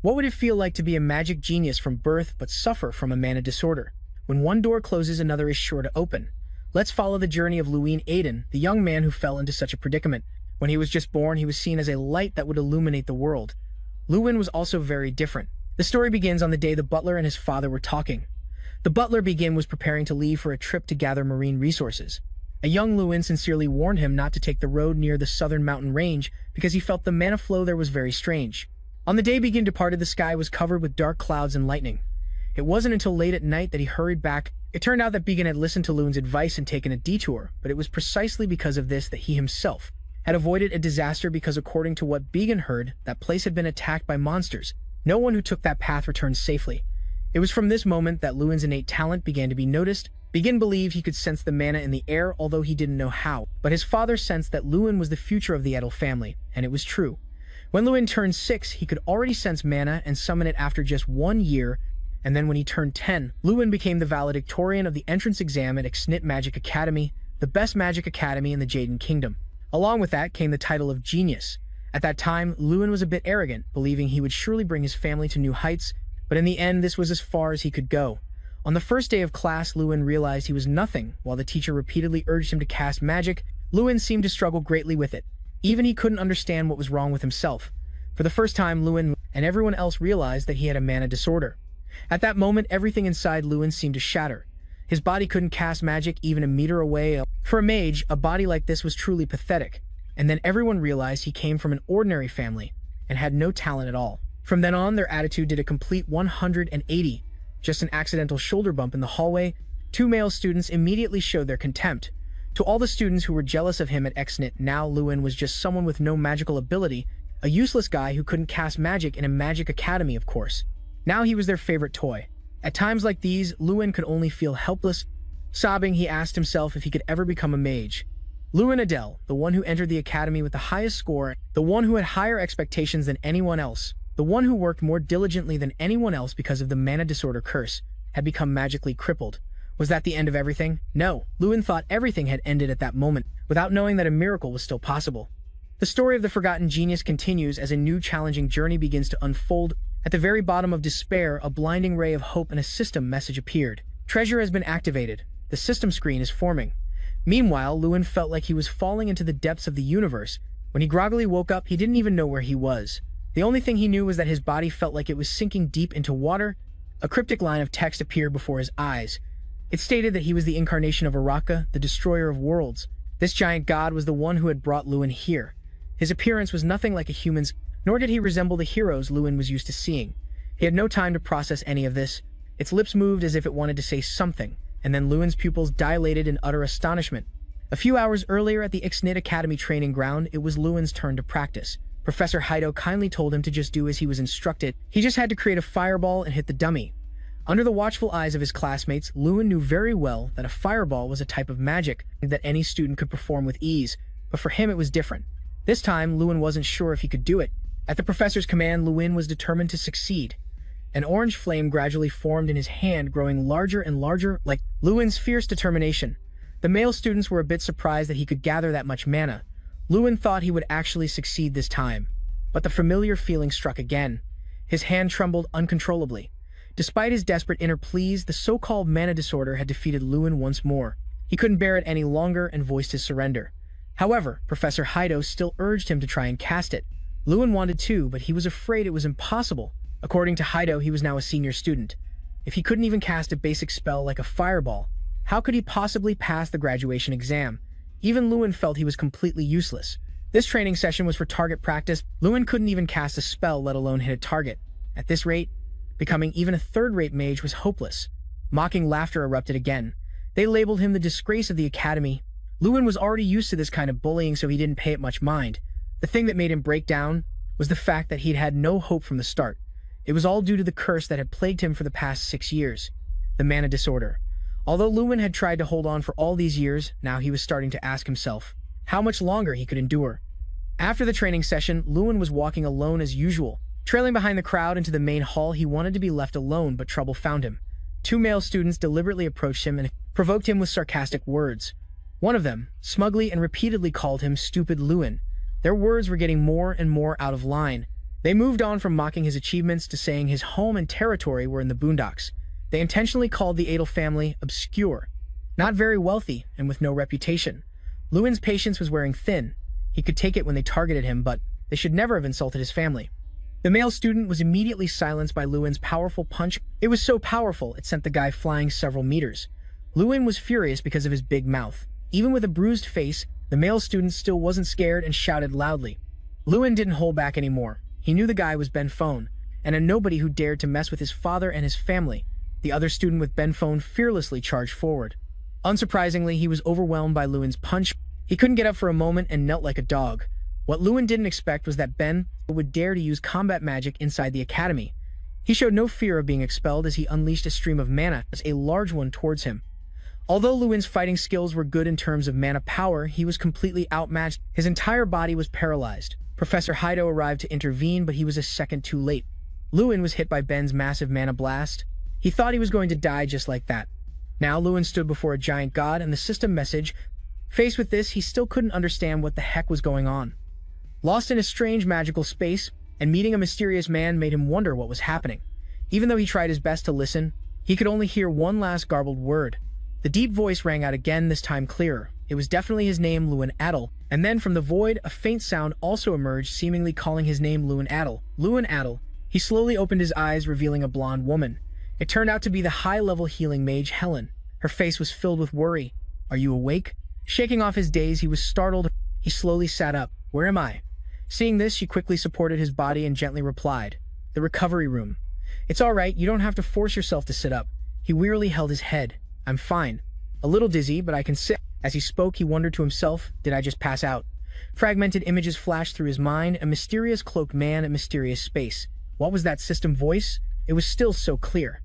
What would it feel like to be a magic genius from birth but suffer from a mana disorder? When one door closes, another is sure to open. Let's follow the journey of Lewin Aiden, the young man who fell into such a predicament. When he was just born, he was seen as a light that would illuminate the world. Lewin was also very different. The story begins on the day the butler and his father were talking. The butler was preparing to leave for a trip to gather marine resources. A young Lewin sincerely warned him not to take the road near the southern mountain range because he felt the mana flow there was very strange. On the day Begin departed, the sky was covered with dark clouds and lightning. It wasn't until late at night that he hurried back. It turned out that Begin had listened to Lewin's advice and taken a detour, but it was precisely because of this that he himself had avoided a disaster because according to what Begin heard, that place had been attacked by monsters. No one who took that path returned safely. It was from this moment that Lewin's innate talent began to be noticed. Begin believed he could sense the mana in the air, although he didn't know how. But his father sensed that Lewin was the future of the Edel family, and it was true. When Lewin turned 6, he could already sense mana and summon it after just 1 year, and then when he turned 10, Lewin became the valedictorian of the entrance exam at Xnit Magic Academy, the best magic academy in the Jaden Kingdom. Along with that came the title of Genius. At that time, Lewin was a bit arrogant, believing he would surely bring his family to new heights, but in the end, this was as far as he could go. On the first day of class, Lewin realized he was nothing. While the teacher repeatedly urged him to cast magic, Lewin seemed to struggle greatly with it. Even he couldn't understand what was wrong with himself. For the first time, Lewin and everyone else realized that he had a mana disorder. At that moment, everything inside Lewin seemed to shatter. His body couldn't cast magic even a meter away. For a mage, a body like this was truly pathetic. And then everyone realized he came from an ordinary family and had no talent at all. From then on, their attitude did a complete 180. Just an accidental shoulder bump in the hallway, 2 male students immediately showed their contempt. To all the students who were jealous of him at Xnit, now Lewin was just someone with no magical ability, a useless guy who couldn't cast magic in a magic academy, of course. Now he was their favorite toy. At times like these, Lewin could only feel helpless. Sobbing, he asked himself if he could ever become a mage. Lewin Adele, the one who entered the academy with the highest score, the one who had higher expectations than anyone else, the one who worked more diligently than anyone else because of the mana disorder curse, had become magically crippled. Was that the end of everything? No. Lewin thought everything had ended at that moment, without knowing that a miracle was still possible. The story of the forgotten genius continues as a new challenging journey begins to unfold. At the very bottom of despair, a blinding ray of hope and a system message appeared. Treasure has been activated. The system screen is forming. Meanwhile, Lewin felt like he was falling into the depths of the universe. When he groggily woke up, he didn't even know where he was. The only thing he knew was that his body felt like it was sinking deep into water. A cryptic line of text appeared before his eyes. It stated that he was the incarnation of Araka, the destroyer of worlds. This giant god was the one who had brought Lewin here. His appearance was nothing like a human's, nor did he resemble the heroes Lewin was used to seeing. He had no time to process any of this. Its lips moved as if it wanted to say something, and then Lewin's pupils dilated in utter astonishment. A few hours earlier at the Xnit Academy training ground, it was Lewin's turn to practice. Professor Hido kindly told him to just do as he was instructed. He just had to create a fireball and hit the dummy. Under the watchful eyes of his classmates, Lewin knew very well that a fireball was a type of magic that any student could perform with ease, but for him it was different. This time, Lewin wasn't sure if he could do it. At the professor's command, Lewin was determined to succeed. An orange flame gradually formed in his hand, growing larger and larger, like Lewin's fierce determination. The male students were a bit surprised that he could gather that much mana. Lewin thought he would actually succeed this time. But the familiar feeling struck again. His hand trembled uncontrollably. Despite his desperate inner pleas, the so-called mana disorder had defeated Lewin once more. He couldn't bear it any longer and voiced his surrender. However, Professor Hido still urged him to try and cast it. Lewin wanted to, but he was afraid it was impossible. According to Hido, he was now a senior student. If he couldn't even cast a basic spell like a fireball, how could he possibly pass the graduation exam? Even Lewin felt he was completely useless. This training session was for target practice. Lewin couldn't even cast a spell, let alone hit a target. At this rate, becoming even a third-rate mage was hopeless. Mocking laughter erupted again. They labeled him the disgrace of the academy. Lewin was already used to this kind of bullying, so he didn't pay it much mind. The thing that made him break down was the fact that he'd had no hope from the start. It was all due to the curse that had plagued him for the past 6 years. The mana disorder. Although Lewin had tried to hold on for all these years, now he was starting to ask himself how much longer he could endure. After the training session, Lewin was walking alone as usual. Trailing behind the crowd into the main hall, he wanted to be left alone, but trouble found him. 2 male students deliberately approached him and provoked him with sarcastic words. One of them smugly and repeatedly called him stupid Lewin. Their words were getting more and more out of line. They moved on from mocking his achievements to saying his home and territory were in the boondocks. They intentionally called the Adel family obscure, not very wealthy, and with no reputation. Lewin's patience was wearing thin. He could take it when they targeted him, but they should never have insulted his family. The male student was immediately silenced by Lewin's powerful punch. It was so powerful, it sent the guy flying several meters. Lewin was furious because of his big mouth. Even with a bruised face, the male student still wasn't scared and shouted loudly. Lewin didn't hold back anymore. He knew the guy was Ben Phone, and a nobody who dared to mess with his father and his family. The other student with Ben Phone fearlessly charged forward. Unsurprisingly, he was overwhelmed by Lewin's punch. He couldn't get up for a moment and knelt like a dog. What Lewin didn't expect was that Ben would dare to use combat magic inside the academy. He showed no fear of being expelled as he unleashed a stream of mana, a large one, towards him. Although Lewin's fighting skills were good in terms of mana power, he was completely outmatched. His entire body was paralyzed. Professor Hido arrived to intervene, but he was a second too late. Lewin was hit by Ben's massive mana blast. He thought he was going to die just like that. Now Lewin stood before a giant god and the system message. Faced with this, he still couldn't understand what the heck was going on. Lost in a strange magical space, and meeting a mysterious man made him wonder what was happening. Even though he tried his best to listen, he could only hear one last garbled word. The deep voice rang out again, this time clearer. It was definitely his name, Lewin Adel, and then from the void, a faint sound also emerged, seemingly calling his name, Lewin Adel. Lewin Adel. He slowly opened his eyes, revealing a blonde woman. It turned out to be the high-level healing mage, Helen. Her face was filled with worry. "Are you awake?" Shaking off his daze, he was startled. He slowly sat up. "Where am I?" Seeing this, she quickly supported his body and gently replied, "The recovery room." "It's all right, you don't have to force yourself to sit up." He wearily held his head. "I'm fine. A little dizzy, but I can sit." As he spoke, he wondered to himself, did I just pass out? Fragmented images flashed through his mind, a mysterious cloaked man, a mysterious space. What was that system voice? It was still so clear.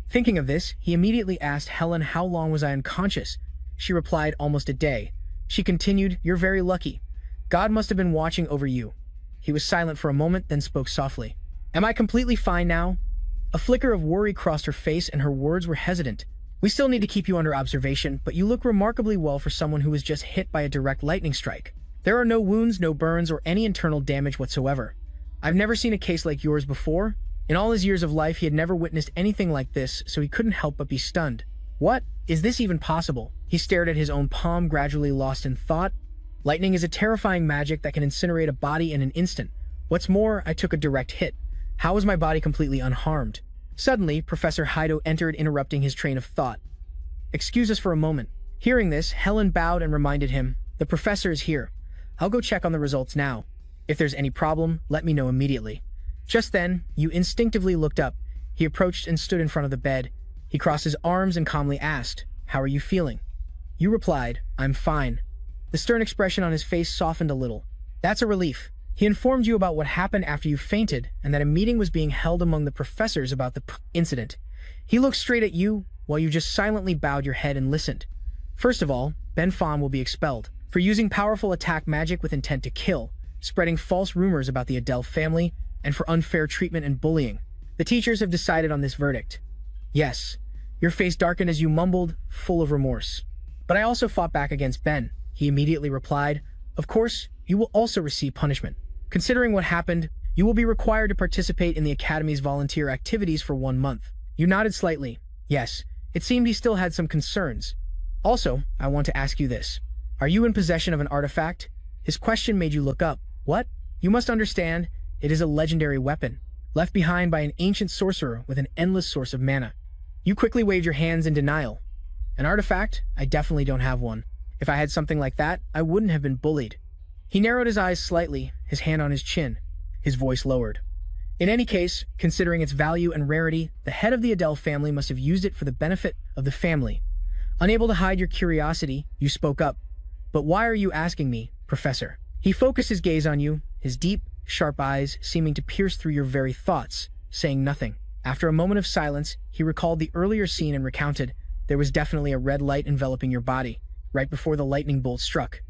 Thinking of this, he immediately asked Helen, how long was I unconscious? She replied, almost a day. She continued, "You're very lucky. God must have been watching over you." He was silent for a moment, then spoke softly. "Am I completely fine now?" A flicker of worry crossed her face and her words were hesitant. "We still need to keep you under observation, but you look remarkably well for someone who was just hit by a direct lightning strike. There are no wounds, no burns, or any internal damage whatsoever. I've never seen a case like yours before." In all his years of life, he had never witnessed anything like this, so he couldn't help but be stunned. What? Is this even possible? He stared at his own palm, gradually lost in thought. Lightning is a terrifying magic that can incinerate a body in an instant. What's more, I took a direct hit. How was my body completely unharmed? Suddenly, Professor Hido entered, interrupting his train of thought. "Excuse us for a moment." Hearing this, Helen bowed and reminded him, "The professor is here. I'll go check on the results now. If there's any problem, let me know immediately." Just then, Yu instinctively looked up. He approached and stood in front of the bed. He crossed his arms and calmly asked, "How are you feeling?" Yu replied, "I'm fine." The stern expression on his face softened a little. "That's a relief. He informed you about what happened after you fainted and that a meeting was being held among the professors about the incident." He looked straight at you while you just silently bowed your head and listened. "First of all, Ben Phone will be expelled for using powerful attack magic with intent to kill, spreading false rumors about the Adel family, and for unfair treatment and bullying. The teachers have decided on this verdict." "Yes." Your face darkened as you mumbled, full of remorse. "But I also fought back against Ben," he immediately replied. "Of course, you will also receive punishment. Considering what happened, you will be required to participate in the Academy's volunteer activities for 1 month." You nodded slightly. Yes, it seemed he still had some concerns. "Also, I want to ask you this. Are you in possession of an artifact?" His question made you look up. "What?" "You must understand, it is a legendary weapon, left behind by an ancient sorcerer with an endless source of mana." You quickly waved your hands in denial. "An artifact? I definitely don't have one. If I had something like that, I wouldn't have been bullied." He narrowed his eyes slightly, his hand on his chin. His voice lowered. "In any case, considering its value and rarity, the head of the Adel family must have used it for the benefit of the family." Unable to hide your curiosity, you spoke up. "But why are you asking me, Professor?" He focused his gaze on you, his deep, sharp eyes seeming to pierce through your very thoughts, saying nothing. After a moment of silence, he recalled the earlier scene and recounted, "There was definitely a red light enveloping your body, right before the lightning bolt struck.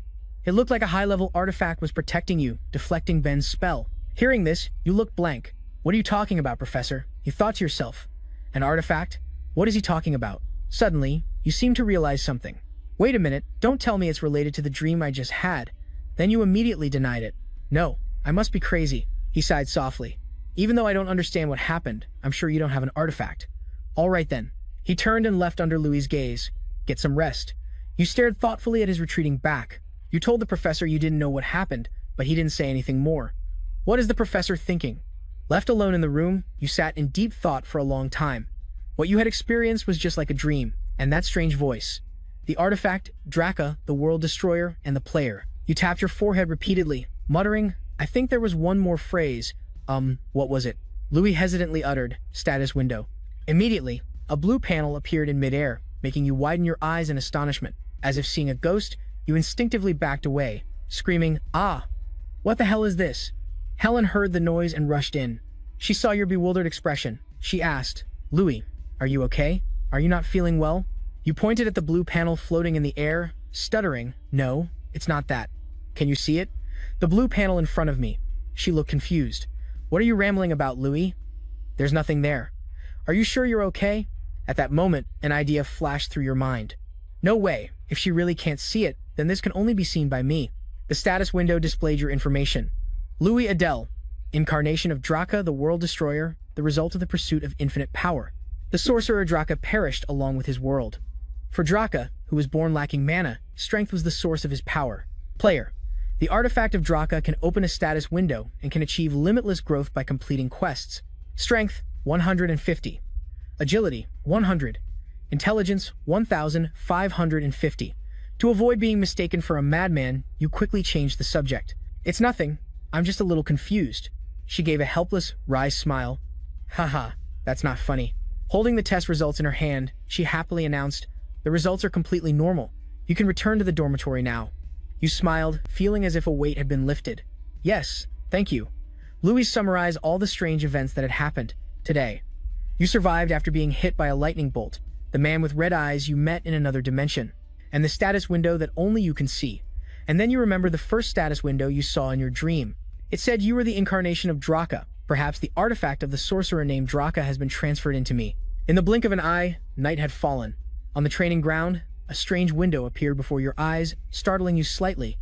It looked like a high-level artifact was protecting you, deflecting Ben's spell." Hearing this, you looked blank. "What are you talking about, Professor?" You thought to yourself. "An artifact? What is he talking about?" Suddenly, you seemed to realize something. "Wait a minute, don't tell me it's related to the dream I just had." Then you immediately denied it. "No, I must be crazy." He sighed softly. Even though I don't understand what happened, I'm sure you don't have an artifact. All right then. He turned and left under Louis's gaze. Get some rest. You stared thoughtfully at his retreating back. You told the professor you didn't know what happened, but he didn't say anything more. What is the professor thinking? Left alone in the room, you sat in deep thought for a long time. What you had experienced was just like a dream, and that strange voice. The artifact, Draka, the world destroyer, and the player. You tapped your forehead repeatedly, muttering, I think there was one more phrase. What was it? Louis hesitantly uttered, status window. Immediately, a blue panel appeared in midair, making you widen your eyes in astonishment. As if seeing a ghost, you instinctively backed away, screaming, Ah! What the hell is this? Helen heard the noise and rushed in. She saw your bewildered expression. She asked, Louis, are you okay? Are you not feeling well? You pointed at the blue panel floating in the air, stuttering, No, it's not that. Can you see it? The blue panel in front of me. She looked confused. What are you rambling about, Louis? There's nothing there. Are you sure you're okay? At that moment, an idea flashed through your mind. No way. If she really can't see it, then this can only be seen by me. The status window displayed your information. Louis Adele, incarnation of Draka, the world destroyer, the result of the pursuit of infinite power. The sorcerer Draka perished along with his world. For Draka, who was born lacking mana, strength was the source of his power. Player. The artifact of Draka can open a status window and can achieve limitless growth by completing quests. Strength, 150. Agility, 100. Intelligence, 1,550. To avoid being mistaken for a madman, you quickly changed the subject. It's nothing. I'm just a little confused. She gave a helpless, wry smile. Haha, that's not funny. Holding the test results in her hand, she happily announced, The results are completely normal. You can return to the dormitory now. You smiled, feeling as if a weight had been lifted. Yes, thank you. Louis summarized all the strange events that had happened today. You survived after being hit by a lightning bolt, the man with red eyes you met in another dimension, and the status window that only you can see. And then you remember the first status window you saw in your dream. It said you were the incarnation of Draka. Perhaps the artifact of the sorcerer named Draka has been transferred into me. In the blink of an eye, night had fallen. On the training ground, a strange window appeared before your eyes, startling you slightly.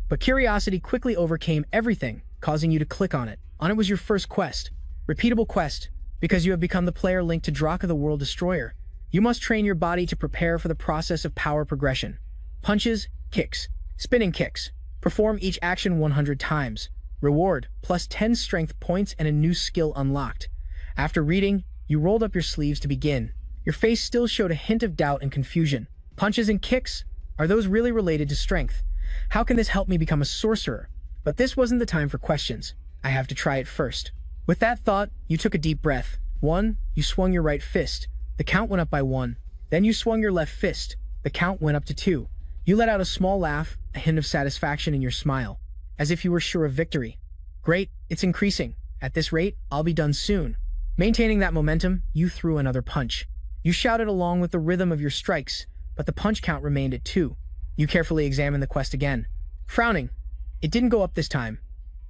But curiosity quickly overcame everything, causing you to click on it. On it was your first quest. Repeatable quest. Because you have become the player linked to Draka the World Destroyer, you must train your body to prepare for the process of power progression. Punches, kicks, spinning kicks. Perform each action 100 times. Reward, plus 10 strength points and a new skill unlocked. After reading, you rolled up your sleeves to begin. Your face still showed a hint of doubt and confusion. Punches and kicks? Are those really related to strength? How can this help me become a sorcerer? But this wasn't the time for questions. I have to try it first. With that thought, you took a deep breath. 1, you swung your right fist. The count went up by 1. Then you swung your left fist. The count went up to 2. You let out a small laugh, a hint of satisfaction in your smile, as if you were sure of victory. Great, it's increasing. At this rate, I'll be done soon. Maintaining that momentum, you threw another punch. You shouted along with the rhythm of your strikes, but the punch count remained at 2. You carefully examined the quest again. Frowning, it didn't go up this time.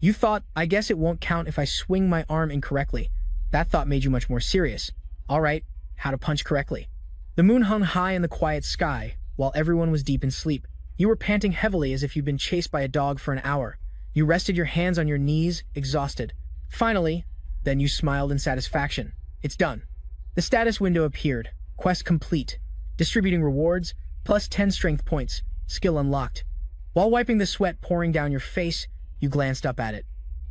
You thought, I guess it won't count if I swing my arm incorrectly. That thought made you much more serious. All right, how to punch correctly. The moon hung high in the quiet sky, while everyone was deep in sleep. You were panting heavily as if you'd been chased by a dog for an hour. You rested your hands on your knees, exhausted. Finally, then you smiled in satisfaction. It's done. The status window appeared. Quest complete. Distributing rewards, plus 10 strength points. Skill unlocked. While wiping the sweat pouring down your face, you glanced up at it.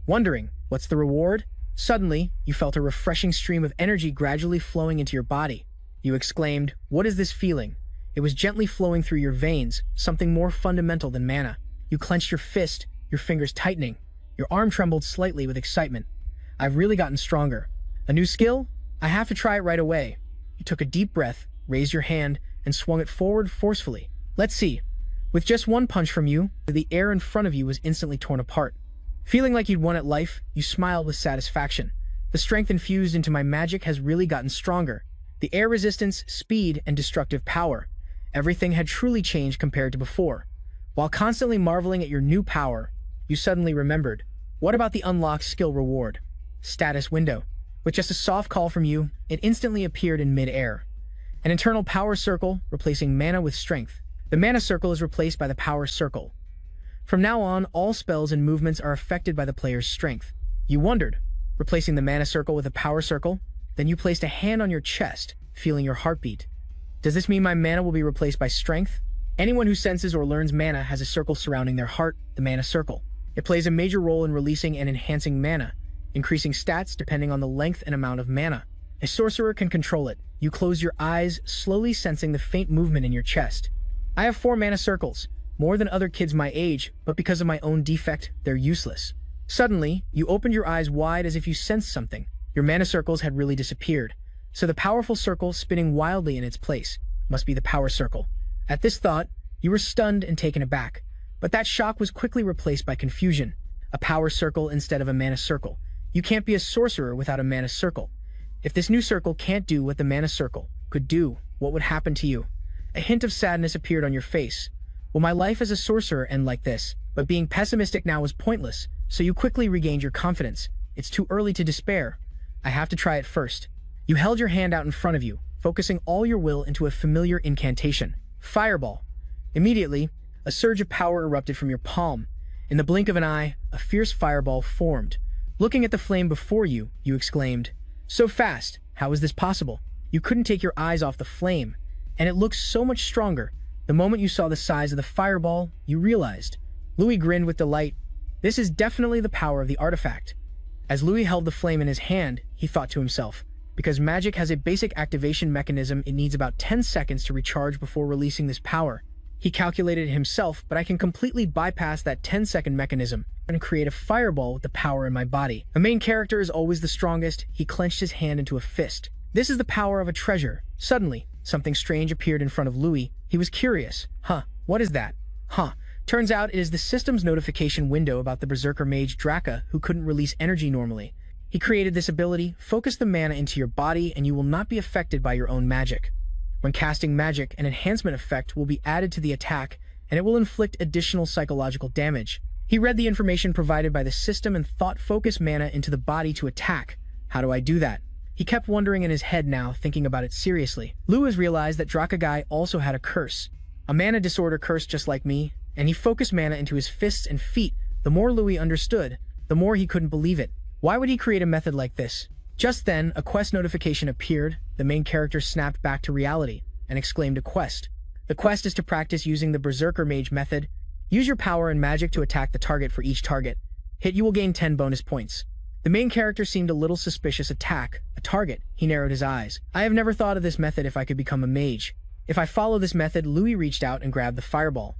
Wondering, what's the reward? Suddenly, you felt a refreshing stream of energy gradually flowing into your body. You exclaimed, What is this feeling? It was gently flowing through your veins, something more fundamental than mana. You clenched your fist, your fingers tightening. Your arm trembled slightly with excitement. I've really gotten stronger. A new skill? I have to try it right away. You took a deep breath, raised your hand, and swung it forward forcefully. Let's see. With just one punch from you, the air in front of you was instantly torn apart. Feeling like you'd won at life, you smiled with satisfaction. The strength infused into my magic has really gotten stronger. The air resistance, speed, and destructive power. Everything had truly changed compared to before. While constantly marveling at your new power, you suddenly remembered. What about the unlocked skill reward? Status window. With just a soft call from you, it instantly appeared in mid-air. An internal power circle, replacing mana with strength. The mana circle is replaced by the power circle. From now on, all spells and movements are affected by the player's strength. You wondered, replacing the mana circle with a power circle? Then you placed a hand on your chest, feeling your heartbeat. Does this mean my mana will be replaced by strength? Anyone who senses or learns mana has a circle surrounding their heart, the mana circle. It plays a major role in releasing and enhancing mana, increasing stats depending on the length and amount of mana. A sorcerer can control it. You close your eyes, slowly sensing the faint movement in your chest. I have 4 mana circles, more than other kids my age, but because of my own defect, they're useless. Suddenly, you opened your eyes wide as if you sensed something. Your mana circles had really disappeared, so the powerful circle spinning wildly in its place must be the power circle. At this thought, you were stunned and taken aback, but that shock was quickly replaced by confusion. A power circle instead of a mana circle. You can't be a sorcerer without a mana circle. If this new circle can't do what the mana circle could do, what would happen to you? A hint of sadness appeared on your face. Will my life as a sorcerer end like this? But being pessimistic now was pointless, so you quickly regained your confidence. It's too early to despair. I have to try it first. You held your hand out in front of you, focusing all your will into a familiar incantation. Fireball. Immediately, a surge of power erupted from your palm. In the blink of an eye, a fierce fireball formed. Looking at the flame before you, you exclaimed, "So fast! How is this possible?" You couldn't take your eyes off the flame, and it looked so much stronger. The moment you saw the size of the fireball, you realized. Louis grinned with delight. This is definitely the power of the artifact. As Louis held the flame in his hand, he thought to himself, because magic has a basic activation mechanism, it needs about 10 seconds to recharge before releasing this power. He calculated it himself, but I can completely bypass that 10-second mechanism and create a fireball with the power in my body. A main character is always the strongest. He clenched his hand into a fist. This is the power of a treasure. Suddenly, something strange appeared in front of Louis. He was curious. What is that? Turns out it is the system's notification window about the berserker mage Draka who couldn't release energy normally. He created this ability, focus the mana into your body and you will not be affected by your own magic. When casting magic, an enhancement effect will be added to the attack and it will inflict additional psychological damage. He read the information provided by the system and thought focus mana into the body to attack. How do I do that? He kept wondering in his head now, thinking about it seriously. Louis realized that Draka guy also had a curse. A mana disorder curse just like me, and he focused mana into his fists and feet. The more Louis understood, the more he couldn't believe it. Why would he create a method like this? Just then, a quest notification appeared. The main character snapped back to reality and exclaimed a quest. The quest is to practice using the berserker mage method. Use your power and magic to attack the target. For each target hit, you will gain 10 bonus points. The main character seemed a little suspicious. Attack a target. He narrowed his eyes. I have never thought of this method if I could become a mage. If I follow this method, Louis reached out and grabbed the fireball.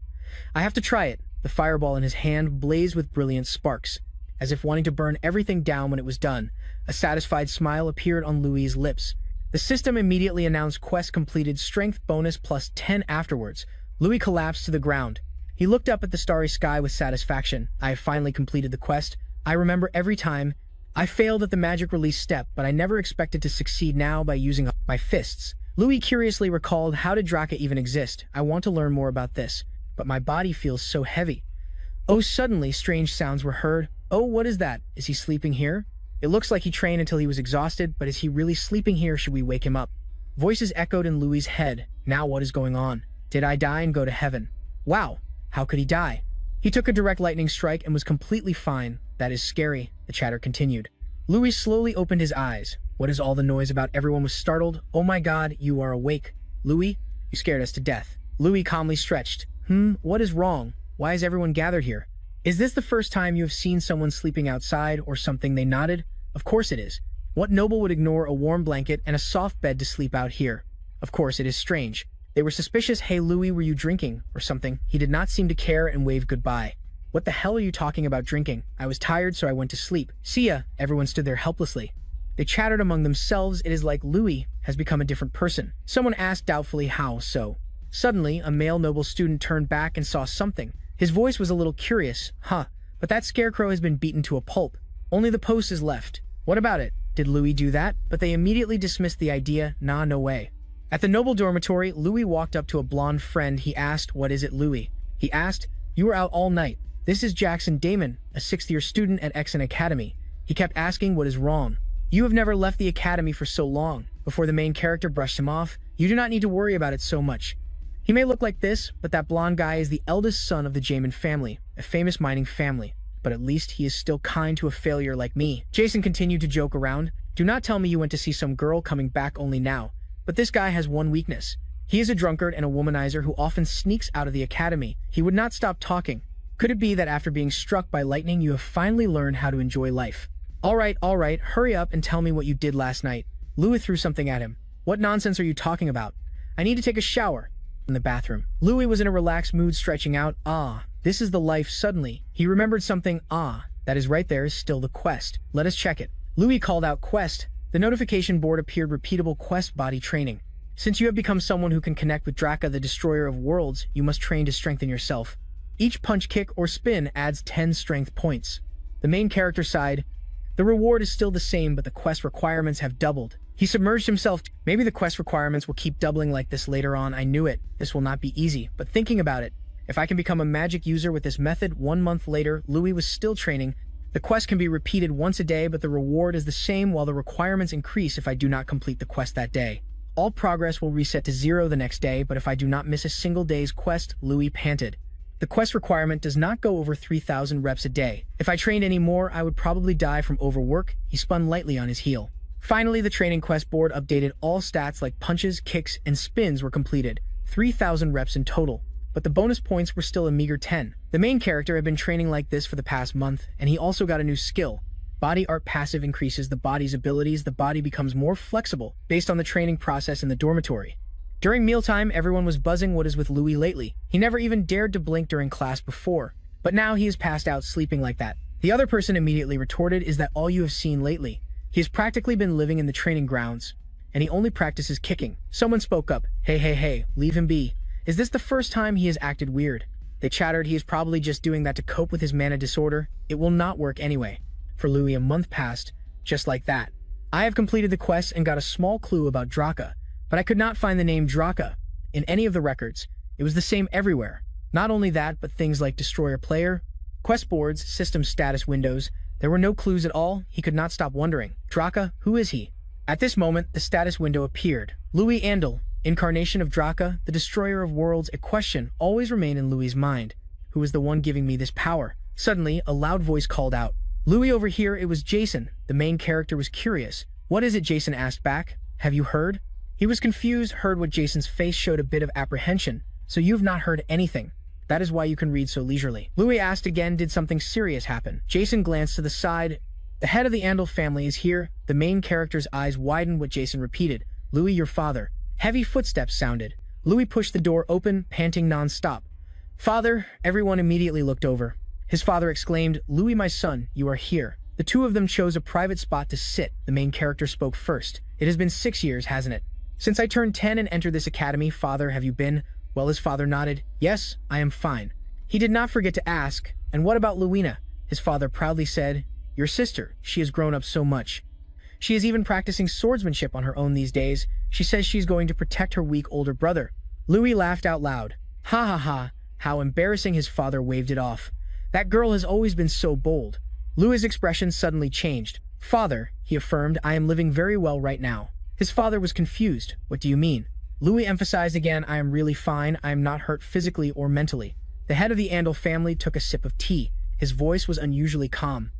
I have to try it. The fireball in his hand blazed with brilliant sparks, as if wanting to burn everything down when it was done. A satisfied smile appeared on Louis's lips. The system immediately announced quest completed, strength bonus plus 10 afterwards. Louis collapsed to the ground. He looked up at the starry sky with satisfaction. I have finally completed the quest. I remember every time. I failed at the magic release step, but I never expected to succeed now by using my fists. Louis curiously recalled, how did Draka even exist? I want to learn more about this, but my body feels so heavy. Oh, suddenly strange sounds were heard. Oh, what is that? Is he sleeping here? It looks like he trained until he was exhausted, but is he really sleeping here? Should we wake him up? Voices echoed in Louis's head. Now what is going on? Did I die and go to heaven? Wow, how could he die? He took a direct lightning strike and was completely fine. That is scary, the chatter continued. Louis slowly opened his eyes. What is all the noise about? Everyone was startled. Oh my god, you are awake. Louis, you scared us to death. Louis calmly stretched. What is wrong? Why is everyone gathered here? Is this the first time you have seen someone sleeping outside or something? They nodded. Of course it is. What noble would ignore a warm blanket and a soft bed to sleep out here? Of course it is strange. They were suspicious. Hey Louis, were you drinking or something? He did not seem to care and waved goodbye. What the hell are you talking about drinking? I was tired, so I went to sleep. See ya. Everyone stood there helplessly. They chattered among themselves. It is like Louis has become a different person. Someone asked doubtfully, how so? Suddenly, a male noble student turned back and saw something. His voice was a little curious. But that scarecrow has been beaten to a pulp. Only the post is left. What about it? Did Louis do that? But they immediately dismissed the idea. Nah, no way. At the noble dormitory, Louis walked up to a blonde friend. He asked, what is it, Louis? He asked, you were out all night. This is Jackson Damon, a 6th-year student at Exon Academy. He kept asking, what is wrong? You have never left the academy for so long. Before the main character brushed him off, you do not need to worry about it so much. He may look like this, but that blonde guy is the eldest son of the Jamin family, a famous mining family. but at least he is still kind to a failure like me. Jason continued to joke around. Do not tell me you went to see some girl coming back only now. But this guy has one weakness. He is a drunkard and a womanizer who often sneaks out of the academy. He would not stop talking. Could it be that after being struck by lightning, you have finally learned how to enjoy life? All right, hurry up and tell me what you did last night. Louis threw something at him. What nonsense are you talking about? I need to take a shower. In the bathroom. Louis was in a relaxed mood, stretching out. This is the life. Suddenly, he remembered something. That is right there is still the quest. Let us check it. Louis called out quest. The notification board appeared repeatable quest body training. Since you have become someone who can connect with Draka, the destroyer of worlds, you must train to strengthen yourself. Each punch, kick, or spin adds 10 strength points. The main character sighed. The reward is still the same, but the quest requirements have doubled. He submerged himself. Maybe the quest requirements will keep doubling like this later on. I knew it. This will not be easy, but thinking about it, if I can become a magic user with this method. 1 month later, Louis was still training. The quest can be repeated once a day, but the reward is the same while the requirements increase if I do not complete the quest that day. All progress will reset to 0 the next day, but if I do not miss a single day's quest, Louis panted. The quest requirement does not go over 3,000 reps a day. If I trained any more, I would probably die from overwork. He spun lightly on his heel. Finally, the training quest board updated. All stats like punches, kicks, and spins were completed. 3,000 reps in total. But the bonus points were still a meager 10. The main character had been training like this for the past month, and he also got a new skill. Body art passive increases the body's abilities. The body becomes more flexible based on the training process in the dormitory. During mealtime, everyone was buzzing. What is with Louis lately? He never even dared to blink during class before, but now he is passed out sleeping like that. The other person immediately retorted, is that all you have seen lately? He has practically been living in the training grounds, and he only practices kicking. Someone spoke up. Hey, leave him be. Is this the first time he has acted weird? They chattered. He is probably just doing that to cope with his mana disorder. It will not work anyway. For Louis, a month passed, just like that. I have completed the quest and got a small clue about Draka, but I could not find the name Draka in any of the records. It was the same everywhere. Not only that, but things like Destroyer Player, quest boards, system status windows. There were no clues at all. He could not stop wondering. Draka, who is he? At this moment, the status window appeared. Louis Andal, incarnation of Draka, the destroyer of worlds. A question always remained in Louis's mind. Who is the one giving me this power? Suddenly, a loud voice called out. Louis, over here. It was Jason. The main character was curious. What is it? Jason asked back. Have you heard? He was confused, heard what Jason's face showed a bit of apprehension. So you've not heard anything. That is why you can read so leisurely. Louis asked again, did something serious happen? Jason glanced to the side. The head of the Andal family is here. The main character's eyes widened what Jason repeated. Louis, your father. Heavy footsteps sounded. Louis pushed the door open, panting non-stop. Father, everyone immediately looked over. His father exclaimed, Louis, my son, you are here. The two of them chose a private spot to sit. The main character spoke first. It has been 6 years, hasn't it? Since I turned 10 and entered this academy. Father, have you been? Well, his father nodded. Yes, I am fine. He did not forget to ask, and what about Louina? His father proudly said, your sister, she has grown up so much. She is even practicing swordsmanship on her own these days. She says she's going to protect her weak older brother. Louis laughed out loud. Ha ha ha, how embarrassing. His father waved it off. That girl has always been so bold. Louis's expression suddenly changed. Father, he affirmed, I am living very well right now. His father was confused. What do you mean? Louis emphasized again, I am really fine. I am not hurt physically or mentally. The head of the Andal family took a sip of tea. His voice was unusually calm.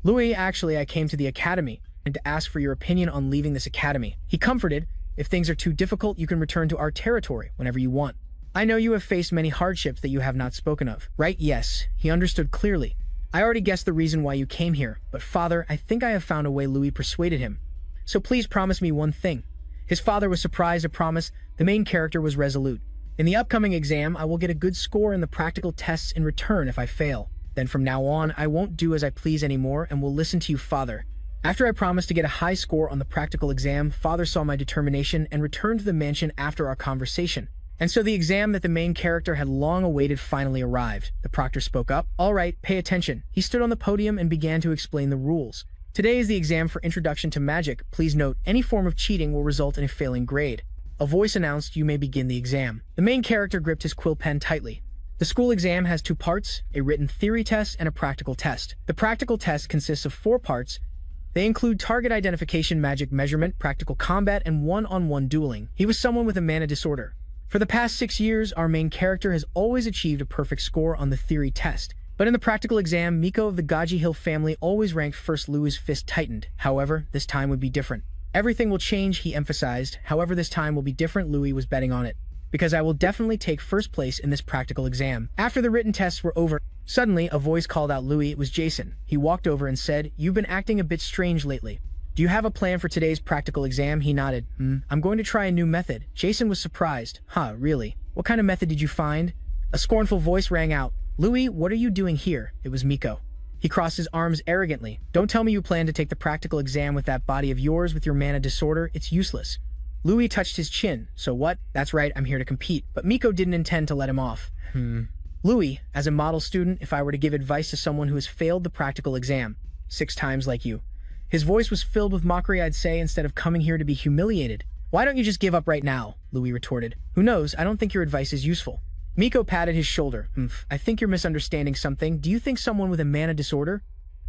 Louis, actually, I came to the academy and to ask for your opinion on leaving this academy. He comforted, if things are too difficult, you can return to our territory whenever you want. I know you have faced many hardships that you have not spoken of. Right? Yes. He understood clearly. I already guessed the reason why you came here, but father, I think I have found a way. Louis persuaded him. So please promise me one thing. His father was surprised. A promise. The main character was resolute. In the upcoming exam, I will get a good score in the practical tests in return if I fail. Then from now on, I won't do as I please anymore and will listen to you, father. After I promised to get a high score on the practical exam, father saw my determination and returned to the mansion after our conversation. And so the exam that the main character had long awaited finally arrived. The proctor spoke up. All right, pay attention. He stood on the podium and began to explain the rules. Today is the exam for Introduction to Magic. Please note, any form of cheating will result in a failing grade. A voice announced, you may begin the exam. The main character gripped his quill pen tightly. The school exam has 2 parts, a written theory test and a practical test. The practical test consists of 4 parts. They include target identification, magic measurement, practical combat, and one-on-one dueling. He was someone with a mana disorder. For the past 6 years, our main character has always achieved a perfect score on the theory test. But in the practical exam, Miko of the Gaji Hill family always ranked first. Louis' fist tightened. However, this time would be different. Everything will change, he emphasized. However, this time will be different. Louis was betting on it. Because I will definitely take first place in this practical exam. After the written tests were over, suddenly a voice called out Louis. It was Jason. He walked over and said, "You've been acting a bit strange lately. Do you have a plan for today's practical exam?" He nodded. I'm going to try a new method." Jason was surprised. Huh, really? What kind of method did you find? A scornful voice rang out. "Louis, what are you doing here?" It was Miko. He crossed his arms arrogantly. "Don't tell me you plan to take the practical exam with that body of yours with your mana disorder. It's useless." Louis touched his chin. "So what? That's right, I'm here to compete." But Miko didn't intend to let him off. "Louis, as a model student, if I were to give advice to someone who has failed the practical exam 6 times like you." His voice was filled with mockery. "I'd say, instead of coming here to be humiliated, why don't you just give up right now?" Louis retorted. "Who knows? I don't think your advice is useful." Miko patted his shoulder. "I think you're misunderstanding something. Do you think someone with a mana disorder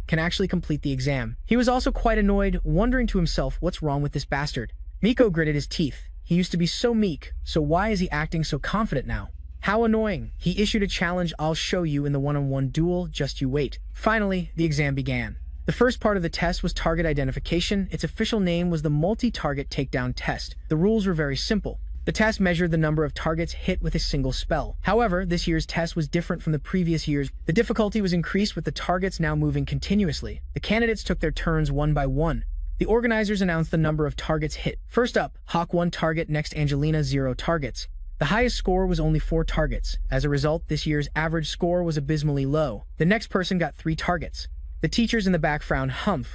can actually complete the exam?" He was also quite annoyed, wondering to himself, what's wrong with this bastard? Miko gritted his teeth. He used to be so meek, so why is he acting so confident now? How annoying. He issued a challenge. "I'll show you in the one-on-one duel, just you wait." Finally, the exam began. The first part of the test was target identification. Its official name was the multi-target takedown test. The rules were very simple. The test measured the number of targets hit with a single spell. However, this year's test was different from the previous years. The difficulty was increased with the targets now moving continuously. The candidates took their turns one by one. The organizers announced the number of targets hit. First up, Hawk 1 target, next Angelina 0 targets. The highest score was only 4 targets. As a result, this year's average score was abysmally low. The next person got 3 targets. The teachers in the back frowned.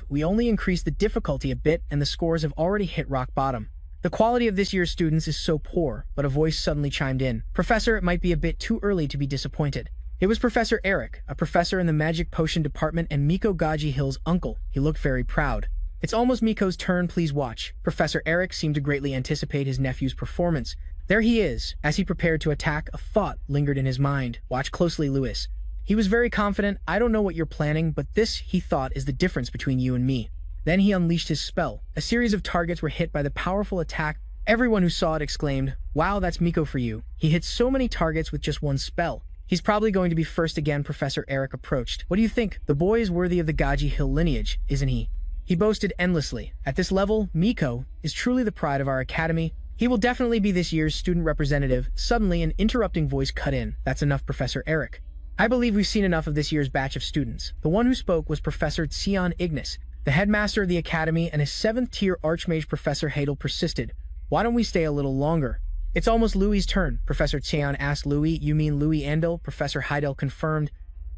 We only increased the difficulty a bit and the scores have already hit rock bottom. The quality of this year's students is so poor." But a voice suddenly chimed in. "Professor, it might be a bit too early to be disappointed." It was Professor Eric, a professor in the magic potion department and Miko Gaji Hill's uncle. He looked very proud. "It's almost Miko's turn, please watch." Professor Eric seemed to greatly anticipate his nephew's performance. There he is. As he prepared to attack, a thought lingered in his mind. "Watch closely, Louis." He was very confident. "I don't know what you're planning, but this, he thought, is the difference between you and me." Then he unleashed his spell. A series of targets were hit by the powerful attack. Everyone who saw it exclaimed, "Wow, that's Miko for you. He hit so many targets with just one spell. He's probably going to be first again." Professor Eric approached. "What do you think? The boy is worthy of the Gaji Hill lineage, isn't he?" He boasted endlessly. "At this level, Miko is truly the pride of our academy. He will definitely be this year's student representative." Suddenly, an interrupting voice cut in. "That's enough, Professor Eric. I believe we've seen enough of this year's batch of students." The one who spoke was Professor Xian Ignis, the headmaster of the academy, and his 7th-tier archmage. Professor Hadel persisted. "Why don't we stay a little longer?" "It's almost Louis' turn," Professor Xian asked. "Louis? You mean Louis Andel?" Professor Hadel confirmed.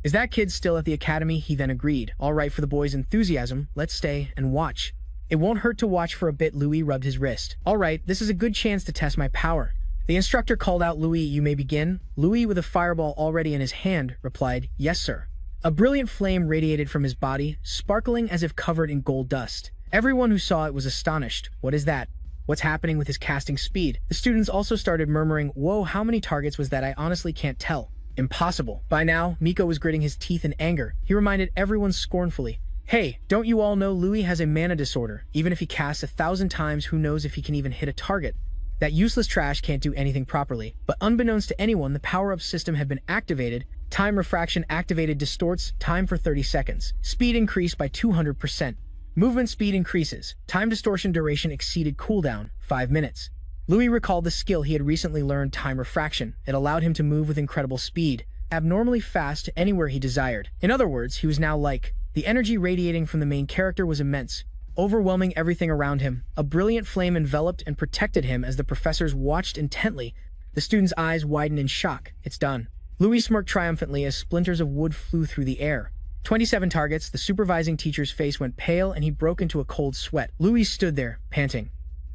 "Is that kid still at the academy?" He then agreed. "All right, for the boys' enthusiasm, let's stay and watch." "It won't hurt to watch for a bit." Louis rubbed his wrist. "All right, this is a good chance to test my power." The instructor called out, "Louis, you may begin." Louis, with a fireball already in his hand, replied, "Yes, sir." A brilliant flame radiated from his body, sparkling as if covered in gold dust. Everyone who saw it was astonished. "What is that? What's happening with his casting speed?" The students also started murmuring, "Whoa, how many targets was that? I honestly can't tell." "Impossible." By now, Miko was gritting his teeth in anger. He reminded everyone scornfully, "Hey, don't you all know Louis has a mana disorder? Even if he casts 1,000 times, who knows if he can even hit a target? That useless trash can't do anything properly." But unbeknownst to anyone, the power-up system had been activated. Time refraction activated, distorts time for 30 seconds. Speed increased by 200%. Movement speed increases. Time distortion duration exceeded cooldown, 5 minutes. Louis recalled the skill he had recently learned, time refraction. It allowed him to move with incredible speed, abnormally fast to anywhere he desired. In other words, he was now like. The energy radiating from the main character was immense, overwhelming everything around him. A brilliant flame enveloped and protected him as the professors watched intently. The students' eyes widened in shock. "It's done." Louis smirked triumphantly as splinters of wood flew through the air. 27 targets. The supervising teacher's face went pale and he broke into a cold sweat. Louis stood there, panting.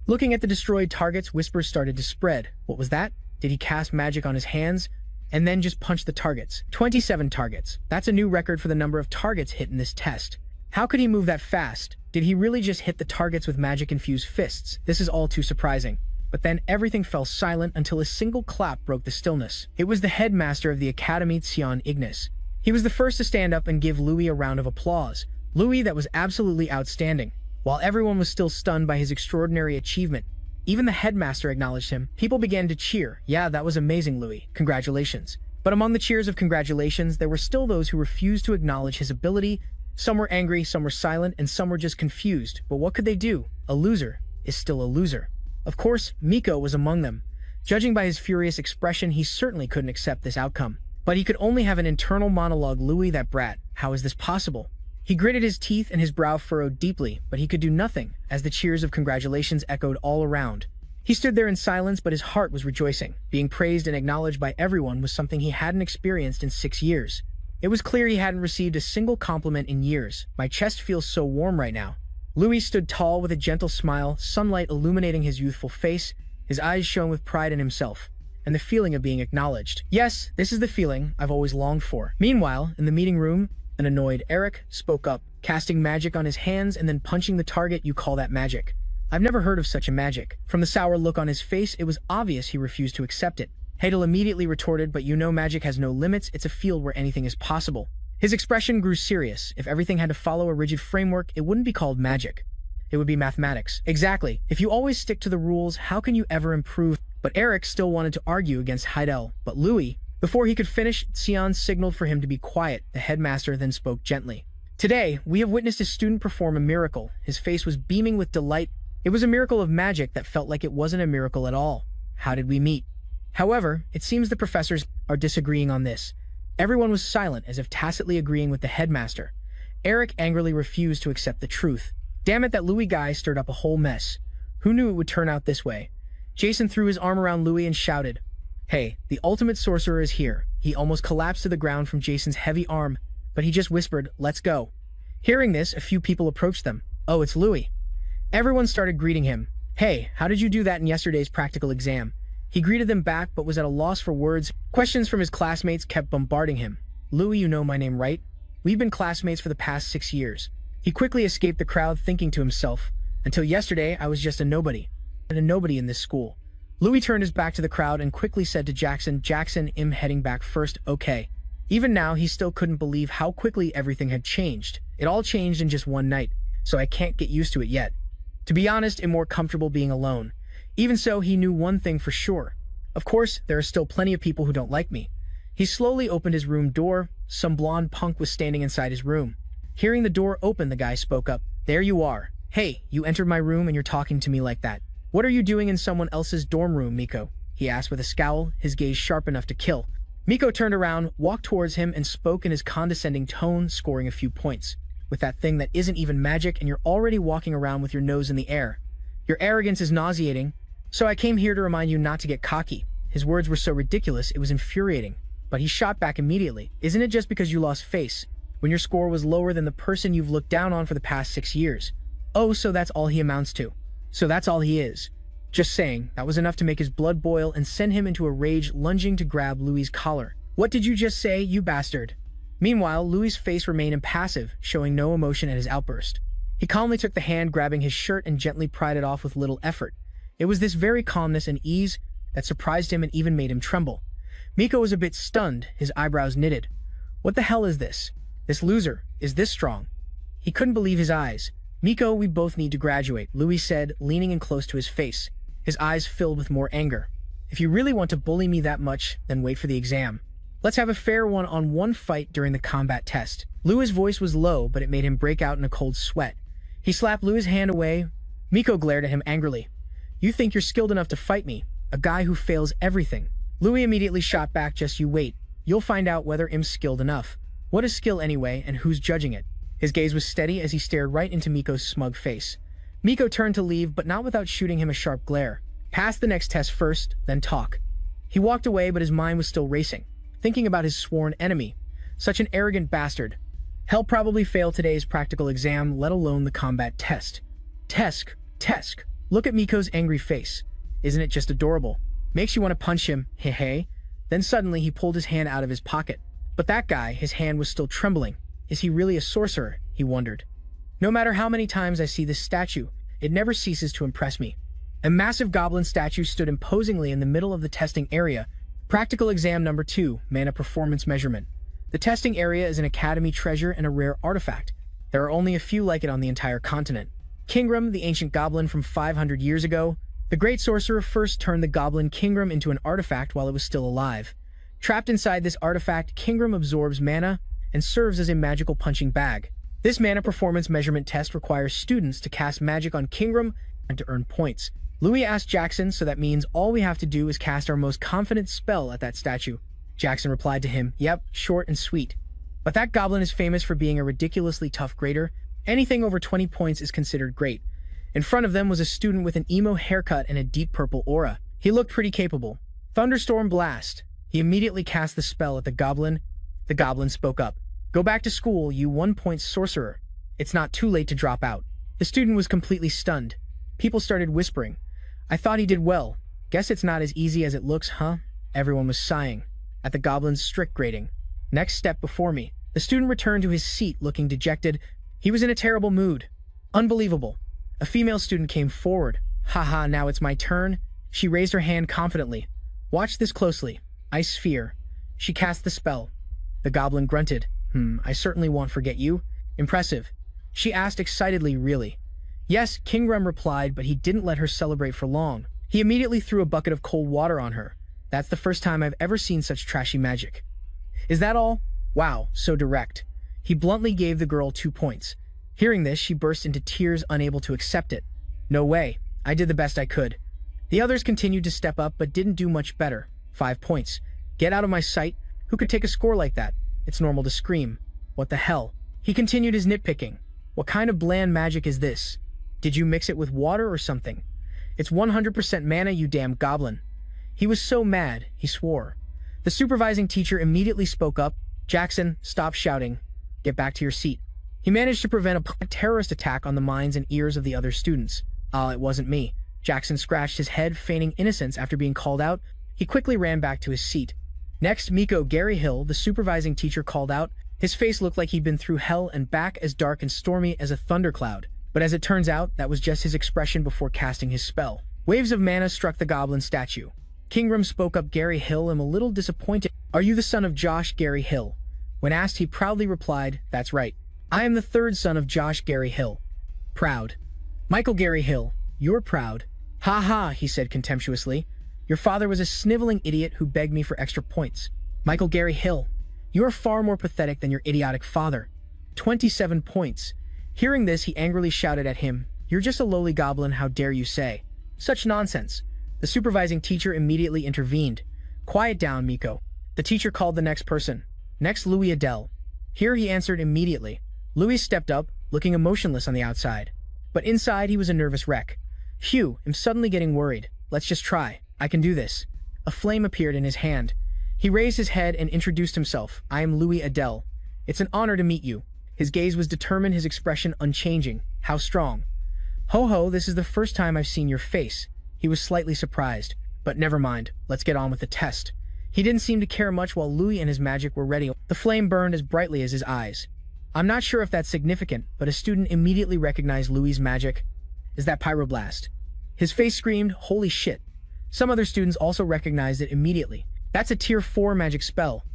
Looking at the destroyed targets, whispers started to spread. What was that? Did he cast magic on his hands? And then just punch the targets. 27 targets. That's a new record for the number of targets hit in this test. How could he move that fast? Did he really just hit the targets with magic-infused fists? This is all too surprising. But then everything fell silent until a single clap broke the stillness. It was the headmaster of the academy, Xian Ignis. He was the first to stand up and give Louis a round of applause. Louis, that was absolutely outstanding. While everyone was still stunned by his extraordinary achievement, even the headmaster acknowledged him. People began to cheer. "Yeah, that was amazing, Louis. Congratulations." But among the cheers of congratulations, there were still those who refused to acknowledge his ability. Some were angry, some were silent, and some were just confused. But what could they do? A loser is still a loser. Of course, Miko was among them. Judging by his furious expression, he certainly couldn't accept this outcome. But he could only have an internal monologue. Louis, that brat. How is this possible? He gritted his teeth and his brow furrowed deeply, but he could do nothing, as the cheers of congratulations echoed all around. He stood there in silence, but his heart was rejoicing. Being praised and acknowledged by everyone was something he hadn't experienced in 6 years. It was clear he hadn't received a single compliment in years. My chest feels so warm right now. Louis stood tall with a gentle smile, sunlight illuminating his youthful face. His eyes shone with pride in himself, and the feeling of being acknowledged. Yes, this is the feeling I've always longed for. Meanwhile, in the meeting room, an annoyed Eric spoke up, casting magic on his hands and then punching the target. You call that magic? I've never heard of such a magic. From the sour look on his face, it was obvious he refused to accept it. Hadel immediately retorted, but you know magic has no limits. It's a field where anything is possible. His expression grew serious. If everything had to follow a rigid framework, it wouldn't be called magic. It would be mathematics. Exactly. If you always stick to the rules, how can you ever improve? But Eric still wanted to argue against Hadel. But Louis, before he could finish, Xian signaled for him to be quiet. The headmaster then spoke gently. Today, we have witnessed a student perform a miracle. His face was beaming with delight. It was a miracle of magic that felt like it wasn't a miracle at all. How did we meet? However, it seems the professors are disagreeing on this. Everyone was silent, as if tacitly agreeing with the headmaster. Eric angrily refused to accept the truth. Damn it, that Louis guy stirred up a whole mess. Who knew it would turn out this way? Jason threw his arm around Louis and shouted, "Hey, the ultimate sorcerer is here." He almost collapsed to the ground from Jason's heavy arm, but he just whispered, "Let's go." Hearing this, a few people approached them. Oh, it's Louis. Everyone started greeting him. Hey, how did you do that in yesterday's practical exam? He greeted them back, but was at a loss for words. Questions from his classmates kept bombarding him. Louis, you know my name, right? We've been classmates for the past 6 years. He quickly escaped the crowd, thinking to himself, until yesterday, I was just a nobody. And a nobody in this school. Louis turned his back to the crowd and quickly said to Jackson, Jackson, I'm heading back first, okay. Even now, he still couldn't believe how quickly everything had changed. It all changed in just one night, so I can't get used to it yet. To be honest, I'm more comfortable being alone. Even so, he knew one thing for sure. Of course, there are still plenty of people who don't like me. He slowly opened his room door. Some blonde punk was standing inside his room. Hearing the door open, the guy spoke up. There you are. Hey, you entered my room and you're talking to me like that. What are you doing in someone else's dorm room, Miko? He asked with a scowl, his gaze sharp enough to kill. Miko turned around, walked towards him, and spoke in his condescending tone, scoring a few points. With that thing that isn't even magic and you're already walking around with your nose in the air. Your arrogance is nauseating. So I came here to remind you not to get cocky. His words were so ridiculous, it was infuriating. But he shot back immediately. Isn't it just because you lost face, when your score was lower than the person you've looked down on for the past 6 years? Oh, so that's all he amounts to. So that's all he is. Just saying, that was enough to make his blood boil and send him into a rage, lunging to grab Louis' collar. What did you just say, you bastard? Meanwhile, Louis' face remained impassive, showing no emotion at his outburst. He calmly took the hand, grabbing his shirt, and gently pried it off with little effort. It was this very calmness and ease that surprised him and even made him tremble. Miko was a bit stunned, his eyebrows knitted. What the hell is this? This loser is this strong? He couldn't believe his eyes. Miko, we both need to graduate, Louis said, leaning in close to his face. His eyes filled with more anger. If you really want to bully me that much, then wait for the exam. Let's have a fair one-on-one fight during the combat test. Louis' voice was low, but it made him break out in a cold sweat. He slapped Louis' hand away. Miko glared at him angrily. You think you're skilled enough to fight me, a guy who fails everything. Louis immediately shot back, just you wait. You'll find out whether I'm skilled enough. What is skill anyway, and who's judging it? His gaze was steady as he stared right into Miko's smug face. Miko turned to leave, but not without shooting him a sharp glare. Pass the next test first, then talk. He walked away, but his mind was still racing, thinking about his sworn enemy. Such an arrogant bastard. He'll probably fail today's practical exam, let alone the combat test. Tesk. Look at Miko's angry face. Isn't it just adorable? Makes you want to punch him, hey. Then suddenly he pulled his hand out of his pocket. But that guy, his hand was still trembling. Is he really a sorcerer? He wondered. No matter how many times I see this statue, it never ceases to impress me. A massive goblin statue stood imposingly in the middle of the testing area. Practical exam number 2, mana performance measurement. The testing area is an academy treasure and a rare artifact. There are only a few like it on the entire continent. Kingram, the ancient goblin from 500 years ago, the great sorcerer first turned the goblin Kingram into an artifact while it was still alive. Trapped inside this artifact, Kingram absorbs mana and serves as a magical punching bag. This mana performance measurement test requires students to cast magic on Kingram and to earn points. Louis asked Jackson, so that means all we have to do is cast our most confident spell at that statue. Jackson replied to him, "Yep, short and sweet. But that goblin is famous for being a ridiculously tough grader. Anything over 20 points is considered great." In front of them was a student with an emo haircut and a deep purple aura. He looked pretty capable. Thunderstorm Blast. He immediately cast the spell at the goblin. The goblin spoke up. "Go back to school, you 1-point sorcerer. It's not too late to drop out." The student was completely stunned. People started whispering, "I thought he did well. Guess it's not as easy as it looks, huh?" Everyone was sighing at the goblin's strict grading. "Next step before me." The student returned to his seat looking dejected. He was in a terrible mood. Unbelievable. A female student came forward. "Haha, now it's my turn." She raised her hand confidently. "Watch this closely. Ice Sphere." She cast the spell. The goblin grunted. I certainly won't forget you." "Impressive." She asked excitedly, "Really?" "Yes," Kingram replied, but he didn't let her celebrate for long. He immediately threw a bucket of cold water on her. "That's the first time I've ever seen such trashy magic." "Is that all?" "Wow, so direct." He bluntly gave the girl 2 points. Hearing this, she burst into tears, unable to accept it. "No way. I did the best I could." The others continued to step up, but didn't do much better. 5 points. "Get out of my sight. Who could take a score like that?" It's normal to scream. "What the hell?" He continued his nitpicking. "What kind of bland magic is this? Did you mix it with water or something? It's 100% mana, you damn goblin." He was so mad, he swore. The supervising teacher immediately spoke up. "Jackson, stop shouting. Get back to your seat." He managed to prevent a terrorist attack on the minds and ears of the other students. It wasn't me." Jackson scratched his head, feigning innocence after being called out. He quickly ran back to his seat. Next, Miko Gary Hill, the supervising teacher, called out. His face looked like he'd been through hell and back, as dark and stormy as a thundercloud. But as it turns out, that was just his expression before casting his spell. Waves of mana struck the goblin statue. Kingram spoke up. Gary Hill, "I'm a little disappointed. Are you the son of Josh Gary Hill?" When asked, he proudly replied, "That's right. I am the third son of Josh Gary Hill." "Proud." "Michael Gary Hill, you're proud." "Ha ha," he said contemptuously. "Your father was a sniveling idiot who begged me for extra points." "Michael Gary Hill, you are far more pathetic than your idiotic father." 27 points. Hearing this, he angrily shouted at him, "You're just a lowly goblin, how dare you say such nonsense." The supervising teacher immediately intervened. "Quiet down, Miko." The teacher called the next person. "Next, Louis Adele." Here he answered immediately. Louis stepped up, looking emotionless on the outside. But inside, he was a nervous wreck. "Phew, I'm suddenly getting worried. Let's just try. I can do this." A flame appeared in his hand. He raised his head and introduced himself. "I am Louis Adele. It's an honor to meet you." His gaze was determined, his expression unchanging. "How strong?" "Ho ho, this is the first time I've seen your face." He was slightly surprised. "But never mind, let's get on with the test." He didn't seem to care much while Louis and his magic were ready. The flame burned as brightly as his eyes. I'm not sure if that's significant, but a student immediately recognized Louis' magic. "Is that pyroblast?" His face screamed, "Holy shit." Some other students also recognized it immediately. "That's a tier 4 magic spell."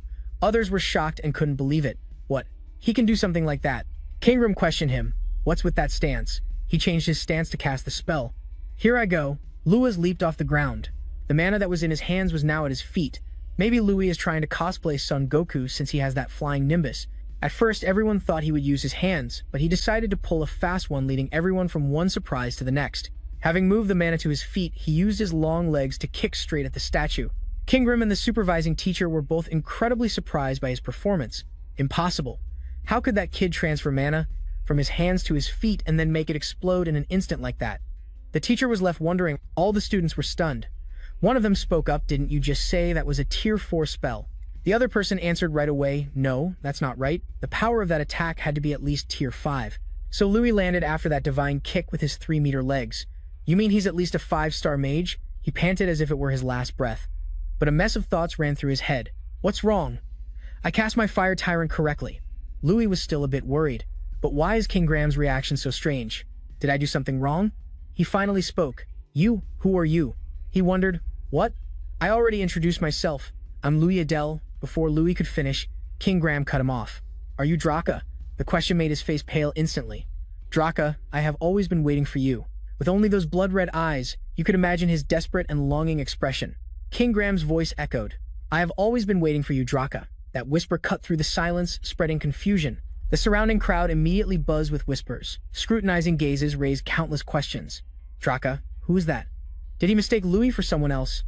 Others were shocked and couldn't believe it. "What? He can do something like that?" Kingram questioned him. "What's with that stance?" He changed his stance to cast the spell. "Here I go." Louis leaped off the ground. The mana that was in his hands was now at his feet. Maybe Louis is trying to cosplay Son Goku since he has that flying nimbus. At first, everyone thought he would use his hands, but he decided to pull a fast one, leading everyone from one surprise to the next. Having moved the mana to his feet, he used his long legs to kick straight at the statue. Kingram and the supervising teacher were both incredibly surprised by his performance. Impossible. How could that kid transfer mana from his hands to his feet and then make it explode in an instant like that? The teacher was left wondering. All the students were stunned. One of them spoke up. "Didn't you just say that was a tier 4 spell?" The other person answered right away, "No, that's not right. The power of that attack had to be at least tier 5. So Louis landed after that divine kick with his 3-meter legs. "You mean he's at least a 5-star mage?" He panted as if it were his last breath. But a mess of thoughts ran through his head. "What's wrong?" "I cast my fire tyrant correctly." Louis was still a bit worried. But why is Kingram's reaction so strange? Did I do something wrong? He finally spoke. "You? Who are you?" He wondered. "What? I already introduced myself. I'm Louis Adele." Before Louis could finish, Kingram cut him off. "Are you Draka?" The question made his face pale instantly. "Draka, I have always been waiting for you." With only those blood-red eyes, you could imagine his desperate and longing expression. Kingram's voice echoed. I have always been waiting for you, Draka. That whisper cut through the silence, spreading confusion. The surrounding crowd immediately buzzed with whispers. Scrutinizing gazes raised countless questions. Draka, who is that? Did he mistake Louis for someone else?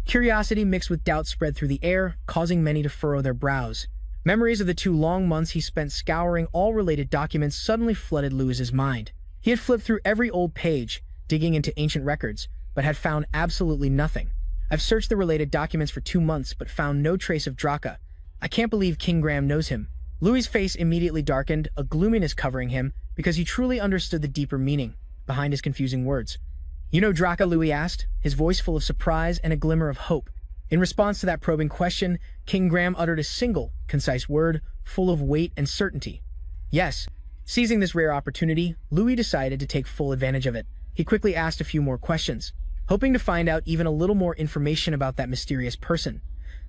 Curiosity mixed with doubt spread through the air, causing many to furrow their brows. Memories of the 2 long months he spent scouring all related documents suddenly flooded Louis's mind. He had flipped through every old page, digging into ancient records, but had found absolutely nothing. I've searched the related documents for 2 months, but found no trace of Draka. I can't believe King Graham knows him. Louis's face immediately darkened, a gloominess covering him, because he truly understood the deeper meaning behind his confusing words. You know Draka? Louis asked, his voice full of surprise and a glimmer of hope. In response to that probing question, King Graham uttered a single, concise word, full of weight and certainty. Yes. Seizing this rare opportunity, Louis decided to take full advantage of it. He quickly asked a few more questions, hoping to find out even a little more information about that mysterious person.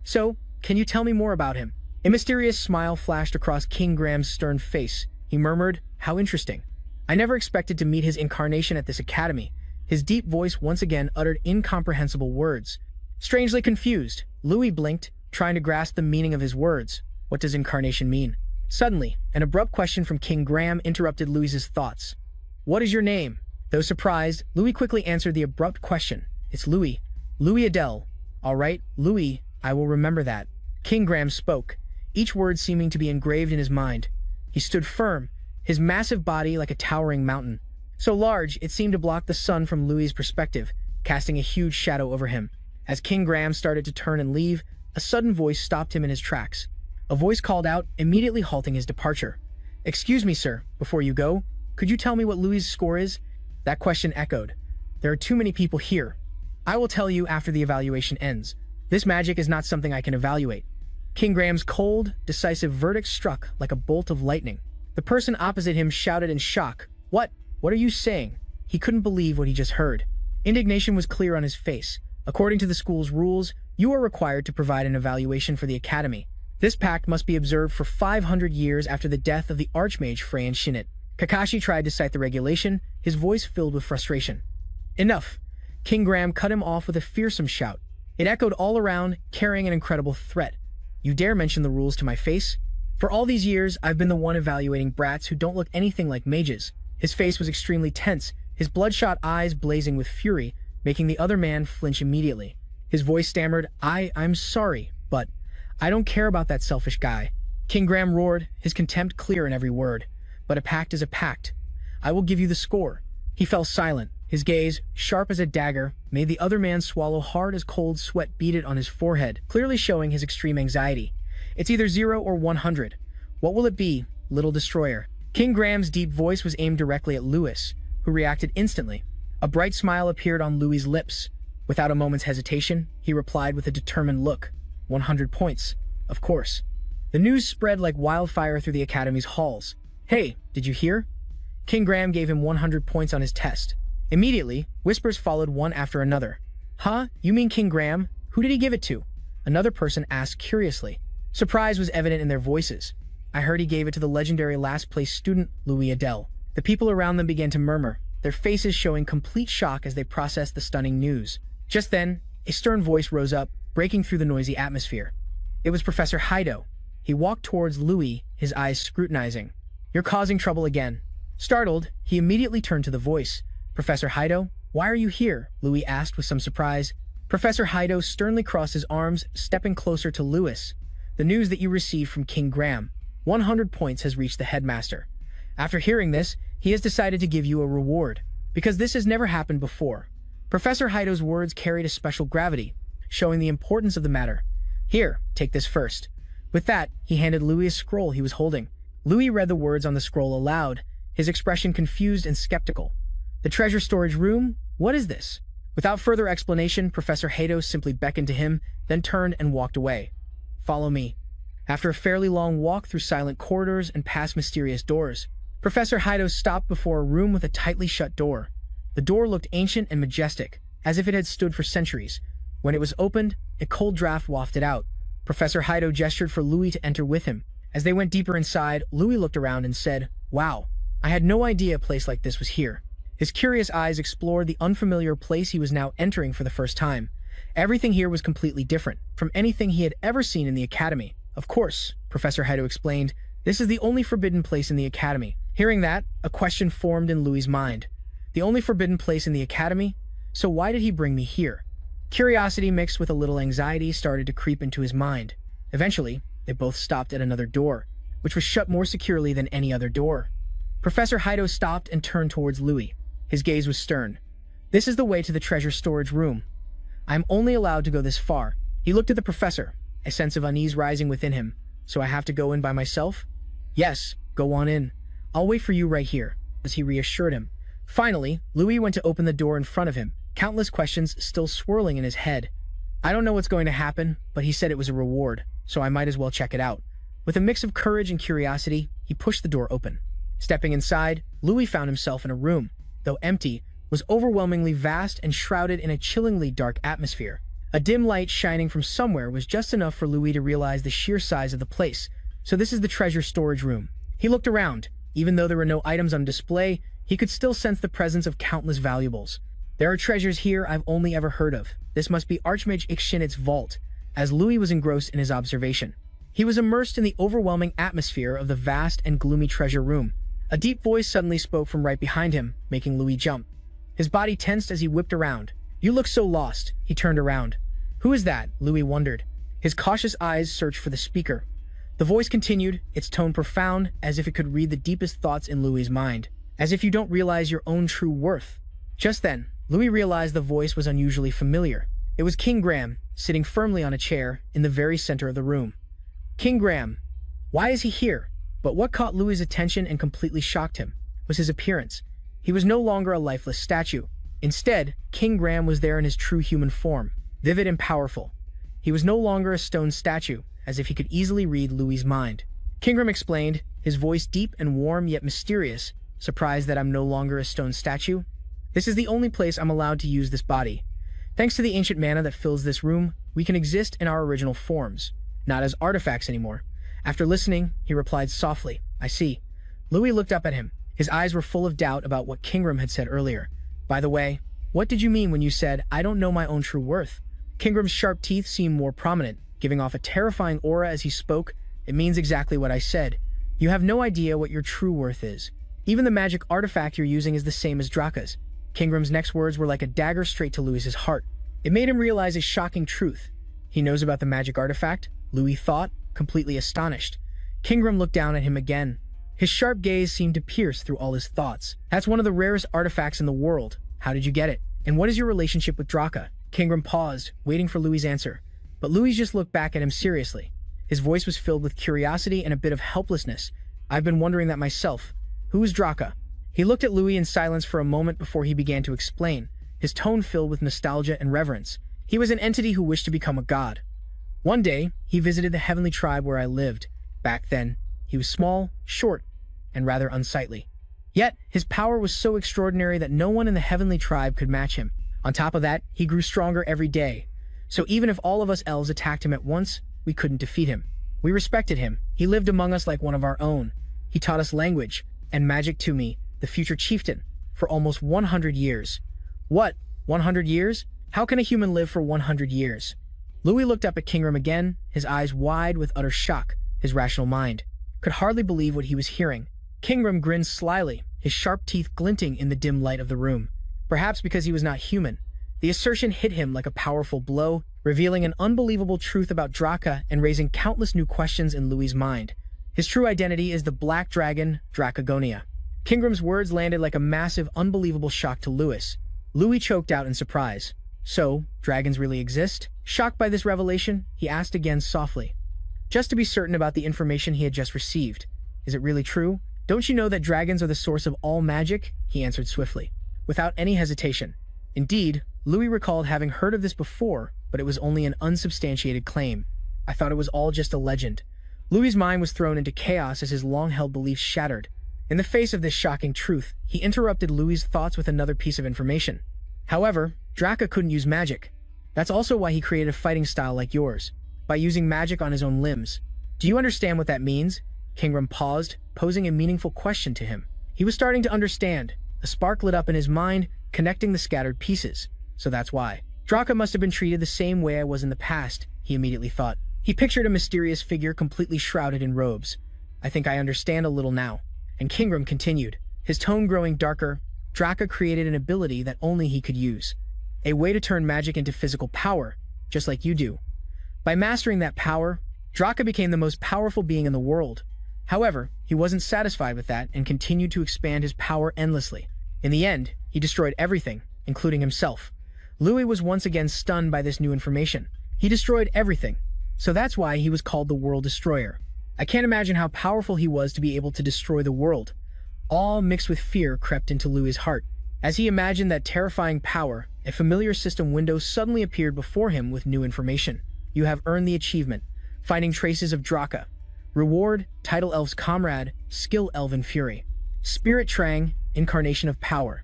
So, can you tell me more about him? A mysterious smile flashed across King Graham's stern face. He murmured, how interesting. I never expected to meet his incarnation at this academy. His deep voice once again uttered incomprehensible words. Strangely confused, Louis blinked, trying to grasp the meaning of his words. What does incarnation mean? Suddenly, an abrupt question from King Graham interrupted Louis's thoughts. What is your name? Though surprised, Louis quickly answered the abrupt question. It's Louis. Louis Adele. All right, Louis, I will remember that. King Graham spoke, each word seeming to be engraved in his mind. He stood firm, his massive body like a towering mountain. So large, it seemed to block the sun from Louis's perspective, casting a huge shadow over him. As King Graham started to turn and leave, a sudden voice stopped him in his tracks. A voice called out, immediately halting his departure. Excuse me, sir, before you go, could you tell me what Louis's score is? That question echoed. There are too many people here. I will tell you after the evaluation ends. This magic is not something I can evaluate. King Graham's cold, decisive verdict struck like a bolt of lightning. The person opposite him shouted in shock. What? What are you saying? He couldn't believe what he just heard. Indignation was clear on his face. According to the school's rules, you are required to provide an evaluation for the academy. This pact must be observed for 500 years after the death of the Archmage Frey and Shinnet. Kakashi tried to cite the regulation, his voice filled with frustration. Enough! King Graham cut him off with a fearsome shout. It echoed all around, carrying an incredible threat. You dare mention the rules to my face? For all these years, I've been the one evaluating brats who don't look anything like mages. His face was extremely tense, his bloodshot eyes blazing with fury, making the other man flinch immediately. His voice stammered, I'm sorry, but I don't care about that selfish guy. King Graham roared, his contempt clear in every word. But a pact is a pact. I will give you the score. He fell silent. His gaze, sharp as a dagger, made the other man swallow hard as cold sweat beaded on his forehead, clearly showing his extreme anxiety. It's either 0 or 100. What will it be, little destroyer? King Graham's deep voice was aimed directly at Louis, who reacted instantly. A bright smile appeared on Louis's lips. Without a moment's hesitation, he replied with a determined look. 100 points, of course. The news spread like wildfire through the academy's halls. Hey, did you hear? King Graham gave him 100 points on his test. Immediately, whispers followed one after another. Huh? You mean King Graham? Who did he give it to? Another person asked curiously. Surprise was evident in their voices. I heard he gave it to the legendary last-place student, Louis Adele. The people around them began to murmur, their faces showing complete shock as they processed the stunning news. Just then, a stern voice rose up, breaking through the noisy atmosphere. It was Professor Hido. He walked towards Louis, his eyes scrutinizing. You're causing trouble again. Startled, he immediately turned to the voice. Professor Hido, why are you here? Louis asked with some surprise. Professor Hido sternly crossed his arms, stepping closer to Louis. The news that you received from King Graham. 100 points has reached the headmaster. After hearing this, he has decided to give you a reward, because this has never happened before. Professor Hido's words carried a special gravity, showing the importance of the matter. Here, take this first. With that, he handed Louis a scroll he was holding. Louis read the words on the scroll aloud, his expression confused and skeptical. The treasure storage room? What is this? Without further explanation, Professor Hido simply beckoned to him, then turned and walked away. Follow me. After a fairly long walk through silent corridors and past mysterious doors, Professor Hido stopped before a room with a tightly shut door. The door looked ancient and majestic, as if it had stood for centuries. When it was opened, a cold draft wafted out. Professor Hido gestured for Louis to enter with him. As they went deeper inside, Louis looked around and said, Wow, I had no idea a place like this was here. His curious eyes explored the unfamiliar place he was now entering for the first time. Everything here was completely different from anything he had ever seen in the academy. Of course, Professor Haito explained, this is the only forbidden place in the academy. Hearing that, a question formed in Louis's mind. The only forbidden place in the academy? So why did he bring me here? Curiosity mixed with a little anxiety started to creep into his mind. Eventually, they both stopped at another door, which was shut more securely than any other door. Professor Haito stopped and turned towards Louis. His gaze was stern. This is the way to the treasure storage room. I am only allowed to go this far. He looked at the professor, a sense of unease rising within him. So I have to go in by myself? Yes, go on in. I'll wait for you right here, as he reassured him. Finally, Louis went to open the door in front of him, countless questions still swirling in his head. I don't know what's going to happen, but he said it was a reward, so I might as well check it out. With a mix of courage and curiosity, he pushed the door open. Stepping inside, Louis found himself in a room, though empty, was overwhelmingly vast and shrouded in a chillingly dark atmosphere. A dim light shining from somewhere was just enough for Louis to realize the sheer size of the place. So this is the treasure storage room. He looked around. Even though there were no items on display, he could still sense the presence of countless valuables. There are treasures here I've only ever heard of. This must be Archmage Ixchinit's vault, as Louis was engrossed in his observation. He was immersed in the overwhelming atmosphere of the vast and gloomy treasure room. A deep voice suddenly spoke from right behind him, making Louis jump. His body tensed as he whipped around. You look so lost. He turned around. Who is that? Louis wondered. His cautious eyes searched for the speaker. The voice continued, its tone profound, as if it could read the deepest thoughts in Louis's mind. As if you don't realize your own true worth. Just then, Louis realized the voice was unusually familiar. It was King Graham, sitting firmly on a chair in the very center of the room. King Graham. Why is he here? But what caught Louis's attention and completely shocked him was his appearance. He was no longer a lifeless statue. Instead, King Graham was there in his true human form, vivid and powerful. He was no longer a stone statue, as if he could easily read Louis's mind. King Graham explained, his voice deep and warm yet mysterious, surprised that I'm no longer a stone statue. This is the only place I'm allowed to use this body. Thanks to the ancient mana that fills this room, we can exist in our original forms, not as artifacts anymore. After listening, he replied softly, I see. Louis looked up at him. His eyes were full of doubt about what King Graham had said earlier. By the way, what did you mean when you said, I don't know my own true worth? King Graham's sharp teeth seemed more prominent, giving off a terrifying aura as he spoke. It means exactly what I said. You have no idea what your true worth is. Even the magic artifact you're using is the same as Draka's. King Graham's next words were like a dagger straight to Louis's heart. It made him realize a shocking truth. He knows about the magic artifact, Louis thought, completely astonished. King Graham looked down at him again. His sharp gaze seemed to pierce through all his thoughts. That's one of the rarest artifacts in the world. How did you get it? And what is your relationship with Draka? King Graham paused, waiting for Louis's answer. But Louis just looked back at him seriously. His voice was filled with curiosity and a bit of helplessness. I've been wondering that myself. Who is Draka? He looked at Louis in silence for a moment before he began to explain, his tone filled with nostalgia and reverence. He was an entity who wished to become a god. One day, he visited the heavenly tribe where I lived. Back then, he was small, short, and rather unsightly. Yet, his power was so extraordinary that no one in the heavenly tribe could match him. On top of that, he grew stronger every day. So even if all of us elves attacked him at once, we couldn't defeat him. We respected him. He lived among us like one of our own. He taught us language and magic to me, the future chieftain, for almost 100 years. What? 100 years? How can a human live for 100 years? Louis looked up at King Graham again, his eyes wide with utter shock. His rational mind could hardly believe what he was hearing. King Graham grinned slyly, his sharp teeth glinting in the dim light of the room. Perhaps because he was not human, the assertion hit him like a powerful blow, revealing an unbelievable truth about Draka and raising countless new questions in Louis's mind. His true identity is the Black Dragon, Dracagonia. King Graham's words landed like a massive, unbelievable shock to Louis. Louis choked out in surprise. So, dragons really exist? Shocked by this revelation, he asked again softly, just to be certain about the information he had just received. Is it really true? Don't you know that dragons are the source of all magic? He answered swiftly, without any hesitation. Indeed, Louis recalled having heard of this before, but it was only an unsubstantiated claim. I thought it was all just a legend. Louis's mind was thrown into chaos as his long-held beliefs shattered. In the face of this shocking truth, he interrupted Louis's thoughts with another piece of information. However, Draka couldn't use magic. That's also why he created a fighting style like yours, by using magic on his own limbs. Do you understand what that means? King Graham paused, posing a meaningful question to him. He was starting to understand. A spark lit up in his mind, connecting the scattered pieces. So that's why. Draka must have been treated the same way I was in the past, he immediately thought. He pictured a mysterious figure completely shrouded in robes. I think I understand a little now. And Kingram continued, his tone growing darker. Draka created an ability that only he could use. A way to turn magic into physical power, just like you do. By mastering that power, Draka became the most powerful being in the world. However, he wasn't satisfied with that and continued to expand his power endlessly. In the end, he destroyed everything, including himself. Louis was once again stunned by this new information. He destroyed everything, so that's why he was called the World Destroyer. I can't imagine how powerful he was to be able to destroy the world. Awe mixed with fear crept into Louis's heart. As he imagined that terrifying power, a familiar system window suddenly appeared before him with new information. You have earned the achievement, finding traces of Draka. Reward, Title Elf's Comrade, Skill Elven Fury. Spirit Trang, Incarnation of Power.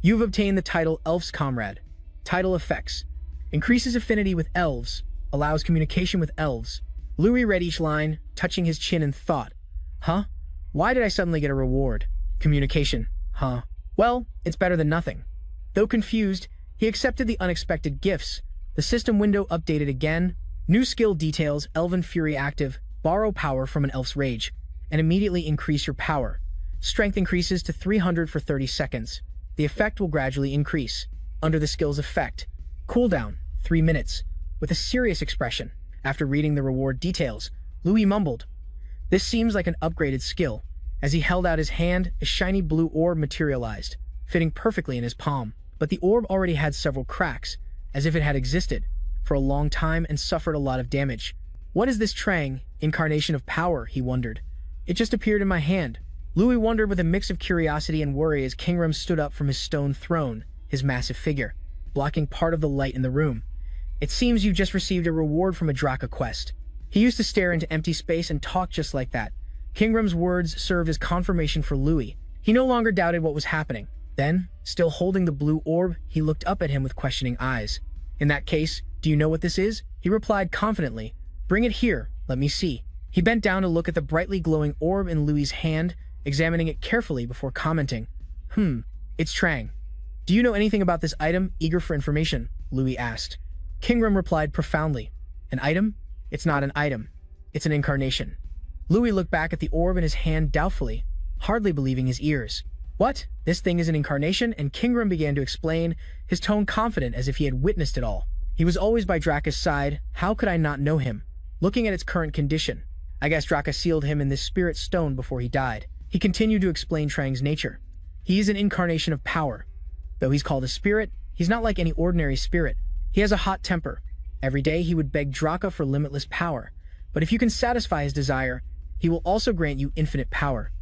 You've obtained the title Elf's Comrade. Title Effects. Increases affinity with elves, allows communication with elves. Louis read each line, touching his chin in thought. Huh? Why did I suddenly get a reward? Communication. Huh? Well, it's better than nothing. Though confused, he accepted the unexpected gifts. The system window updated again. New skill details, Elven Fury active, borrow power from an elf's rage, and immediately increase your power. Strength increases to 300 for 30 seconds. The effect will gradually increase. Under the skill's effect, cooldown, 3 minutes. With a serious expression, after reading the reward details, Louis mumbled, "This seems like an upgraded skill." As he held out his hand, a shiny blue orb materialized, fitting perfectly in his palm. But the orb already had several cracks, as if it had existed for a long time and suffered a lot of damage. What is this Trang, Incarnation of Power, he wondered. It just appeared in my hand. Louis wondered with a mix of curiosity and worry as Kingram stood up from his stone throne, his massive figure, blocking part of the light in the room. It seems you just received a reward from a Draka quest. He used to stare into empty space and talk just like that. Kingram's words served as confirmation for Louis. He no longer doubted what was happening. Then, still holding the blue orb, he looked up at him with questioning eyes. In that case, do you know what this is? He replied confidently. Bring it here, let me see. He bent down to look at the brightly glowing orb in Louis's hand, examining it carefully before commenting. It's Trang. Do you know anything about this item? Eager for information, Louis asked. Kingram replied profoundly. An item? It's not an item. It's an incarnation. Louis looked back at the orb in his hand doubtfully, hardly believing his ears. What? This thing is an incarnation? And Kingram began to explain, his tone confident as if he had witnessed it all. He was always by Draka's side. How could I not know him? Looking at its current condition, I guess Draka sealed him in this spirit stone before he died. He continued to explain Trang's nature. He is an incarnation of power. Though he's called a spirit, he's not like any ordinary spirit. He has a hot temper. Every day he would beg Draka for limitless power. But if you can satisfy his desire, he will also grant you infinite power.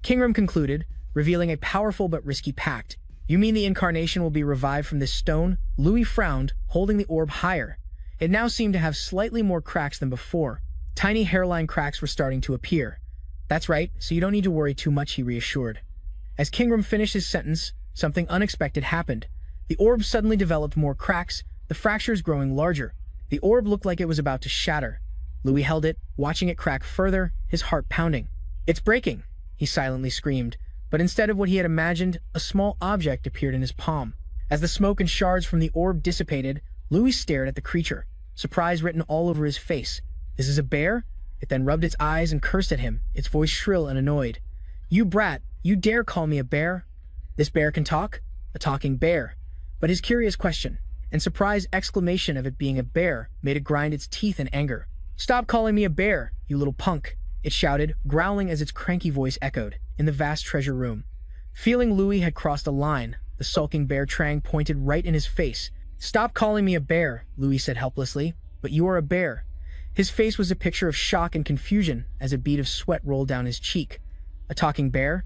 Kingram concluded, revealing a powerful but risky pact. You mean the incarnation will be revived from this stone? Louis frowned, holding the orb higher. It now seemed to have slightly more cracks than before. Tiny hairline cracks were starting to appear. That's right, so you don't need to worry too much, he reassured. As Kingram finished his sentence, something unexpected happened. The orb suddenly developed more cracks, the fractures growing larger. The orb looked like it was about to shatter. Louis held it, watching it crack further, his heart pounding. It's breaking, he silently screamed. But instead of what he had imagined, a small object appeared in his palm. As the smoke and shards from the orb dissipated, Louis stared at the creature, surprise written all over his face. This is a bear? It then rubbed its eyes and cursed at him, its voice shrill and annoyed. You brat, you dare call me a bear? This bear can talk? A talking bear. But his curious question, and surprised exclamation of it being a bear, made it grind its teeth in anger. Stop calling me a bear, you little punk, it shouted, growling as its cranky voice echoed, in the vast treasure room. Feeling Louis had crossed a line, the sulking bear Trang pointed right in his face. Stop calling me a bear, Louis said helplessly, but you are a bear. His face was a picture of shock and confusion as a bead of sweat rolled down his cheek. A talking bear?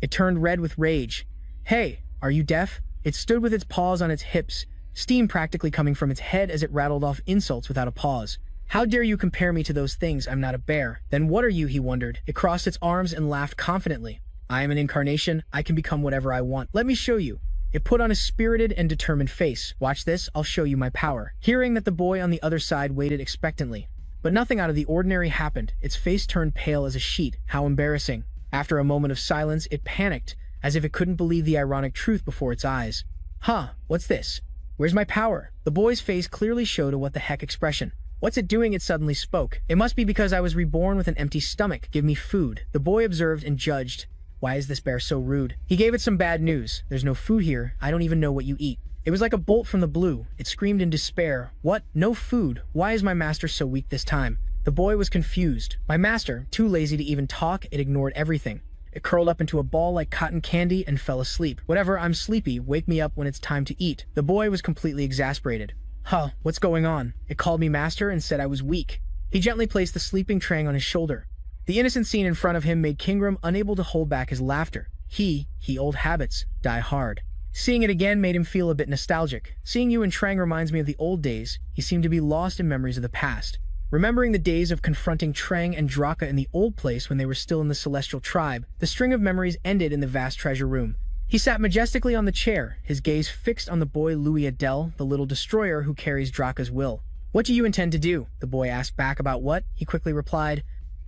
It turned red with rage. Hey, are you deaf? It stood with its paws on its hips, steam practically coming from its head as it rattled off insults without a pause. How dare you compare me to those things? I'm not a bear. Then what are you? He wondered. It crossed its arms and laughed confidently. I am an incarnation. I can become whatever I want. Let me show you. It put on a spirited and determined face. Watch this. I'll show you my power. Hearing that the boy on the other side waited expectantly. But nothing out of the ordinary happened. Its face turned pale as a sheet. How embarrassing. After a moment of silence, it panicked, as if it couldn't believe the ironic truth before its eyes. Huh, what's this? Where's my power? The boy's face clearly showed a what the heck expression. What's it doing? It suddenly spoke. It must be because I was reborn with an empty stomach. Give me food. The boy observed and judged. Why is this bear so rude? He gave it some bad news. There's no food here. I don't even know what you eat. It was like a bolt from the blue. It screamed in despair. What? No food? Why is my master so weak this time? The boy was confused. My master, too lazy to even talk, it ignored everything. It curled up into a ball like cotton candy and fell asleep. Whatever, I'm sleepy. Wake me up when it's time to eat. The boy was completely exasperated. Huh, what's going on? It called me master and said I was weak. He gently placed the sleeping Trang on his shoulder. The innocent scene in front of him made Kingram unable to hold back his laughter. He old habits, die hard. Seeing it again made him feel a bit nostalgic. Seeing you and Trang reminds me of the old days. He seemed to be lost in memories of the past. Remembering the days of confronting Trang and Draka in the old place when they were still in the Celestial Tribe, the string of memories ended in the vast treasure room. He sat majestically on the chair, his gaze fixed on the boy Louis Adele, the little destroyer who carries Draka's will. What do you intend to do? The boy asked back. About what? He quickly replied.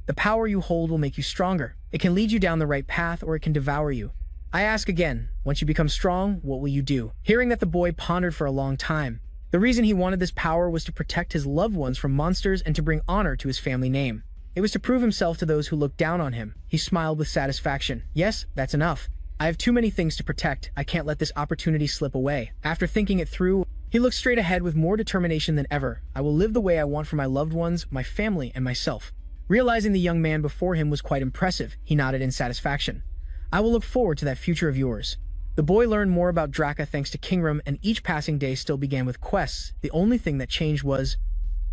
The power you hold will make you stronger. It can lead you down the right path or it can devour you. I ask again, once you become strong, what will you do? Hearing that, the boy pondered for a long time. The reason he wanted this power was to protect his loved ones from monsters and to bring honor to his family name. It was to prove himself to those who looked down on him. He smiled with satisfaction. Yes, that's enough. I have too many things to protect. I can't let this opportunity slip away. After thinking it through, he looked straight ahead with more determination than ever. I will live the way I want for my loved ones, my family, and myself. Realizing the young man before him was quite impressive, he nodded in satisfaction. I will look forward to that future of yours. The boy learned more about Draka thanks to Kingram, and each passing day still began with quests. The only thing that changed was...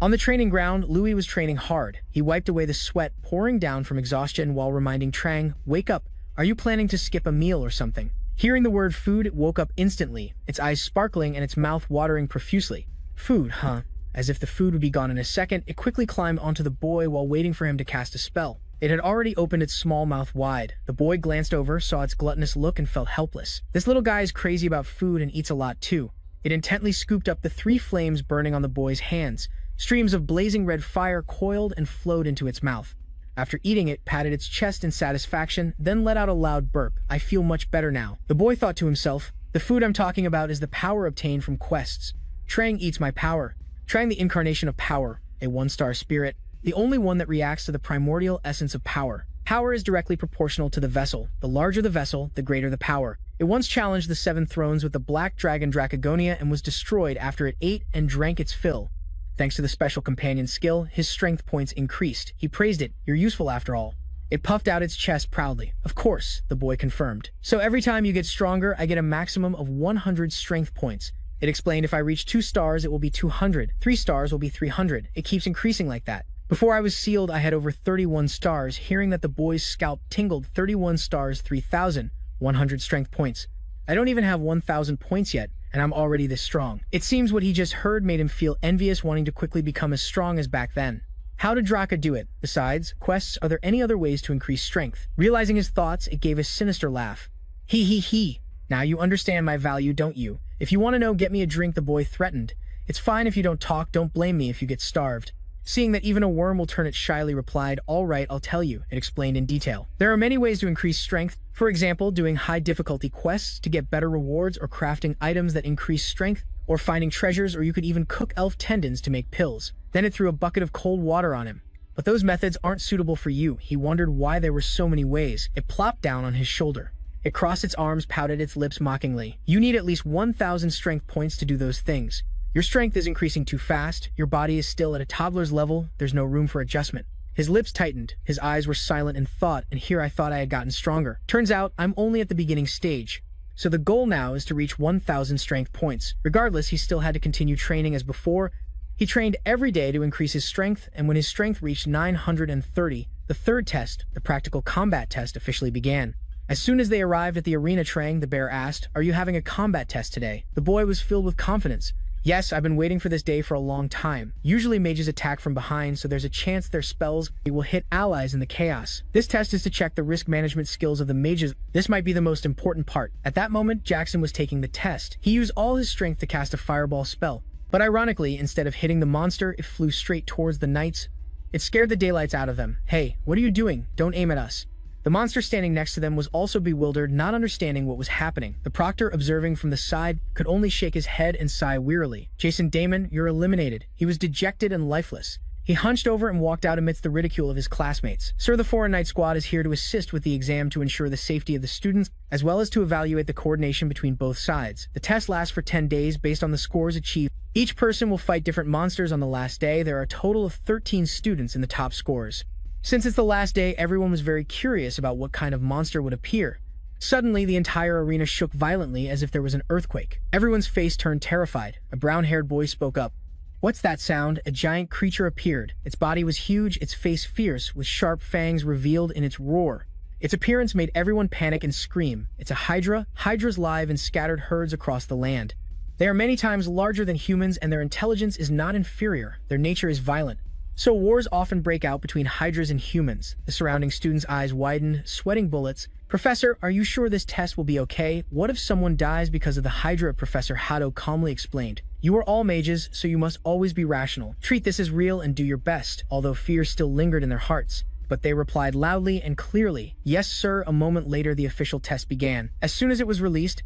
On the training ground, Louis was training hard. He wiped away the sweat pouring down from exhaustion while reminding Trang, wake up. Are you planning to skip a meal or something? Hearing the word food, it woke up instantly, its eyes sparkling and its mouth watering profusely. Food, huh? As if the food would be gone in a second, it quickly climbed onto the boy while waiting for him to cast a spell. It had already opened its small mouth wide. The boy glanced over, saw its gluttonous look, and felt helpless. This little guy is crazy about food and eats a lot too. It intently scooped up the 3 flames burning on the boy's hands. Streams of blazing red fire coiled and flowed into its mouth. After eating it, patted its chest in satisfaction, then let out a loud burp. I feel much better now. The boy thought to himself, the food I'm talking about is the power obtained from quests. Trang eats my power. Trang, the incarnation of power, a 1-star spirit, the only one that reacts to the primordial essence of power. Power is directly proportional to the vessel. The larger the vessel, the greater the power. It once challenged the 7 thrones with the black dragon Dracagonia and was destroyed after it ate and drank its fill. Thanks to the special companion skill, his strength points increased. He praised it. You're useful after all. It puffed out its chest proudly. Of course, the boy confirmed. So every time you get stronger, I get a maximum of 100 strength points. It explained if I reach 2 stars, it will be 200. 3 stars will be 300. It keeps increasing like that. Before I was sealed, I had over 31 stars. Hearing that, the boy's scalp tingled. 31 stars, 3,000, 100 strength points. I don't even have 1,000 points yet, and I'm already this strong. It seems what he just heard made him feel envious, wanting to quickly become as strong as back then. How did Draka do it? Besides quests, are there any other ways to increase strength? Realizing his thoughts, it gave a sinister laugh. He. Now you understand my value, don't you? If you want to know, get me a drink, the boy threatened. It's fine if you don't talk, don't blame me if you get starved. Seeing that even a worm will turn, it shyly replied, all right, I'll tell you. It explained in detail. There are many ways to increase strength. For example, doing high difficulty quests to get better rewards, or crafting items that increase strength, or finding treasures, or you could even cook elf tendons to make pills. Then it threw a bucket of cold water on him. But those methods aren't suitable for you. He wondered why there were so many ways. It plopped down on his shoulder. It crossed its arms, pouted its lips mockingly. You need at least 1,000 strength points to do those things. Your strength is increasing too fast. Your body is still at a toddler's level. There's no room for adjustment. His lips tightened. His eyes were silent in thought, and here I thought I had gotten stronger. Turns out, I'm only at the beginning stage. So the goal now is to reach 1,000 strength points. Regardless, he still had to continue training as before. He trained every day to increase his strength, and when his strength reached 930, the 3rd test, the practical combat test, officially began. As soon as they arrived at the arena, Trang, the bear, asked, are you having a combat test today? The boy was filled with confidence. Yes, I've been waiting for this day for a long time. Usually mages attack from behind, so there's a chance their spells will hit allies in the chaos. This test is to check the risk management skills of the mages. This might be the most important part. At that moment, Jackson was taking the test. He used all his strength to cast a fireball spell. But ironically, instead of hitting the monster, it flew straight towards the knights. It scared the daylights out of them. Hey, what are you doing? Don't aim at us. The monster standing next to them was also bewildered, not understanding what was happening. The proctor, observing from the side, could only shake his head and sigh wearily. "Jason Damon, you're eliminated." He was dejected and lifeless. He hunched over and walked out amidst the ridicule of his classmates. "Sir, the Foreign Night Squad is here to assist with the exam to ensure the safety of the students, as well as to evaluate the coordination between both sides. The test lasts for 10 days based on the scores achieved. Each person will fight different monsters on the last day. There are a total of 13 students in the top scores. Since it's the last day, everyone was very curious about what kind of monster would appear. Suddenly, the entire arena shook violently as if there was an earthquake. Everyone's face turned terrified. A brown-haired boy spoke up. "What's that sound?" A giant creature appeared. Its body was huge, its face fierce, with sharp fangs revealed in its roar. Its appearance made everyone panic and scream. It's a hydra. Hydras live in scattered herds across the land. They are many times larger than humans, and their intelligence is not inferior. Their nature is violent. So wars often break out between hydras and humans. The surrounding students' eyes widen, sweating bullets. "Professor, are you sure this test will be okay? What if someone dies because of the hydra?" Professor Hato calmly explained. "You are all mages, so you must always be rational. Treat this as real and do your best," although fear still lingered in their hearts. But they replied loudly and clearly, "Yes, sir." A moment later, the official test began. As soon as it was released,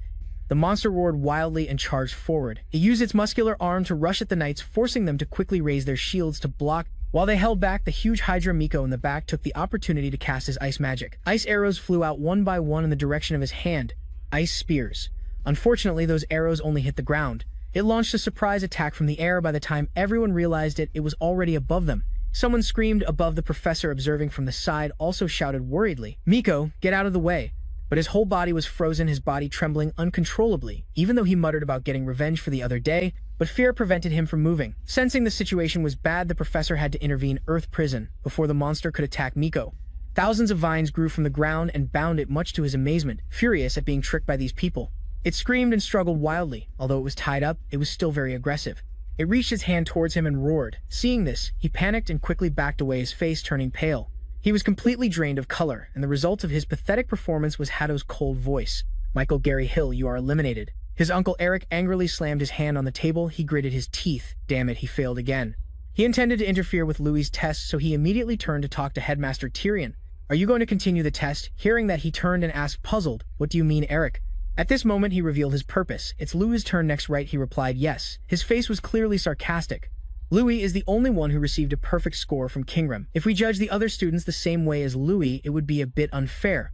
the monster roared wildly and charged forward. It used its muscular arm to rush at the knights, forcing them to quickly raise their shields to block. While they held back, the huge Hydra Miko in the back took the opportunity to cast his ice magic. Ice arrows flew out one by one in the direction of his hand. Ice spears. Unfortunately, those arrows only hit the ground. It launched a surprise attack from the air. By the time everyone realized it, it was already above them. Someone screamed above. The professor, observing from the side, also shouted worriedly, "Miko, get out of the way." But his whole body was frozen, his body trembling uncontrollably, even though he muttered about getting revenge for the other day, but fear prevented him from moving. Sensing the situation was bad, the professor had to intervene Earth Prison before the monster could attack Miko. Thousands of vines grew from the ground and bound it, much to his amazement, furious at being tricked by these people. It screamed and struggled wildly. Although it was tied up, it was still very aggressive. It reached its hand towards him and roared. Seeing this, he panicked and quickly backed away, his face turning pale. He was completely drained of color, and the result of his pathetic performance was Hato's cold voice. "Michael Gary Hill, you are eliminated." His uncle Eric angrily slammed his hand on the table. He gritted his teeth. Damn it, he failed again. He intended to interfere with Louis' test, so he immediately turned to talk to Headmaster Tyrion. "Are you going to continue the test?" Hearing that, he turned and asked, puzzled, "What do you mean, Eric?" At this moment, he revealed his purpose. "It's Louis' turn next, right?" He replied, "Yes." His face was clearly sarcastic. "Louis is the only one who received a perfect score from Kingram. If we judge the other students the same way as Louis, it would be a bit unfair.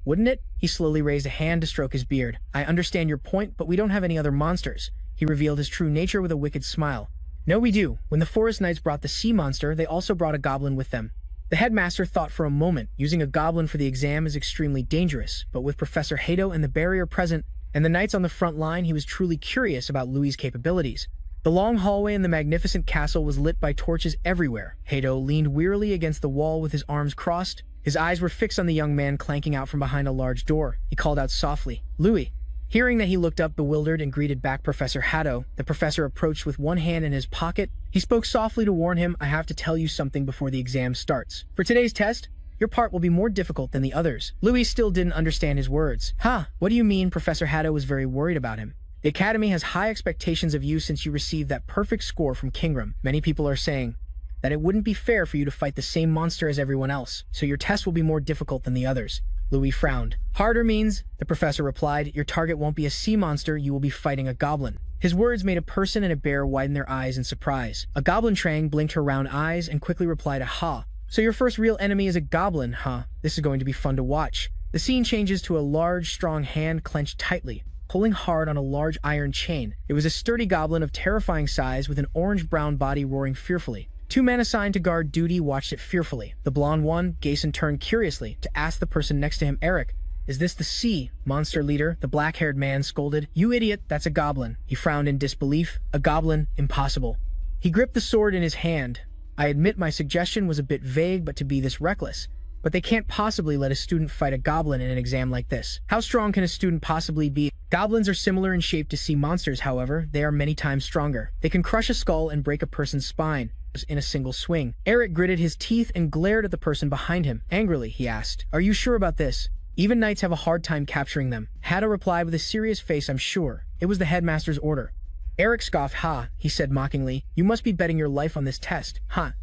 Wouldn't it?" He slowly raised a hand to stroke his beard. "I understand your point, but we don't have any other monsters." He revealed his true nature with a wicked smile. "No, we do. When the Forest Knights brought the sea monster, they also brought a goblin with them." The headmaster thought for a moment. Using a goblin for the exam is extremely dangerous, but with Professor Hato and the barrier present, and the knights on the front line, he was truly curious about Louis' capabilities. The long hallway in the magnificent castle was lit by torches everywhere. Hato leaned wearily against the wall with his arms crossed. His eyes were fixed on the young man clanking out from behind a large door. He called out softly, "Louis." Hearing that, he looked up bewildered and greeted back Professor Hato. The professor approached with one hand in his pocket. He spoke softly to warn him, "I have to tell you something before the exam starts. For today's test, your part will be more difficult than the others." Louis still didn't understand his words. What do you mean?" Professor Hato was very worried about him. "The Academy has high expectations of you since you received that perfect score from Kingram. Many people are saying that it wouldn't be fair for you to fight the same monster as everyone else, so your test will be more difficult than the others." Louis frowned. "Harder means," the professor replied, "your target won't be a sea monster, you will be fighting a goblin." His words made a person and a bear widen their eyes in surprise. A goblin Trang blinked her round eyes and quickly replied, "Aha. So your first real enemy is a goblin, huh? This is going to be fun to watch." The scene changes to a large, strong hand clenched tightly, pulling hard on a large iron chain. It was a sturdy goblin of terrifying size with an orange-brown body roaring fearfully. Two men assigned to guard duty watched it fearfully. The blonde one, Gason, turned curiously to ask the person next to him, "Eric, is this the sea monster leader?" The black-haired man scolded, "You idiot, that's a goblin." He frowned in disbelief. "A goblin? Impossible." He gripped the sword in his hand. "I admit my suggestion was a bit vague, but to be this reckless. But they can't possibly let a student fight a goblin in an exam like this. How strong can a student possibly be?" Goblins are similar in shape to sea monsters, however, they are many times stronger. They can crush a skull and break a person's spine in a single swing. Eric gritted his teeth and glared at the person behind him. Angrily, he asked, "Are you sure about this? Even knights have a hard time capturing them." Hato replied with a serious face, "I'm sure. It was the headmaster's order." Eric scoffed. He said mockingly, "You must be betting your life on this test."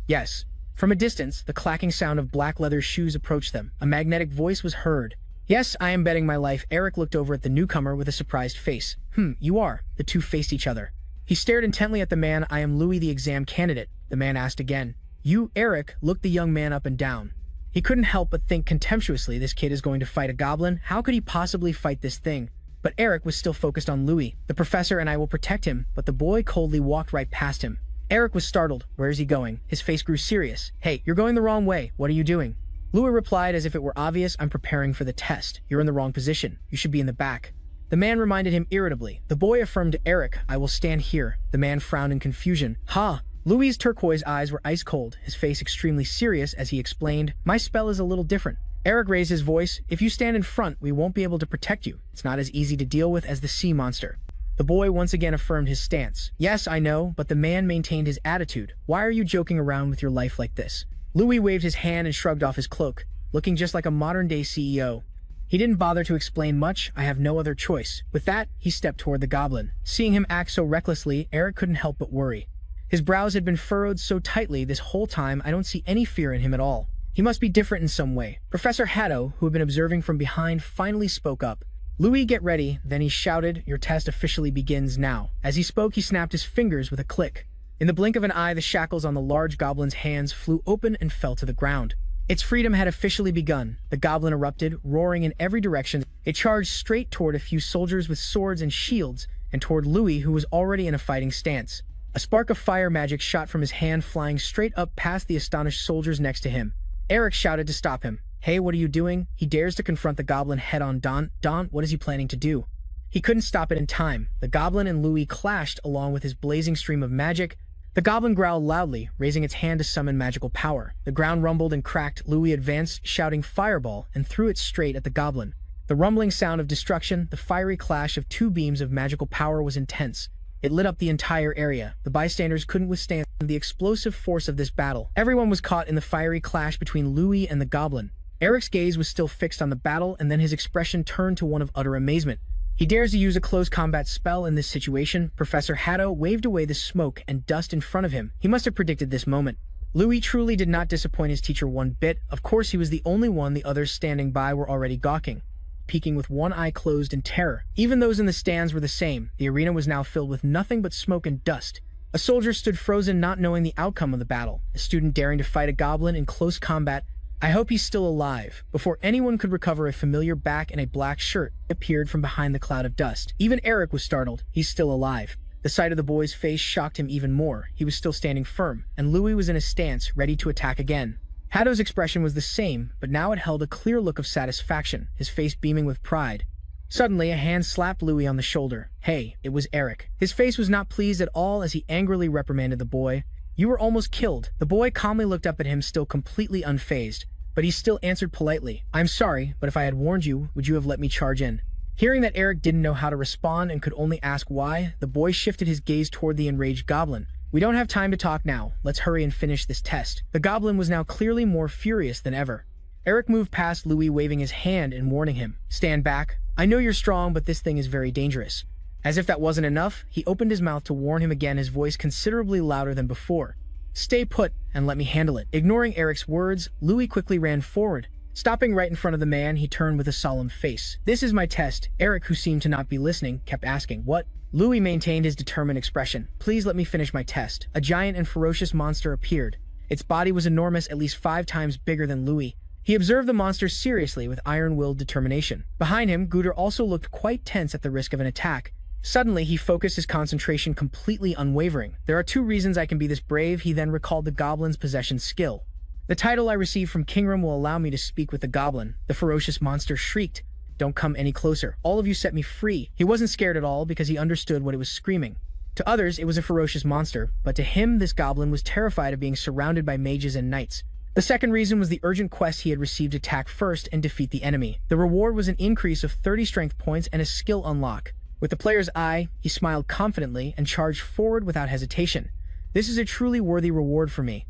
Yes. From a distance, the clacking sound of black leather shoes approached them. A magnetic voice was heard. Yes, I am betting my life. Eric looked over at the newcomer with a surprised face. You are. The two faced each other. He stared intently at the man. I am Louis, the exam candidate. The man asked again. You, Eric, looked the young man up and down. He couldn't help but think contemptuously, this kid is going to fight a goblin. How could he possibly fight this thing? But Eric was still focused on Louis. The professor and I will protect him, but the boy coldly walked right past him. Eric was startled. Where is he going? His face grew serious. Hey, you're going the wrong way. What are you doing? Louis replied as if it were obvious. I'm preparing for the test. You're in the wrong position. You should be in the back. The man reminded him irritably. The boy affirmed to Eric, I will stand here. The man frowned in confusion. Ha! Louis's turquoise eyes were ice cold, his face extremely serious as he explained, my spell is a little different. Eric raised his voice. If you stand in front, we won't be able to protect you. It's not as easy to deal with as the sea monster. The boy once again affirmed his stance. Yes, I know, but the man maintained his attitude. Why are you joking around with your life like this? Louis waved his hand and shrugged off his cloak, looking just like a modern-day CEO. He didn't bother to explain much. I have no other choice. With that, he stepped toward the goblin. Seeing him act so recklessly, Eric couldn't help but worry. His brows had been furrowed so tightly this whole time I don't see any fear in him at all. He must be different in some way. Professor Haddo, who had been observing from behind, finally spoke up. Louis, get ready. Then he shouted, your test officially begins now. As he spoke, he snapped his fingers with a click. In the blink of an eye, the shackles on the large goblin's hands flew open and fell to the ground. Its freedom had officially begun. The goblin erupted, roaring in every direction. It charged straight toward a few soldiers with swords and shields, and toward Louis, who was already in a fighting stance. A spark of fire magic shot from his hand, flying straight up past the astonished soldiers next to him. Eric shouted to stop him. Hey, what are you doing? He dares to confront the goblin head-on. Don, what is he planning to do? He couldn't stop it in time. The goblin and Louis clashed along with his blazing stream of magic. The goblin growled loudly, raising its hand to summon magical power. The ground rumbled and cracked. Louis advanced, shouting fireball, and threw it straight at the goblin. The rumbling sound of destruction, the fiery clash of two beams of magical power was intense. It lit up the entire area. The bystanders couldn't withstand the explosive force of this battle. Everyone was caught in the fiery clash between Louis and the goblin. Eric's gaze was still fixed on the battle, and then his expression turned to one of utter amazement. He dares to use a close combat spell in this situation. Professor Haddo waved away the smoke and dust in front of him. He must have predicted this moment. Louis truly did not disappoint his teacher one bit. Of course, he was the only one. The others standing by were already gawking, peeking with one eye closed in terror. Even those in the stands were the same. The arena was now filled with nothing but smoke and dust. A soldier stood frozen, not knowing the outcome of the battle. A student daring to fight a goblin in close combat. I hope he's still alive. Before anyone could recover, a familiar back in a black shirt appeared from behind the cloud of dust. Even Eric was startled. He's still alive. The sight of the boy's face shocked him even more. He was still standing firm, and Louis was in a stance, ready to attack again. Haddo's expression was the same, but now it held a clear look of satisfaction, his face beaming with pride. Suddenly, a hand slapped Louis on the shoulder. Hey, it was Eric. His face was not pleased at all as he angrily reprimanded the boy. You were almost killed. The boy calmly looked up at him, still completely unfazed, but he still answered politely. I'm sorry, but if I had warned you, would you have let me charge in? Hearing that Eric didn't know how to respond and could only ask why, the boy shifted his gaze toward the enraged goblin. We don't have time to talk now. Let's hurry and finish this test. The goblin was now clearly more furious than ever. Eric moved past Louis, waving his hand and warning him. Stand back. I know you're strong, but this thing is very dangerous. As if that wasn't enough, he opened his mouth to warn him again, his voice considerably louder than before. Stay put and let me handle it. Ignoring Eric's words, Louis quickly ran forward. Stopping right in front of the man, he turned with a solemn face. This is my test. Eric, who seemed to not be listening, kept asking, what? Louis maintained his determined expression. Please let me finish my test. A giant and ferocious monster appeared. Its body was enormous, at least 5 times bigger than Louis. He observed the monster seriously with iron-willed determination. Behind him, Guder also looked quite tense at the risk of an attack. Suddenly, he focused his concentration completely unwavering. There are 2 reasons I can be this brave. He then recalled the goblin's possession skill. The title I received from Kingram will allow me to speak with the goblin. The ferocious monster shrieked. Don't come any closer. All of you set me free. He wasn't scared at all because he understood what it was screaming. To others, it was a ferocious monster, but to him, this goblin was terrified of being surrounded by mages and knights. The second reason was the urgent quest he had received to attack first and defeat the enemy. The reward was an increase of 30 strength points and a skill unlock. With the player's eye, he smiled confidently and charged forward without hesitation. This is a truly worthy reward for me.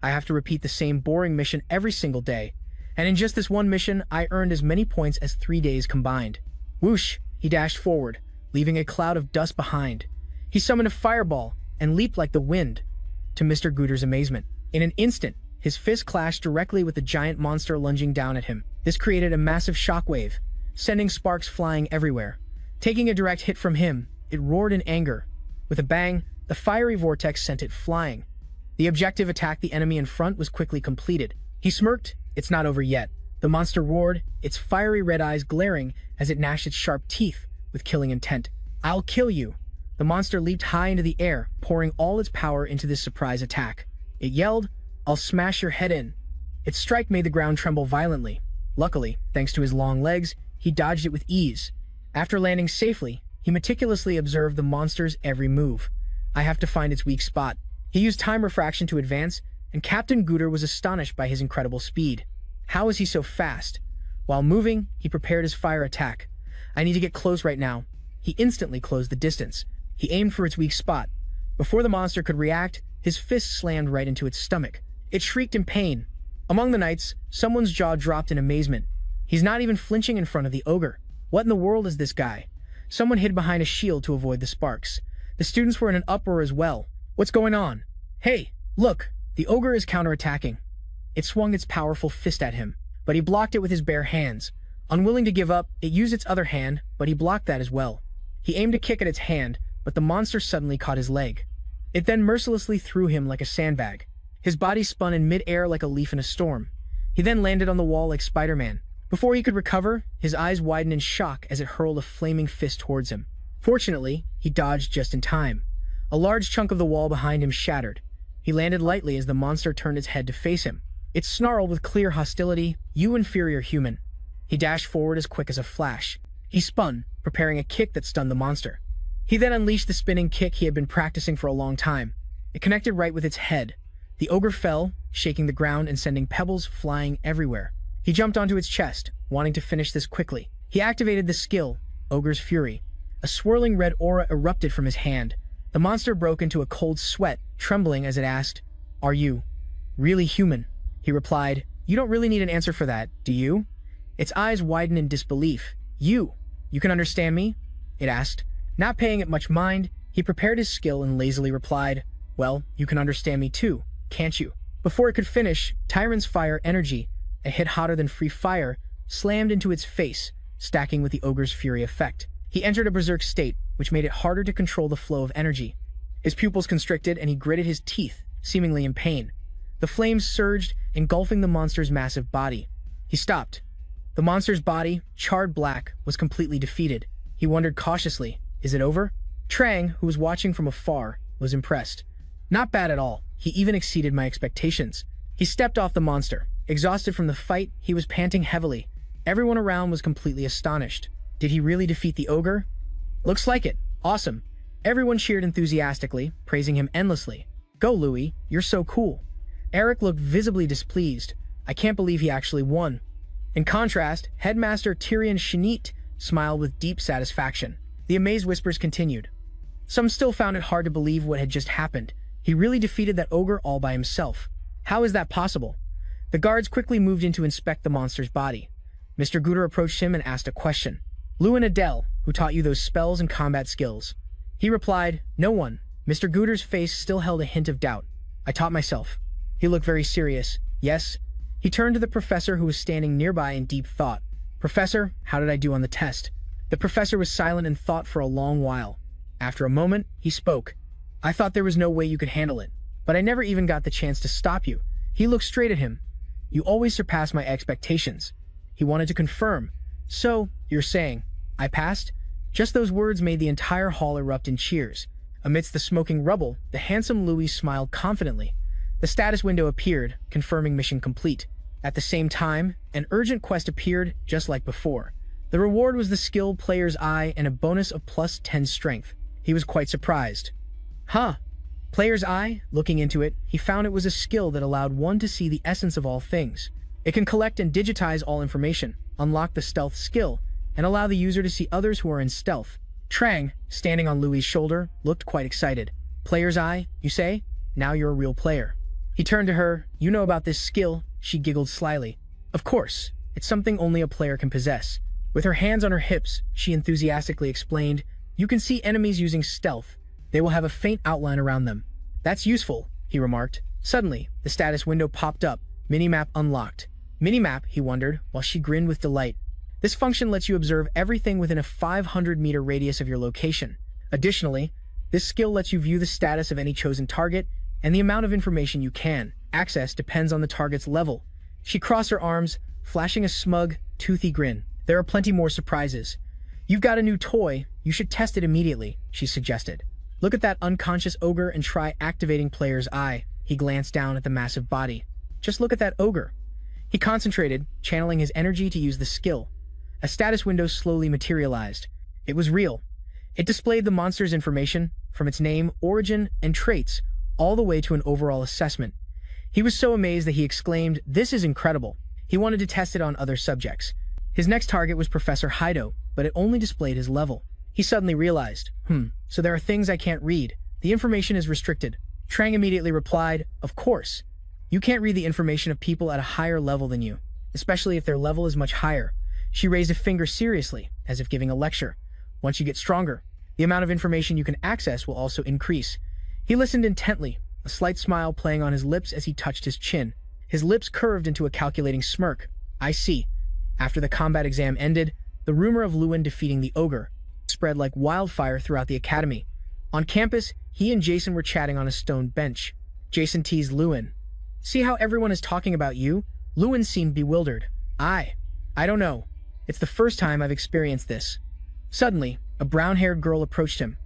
I have to repeat the same boring mission every single day, and in just this one mission, I earned as many points as 3 days combined. Whoosh! He dashed forward, leaving a cloud of dust behind. He summoned a fireball and leaped like the wind. To Mr. Guder's amazement, in an instant, His fist clashed directly with the giant monster lunging down at him. This created a massive shockwave, sending sparks flying everywhere. Taking a direct hit from him, it roared in anger. With a bang, the fiery vortex sent it flying. The objective attack the enemy in front was quickly completed. He smirked. It's not over yet. The monster roared, its fiery red eyes glaring as it gnashed its sharp teeth with killing intent. I'll kill you. The monster leaped high into the air, pouring all its power into this surprise attack. It yelled, I'll smash your head in. Its strike made the ground tremble violently. Luckily, thanks to his long legs, he dodged it with ease. After landing safely, he meticulously observed the monster's every move. I have to find its weak spot. He used time refraction to advance, and Captain Gooder was astonished by his incredible speed. How is he so fast? While moving, he prepared his fire attack. I need to get close right now. He instantly closed the distance. He aimed for its weak spot. Before the monster could react, his fist slammed right into its stomach. It shrieked in pain. Among the knights, someone's jaw dropped in amazement. He's not even flinching in front of the ogre. What in the world is this guy? Someone hid behind a shield to avoid the sparks. The students were in an uproar as well. What's going on? Hey, look! The ogre is counterattacking. It swung its powerful fist at him, but he blocked it with his bare hands. Unwilling to give up, it used its other hand, but he blocked that as well. He aimed a kick at its hand, but the monster suddenly caught his leg. It then mercilessly threw him like a sandbag. His body spun in mid-air like a leaf in a storm. He then landed on the wall like Spider-Man. Before he could recover, his eyes widened in shock as it hurled a flaming fist towards him. Fortunately, he dodged just in time. A large chunk of the wall behind him shattered. He landed lightly as the monster turned its head to face him. It snarled with clear hostility, "You inferior human." He dashed forward as quick as a flash. He spun, preparing a kick that stunned the monster. He then unleashed the spinning kick he had been practicing for a long time. It connected right with its head. The ogre fell, shaking the ground and sending pebbles flying everywhere. He jumped onto its chest, wanting to finish this quickly. He activated the skill, Ogre's Fury. A swirling red aura erupted from his hand. The monster broke into a cold sweat, trembling as it asked, "Are you really human?" He replied, "You don't really need an answer for that, do you?" Its eyes widened in disbelief. You can understand me?" it asked. Not paying it much mind, he prepared his skill and lazily replied, "Well, you can understand me too, can't you?" Before it could finish, Tyrant's fire energy, a hit hotter than free fire, slammed into its face, stacking with the ogre's fury effect. He entered a berserk state, which made it harder to control the flow of energy. His pupils constricted and he gritted his teeth, seemingly in pain. The flames surged, engulfing the monster's massive body. He stopped. The monster's body, charred black, was completely defeated. He wondered cautiously, is it over? Trang, who was watching from afar, was impressed. Not bad at all. He even exceeded my expectations. He stepped off the monster. Exhausted from the fight, he was panting heavily. Everyone around was completely astonished. Did he really defeat the ogre? Looks like it. Awesome. Everyone cheered enthusiastically, praising him endlessly. Go, Louis. You're so cool. Eric looked visibly displeased. I can't believe he actually won. In contrast, Headmaster Tyrion Shinit smiled with deep satisfaction. The amazed whispers continued. Some still found it hard to believe what had just happened. He really defeated that ogre all by himself. How is that possible? The guards quickly moved in to inspect the monster's body. Mr. Gooder approached him and asked a question. Lewin Adele, who taught you those spells and combat skills? He replied, no one. Mr. Gooder's face still held a hint of doubt. I taught myself. He looked very serious. Yes? He turned to the professor who was standing nearby in deep thought. Professor, how did I do on the test? The professor was silent in thought for a long while. After a moment, he spoke. I thought there was no way you could handle it, but I never even got the chance to stop you. He looked straight at him. You always surpass my expectations. He wanted to confirm. So, you're saying, I passed? Just those words made the entire hall erupt in cheers. Amidst the smoking rubble, the handsome Louis smiled confidently. The status window appeared, confirming mission complete. At the same time, an urgent quest appeared, just like before. The reward was the skilled player's eye and a bonus of plus 10 strength. He was quite surprised. Huh. Player's eye? Looking into it, he found it was a skill that allowed one to see the essence of all things. It can collect and digitize all information, unlock the stealth skill, and allow the user to see others who are in stealth. Trang, standing on Louis' shoulder, looked quite excited. Player's eye, you say? Now you're a real player. He turned to her. You know about this skill? She giggled slyly. Of course. It's something only a player can possess. With her hands on her hips, she enthusiastically explained, you can see enemies using stealth. They will have a faint outline around them. That's useful, he remarked. Suddenly, the status window popped up. Minimap unlocked. Minimap, he wondered, while she grinned with delight. This function lets you observe everything within a 500-meter radius of your location. Additionally, this skill lets you view the status of any chosen target, and the amount of information you can access depends on the target's level. She crossed her arms, flashing a smug, toothy grin. There are plenty more surprises. You've got a new toy. You should test it immediately, she suggested. Look at that unconscious ogre and try activating player's eye. He glanced down at the massive body. Just look at that ogre. He concentrated, channeling his energy to use the skill. A status window slowly materialized. It was real. It displayed the monster's information, from its name, origin, and traits, all the way to an overall assessment. He was so amazed that he exclaimed, "This is incredible." He wanted to test it on other subjects. His next target was Professor Hido, but it only displayed his level. He suddenly realized, so there are things I can't read. The information is restricted. Trang immediately replied, "Of course. You can't read the information of people at a higher level than you, especially if their level is much higher." She raised a finger seriously, as if giving a lecture. "Once you get stronger, the amount of information you can access will also increase." He listened intently, a slight smile playing on his lips as he touched his chin. His lips curved into a calculating smirk. "I see." After the combat exam ended, the rumor of Lewin defeating the ogre spread like wildfire throughout the academy. On campus, he and Jason were chatting on a stone bench. Jason teased Lewin. "See how everyone is talking about you?" Lewin seemed bewildered. I don't know. It's the first time I've experienced this." Suddenly, a brown-haired girl approached him.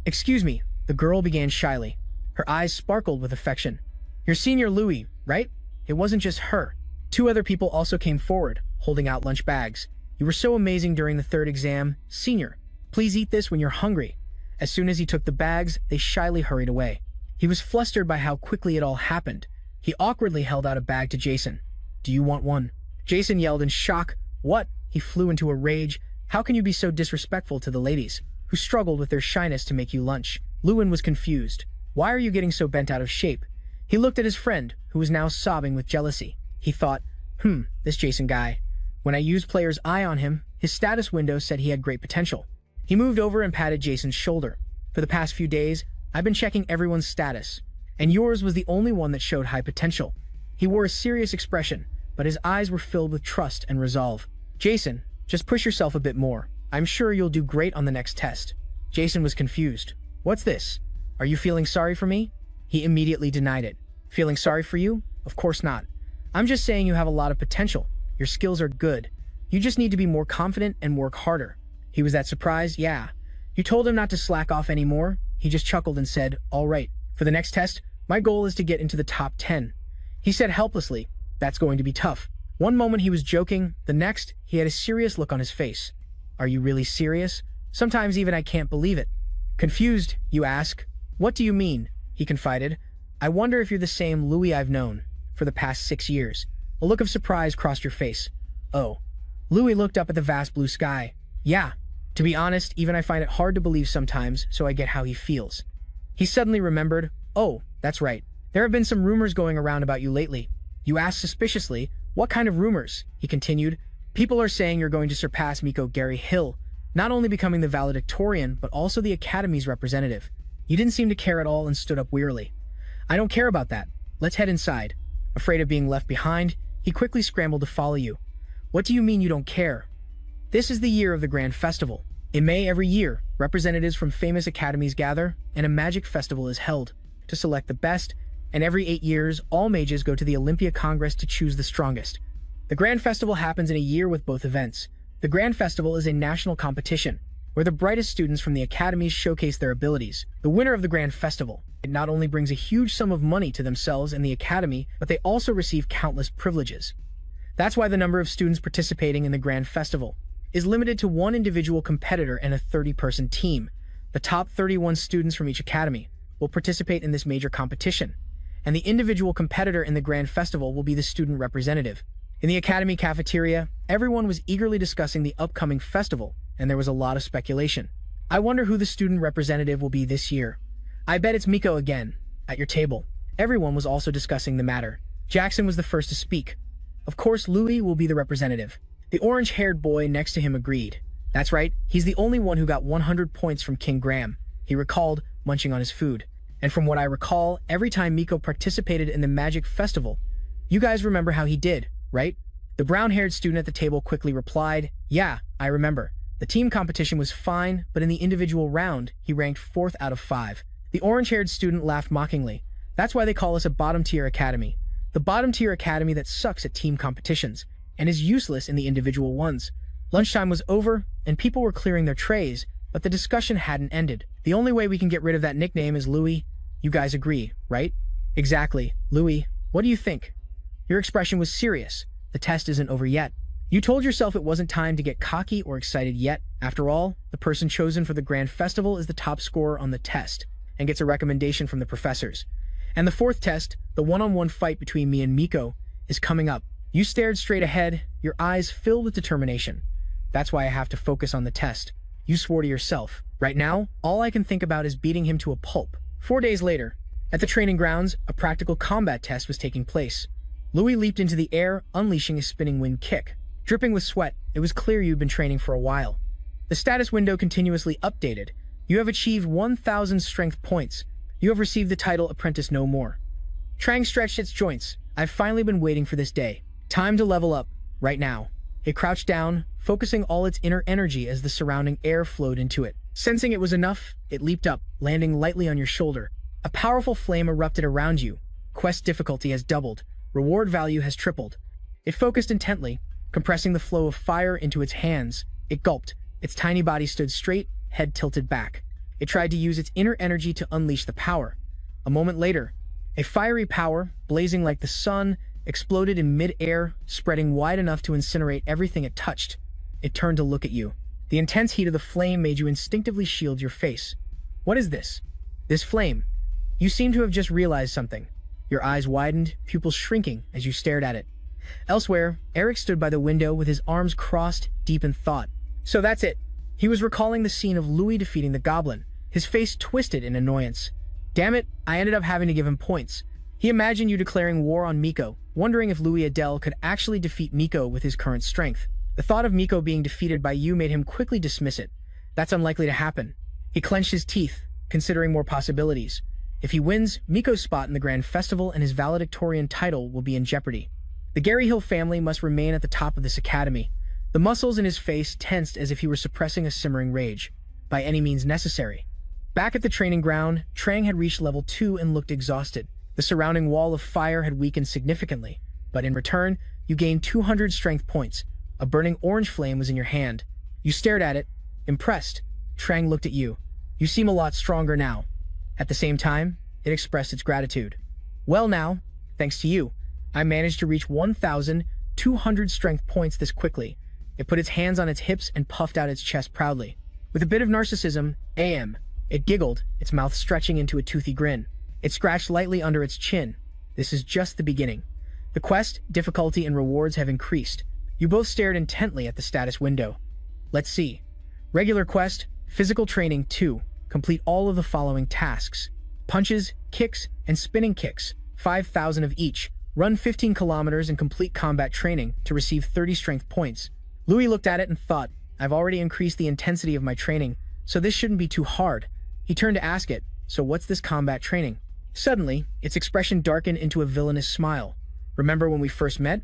"Excuse me," the girl began shyly. Her eyes sparkled with affection. "You're Senior Louis, right?" It wasn't just her. Two other people also came forward, holding out lunch bags. "You were so amazing during the third exam, Senior. Please eat this when you're hungry." As soon as he took the bags, they shyly hurried away. He was flustered by how quickly it all happened. He awkwardly held out a bag to Jason. "Do you want one?" Jason yelled in shock. "What?" He flew into a rage. "How can you be so disrespectful to the ladies, who struggled with their shyness to make you lunch?" Lewin was confused. "Why are you getting so bent out of shape?" He looked at his friend, who was now sobbing with jealousy. He thought, this Jason guy. When I used player's eye on him, his status window said he had great potential. He moved over and patted Jason's shoulder. "For the past few days, I've been checking everyone's status, and yours was the only one that showed high potential." He wore a serious expression, but his eyes were filled with trust and resolve. "Jason, just push yourself a bit more. I'm sure you'll do great on the next test." Jason was confused. "What's this? Are you feeling sorry for me?" He immediately denied it. "Feeling sorry for you? Of course not. I'm just saying you have a lot of potential. Your skills are good. You just need to be more confident and work harder." He was that surprised. "Yeah. You told him not to slack off anymore?" He just chuckled and said, "All right. For the next test, my goal is to get into the top 10. He said helplessly, "That's going to be tough." One moment he was joking, the next, he had a serious look on his face. "Are you really serious? Sometimes even I can't believe it." Confused, you ask. "What do you mean?" He confided. "I wonder if you're the same Louis I've known for the past 6 years." A look of surprise crossed your face. "Oh." Louis looked up at the vast blue sky. "Yeah. To be honest, even I find it hard to believe sometimes, so I get how he feels." He suddenly remembered. "Oh, that's right. There have been some rumors going around about you lately." You asked suspiciously, "What kind of rumors?" He continued. "People are saying you're going to surpass Miko Gary Hill, not only becoming the valedictorian, but also the Academy's representative." You didn't seem to care at all and stood up wearily. "I don't care about that. Let's head inside." Afraid of being left behind, he quickly scrambled to follow you. "What do you mean you don't care?" This is the year of the Grand Festival. In May every year, representatives from famous academies gather, and a magic festival is held to select the best, and every 8 years, all mages go to the Olympia Congress to choose the strongest. The Grand Festival happens in a year with both events. The Grand Festival is a national competition, where the brightest students from the academies showcase their abilities. The winner of the Grand Festival, it not only brings a huge sum of money to themselves and the academy, but they also receive countless privileges. That's why the number of students participating in the Grand Festival is limited to one individual competitor and a 30-person team. The top 31 students from each academy will participate in this major competition, and the individual competitor in the Grand Festival will be the student representative. In the academy cafeteria, everyone was eagerly discussing the upcoming festival, and there was a lot of speculation. "I wonder who the student representative will be this year. I bet it's Miko again." At your table, everyone was also discussing the matter. Jackson was the first to speak. "Of course, Louis will be the representative." The orange-haired boy next to him agreed. "That's right, he's the only one who got 100 points from King Graham," he recalled, munching on his food. And from what I recall, every time Miko participated in the magic festival, you guys remember how he did, right? The brown-haired student at the table quickly replied, "Yeah, I remember. The team competition was fine, but in the individual round, he ranked 4th out of 5. The orange-haired student laughed mockingly. "That's why they call us a bottom-tier academy. The bottom-tier academy that sucks at team competitions and is useless in the individual ones." Lunchtime was over, and people were clearing their trays, but the discussion hadn't ended. "The only way we can get rid of that nickname is Louis. You guys agree, right?" "Exactly. Louis, what do you think?" Your expression was serious. The test isn't over yet. You told yourself it wasn't time to get cocky or excited yet. After all, the person chosen for the grand festival is the top scorer on the test and gets a recommendation from the professors. And the 4th test, the one-on-one fight between me and Miko, is coming up. You stared straight ahead, your eyes filled with determination. "That's why I have to focus on the test." You swore to yourself. "Right now, all I can think about is beating him to a pulp." 4 days later, at the training grounds, a practical combat test was taking place. Louis leaped into the air, unleashing a spinning wind kick. Dripping with sweat, it was clear you'd been training for a while. The status window continuously updated. You have achieved 1,000 strength points. You have received the title Apprentice No More. Trang stretched its joints. "I've finally been waiting for this day. Time to level up, right now." It crouched down, focusing all its inner energy as the surrounding air flowed into it. Sensing it was enough, it leaped up, landing lightly on your shoulder. A powerful flame erupted around you. Quest difficulty has doubled. Reward value has tripled. It focused intently, compressing the flow of fire into its hands. It gulped. Its tiny body stood straight, head tilted back. It tried to use its inner energy to unleash the power. A moment later, a fiery power, blazing like the sun, exploded in mid-air, spreading wide enough to incinerate everything it touched. It turned to look at you. The intense heat of the flame made you instinctively shield your face. "What is this?" "This flame." You seem to have just realized something. Your eyes widened, pupils shrinking as you stared at it. Elsewhere, Eric stood by the window with his arms crossed, deep in thought. So that's it. He was recalling the scene of Louis defeating the goblin, his face twisted in annoyance. "Damn it, I ended up having to give him points." He imagined you declaring war on Miko, wondering if Louis Adele could actually defeat Miko with his current strength. The thought of Miko being defeated by you made him quickly dismiss it. That's unlikely to happen. He clenched his teeth, considering more possibilities. If he wins, Miko's spot in the Grand Festival and his valedictorian title will be in jeopardy. The Gary Hill family must remain at the top of this academy. The muscles in his face tensed as if he were suppressing a simmering rage, by any means necessary. Back at the training ground, Trang had reached level 2 and looked exhausted. The surrounding wall of fire had weakened significantly, but in return, you gained 200 strength points. A burning orange flame was in your hand. You stared at it, impressed. Trang looked at you. "You seem a lot stronger now." At the same time, it expressed its gratitude. "Well now, thanks to you, I managed to reach 1,200 strength points this quickly." It put its hands on its hips and puffed out its chest proudly. With a bit of narcissism, it giggled, its mouth stretching into a toothy grin. It scratched lightly under its chin. "This is just the beginning." The quest, difficulty, and rewards have increased. You both stared intently at the status window. Let's see. Regular quest, physical training 2. Complete all of the following tasks. Punches, kicks, and spinning kicks, 5,000 of each. Run 15 kilometers and complete combat training to receive 30 strength points. Louis looked at it and thought, "I've already increased the intensity of my training, so this shouldn't be too hard." He turned to ask it, "So what's this combat training?" Suddenly, its expression darkened into a villainous smile. "Remember when we first met?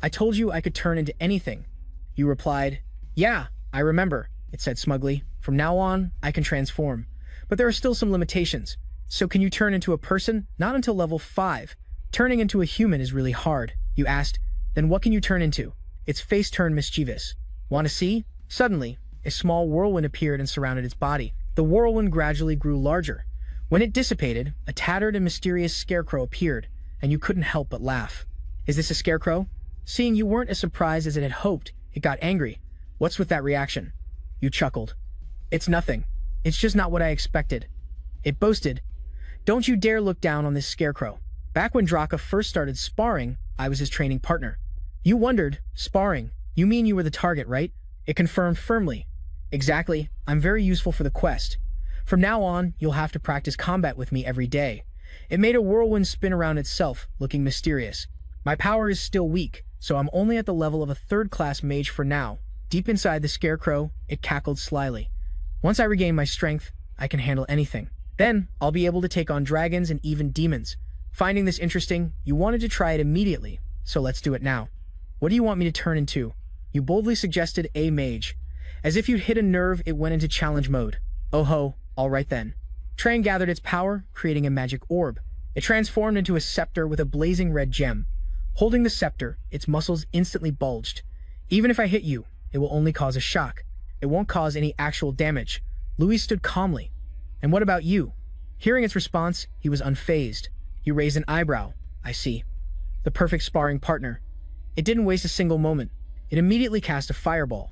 I told you I could turn into anything." You replied, "Yeah, I remember," it said smugly. "From now on, I can transform. But there are still some limitations. So can you turn into a person? Not until level 5. Turning into a human is really hard." You asked, "Then what can you turn into?" Its face turned mischievous. "Want to see?" Suddenly, a small whirlwind appeared and surrounded its body. The whirlwind gradually grew larger. When it dissipated, a tattered and mysterious scarecrow appeared, and you couldn't help but laugh. "Is this a scarecrow?" Seeing you weren't as surprised as it had hoped, it got angry. "What's with that reaction?" You chuckled. "It's nothing. It's just not what I expected." It boasted, "Don't you dare look down on this scarecrow. Back when Draka first started sparring, I was his training partner." You wondered, "Sparring? You mean you were the target, right?" It confirmed firmly. "Exactly. I'm very useful for the quest. From now on, you'll have to practice combat with me every day." It made a whirlwind spin around itself, looking mysterious. "My power is still weak, so I'm only at the level of a third-class mage for now." Deep inside the scarecrow, it cackled slyly. "Once I regain my strength, I can handle anything." Then, I'll be able to take on dragons and even demons. Finding this interesting, you wanted to try it immediately, so let's do it now. What do you want me to turn into? You boldly suggested a mage. As if you'd hit a nerve, it went into challenge mode. Oh ho, alright then. Train gathered its power, creating a magic orb. It transformed into a scepter with a blazing red gem. Holding the scepter, its muscles instantly bulged. Even if I hit you, it will only cause a shock. It won't cause any actual damage. Louis stood calmly. And what about you? Hearing its response, he was unfazed. He raised an eyebrow. I see. The perfect sparring partner. It didn't waste a single moment. It immediately cast a fireball.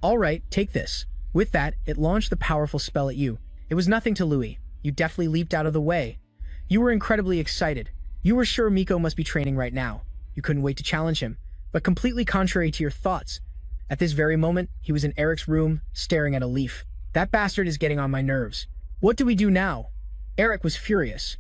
All right, take this. With that, it launched the powerful spell at you. It was nothing to Louis. You deftly leaped out of the way. You were incredibly excited. You were sure Miko must be training right now. You couldn't wait to challenge him. But completely contrary to your thoughts, at this very moment, he was in Eric's room, staring at a leaf. That bastard is getting on my nerves. What do we do now? Eric was furious.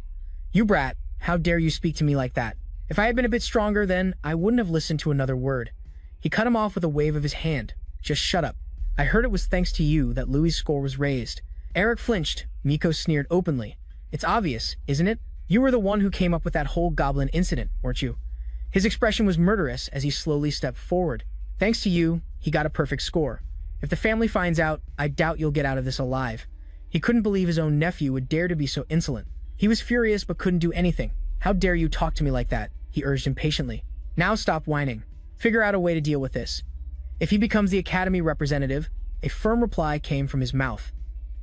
You brat, how dare you speak to me like that? If I had been a bit stronger, then I wouldn't have listened to another word. He cut him off with a wave of his hand. Just shut up. I heard it was thanks to you that Louis' score was raised. Eric flinched. Miko sneered openly. It's obvious, isn't it? You were the one who came up with that whole goblin incident, weren't you? His expression was murderous as he slowly stepped forward. Thanks to you, he got a perfect score. If the family finds out, I doubt you'll get out of this alive. He couldn't believe his own nephew would dare to be so insolent. He was furious but couldn't do anything. How dare you talk to me like that? He urged impatiently. Now stop whining. Figure out a way to deal with this. If he becomes the academy representative, a firm reply came from his mouth.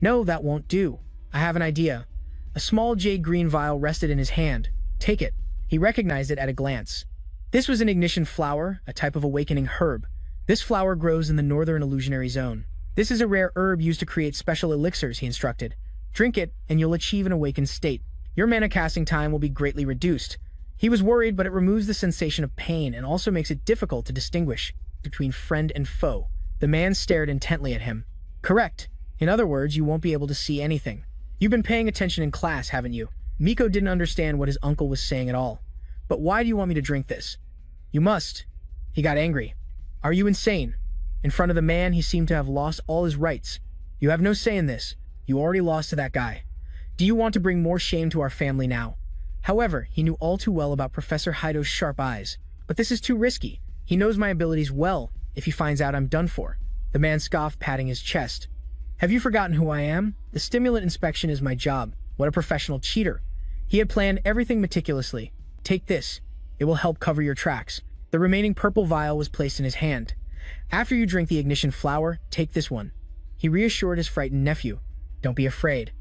No, that won't do. I have an idea. A small jade green vial rested in his hand. Take it. He recognized it at a glance. This was an ignition flower, a type of awakening herb. This flower grows in the northern illusionary zone. This is a rare herb used to create special elixirs, he instructed. Drink it, and you'll achieve an awakened state. Your mana casting time will be greatly reduced. He was worried, but it removes the sensation of pain and also makes it difficult to distinguish between friend and foe. The man stared intently at him. Correct. In other words, you won't be able to see anything. You've been paying attention in class, haven't you? Miko didn't understand what his uncle was saying at all. But why do you want me to drink this? You must. He got angry. Are you insane? In front of the man, he seemed to have lost all his rights. You have no say in this. You already lost to that guy. Do you want to bring more shame to our family now? However, he knew all too well about Professor Hido's sharp eyes. But this is too risky. He knows my abilities well. If he finds out, I'm done for. The man scoffed, patting his chest. Have you forgotten who I am? The stimulant inspection is my job. What a professional cheater. He had planned everything meticulously. Take this. It will help cover your tracks. The remaining purple vial was placed in his hand. After you drink the ignition flower, take this one. He reassured his frightened nephew. Don't be afraid.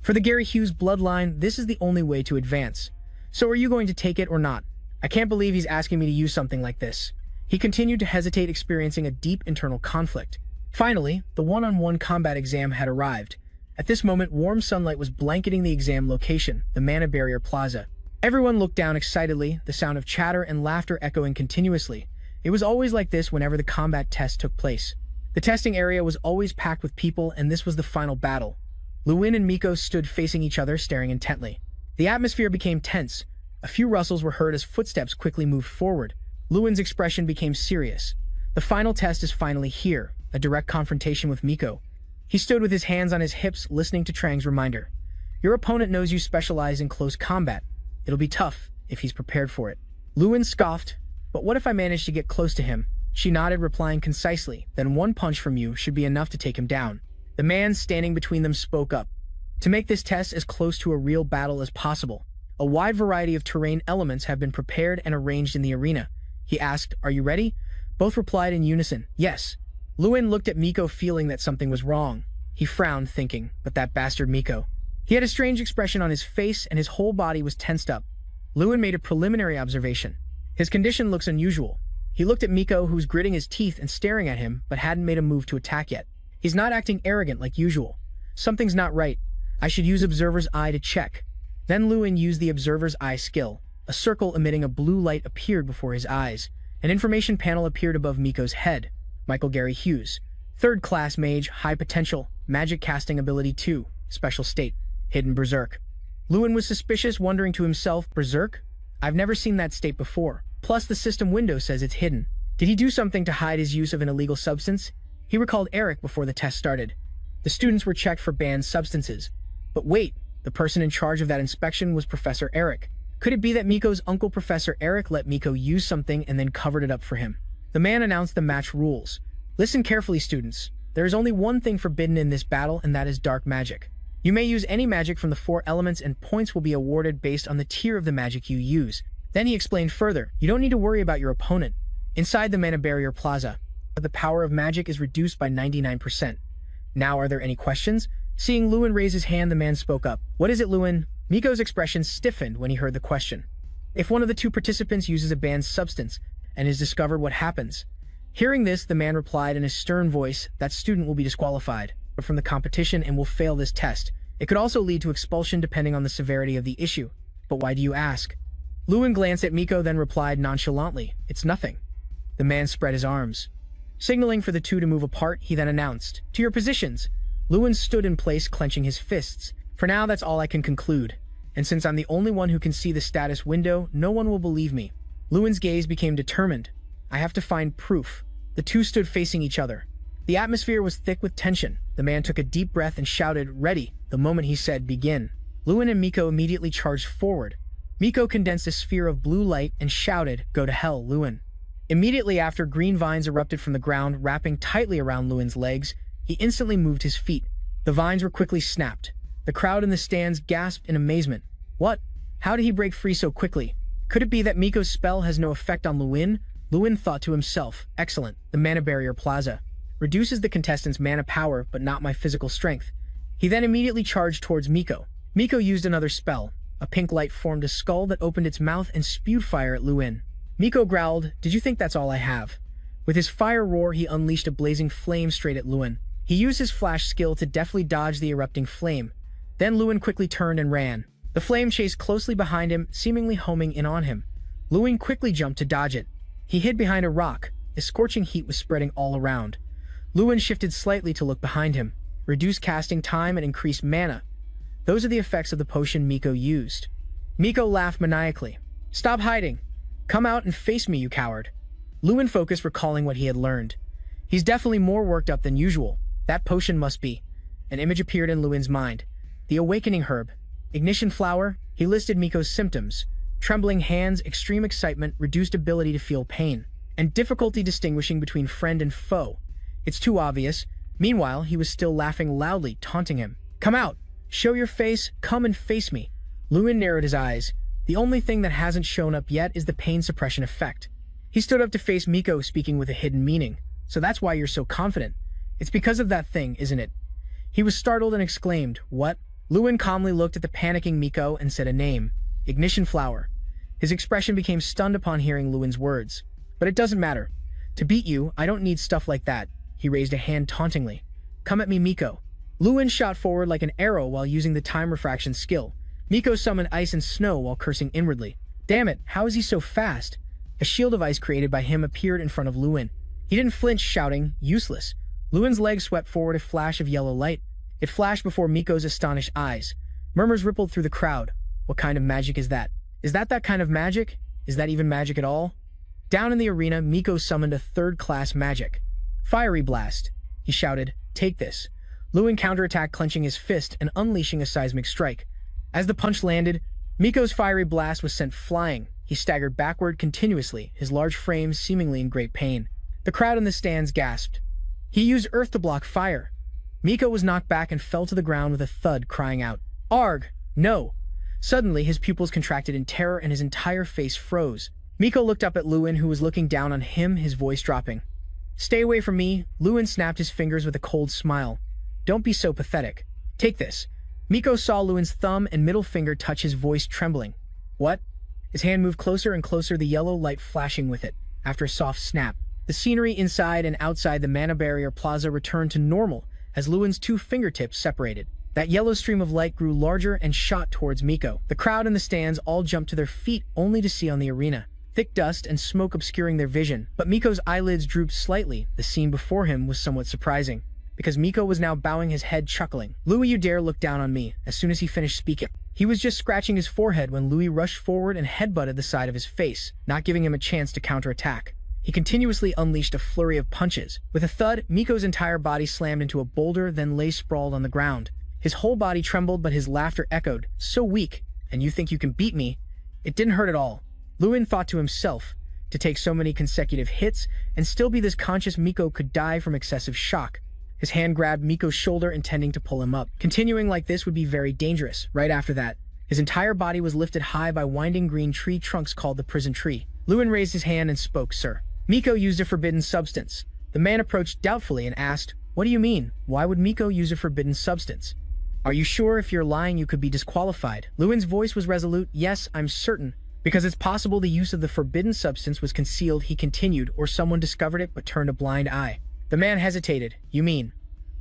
For the Gary Hughes bloodline, this is the only way to advance. So are you going to take it or not? I can't believe he's asking me to use something like this. He continued to hesitate, experiencing a deep internal conflict. Finally, the one-on-one combat exam had arrived. At this moment, warm sunlight was blanketing the exam location, the Mana Barrier Plaza. Everyone looked down excitedly, the sound of chatter and laughter echoing continuously. It was always like this whenever the combat test took place. The testing area was always packed with people, and this was the final battle. Luin and Miko stood facing each other, staring intently. The atmosphere became tense. A few rustles were heard as footsteps quickly moved forward. Luin's expression became serious. The final test is finally here, a direct confrontation with Miko. He stood with his hands on his hips, listening to Trang's reminder. Your opponent knows you specialize in close combat. It'll be tough, if he's prepared for it. Luin scoffed. But what if I manage to get close to him? She nodded, replying concisely. Then one punch from you should be enough to take him down. The man standing between them spoke up. To make this test as close to a real battle as possible, a wide variety of terrain elements have been prepared and arranged in the arena. He asked, are you ready? Both replied in unison, yes. Luin looked at Miko, feeling that something was wrong. He frowned, thinking, but that bastard Miko. He had a strange expression on his face and his whole body was tensed up. Luin made a preliminary observation. His condition looks unusual. He looked at Miko, who was gritting his teeth and staring at him, but hadn't made a move to attack yet. He's not acting arrogant like usual. Something's not right. I should use Observer's Eye to check. Then Luin used the Observer's Eye skill. A circle emitting a blue light appeared before his eyes. An information panel appeared above Miko's head. Michael Gary Hughes. 3rd class mage, high potential, magic casting ability 2, special state, hidden berserk. Luin was suspicious, wondering to himself, berserk? I've never seen that state before. Plus the system window says it's hidden. Did he do something to hide his use of an illegal substance? He recalled Eric before the test started. The students were checked for banned substances. But wait, The person in charge of that inspection was Professor Eric. Could it be that Miko's uncle Professor Eric let Miko use something and then covered it up for him? The man announced the match rules. Listen carefully, students. There is only one thing forbidden in this battle, and that is dark magic. You may use any magic from the 4 elements, and points will be awarded based on the tier of the magic you use. Then he explained further, you don't need to worry about your opponent. Inside the Mana Barrier Plaza, the power of magic is reduced by 99%. Now, are there any questions? Seeing Lewin raise his hand, the man spoke up. What is it, Lewin? Miko's expression stiffened when he heard the question. If one of the 2 participants uses a banned substance and is discovered, what happens? Hearing this, the man replied in a stern voice, that student will be disqualified from the competition and will fail this test. It could also lead to expulsion depending on the severity of the issue. But why do you ask? Lewin glanced at Miko, then replied nonchalantly, it's nothing. The man spread his arms. Signaling for the 2 to move apart, he then announced, to your positions. Lewin stood in place, clenching his fists. For now, that's all I can conclude. And since I'm the only one who can see the status window, no one will believe me. Lewin's gaze became determined. I have to find proof. The 2 stood facing each other. The atmosphere was thick with tension. The man took a deep breath and shouted, ready, the moment he said, begin. Lewin and Miko immediately charged forward. Miko condensed a sphere of blue light and shouted, go to hell, Lewin. Immediately after, green vines erupted from the ground, wrapping tightly around Lewin's legs. He instantly moved his feet. The vines were quickly snapped. The crowd in the stands gasped in amazement. What? How did he break free so quickly? Could it be that Miko's spell has no effect on Lewin? Lewin thought to himself, excellent, the Mana Barrier Plaza. Reduces the contestant's mana power, but not my physical strength. He then immediately charged towards Miko. Miko used another spell. A pink light formed a skull that opened its mouth and spewed fire at Lewin. Miko growled, did you think that's all I have? With his fire roar, he unleashed a blazing flame straight at Lewin. He used his flash skill to deftly dodge the erupting flame. Then Lewin quickly turned and ran. The flame chased closely behind him, seemingly homing in on him. Lewin quickly jumped to dodge it. He hid behind a rock. The scorching heat was spreading all around. Lewin shifted slightly to look behind him. Reduced casting time and increased mana. Those are the effects of the potion Miko used. Miko laughed maniacally. Stop hiding. Come out and face me, you coward. Lewin focused, recalling what he had learned. He's definitely more worked up than usual. That potion must be. An image appeared in Lewin's mind. The awakening herb. Ignition flower. He listed Miko's symptoms. Trembling hands, extreme excitement, reduced ability to feel pain, and difficulty distinguishing between friend and foe. It's too obvious. Meanwhile, he was still laughing loudly, taunting him. Come out! Show your face! Come and face me! Lewin narrowed his eyes. The only thing that hasn't shown up yet is the pain suppression effect. He stood up to face Miko, speaking with a hidden meaning. So that's why you're so confident. It's because of that thing, isn't it? He was startled and exclaimed, what? Lewin calmly looked at the panicking Miko and said a name. Ignition flower. His expression became stunned upon hearing Lewin's words. But it doesn't matter. To beat you, I don't need stuff like that. He raised a hand tauntingly. Come at me, Miko. Lewin shot forward like an arrow while using the time refraction skill. Miko summoned ice and snow while cursing inwardly. Damn it, how is he so fast? A shield of ice created by him appeared in front of Lewin. He didn't flinch, shouting, useless. Lewin's legs swept forward, a flash of yellow light. It flashed before Miko's astonished eyes. Murmurs rippled through the crowd. What kind of magic is that? Is that kind of magic? Is that even magic at all? Down in the arena, Miko summoned a third-class magic. Fiery blast. He shouted, take this. Lewin counterattacked, clenching his fist and unleashing a seismic strike. As the punch landed, Miko's fiery blast was sent flying. He staggered backward continuously, his large frame seemingly in great pain. The crowd in the stands gasped. He used earth to block fire. Miko was knocked back and fell to the ground with a thud, crying out, Arg! No! Suddenly, his pupils contracted in terror and his entire face froze. Miko looked up at Lewin, who was looking down on him, his voice dropping. Stay away from me. Lewin snapped his fingers with a cold smile. Don't be so pathetic. Take this. Miko saw Lewin's thumb and middle finger touch, his voice trembling. What? His hand moved closer and closer, the yellow light flashing with it. After a soft snap, the scenery inside and outside the Mana Barrier Plaza returned to normal as Lewin's 2 fingertips separated. That yellow stream of light grew larger and shot towards Miko. The crowd in the stands all jumped to their feet, only to see on the arena thick dust and smoke obscuring their vision. But Miko's eyelids drooped slightly. The scene before him was somewhat surprising, because Miko was now bowing his head, chuckling. Louis, you dare look down on me. As soon as he finished speaking, he was just scratching his forehead when Louis rushed forward and headbutted the side of his face, not giving him a chance to counterattack. He continuously unleashed a flurry of punches. With a thud, Miko's entire body slammed into a boulder, then lay sprawled on the ground. His whole body trembled, but his laughter echoed. So weak, and you think you can beat me? It didn't hurt at all. Lewin thought to himself, to take so many consecutive hits and still be this conscious, Miko could die from excessive shock. His hand grabbed Miko's shoulder, intending to pull him up. Continuing like this would be very dangerous. Right after that, his entire body was lifted high by winding green tree trunks called the prison tree. Lewin raised his hand and spoke, "Sir." Miko used a forbidden substance. The man approached doubtfully and asked, "What do you mean? Why would Miko use a forbidden substance? Are you sure? If you're lying, you could be disqualified." Lewin's voice was resolute. "Yes, I'm certain. Because it's possible the use of the forbidden substance was concealed," he continued, "or someone discovered it but turned a blind eye." The man hesitated. "You mean?"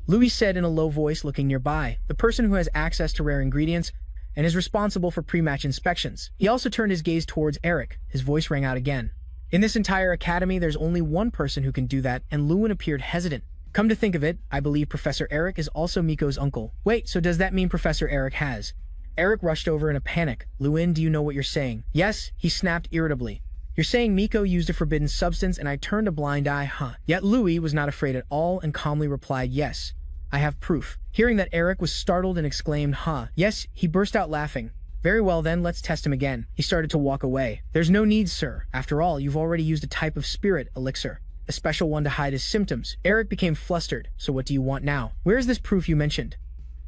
Louis said in a low voice, looking nearby, "The person who has access to rare ingredients and is responsible for pre-match inspections." He also turned his gaze towards Eric. His voice rang out again. "In this entire academy, there's only one person who can do that," and Lewin appeared hesitant. "Come to think of it, I believe Professor Eric is also Miko's uncle." "Wait, so does that mean Professor Eric has?" Eric rushed over in a panic. "Lewin, do you know what you're saying?" "Yes," he snapped irritably. "You're saying Miko used a forbidden substance and I turned a blind eye, huh?" Yet Louis was not afraid at all and calmly replied, "Yes, I have proof." Hearing that, Eric was startled and exclaimed, "Huh?" "Yes," he burst out laughing. "Very well then, let's test him again." He started to walk away. "There's no need, sir. After all, you've already used a type of spirit elixir, a special one to hide his symptoms." Eric became flustered. "So what do you want now? Where is this proof you mentioned?"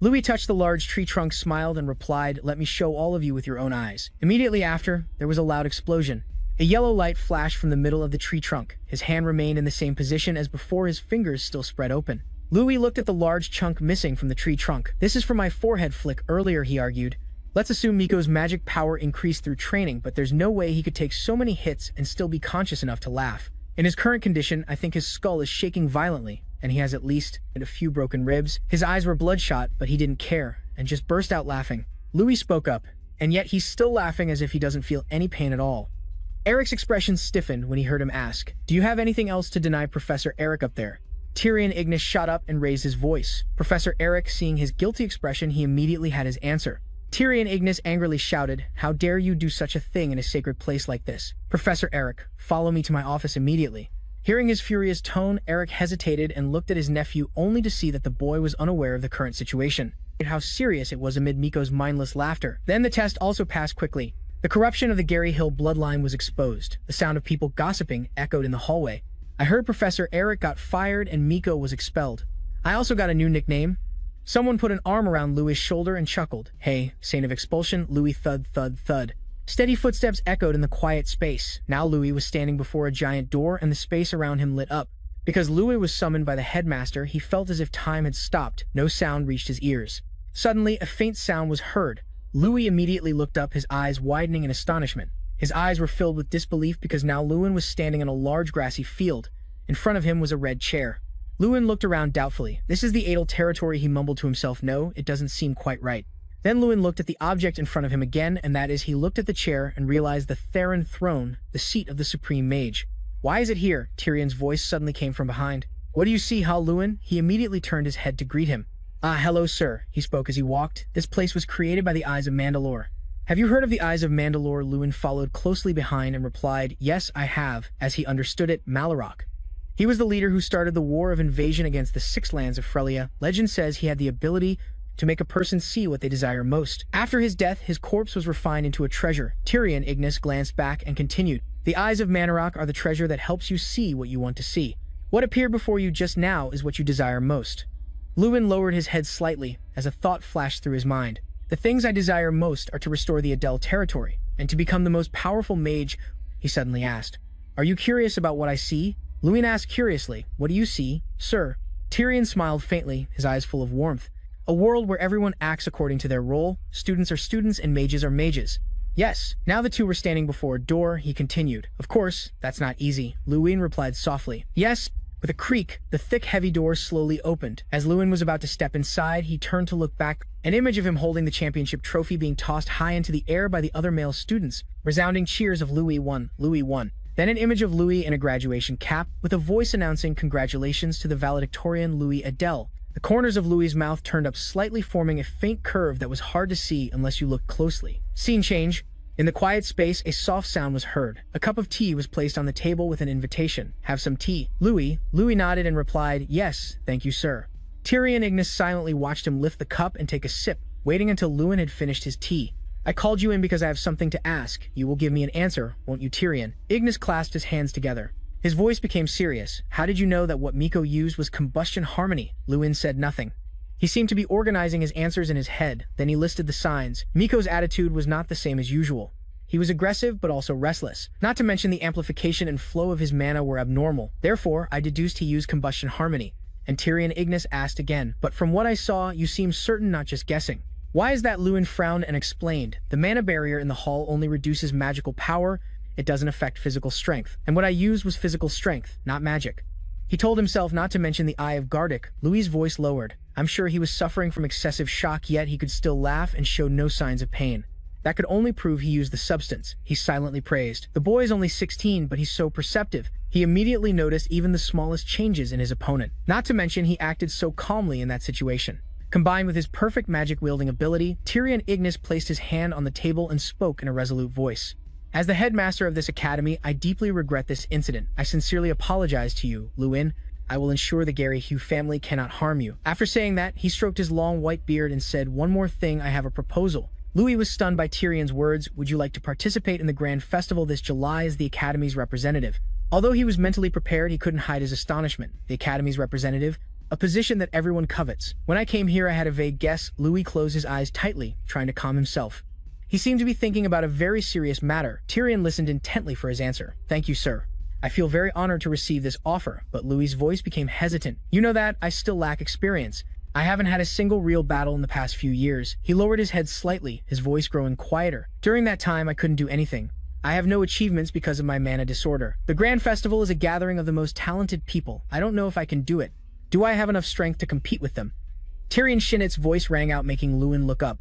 Louis touched the large tree trunk, smiled, and replied, "Let me show all of you with your own eyes." Immediately after, there was a loud explosion. A yellow light flashed from the middle of the tree trunk. His hand remained in the same position as before, his fingers still spread open. Louis looked at the large chunk missing from the tree trunk. "This is from my forehead flick earlier," he argued. "Let's assume Miko's magic power increased through training, but there's no way he could take so many hits and still be conscious enough to laugh. In his current condition, I think his skull is shaking violently, and he has at least a few broken ribs." His eyes were bloodshot, but he didn't care, and just burst out laughing. Louis spoke up, "And yet he's still laughing as if he doesn't feel any pain at all." Eric's expression stiffened when he heard him ask, "Do you have anything else to deny Professor Eric up there?" Tyrion Ignis shot up and raised his voice. Professor Eric, seeing his guilty expression, he immediately had his answer. Tyrion Ignis angrily shouted, "How dare you do such a thing in a sacred place like this? Professor Eric, follow me to my office immediately." Hearing his furious tone, Eric hesitated and looked at his nephew, only to see that the boy was unaware of the current situation. How serious it was amid Miko's mindless laughter. Then the test also passed quickly. The corruption of the Gary Hill bloodline was exposed. The sound of people gossiping echoed in the hallway. "I heard Professor Eric got fired and Miko was expelled. I also got a new nickname." Someone put an arm around Louis' shoulder and chuckled. "Hey, saint of expulsion." Louis thud, thud, thud. Steady footsteps echoed in the quiet space. Now Louis was standing before a giant door, and the space around him lit up. Because Louis was summoned by the headmaster, he felt as if time had stopped. No sound reached his ears. Suddenly, a faint sound was heard. Louis immediately looked up, his eyes widening in astonishment. His eyes were filled with disbelief because now Lewin was standing in a large grassy field. In front of him was a red chair. Lewin looked around doubtfully. "This is the Adel territory," he mumbled to himself. "No, it doesn't seem quite right." Then Lewin looked at the object in front of him again, and that is, he looked at the chair and realized the Theron throne, the seat of the Supreme Mage. "Why is it here?" Tyrion's voice suddenly came from behind. "What do you see, Ha Lewin?" He immediately turned his head to greet him. "Ah, hello, sir," he spoke as he walked. "This place was created by the Eyes of Mandalore." "Have you heard of the Eyes of Mandalore?" Lewin followed closely behind and replied, "Yes, I have." As he understood it, Malorok. He was the leader who started the war of invasion against the Six Lands of Frelia. Legend says he had the ability to make a person see what they desire most. After his death, his corpse was refined into a treasure. Tyrion Ignis glanced back and continued, "The Eyes of Manarok are the treasure that helps you see what you want to see. What appeared before you just now is what you desire most." Lewin lowered his head slightly as a thought flashed through his mind. "The things I desire most are to restore the Adel territory, and to become the most powerful mage," he suddenly asked. "Are you curious about what I see?" Lewin asked curiously, "What do you see, sir?" Tyrion smiled faintly, his eyes full of warmth. "A world where everyone acts according to their role. Students are students and mages are mages." "Yes." Now the two were standing before a door, he continued. "Of course, that's not easy," Lewin replied softly. "Yes." With a creak, the thick, heavy door slowly opened. As Lewin was about to step inside, he turned to look back. An image of him holding the championship trophy being tossed high into the air by the other male students. Resounding cheers of "Louis won, Louis won." Then an image of Louis in a graduation cap, with a voice announcing congratulations to the valedictorian Louis Adel. The corners of Louis's mouth turned up slightly, forming a faint curve that was hard to see unless you looked closely. Scene change. In the quiet space, a soft sound was heard. A cup of tea was placed on the table with an invitation. "Have some tea." Louis nodded and replied, "Yes, thank you, sir." Tyrion Ignis silently watched him lift the cup and take a sip, waiting until Luwin had finished his tea. I called you in because I have something to ask. You will give me an answer, won't you, Tyrion? Ignis clasped his hands together. His voice became serious. How did you know that what Miko used was combustion harmony? Luwin said nothing. He seemed to be organizing his answers in his head, then he listed the signs. Miko's attitude was not the same as usual. He was aggressive, but also restless. Not to mention the amplification and flow of his mana were abnormal. Therefore, I deduced he used combustion harmony. And Tyrion Ignis asked again, but from what I saw, you seem certain, not just guessing. Why is that? Luwin frowned and explained. The mana barrier in the hall only reduces magical power. It doesn't affect physical strength. And what I used was physical strength, not magic. He told himself not to mention the Eye of Gardic. Louis's voice lowered. I'm sure he was suffering from excessive shock, yet he could still laugh and show no signs of pain. That could only prove he used the substance, he silently praised. The boy is only 16, but he's so perceptive. He immediately noticed even the smallest changes in his opponent. Not to mention he acted so calmly in that situation. Combined with his perfect magic-wielding ability, Tyrion Ignis placed his hand on the table and spoke in a resolute voice. As the headmaster of this academy, I deeply regret this incident. I sincerely apologize to you, Luwin. I will ensure the Gary Hugh family cannot harm you. After saying that, he stroked his long white beard and said, one more thing, I have a proposal. Louis was stunned by Tyrion's words. Would you like to participate in the Grand Festival this July as the Academy's representative? Although he was mentally prepared, he couldn't hide his astonishment. The Academy's representative? A position that everyone covets. When I came here, I had a vague guess. Louis closed his eyes tightly, trying to calm himself. He seemed to be thinking about a very serious matter. Tyrion listened intently for his answer. Thank you, sir. I feel very honored to receive this offer, but Louis's voice became hesitant. You know that, I still lack experience. I haven't had a single real battle in the past few years. He lowered his head slightly, his voice growing quieter. During that time, I couldn't do anything. I have no achievements because of my mana disorder. The Grand Festival is a gathering of the most talented people. I don't know if I can do it. Do I have enough strength to compete with them? Tyrion Shinnit's voice rang out, making Luwin look up.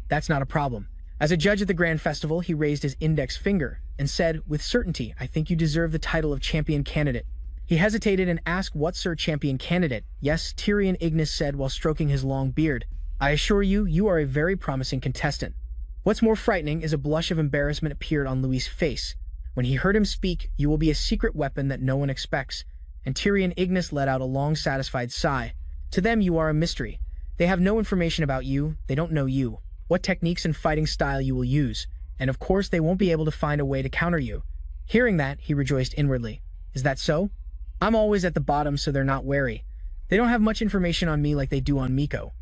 That's not a problem. As a judge at the Grand Festival, he raised his index finger and said, with certainty, I think you deserve the title of champion candidate. He hesitated and asked, what, sir, champion candidate? Yes, Tyrion Ignis said while stroking his long beard. I assure you, you are a very promising contestant. What's more frightening is a blush of embarrassment appeared on Louis's face. When he heard him speak, you will be a secret weapon that no one expects. And Tyrion Ignis let out a long, satisfied sigh. To them, you are a mystery. They have no information about you. They don't know you, what techniques and fighting style you will use. And of course, they won't be able to find a way to counter you. Hearing that, he rejoiced inwardly. Is that so? I'm always at the bottom, so they're not wary. They don't have much information on me like they do on Miko.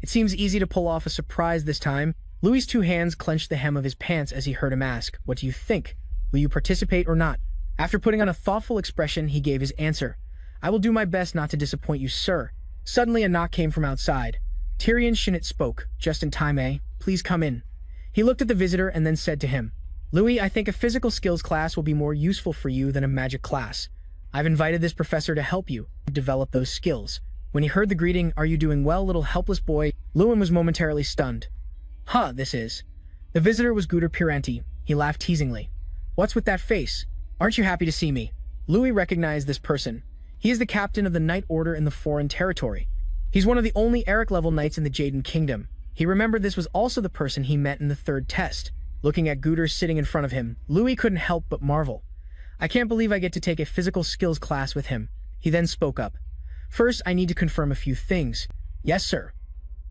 It seems easy to pull off a surprise this time. Louis's two hands clenched the hem of his pants as he heard him ask, what do you think? Will you participate or not? After putting on a thoughtful expression, he gave his answer. I will do my best not to disappoint you, sir. Suddenly, a knock came from outside. Tyrion Shinnit spoke. Just in time, eh? Please come in. He looked at the visitor and then said to him, Louis, I think a physical skills class will be more useful for you than a magic class. I've invited this professor to help you develop those skills. When he heard the greeting, are you doing well, little helpless boy? Luwin was momentarily stunned. This is. The visitor was Guder Piranti. He laughed teasingly. What's with that face? Aren't you happy to see me? Louis recognized this person. He is the captain of the Knight Order in the Foreign Territory. He's one of the only Eric-level knights in the Jaden Kingdom. He remembered this was also the person he met in the third test. Looking at Guder sitting in front of him, Louis couldn't help but marvel. I can't believe I get to take a physical skills class with him. He then spoke up. First, I need to confirm a few things. Yes, sir.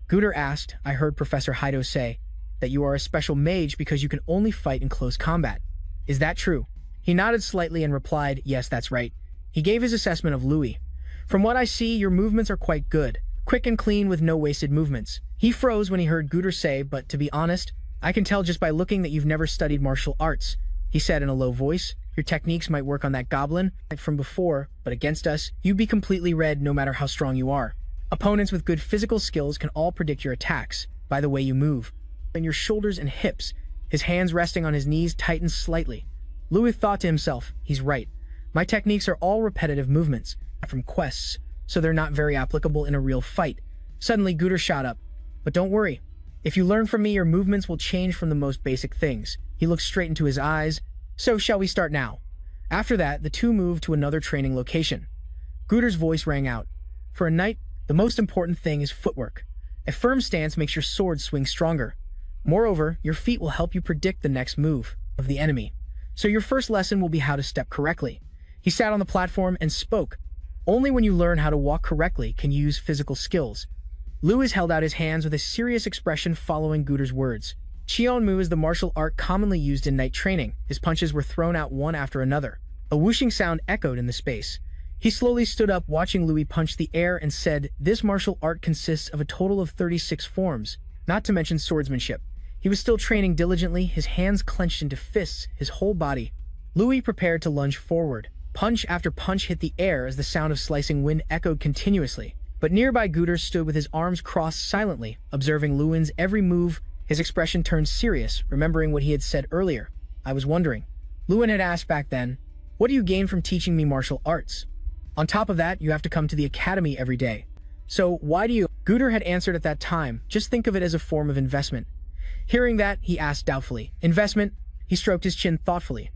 Guder asked, I heard Professor Haido say, that you are a special mage because you can only fight in close combat. Is that true? He nodded slightly and replied, yes, that's right. He gave his assessment of Louis. From what I see, your movements are quite good. Quick and clean with no wasted movements. He froze when he heard Guder say, but to be honest, I can tell just by looking that you've never studied martial arts. He said in a low voice, your techniques might work on that goblin from before, but against us, you'd be completely red no matter how strong you are. Opponents with good physical skills can all predict your attacks by the way you move. And your shoulders and hips, his hands resting on his knees, tightened slightly. Louis thought to himself, he's right. My techniques are all repetitive movements from quests, so they're not very applicable in a real fight. Suddenly, Guder shot up. But don't worry. If you learn from me, your movements will change from the most basic things. He looked straight into his eyes. So shall we start now? After that, the two moved to another training location. Guder's voice rang out. For a knight, the most important thing is footwork. A firm stance makes your sword swing stronger. Moreover, your feet will help you predict the next move of the enemy. So your first lesson will be how to step correctly. He sat on the platform and spoke. Only when you learn how to walk correctly can you use physical skills. Louis held out his hands with a serious expression following Guter's words. Cheonmu is the martial art commonly used in night training. His punches were thrown out one after another. A whooshing sound echoed in the space. He slowly stood up, watching Louis punch the air, and said, "This martial art consists of a total of 36 forms, not to mention swordsmanship." He was still training diligently, his hands clenched into fists, his whole body. Louis prepared to lunge forward. Punch after punch hit the air as the sound of slicing wind echoed continuously. But nearby Guter stood with his arms crossed silently, observing Lewin's every move. His expression turned serious, remembering what he had said earlier. "I was wondering." Lewin had asked back then, "What do you gain from teaching me martial arts? On top of that, you have to come to the academy every day. So why do you?" Guter had answered at that time, "Just think of it as a form of investment." Hearing that, he asked doubtfully, "Investment?" He stroked his chin thoughtfully.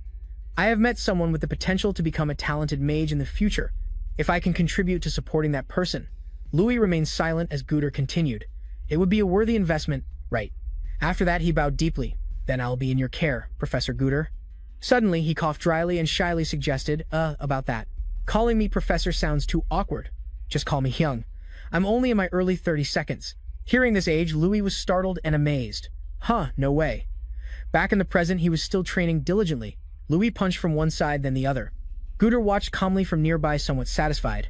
"I have met someone with the potential to become a talented mage in the future. If I can contribute to supporting that person." Louis remained silent as Guter continued, "It would be a worthy investment, right?" After that, he bowed deeply. "Then I'll be in your care, Professor Guter." Suddenly, he coughed dryly and shyly suggested, about that. "Calling me professor sounds too awkward. Just call me Hyung. I'm only in my early 30s." Hearing this age, Louis was startled and amazed. No way. Back in the present, he was still training diligently. Louis punched from one side, then the other. Guter watched calmly from nearby, somewhat satisfied.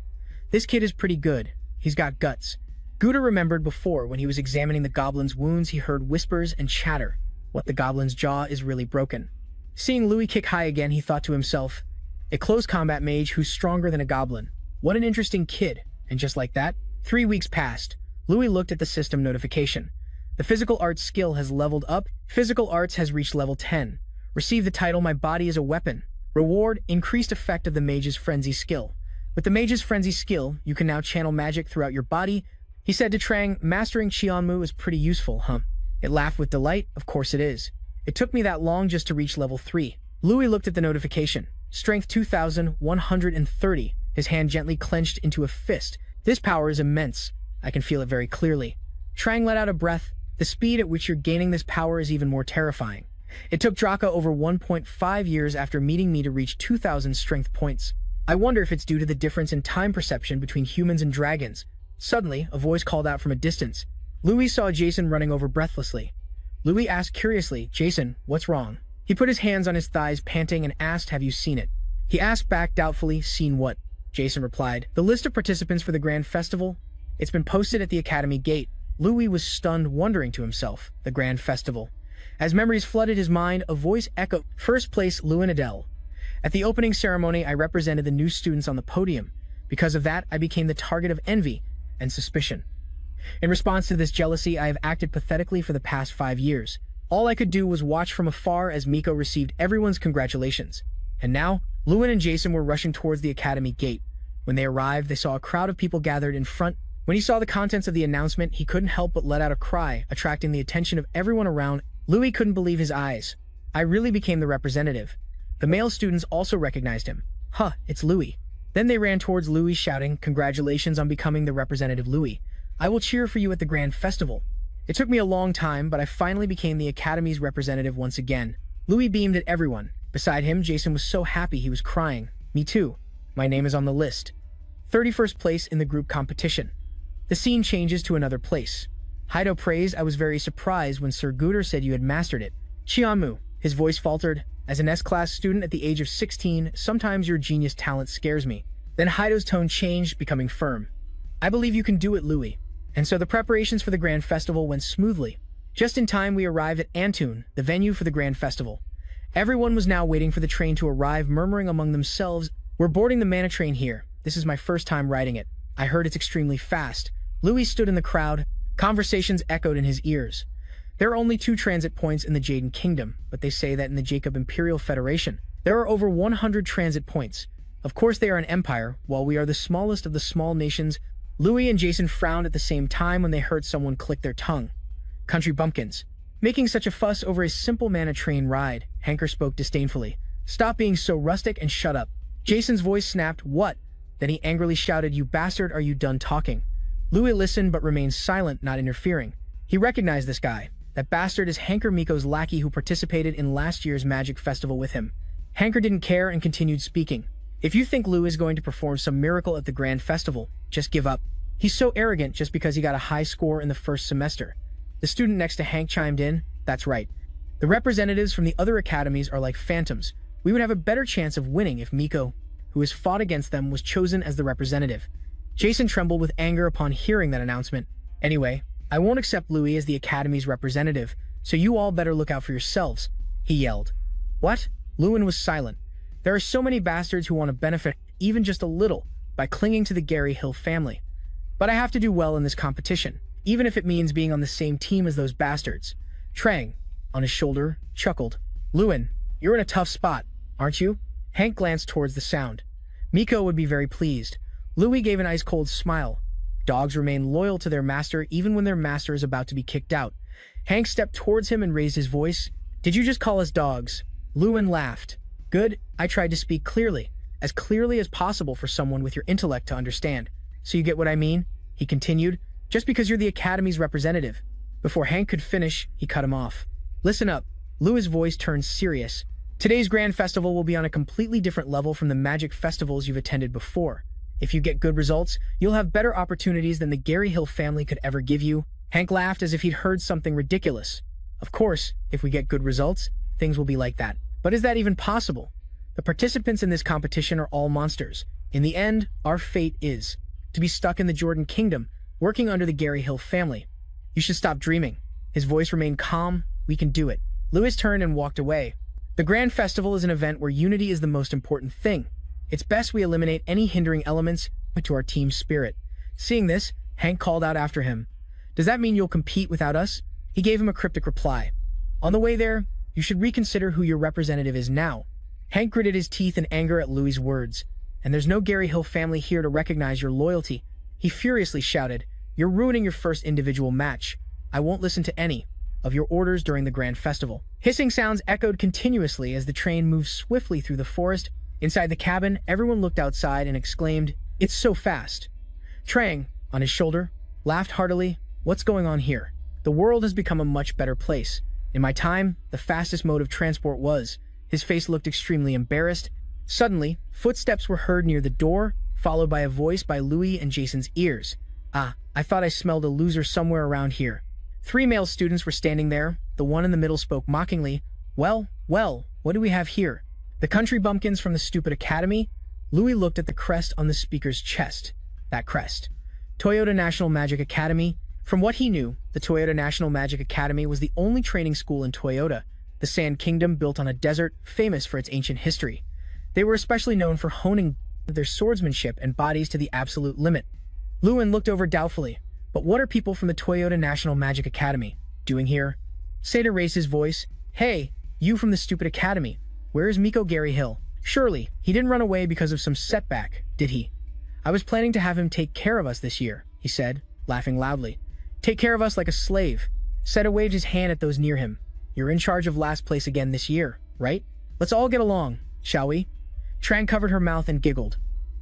"This kid is pretty good. He's got guts." Guter remembered before, when he was examining the goblin's wounds, he heard whispers and chatter. What, the goblin's jaw is really broken? Seeing Louis kick high again, he thought to himself, "A close combat mage who's stronger than a goblin. What an interesting kid." And just like that, 3 weeks passed. Louis looked at the system notification. The physical arts skill has leveled up. Physical arts has reached level 10. Receive the title, "My Body is a Weapon." Reward, increased effect of the mage's frenzy skill. With the mage's frenzy skill, you can now channel magic throughout your body. He said to Trang, "Mastering Cheonmu is pretty useful, huh?" It laughed with delight. "Of course it is. It took me that long just to reach level 3. Louis looked at the notification. Strength 2130. His hand gently clenched into a fist. "This power is immense. I can feel it very clearly." Trang let out a breath. "The speed at which you're gaining this power is even more terrifying. It took Draka over 1.5 years after meeting me to reach 2000 strength points. I wonder if it's due to the difference in time perception between humans and dragons." Suddenly, a voice called out from a distance. Louis saw Jason running over breathlessly. Louis asked curiously, "Jason, what's wrong?" He put his hands on his thighs, panting, and asked, "Have you seen it?" He asked back doubtfully, "Seen what?" Jason replied, "The list of participants for the Grand Festival. It's been posted at the Academy gate." Louis was stunned, wondering to himself, the Grand Festival. As memories flooded his mind, a voice echoed, "First place, Lewin Adele. At the opening ceremony, I represented the new students on the podium. Because of that, I became the target of envy and suspicion. In response to this jealousy, I have acted pathetically for the past 5 years. All I could do was watch from afar as Miko received everyone's congratulations. And now, Lewin and Jason were rushing towards the Academy gate. When they arrived, they saw a crowd of people gathered in front. When he saw the contents of the announcement, he couldn't help but let out a cry, attracting the attention of everyone around. Louis couldn't believe his eyes. I really became the representative. The male students also recognized him. It's Louis. Then they ran towards Louis, shouting, "Congratulations on becoming the representative, Louis. I will cheer for you at the Grand Festival." It took me a long time, but I finally became the Academy's representative once again. Louis beamed at everyone. Beside him, Jason was so happy he was crying. "Me too. My name is on the list. 31st place in the group competition." The scene changes to another place. Haido praised, "I was very surprised when Sir Guter said you had mastered it." Cheonmu, his voice faltered. "As an S-class student at the age of 16, sometimes your genius talent scares me." Then Haido's tone changed, becoming firm. "I believe you can do it, Louis." And so the preparations for the Grand Festival went smoothly. Just in time, we arrived at Antun, the venue for the Grand Festival. Everyone was now waiting for the train to arrive, murmuring among themselves, "We're boarding the Mana train here. This is my first time riding it. I heard it's extremely fast." Louis stood in the crowd. Conversations echoed in his ears. There are only 2 transit points in the Jaden Kingdom, but they say that in the Jacob Imperial Federation, there are over 100 transit points. Of course they are an empire, while we are the smallest of the small nations. Louis and Jason frowned at the same time when they heard someone click their tongue. "Country bumpkins. Making such a fuss over a simple Mana train ride," Hanker spoke disdainfully. "Stop being so rustic and shut up." Jason's voice snapped, "What?" Then he angrily shouted, "You bastard, are you done talking?" Louis listened but remained silent, not interfering. He recognized this guy. That bastard is Hanker, Miko's lackey who participated in last year's magic festival with him. Hanker didn't care and continued speaking. If you think Lou is going to perform some miracle at the Grand Festival, just give up. He's so arrogant just because he got a high score in the first semester. The student next to Hank chimed in, that's right. The representatives from the other academies are like phantoms. We would have a better chance of winning if Miko, who has fought against them, was chosen as the representative. Jason trembled with anger upon hearing that announcement. Anyway, I won't accept Louis as the academy's representative, so you all better look out for yourselves, he yelled. What? Lewin was silent. There are so many bastards who want to benefit, even just a little, by clinging to the Gary Hill family. But I have to do well in this competition, even if it means being on the same team as those bastards. Trang, on his shoulder, chuckled. Lewin, you're in a tough spot, aren't you? Hank glanced towards the sound. Miko would be very pleased. Louis gave an ice-cold smile. Dogs remain loyal to their master even when their master is about to be kicked out. Hank stepped towards him and raised his voice. Did you just call us dogs? Lewin laughed. Good, I tried to speak clearly as possible for someone with your intellect to understand. So you get what I mean? He continued. Just because you're the Academy's representative. Before Hank could finish, he cut him off. Listen up. Louis' voice turned serious. Today's Grand Festival will be on a completely different level from the magic festivals you've attended before. If you get good results, you'll have better opportunities than the Gary Hill family could ever give you. Hank laughed as if he'd heard something ridiculous. Of course, if we get good results, things will be like that. But is that even possible? The participants in this competition are all monsters. In the end, our fate is to be stuck in the Jordan Kingdom, working under the Gary Hill family. You should stop dreaming. His voice remained calm. We can do it. Louis turned and walked away. The Grand Festival is an event where unity is the most important thing. It's best we eliminate any hindering elements to our team spirit. Seeing this, Hank called out after him. Does that mean you'll compete without us? He gave him a cryptic reply. On the way there, you should reconsider who your representative is now. Hank gritted his teeth in anger at Louis' words. And there's no Gary Hill family here to recognize your loyalty. He furiously shouted, You're ruining your first individual match. I won't listen to any of your orders during the Grand Festival. Hissing sounds echoed continuously as the train moved swiftly through the forest. Inside the cabin, everyone looked outside and exclaimed, It's so fast. Trang, on his shoulder, laughed heartily. What's going on here? The world has become a much better place. In my time, the fastest mode of transport was. His face looked extremely embarrassed. Suddenly, footsteps were heard near the door, followed by a voice by Louis and Jason's ears. Ah, I thought I smelled a loser somewhere around here. 3 male students were standing there. The one in the middle spoke mockingly. Well, what do we have here? The country bumpkins from the stupid academy? Louis looked at the crest on the speaker's chest. That crest. Toyota National Magic Academy. From what he knew, the Toyota National Magic Academy was the only training school in Toyota, the Sand Kingdom built on a desert, famous for its ancient history. They were especially known for honing their swordsmanship and bodies to the absolute limit. Lewin looked over doubtfully. But what are people from the Toyota National Magic Academy doing here? Seda raised his voice. Hey, you from the stupid academy. Where is Miko Gary Hill? Surely, he didn't run away because of some setback, did he? I was planning to have him take care of us this year, he said, laughing loudly. Take care of us like a slave. Seda waved his hand at those near him. You're in charge of last place again this year, right? Let's all get along, shall we? Trang covered her mouth and giggled.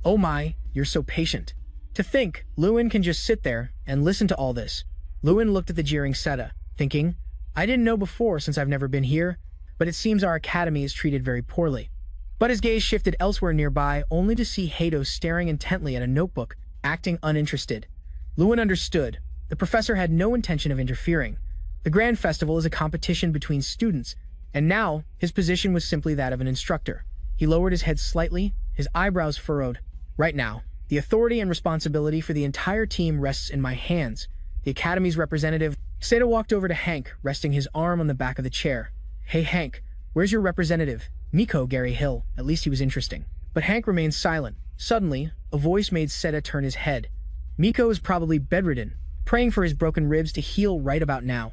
Oh my, you're so patient. To think, Lewin can just sit there and listen to all this. Lewin looked at the jeering Seda, thinking, I didn't know before since I've never been here, but it seems our academy is treated very poorly. But his gaze shifted elsewhere nearby, only to see Hato staring intently at a notebook, acting uninterested. Lewin understood. The professor had no intention of interfering. The Grand Festival is a competition between students, and now his position was simply that of an instructor. He lowered his head slightly, his eyebrows furrowed. Right now, the authority and responsibility for the entire team rests in my hands. The Academy's representative, Seda walked over to Hank, resting his arm on the back of the chair. Hey Hank, where's your representative? Miko Gary Hill. At least he was interesting. But Hank remained silent. Suddenly, a voice made Seda turn his head. Miko is probably bedridden, praying for his broken ribs to heal right about now.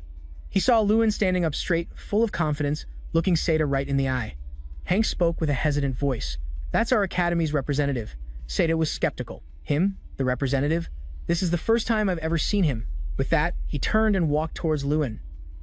He saw Lewin standing up straight, full of confidence, looking Seda right in the eye. Hank spoke with a hesitant voice. That's our Academy's representative. Seda was skeptical. Him? The representative? This is the first time I've ever seen him. With that, he turned and walked towards Lewin.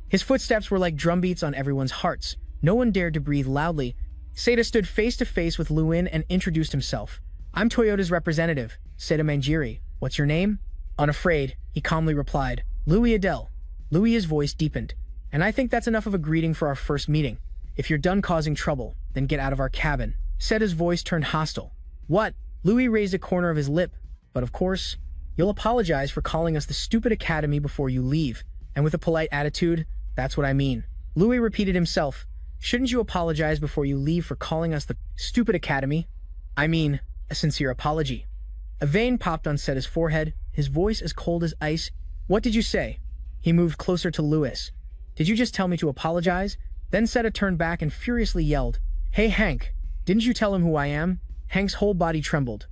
His footsteps were like drumbeats on everyone's hearts. No one dared to breathe loudly. Seda stood face to face with Lewin and introduced himself. I'm Toyota's representative, Seda Manjiri. What's your name? Unafraid, he calmly replied. Louis Adele. Louis's voice deepened. And I think that's enough of a greeting for our first meeting. If you're done causing trouble, then get out of our cabin. Seda's voice turned hostile. What? Louis raised a corner of his lip. But of course, you'll apologize for calling us the stupid academy before you leave. And with a polite attitude, that's what I mean. Louis repeated himself. Shouldn't you apologize before you leave for calling us the stupid academy? I mean, a sincere apology. A vein popped on Seta's forehead, his voice as cold as ice. What did you say? He moved closer to Louis. Did you just tell me to apologize? Then Seta turned back and furiously yelled, Hey Hank, didn't you tell him who I am? Hank's whole body trembled.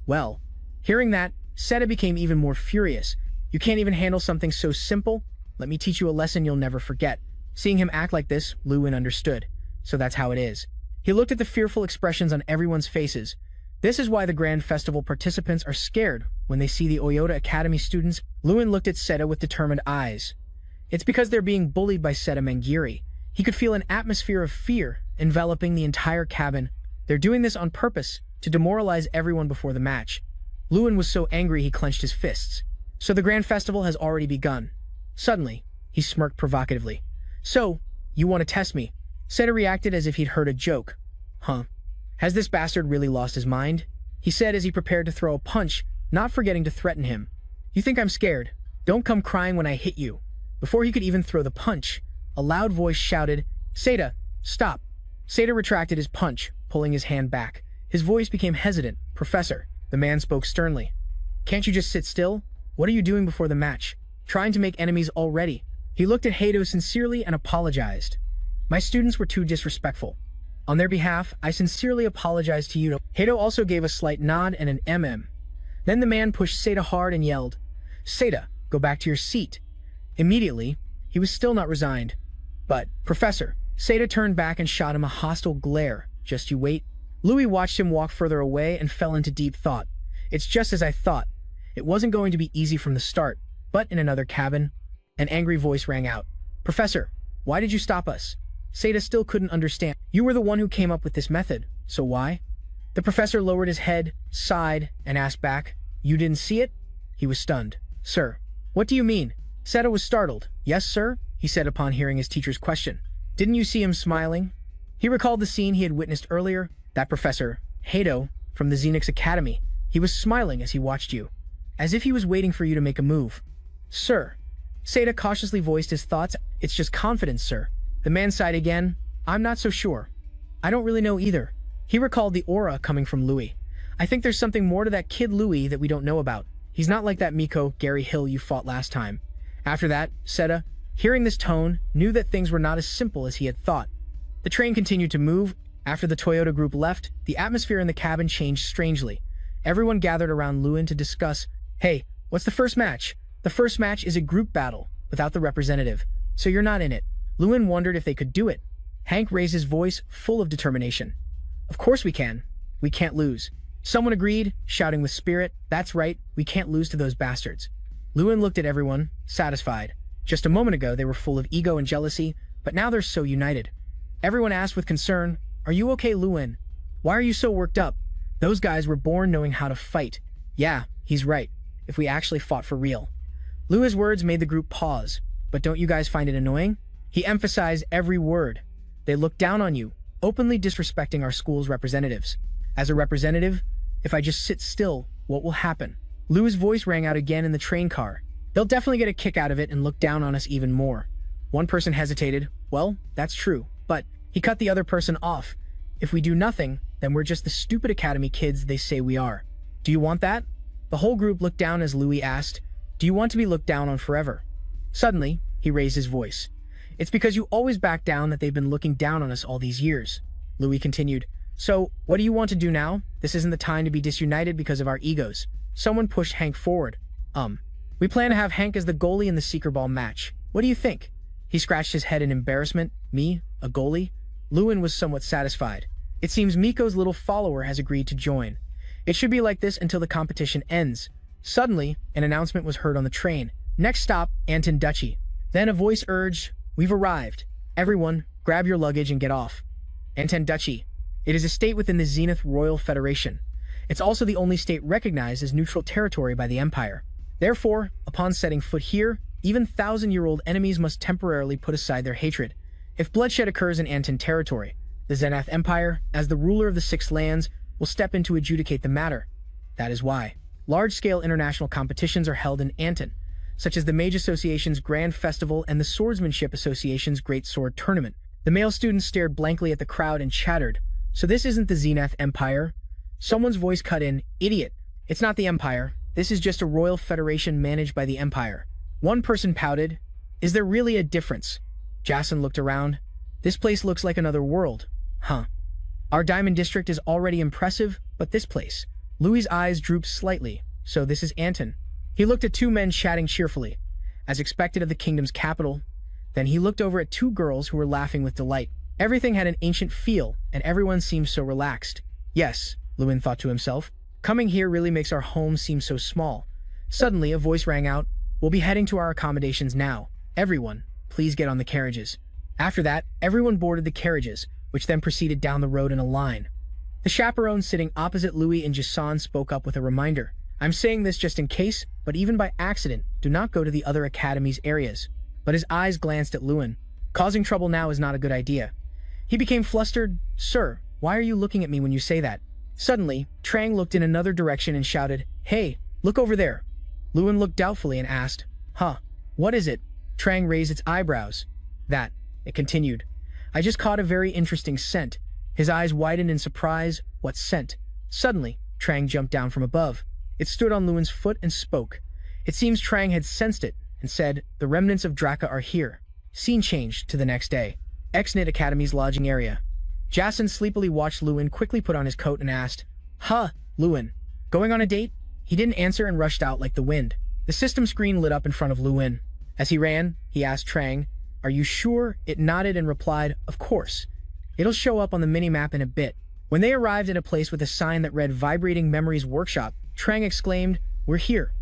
Well. Hearing that, Seta became even more furious. You can't even handle something so simple? Let me teach you a lesson you'll never forget. Seeing him act like this, Lewin understood. So that's how it is. He looked at the fearful expressions on everyone's faces. This is why the Grand Festival participants are scared when they see the Oyota Academy students. Lewin looked at Seta with determined eyes. It's because they're being bullied by Seta Mangiri. He could feel an atmosphere of fear enveloping the entire cabin. They're doing this on purpose, to demoralize everyone before the match. Lewin was so angry he clenched his fists. So the Grand Festival has already begun. Suddenly, he smirked provocatively. So, you want to test me? Seta reacted as if he'd heard a joke. Huh. Has this bastard really lost his mind? He said as he prepared to throw a punch, not forgetting to threaten him. You think I'm scared? Don't come crying when I hit you. Before he could even throw the punch, a loud voice shouted, Seta, stop. Seta retracted his punch, pulling his hand back. His voice became hesitant. Professor, the man spoke sternly. Can't you just sit still? What are you doing before the match? Trying to make enemies already. He looked at Hato sincerely and apologized. My students were too disrespectful. On their behalf, I sincerely apologize to you. Hato also gave a slight nod and an mm. Then the man pushed Seta hard and yelled, Seta, go back to your seat. Immediately, he was still not resigned. But, Professor, Seta turned back and shot him a hostile glare. Just you wait. Louis watched him walk further away and fell into deep thought. It's just as I thought. It wasn't going to be easy from the start. But in another cabin, an angry voice rang out. Professor, why did you stop us? Seta still couldn't understand. You were the one who came up with this method, so why? The professor lowered his head, sighed, and asked back, You didn't see it? He was stunned. Sir, what do you mean? Seta was startled. Yes, sir, he said upon hearing his teacher's question. Didn't you see him smiling? He recalled the scene he had witnessed earlier. That professor, Hato, from the Xenix Academy. He was smiling as he watched you, as if he was waiting for you to make a move. Sir, Seta cautiously voiced his thoughts. It's just confidence, sir. The man sighed again. I'm not so sure. I don't really know either. He recalled the aura coming from Louis. I think there's something more to that kid Louis that we don't know about. He's not like that Miko, Gary Hill you fought last time. After that, Seta, hearing this tone, knew that things were not as simple as he had thought. The train continued to move. After the Toyota group left, the atmosphere in the cabin changed strangely. Everyone gathered around Lewin to discuss, Hey, what's the first match? The first match is a group battle, without the representative, so you're not in it. Lewin wondered if they could do it. Hank raised his voice, full of determination. Of course we can. We can't lose. Someone agreed, shouting with spirit, That's right, we can't lose to those bastards. Lewin looked at everyone, satisfied. Just a moment ago they were full of ego and jealousy, but now they're so united. Everyone asked with concern, Are you okay, Lewin? Why are you so worked up? Those guys were born knowing how to fight. Yeah, he's right. If we actually fought for real. Louis' words made the group pause. But don't you guys find it annoying? He emphasized every word. They look down on you, openly disrespecting our school's representatives. As a representative, if I just sit still, what will happen? Louis' voice rang out again in the train car. They'll definitely get a kick out of it and look down on us even more. One person hesitated. Well, that's true. But he cut the other person off. If we do nothing, then we're just the stupid academy kids they say we are. Do you want that? The whole group looked down as Louis asked, Do you want to be looked down on forever? Suddenly, he raised his voice. It's because you always back down that they've been looking down on us all these years. Louis continued, So, what do you want to do now? This isn't the time to be disunited because of our egos. Someone pushed Hank forward. We plan to have Hank as the goalie in the Seeker Ball match. What do you think? He scratched his head in embarrassment. Me? A goalie? Lewin was somewhat satisfied. It seems Miko's little follower has agreed to join. It should be like this until the competition ends. Suddenly, an announcement was heard on the train. Next stop, Anton Duchy. Then a voice urged, We've arrived. Everyone, grab your luggage and get off. Anton Duchy. It is a state within the Zenith Royal Federation. It's also the only state recognized as neutral territory by the Empire. Therefore, upon setting foot here, even thousand-year-old enemies must temporarily put aside their hatred. If bloodshed occurs in Anton territory, the Zenith Empire, as the ruler of the Six Lands, will step in to adjudicate the matter. That is why large-scale international competitions are held in Anton, such as the Mage Association's Grand Festival and the Swordsmanship Association's Great Sword Tournament. The male students stared blankly at the crowd and chattered. So this isn't the Zenith Empire? Someone's voice cut in, "Idiot. It's not the Empire. This is just a royal federation managed by the Empire." One person pouted, "Is there really a difference?" Jason looked around. "This place looks like another world. Huh. Our Diamond District is already impressive, but this place." Louis's eyes drooped slightly. "So this is Anton." He looked at two men chatting cheerfully, as expected of the kingdom's capital. Then he looked over at two girls who were laughing with delight. Everything had an ancient feel, and everyone seemed so relaxed. "Yes," Lewin thought to himself, "coming here really makes our home seem so small." Suddenly, a voice rang out, "We'll be heading to our accommodations now. Everyone, please get on the carriages." After that, everyone boarded the carriages, which then proceeded down the road in a line. The chaperone sitting opposite Louis and Jason spoke up with a reminder. "I'm saying this just in case, but even by accident, do not go to the other academy's areas." But his eyes glanced at Lewin. "Causing trouble now is not a good idea." He became flustered. "Sir, why are you looking at me when you say that?" Suddenly, Trang looked in another direction and shouted, "Hey, look over there." Lewin looked doubtfully and asked, "Huh, what is it?" Trang raised its eyebrows. "That," it continued. "I just caught a very interesting scent." His eyes widened in surprise. "What scent?" Suddenly, Trang jumped down from above. It stood on Lewin's foot and spoke. It seems Trang had sensed it and said, "The remnants of Draka are here." Scene changed to the next day. Exnit Academy's lodging area. Jason sleepily watched Lewin quickly put on his coat and asked, "Huh, Lewin, going on a date?" He didn't answer and rushed out like the wind. The system screen lit up in front of Lewin. As he ran, he asked Trang, "Are you sure?" It nodded and replied, "Of course. It'll show up on the mini-map in a bit." When they arrived at a place with a sign that read Vibrating Memories Workshop, Trang exclaimed, "We're here."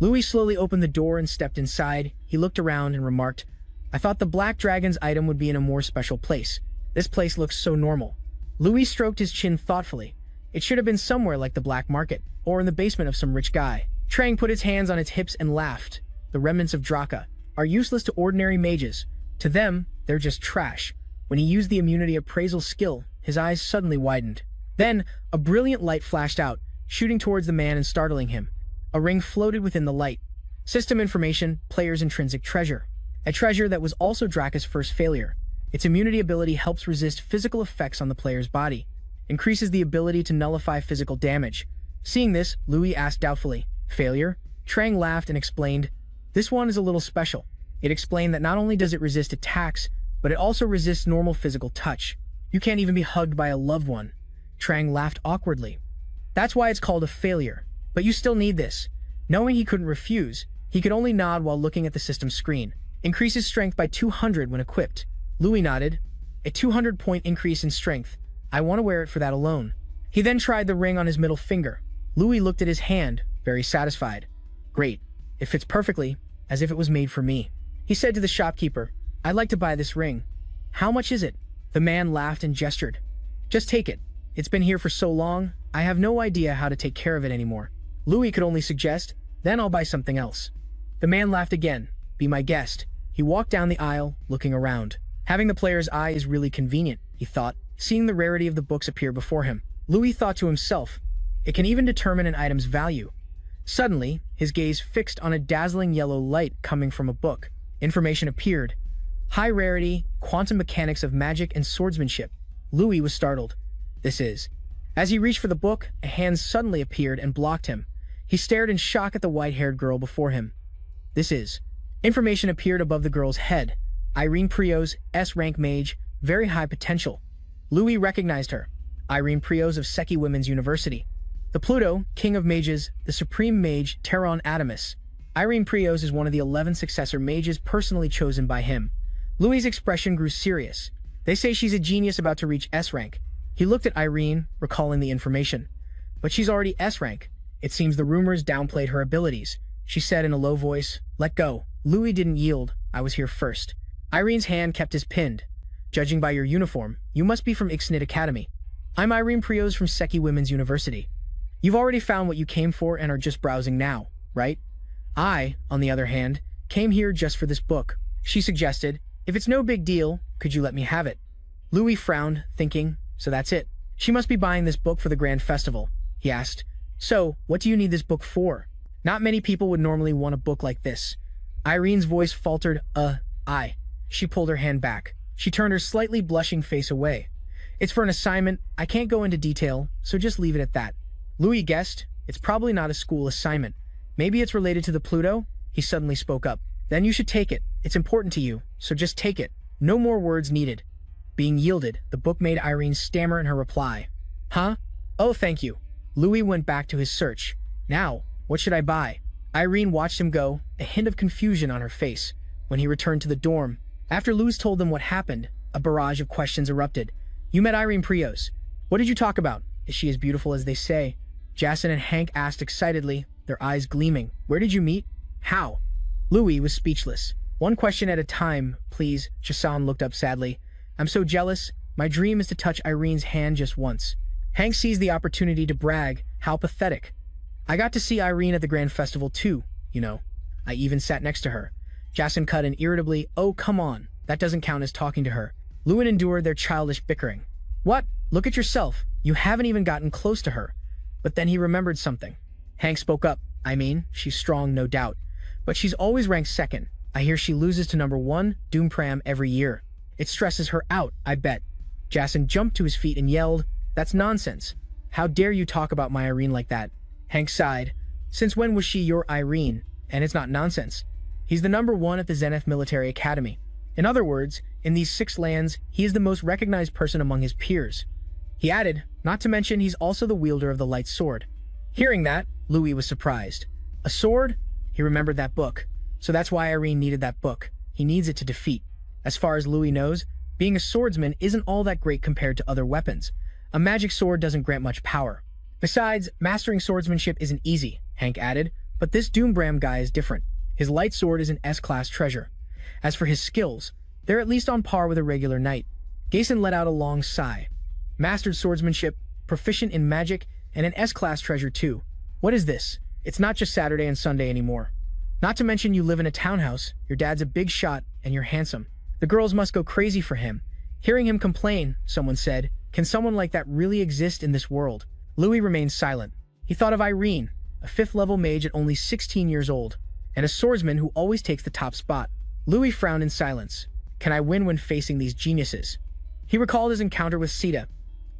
Louis slowly opened the door and stepped inside. He looked around and remarked, "I thought the Black Dragon's item would be in a more special place. This place looks so normal." Louis stroked his chin thoughtfully. It should have been somewhere like the black market, or in the basement of some rich guy. Trang put his hands on its hips and laughed. "The remnants of Draka are useless to ordinary mages. To them, they're just trash." When he used the immunity appraisal skill, his eyes suddenly widened. Then, a brilliant light flashed out, shooting towards the man and startling him. A ring floated within the light. System information, player's intrinsic treasure. A treasure that was also Draka's first failure. Its immunity ability helps resist physical effects on the player's body. Increases the ability to nullify physical damage. Seeing this, Louis asked doubtfully, "Failure?" Trang laughed and explained, "This one is a little special." It explained that not only does it resist attacks, but it also resists normal physical touch. You can't even be hugged by a loved one. Trang laughed awkwardly. "That's why it's called a failure. But you still need this." Knowing he couldn't refuse, he could only nod while looking at the system screen. Increases strength by 200 when equipped. Louis nodded. "A 200-point increase in strength. I want to wear it for that alone." He then tried the ring on his middle finger. Louis looked at his hand, very satisfied. "Great. It fits perfectly, as if it was made for me." He said to the shopkeeper, "I'd like to buy this ring." "How much is it?" The man laughed and gestured. "Just take it. It's been here for so long, I have no idea how to take care of it anymore." Louis could only suggest, "Then I'll buy something else." The man laughed again. "Be my guest." He walked down the aisle, looking around. Having the player's eye is really convenient, he thought, seeing the rarity of the books appear before him. Louis thought to himself, it can even determine an item's value. Suddenly, his gaze fixed on a dazzling yellow light coming from a book. Information appeared. High rarity, quantum mechanics of magic and swordsmanship. Louis was startled. "This is." As he reached for the book, a hand suddenly appeared and blocked him. He stared in shock at the white-haired girl before him. "This is." Information appeared above the girl's head. Irene Prios, S-rank mage, very high potential. Louis recognized her. Irene Prios of Seki Women's University. The Pluto, king of mages, the supreme mage, Terran Adamus. Irene Prios is one of the 11 successor mages personally chosen by him. Louis' expression grew serious. "They say she's a genius about to reach S-rank." He looked at Irene, recalling the information. "But she's already S-rank. It seems the rumors downplayed her abilities." She said in a low voice, "Let go." Louis didn't yield. "I was here first." Irene's hand kept his pinned. "Judging by your uniform, you must be from Ixnit Academy." "I'm Irene Prios from Seki Women's University." "You've already found what you came for and are just browsing now, right?" "I, on the other hand, came here just for this book." She suggested, "If it's no big deal, could you let me have it?" Louis frowned, thinking, so that's it. She must be buying this book for the grand festival, he asked. So, what do you need this book for? Not many people would normally want a book like this. Irene's voice faltered, I. She pulled her hand back. She turned her slightly blushing face away. It's for an assignment. I can't go into detail, so just leave it at that. Louis guessed. It's probably not a school assignment. Maybe it's related to the Pluto? He suddenly spoke up. Then you should take it. It's important to you, so just take it. No more words needed. Being yielded, the book made Irene stammer in her reply. Huh? Oh, thank you. Louis went back to his search. Now, what should I buy? Irene watched him go, a hint of confusion on her face. When he returned to the dorm, after Louis told them what happened, a barrage of questions erupted. You met Irene Prios. What did you talk about? Is she as beautiful as they say? Jason and Hank asked excitedly, their eyes gleaming. Where did you meet? How? Louis was speechless. One question at a time, please. Jason looked up sadly. I'm so jealous. My dream is to touch Irene's hand just once. Hank seized the opportunity to brag. How pathetic. I got to see Irene at the Grand Festival too, you know. I even sat next to her. Jason cut in irritably. Oh, come on. That doesn't count as talking to her. Lewin endured their childish bickering. What? Look at yourself. You haven't even gotten close to her. But then he remembered something. Hank spoke up. I mean, she's strong, no doubt. But she's always ranked second. I hear she loses to number 1, Doom Pram, every year. It stresses her out, I bet. Jason jumped to his feet and yelled, That's nonsense. How dare you talk about my Irene like that? Hank sighed. Since when was she your Irene? And it's not nonsense. He's the number 1 at the Zenith Military Academy. In other words, in these 6 lands, he is the most recognized person among his peers. He added, not to mention he's also the wielder of the light sword. Hearing that, Louis was surprised. A sword? He remembered that book. So that's why Irene needed that book. He needs it to defeat. As far as Louis knows, being a swordsman isn't all that great compared to other weapons. A magic sword doesn't grant much power. Besides, mastering swordsmanship isn't easy, Hank added, but this Doombram guy is different. His light sword is an S-class treasure. As for his skills, they're at least on par with a regular knight. Gason let out a long sigh. Mastered swordsmanship, proficient in magic, and an S-class treasure too. What is this? It's not just Saturday and Sunday anymore. Not to mention you live in a townhouse, your dad's a big shot, and you're handsome. The girls must go crazy for him. Hearing him complain, someone said, can someone like that really exist in this world? Louis remained silent. He thought of Irene, a 5th-level mage at only 16 years old, and a swordsman who always takes the top spot. Louis frowned in silence. Can I win when facing these geniuses? He recalled his encounter with Sita.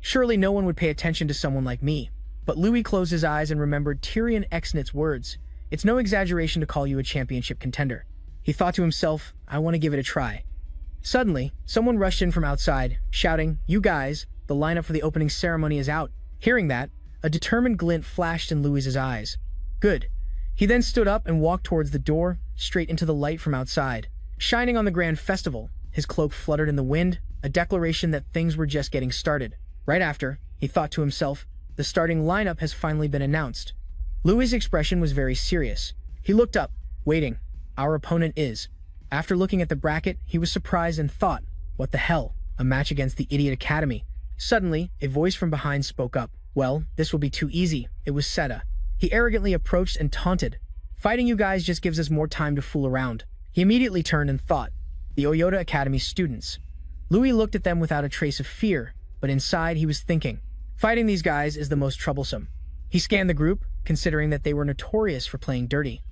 Surely no one would pay attention to someone like me. But Louis closed his eyes and remembered Tyrion Exnit's words. It's no exaggeration to call you a championship contender. He thought to himself, I want to give it a try. Suddenly, someone rushed in from outside, shouting, You guys, the lineup for the opening ceremony is out. Hearing that, a determined glint flashed in Louis's eyes. Good. He then stood up and walked towards the door, straight into the light from outside. Shining on the grand festival, his cloak fluttered in the wind, a declaration that things were just getting started. Right after, he thought to himself, the starting lineup has finally been announced. Louis's expression was very serious. He looked up, waiting. Our opponent is. After looking at the bracket, he was surprised and thought, what the hell, a match against the Idiot Academy. Suddenly, a voice from behind spoke up. Well, this will be too easy. It was Seta. He arrogantly approached and taunted. Fighting you guys just gives us more time to fool around. He immediately turned and thought, the Oyota Academy students. Louis looked at them without a trace of fear, but inside he was thinking, fighting these guys is the most troublesome. He scanned the group, considering that they were notorious for playing dirty.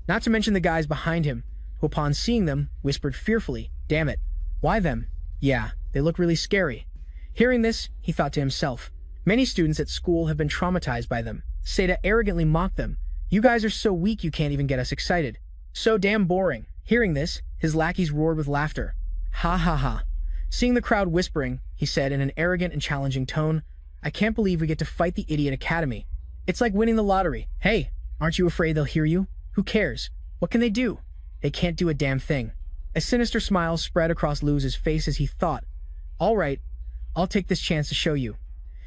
Not to mention the guys behind him, who upon seeing them, whispered fearfully, Damn it. Why them? Yeah, they look really scary. Hearing this, he thought to himself, many students at school have been traumatized by them. Seta arrogantly mocked them. You guys are so weak you can't even get us excited. So damn boring. Hearing this, his lackeys roared with laughter. Ha ha ha. Seeing the crowd whispering, he said in an arrogant and challenging tone, I can't believe we get to fight the Idiot Academy. It's like winning the lottery. Hey, aren't you afraid they'll hear you? Who cares? What can they do? They can't do a damn thing. A sinister smile spread across Louis's face as he thought, all right, I'll take this chance to show you.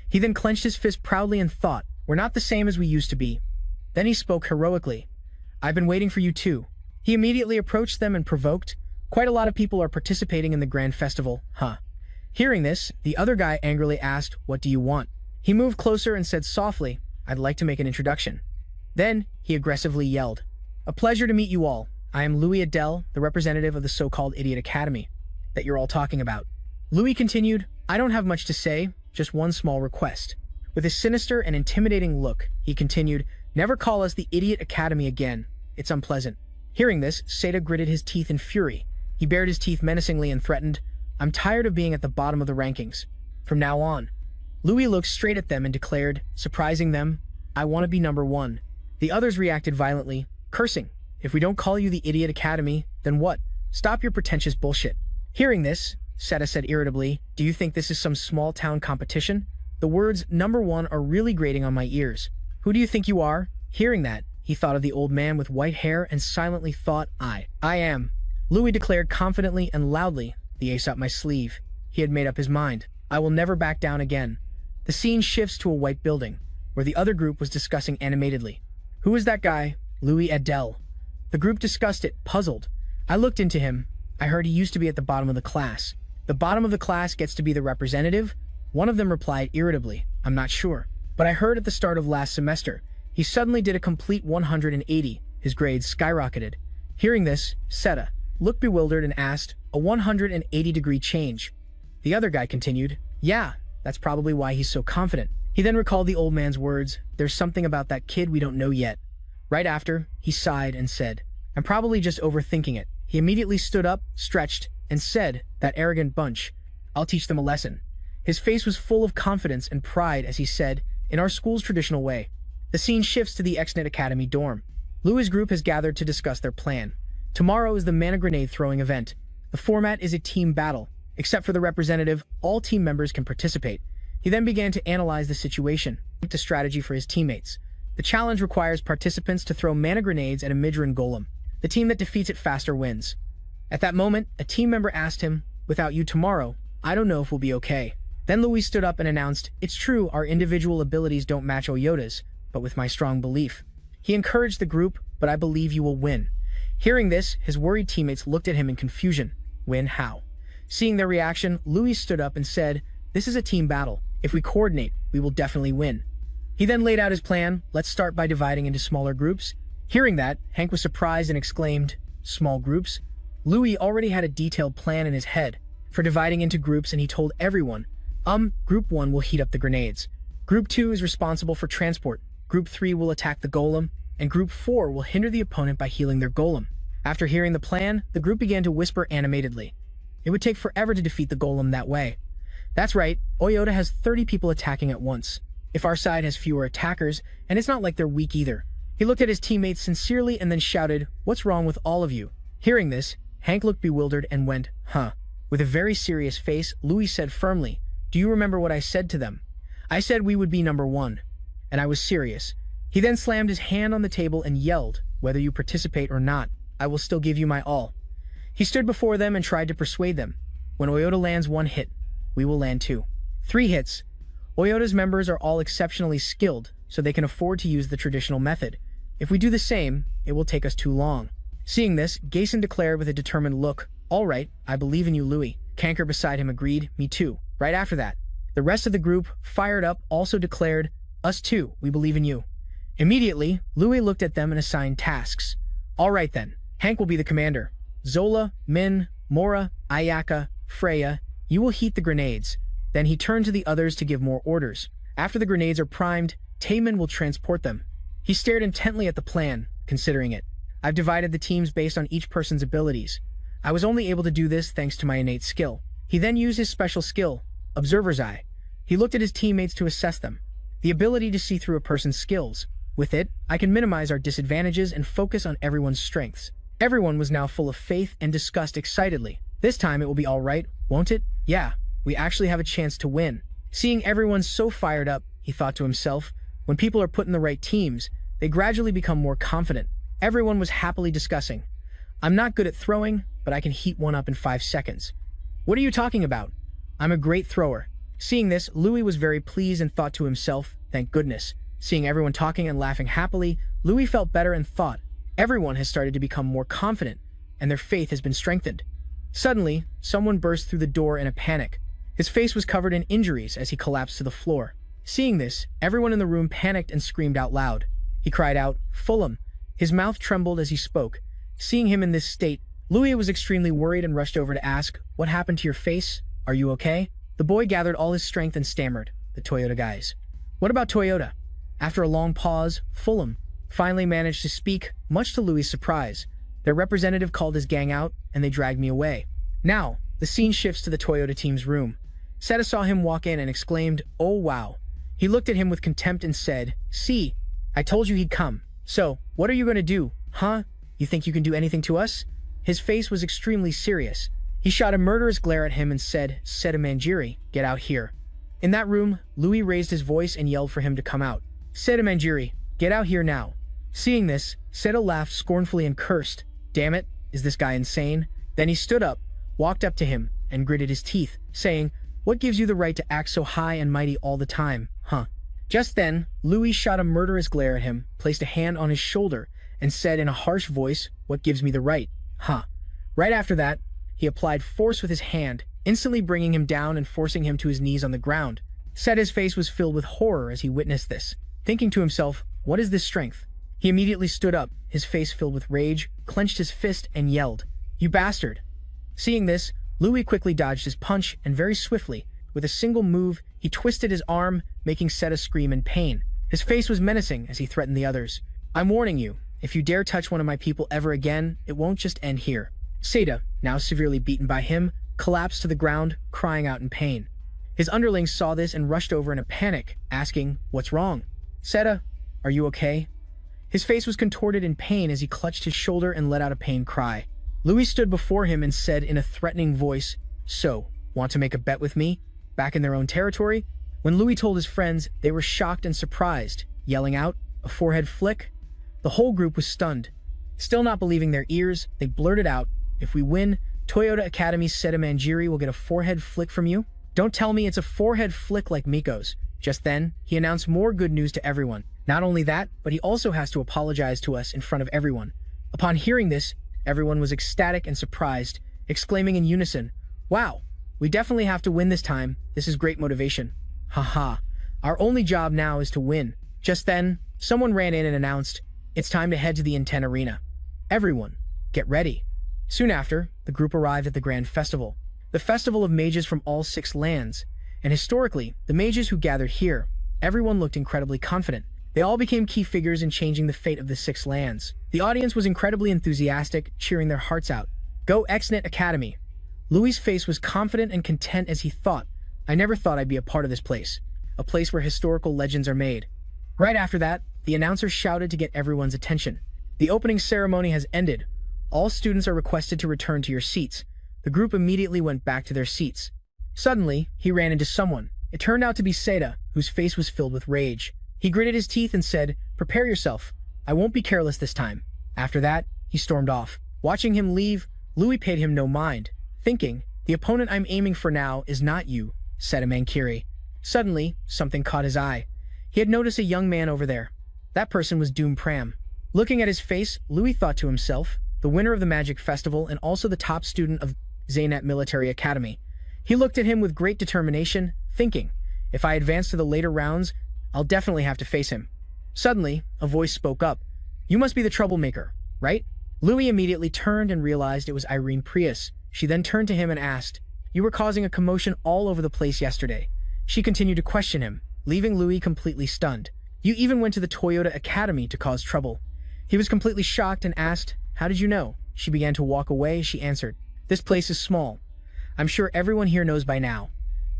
He then clenched his fist proudly and thought, we're not the same as we used to be. Then he spoke heroically. I've been waiting for you too. He immediately approached them and provoked, quite a lot of people are participating in the grand festival, huh? Hearing this, the other guy angrily asked, what do you want? He moved closer and said softly, I'd like to make an introduction. Then, he aggressively yelled, a pleasure to meet you all. I am Louis Adele, the representative of the so-called Idiot Academy that you're all talking about. Louis continued, I don't have much to say, just one small request. With his sinister and intimidating look, he continued, "Never call us the Idiot Academy again. It's unpleasant." Hearing this, Seda gritted his teeth in fury. He bared his teeth menacingly and threatened, "I'm tired of being at the bottom of the rankings. From now on." Louis looked straight at them and declared, surprising them, "I want to be number one." The others reacted violently, cursing, "If we don't call you the Idiot Academy, then what? Stop your pretentious bullshit." Hearing this, Seda said irritably, "Do you think this is some small-town competition? The words number one are really grating on my ears. Who do you think you are?" Hearing that, he thought of the old man with white hair and silently thought, I am. Louis declared confidently and loudly, the ace up my sleeve. He had made up his mind. "I will never back down again." The scene shifts to a white building, where the other group was discussing animatedly. "Who is that guy?" "Louis Adele." The group discussed it, puzzled. "I looked into him. I heard he used to be at the bottom of the class." "The bottom of the class gets to be the representative?" One of them replied irritably, "I'm not sure. But I heard at the start of last semester, he suddenly did a complete 180. His grades skyrocketed." Hearing this, Seda looked bewildered and asked, "A 180-degree change?" The other guy continued, "Yeah, that's probably why he's so confident." He then recalled the old man's words, "There's something about that kid we don't know yet." Right after, he sighed and said, "I'm probably just overthinking it." He immediately stood up, stretched, and said, "That arrogant bunch. I'll teach them a lesson." His face was full of confidence and pride as he said, "In our school's traditional way." The scene shifts to the XNet Academy dorm. Louis' group has gathered to discuss their plan. Tomorrow is the mana grenade throwing event. The format is a team battle. Except for the representative, all team members can participate. He then began to analyze the situation, a strategy for his teammates. The challenge requires participants to throw mana grenades at a Midran golem. The team that defeats it faster wins. At that moment, a team member asked him, "Without you tomorrow, I don't know if we'll be okay." Then Louis stood up and announced, "It's true, our individual abilities don't match Oyota's, but with my strong belief." He encouraged the group, "But I believe you will win." Hearing this, his worried teammates looked at him in confusion. Win how? Seeing their reaction, Louis stood up and said, "This is a team battle. If we coordinate, we will definitely win." He then laid out his plan. "Let's start by dividing into smaller groups." Hearing that, Hank was surprised and exclaimed, "Small groups?" Louis already had a detailed plan in his head for dividing into groups, and he told everyone, Group 1 will heat up the grenades. Group 2 is responsible for transport. Group 3 will attack the golem, and Group 4 will hinder the opponent by healing their golem." After hearing the plan, the group began to whisper animatedly. It would take forever to defeat the golem that way. That's right, Oyota has 30 people attacking at once. If our side has fewer attackers, and it's not like they're weak either. He looked at his teammates sincerely and then shouted, "What's wrong with all of you?" Hearing this, Hank looked bewildered and went, "Huh." With a very serious face, Louis said firmly, "Do you remember what I said to them? I said we would be number one. And I was serious." He then slammed his hand on the table and yelled, "Whether you participate or not, I will still give you my all." He stood before them and tried to persuade them. "When Oyota lands 1 hit, we will land 2. 3 hits. Oyota's members are all exceptionally skilled, so they can afford to use the traditional method. If we do the same, it will take us too long." Seeing this, Gason declared with a determined look, "All right, I believe in you, Louis." Kanker beside him agreed, "Me too." Right after that, the rest of the group, fired up, also declared, "Us too, we believe in you." Immediately, Louis looked at them and assigned tasks. "All right then, Hank will be the commander. Zola, Min, Mora, Ayaka, Freya, you will heat the grenades." Then he turned to the others to give more orders. After the grenades are primed, Taemin will transport them. He stared intently at the plan, considering it. "I've divided the teams based on each person's abilities. I was only able to do this thanks to my innate skill." He then used his special skill, Observer's Eye. He looked at his teammates to assess them. The ability to see through a person's skills. With it, I can minimize our disadvantages and focus on everyone's strengths. Everyone was now full of faith and discussed excitedly. "This time it will be all right, won't it? Yeah, we actually have a chance to win." Seeing everyone so fired up, he thought to himself, when people are put in the right teams, they gradually become more confident. Everyone was happily discussing. "I'm not good at throwing, but I can heat one up in 5 seconds. "What are you talking about? I'm a great thrower." Seeing this, Louis was very pleased and thought to himself, "Thank goodness." Seeing everyone talking and laughing happily, Louis felt better and thought, everyone has started to become more confident, and their faith has been strengthened. Suddenly, someone burst through the door in a panic. His face was covered in injuries as he collapsed to the floor. Seeing this, everyone in the room panicked and screamed out loud. He cried out, "Fulham!" His mouth trembled as he spoke. Seeing him in this state, Louis was extremely worried and rushed over to ask, "What happened to your face? Are you okay?" The boy gathered all his strength and stammered, "The Toyota guys." "What about Toyota?" After a long pause, Fulham finally managed to speak, much to Louis' surprise. Their representative called his gang out, and they dragged me away. Now, the scene shifts to the Toyota team's room. Seta saw him walk in and exclaimed, "Oh wow." He looked at him with contempt and said, "See, I told you he'd come. So, what are you going to do, huh? You think you can do anything to us?" His face was extremely serious. He shot a murderous glare at him and said, "Seta Manjiri, get out here." In that room, Louis raised his voice and yelled for him to come out. "Seta Manjiri, get out here now." Seeing this, Seta laughed scornfully and cursed, "Damn it, is this guy insane?" Then he stood up, walked up to him, and gritted his teeth, saying, "What gives you the right to act so high and mighty all the time, huh?" Just then, Louis shot a murderous glare at him, placed a hand on his shoulder, and said in a harsh voice, "What gives me the right, huh?" Right after that, he applied force with his hand, instantly bringing him down and forcing him to his knees on the ground. Seta's face was filled with horror as he witnessed this, thinking to himself, "What is this strength?" He immediately stood up, his face filled with rage, clenched his fist, and yelled, "You bastard!" Seeing this, Louis quickly dodged his punch, and very swiftly, with a single move, he twisted his arm, making Seta scream in pain. His face was menacing as he threatened the others. "I'm warning you, if you dare touch one of my people ever again, it won't just end here." Seta, now severely beaten by him, collapsed to the ground, crying out in pain. His underlings saw this and rushed over in a panic, asking, "What's wrong? Seta, are you okay?" His face was contorted in pain as he clutched his shoulder and let out a pained cry. Louis stood before him and said in a threatening voice, "So, want to make a bet with me? Back in their own territory?" When Louis told his friends, they were shocked and surprised, yelling out, "A forehead flick?" The whole group was stunned. Still not believing their ears, they blurted out, "If we win, Toyota Academy's Seta Manjiri will get a forehead flick from you? Don't tell me it's a forehead flick like Miko's." Just then, he announced more good news to everyone. Not only that, but he also has to apologize to us in front of everyone. Upon hearing this, everyone was ecstatic and surprised, exclaiming in unison, "Wow, we definitely have to win this time. This is great motivation. Haha, our only job now is to win." Just then, someone ran in and announced, "It's time to head to the Inten Arena. Everyone, get ready." Soon after, the group arrived at the Grand Festival, the festival of mages from all 6 lands. And historically, the mages who gathered here, everyone looked incredibly confident. They all became key figures in changing the fate of the 6 lands. The audience was incredibly enthusiastic, cheering their hearts out. "Go Xnet Academy." Louis' face was confident and content as he thought, "I never thought I'd be a part of this place, a place where historical legends are made." Right after that, the announcer shouted to get everyone's attention. "The opening ceremony has ended. All students are requested to return to your seats." The group immediately went back to their seats. Suddenly, he ran into someone. It turned out to be Seta, whose face was filled with rage. He gritted his teeth and said, "Prepare yourself. I won't be careless this time." After that, he stormed off. Watching him leave, Louis paid him no mind, thinking, "The opponent I'm aiming for now is not you, Seta Manjiri." Suddenly, something caught his eye. He had noticed a young man over there. That person was Doom Pram. Looking at his face, Louis thought to himself, the winner of the Magic Festival and also the top student of Xenet Military Academy. He looked at him with great determination, thinking, "If I advance to the later rounds, I'll definitely have to face him." Suddenly, a voice spoke up. "You must be the troublemaker, right?" Louis immediately turned and realized it was Irene Prius. She then turned to him and asked, "You were causing a commotion all over the place yesterday." She continued to question him, leaving Louis completely stunned. "You even went to the Toyota Academy to cause trouble." He was completely shocked and asked, "How did you know?" She began to walk away. She answered, "This place is small. I'm sure everyone here knows by now."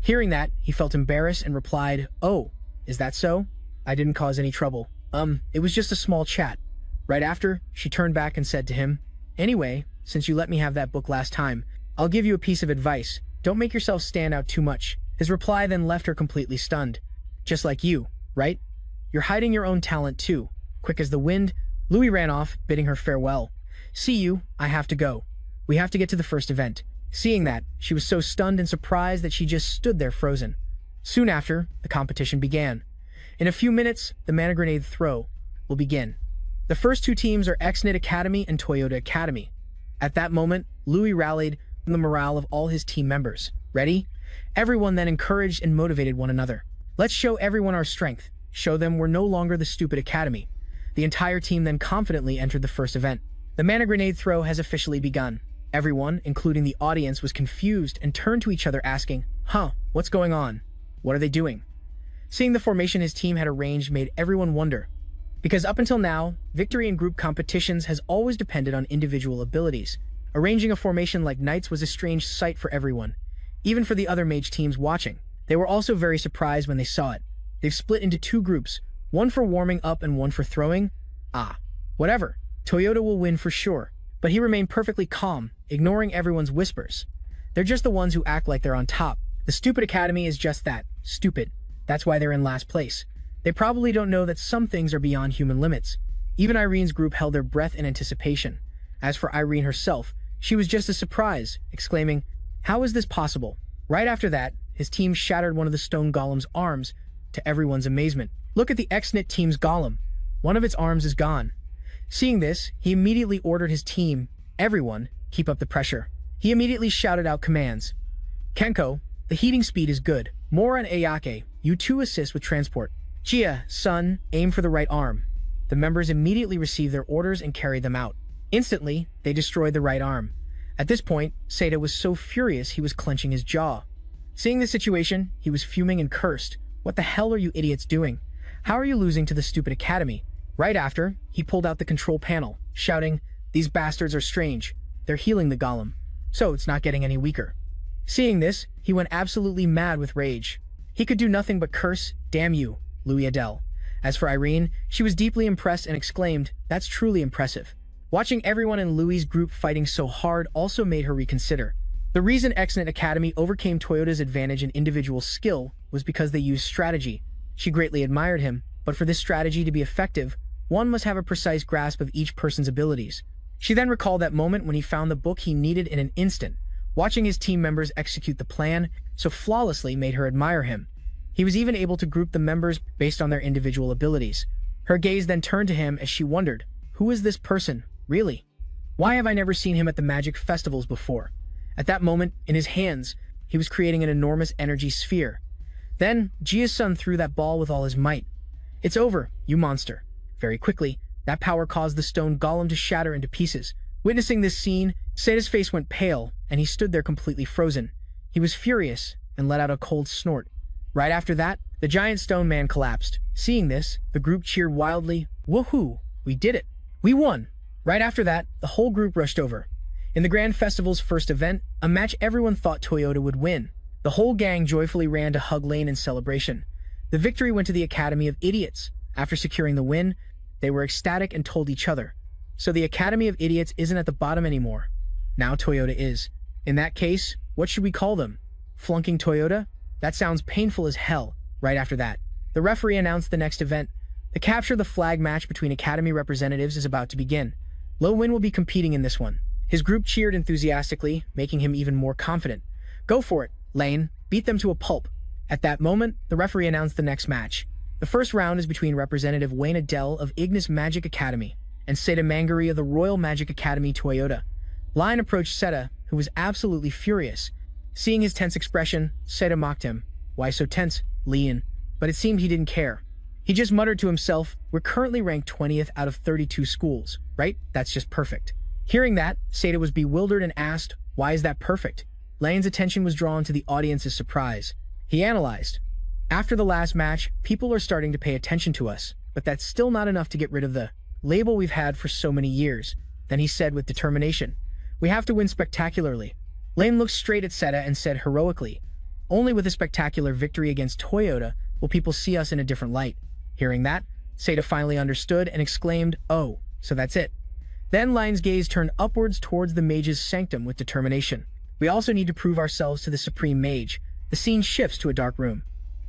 Hearing that, he felt embarrassed and replied, "Oh, is that so? I didn't cause any trouble. It was just a small chat." Right after, she turned back and said to him, "Anyway, since you let me have that book last time, I'll give you a piece of advice. Don't make yourself stand out too much." His reply then left her completely stunned. "Just like you, right? You're hiding your own talent too." Quick as the wind, Louis ran off, bidding her farewell. "See you, I have to go. We have to get to the first event." Seeing that, she was so stunned and surprised that she just stood there frozen. Soon after, the competition began. In a few minutes, the mana grenade throw will begin. The first 2 teams are Xnet Academy and Toyota Academy. At that moment, Louis rallied from the morale of all his team members. "Ready?" Everyone then encouraged and motivated one another. "Let's show everyone our strength. Show them we're no longer the stupid academy." The entire team then confidently entered the first event. The mana grenade throw has officially begun. Everyone, including the audience, was confused and turned to each other asking, "Huh, what What's going on? What are they doing? Seeing the formation his team had arranged made everyone wonder. Because up until now, victory in group competitions has always depended on individual abilities. Arranging a formation like Knights was a strange sight for everyone, even for the other mage teams watching. They were also very surprised when they saw it. They've split into two groups, one for warming up and one for throwing. Whatever. Toyota will win for sure. But he remained perfectly calm, ignoring everyone's whispers. They're just the ones who act like they're on top. The stupid academy is just that, stupid. That's why they're in last place. They probably don't know that some things are beyond human limits. Even Irene's group held their breath in anticipation. As for Irene herself, she was just as surprised, exclaiming, "How is this possible?" Right after that, his team shattered one of the stone golem's arms, to everyone's amazement. Look at the X-Knit team's golem. One of its arms is gone. Seeing this, he immediately ordered his team, everyone, keep up the pressure. He immediately shouted out commands. Kenko, the heating speed is good. Mora and Ayake, you two assist with transport. Jia, Sun, aim for the right arm. The members immediately received their orders and carried them out. Instantly, they destroyed the right arm. At this point, Seda was so furious he was clenching his jaw. Seeing the situation, he was fuming and cursed. What the hell are you idiots doing? How are you losing to the stupid academy? Right after, he pulled out the control panel, shouting, "These bastards are strange. They're healing the golem, so it's not getting any weaker." Seeing this, he went absolutely mad with rage. He could do nothing but curse, "Damn you, Louis Adele." As for Irene, she was deeply impressed and exclaimed, "That's truly impressive." Watching everyone in Louis' group fighting so hard also made her reconsider. The reason X-Knit Academy overcame Toyota's advantage in individual skill was because they used strategy. She greatly admired him, but for this strategy to be effective, one must have a precise grasp of each person's abilities. She then recalled that moment when he found the book he needed in an instant. Watching his team members execute the plan so flawlessly made her admire him. He was even able to group the members based on their individual abilities. Her gaze then turned to him as she wondered, who is this person, really? Why have I never seen him at the magic festivals before? At that moment, in his hands, he was creating an enormous energy sphere. Then, Jia's son threw that ball with all his might. "It's over, you monster." Very quickly, that power caused the stone golem to shatter into pieces. Witnessing this scene, Seda's face went pale, and he stood there completely frozen. He was furious and let out a cold snort. Right after that, the giant stone man collapsed. Seeing this, the group cheered wildly, "Woohoo! We did it! We won!" Right after that, the whole group rushed over. In the Grand Festival's first event, a match everyone thought Toyota would win. The whole gang joyfully ran to hug Lane in celebration. The victory went to the Academy of Idiots. After securing the win, they were ecstatic and told each other, "So the Academy of Idiots isn't at the bottom anymore. Now Toyota is. In that case, what should we call them? Flunking Toyota? That sounds painful as hell." Right after that, the referee announced the next event. The Capture the Flag match between Academy representatives is about to begin. Lo Win will be competing in this one. His group cheered enthusiastically, making him even more confident. "Go for it, Lane. Beat them to a pulp." At that moment, the referee announced the next match. The first round is between Representative Wayne Adele of Ignis Magic Academy and Seda Mangari of the Royal Magic Academy Toyota. Lion approached Seda, who was absolutely furious. Seeing his tense expression, Seda mocked him. "Why so tense, Lian?" But it seemed he didn't care. He just muttered to himself, "We're currently ranked 20th out of 32 schools, right? That's just perfect." Hearing that, Seda was bewildered and asked, "Why is that perfect?" Lane's attention was drawn to the audience's surprise. He analyzed, "After the last match, people are starting to pay attention to us, but that's still not enough to get rid of the label we've had for so many years." Then he said with determination, "We have to win spectacularly." Lane looked straight at Seda and said heroically, "Only with a spectacular victory against Toyota will people see us in a different light." Hearing that, Seda finally understood and exclaimed, "Oh, so that's it." Then Lane's gaze turned upwards towards the mage's sanctum with determination. "We also need to prove ourselves to the Supreme Mage." The scene shifts to a dark room.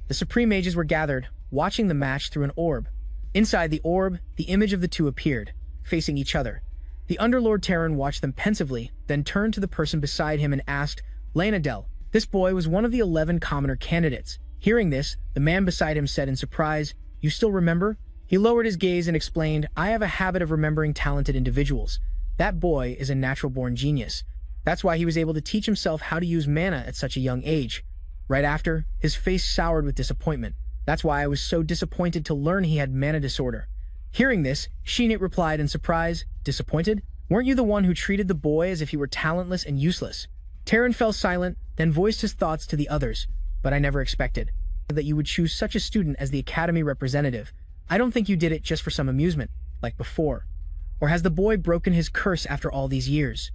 The Supreme Mages were gathered, watching the match through an orb. Inside the orb, the image of the two appeared, facing each other. The Underlord Terran watched them pensively, then turned to the person beside him and asked, "Lane Adele." This boy was one of the 11 commoner candidates. Hearing this, the man beside him said in surprise, "You still remember?" He lowered his gaze and explained, "I have a habit of remembering talented individuals. That boy is a natural-born genius. That's why he was able to teach himself how to use mana at such a young age." Right after, his face soured with disappointment. "That's why I was so disappointed to learn he had mana disorder." Hearing this, Sheenit replied in surprise, "Disappointed? Weren't you the one who treated the boy as if he were talentless and useless?" Terran fell silent, then voiced his thoughts to the others. but I never expected that you would choose such a student as the academy representative. I don't think you did it just for some amusement, like before. Or has the boy broken his curse after all these years?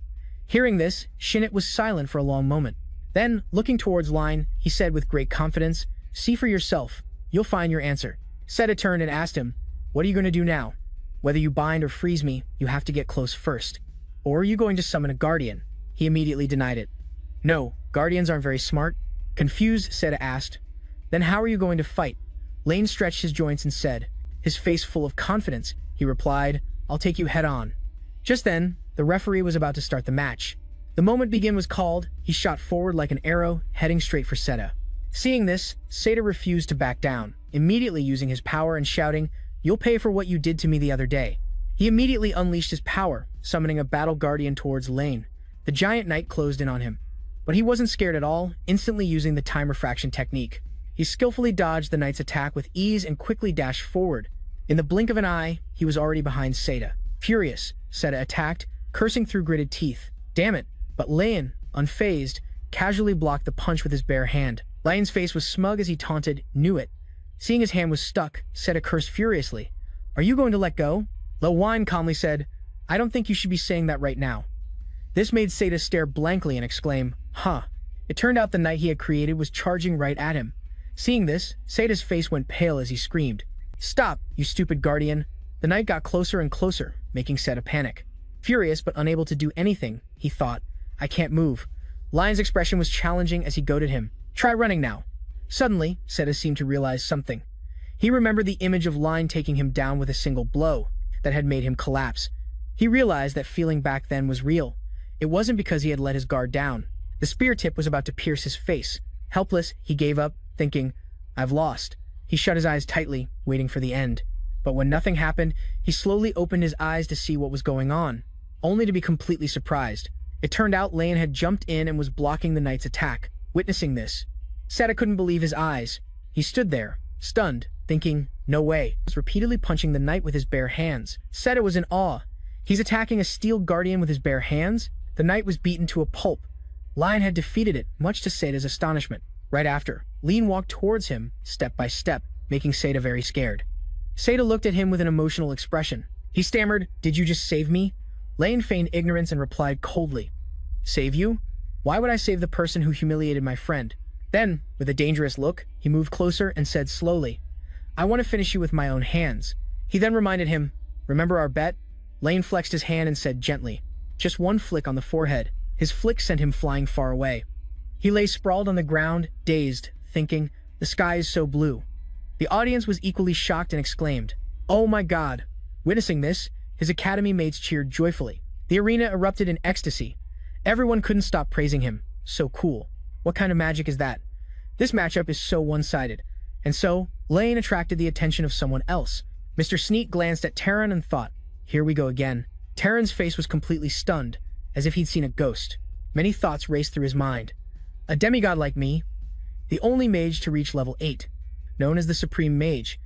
Hearing this, Shinit was silent for a long moment. Then, looking towards Line, he said with great confidence, "See for yourself. You'll find your answer." Seta turned and asked him, "What are you going to do now? Whether you bind or freeze me, you have to get close first. Or are you going to summon a guardian?" He immediately denied it. "No, guardians aren't very smart." Confused, Seta asked, "Then how are you going to fight?" Lane stretched his joints and said, his face full of confidence. He replied, "I'll take you head on." Just then, the referee was about to start the match. The moment begin was called. He shot forward like an arrow, heading straight for Seta. Seeing this, Seta refused to back down, immediately using his power and shouting, "You'll pay for what you did to me the other day." He immediately unleashed his power, summoning a battle guardian towards Lane. The giant knight closed in on him. But he wasn't scared at all, instantly using the time refraction technique. He skillfully dodged the knight's attack with ease and quickly dashed forward. In the blink of an eye, he was already behind Seta. Furious, Seta attacked, cursing through gritted teeth. Damn it! But Lane, unfazed, casually blocked the punch with his bare hand. Lane's face was smug as he taunted, "Knew it." Seeing his hand was stuck, Seta cursed furiously. "Are you going to let go?" Lo Wine calmly said, "I don't think you should be saying that right now." This made Seta stare blankly and exclaim, "Huh." It turned out the knight he had created was charging right at him. Seeing this, Seta's face went pale as he screamed, "Stop, you stupid guardian." The knight got closer and closer, making Seta panic. Furious but unable to do anything, he thought, "I can't move." Lion's expression was challenging as he goaded him. "Try running now." Suddenly, Seta seemed to realize something. He remembered the image of Lion taking him down with a single blow that had made him collapse. He realized that feeling back then was real. It wasn't because he had let his guard down. The spear tip was about to pierce his face. Helpless, he gave up, thinking, "I've lost." He shut his eyes tightly, waiting for the end. But when nothing happened, he slowly opened his eyes to see what was going on, only to be completely surprised. It turned out Lane had jumped in and was blocking the knight's attack. Witnessing this, Seta couldn't believe his eyes. He stood there, stunned, thinking, "No way." He was repeatedly punching the knight with his bare hands. Seta was in awe. He's attacking a steel guardian with his bare hands? The knight was beaten to a pulp. Lion had defeated it, much to Seta's astonishment. Right after, Lean walked towards him, step by step, making Seta very scared. Seta looked at him with an emotional expression. He stammered, "Did you just save me?" Lane feigned ignorance and replied coldly, "Save you? Why would I save the person who humiliated my friend?" Then, with a dangerous look, he moved closer and said slowly, "I want to finish you with my own hands." He then reminded him, "Remember our bet?" Lane flexed his hand and said gently, just one flick on the forehead. His flick sent him flying far away. He lay sprawled on the ground, dazed, thinking, "The sky is so blue." The audience was equally shocked and exclaimed, "Oh my God!" Witnessing this, his academy mates cheered joyfully. The arena erupted in ecstasy. Everyone couldn't stop praising him. So cool. What kind of magic is that? This matchup is so one-sided. And so, Lane attracted the attention of someone else. Mr. Sneak glanced at Terran and thought, "Here we go again." Terran's face was completely stunned, as if he'd seen a ghost. Many thoughts raced through his mind. A demigod like me, the only mage to reach level 8, known as the Supreme Mage,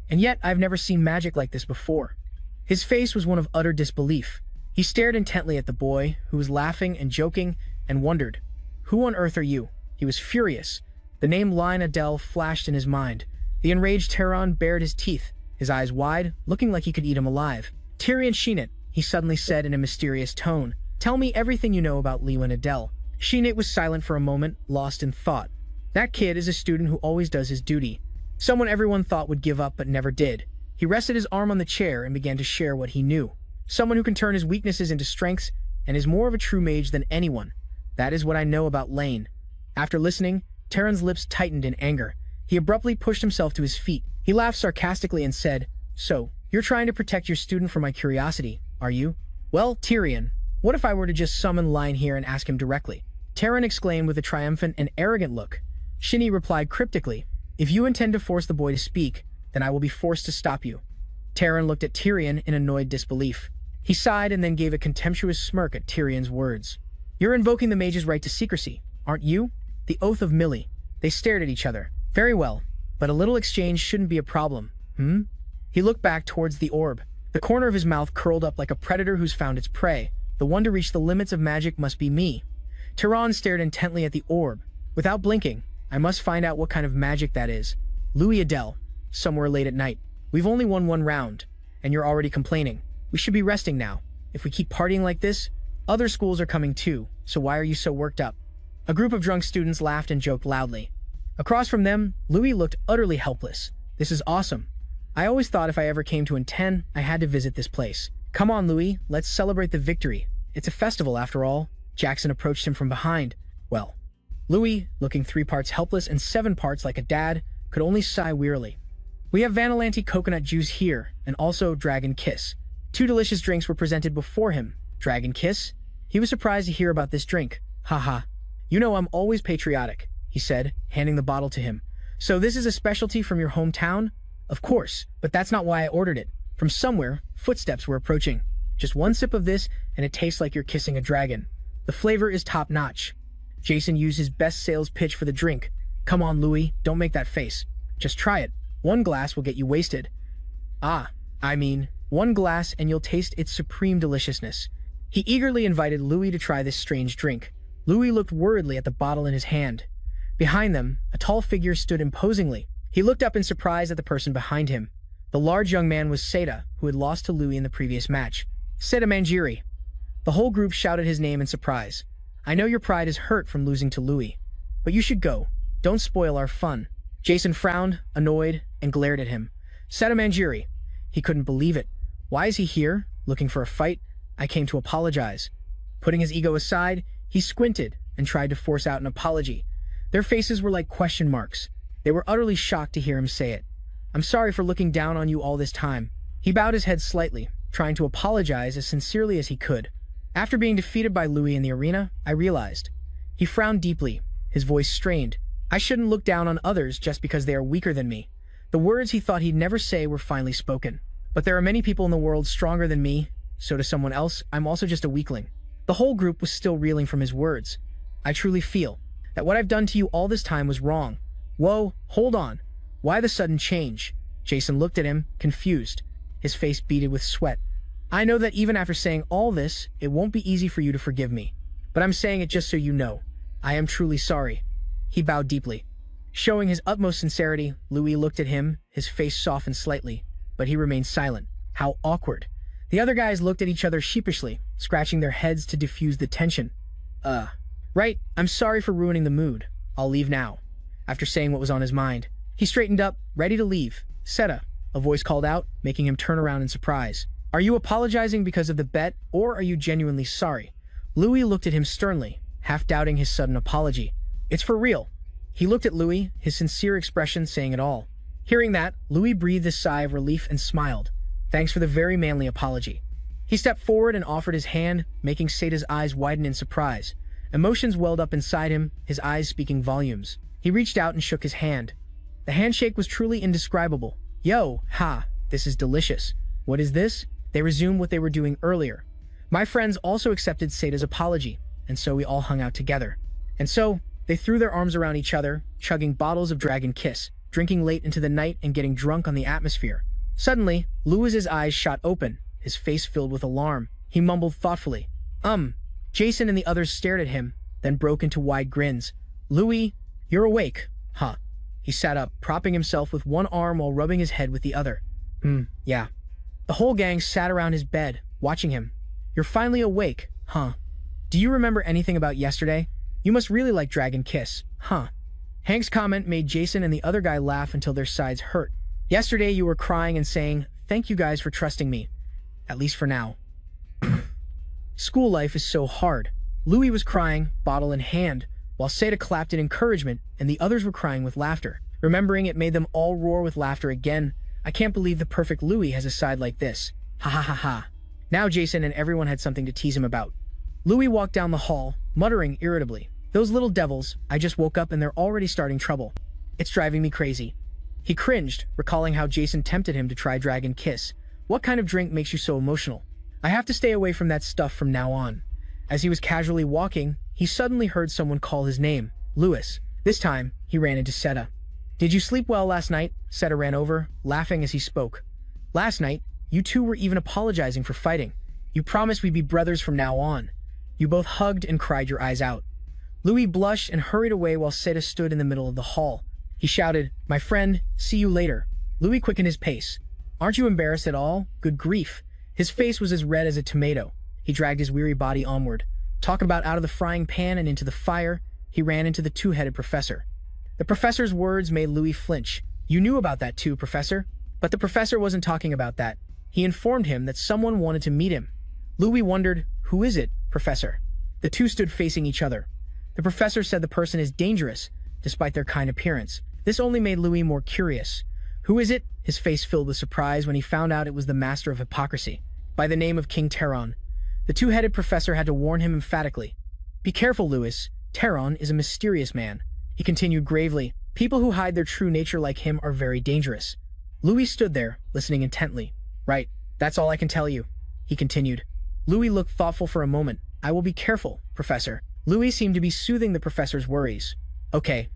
and yet I've never seen magic like this before. His face was one of utter disbelief. He stared intently at the boy, who was laughing and joking, and wondered, "Who on earth are you?" He was furious. The name Lion Adele flashed in his mind. The enraged Terran bared his teeth, his eyes wide, looking like he could eat him alive. "Tyrion Sheenit," he suddenly said in a mysterious tone, "tell me everything you know about Liwan Adele." Sheenit was silent for a moment, lost in thought. That kid is a student who always does his duty. Someone everyone thought would give up but never did. He rested his arm on the chair and began to share what he knew. Someone who can turn his weaknesses into strengths and is more of a true mage than anyone. That is what I know about Lane. After listening, Terran's lips tightened in anger. He abruptly pushed himself to his feet. He laughed sarcastically and said, "So, you're trying to protect your student from my curiosity, are you? Well, Tyrion, what if I were to just summon Lion here and ask him directly?" Terran exclaimed with a triumphant and arrogant look. Shinny replied cryptically, "If you intend to force the boy to speak, then I will be forced to stop you." Terran looked at Tyrion in annoyed disbelief. He sighed and then gave a contemptuous smirk at Tyrion's words. "You're invoking the mage's right to secrecy, aren't you? The oath of Millie." They stared at each other. "Very well, but a little exchange shouldn't be a problem, hmm?" He looked back towards the orb. The corner of his mouth curled up like a predator who's found its prey. The one to reach the limits of magic must be me. Tehran stared intently at the orb. Without blinking, I must find out what kind of magic that is. Louis Adele, somewhere late at night. We've only won one round, and you're already complaining. We should be resting now. If we keep partying like this, other schools are coming too, so why are you so worked up? A group of drunk students laughed and joked loudly. Across from them, Louis looked utterly helpless. This is awesome. I always thought if I ever came to N10, I had to visit this place. Come on, Louis, let's celebrate the victory. It's a festival after all. Jackson approached him from behind. Well, Louis, looking 3 parts helpless and 7 parts like a dad, could only sigh wearily. We have Vanillanti coconut juice here, and also Dragon Kiss. 2 delicious drinks were presented before him. Dragon Kiss? He was surprised to hear about this drink. Haha. You know I'm always patriotic, he said, handing the bottle to him. So this is a specialty from your hometown? Of course, but that's not why I ordered it. From somewhere, footsteps were approaching. Just 1 sip of this, and it tastes like you're kissing a dragon. The flavor is top-notch. Jason used his best sales pitch for the drink. Come on, Louis, don't make that face. Just try it. 1 glass will get you wasted. I mean, 1 glass and you'll taste its supreme deliciousness. He eagerly invited Louis to try this strange drink. Louis looked worriedly at the bottle in his hand. Behind them, a tall figure stood imposingly. He looked up in surprise at the person behind him. The large young man was Seda, who had lost to Louis in the previous match. Seda Manjiri. The whole group shouted his name in surprise. I know your pride is hurt from losing to Louis, but you should go. Don't spoil our fun. Jason frowned, annoyed, and glared at him. Seda Manjiri. He couldn't believe it. Why is he here? Looking for a fight? I came to apologize. Putting his ego aside, he squinted and tried to force out an apology. Their faces were like question marks. They were utterly shocked to hear him say it. I'm sorry for looking down on you all this time. He bowed his head slightly, trying to apologize as sincerely as he could. After being defeated by Louis in the arena, I realized. He frowned deeply, his voice strained. I shouldn't look down on others just because they are weaker than me. The words he thought he'd never say were finally spoken. But there are many people in the world stronger than me, so to someone else, I'm also just a weakling. The whole group was still reeling from his words. I truly feel that what I've done to you all this time was wrong. Whoa, hold on. Why the sudden change? Jason looked at him, confused, his face beaded with sweat. I know that even after saying all this, it won't be easy for you to forgive me. But I'm saying it just so you know. I am truly sorry. He bowed deeply. Showing his utmost sincerity, Louis looked at him, his face softened slightly, but he remained silent. How awkward. The other guys looked at each other sheepishly, scratching their heads to diffuse the tension. Right, I'm sorry for ruining the mood. I'll leave now. After saying what was on his mind, he straightened up, ready to leave. Seda, a voice called out, making him turn around in surprise. Are you apologizing because of the bet, or are you genuinely sorry? Louis looked at him sternly, half doubting his sudden apology. It's for real. He looked at Louis, his sincere expression saying it all. Hearing that, Louis breathed a sigh of relief and smiled. Thanks for the very manly apology. He stepped forward and offered his hand, making Seda's eyes widen in surprise. Emotions welled up inside him, his eyes speaking volumes. He reached out and shook his hand. The handshake was truly indescribable. Yo, ha, this is delicious. What is this? They resumed what they were doing earlier. My friends also accepted Seda's apology, and so we all hung out together. And so, they threw their arms around each other, chugging bottles of Dragon Kiss, drinking late into the night and getting drunk on the atmosphere. Suddenly, Louis's eyes shot open, his face filled with alarm. He mumbled thoughtfully. Jason and the others stared at him, then broke into wide grins. Louis, you're awake, huh? He sat up, propping himself with one arm while rubbing his head with the other. Yeah. The whole gang sat around his bed, watching him. You're finally awake, huh? Do you remember anything about yesterday? You must really like Dragon Kiss, huh? Hank's comment made Jason and the other guy laugh until their sides hurt. Yesterday you were crying and saying, thank you guys for trusting me. At least for now. School life is so hard. Louis was crying, bottle in hand, while Seda clapped in encouragement and the others were crying with laughter. Remembering it made them all roar with laughter again. I can't believe the perfect Louis has a side like this. Ha ha ha ha. Now Jason and everyone had something to tease him about. Louis walked down the hall, muttering irritably. Those little devils, I just woke up and they're already starting trouble. It's driving me crazy. He cringed, recalling how Jason tempted him to try Dragon Kiss. What kind of drink makes you so emotional? I have to stay away from that stuff from now on. As he was casually walking, he suddenly heard someone call his name, Louis. This time, he ran into Seda. Did you sleep well last night? Seda ran over, laughing as he spoke. Last night, you two were even apologizing for fighting. You promised we'd be brothers from now on. You both hugged and cried your eyes out. Louis blushed and hurried away while Seda stood in the middle of the hall. He shouted, "My friend, see you later." Louis quickened his pace. "Aren't you embarrassed at all? Good grief." His face was as red as a tomato. He dragged his weary body onward. Talk about out of the frying pan and into the fire, he ran into the two-headed professor. The professor's words made Louis flinch. "You knew about that too, Professor." But the professor wasn't talking about that. He informed him that someone wanted to meet him. Louis wondered, "Who is it, Professor?" The two stood facing each other. The professor said the person is dangerous, despite their kind appearance. This only made Louis more curious. "Who is it?" His face filled with surprise when he found out it was the master of hypocrisy, by the name of King Teron. The two-headed professor had to warn him emphatically. "Be careful, Louis. Teron is a mysterious man." He continued gravely, "People who hide their true nature like him are very dangerous." Louis stood there, listening intently. "Right, that's all I can tell you," he continued. Louis looked thoughtful for a moment. "I will be careful, Professor." Louis seemed to be soothing the professor's worries. "Okay,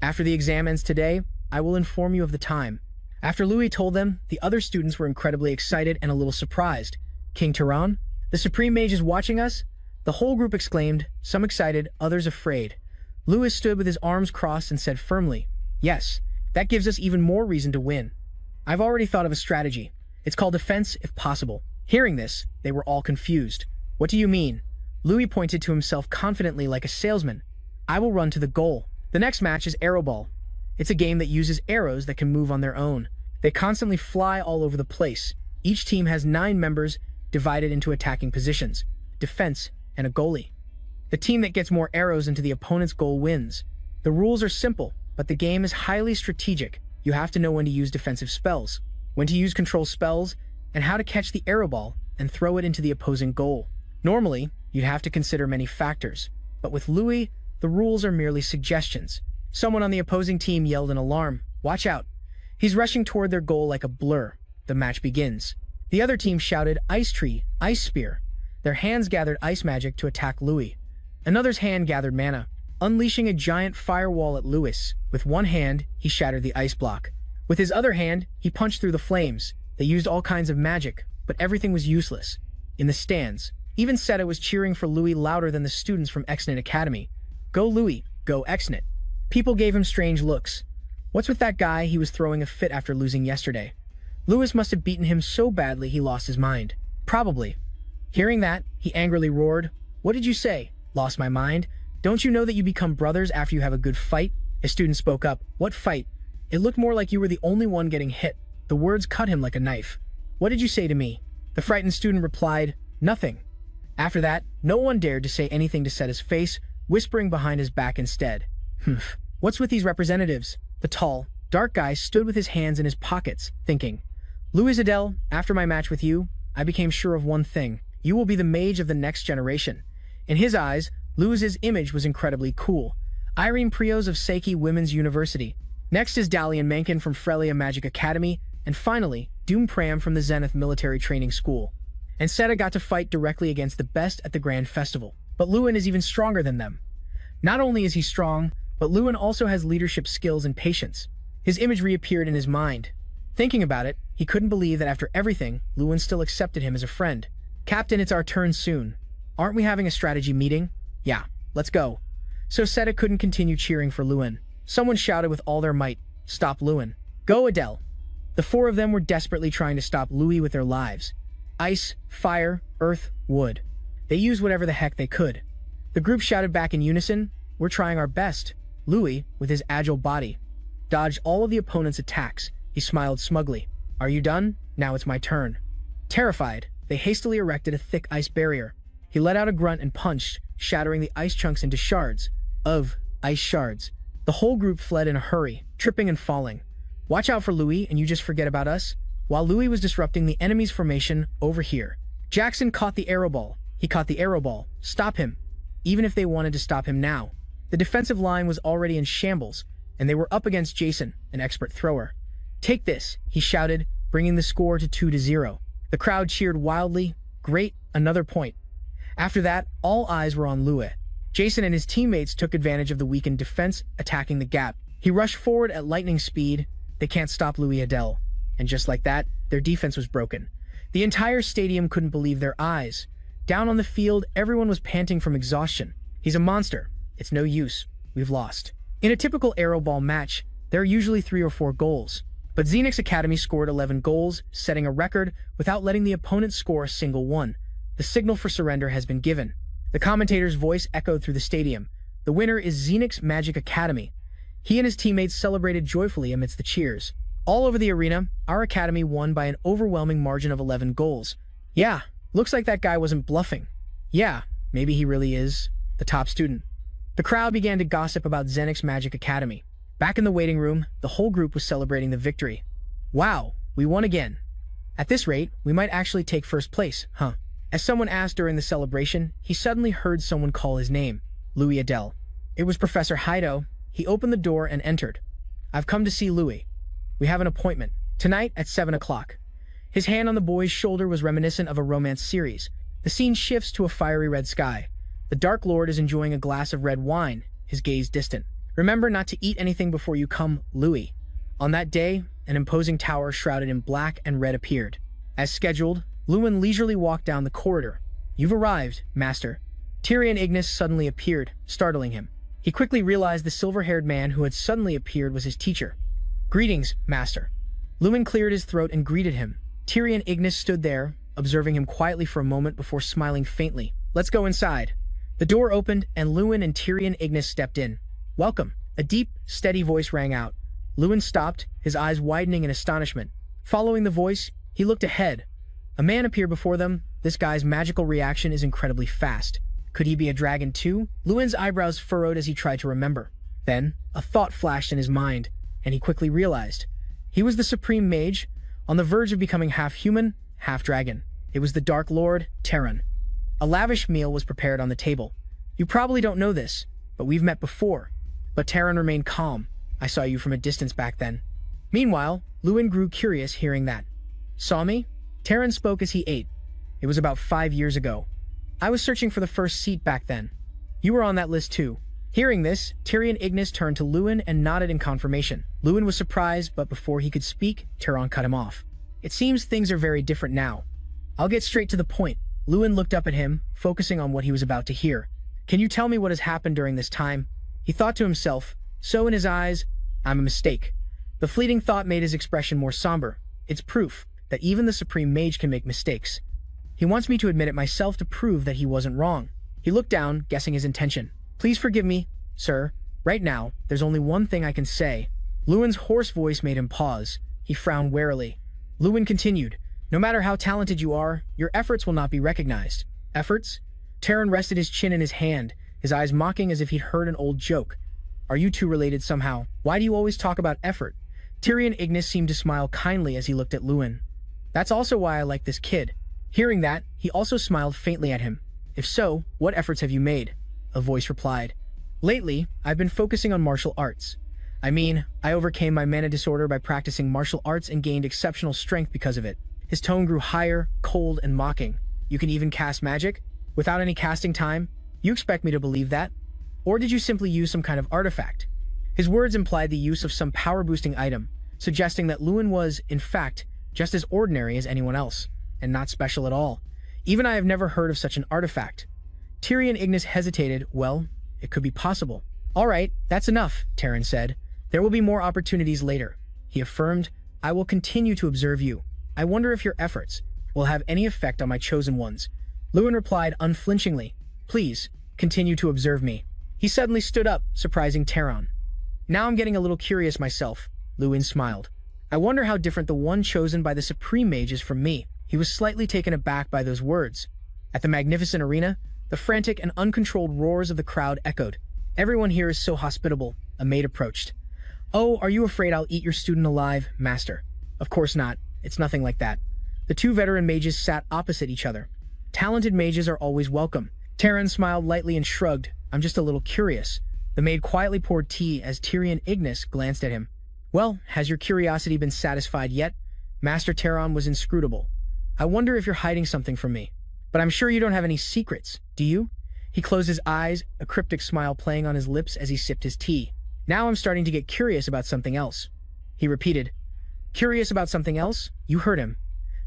after the exam ends today, I will inform you of the time." After Louis told them, the other students were incredibly excited and a little surprised. "King Teron? The Supreme Mage is watching us?" The whole group exclaimed, some excited, others afraid. Louis stood with his arms crossed and said firmly, "Yes, that gives us even more reason to win. I've already thought of a strategy. It's called defense if possible." Hearing this, they were all confused. "What do you mean?" Louis pointed to himself confidently like a salesman. "I will run to the goal." The next match is Arrowball. It's a game that uses arrows that can move on their own. They constantly fly all over the place. Each team has 9 members divided into attacking positions, defense, and a goalie. The team that gets more arrows into the opponent's goal wins. The rules are simple, but the game is highly strategic. You have to know when to use defensive spells, when to use control spells, and how to catch the arrow ball and throw it into the opposing goal. Normally, you'd have to consider many factors, but with Louis, the rules are merely suggestions. Someone on the opposing team yelled an alarm. "Watch out. He's rushing toward their goal like a blur." The match begins. The other team shouted, "Ice Tree, Ice Spear." Their hands gathered ice magic to attack Louis. Another's hand gathered mana, unleashing a giant firewall at Louis. With one hand, he shattered the ice block. With his other hand, he punched through the flames. They used all kinds of magic, but everything was useless. In the stands, even Seta was cheering for Louis louder than the students from Exnet Academy. "Go Louis, go Exnet." People gave him strange looks. What's with that guy? He was throwing a fit after losing yesterday. Louis must have beaten him so badly he lost his mind. Probably. Hearing that, he angrily roared, "What did you say? Lost my mind? Don't you know that you become brothers after you have a good fight?" A student spoke up. "What fight? It looked more like you were the only one getting hit." The words cut him like a knife. "What did you say to me?" The frightened student replied, "Nothing." After that, no one dared to say anything to set his face, whispering behind his back instead. "Humph. What's with these representatives?" The tall, dark guy stood with his hands in his pockets, thinking. "Louis Adele, after my match with you, I became sure of one thing. You will be the mage of the next generation." In his eyes, Louis's image was incredibly cool. Irene Prios of Seiki Women's University. Next is Dalian Menken from Frelia Magic Academy, and finally, Doom Pram from the Zenith Military Training School. And Seta got to fight directly against the best at the Grand Festival. But Lewin is even stronger than them. Not only is he strong, but Lewin also has leadership skills and patience. His image reappeared in his mind. Thinking about it, he couldn't believe that after everything, Lewin still accepted him as a friend. "Captain, it's our turn soon. Aren't we having a strategy meeting?" "Yeah, let's go." So Seta couldn't continue cheering for Lewin. Someone shouted with all their might, "Stop Lewin. Go Adele." The 4 of them were desperately trying to stop Louis with their lives. Ice, fire, earth, wood. They used whatever the heck they could. The group shouted back in unison, "We're trying our best." Louis, with his agile body, dodged all of the opponent's attacks. He smiled smugly. "Are you done? Now it's my turn." Terrified, they hastily erected a thick ice barrier. He let out a grunt and punched, shattering the ice chunks into shards of ice shards. The whole group fled in a hurry, tripping and falling. "Watch out for Louis, and you just forget about us." While Louis was disrupting the enemy's formation over here, Jackson caught the arrow ball. He caught the arrow ball. Stop him. Even if they wanted to stop him now. The defensive line was already in shambles, and they were up against Jason, an expert thrower. "Take this," he shouted, bringing the score to 2-0. The crowd cheered wildly. "Great, another point." After that, all eyes were on Louis. Jason and his teammates took advantage of the weakened defense, attacking the gap. He rushed forward at lightning speed. They can't stop Louis Adele. And just like that, their defense was broken. The entire stadium couldn't believe their eyes. Down on the field, everyone was panting from exhaustion. "He's a monster. It's no use. We've lost. In a typical aeroball match, there are usually 3 or 4 goals. But Zenix Academy scored 11 goals, setting a record without letting the opponent score a single one. The signal for surrender has been given. The commentator's voice echoed through the stadium. The winner is Zenix Magic Academy. He and his teammates celebrated joyfully amidst the cheers. All over the arena, our academy won by an overwhelming margin of 11 goals. Yeah, looks like that guy wasn't bluffing. Yeah, maybe he really is the top student. The crowd began to gossip about Zenix Magic Academy. Back in the waiting room, the whole group was celebrating the victory. Wow, we won again. At this rate, we might actually take first place, huh? As someone asked during the celebration, he suddenly heard someone call his name, Louis Adele. It was Professor Hido. He opened the door and entered. I've come to see Louis. We have an appointment. Tonight at 7 o'clock. His hand on the boy's shoulder was reminiscent of a romance series. The scene shifts to a fiery red sky. The Dark Lord is enjoying a glass of red wine, his gaze distant. Remember not to eat anything before you come, Louis. On that day, an imposing tower shrouded in black and red appeared. As scheduled, Lewin leisurely walked down the corridor. You've arrived, Master. Tyrion Ignis suddenly appeared, startling him. He quickly realized the silver-haired man who had suddenly appeared was his teacher. Greetings, Master. Lewin cleared his throat and greeted him. Tyrion Ignis stood there, observing him quietly for a moment before smiling faintly. Let's go inside. The door opened, and Lewin and Tyrion Ignis stepped in. Welcome. A deep, steady voice rang out. Lewin stopped, his eyes widening in astonishment. Following the voice, he looked ahead. A man appeared before them. This guy's magical reaction is incredibly fast. Could he be a dragon too? Lewin's eyebrows furrowed as he tried to remember. Then, a thought flashed in his mind, and he quickly realized. He was the supreme mage, on the verge of becoming half human, half dragon. It was the Dark Lord, Terran. A lavish meal was prepared on the table. You probably don't know this, but we've met before. But Terran remained calm. I saw you from a distance back then. Meanwhile, Lewin grew curious hearing that. Saw me? Terran spoke as he ate. It was about 5 years ago. I was searching for the first seat back then. You were on that list too. Hearing this, Tyrion Ignis turned to Lewin and nodded in confirmation. Lewin was surprised, but before he could speak, Terran cut him off. It seems things are very different now. I'll get straight to the point. Lewin looked up at him, focusing on what he was about to hear. Can you tell me what has happened during this time? He thought to himself, so in his eyes, I'm a mistake. The fleeting thought made his expression more somber. It's proof that even the Supreme Mage can make mistakes. He wants me to admit it myself to prove that he wasn't wrong. He looked down, guessing his intention. Please forgive me, sir. Right now, there's only one thing I can say. Lewin's hoarse voice made him pause. He frowned warily. Lewin continued, no matter how talented you are, your efforts will not be recognized. Efforts? Terran rested his chin in his hand, his eyes mocking as if he'd heard an old joke. Are you two related somehow? Why do you always talk about effort? Tyrion Ignis seemed to smile kindly as he looked at Lewin. That's also why I like this kid. Hearing that, he also smiled faintly at him. If so, what efforts have you made? A voice replied. Lately, I've been focusing on martial arts. I mean, I overcame my mana disorder by practicing martial arts and gained exceptional strength because of it. His tone grew higher, cold, and mocking. You can even cast magic? Without any casting time? You expect me to believe that? Or did you simply use some kind of artifact? His words implied the use of some power-boosting item, suggesting that Lewin was, in fact, just as ordinary as anyone else, and not special at all. Even I have never heard of such an artifact. Tyrion Ignis hesitated. Well, it could be possible. All right, that's enough, Terran said. There will be more opportunities later. He affirmed, I will continue to observe you. I wonder if your efforts will have any effect on my chosen ones. Lewin replied unflinchingly, please, continue to observe me. He suddenly stood up, surprising Terran. Now I'm getting a little curious myself, Lewin smiled. I wonder how different the one chosen by the Supreme Mage is from me. He was slightly taken aback by those words. At the magnificent arena, the frantic and uncontrolled roars of the crowd echoed. Everyone here is so hospitable, a maid approached. Oh, are you afraid I'll eat your student alive, Master? Of course not. It's nothing like that. The two veteran mages sat opposite each other. Talented mages are always welcome. Terran smiled lightly and shrugged. I'm just a little curious. The maid quietly poured tea as Tyrion Ignis glanced at him. Well, has your curiosity been satisfied yet? Master Terran was inscrutable. I wonder if you're hiding something from me. But I'm sure you don't have any secrets, do you? He closed his eyes, a cryptic smile playing on his lips as he sipped his tea. Now I'm starting to get curious about something else. He repeated. Curious about something else? You heard him.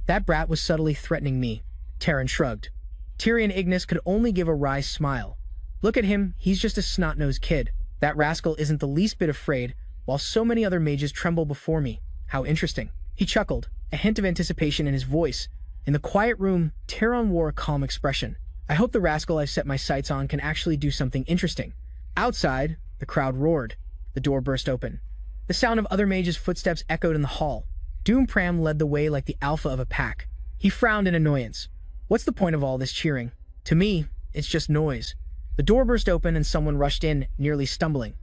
That brat was subtly threatening me. Terran shrugged. Tyrion Ignis could only give a wry smile. Look at him, he's just a snot-nosed kid. That rascal isn't the least bit afraid, while so many other mages tremble before me. How interesting." He chuckled, a hint of anticipation in his voice. In the quiet room, Taron wore a calm expression. "I hope the rascal I've set my sights on can actually do something interesting." Outside, the crowd roared. The door burst open. The sound of other mages' footsteps echoed in the hall. Doom Pram led the way like the alpha of a pack. He frowned in annoyance. "What's the point of all this cheering? To me, it's just noise." The door burst open and someone rushed in, nearly stumbling.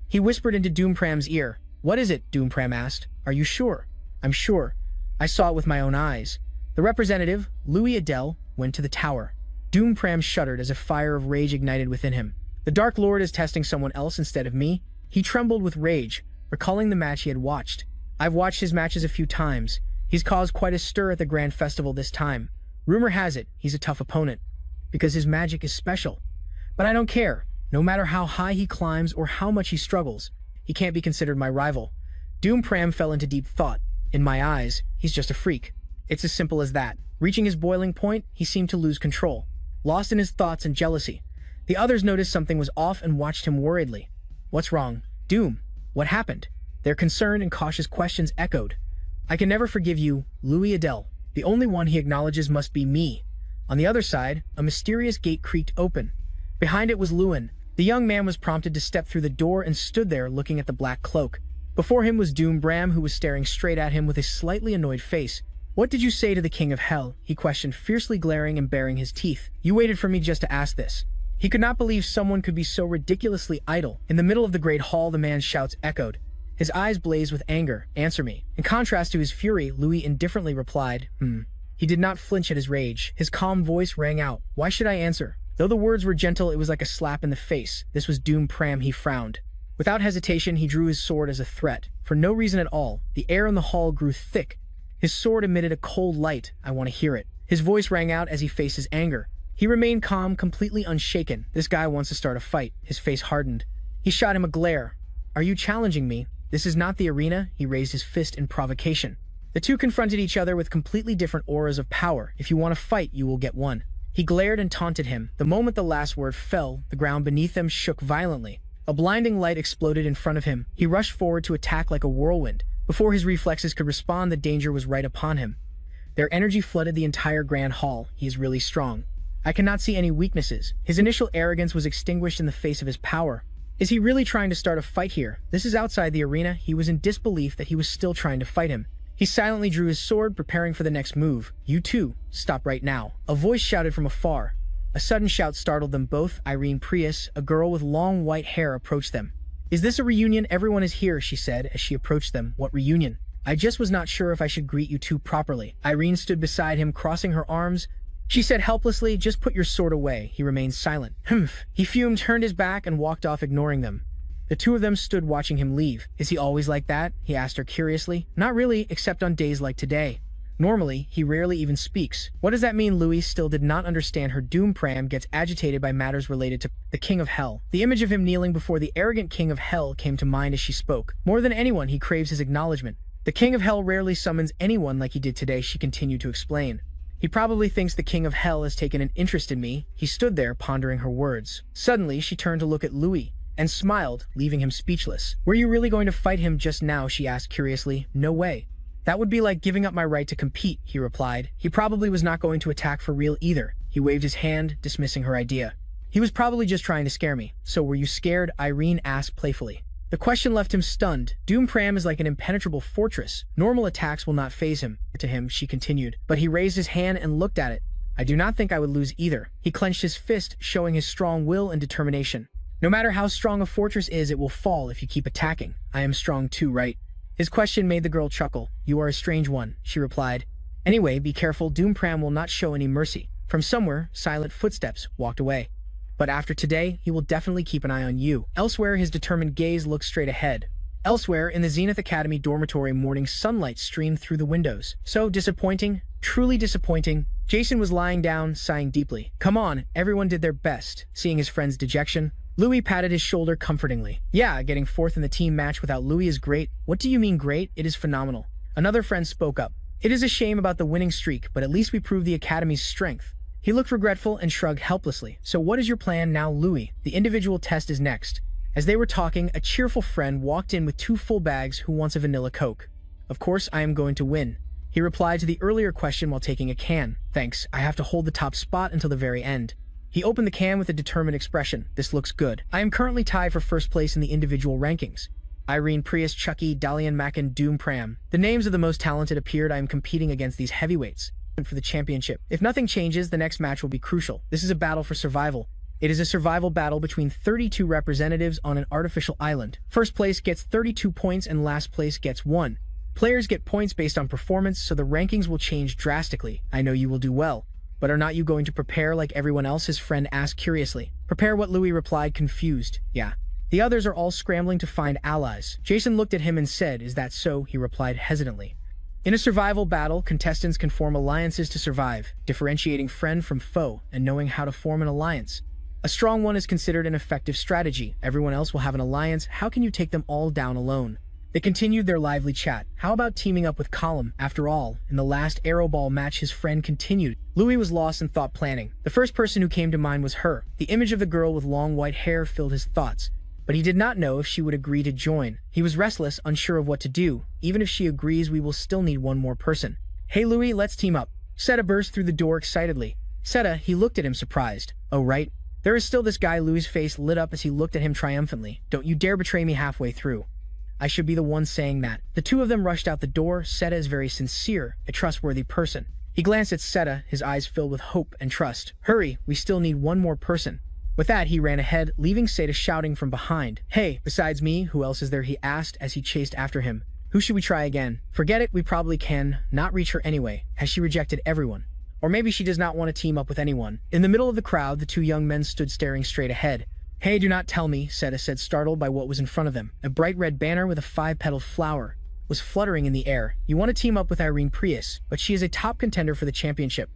He whispered into Doom Pram's ear. "What is it?" Doom Pram asked. "Are you sure?" "I'm sure. I saw it with my own eyes." The representative, Louis Adele, went to the tower. Doom Pram shuddered as a fire of rage ignited within him. The Dark Lord is testing someone else instead of me. He trembled with rage, recalling the match he had watched. "I've watched his matches a few times. He's caused quite a stir at the Grand Festival this time. Rumor has it he's a tough opponent, because his magic is special. But I don't care. No matter how high he climbs or how much he struggles, he can't be considered my rival." Doom Pram fell into deep thought. "In my eyes, he's just a freak. It's as simple as that." Reaching his boiling point, he seemed to lose control, lost in his thoughts and jealousy. The others noticed something was off and watched him worriedly. "What's wrong? Doom, what happened?" Their concerned and cautious questions echoed. "I can never forgive you, Louis Adele. The only one he acknowledges must be me." On the other side, a mysterious gate creaked open. Behind it was Lewin. The young man was prompted to step through the door and stood there looking at the black cloak. Before him was Doom Bram, who was staring straight at him with a slightly annoyed face. "What did you say to the King of Hell?" he questioned, fiercely glaring and baring his teeth. "You waited for me just to ask this." He could not believe someone could be so ridiculously idle. In the middle of the great hall, the man's shouts echoed. His eyes blazed with anger. "Answer me." In contrast to his fury, Louis indifferently replied, He did not flinch at his rage. His calm voice rang out, "Why should I answer?" Though the words were gentle, it was like a slap in the face. This was Doom Pram. He frowned. Without hesitation, he drew his sword as a threat. For no reason at all, the air in the hall grew thick. His sword emitted a cold light. "I want to hear it." His voice rang out as he faced his anger. He remained calm, completely unshaken. This guy wants to start a fight. His face hardened. He shot him a glare. "Are you challenging me? This is not the arena." He raised his fist in provocation. The two confronted each other with completely different auras of power. "If you want to fight, you will get one." He glared and taunted him. The moment the last word fell, the ground beneath them shook violently. A blinding light exploded in front of him. He rushed forward to attack like a whirlwind. Before his reflexes could respond, the danger was right upon him. Their energy flooded the entire grand hall. "He is really strong. I cannot see any weaknesses." His initial arrogance was extinguished in the face of his power. Is he really trying to start a fight here? This is outside the arena. He was in disbelief that he was still trying to fight him. He silently drew his sword, preparing for the next move. "You too, stop right now." A voice shouted from afar. A sudden shout startled them both. Irene Prius, a girl with long white hair, approached them. "Is this a reunion? Everyone is here," she said as she approached them. "What reunion? I just was not sure if I should greet you two properly." Irene stood beside him, crossing her arms. She said helplessly, "Just put your sword away." He remained silent. "Humph." He fumed, turned his back, and walked off, ignoring them. The two of them stood watching him leave. "Is he always like that?" he asked her curiously. "Not really, except on days like today. Normally, he rarely even speaks." "What does that mean?" Louis still did not understand her. "Doom Pram gets agitated by matters related to the King of Hell." The image of him kneeling before the arrogant King of Hell came to mind as she spoke. "More than anyone, he craves his acknowledgement. The King of Hell rarely summons anyone like he did today," she continued to explain. "He probably thinks the King of Hell has taken an interest in me." He stood there, pondering her words. Suddenly, she turned to look at Louis and smiled, leaving him speechless. "Were you really going to fight him just now?" she asked curiously. "No way. That would be like giving up my right to compete," he replied. He probably was not going to attack for real either. He waved his hand, dismissing her idea. "He was probably just trying to scare me." "So were you scared?" Irene asked playfully. The question left him stunned. Doom Pram is like an impenetrable fortress. Normal attacks will not faze him. To him, she continued. But he raised his hand and looked at it. "I do not think I would lose either." He clenched his fist, showing his strong will and determination. "No matter how strong a fortress is, it will fall if you keep attacking. I am strong too, right?" His question made the girl chuckle. "You are a strange one," she replied. "Anyway, be careful. Doom Pram will not show any mercy." From somewhere, silent footsteps walked away. "But after today, he will definitely keep an eye on you." Elsewhere, his determined gaze looked straight ahead. Elsewhere, in the Zenith Academy dormitory, morning sunlight streamed through the windows. "So disappointing, truly disappointing." Jason was lying down, sighing deeply. "Come on, everyone did their best." Seeing his friend's dejection, Louis patted his shoulder comfortingly. "Yeah, getting fourth in the team match without Louis is great." "What do you mean great? It is phenomenal." Another friend spoke up. "It is a shame about the winning streak, but at least we proved the Academy's strength." He looked regretful and shrugged helplessly. So what is your plan now, Louis? The individual test is next. As they were talking, a cheerful friend walked in with 2 full bags who wants a vanilla Coke. Of course, I am going to win. He replied to the earlier question while taking a can. Thanks, I have to hold the top spot until the very end. He opened the can with a determined expression. This looks good. I am currently tied for first place in the individual rankings. Irene, Prius, Chucky, Dalian, Mackin, Doom, Pram. The names of the most talented appeared. I am competing against these heavyweights for the championship. If nothing changes, the next match will be crucial. This is a battle for survival. It is a survival battle between 32 representatives on an artificial island. First place gets 32 points and last place gets 1. Players get points based on performance, so the rankings will change drastically. I know you will do well. But are not you going to prepare like everyone else? His friend asked curiously. Prepare what? Louis replied, confused. Yeah. The others are all scrambling to find allies. Jason looked at him and said, is that so? He replied hesitantly. In a survival battle, contestants can form alliances to survive, differentiating friend from foe and knowing how to form an alliance. A strong one is considered an effective strategy. Everyone else will have an alliance. How can you take them all down alone? They continued their lively chat. How about teaming up with Column? After all, in the last Arrowball match, his friend continued. Louis was lost in thought planning. The first person who came to mind was her. The image of the girl with long white hair filled his thoughts, but he did not know if she would agree to join. He was restless, unsure of what to do. Even if she agrees, we will still need one more person. Hey Louis, let's team up. Seta burst through the door excitedly. Seta, he looked at him surprised. Oh right. There is still this guy. Louis' face lit up as he looked at him triumphantly. Don't you dare betray me halfway through. I should be the one saying that. The two of them rushed out the door. Seta is very sincere, a trustworthy person. He glanced at Seta, his eyes filled with hope and trust. Hurry, we still need one more person. With that, he ran ahead, leaving Seta shouting from behind. Hey, besides me, who else is there? He asked as he chased after him. Who should we try again? Forget it, we probably can not reach her anyway. Has she rejected everyone? Or maybe she does not want to team up with anyone. In the middle of the crowd, the 2 young men stood staring straight ahead. Hey, do not tell me, Seta said, startled by what was in front of them. A bright red banner with a 5-petaled flower was fluttering in the air. You want to team up with Irene Prius, but she is a top contender for the championship.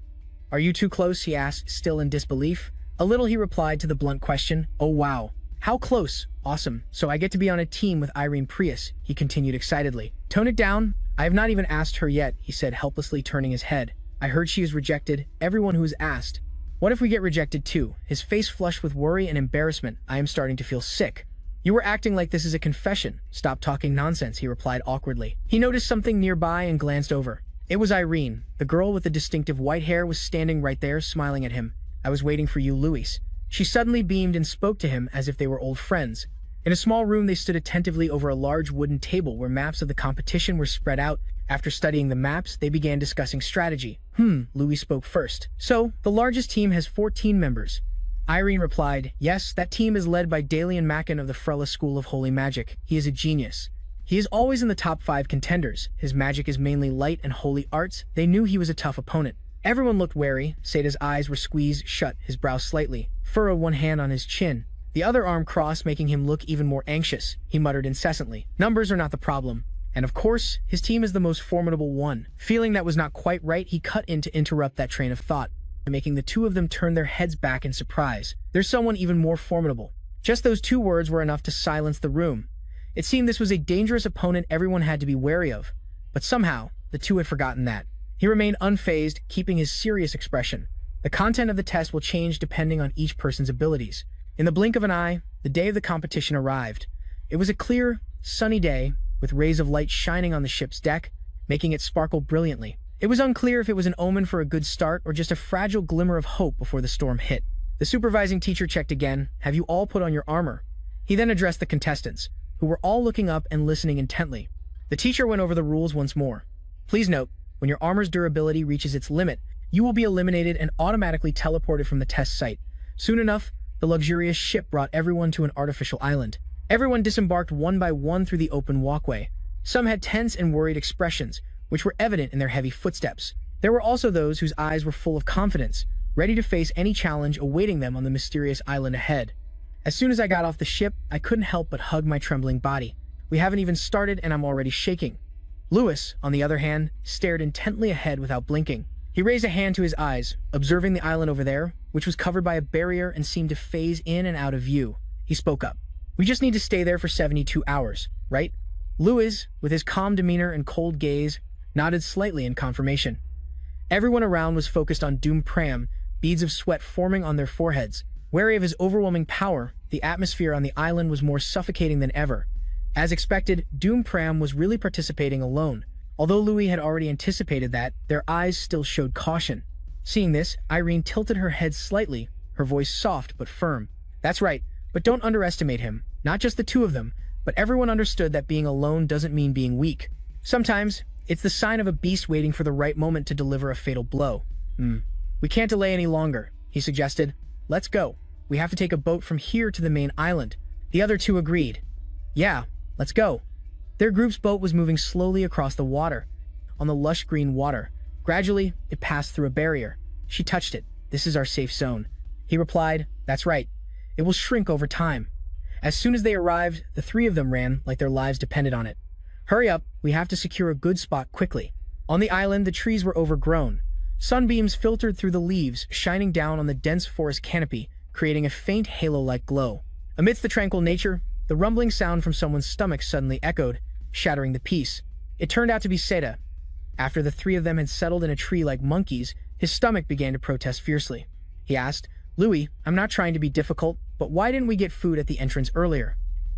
Are you too close? He asked, still in disbelief. A little, he replied to the blunt question. Oh wow. How close? Awesome. So I get to be on a team with Irene Prius, he continued excitedly. Tone it down. I have not even asked her yet, he said, helplessly turning his head. I heard she is rejected. Everyone who is asked. What if we get rejected too? His face flushed with worry and embarrassment. I am starting to feel sick. You were acting like this is a confession. Stop talking nonsense, he replied awkwardly. He noticed something nearby and glanced over. It was Irene. The girl with the distinctive white hair was standing right there, smiling at him. I was waiting for you, Louis. She suddenly beamed and spoke to him as if they were old friends. In a small room, they stood attentively over a large wooden table where maps of the competition were spread out. After studying the maps, they began discussing strategy. Louis spoke first. So, the largest team has 14 members. Irene replied, yes, that team is led by Dalian Mackin of the Frella School of Holy Magic. He is a genius. He is always in the top 5 contenders. His magic is mainly light and holy arts. They knew he was a tough opponent. Everyone looked wary. Seta's eyes were squeezed shut, his brow slightly furrowed, one hand on his chin, the other arm crossed, making him look even more anxious. He muttered incessantly, numbers are not the problem. And of course, his team is the most formidable one. Feeling that was not quite right, he cut in to interrupt that train of thought, making the 2 of them turn their heads back in surprise. There's someone even more formidable. Just those 2 words were enough to silence the room. It seemed this was a dangerous opponent everyone had to be wary of. But somehow, the 2 had forgotten that. He remained unfazed, keeping his serious expression. The content of the test will change depending on each person's abilities. In the blink of an eye, the day of the competition arrived. It was a clear, sunny day, with rays of light shining on the ship's deck, making it sparkle brilliantly. It was unclear if it was an omen for a good start or just a fragile glimmer of hope before the storm hit. The supervising teacher checked again. Have you all put on your armor? He then addressed the contestants, who were all looking up and listening intently. The teacher went over the rules once more. Please note, when your armor's durability reaches its limit, you will be eliminated and automatically teleported from the test site. Soon enough, the luxurious ship brought everyone to an artificial island. Everyone disembarked one by one through the open walkway. Some had tense and worried expressions, which were evident in their heavy footsteps. There were also those whose eyes were full of confidence, ready to face any challenge awaiting them on the mysterious island ahead. As soon as I got off the ship, I couldn't help but hug my trembling body. We haven't even started and I'm already shaking. Louis, on the other hand, stared intently ahead without blinking. He raised a hand to his eyes, observing the island over there, which was covered by a barrier and seemed to phase in and out of view. He spoke up. We just need to stay there for 72 hours, right? Louis, with his calm demeanor and cold gaze, nodded slightly in confirmation. Everyone around was focused on Doom Pram, beads of sweat forming on their foreheads. Wary of his overwhelming power, the atmosphere on the island was more suffocating than ever. As expected, Doom Pram was really participating alone. Although Louis had already anticipated that, their eyes still showed caution. Seeing this, Irene tilted her head slightly, her voice soft but firm. That's right, but don't underestimate him. Not just the two of them, but everyone understood that being alone doesn't mean being weak. Sometimes, it's the sign of a beast waiting for the right moment to deliver a fatal blow. We can't delay any longer, he suggested. Let's go. We have to take a boat from here to the main island. The other two agreed. Yeah, let's go. Their group's boat was moving slowly across the water. On the lush green water, gradually, it passed through a barrier. She touched it. This is our safe zone. He replied, that's right. It will shrink over time. As soon as they arrived, the three of them ran like their lives depended on it. Hurry up, we have to secure a good spot quickly. On the island, the trees were overgrown. Sunbeams filtered through the leaves, shining down on the dense forest canopy, creating a faint halo-like glow. Amidst the tranquil nature, the rumbling sound from someone's stomach suddenly echoed, shattering the peace. It turned out to be Seda. After the three of them had settled in a tree like monkeys, his stomach began to protest fiercely. He asked, Louis, I'm not trying to be difficult, but why didn't we get food at the entrance earlier?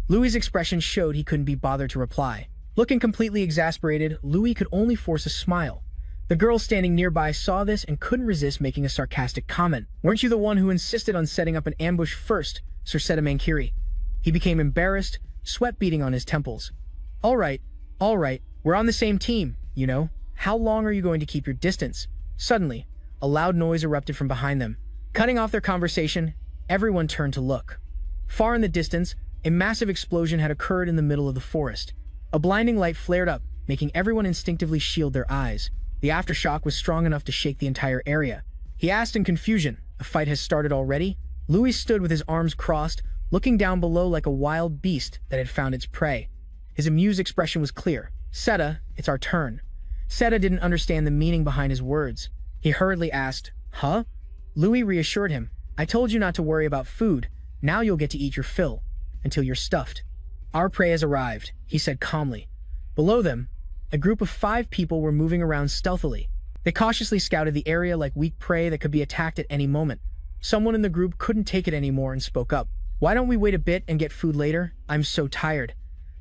Louis's expression showed he couldn't be bothered to reply. Looking completely exasperated, Louis could only force a smile. The girl standing nearby saw this and couldn't resist making a sarcastic comment. Weren't you the one who insisted on setting up an ambush first, Sir Seda Mankiri? He became embarrassed, sweat beading on his temples. All right, we're on the same team, you know. How long are you going to keep your distance? Suddenly, a loud noise erupted from behind them. Cutting off their conversation, everyone turned to look. Far in the distance, a massive explosion had occurred in the middle of the forest. A blinding light flared up, making everyone instinctively shield their eyes. The aftershock was strong enough to shake the entire area. He asked in confusion, a fight has started already? Louis stood with his arms crossed, looking down below like a wild beast that had found its prey. His amused expression was clear. Seda, it's our turn. Seda didn't understand the meaning behind his words. He hurriedly asked, huh? Louis reassured him, I told you not to worry about food. Now you'll get to eat your fill, until you're stuffed. Our prey has arrived, he said calmly. Below them, a group of 5 people were moving around stealthily. They cautiously scouted the area like weak prey that could be attacked at any moment. Someone in the group couldn't take it anymore and spoke up. Why don't we wait a bit and get food later? I'm so tired.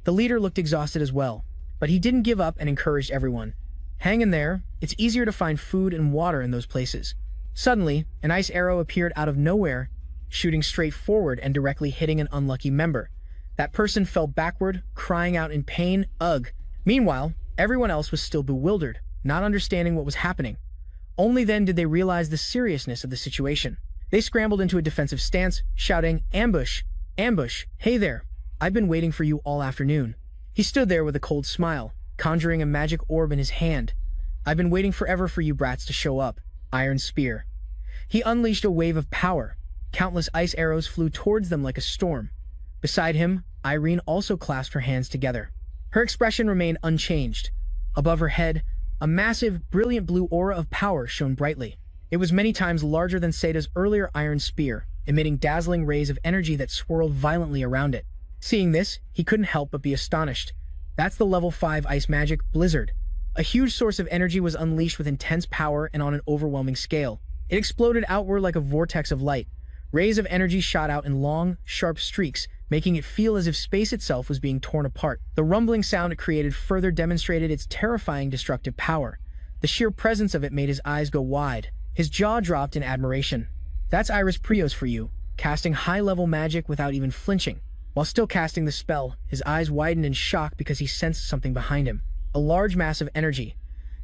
The leader looked exhausted as well, but he didn't give up and encouraged everyone. Hang in there, it's easier to find food and water in those places. Suddenly, an ice arrow appeared out of nowhere, shooting straight forward and directly hitting an unlucky member. That person fell backward, crying out in pain, ugh. Meanwhile, everyone else was still bewildered, not understanding what was happening. Only then did they realize the seriousness of the situation. They scrambled into a defensive stance, shouting, ambush! Ambush! Hey there! I've been waiting for you all afternoon. He stood there with a cold smile, conjuring a magic orb in his hand. I've been waiting forever for you brats to show up. Iron Spear. He unleashed a wave of power. Countless ice arrows flew towards them like a storm. Beside him, Irene also clasped her hands together. Her expression remained unchanged. Above her head, a massive, brilliant blue aura of power shone brightly. It was many times larger than Seda's earlier iron spear, emitting dazzling rays of energy that swirled violently around it. Seeing this, he couldn't help but be astonished. That's the level 5 ice magic, Blizzard. A huge source of energy was unleashed with intense power and on an overwhelming scale. It exploded outward like a vortex of light. Rays of energy shot out in long, sharp streaks, making it feel as if space itself was being torn apart. The rumbling sound it created further demonstrated its terrifying destructive power. The sheer presence of it made his eyes go wide. His jaw dropped in admiration. That's Iris Prios for you, casting high-level magic without even flinching. While still casting the spell, his eyes widened in shock because he sensed something behind him. A large mass of energy.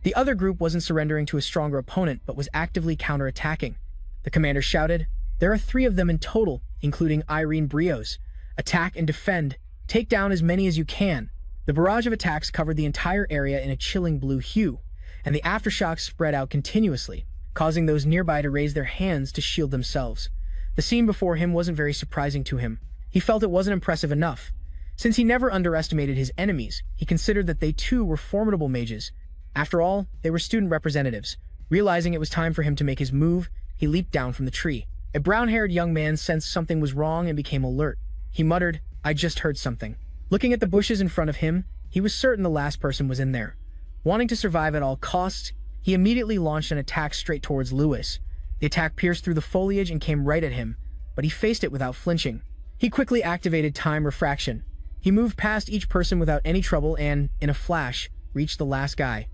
The other group wasn't surrendering to a stronger opponent, but was actively counterattacking. The commander shouted, there are 3 of them in total, including Irene Brios. Attack and defend. Take down as many as you can. The barrage of attacks covered the entire area in a chilling blue hue, and the aftershocks spread out continuously, causing those nearby to raise their hands to shield themselves. The scene before him wasn't very surprising to him. He felt it wasn't impressive enough. Since he never underestimated his enemies, he considered that they too were formidable mages. After all, they were student representatives. Realizing it was time for him to make his move, he leaped down from the tree. A brown-haired young man sensed something was wrong and became alert. He muttered, I just heard something. Looking at the bushes in front of him, he was certain the last person was in there. Wanting to survive at all costs, he immediately launched an attack straight towards Louis. The attack pierced through the foliage and came right at him, but he faced it without flinching. He quickly activated time refraction. He moved past each person without any trouble and, in a flash, reached the last guy.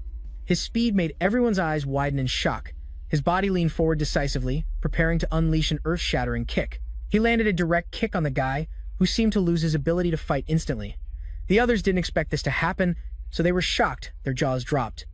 His speed made everyone's eyes widen in shock. His body leaned forward decisively, preparing to unleash an earth-shattering kick. He landed a direct kick on the guy, who seemed to lose his ability to fight instantly. The others didn't expect this to happen, so they were shocked, their jaws dropped.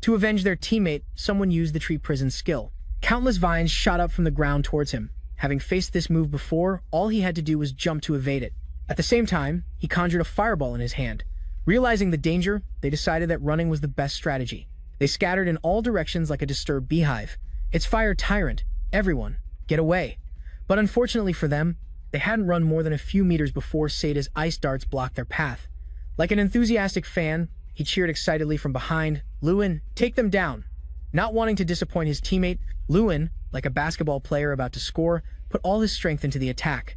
To avenge their teammate, someone used the tree prison skill. Countless vines shot up from the ground towards him. Having faced this move before, all he had to do was jump to evade it. At the same time, he conjured a fireball in his hand. Realizing the danger, they decided that running was the best strategy. They scattered in all directions like a disturbed beehive. It's Fire Tyrant. Everyone, get away. But unfortunately for them, they hadn't run more than a few meters before Sada's ice darts blocked their path. Like an enthusiastic fan, he cheered excitedly from behind, "Lewin, take them down." Not wanting to disappoint his teammate, Lewin, like a basketball player about to score, put all his strength into the attack.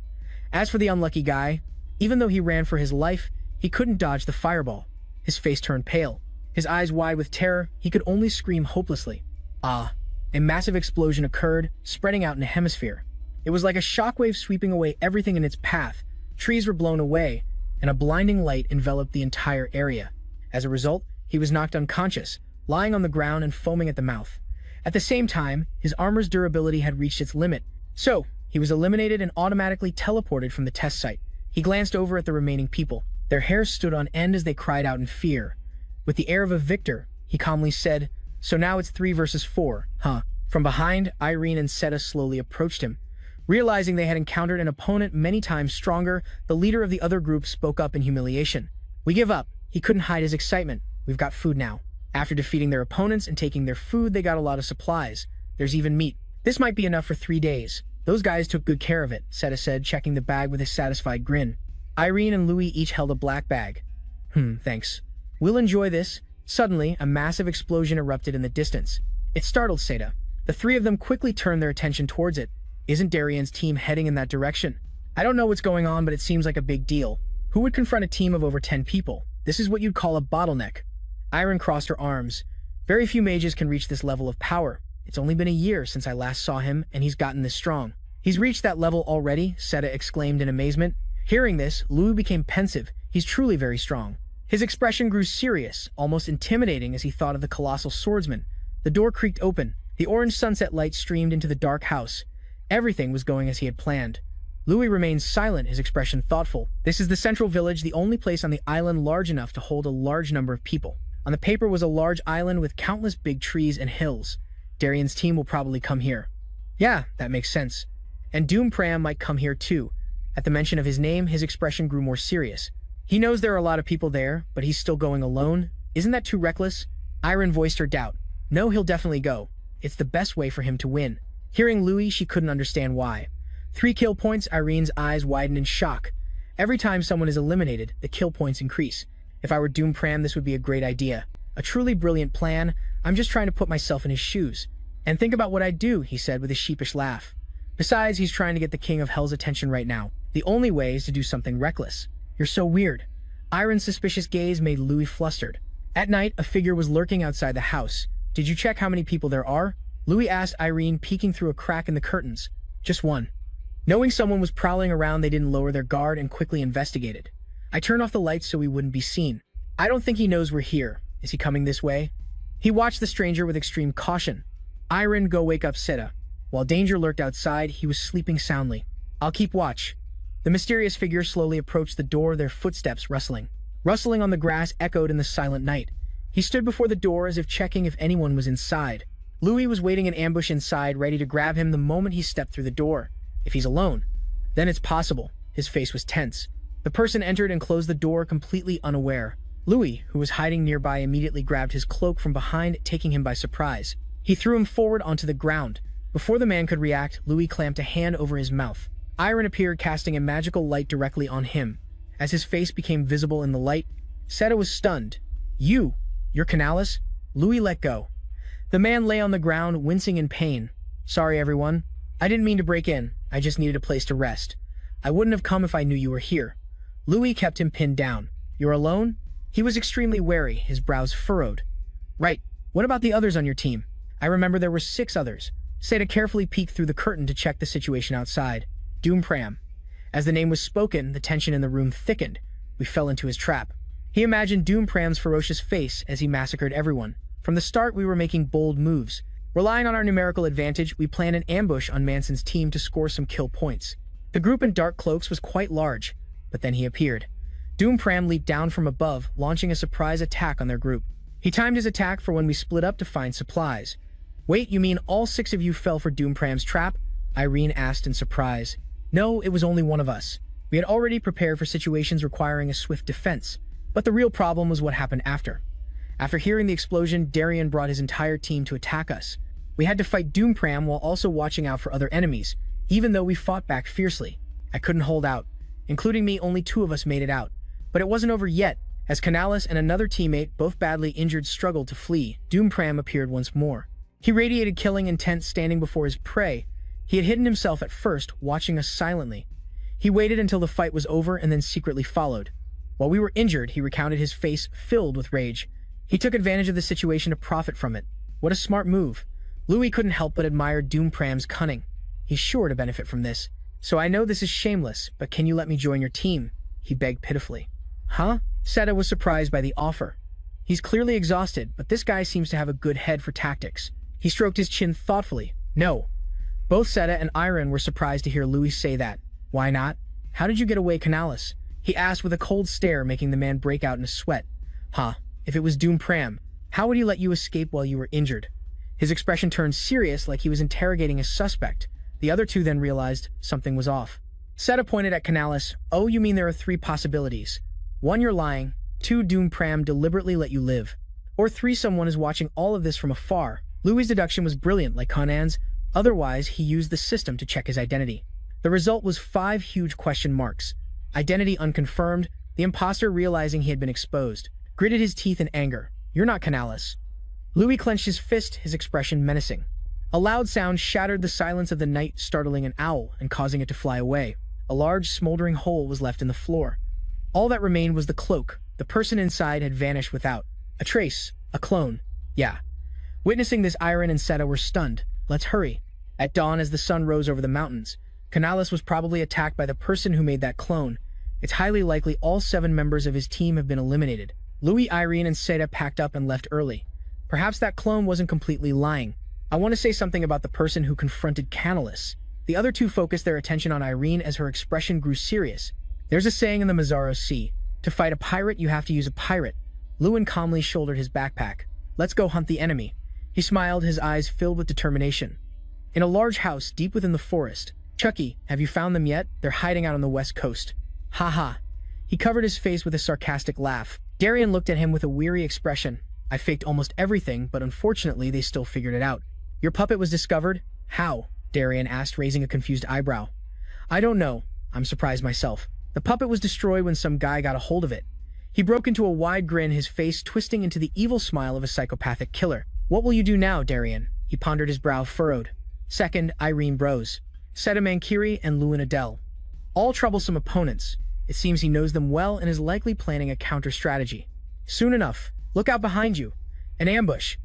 As for the unlucky guy, even though he ran for his life, he couldn't dodge the fireball. His face turned pale. His eyes wide with terror, he could only scream hopelessly. Ah! A massive explosion occurred, spreading out in a hemisphere. It was like a shockwave sweeping away everything in its path. Trees were blown away, and a blinding light enveloped the entire area. As a result, he was knocked unconscious, lying on the ground and foaming at the mouth. At the same time, his armor's durability had reached its limit, so he was eliminated and automatically teleported from the test site. He glanced over at the remaining people. Their hair stood on end as they cried out in fear. With the air of a victor, he calmly said, "So now it's 3 versus 4, huh?" From behind, Irene and Seta slowly approached him. Realizing they had encountered an opponent many times stronger, the leader of the other group spoke up in humiliation. "We give up." He couldn't hide his excitement. "We've got food now." After defeating their opponents and taking their food, they got a lot of supplies. There's even meat. "This might be enough for 3 days. Those guys took good care of it," Seta said, checking the bag with a satisfied grin. Irene and Louis each held a black bag. Thanks. We'll enjoy this." Suddenly, a massive explosion erupted in the distance. It startled Seta. The three of them quickly turned their attention towards it. Isn't Darian's team heading in that direction? "I don't know what's going on, but it seems like a big deal. Who would confront a team of over 10 people? This is what you'd call a bottleneck." Irene crossed her arms. "Very few mages can reach this level of power. It's only been a year since I last saw him, and he's gotten this strong." "He's reached that level already?" Seta exclaimed in amazement. Hearing this, Louis became pensive. He's truly very strong. His expression grew serious, almost intimidating as he thought of the colossal swordsman. The door creaked open. The orange sunset light streamed into the dark house. Everything was going as he had planned. Louis remained silent, his expression thoughtful. This is the central village, the only place on the island large enough to hold a large number of people. On the paper was a large island with countless big trees and hills. Darian's team will probably come here. Yeah, that makes sense. And Doom Pram might come here too. At the mention of his name, his expression grew more serious. He knows there are a lot of people there, but he's still going alone. Isn't that too reckless? Irene voiced her doubt. No, he'll definitely go. It's the best way for him to win. Hearing Louis, she couldn't understand why. 3 kill points, Irene's eyes widened in shock. Every time someone is eliminated, the kill points increase. If I were Doom Pram, this would be a great idea. A truly brilliant plan. I'm just trying to put myself in his shoes. And think about what I'd do, he said with a sheepish laugh. Besides, he's trying to get the King of Hell's attention right now. The only way is to do something reckless. You're so weird. Irene's suspicious gaze made Louis flustered. At night, a figure was lurking outside the house. Did you check how many people there are? Louis asked Irene, peeking through a crack in the curtains. Just one. Knowing someone was prowling around, they didn't lower their guard and quickly investigated. I turned off the lights so we wouldn't be seen. I don't think he knows we're here. Is he coming this way? He watched the stranger with extreme caution. Irene, go wake up Seta. While danger lurked outside, he was sleeping soundly. I'll keep watch. The mysterious figure slowly approached the door, their footsteps rustling. Rustling on the grass echoed in the silent night. He stood before the door as if checking if anyone was inside. Louis was waiting in ambush inside, ready to grab him the moment he stepped through the door. If he's alone, then it's possible. His face was tense. The person entered and closed the door completely unaware. Louis, who was hiding nearby, immediately grabbed his cloak from behind, taking him by surprise. He threw him forward onto the ground. Before the man could react, Louis clamped a hand over his mouth. Irene appeared, casting a magical light directly on him. As his face became visible in the light, Seta was stunned. You're Canalis? Louis let go. The man lay on the ground, wincing in pain. Sorry, everyone. I didn't mean to break in. I just needed a place to rest. I wouldn't have come if I knew you were here. Louis kept him pinned down. You're alone? He was extremely wary, his brows furrowed. Right. What about the others on your team? I remember there were 6 others. Seda carefully peeked through the curtain to check the situation outside. Doompram. As the name was spoken, the tension in the room thickened. We fell into his trap. He imagined Doompram's ferocious face as he massacred everyone. From the start, we were making bold moves. Relying on our numerical advantage, we planned an ambush on Manson's team to score some kill points. The group in dark cloaks was quite large, but then he appeared. Doompram leaped down from above, launching a surprise attack on their group. He timed his attack for when we split up to find supplies. "Wait, you mean all 6 of you fell for Doompram's trap?" Irene asked in surprise. "No, it was only one of us. We had already prepared for situations requiring a swift defense. But the real problem was what happened after. After hearing the explosion, Darien brought his entire team to attack us. We had to fight Doompram while also watching out for other enemies, even though we fought back fiercely. I couldn't hold out. Including me, only 2 of us made it out. But it wasn't over yet. As Canales and another teammate, both badly injured, struggled to flee, Doompram appeared once more. He radiated killing intent, standing before his prey. He had hidden himself at first, watching us silently. He waited until the fight was over and then secretly followed. While we were injured, he recounted, his face filled with rage. He took advantage of the situation to profit from it. What a smart move. Louis couldn't help but admire Doompram's cunning. He's sure to benefit from this. "So I know this is shameless, but can you let me join your team?" he begged pitifully. "Huh?" Seda was surprised by the offer. He's clearly exhausted, but this guy seems to have a good head for tactics. He stroked his chin thoughtfully. "No." Both Seda and Irene were surprised to hear Louis say that. "Why not? How did you get away, Canales?" he asked with a cold stare, making the man break out in a sweat. "Huh? If it was Doompram, how would he let you escape while you were injured?" His expression turned serious, like he was interrogating a suspect. The other 2 then realized something was off. Seda pointed at Canales. "Oh, you mean there are 3 possibilities. 1, you're lying. 2, Doompram deliberately let you live. Or 3, someone is watching all of this from afar." Louis' deduction was brilliant, like Conan's. Otherwise, he used the system to check his identity. The result was 5 huge question marks. Identity unconfirmed. The imposter, realizing he had been exposed, gritted his teeth in anger. "You're not Canales." Louis clenched his fist, his expression menacing. A loud sound shattered the silence of the night, startling an owl and causing it to fly away. A large, smoldering hole was left in the floor. All that remained was the cloak. The person inside had vanished without a trace. A clone. Yeah. Witnessing this, Irene and Seda were stunned. "Let's hurry." At dawn, as the sun rose over the mountains, Canales was probably attacked by the person who made that clone. It's highly likely all 7 members of his team have been eliminated. Louis, Irene, and Seda packed up and left early. Perhaps that clone wasn't completely lying. I want to say something about the person who confronted Canales. The other 2 focused their attention on Irene as her expression grew serious. "There's a saying in the Mazzaro Sea. To fight a pirate, you have to use a pirate." Lewin calmly shouldered his backpack. "Let's go hunt the enemy." He smiled, his eyes filled with determination. In a large house deep within the forest. "Chucky, have you found them yet? They're hiding out on the west coast." "Ha ha." He covered his face with a sarcastic laugh. Darien looked at him with a weary expression. "I faked almost everything, but unfortunately they still figured it out." "Your puppet was discovered? How?" Darien asked, raising a confused eyebrow. "I don't know. I'm surprised myself. The puppet was destroyed when some guy got a hold of it." He broke into a wide grin, his face twisting into the evil smile of a psychopathic killer. "What will you do now, Darien?" He pondered, his brow furrowed. "Second, Irene Bros, Seda Mankiri, and Lewin Adele. All troublesome opponents. It seems he knows them well and is likely planning a counter-strategy. Soon enough. Look out behind you. An ambush."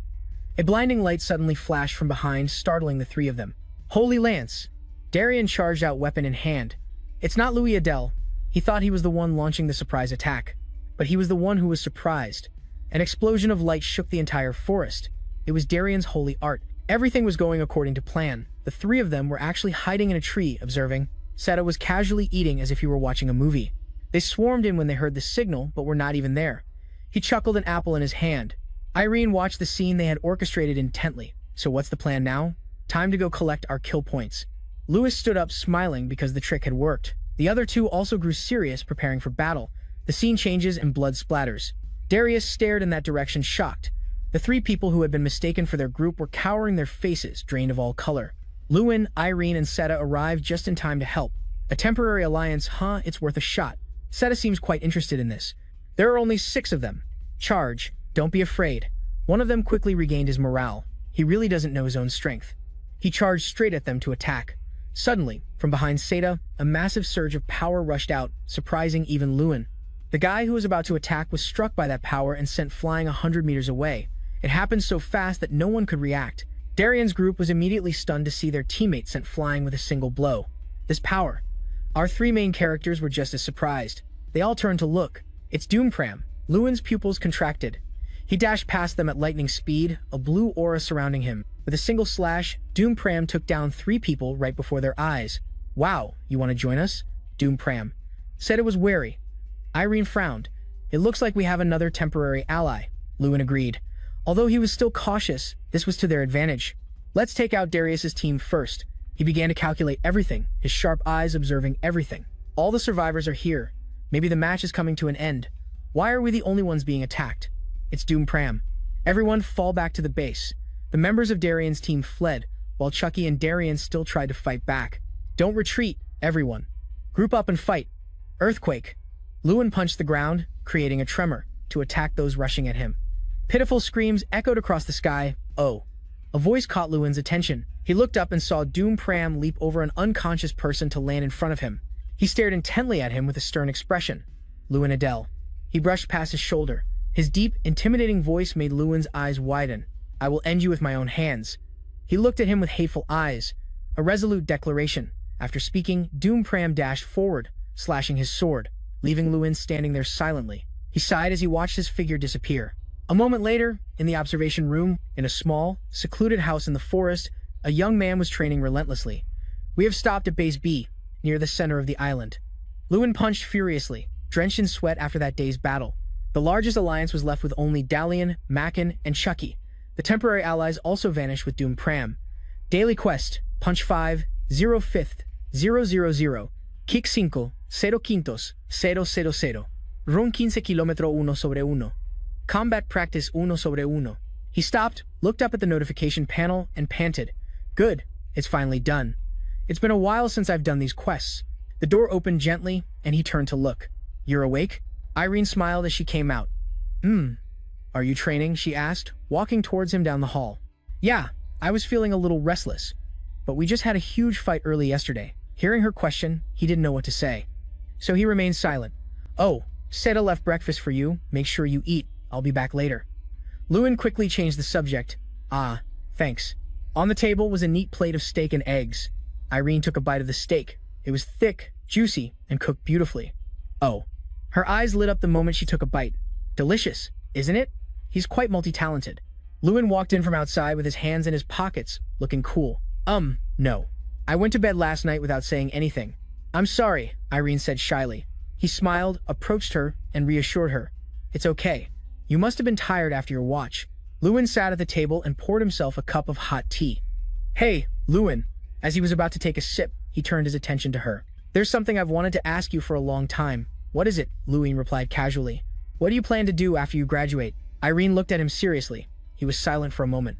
A blinding light suddenly flashed from behind, startling the 3 of them. "Holy Lance!" Darien charged out, weapon in hand. It's not Louis Adele. He thought he was the one launching the surprise attack. But he was the one who was surprised. An explosion of light shook the entire forest. It was Darien's holy art. Everything was going according to plan. The 3 of them were actually hiding in a tree, observing. Seda was casually eating as if he were watching a movie. They swarmed in when they heard the signal, but were not even there. He chuckled, an apple in his hand. Irene watched the scene they had orchestrated intently. "So what's the plan now?" "Time to go collect our kill points." Louis stood up, smiling because the trick had worked. The other 2 also grew serious, preparing for battle. The scene changes and blood splatters. Darius stared in that direction, shocked. The 3 people who had been mistaken for their group were cowering, their faces drained of all color. Lewin, Irene, and Seda arrived just in time to help. "A temporary alliance, huh? It's worth a shot. Seda seems quite interested in this. There are only 6 of them. Charge. Don't be afraid." One of them quickly regained his morale. He really doesn't know his own strength. He charged straight at them to attack. Suddenly, from behind Seda, a massive surge of power rushed out, surprising even Lewin. The guy who was about to attack was struck by that power and sent flying 100 meters away. It happened so fast that no one could react. Darian's group was immediately stunned to see their teammate sent flying with a single blow. This power. Our three main characters were just as surprised. They all turned to look. It's Doompram. Lewin's pupils contracted. He dashed past them at lightning speed, a blue aura surrounding him. With a single slash, Doompram took down 3 people right before their eyes. Wow, you want to join us? Doompram said it was wary. Irene frowned. It looks like we have another temporary ally. Lewin agreed. Although he was still cautious, this was to their advantage. Let's take out Darius's team first. He began to calculate everything, his sharp eyes observing everything. All the survivors are here. Maybe the match is coming to an end. Why are we the only ones being attacked? It's Doompram. Everyone fall back to the base. The members of Darian's team fled, while Chucky and Darian still tried to fight back. Don't retreat, everyone. Group up and fight. Earthquake. Lewin punched the ground, creating a tremor, to attack those rushing at him. Pitiful screams echoed across the sky. Oh. A voice caught Lewin's attention. He looked up and saw Doompram leap over an unconscious person to land in front of him. He stared intently at him with a stern expression. Lewin Adele. He brushed past his shoulder. His deep, intimidating voice made Lewin's eyes widen. I will end you with my own hands. He looked at him with hateful eyes. A resolute declaration. After speaking, Doompram dashed forward, slashing his sword, leaving Lewin standing there silently. He sighed as he watched his figure disappear. A moment later, in the observation room, in a small, secluded house in the forest, a young man was training relentlessly. We have stopped at Base B, near the center of the island. Lewin punched furiously, drenched in sweat after that day's battle. The largest alliance was left with only Dalian, Mackin, and Chucky. The temporary allies also vanished with Doompram. Daily quest, punch 5, 0 5th, 000, kick 5, 0 quintos, 000, run 15 kilómetro 1 sobre 1. Combat practice 1 sobre 1. He stopped, looked up at the notification panel, and panted. Good, it's finally done. It's been a while since I've done these quests. The door opened gently, and he turned to look. You're awake? Irene smiled as she came out. Are you training? She asked, walking towards him down the hall. Yeah, I was feeling a little restless. But we just had a huge fight early yesterday. Hearing her question, he didn't know what to say. So he remained silent. Oh, Seda left breakfast for you. Make sure you eat. I'll be back later. Lewin quickly changed the subject. Ah, thanks. On the table was a neat plate of steak and eggs. Irene took a bite of the steak. It was thick, juicy, and cooked beautifully. Oh. Her eyes lit up the moment she took a bite. Delicious, isn't it? He's quite multi-talented. Lewin walked in from outside with his hands in his pockets, looking cool. No. I went to bed last night without saying anything. I'm sorry, Irene said shyly. He smiled, approached her, and reassured her. It's okay. You must have been tired after your watch. Lewin sat at the table and poured himself a cup of hot tea. Hey, Lewin. As he was about to take a sip, he turned his attention to her. There's something I've wanted to ask you for a long time. What is it? Lewin replied casually. What do you plan to do after you graduate? Irene looked at him seriously. He was silent for a moment.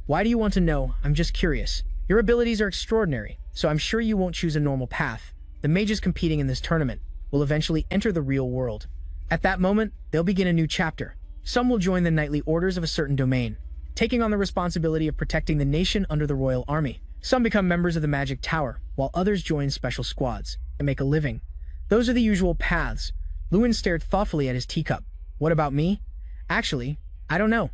Why do you want to know? I'm just curious. Your abilities are extraordinary, so I'm sure you won't choose a normal path. The mages competing in this tournament will eventually enter the real world. At that moment, they'll begin a new chapter. Some will join the knightly orders of a certain domain, taking on the responsibility of protecting the nation under the royal army. Some become members of the magic tower, while others join special squads and make a living. Those are the usual paths. Lewin stared thoughtfully at his teacup. What about me? Actually, I don't know.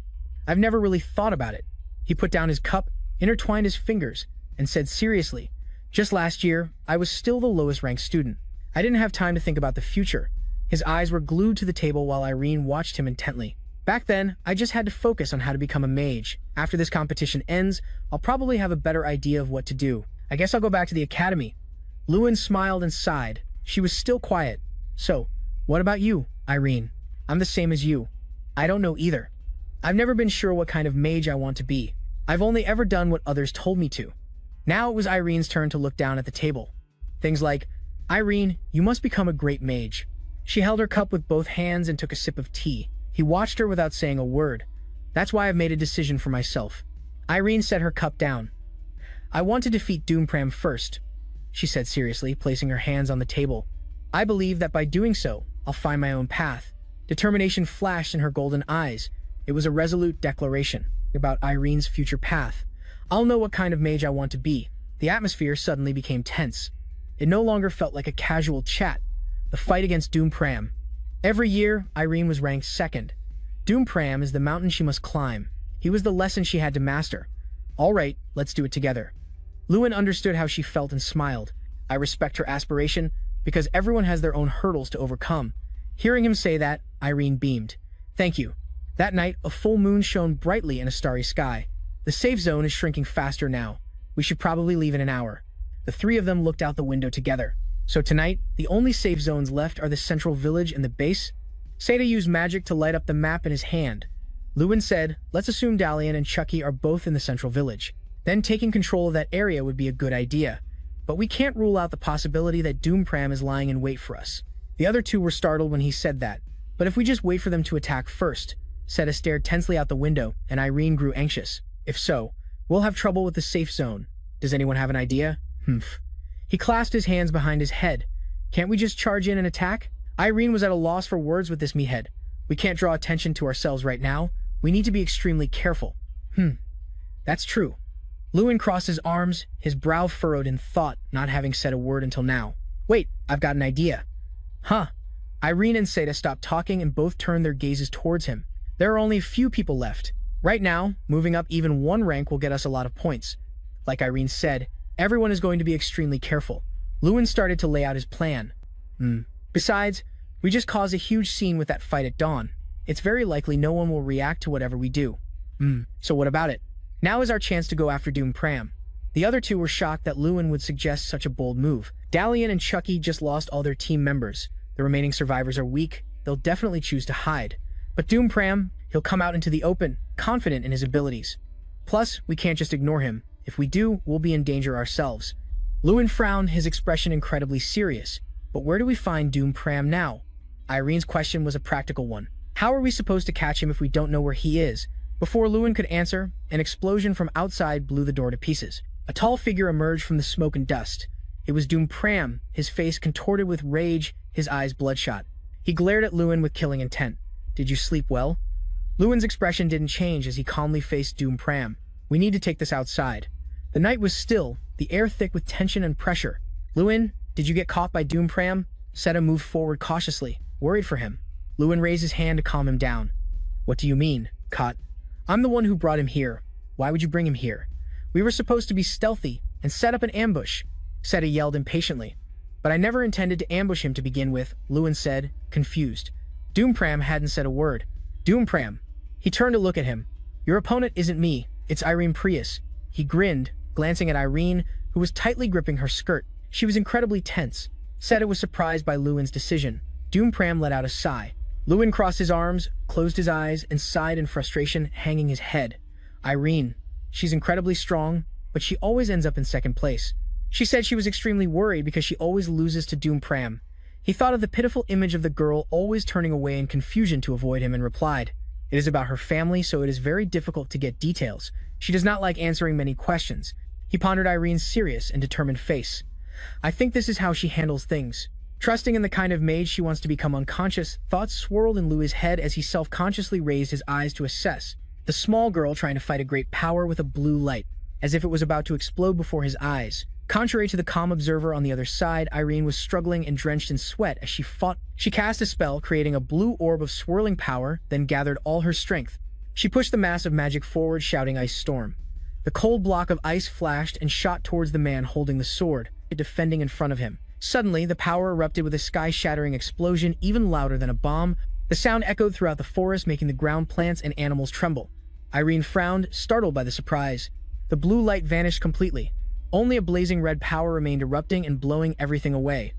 I've never really thought about it. He put down his cup, intertwined his fingers, and said seriously, just last year, I was still the lowest ranked student. I didn't have time to think about the future. His eyes were glued to the table while Irene watched him intently. Back then, I just had to focus on how to become a mage. After this competition ends, I'll probably have a better idea of what to do. I guess I'll go back to the academy. Lewin smiled and sighed. She was still quiet. So, what about you, Irene? I'm the same as you. I don't know either. I've never been sure what kind of mage I want to be. I've only ever done what others told me to. Now it was Irene's turn to look down at the table. Things like, Irene, you must become a great mage. She held her cup with both hands and took a sip of tea. He watched her without saying a word. That's why I've made a decision for myself. Irene set her cup down. I want to defeat Doompram first, she said seriously, placing her hands on the table. I believe that by doing so, I'll find my own path. Determination flashed in her golden eyes. It was a resolute declaration about Irene's future path. I'll know what kind of mage I want to be. The atmosphere suddenly became tense. It no longer felt like a casual chat. The fight against Doompram. Every year, Irene was ranked second. Doompram is the mountain she must climb. He was the lesson she had to master. All right, let's do it together. Lewin understood how she felt and smiled. I respect her aspiration, because everyone has their own hurdles to overcome. Hearing him say that, Irene beamed. Thank you. That night, a full moon shone brightly in a starry sky. The safe zone is shrinking faster now. We should probably leave in an hour. The three of them looked out the window together. So tonight, the only safe zones left are the central village and the base. Seda used magic to light up the map in his hand. Lewin said, let's assume Dalian and Chucky are both in the central village. Then taking control of that area would be a good idea. But we can't rule out the possibility that Doompram is lying in wait for us. The other two were startled when he said that. But if we just wait for them to attack first, Seda stared tensely out the window, and Irene grew anxious. If so, we'll have trouble with the safe zone. Does anyone have an idea? Humph. He clasped his hands behind his head. Can't we just charge in and attack? Irene was at a loss for words with this meathead. We can't draw attention to ourselves right now. We need to be extremely careful. That's true. Lewin crossed his arms, his brow furrowed in thought, not having said a word until now. Wait, I've got an idea. Huh. Irene and Seda stopped talking and both turned their gazes towards him. There are only a few people left. Right now, moving up even one rank will get us a lot of points. Like Irene said, everyone is going to be extremely careful. Lewin started to lay out his plan. Besides, we just caused a huge scene with that fight at dawn. It's very likely no one will react to whatever we do. So what about it? Now is our chance to go after Doompram. The other two were shocked that Lewin would suggest such a bold move. Dalian and Chucky just lost all their team members. The remaining survivors are weak. They'll definitely choose to hide. But Doompram, he'll come out into the open, confident in his abilities. Plus, we can't just ignore him. If we do, we'll be in danger ourselves. Lewin frowned, his expression incredibly serious. But where do we find Doompram now? Irene's question was a practical one. How are we supposed to catch him if we don't know where he is? Before Lewin could answer, an explosion from outside blew the door to pieces. A tall figure emerged from the smoke and dust. It was Doompram, his face contorted with rage, his eyes bloodshot. He glared at Lewin with killing intent. Did you sleep well? Lewin's expression didn't change as he calmly faced Doompram. We need to take this outside. The night was still, the air thick with tension and pressure. Lewin, did you get caught by Doompram? Seda moved forward cautiously, worried for him. Lewin raised his hand to calm him down. What do you mean, caught? I'm the one who brought him here. Why would you bring him here? We were supposed to be stealthy and set up an ambush, Seda yelled impatiently. But I never intended to ambush him to begin with, Lewin said, confused. Doompram hadn't said a word. Doompram. He turned to look at him. Your opponent isn't me, it's Irene Prius. He grinned, glancing at Irene, who was tightly gripping her skirt. She was incredibly tense. Seda was surprised by Lewin's decision. Doompram let out a sigh. Lewin crossed his arms, closed his eyes, and sighed in frustration, hanging his head. Irene. She's incredibly strong, but she always ends up in second place. She said she was extremely worried because she always loses to Doompram. He thought of the pitiful image of the girl always turning away in confusion to avoid him and replied, It is about her family, so it is very difficult to get details. She does not like answering many questions. He pondered Irene's serious and determined face. I think this is how she handles things. Trusting in the kind of maid she wants to become unconscious, thoughts swirled in Louis's head as he self-consciously raised his eyes to assess. The small girl trying to fight a great power with a blue light, as if it was about to explode before his eyes. Contrary to the calm observer on the other side, Irene was struggling and drenched in sweat as she fought. She cast a spell, creating a blue orb of swirling power, then gathered all her strength. She pushed the mass of magic forward, shouting Ice Storm. The cold block of ice flashed and shot towards the man holding the sword, defending in front of him. Suddenly, the power erupted with a sky-shattering explosion even louder than a bomb. The sound echoed throughout the forest, making the ground plants and animals tremble. Irene frowned, startled by the surprise. The blue light vanished completely. Only a blazing red power remained erupting and blowing everything away.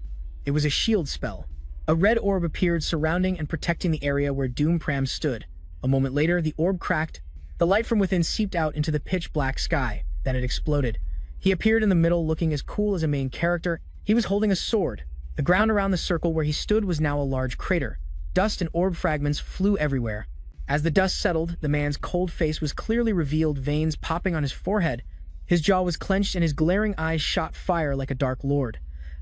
It was a shield spell. A red orb appeared surrounding and protecting the area where Doompram stood. A moment later, the orb cracked. The light from within seeped out into the pitch-black sky. Then it exploded. He appeared in the middle, looking as cool as a main character. He was holding a sword. The ground around the circle where he stood was now a large crater. Dust and orb fragments flew everywhere. As the dust settled, the man's cold face was clearly revealed, veins popping on his forehead. His jaw was clenched and his glaring eyes shot fire like a dark lord.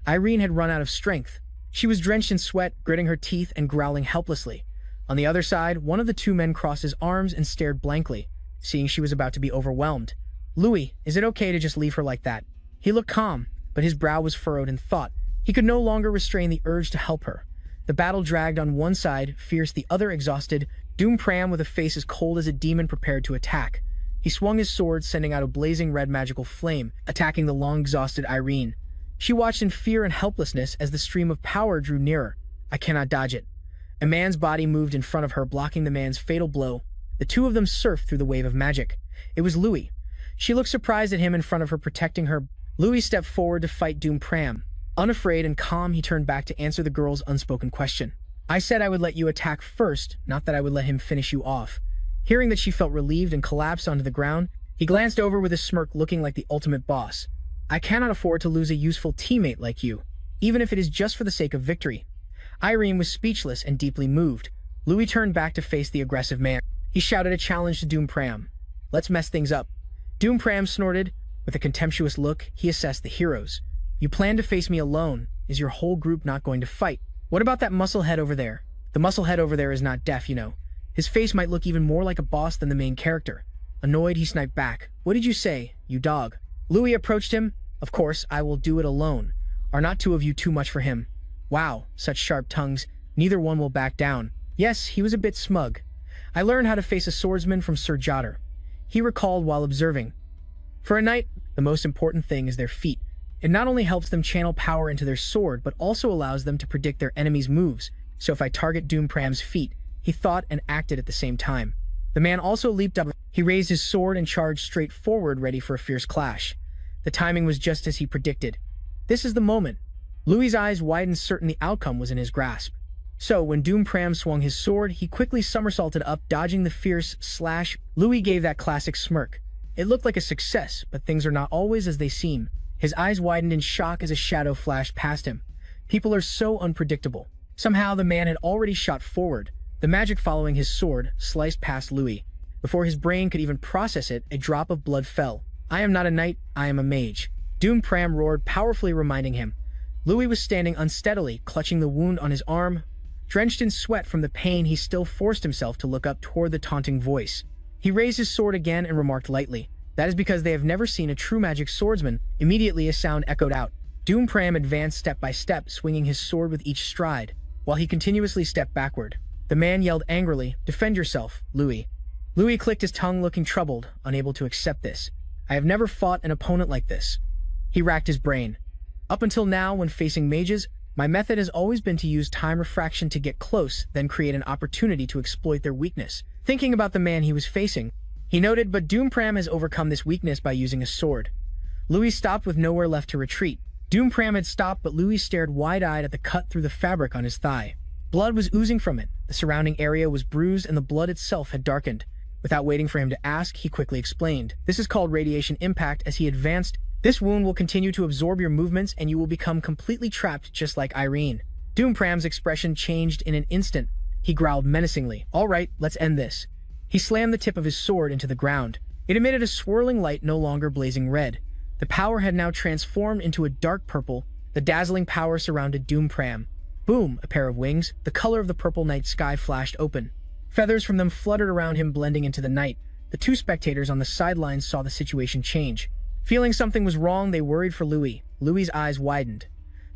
Irene had run out of strength. She was drenched in sweat, gritting her teeth and growling helplessly. On the other side, one of the two men crossed his arms and stared blankly, seeing she was about to be overwhelmed. Louis, is it okay to just leave her like that? He looked calm, but his brow was furrowed in thought. He could no longer restrain the urge to help her. The battle dragged on one side, fierce, the other exhausted. Doompram with a face as cold as a demon prepared to attack. He swung his sword, sending out a blazing red magical flame, attacking the long-exhausted Irene. She watched in fear and helplessness as the stream of power drew nearer. I cannot dodge it. A man's body moved in front of her, blocking the man's fatal blow. The two of them surfed through the wave of magic. It was Louis. She looked surprised at him in front of her, protecting her. Louis stepped forward to fight Doom Pram. Unafraid and calm, he turned back to answer the girl's unspoken question. I said I would let you attack first, not that I would let him finish you off. Hearing that, she felt relieved and collapsed onto the ground. He glanced over with a smirk, looking like the ultimate boss. I cannot afford to lose a useful teammate like you, even if it is just for the sake of victory. Irene was speechless and deeply moved. Louis turned back to face the aggressive man. He shouted a challenge to Doom Pram. Let's mess things up. Doom Pram snorted. With a contemptuous look, he assessed the heroes. You plan to face me alone. Is your whole group not going to fight? What about that musclehead over there? The musclehead over there is not deaf, you know. His face might look even more like a boss than the main character. Annoyed, he sniped back. What did you say, you dog? Louis approached him. Of course, I will do it alone. Are not two of you too much for him? Wow, such sharp tongues. Neither one will back down. Yes, he was a bit smug. I learned how to face a swordsman from Sir Jotter. He recalled while observing. For a knight, the most important thing is their feet. It not only helps them channel power into their sword, but also allows them to predict their enemy's moves. So if I target Doom Pram's feet, he thought and acted at the same time. The man also leaped up. He raised his sword and charged straight forward, ready for a fierce clash. The timing was just as he predicted. This is the moment. Louis' eyes widened, certain the outcome was in his grasp. So, when Doom Pram swung his sword, he quickly somersaulted up, dodging the fierce slash. Louis gave that classic smirk. It looked like a success, but things are not always as they seem. His eyes widened in shock as a shadow flashed past him. People are so unpredictable. Somehow, the man had already shot forward. The magic following his sword sliced past Louis. Before his brain could even process it, a drop of blood fell. I am not a knight, I am a mage. Doom Pram roared, powerfully reminding him. Louis was standing unsteadily, clutching the wound on his arm. Drenched in sweat from the pain, he still forced himself to look up toward the taunting voice. He raised his sword again and remarked lightly, "That is because they have never seen a true magic swordsman." Immediately a sound echoed out. Doom Pram advanced step by step, swinging his sword with each stride, while he continuously stepped backward. The man yelled angrily, "Defend yourself, Louis." Louis clicked his tongue, looking troubled, unable to accept this. I have never fought an opponent like this. He racked his brain. Up until now, when facing mages, my method has always been to use time refraction to get close, then create an opportunity to exploit their weakness. Thinking about the man he was facing, he noted, but Doom Pram has overcome this weakness by using a sword. Louis stopped with nowhere left to retreat. Doom Pram had stopped, but Louis stared wide-eyed at the cut through the fabric on his thigh. Blood was oozing from it. The surrounding area was bruised and the blood itself had darkened. Without waiting for him to ask, he quickly explained. This is called radiation impact. As he advanced, this wound will continue to absorb your movements and you will become completely trapped, just like Irene. Doom Pram's expression changed in an instant. He growled menacingly. All right, let's end this. He slammed the tip of his sword into the ground. It emitted a swirling light, no longer blazing red. The power had now transformed into a dark purple. The dazzling power surrounded Doom Pram. Boom! A pair of wings, the color of the purple night sky, flashed open. Feathers from them fluttered around him, blending into the night. The two spectators on the sidelines saw the situation change. Feeling something was wrong, they worried for Louis. Louis's eyes widened.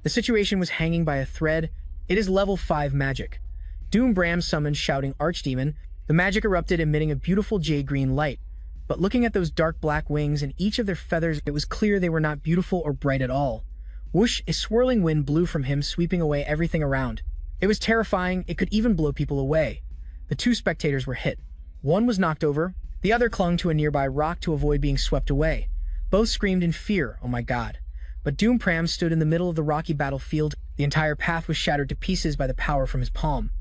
The situation was hanging by a thread. It is level 5 magic. Doom Pram summoned Shouting Archdemon. The magic erupted, emitting a beautiful jade-green light. But looking at those dark black wings and each of their feathers, it was clear they were not beautiful or bright at all. Whoosh! A swirling wind blew from him, sweeping away everything around. It was terrifying. It could even blow people away. The two spectators were hit. One was knocked over. The other clung to a nearby rock to avoid being swept away. Both screamed in fear, "Oh my God." But Doom Pram stood in the middle of the rocky battlefield. The entire path was shattered to pieces by the power from his palm.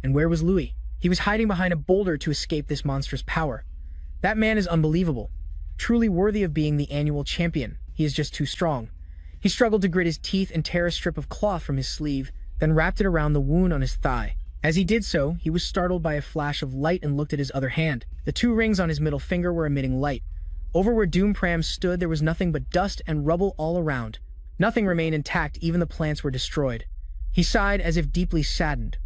And where was Louis? He was hiding behind a boulder to escape this monstrous power. That man is unbelievable. Truly worthy of being the annual champion. He is just too strong. He struggled to grit his teeth and tear a strip of cloth from his sleeve, then wrapped it around the wound on his thigh. As he did so, he was startled by a flash of light and looked at his other hand. The 2 rings on his middle finger were emitting light. Over where Doom Pram stood, there was nothing but dust and rubble all around. Nothing remained intact, even the plants were destroyed. He sighed as if deeply saddened.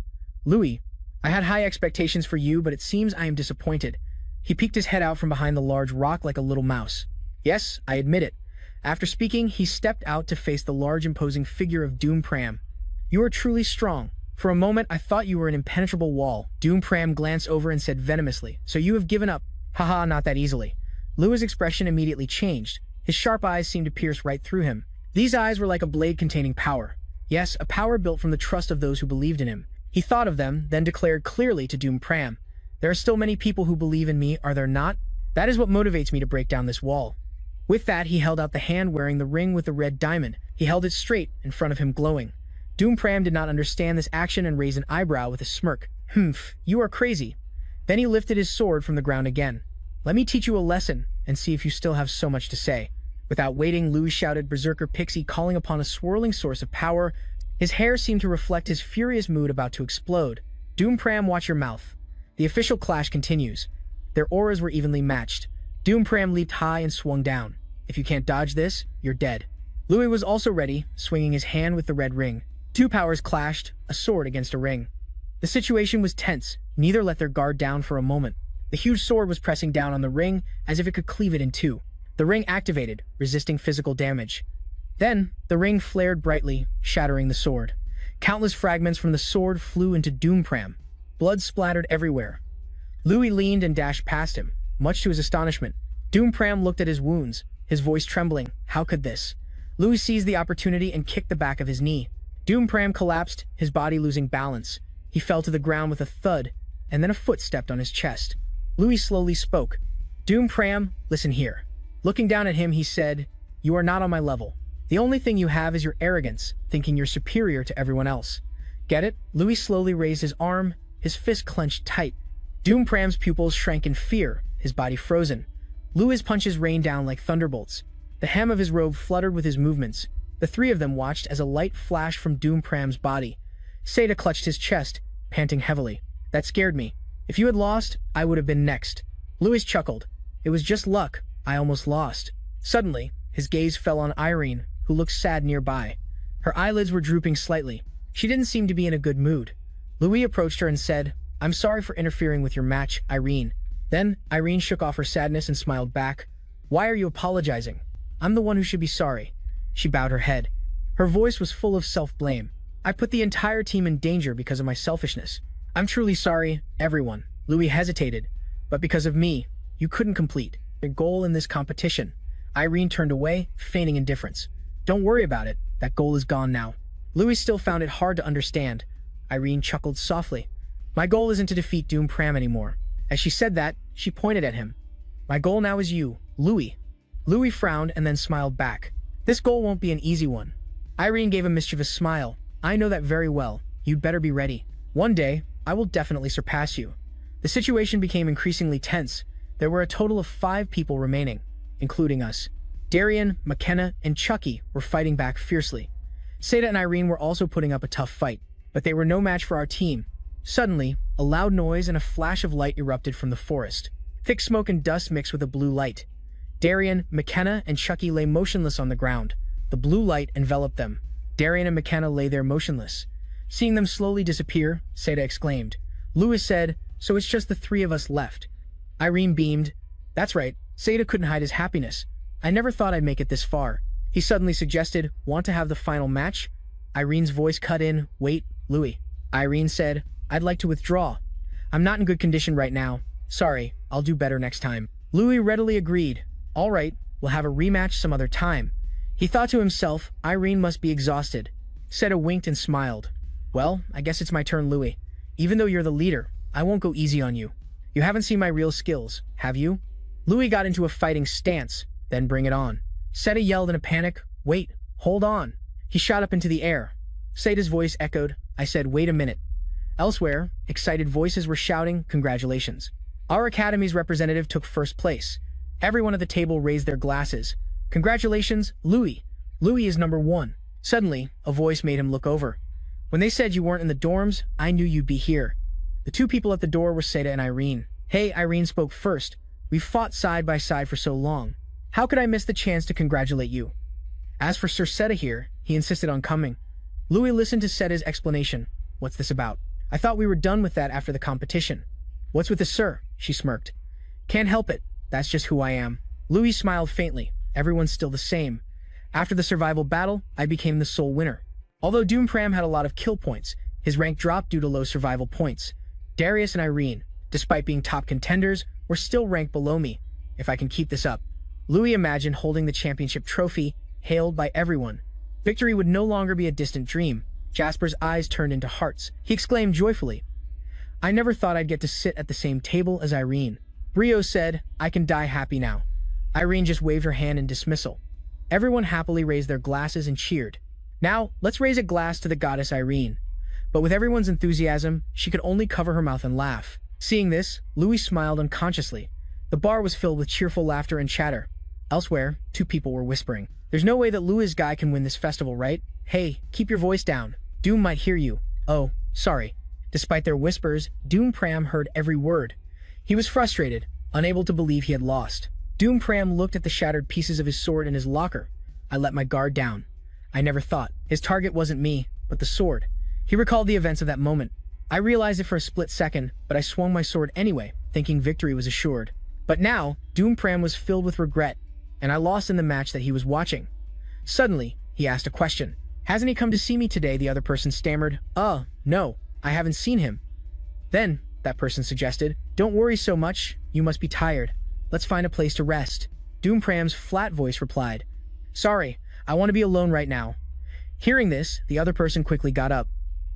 "Louis, I had high expectations for you, but it seems I am disappointed." He peeked his head out from behind the large rock like a little mouse. "Yes, I admit it." After speaking, he stepped out to face the large imposing figure of Doom Pram. "You are truly strong. For a moment, I thought you were an impenetrable wall." Doom Pram glanced over and said venomously, "So you have given up? Haha, not that easily." Lua's expression immediately changed. His sharp eyes seemed to pierce right through him. These eyes were like a blade containing power. Yes, a power built from the trust of those who believed in him. He thought of them, then declared clearly to Doom Pram, "There are still many people who believe in me, are there not? That is what motivates me to break down this wall." With that, he held out the hand wearing the ring with the red diamond. He held it straight in front of him, glowing. Doom Pram did not understand this action and raised an eyebrow with a smirk. "Humph, you are crazy." Then he lifted his sword from the ground again. "Let me teach you a lesson, and see if you still have so much to say." Without waiting, Louis shouted Berserker Pixie, calling upon a swirling source of power. His hair seemed to reflect his furious mood about to explode. Doom Pram, watch your mouth. The official clash continues. Their auras were evenly matched. Doom Pram leaped high and swung down. "If you can't dodge this, you're dead." Louis was also ready, swinging his hand with the red ring. Two powers clashed, a sword against a ring. The situation was tense. Neither let their guard down for a moment. The huge sword was pressing down on the ring as if it could cleave it in two. The ring activated, resisting physical damage. Then, the ring flared brightly, shattering the sword. Countless fragments from the sword flew into Doom Pram. Blood splattered everywhere. Louis leaned and dashed past him, much to his astonishment. Doom Pram looked at his wounds, his voice trembling. How could this? Louis seized the opportunity and kicked the back of his knee. Doom Pram collapsed, his body losing balance. He fell to the ground with a thud, and then a foot stepped on his chest. Louis slowly spoke. "Doom Pram, listen here." Looking down at him, he said, "You are not on my level. The only thing you have is your arrogance, thinking you're superior to everyone else. Get it?" Louis slowly raised his arm, his fist clenched tight. Doom Pram's pupils shrank in fear, his body frozen. Louis' punches rained down like thunderbolts. The hem of his robe fluttered with his movements. The three of them watched as a light flashed from Doom Pram's body. Seda clutched his chest, panting heavily. "That scared me. If you had lost, I would have been next." Louis chuckled. "It was just luck. I almost lost." Suddenly, his gaze fell on Irene, who looked sad nearby. Her eyelids were drooping slightly. She didn't seem to be in a good mood. Louis approached her and said, "I'm sorry for interfering with your match, Irene." Then, Irene shook off her sadness and smiled back. "Why are you apologizing? I'm the one who should be sorry." She bowed her head. Her voice was full of self-blame. "I put the entire team in danger because of my selfishness. I'm truly sorry, everyone." Louis hesitated. "But because of me, you couldn't complete your goal in this competition." Irene turned away, feigning indifference. "Don't worry about it. That goal is gone now." Louis still found it hard to understand. Irene chuckled softly. "My goal isn't to defeat Doom Pram anymore." As she said that, she pointed at him. "My goal now is you, Louis." Louis frowned and then smiled back. "This goal won't be an easy one." Irene gave a mischievous smile. "I know that very well. You'd better be ready. One day, I will definitely surpass you." The situation became increasingly tense. There were a total of 5 people remaining, including us. Darian, McKenna, and Chucky were fighting back fiercely. Seda and Irene were also putting up a tough fight, but they were no match for our team. Suddenly, a loud noise and a flash of light erupted from the forest. Thick smoke and dust mixed with a blue light. Darian, McKenna, and Chucky lay motionless on the ground. The blue light enveloped them. Darian and McKenna lay there motionless. Seeing them slowly disappear, Seda exclaimed. Louis said, "So it's just the 3 of us left." Irene beamed. "That's right." Seda couldn't hide his happiness. "I never thought I'd make it this far." He suddenly suggested, "Want to have the final match?" Irene's voice cut in, "Wait, Louis." Irene said, "I'd like to withdraw. I'm not in good condition right now. Sorry, I'll do better next time." Louis readily agreed. "All right, we'll have a rematch some other time." He thought to himself, Irene must be exhausted. Seda winked and smiled. "Well, I guess it's my turn, Louis. Even though you're the leader, I won't go easy on you. You haven't seen my real skills, have you?" Louis got into a fighting stance. "Then bring it on." Seda yelled in a panic, "Wait, hold on." He shot up into the air. Seda's voice echoed. I said, "Wait a minute." Elsewhere, excited voices were shouting, "Congratulations. Our academy's representative took first place." Everyone at the table raised their glasses. "Congratulations, Louis. Louis is number 1. Suddenly, a voice made him look over. "When they said you weren't in the dorms, I knew you'd be here." The 2 people at the door were Seda and Irene. "Hey," Irene spoke first. "We've fought side by side for so long. How could I miss the chance to congratulate you?" As for Sir Seda here, he insisted on coming. Louis listened to Seda's explanation. "What's this about? I thought we were done with that after the competition." "What's with the sir?" she smirked. "Can't help it. That's just who I am." Louis smiled faintly. "Everyone's still the same. After the survival battle, I became the sole winner. Although Doom Pram had a lot of kill points, his rank dropped due to low survival points. Darius and Irene, despite being top contenders, were still ranked below me. if I can keep this up. Louis imagined holding the championship trophy, hailed by everyone. Victory would no longer be a distant dream. Jasper's eyes turned into hearts. He exclaimed joyfully, I never thought I'd get to sit at the same table as Irene. Brio said, I can die happy now. Irene just waved her hand in dismissal. Everyone happily raised their glasses and cheered. Now, let's raise a glass to the goddess Irene. But with everyone's enthusiasm, she could only cover her mouth and laugh. Seeing this, Louis smiled unconsciously. The bar was filled with cheerful laughter and chatter. Elsewhere, two people were whispering. There's no way that Louis' guy can win this festival, right? Hey, keep your voice down. Doom might hear you. Oh, sorry. Despite their whispers, Doom Pram heard every word. He was frustrated, unable to believe he had lost. Doom Pram looked at the shattered pieces of his sword in his locker. I let my guard down. I never thought. His target wasn't me, but the sword. He recalled the events of that moment. I realized it for a split second, but I swung my sword anyway, thinking victory was assured. But now, Doom Pram was filled with regret, and I lost in the match that he was watching. Suddenly, he asked a question. Hasn't he come to see me today? The other person stammered. No, I haven't seen him. Then, that person suggested, don't worry so much, you must be tired. Let's find a place to rest. Doom Pram's flat voice replied, sorry, I want to be alone right now. Hearing this, the other person quickly got up.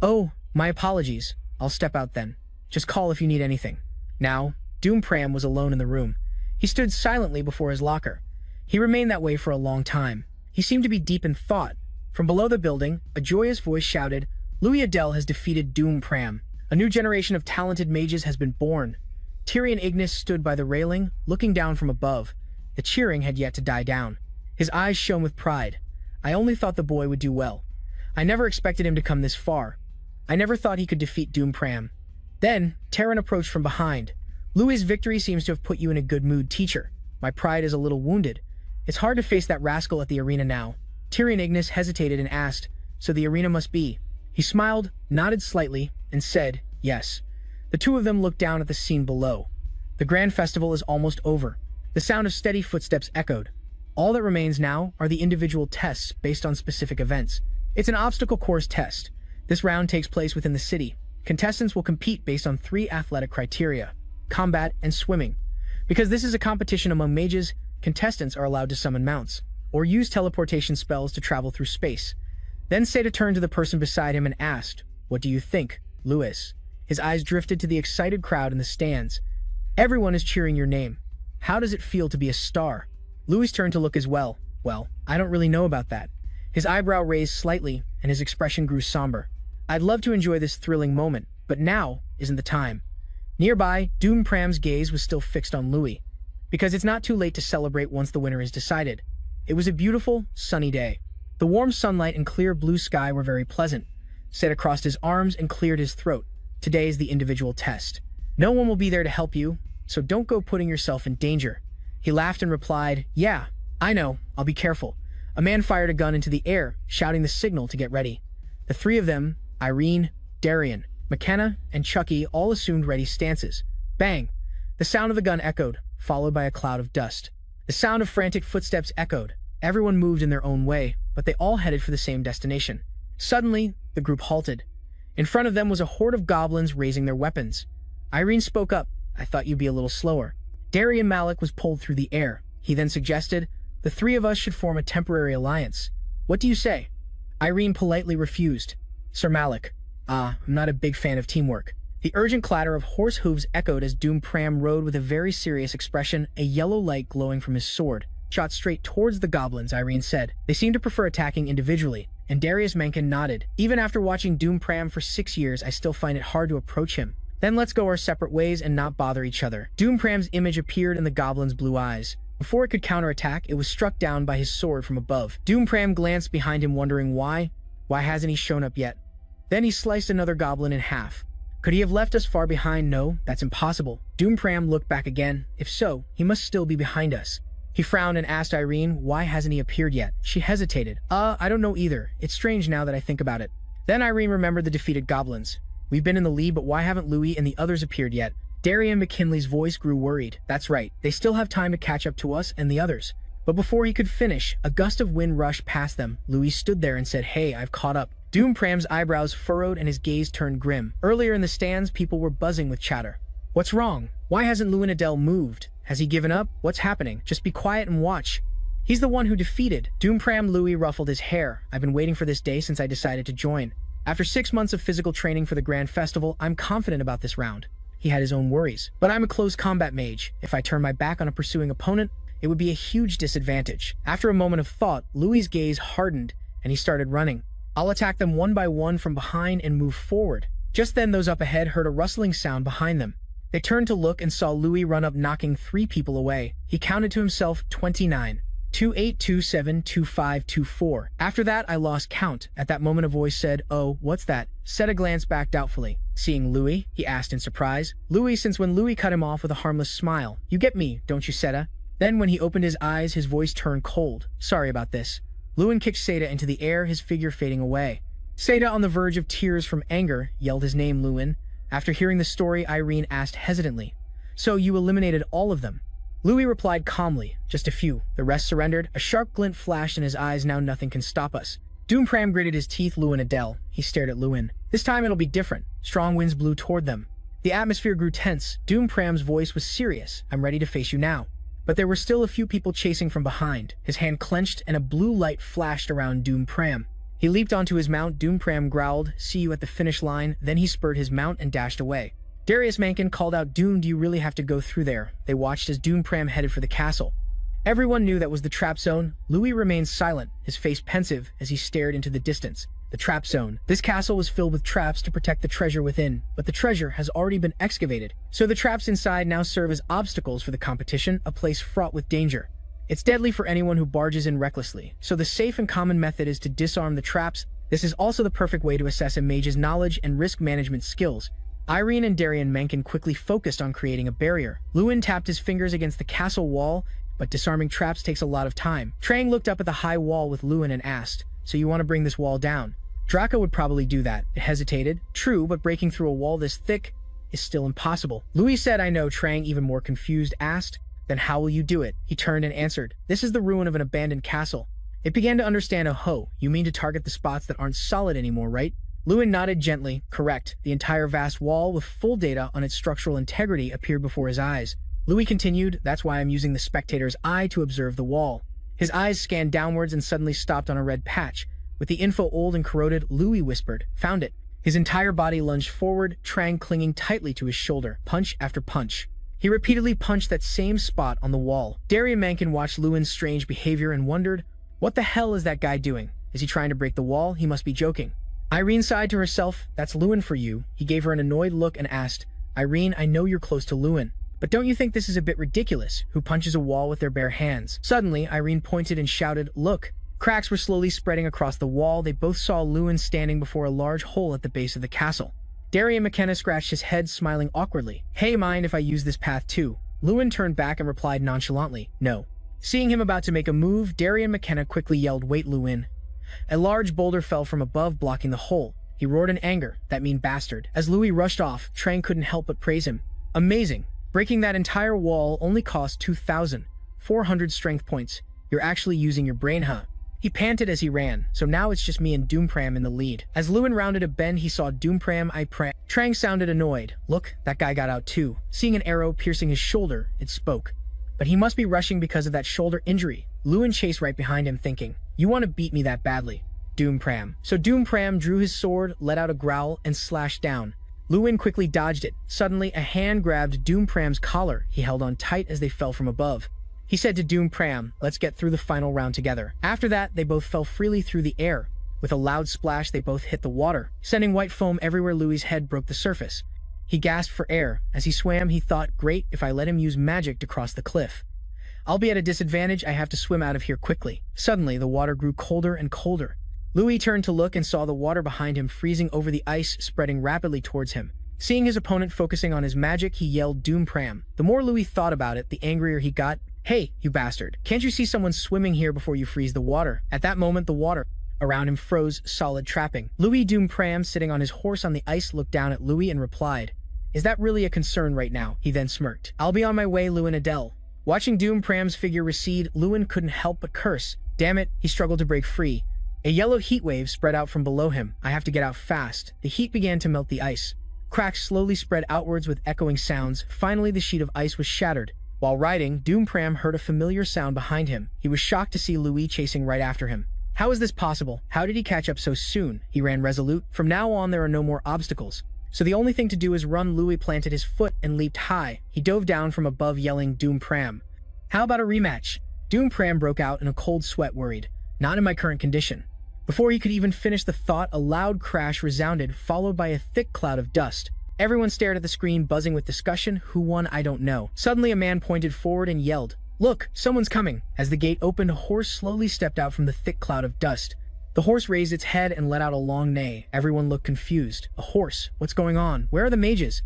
Oh, my apologies. I'll step out then. Just call if you need anything. Now, Doom Pram was alone in the room. He stood silently before his locker. He remained that way for a long time. He seemed to be deep in thought. From below the building, a joyous voice shouted, Louis Adele has defeated Doom Pram. A new generation of talented mages has been born. Tyrion Ignis stood by the railing, looking down from above. The cheering had yet to die down. His eyes shone with pride. I only thought the boy would do well. I never expected him to come this far. I never thought he could defeat Doom Pram. Then, Terran approached from behind. Louis' victory seems to have put you in a good mood, teacher. My pride is a little wounded. It's hard to face that rascal at the arena now. Tyrion Ignis hesitated and asked, so the arena must be. He smiled, nodded slightly, and said, yes. The two of them looked down at the scene below. The grand festival is almost over. The sound of steady footsteps echoed. All that remains now are the individual tests based on specific events. It's an obstacle course test. This round takes place within the city. Contestants will compete based on 3 athletic criteria: combat and swimming. Because this is a competition among mages, contestants are allowed to summon mounts, or use teleportation spells to travel through space. Then Seda turned to the person beside him and asked, what do you think, Louis? His eyes drifted to the excited crowd in the stands. Everyone is cheering your name. How does it feel to be a star? Louis turned to look as well. Well, I don't really know about that. His eyebrow raised slightly, and his expression grew somber. I'd love to enjoy this thrilling moment, but now isn't the time. Nearby, Doom Pram's gaze was still fixed on Louis, because it's not too late to celebrate once the winner is decided. It was a beautiful, sunny day. The warm sunlight and clear blue sky were very pleasant. Seda crossed his arms and cleared his throat. Today is the individual test. No one will be there to help you, so don't go putting yourself in danger. He laughed and replied, yeah, I know, I'll be careful. A man fired a gun into the air, shouting the signal to get ready. The 3 of them, Irene, Darian, McKenna, and Chucky, all assumed ready stances. Bang! The sound of the gun echoed, followed by a cloud of dust. The sound of frantic footsteps echoed. Everyone moved in their own way, but they all headed for the same destination. Suddenly, the group halted. In front of them was a horde of goblins raising their weapons. Irene spoke up. I thought you'd be a little slower. Darian Malik was pulled through the air. He then suggested, the 3 of us should form a temporary alliance. What do you say? Irene politely refused. Sir Malik, I'm not a big fan of teamwork. The urgent clatter of horse hooves echoed as Doom Pram rode with a very serious expression, a yellow light glowing from his sword. Shot straight towards the goblins, Irene said. They seem to prefer attacking individually, and Darius Mencken nodded. Even after watching Doom Pram for 6 years, I still find it hard to approach him. Then let's go our separate ways and not bother each other. Doom Pram's image appeared in the goblin's blue eyes. Before it could counterattack, it was struck down by his sword from above. Doom Pram glanced behind him, wondering why. Why hasn't he shown up yet? Then he sliced another goblin in half. Could he have left us far behind? No, that's impossible. Doom Pram looked back again. If so, he must still be behind us. He frowned and asked Irene, why hasn't he appeared yet? She hesitated. I don't know either. It's strange now that I think about it. Then Irene remembered the defeated goblins. We've been in the lead, but why haven't Louis and the others appeared yet? Darian McKinley's voice grew worried. That's right. They still have time to catch up to us and the others. But before he could finish, a gust of wind rushed past them. Louis stood there and said, hey, I've caught up. Doom Pram's eyebrows furrowed and his gaze turned grim. Earlier in the stands, people were buzzing with chatter. What's wrong? Why hasn't Louis Adele moved? Has he given up? What's happening? Just be quiet and watch. He's the one who defeated. Doompram. Louis ruffled his hair. I've been waiting for this day since I decided to join. After 6 months of physical training for the Grand Festival, I'm confident about this round. He had his own worries. But I'm a close combat mage. If I turn my back on a pursuing opponent, it would be a huge disadvantage. After a moment of thought, Louis' gaze hardened and he started running. I'll attack them one by one from behind and move forward. Just then, those up ahead heard a rustling sound behind them. They turned to look and saw Louis run up, knocking 3 people away. He counted to himself 29. 28, 27, 25, 24. After that, I lost count. At that moment, a voice said, "Oh, what's that?" Seta glanced back doubtfully. Seeing Louis, he asked in surprise. Louis, since when Louis cut him off with a harmless smile. You get me, don't you, Seta? Then, when he opened his eyes, his voice turned cold. Sorry about this. Lewin kicked Seta into the air, his figure fading away. Seta, on the verge of tears from anger, yelled his name, Lewin. After hearing the story, Irene asked hesitantly, "So you eliminated all of them?" Louis replied calmly, "Just a few. The rest surrendered." A sharp glint flashed in his eyes. "Now nothing can stop us." Doompram gritted his teeth. Lewin Adele. He stared at Lewin. "This time it'll be different." Strong winds blew toward them. The atmosphere grew tense. Doompram's voice was serious. "I'm ready to face you now." But there were still a few people chasing from behind. His hand clenched and a blue light flashed around Doompram. He leaped onto his mount. Doompram growled, "See you at the finish line." Then he spurred his mount and dashed away. Darius Mankin called out, "Doom, do you really have to go through there?" They watched as Doompram headed for the castle. Everyone knew that was the trap zone. Louis remained silent, his face pensive as he stared into the distance. The trap zone. This castle was filled with traps to protect the treasure within, but the treasure has already been excavated. So the traps inside now serve as obstacles for the competition, a place fraught with danger. It's deadly for anyone who barges in recklessly, so the safe and common method is to disarm the traps. This is also the perfect way to assess a mage's knowledge and risk management skills. Irene and Darian Mencken quickly focused on creating a barrier. Lewin tapped his fingers against the castle wall, but disarming traps takes a lot of time. Trang looked up at the high wall with Lewin and asked, "So you want to bring this wall down?" Draco would probably do that. It hesitated. True, but breaking through a wall this thick is still impossible. Louis said, "I know." Trang, even more confused, asked, "Then how will you do it?" He turned and answered, "This is the ruin of an abandoned castle." It began to understand. "Oh ho, you mean to target the spots that aren't solid anymore, right?" Lewin nodded gently. "Correct." The entire vast wall with full data on its structural integrity appeared before his eyes. Louis continued, "That's why I'm using the spectator's eye to observe the wall." His eyes scanned downwards and suddenly stopped on a red patch. With the info old and corroded, Louis whispered, "Found it." His entire body lunged forward, Trang clinging tightly to his shoulder, punch after punch. He repeatedly punched that same spot on the wall. Darian Mankin watched Lewin's strange behavior and wondered, what the hell is that guy doing? Is he trying to break the wall? He must be joking. Irene sighed to herself, "That's Lewin for you." He gave her an annoyed look and asked, "Irene, I know you're close to Lewin, but don't you think this is a bit ridiculous? Who punches a wall with their bare hands?" Suddenly, Irene pointed and shouted, "Look!" Cracks were slowly spreading across the wall. They both saw Lewin standing before a large hole at the base of the castle. Darian McKenna scratched his head, smiling awkwardly. "Hey, mind if I use this path too?" Lewin turned back and replied nonchalantly, "No." Seeing him about to make a move, Darian McKenna quickly yelled, "Wait, Lewin." A large boulder fell from above, blocking the hole. He roared in anger, "That mean bastard." As Louis rushed off, Trang couldn't help but praise him. "Amazing. Breaking that entire wall only cost 2,400 strength points. You're actually using your brain, huh?" He panted as he ran, "So now it's just me and Doompram in the lead." As Lewin rounded a bend, he saw Doompram. Trang sounded annoyed. "Look, that guy got out too." Seeing an arrow piercing his shoulder, it spoke. But he must be rushing because of that shoulder injury. Lewin chased right behind him, thinking, "You want to beat me that badly, Doompram." So Doompram drew his sword, let out a growl, and slashed down. Lewin quickly dodged it. Suddenly, a hand grabbed Doompram's collar. He held on tight as they fell from above. He said to Doompram, "Let's get through the final round together." After that, they both fell freely through the air. With a loud splash, they both hit the water, sending white foam everywhere. Louis's head broke the surface. He gasped for air. As he swam, he thought, "Great, if I let him use magic to cross the cliff. I'll be at a disadvantage. I have to swim out of here quickly." Suddenly, the water grew colder and colder. Louis turned to look and saw the water behind him freezing over, the ice spreading rapidly towards him. Seeing his opponent focusing on his magic, he yelled, "Doompram." The more Louis thought about it, the angrier he got. "Hey, you bastard. Can't you see someone swimming here before you freeze the water?" At that moment, the water around him froze solid, trapping. Louis. Doompram, sitting on his horse on the ice, looked down at Louis and replied, "Is that really a concern right now?" He then smirked. "I'll be on my way, Lewin Adele." Watching Doompram's figure recede, Lewin couldn't help but curse. Damn it, he struggled to break free. A yellow heat wave spread out from below him. "I have to get out fast." The heat began to melt the ice. Cracks slowly spread outwards with echoing sounds. Finally, the sheet of ice was shattered. While riding, Doom Pram heard a familiar sound behind him. He was shocked to see Louis chasing right after him. How is this possible? How did he catch up so soon? He ran resolute. From now on, there are no more obstacles. So the only thing to do is run. Louis planted his foot and leaped high. He dove down from above, yelling, Doom Pram. How about a rematch? Doom Pram broke out in a cold sweat, worried. Not in my current condition. Before he could even finish the thought, a loud crash resounded, followed by a thick cloud of dust. Everyone stared at the screen, buzzing with discussion. Who won? I don't know. Suddenly, a man pointed forward and yelled, Look, someone's coming. As the gate opened, a horse slowly stepped out from the thick cloud of dust. The horse raised its head and let out a long neigh. Everyone looked confused. A horse? What's going on? Where are the mages?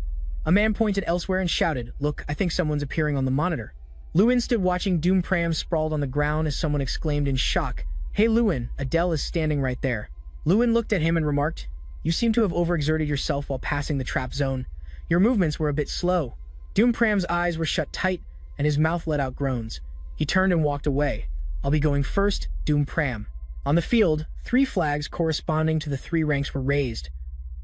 A man pointed elsewhere and shouted, Look, I think someone's appearing on the monitor. Lewin stood watching. Doom Pram sprawled on the ground as someone exclaimed in shock, Hey Lewin, Adele is standing right there. Lewin looked at him and remarked, You seem to have overexerted yourself while passing the trap zone. Your movements were a bit slow. Doom Pram's eyes were shut tight, and his mouth let out groans. He turned and walked away. I'll be going first, Doom Pram. On the field, 3 flags corresponding to the 3 ranks were raised.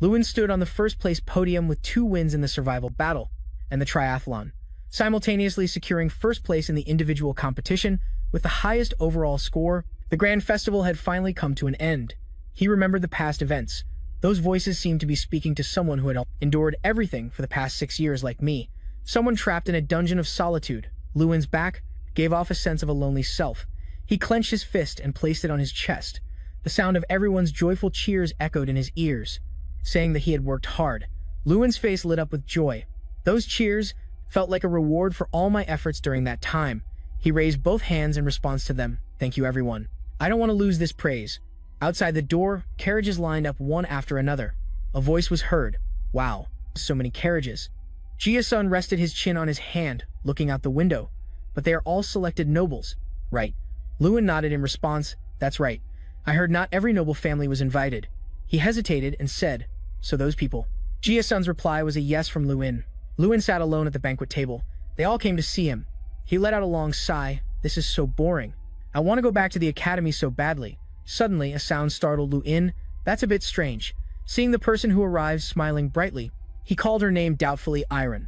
Lewin stood on the first-place podium with 2 wins in the survival battle and the triathlon, simultaneously securing first place in the individual competition with the highest overall score. The grand festival had finally come to an end. He remembered the past events. Those voices seemed to be speaking to someone who had endured everything for the past 6 years like me. Someone trapped in a dungeon of solitude. Lewin's back gave off a sense of a lonely self. He clenched his fist and placed it on his chest. The sound of everyone's joyful cheers echoed in his ears, saying that he had worked hard. Lewin's face lit up with joy. Those cheers felt like a reward for all my efforts during that time. He raised both hands in response to them. Thank you, everyone. I don't want to lose this praise. Outside the door, carriages lined up one after another. A voice was heard. Wow, so many carriages. Jia-sun rested his chin on his hand, looking out the window. But they are all selected nobles. Right. Lewin nodded in response. That's right. I heard not every noble family was invited. He hesitated and said, So those people. Jia-sun's reply was a yes from Lewin. Lewin sat alone at the banquet table. They all came to see him. He let out a long sigh. This is so boring. I want to go back to the academy so badly. Suddenly, a sound startled Lewin. That's a bit strange. Seeing the person who arrived smiling brightly, he called her name doubtfully, Iron.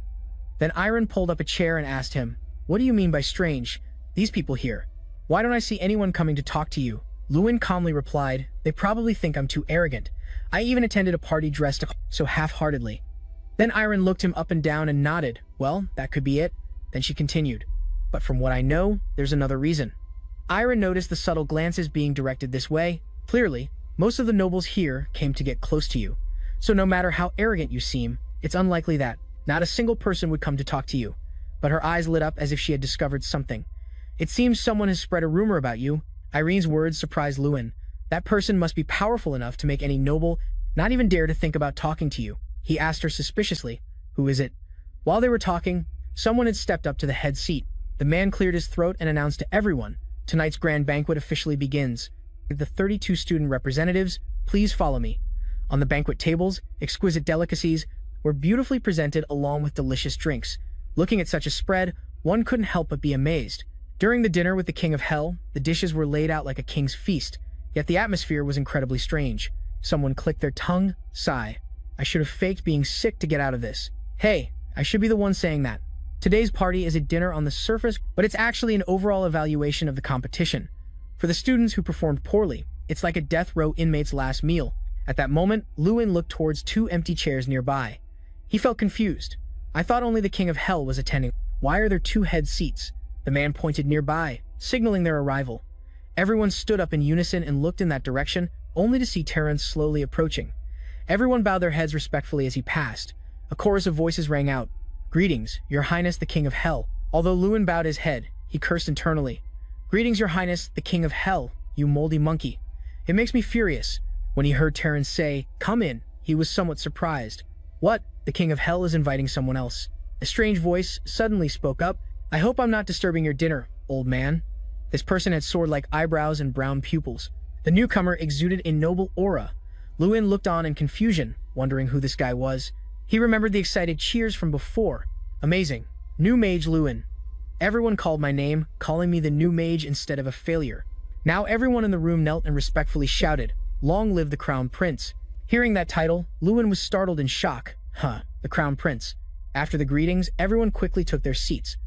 Then Iron pulled up a chair and asked him, What do you mean by strange? These people here. Why don't I see anyone coming to talk to you? Lewin calmly replied, They probably think I'm too arrogant. I even attended a party dressed so half-heartedly. Then Iron looked him up and down and nodded. Well, that could be it. Then she continued, But from what I know, there's another reason. Iron noticed the subtle glances being directed this way. Clearly, most of the nobles here came to get close to you. So no matter how arrogant you seem, it's unlikely that not a single person would come to talk to you. But her eyes lit up as if she had discovered something. It seems someone has spread a rumor about you. Irene's words surprised Lewin. That person must be powerful enough to make any noble not even dare to think about talking to you. He asked her suspiciously, Who is it? While they were talking, someone had stepped up to the head seat. The man cleared his throat and announced to everyone, Tonight's grand banquet officially begins. The 32 student representatives, please follow me. On the banquet tables, exquisite delicacies were beautifully presented along with delicious drinks. Looking at such a spread, one couldn't help but be amazed. During the dinner with the King of Hell, the dishes were laid out like a king's feast, yet the atmosphere was incredibly strange. Someone clicked their tongue. Sigh. I should have faked being sick to get out of this. Hey, I should be the one saying that. Today's party is a dinner on the surface, but it's actually an overall evaluation of the competition. For the students who performed poorly, it's like a death row inmate's last meal. At that moment, Lewin looked towards 2 empty chairs nearby. He felt confused. I thought only the King of Hell was attending. Why are there 2 head seats? The man pointed nearby, signaling their arrival. Everyone stood up in unison and looked in that direction, only to see Terrence slowly approaching. Everyone bowed their heads respectfully as he passed. A chorus of voices rang out. Greetings, Your Highness the King of Hell. Although Lewin bowed his head, he cursed internally. Greetings, Your Highness the King of Hell, you moldy monkey. It makes me furious. When he heard Terrence say, Come in, he was somewhat surprised. What? The King of Hell is inviting someone else. A strange voice suddenly spoke up. I hope I'm not disturbing your dinner, old man. This person had sword-like eyebrows and brown pupils. The newcomer exuded a noble aura. Lewin looked on in confusion, wondering who this guy was. He remembered the excited cheers from before. Amazing. New Mage Lewin. Everyone called my name, calling me the new mage instead of a failure. Now everyone in the room knelt and respectfully shouted, Long live the Crown Prince. Hearing that title, Lewin was startled in shock. The Crown Prince. After the greetings, everyone quickly took their seats.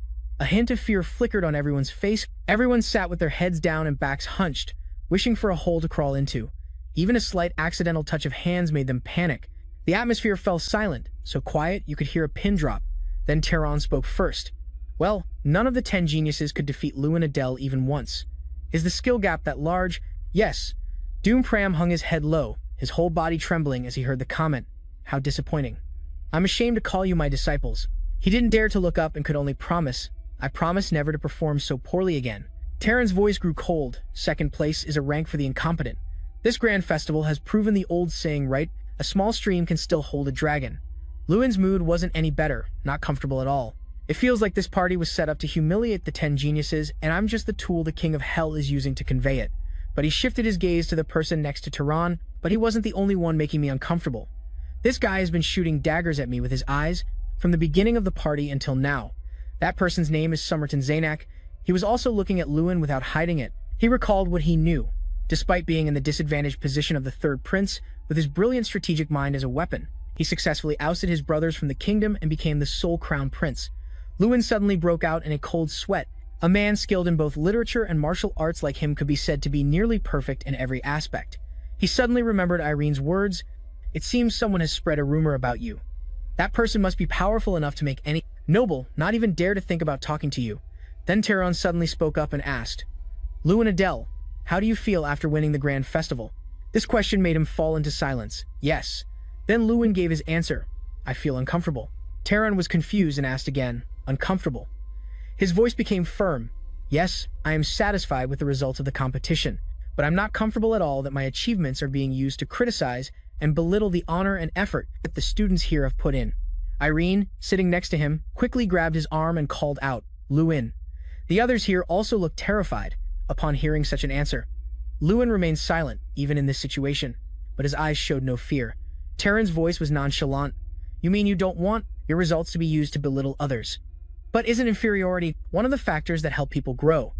A hint of fear flickered on everyone's face. Everyone sat with their heads down and backs hunched, wishing for a hole to crawl into. Even a slight accidental touch of hands made them panic. The atmosphere fell silent, so quiet you could hear a pin drop. Then Tehran spoke first. Well, none of the 10 geniuses could defeat Lu and Adele even once. Is the skill gap that large? Yes. Doom Pram hung his head low, his whole body trembling as he heard the comment. How disappointing. I'm ashamed to call you my disciples. He didn't dare to look up and could only promise. I promise never to perform so poorly again. Terran's voice grew cold. Second place is a rank for the incompetent. This grand festival has proven the old saying right, a small stream can still hold a dragon. Lewin's mood wasn't any better, not comfortable at all. It feels like this party was set up to humiliate the 10 geniuses, and I'm just the tool the king of hell is using to convey it. But he shifted his gaze to the person next to Tehran, but he wasn't the only one making me uncomfortable. This guy has been shooting daggers at me with his eyes from the beginning of the party until now. That person's name is Somerton Zaynak. He was also looking at Lewin without hiding it. He recalled what he knew. Despite being in the disadvantaged position of the third prince, with his brilliant strategic mind as a weapon, he successfully ousted his brothers from the kingdom and became the sole crown prince. Lewin suddenly broke out in a cold sweat. A man skilled in both literature and martial arts like him could be said to be nearly perfect in every aspect. He suddenly remembered Irene's words. It seems someone has spread a rumor about you. That person must be powerful enough to make any noble not even dare to think about talking to you. Then Tehran suddenly spoke up and asked, Lewin Adele, how do you feel after winning the grand festival? This question made him fall into silence. Yes. Then Lewin gave his answer. I feel uncomfortable. Tehran was confused and asked again, uncomfortable. His voice became firm. Yes, I am satisfied with the results of the competition, but I'm not comfortable at all that my achievements are being used to criticize and belittle the honor and effort that the students here have put in. Irene, sitting next to him, quickly grabbed his arm and called out, Lewin. The others here also looked terrified upon hearing such an answer. Lewin remained silent, even in this situation, but his eyes showed no fear. Terran's voice was nonchalant. You mean you don't want your results to be used to belittle others? But isn't inferiority one of the factors that help people grow?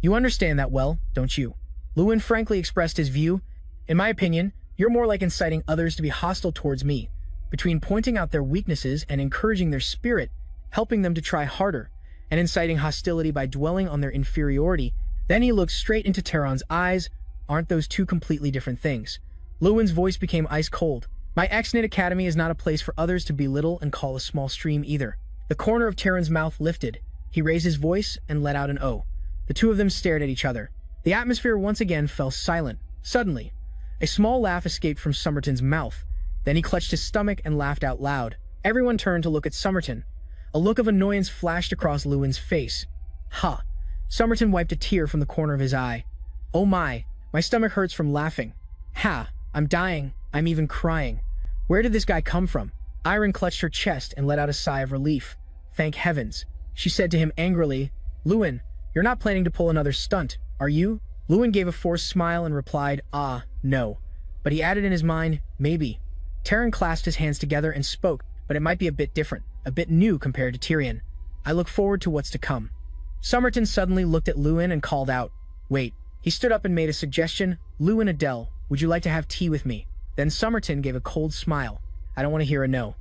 You understand that well, don't you? Lewin frankly expressed his view. In my opinion, you're more like inciting others to be hostile towards me. Between pointing out their weaknesses and encouraging their spirit, helping them to try harder, and inciting hostility by dwelling on their inferiority, then he looked straight into Tehran's eyes. Aren't those two completely different things? Lewin's voice became ice cold. My X-Knit Academy is not a place for others to belittle and call a small stream either. The corner of Tehran's mouth lifted. He raised his voice and let out an O. The two of them stared at each other. The atmosphere once again fell silent. Suddenly, a small laugh escaped from Somerton's mouth. Then he clutched his stomach and laughed out loud. Everyone turned to look at Somerton. A look of annoyance flashed across Lewin's face. Ha! Somerton wiped a tear from the corner of his eye. Oh my stomach hurts from laughing. Ha! I'm dying. I'm even crying. Where did this guy come from? Irene clutched her chest and let out a sigh of relief. Thank heavens. She said to him angrily, Lewin, you're not planning to pull another stunt, are you? Lewin gave a forced smile and replied, no. But he added in his mind, maybe. Tehran clasped his hands together and spoke, but it might be a bit different, a bit new compared to Tyrion. I look forward to what's to come. Somerton suddenly looked at Lewin and called out, wait. He stood up and made a suggestion. Lewin Adele, would you like to have tea with me? Then Somerton gave a cold smile. I don't want to hear a no.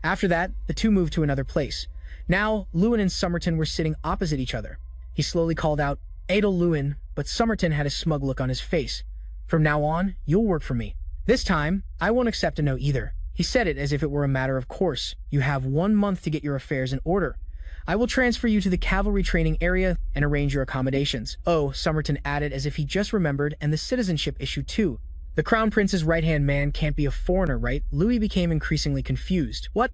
After that, the two moved to another place. Now, Lewin and Somerton were sitting opposite each other. He slowly called out, Adel Lewin, but Somerton had a smug look on his face. From now on, you'll work for me. This time, I won't accept a no either. He said it as if it were a matter of course. You have 1 month to get your affairs in order. I will transfer you to the cavalry training area and arrange your accommodations. Oh, Somerton added as if he just remembered, and the citizenship issue too. The Crown Prince's right-hand man can't be a foreigner, right? Louis became increasingly confused. What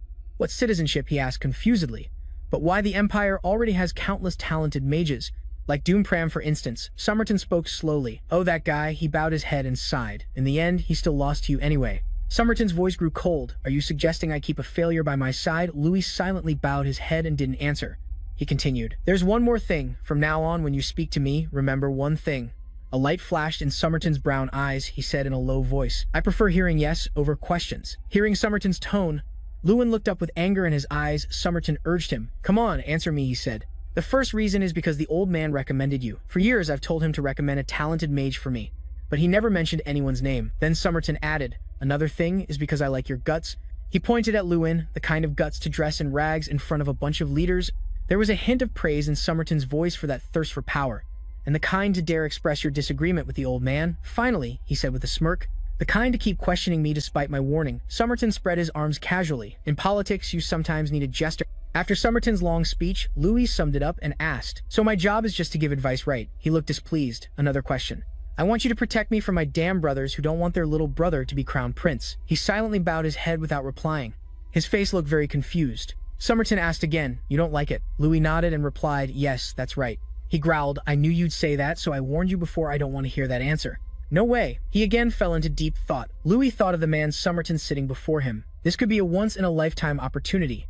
citizenship, he asked confusedly. But why the Empire already has countless talented mages, like Doom Pram for instance. Somerton spoke slowly. Oh, that guy, he bowed his head and sighed. In the end, he still lost to you anyway. Somerton's voice grew cold. Are you suggesting I keep a failure by my side? Louis silently bowed his head and didn't answer. He continued. There's one more thing. From now on, when you speak to me, remember one thing. A light flashed in Somerton's brown eyes. He said in a low voice, I prefer hearing yes over questions. Hearing Somerton's tone, Lewin looked up with anger in his eyes. Somerton urged him. Come on, answer me, he said. The first reason is because the old man recommended you. For years, I've told him to recommend a talented mage for me, but he never mentioned anyone's name. Then Somerton added, another thing is because I like your guts. He pointed at Lewin, the kind of guts to dress in rags in front of a bunch of leaders. There was a hint of praise in Somerton's voice for that thirst for power, and the kind to dare express your disagreement with the old man. Finally, he said with a smirk, the kind to keep questioning me despite my warning. Somerton spread his arms casually. In politics, you sometimes need a jester. After Somerton's long speech, Louis summed it up and asked, so my job is just to give advice, right? He looked displeased. Another question. I want you to protect me from my damn brothers who don't want their little brother to be crowned prince. He silently bowed his head without replying. His face looked very confused. Somerton asked again, you don't like it? Louis nodded and replied, yes, that's right. He growled, I knew you'd say that, so I warned you before. I don't want to hear that answer. No way. He again fell into deep thought. Louis thought of the man Somerton sitting before him. This could be a once-in-a-lifetime opportunity.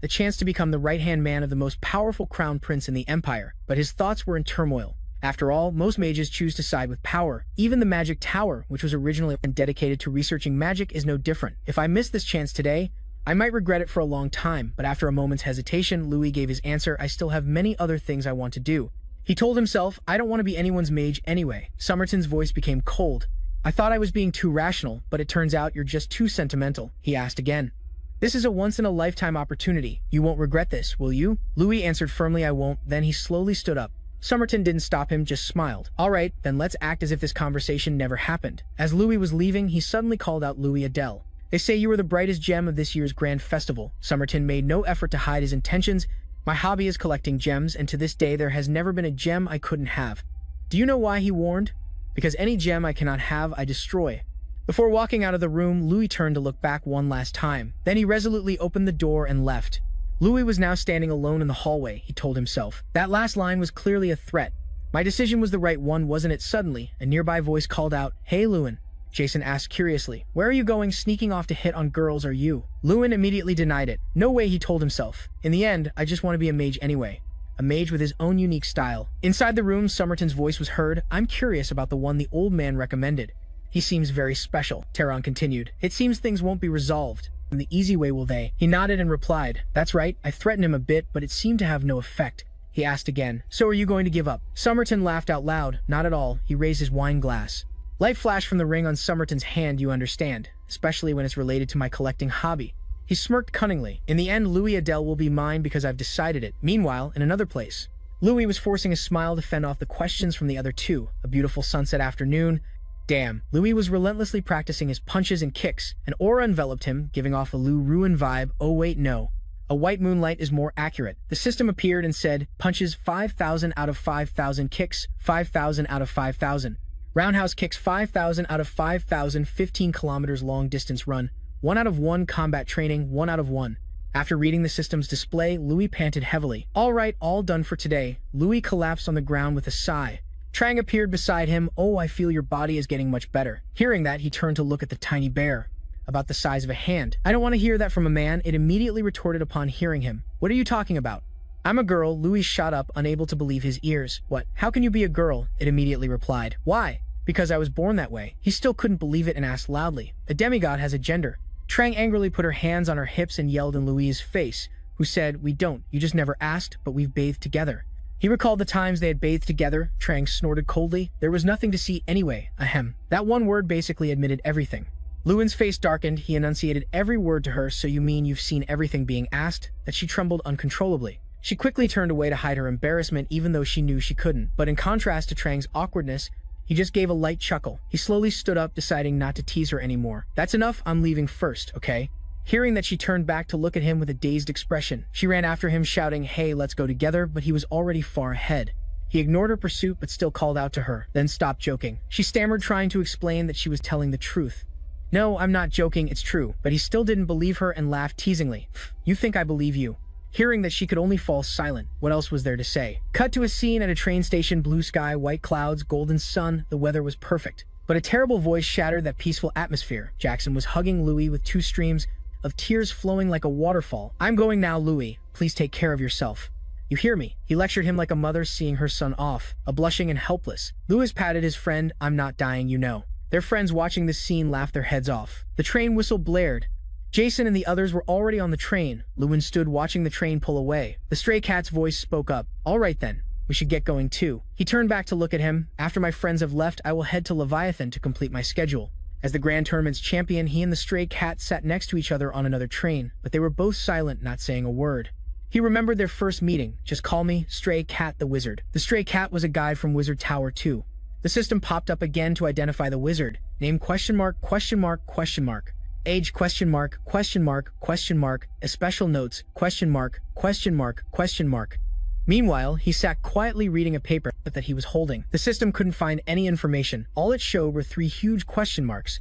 The chance to become the right-hand man of the most powerful crown prince in the empire, but his thoughts were in turmoil. After all, most mages choose to side with power. Even the magic tower, which was originally dedicated to researching magic, is no different. If I miss this chance today, I might regret it for a long time. But after a moment's hesitation, Louis gave his answer, I still have many other things I want to do. He told himself, I don't want to be anyone's mage anyway. Somerton's voice became cold. I thought I was being too rational, but it turns out you're just too sentimental. He asked again. This is a once-in-a-lifetime opportunity. You won't regret this, will you? Louis answered firmly, I won't. Then he slowly stood up. Somerton didn't stop him, just smiled. All right, then let's act as if this conversation never happened. As Louis was leaving, he suddenly called out, Louis Adele. They say you were the brightest gem of this year's grand festival. Somerton made no effort to hide his intentions. My hobby is collecting gems, and to this day there has never been a gem I couldn't have. Do you know why he warned? Because any gem I cannot have, I destroy. Before walking out of the room, Louis turned to look back one last time. Then he resolutely opened the door and left. Louis was now standing alone in the hallway, he told himself. That last line was clearly a threat. My decision was the right one, wasn't it? Suddenly, a nearby voice called out, Hey, Lewin. Jason asked curiously, Where are you going? Sneaking off to hit on girls, are you? Lewin immediately denied it. No way, he told himself. In the end, I just want to be a mage anyway. A mage with his own unique style. Inside the room, Somerton's voice was heard. I'm curious about the one the old man recommended. He seems very special, Tehran continued. It seems things won't be resolved in the easy way, will they? He nodded and replied, That's right, I threatened him a bit, but it seemed to have no effect. He asked again, So are you going to give up? Somerton laughed out loud. Not at all. He raised his wine glass. Light flashed from the ring on Somerton's hand, you understand, especially when it's related to my collecting hobby. He smirked cunningly. In the end, Louis Adele will be mine because I've decided it. Meanwhile, in another place, Louis was forcing a smile to fend off the questions from the other two. A beautiful sunset afternoon. Damn, Louis was relentlessly practicing his punches and kicks. An aura enveloped him, giving off a Lou Ruin vibe. Oh wait, no. A white moonlight is more accurate. The system appeared and said, punches 5,000 out of 5,000, kicks 5,000 out of 5,000. Roundhouse kicks 5,000 out of 5,000, 15 kilometers long distance run. 1 out of 1 combat training, 1 out of 1. After reading the system's display, Louis panted heavily. All right, all done for today. Louis collapsed on the ground with a sigh. Trang appeared beside him. Oh, I feel your body is getting much better. Hearing that, he turned to look at the tiny bear, about the size of a hand. I don't want to hear that from a man, it immediately retorted upon hearing him. What are you talking about? I'm a girl. Louis shot up, unable to believe his ears. What? How can you be a girl? It immediately replied. Why? Because I was born that way. He still couldn't believe it and asked loudly. A demigod has a gender. Trang angrily put her hands on her hips and yelled in Louis's face, who said, We don't. You just never asked, but we've bathed together. He recalled the times they had bathed together. Trang snorted coldly. There was nothing to see anyway. Ahem. That one word basically admitted everything. Lewin's face darkened. He enunciated every word to her. So you mean you've seen everything being asked? That she trembled uncontrollably. She quickly turned away to hide her embarrassment, even though she knew she couldn't. But in contrast to Trang's awkwardness, he just gave a light chuckle. He slowly stood up, deciding not to tease her anymore. That's enough. I'm leaving first, okay? Hearing that, she turned back to look at him with a dazed expression. She ran after him, shouting, Hey, let's go together, but he was already far ahead. He ignored her pursuit, but still called out to her, then stopped joking. She stammered, trying to explain that she was telling the truth. No, I'm not joking, it's true. But he still didn't believe her and laughed teasingly. You think I believe you? Hearing that, she could only fall silent. What else was there to say? Cut to a scene at a train station, blue sky, white clouds, golden sun. The weather was perfect. But a terrible voice shattered that peaceful atmosphere. Jackson was hugging Louis with 2 streams of tears flowing like a waterfall. I'm going now, Louis. Please take care of yourself. You hear me? He lectured him like a mother seeing her son off, a blushing and helpless. Louis patted his friend. I'm not dying, you know. Their friends watching this scene laughed their heads off. The train whistle blared. Jason and the others were already on the train. Lewin stood watching the train pull away. The stray cat's voice spoke up. All right then. We should get going too. He turned back to look at him. After my friends have left, I will head to Leviathan to complete my schedule. As the Grand Tournament's champion, he and the stray cat sat next to each other on another train, but they were both silent, not saying a word. He remembered their first meeting. Just call me Stray Cat the Wizard. The Stray Cat was a guide from Wizard Tower 2. The system popped up again to identify the wizard. Name question mark, question mark, question mark. Age question mark, question mark, question mark. Special notes, question mark, question mark, question mark. Meanwhile, he sat quietly reading a paper that he was holding. The system couldn't find any information. All it showed were 3 huge question marks.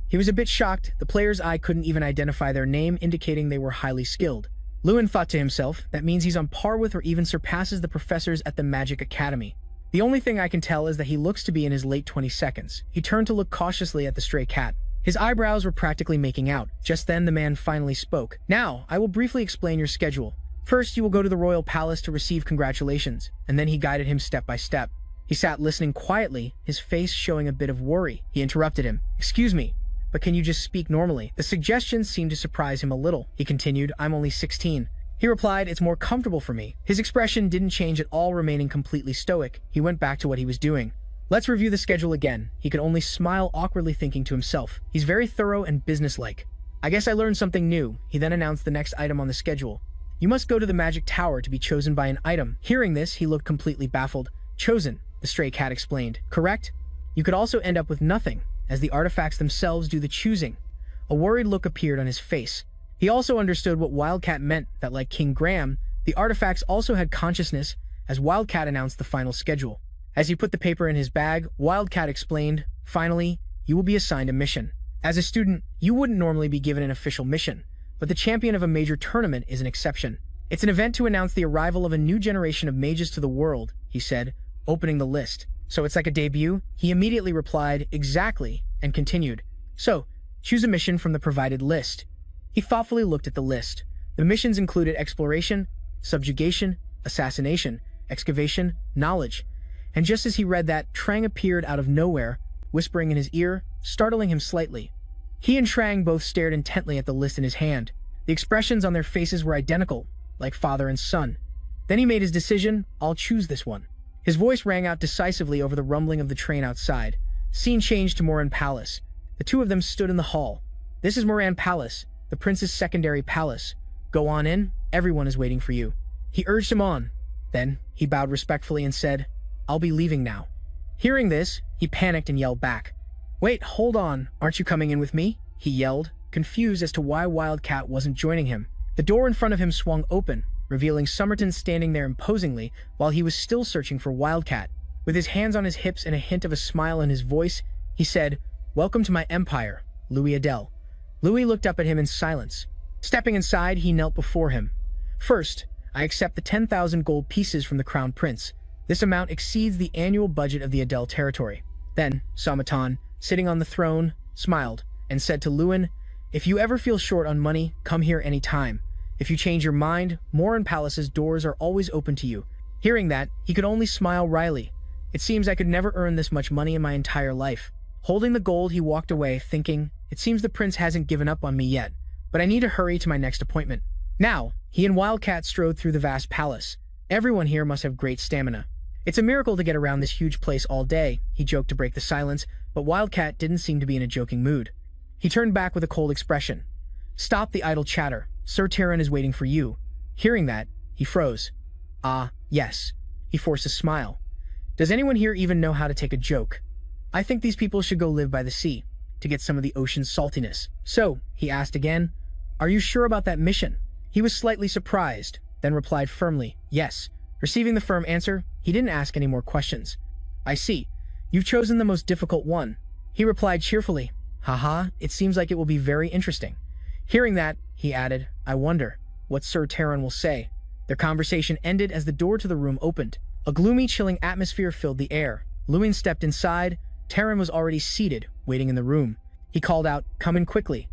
He was a bit shocked. The player's eye couldn't even identify their name, indicating they were highly skilled. Lewin thought to himself, that means he's on par with or even surpasses the professors at the Magic Academy. The only thing I can tell is that he looks to be in his late 20s. He turned to look cautiously at the stray cat. His eyebrows were practically making out. Just then the man finally spoke. Now, I will briefly explain your schedule. First, you will go to the royal palace to receive congratulations, and then he guided him step by step. He sat listening quietly, his face showing a bit of worry. He interrupted him. Excuse me, but can you just speak normally? The suggestion seemed to surprise him a little. He continued, I'm only 16. He replied, it's more comfortable for me. His expression didn't change at all, remaining completely stoic. He went back to what he was doing. Let's review the schedule again. He could only smile awkwardly, thinking to himself. He's very thorough and businesslike. I guess I learned something new. He then announced the next item on the schedule. You must go to the magic tower to be chosen by an item. Hearing this, he looked completely baffled. Chosen, the stray cat explained. Correct? You could also end up with nothing, as the artifacts themselves do the choosing. A worried look appeared on his face. He also understood what Wildcat meant, that like King Graham, the artifacts also had consciousness, as Wildcat announced the final schedule. As he put the paper in his bag, Wildcat explained, finally, you will be assigned a mission. As a student, you wouldn't normally be given an official mission, but the champion of a major tournament is an exception. It's an event to announce the arrival of a new generation of mages to the world, he said, opening the list. So it's like a debut? He immediately replied, exactly, and continued. So, choose a mission from the provided list. He thoughtfully looked at the list. The missions included exploration, subjugation, assassination, excavation, knowledge. And just as he read that, Trang appeared out of nowhere, whispering in his ear, startling him slightly. He and Trang both stared intently at the list in his hand. The expressions on their faces were identical, like father and son. Then he made his decision, I'll choose this one. His voice rang out decisively over the rumbling of the train outside. Scene changed to Moran Palace. The two of them stood in the hall. This is Moran Palace, the prince's secondary palace. Go on in, everyone is waiting for you. He urged him on. Then, he bowed respectfully and said, I'll be leaving now. Hearing this, he panicked and yelled back. Wait, hold on, aren't you coming in with me? He yelled, confused as to why Wildcat wasn't joining him. The door in front of him swung open, revealing Somerton standing there imposingly while he was still searching for Wildcat. With his hands on his hips and a hint of a smile in his voice, he said, Welcome to my empire, Louis Adele. Louis looked up at him in silence. Stepping inside, he knelt before him. First, I accept the 10,000 gold pieces from the Crown Prince. This amount exceeds the annual budget of the Adele territory. Then, Somerton, sitting on the throne, smiled and said to Lewin, If you ever feel short on money, come here any time. If you change your mind, Moran Palace's doors are always open to you. Hearing that, he could only smile wryly. It seems I could never earn this much money in my entire life. Holding the gold, he walked away, thinking, it seems the prince hasn't given up on me yet, but I need to hurry to my next appointment. Now, he and Wildcat strode through the vast palace. Everyone here must have great stamina. It's a miracle to get around this huge place all day, he joked to break the silence, but Wildcat didn't seem to be in a joking mood. He turned back with a cold expression. Stop the idle chatter. Sir Terran is waiting for you. Hearing that, he froze. Ah, yes. He forced a smile. Does anyone here even know how to take a joke? I think these people should go live by the sea, to get some of the ocean's saltiness. So, he asked again, are you sure about that mission? He was slightly surprised, then replied firmly, yes. Receiving the firm answer, he didn't ask any more questions. I see. You've chosen the most difficult one. He replied cheerfully. Haha, it seems like it will be very interesting. Hearing that, he added, I wonder what Sir Terran will say. Their conversation ended as the door to the room opened. A gloomy, chilling atmosphere filled the air. Lewin stepped inside. Terran was already seated, waiting in the room. He called out, come in quickly.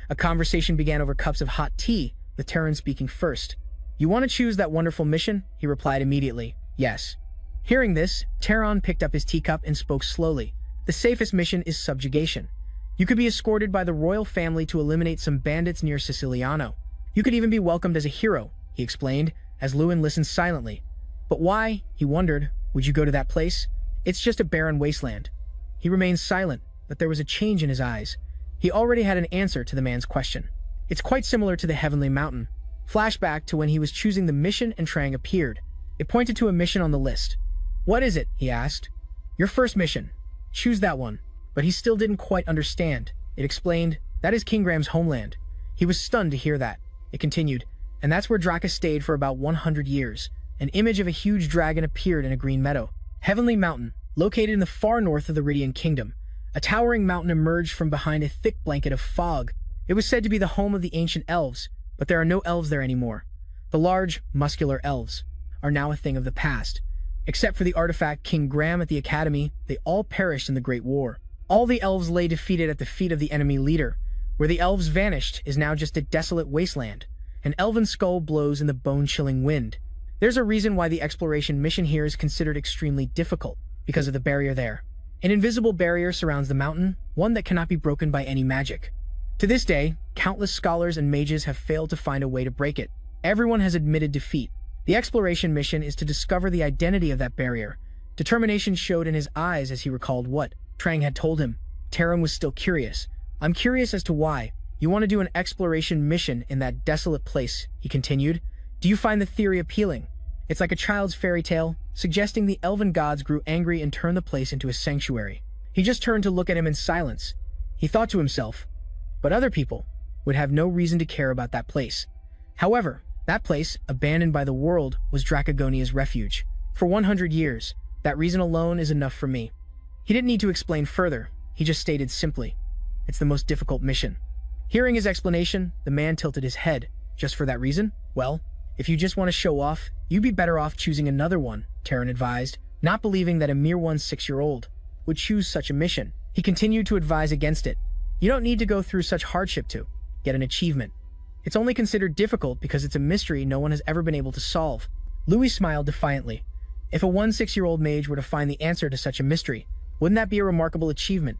A conversation began over cups of hot tea, with Terran speaking first. You want to choose that wonderful mission? He replied immediately, yes. Hearing this, Terran picked up his teacup and spoke slowly. The safest mission is subjugation. You could be escorted by the royal family to eliminate some bandits near Siciliano. You could even be welcomed as a hero, he explained, as Lewin listened silently. But why, he wondered, would you go to that place? It's just a barren wasteland. He remained silent, but there was a change in his eyes. He already had an answer to the man's question. It's quite similar to the Heavenly Mountain. Flashback to when he was choosing the mission and Trang appeared. It pointed to a mission on the list. "What is it?" he asked. "Your first mission. Choose that one." But he still didn't quite understand. It explained, "That is King Graham's homeland." He was stunned to hear that. It continued, "And that's where Draka stayed for about 100 years. An image of a huge dragon appeared in a green meadow. Heavenly Mountain, located in the far north of the Ridian Kingdom. A towering mountain emerged from behind a thick blanket of fog. It was said to be the home of the ancient elves, but there are no elves there anymore. The large, muscular elves are now a thing of the past. Except for the artifact King Graham at the Academy, they all perished in the Great War. All the elves lay defeated at the feet of the enemy leader. Where the elves vanished is now just a desolate wasteland. An elven skull blows in the bone-chilling wind. There's a reason why the exploration mission here is considered extremely difficult, because of the barrier there. An invisible barrier surrounds the mountain, one that cannot be broken by any magic. To this day, countless scholars and mages have failed to find a way to break it. Everyone has admitted defeat. The exploration mission is to discover the identity of that barrier. Determination showed in his eyes as he recalled what Trang had told him. Taran was still curious. "I'm curious as to why. You want to do an exploration mission in that desolate place," he continued. "Do you find the theory appealing? It's like a child's fairy tale, suggesting the elven gods grew angry and turned the place into a sanctuary." He just turned to look at him in silence. He thought to himself, but other people would have no reason to care about that place. However, that place, abandoned by the world, was Dracogonia's refuge. For 100 years, that reason alone is enough for me. He didn't need to explain further. He just stated simply, "It's the most difficult mission." Hearing his explanation, the man tilted his head. "Just for that reason? Well, if you just want to show off, you'd be better off choosing another one," Taran advised, not believing that a mere 6-year-old would choose such a mission. He continued to advise against it. "You don't need to go through such hardship to get an achievement. It's only considered difficult because it's a mystery no one has ever been able to solve." Louis smiled defiantly. If a 6-year-old mage were to find the answer to such a mystery, wouldn't that be a remarkable achievement?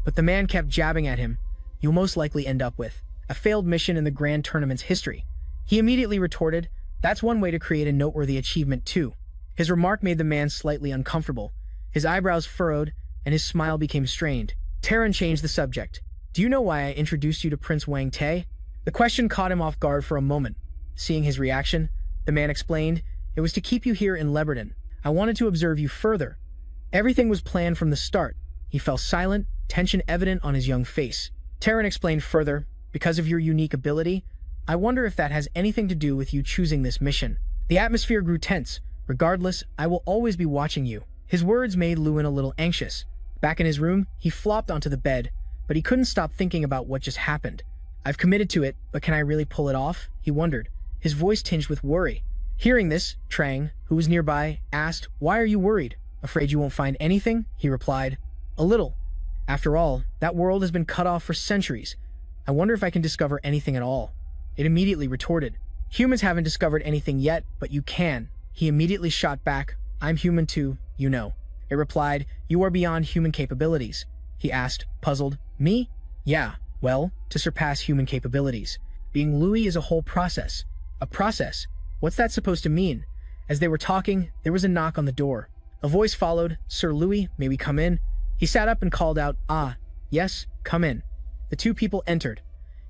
But the man kept jabbing at him. "You'll most likely end up with a failed mission in the grand tournament's history." He immediately retorted, "That's one way to create a noteworthy achievement too." His remark made the man slightly uncomfortable. His eyebrows furrowed, and his smile became strained. Taran changed the subject. "Do you know why I introduced you to Prince Wang Te?" The question caught him off guard for a moment. Seeing his reaction, the man explained, "It was to keep you here in Leberton. I wanted to observe you further. Everything was planned from the start." He fell silent, tension evident on his young face. Taran explained further, "Because of your unique ability, I wonder if that has anything to do with you choosing this mission." The atmosphere grew tense. "Regardless, I will always be watching you." His words made Lewin a little anxious. Back in his room, he flopped onto the bed, but he couldn't stop thinking about what just happened. "I've committed to it, but can I really pull it off?" he wondered, his voice tinged with worry. Hearing this, Trang, who was nearby, asked, "Why are you worried? Afraid you won't find anything?" He replied, "A little. After all, that world has been cut off for centuries. I wonder if I can discover anything at all." It immediately retorted, "Humans haven't discovered anything yet, but you can." He immediately shot back, "I'm human too, you know." It replied, "You are beyond human capabilities." He asked, puzzled, "Me?" "Yeah, well, to surpass human capabilities. Being Louis is a whole process." "A process? What's that supposed to mean?" As they were talking, there was a knock on the door. A voice followed, "Sir Louis, may we come in?" He sat up and called out, "Ah, yes, come in." The two people entered.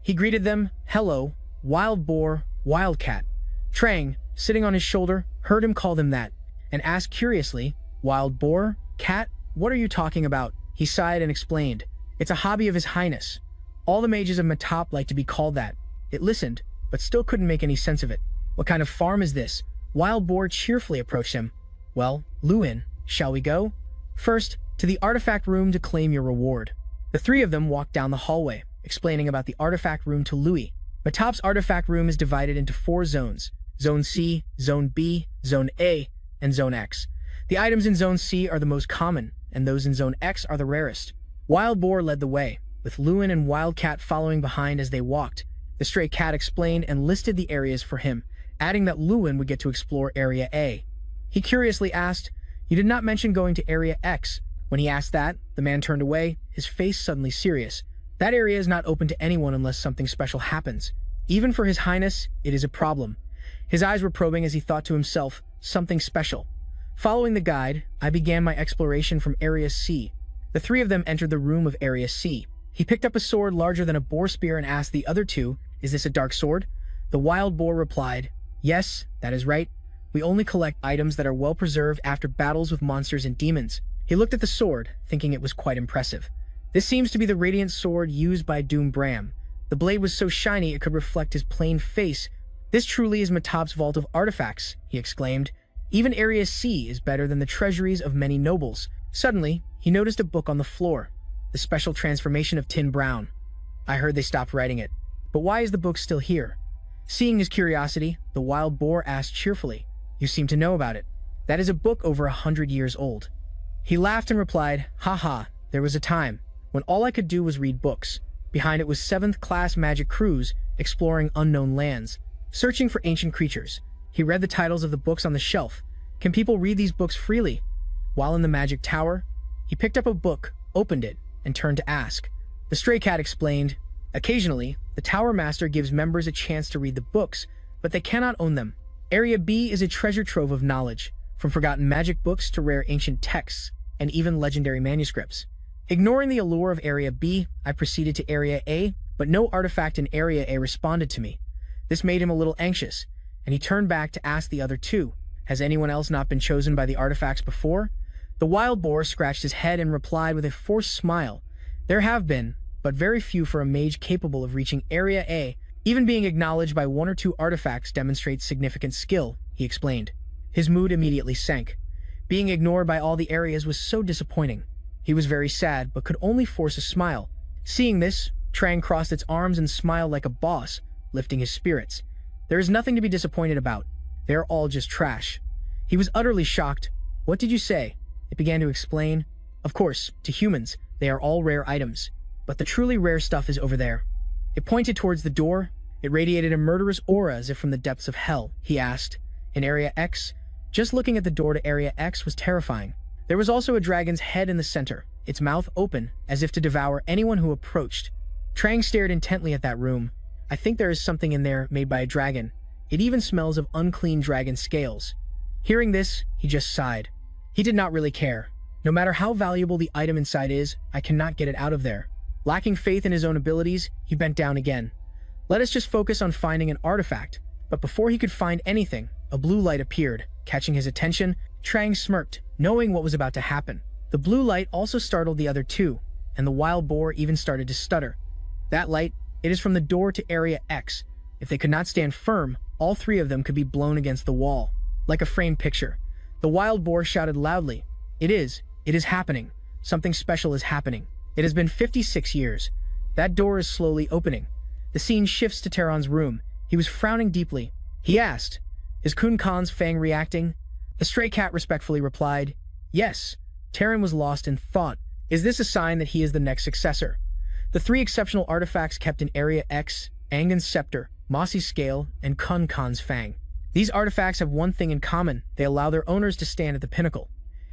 He greeted them, "Hello, Wild Boar, Wildcat." Trang, sitting on his shoulder, heard him call them that, and asked curiously, "Wild Boar? Cat? What are you talking about?" He sighed and explained, "It's a hobby of His Highness. All the mages of Matop like to be called that." It listened, but still couldn't make any sense of it. "What kind of farm is this?" Wild Boar cheerfully approached him. "Well, Lewin, shall we go? First, to the artifact room to claim your reward." The three of them walked down the hallway, explaining about the artifact room to Louis. Matop's artifact room is divided into 4 zones: Zone C, Zone B, Zone A, and Zone X. The items in Zone C are the most common, and those in Zone X are the rarest. Wild Boar led the way, with Lewin and Wildcat following behind as they walked. The stray cat explained and listed the areas for him, adding that Lewin would get to explore Area A. He curiously asked, "You did not mention going to Area X." When he asked that, the man turned away, his face suddenly serious. "That area is not open to anyone unless something special happens. Even for His Highness, it is a problem." His eyes were probing as he thought to himself, "Something special." Following the guide, I began my exploration from Area C. The three of them entered the room of Area C. He picked up a sword larger than a boar spear and asked the other two, "Is this a dark sword?" The wild boar replied, "Yes, that is right. We only collect items that are well preserved after battles with monsters and demons." He looked at the sword, thinking it was quite impressive. This seems to be the radiant sword used by Doom Bram. The blade was so shiny it could reflect his plain face. "This truly is Matop's vault of artifacts," he exclaimed. "Even Area C is better than the treasuries of many nobles." Suddenly, he noticed a book on the floor, The Special Transformation of Tin Brown. "I heard they stopped writing it. But why is the book still here?" Seeing his curiosity, the wild boar asked cheerfully, "You seem to know about it. That is a book over 100 years old." He laughed and replied, "Ha ha, there was a time when all I could do was read books. Behind it was 7th class magic crews exploring unknown lands, searching for ancient creatures." He read the titles of the books on the shelf. Can people read these books freely? While in the magic tower, he picked up a book, opened it, and turned to ask. The stray cat explained, "Occasionally, the tower master gives members a chance to read the books, but they cannot own them. Area B is a treasure trove of knowledge, from forgotten magic books to rare ancient texts, and even legendary manuscripts." Ignoring the allure of Area B, I proceeded to Area A, but no artifact in Area A responded to me. This made him a little anxious, and he turned back to ask the other two, "Has anyone else not been chosen by the artifacts before?" The wild boar scratched his head and replied with a forced smile, "There have been, but very few for a mage capable of reaching Area A. Even being acknowledged by 1 or 2 artifacts demonstrates significant skill," he explained. His mood immediately sank. Being ignored by all the areas was so disappointing. He was very sad, but could only force a smile. Seeing this, Trang crossed its arms and smiled like a boss, lifting his spirits. "There is nothing to be disappointed about. They are all just trash." He was utterly shocked. "What did you say?" It began to explain. "Of course, to humans, they are all rare items. But the truly rare stuff is over there." It pointed towards the door. It radiated a murderous aura as if from the depths of hell. He asked, "In Area X?" Just looking at the door to Area X was terrifying. There was also a dragon's head in the center, its mouth open, as if to devour anyone who approached. Trang stared intently at that room. "I think there is something in there made by a dragon. It even smells of unclean dragon scales." Hearing this, he just sighed. He did not really care. No matter how valuable the item inside is, I cannot get it out of there. Lacking faith in his own abilities, he bent down again. Let us just focus on finding an artifact. But before he could find anything, a blue light appeared. Catching his attention, Trang smirked, knowing what was about to happen. The blue light also startled the other two, and the wild boar even started to stutter. "That light, it is from the door to Area X. If they could not stand firm, all 3 of them could be blown against the wall, like a framed picture." The wild boar shouted loudly, It is happening. Something special is happening. It has been 56 years. That door is slowly opening. The scene shifts to Terran's room. He was frowning deeply. He asked, "Is Kun Khan's fang reacting?" The stray cat respectfully replied, "Yes." Terran was lost in thought. Is this a sign that he is the next successor? The 3 exceptional artifacts kept in Area X, Angan's scepter, Mossie's scale, and Kun Khan's fang. These artifacts have one thing in common: they allow their owners to stand at the pinnacle.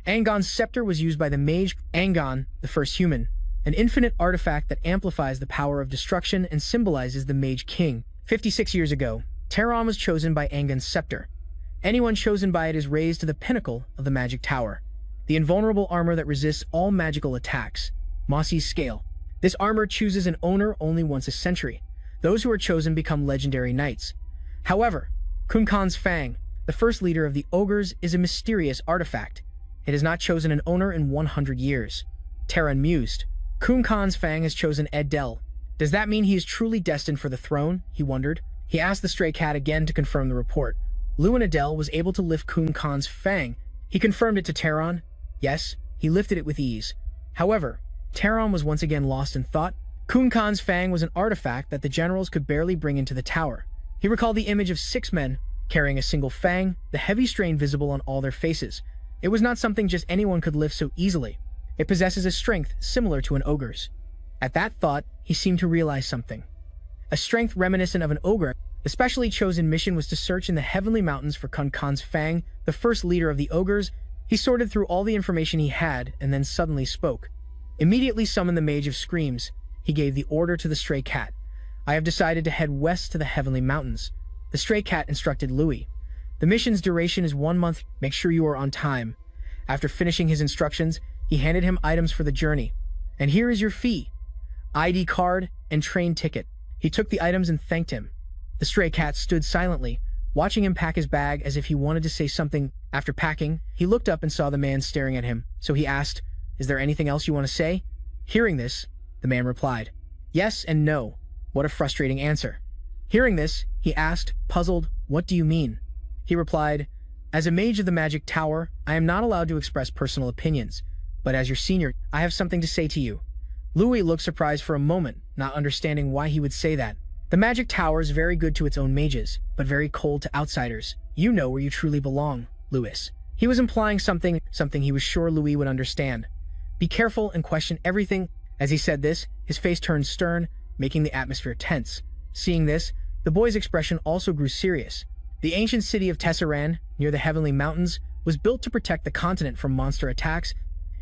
Angan's scepter was used by the mage Angan, the first human, an infinite artifact that amplifies the power of destruction and symbolizes the Mage King. 56 years ago, Terran was chosen by Angan's scepter. Anyone chosen by it is raised to the pinnacle of the magic tower. The invulnerable armor that resists all magical attacks, Mossie's scale. This armor chooses an owner only once a century. Those who are chosen become legendary knights. However, Kun Khan's fang, the first leader of the ogres, is a mysterious artifact. It has not chosen an owner in 100 years. Terran mused. Kun Khan's fang has chosen Edel. Does that mean he is truly destined for the throne? He wondered. He asked the stray cat again to confirm the report. Luin Adel was able to lift Kun Khan's fang. He confirmed it to Terran. Yes, he lifted it with ease. However, Terran was once again lost in thought. Kun Khan's fang was an artifact that the generals could barely bring into the tower. He recalled the image of 6 men carrying a single fang, the heavy strain visible on all their faces. It was not something just anyone could lift so easily. It possesses a strength similar to an ogre's. At that thought, he seemed to realize something. A strength reminiscent of an ogre. The specially chosen mission was to search in the heavenly mountains for Kun Khan's fang, the first leader of the ogres. He sorted through all the information he had and then suddenly spoke. Immediately summoned the Mage of Screams. He gave the order to the stray cat. "I have decided to head west to the heavenly mountains." The stray cat instructed Louis. "The mission's duration is 1 month. Make sure you are on time." After finishing his instructions, he handed him items for the journey. "And here is your fee. ID card and train ticket." He took the items and thanked him. The stray cat stood silently, watching him pack his bag as if he wanted to say something. After packing, he looked up and saw the man staring at him, so he asked, "Is there anything else you want to say?" Hearing this, the man replied, "Yes and no." What a frustrating answer. Hearing this, he asked, puzzled, "What do you mean?" He replied, "As a mage of the magic tower, I am not allowed to express personal opinions, but as your senior, I have something to say to you." Louis looked surprised for a moment, not understanding why he would say that. The magic tower is very good to its own mages, but very cold to outsiders. You know where you truly belong, Louis. He was implying something he was sure Louis would understand. Be careful and question everything. As he said this, his face turned stern, making the atmosphere tense. Seeing this, the boy's expression also grew serious. The ancient city of Tesseran, near the Heavenly Mountains, was built to protect the continent from monster attacks.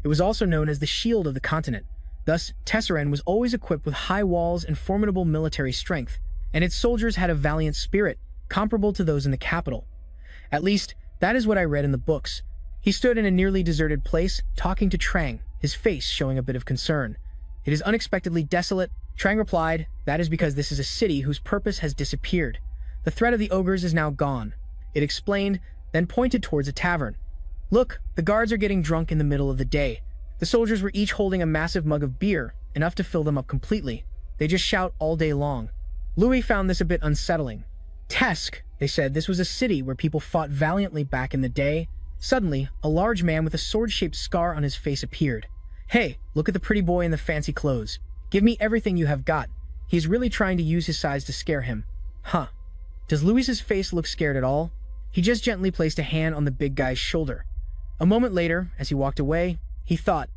It was also known as the Shield of the Continent. Thus, Tesseran was always equipped with high walls and formidable military strength, and its soldiers had a valiant spirit, comparable to those in the capital. At least, that is what I read in the books. He stood in a nearly deserted place, talking to Trang, his face showing a bit of concern. "It is unexpectedly desolate," Trang replied. "That is because this is a city whose purpose has disappeared. The threat of the ogres is now gone," it explained, then pointed towards a tavern. "Look, the guards are getting drunk in the middle of the day. The soldiers were each holding a massive mug of beer, enough to fill them up completely. They just shout all day long." Louis found this a bit unsettling. "Tesk," they said, "this was a city where people fought valiantly back in the day." Suddenly, a large man with a sword-shaped scar on his face appeared. "Hey, look at the pretty boy in the fancy clothes. Give me everything you have got." He's really trying to use his size to scare him. Huh. Does Louis's face look scared at all? He just gently placed a hand on the big guy's shoulder. A moment later, as he walked away, he thought,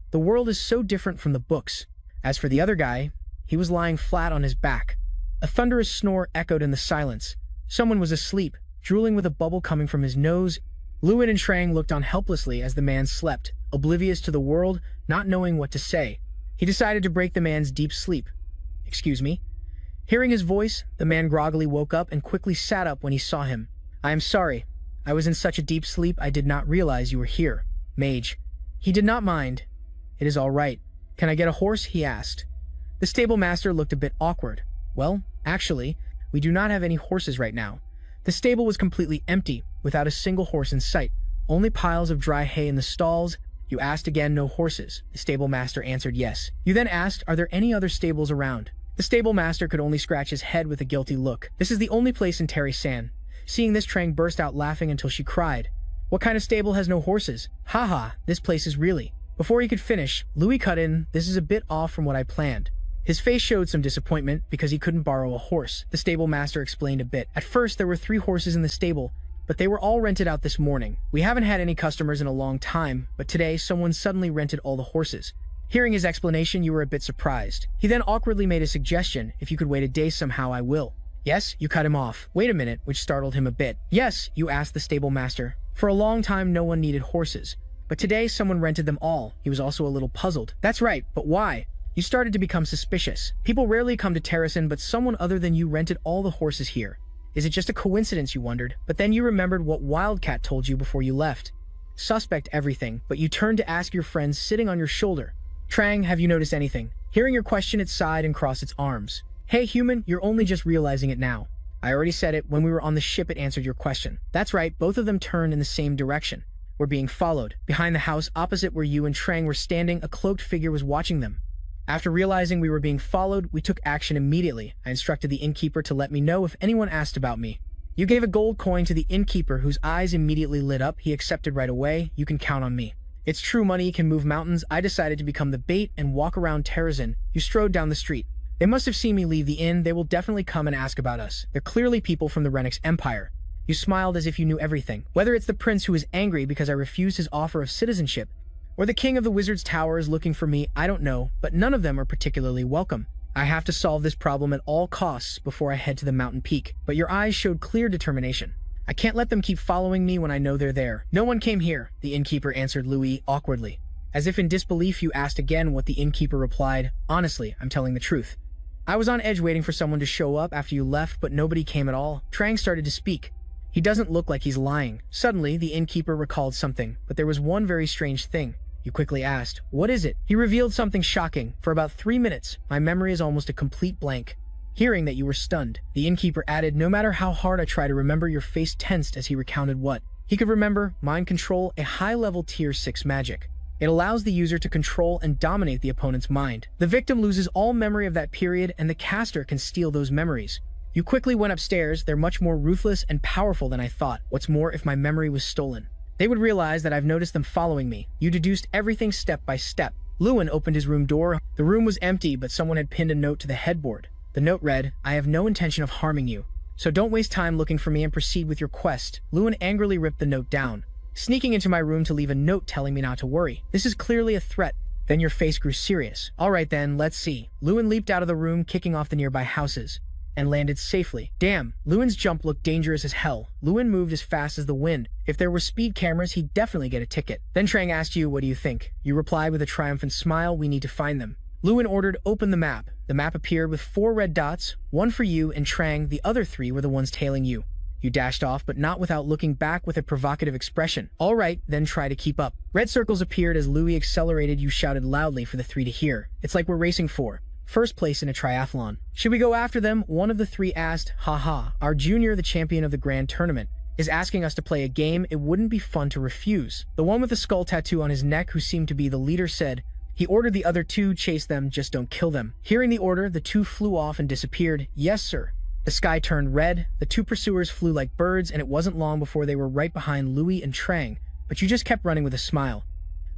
the world is so different from the books. As for the other guy, he was lying flat on his back. A thunderous snore echoed in the silence. Someone was asleep, drooling with a bubble coming from his nose. Louis and Trang looked on helplessly as the man slept, oblivious to the world, not knowing what to say. He decided to break the man's deep sleep. "Excuse me?" Hearing his voice, the man groggily woke up and quickly sat up when he saw him. "I am sorry. I was in such a deep sleep I did not realize you were here, mage." He did not mind. "It is all right. Can I get a horse?" he asked. The stable master looked a bit awkward. "Well, actually, we do not have any horses right now." The stable was completely empty, without a single horse in sight, only piles of dry hay in the stalls. "You asked again, no horses." The stable master answered yes. "You then asked, are there any other stables around?" The stable master could only scratch his head with a guilty look. "This is the only place in Terry-san." Seeing this, Trang burst out laughing until she cried. "What kind of stable has no horses? Haha, this place is really..." Before he could finish, Louis cut in, "This is a bit off from what I planned." His face showed some disappointment because he couldn't borrow a horse. The stable master explained a bit. "At first, there were 3 horses in the stable, but they were all rented out this morning. We haven't had any customers in a long time, but today someone suddenly rented all the horses." Hearing his explanation, you were a bit surprised. He then awkwardly made a suggestion. "If you could wait a day somehow, I will." "Yes," you cut him off. "Wait a minute," which startled him a bit. "Yes," you asked the stable master. "For a long time, no one needed horses. But today, someone rented them all." He was also a little puzzled. "That's right, but why?" You started to become suspicious. "People rarely come to Terrasen, but someone other than you rented all the horses here. Is it just a coincidence?" you wondered. But then you remembered what Wildcat told you before you left. Suspect everything, but you turned to ask your friend sitting on your shoulder. "Trang, have you noticed anything?" Hearing your question, it sighed and crossed its arms. "Hey human, you're only just realizing it now. I already said it. When we were on the ship, it answered your question." "That's right, both of them turned in the same direction. We're being followed." Behind the house opposite where you and Trang were standing, a cloaked figure was watching them. "After realizing we were being followed, we took action immediately. I instructed the innkeeper to let me know if anyone asked about me." You gave a gold coin to the innkeeper, whose eyes immediately lit up. He accepted right away. "You can count on me. It's true, money can move mountains." I decided to become the bait and walk around Terrazen. You strode down the street. "They must have seen me leave the inn. They will definitely come and ask about us. They're clearly people from the Renix Empire." You smiled as if you knew everything. "Whether it's the prince who is angry because I refused his offer of citizenship, or the king of the wizard's tower is looking for me, I don't know, but none of them are particularly welcome. I have to solve this problem at all costs before I head to the mountain peak." But your eyes showed clear determination. "I can't let them keep following me when I know they're there." "No one came here," the innkeeper answered Louis awkwardly. As if in disbelief, you asked again what the innkeeper replied. "Honestly, I'm telling the truth. I was on edge waiting for someone to show up after you left, but nobody came at all." Trang started to speak. "He doesn't look like he's lying." Suddenly, the innkeeper recalled something, but there was one very strange thing. You quickly asked, "What is it?" He revealed something shocking. "For about 3 minutes, my memory is almost a complete blank." Hearing that you were stunned, the innkeeper added, no matter how hard I try to remember, your face tensed as he recounted what he could remember: mind control, a high-level tier 6 magic. It allows the user to control and dominate the opponent's mind. The victim loses all memory of that period, and the caster can steal those memories. You quickly went upstairs. They're much more ruthless and powerful than I thought. What's more, if my memory was stolen, they would realize that I've noticed them following me. You deduced everything step by step. Lewin opened his room door. The room was empty, but someone had pinned a note to the headboard. The note read, I have no intention of harming you, so don't waste time looking for me and proceed with your quest. Lewin angrily ripped the note down, sneaking into my room to leave a note telling me not to worry. This is clearly a threat. Then your face grew serious. All right then, let's see. Lewin leaped out of the room, kicking off the nearby houses, and landed safely. Damn, Lewin's jump looked dangerous as hell. Lewin moved as fast as the wind. If there were speed cameras, he'd definitely get a ticket. Then Trang asked you, what do you think? You replied with a triumphant smile, we need to find them. Lewin ordered, open the map. The map appeared with 4 red dots, 1 for you and Trang. The other 3 were the ones tailing you. You dashed off, but not without looking back with a provocative expression. All right, then try to keep up. Red circles appeared as Louis accelerated. You shouted loudly for the 3 to hear. It's like we're racing for first place in a triathlon. Should we go after them? One of the 3 asked. Haha, our junior, the champion of the grand tournament, is asking us to play a game. It wouldn't be fun to refuse. The one with the skull tattoo on his neck, who seemed to be the leader, said. He ordered the other 2, chase them, just don't kill them. Hearing the order, the 2 flew off and disappeared. Yes, sir. The sky turned red. The 2 pursuers flew like birds, and it wasn't long before they were right behind Louis and Trang. But you just kept running with a smile,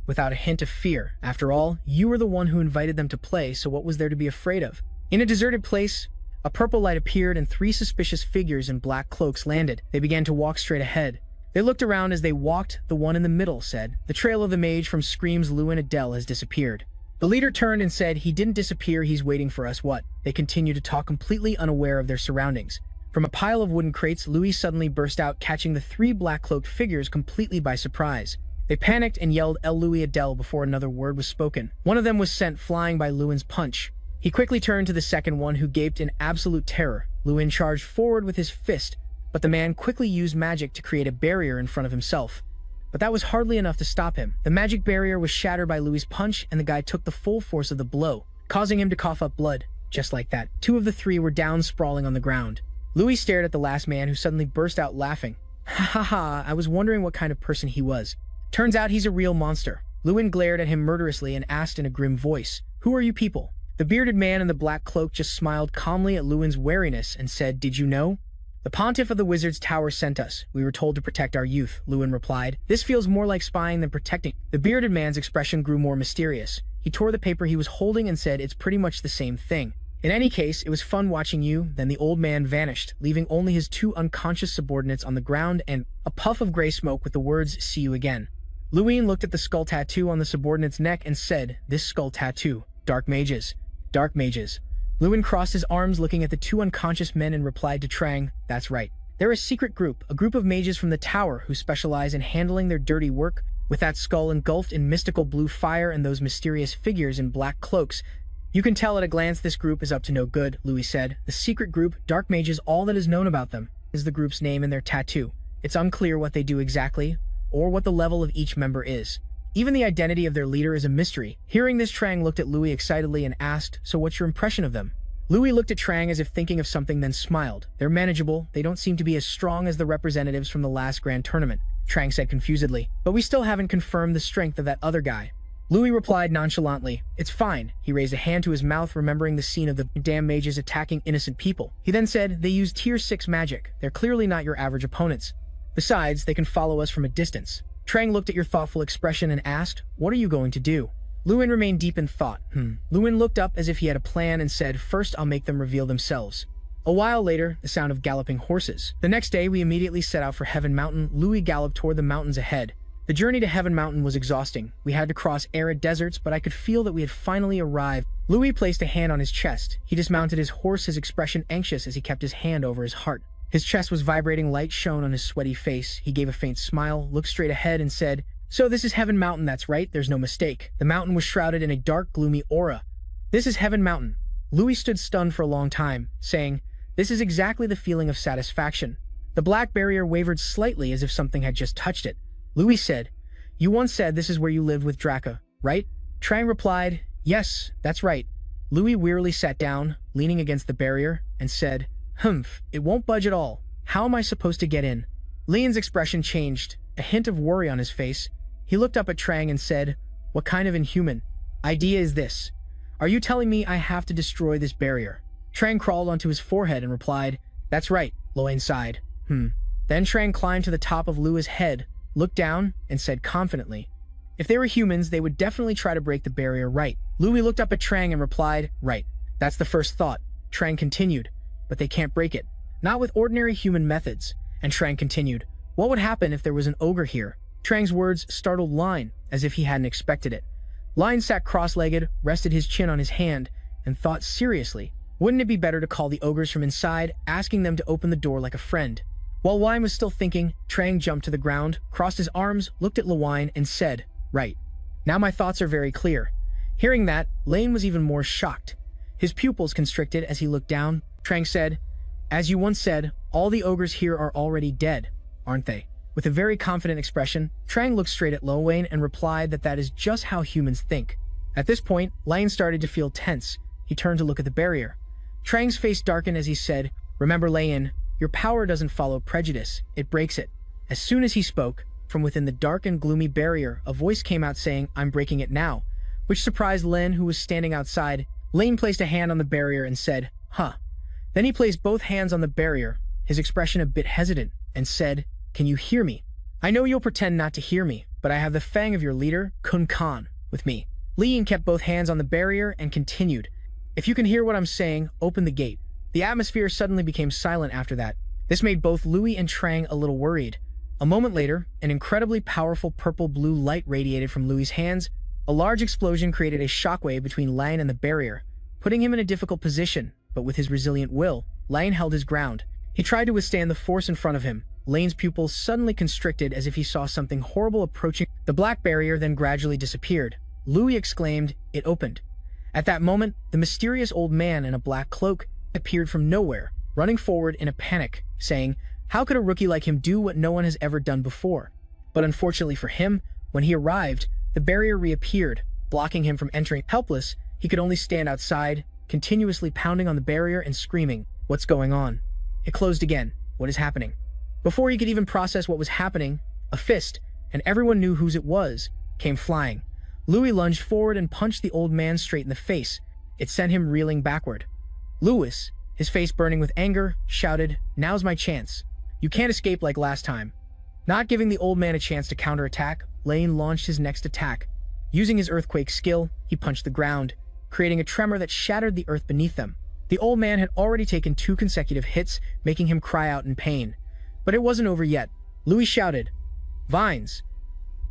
without a hint of fear. After all, you were the one who invited them to play, so what was there to be afraid of? In a deserted place, a purple light appeared and 3 suspicious figures in black cloaks landed. They began to walk straight ahead. They looked around as they walked. The one in the middle said, the trail of the mage from Scream's Lewin Adele has disappeared. The leader turned and said, he didn't disappear, he's waiting for us. What? They continued to talk, completely unaware of their surroundings. From a pile of wooden crates, Louis suddenly burst out, catching the 3 black-cloaked figures completely by surprise. They panicked and yelled, El Louis Adele, before another word was spoken. One of them was sent flying by Lewin's punch. He quickly turned to the second one, who gaped in absolute terror. Lewin charged forward with his fist, but the man quickly used magic to create a barrier in front of himself. But that was hardly enough to stop him. The magic barrier was shattered by Louis' punch, and the guy took the full force of the blow, causing him to cough up blood. Just like that, 2 of the 3 were down, sprawling on the ground. Louis stared at the last man, who suddenly burst out laughing. Ha ha ha, I was wondering what kind of person he was. Turns out he's a real monster. Lewin glared at him murderously and asked in a grim voice, who are you people? The bearded man in the black cloak just smiled calmly at Lewin's wariness and said, did you know? The pontiff of the wizard's tower sent us. We were told to protect our youth, Lewin replied. This feels more like spying than protecting. The bearded man's expression grew more mysterious. He tore the paper he was holding and said, it's pretty much the same thing. In any case, it was fun watching you. Then the old man vanished, leaving only his 2 unconscious subordinates on the ground and a puff of gray smoke with the words, see you again. Lewin looked at the skull tattoo on the subordinate's neck and said, this skull tattoo, dark mages. Dark mages. Lewin crossed his arms, looking at the 2 unconscious men, and replied to Trang, that's right. They're a secret group, a group of mages from the tower who specialize in handling their dirty work. With that skull engulfed in mystical blue fire and those mysterious figures in black cloaks, you can tell at a glance this group is up to no good, Louis said. The secret group, Dark Mages, all that is known about them is the group's name and their tattoo. It's unclear what they do exactly, or what the level of each member is. Even the identity of their leader is a mystery. Hearing this, Trang looked at Louis excitedly and asked, so what's your impression of them? Louis looked at Trang as if thinking of something, then smiled. They're manageable. They don't seem to be as strong as the representatives from the last grand tournament, Trang said confusedly. But we still haven't confirmed the strength of that other guy. Louis replied nonchalantly, it's fine. He raised a hand to his mouth, remembering the scene of the damn mages attacking innocent people. He then said, they use tier 6 magic. They're clearly not your average opponents. Besides, they can follow us from a distance. Trang looked at your thoughtful expression and asked, what are you going to do? Lewin remained deep in thought. Lewin looked up as if he had a plan and said, first I'll make them reveal themselves. A while later, the sound of galloping horses. The next day, we immediately set out for Heaven Mountain. Louis galloped toward the mountains ahead. The journey to Heaven Mountain was exhausting. We had to cross arid deserts, but I could feel that we had finally arrived. Louis placed a hand on his chest. He dismounted his horse, his expression anxious as he kept his hand over his heart. His chest was vibrating, light shone on his sweaty face. He gave a faint smile, looked straight ahead and said, so this is Heaven Mountain, that's right, there's no mistake. The mountain was shrouded in a dark, gloomy aura. This is Heaven Mountain. Louis stood stunned for a long time, saying, this is exactly the feeling of satisfaction. The black barrier wavered slightly as if something had just touched it. Louis said, you once said this is where you lived with Draka, right? Trang replied, yes, that's right. Louis wearily sat down, leaning against the barrier, and said, "Humph, it won't budge at all. How am I supposed to get in?" Lian's expression changed, a hint of worry on his face. He looked up at Trang and said, "What kind of inhuman idea is this? Are you telling me I have to destroy this barrier?" Trang crawled onto his forehead and replied, "That's right," Luan sighed. Then Trang climbed to the top of Lua's head, looked down, and said confidently, "If they were humans, they would definitely try to break the barrier, right?" Louis looked up at Trang and replied, "Right. That's the first thought." Trang continued, "But they can't break it. Not with ordinary human methods." And Trang continued, "What would happen if there was an ogre here?" Trang's words startled Lian, as if he hadn't expected it. Lian sat cross-legged, rested his chin on his hand, and thought seriously, wouldn't it be better to call the ogres from inside, asking them to open the door like a friend? While Lian was still thinking, Trang jumped to the ground, crossed his arms, looked at Luan, and said, "Right. Now my thoughts are very clear." Hearing that, Lane was even more shocked. His pupils constricted as he looked down. Trang said, "As you once said, all the ogres here are already dead, aren't they?" With a very confident expression, Trang looked straight at Luan and replied that is just how humans think. At this point, Lane started to feel tense. He turned to look at the barrier. Trang's face darkened as he said, "Remember, Lane, your power doesn't follow prejudice, it breaks it." As soon as he spoke, from within the dark and gloomy barrier, a voice came out saying, "I'm breaking it now," which surprised Len, who was standing outside. Lane placed a hand on the barrier and said, "Huh." Then he placed both hands on the barrier, his expression a bit hesitant, and said, "Can you hear me? I know you'll pretend not to hear me, but I have the fang of your leader, Kun Khan, with me." Lian kept both hands on the barrier and continued, "If you can hear what I'm saying, open the gate." The atmosphere suddenly became silent after that. This made both Louis and Trang a little worried. A moment later, an incredibly powerful purple-blue light radiated from Louis's hands. A large explosion created a shockwave between Lian and the barrier, putting him in a difficult position, but with his resilient will, Lian held his ground. He tried to withstand the force in front of him. Lane's pupils suddenly constricted as if he saw something horrible approaching. The black barrier then gradually disappeared. Louis exclaimed, "It opened." At that moment, the mysterious old man in a black cloak appeared from nowhere, running forward in a panic, saying, "How could a rookie like him do what no one has ever done before?" But unfortunately for him, when he arrived, the barrier reappeared, blocking him from entering. Helpless, he could only stand outside, continuously pounding on the barrier and screaming, "What's going on?" It closed again. What is happening? Before he could even process what was happening, a fist, and everyone knew whose it was, came flying. Louis lunged forward and punched the old man straight in the face. It sent him reeling backward. Louis, his face burning with anger, shouted, "Now's my chance. You can't escape like last time." Not giving the old man a chance to counterattack, Lane launched his next attack. Using his earthquake skill, he punched the ground, creating a tremor that shattered the earth beneath them. The old man had already taken 2 consecutive hits, making him cry out in pain. But it wasn't over yet. Louis shouted, "Vines!"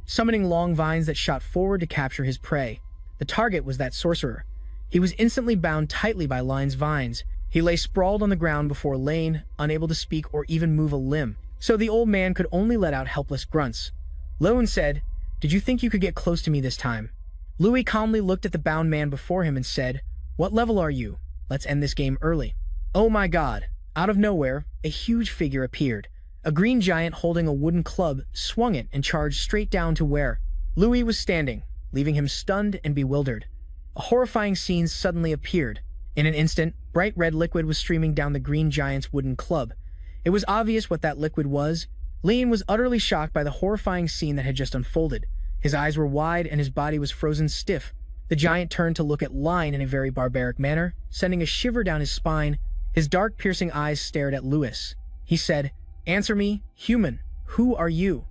summoning long vines that shot forward to capture his prey. The target was that sorcerer. He was instantly bound tightly by Line's vines. He lay sprawled on the ground before Lane, unable to speak or even move a limb, so the old man could only let out helpless grunts. Lone said, "Did you think you could get close to me this time?" Louis calmly looked at the bound man before him and said, "What level are you? Let's end this game early." Oh my god! Out of nowhere, a huge figure appeared. A green giant holding a wooden club swung it and charged straight down to where Louis was standing, leaving him stunned and bewildered. A horrifying scene suddenly appeared. In an instant, bright red liquid was streaming down the green giant's wooden club. It was obvious what that liquid was. Lian was utterly shocked by the horrifying scene that had just unfolded. His eyes were wide and his body was frozen stiff. The giant turned to look at Lian in a very barbaric manner, sending a shiver down his spine. His dark, piercing eyes stared at Louis. He said, "Answer me, human. Who are you?"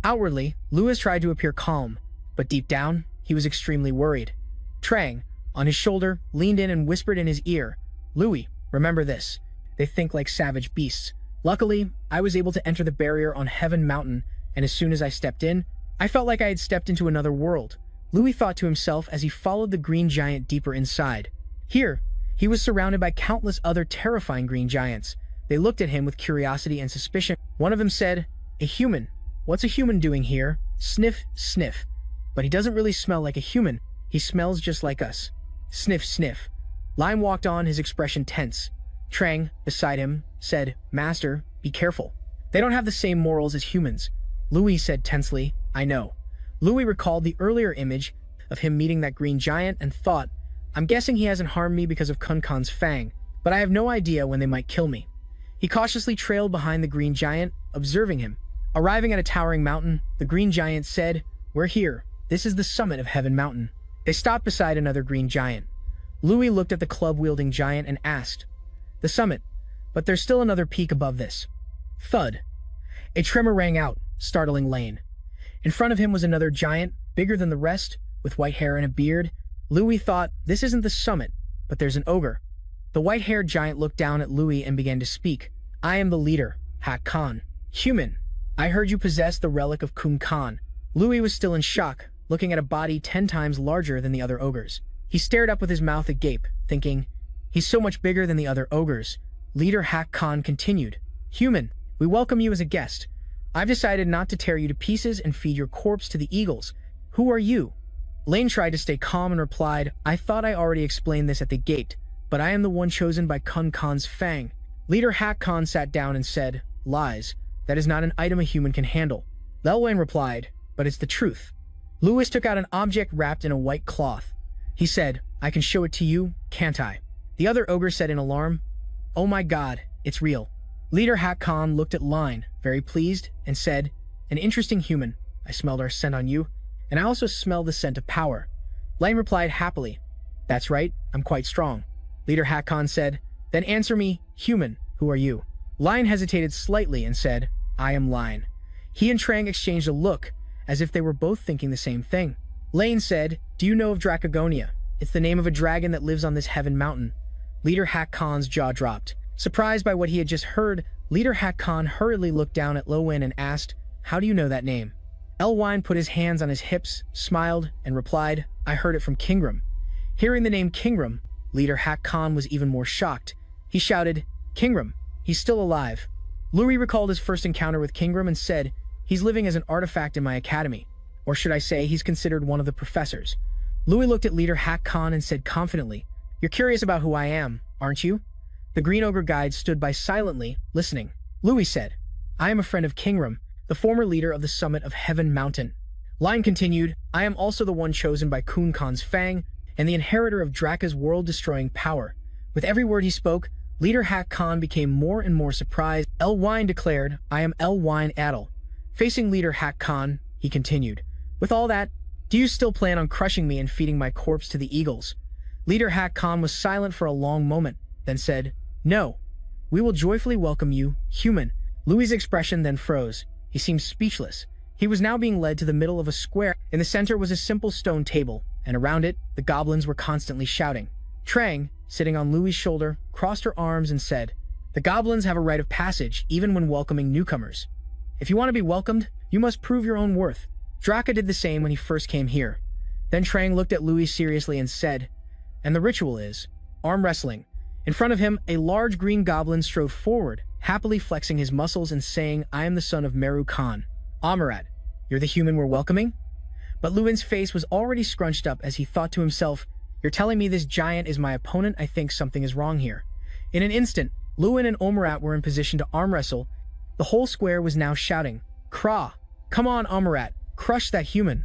Outwardly, Louis tried to appear calm, but deep down, he was extremely worried. Trang, on his shoulder, leaned in and whispered in his ear, "Louis, remember this. They think like savage beasts. Luckily, I was able to enter the barrier on Heaven Mountain, and as soon as I stepped in, I felt like I had stepped into another world." Louis thought to himself as he followed the green giant deeper inside. Here, he was surrounded by countless other terrifying green giants. They looked at him with curiosity and suspicion. One of them said, "A human? What's a human doing here?" Sniff, sniff. "But he doesn't really smell like a human. He smells just like us." Sniff, sniff. Lime walked on, his expression tense. Trang, beside him, said, "Master, be careful. They don't have the same morals as humans." Louis said tensely, "I know." Louis recalled the earlier image of him meeting that green giant and thought, I'm guessing he hasn't harmed me because of Kun Kan's fang, but I have no idea when they might kill me. He cautiously trailed behind the green giant, observing him. Arriving at a towering mountain, the green giant said, "We're here. This is the summit of Heaven Mountain." They stopped beside another green giant. Louis looked at the club-wielding giant and asked, "The summit, but there's still another peak above this." Thud. A tremor rang out, startling Lane. In front of him was another giant, bigger than the rest, with white hair and a beard. Louis thought, this isn't the summit, but there's an ogre. The white-haired giant looked down at Louis and began to speak. "I am the leader, Hak Khan. Human, I heard you possess the relic of Kun Khan." Louis was still in shock, looking at a body 10 times larger than the other ogres. He stared up with his mouth agape, thinking, he's so much bigger than the other ogres. Leader Hak Khan continued, "Human, we welcome you as a guest. I've decided not to tear you to pieces and feed your corpse to the eagles. Who are you?" Lane tried to stay calm and replied, "I thought I already explained this at the gate, but I am the one chosen by Kun Khan's fang." Leader Hak Khan sat down and said, "Lies. That is not an item a human can handle." Lelwayne replied, "But it's the truth." Louis took out an object wrapped in a white cloth. He said, "I can show it to you, can't I?" The other ogre said in alarm, "Oh my god, it's real." Leader Hak Khan looked at Line, very pleased, and said, "An interesting human. I smelled our scent on you, and I also smell the scent of power." Line replied happily, "That's right, I'm quite strong." Leader Hak Khan said, "Then answer me, human, who are you?" Line hesitated slightly and said, "I am Line." He and Trang exchanged a look, as if they were both thinking the same thing. Lane said, "Do you know of Dracogonia? It's the name of a dragon that lives on this Heaven Mountain." Leader Hak Khan's jaw dropped. Surprised by what he had just heard, Leader Hak Khan hurriedly looked down at Lowin and asked, "How do you know that name?" Elwine put his hands on his hips, smiled, and replied, "I heard it from Kingram." Hearing the name Kingram, Leader Hak Khan was even more shocked. He shouted, "Kingram, he's still alive." Louis recalled his first encounter with Kingram and said, "He's living as an artifact in my academy. Or should I say, he's considered one of the professors." Louis looked at Leader Hak Khan and said confidently, "You're curious about who I am, aren't you?" The Green Ogre guide stood by silently, listening. Louis said, "I am a friend of Kingram, the former leader of the summit of Heaven Mountain." Line continued, "I am also the one chosen by Kun Khan's fang, and the inheritor of Draka's world-destroying power." With every word he spoke, Leader Hak Khan became more and more surprised. Elwine declared, "I am Elwine Adel." Facing Leader Hak Khan, he continued, "With all that, do you still plan on crushing me and feeding my corpse to the eagles?" Leader Hak Khan was silent for a long moment, then said, "No. We will joyfully welcome you, human." Louis's expression then froze. He seemed speechless. He was now being led to the middle of a square. In the center was a simple stone table, and around it, the goblins were constantly shouting. Trang, sitting on Louis's shoulder, crossed her arms and said, "The goblins have a rite of passage even when welcoming newcomers. If you want to be welcomed, you must prove your own worth. Draka did the same when he first came here." Then Trang looked at Louis seriously and said, "And the ritual is arm wrestling." In front of him, a large green goblin strode forward, happily flexing his muscles and saying, "I am the son of Meru Khan. Amarat, you're the human we're welcoming?" But Lewin's face was already scrunched up as he thought to himself, "You're telling me this giant is my opponent? I think something is wrong here." In an instant, Lewin and Omarat were in position to arm wrestle. The whole square was now shouting, "Kra! Come on, Omarat! Crush that human!"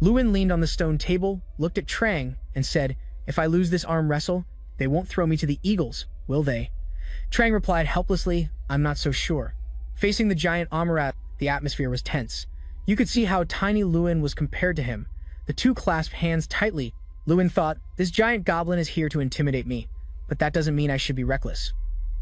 Lewin leaned on the stone table, looked at Trang, and said, "If I lose this arm wrestle, they won't throw me to the eagles, will they?" Trang replied helplessly, "I'm not so sure." Facing the giant Amarat, the atmosphere was tense. You could see how tiny Lewin was compared to him. The two clasped hands tightly. Lewin thought, this giant goblin is here to intimidate me, but that doesn't mean I should be reckless.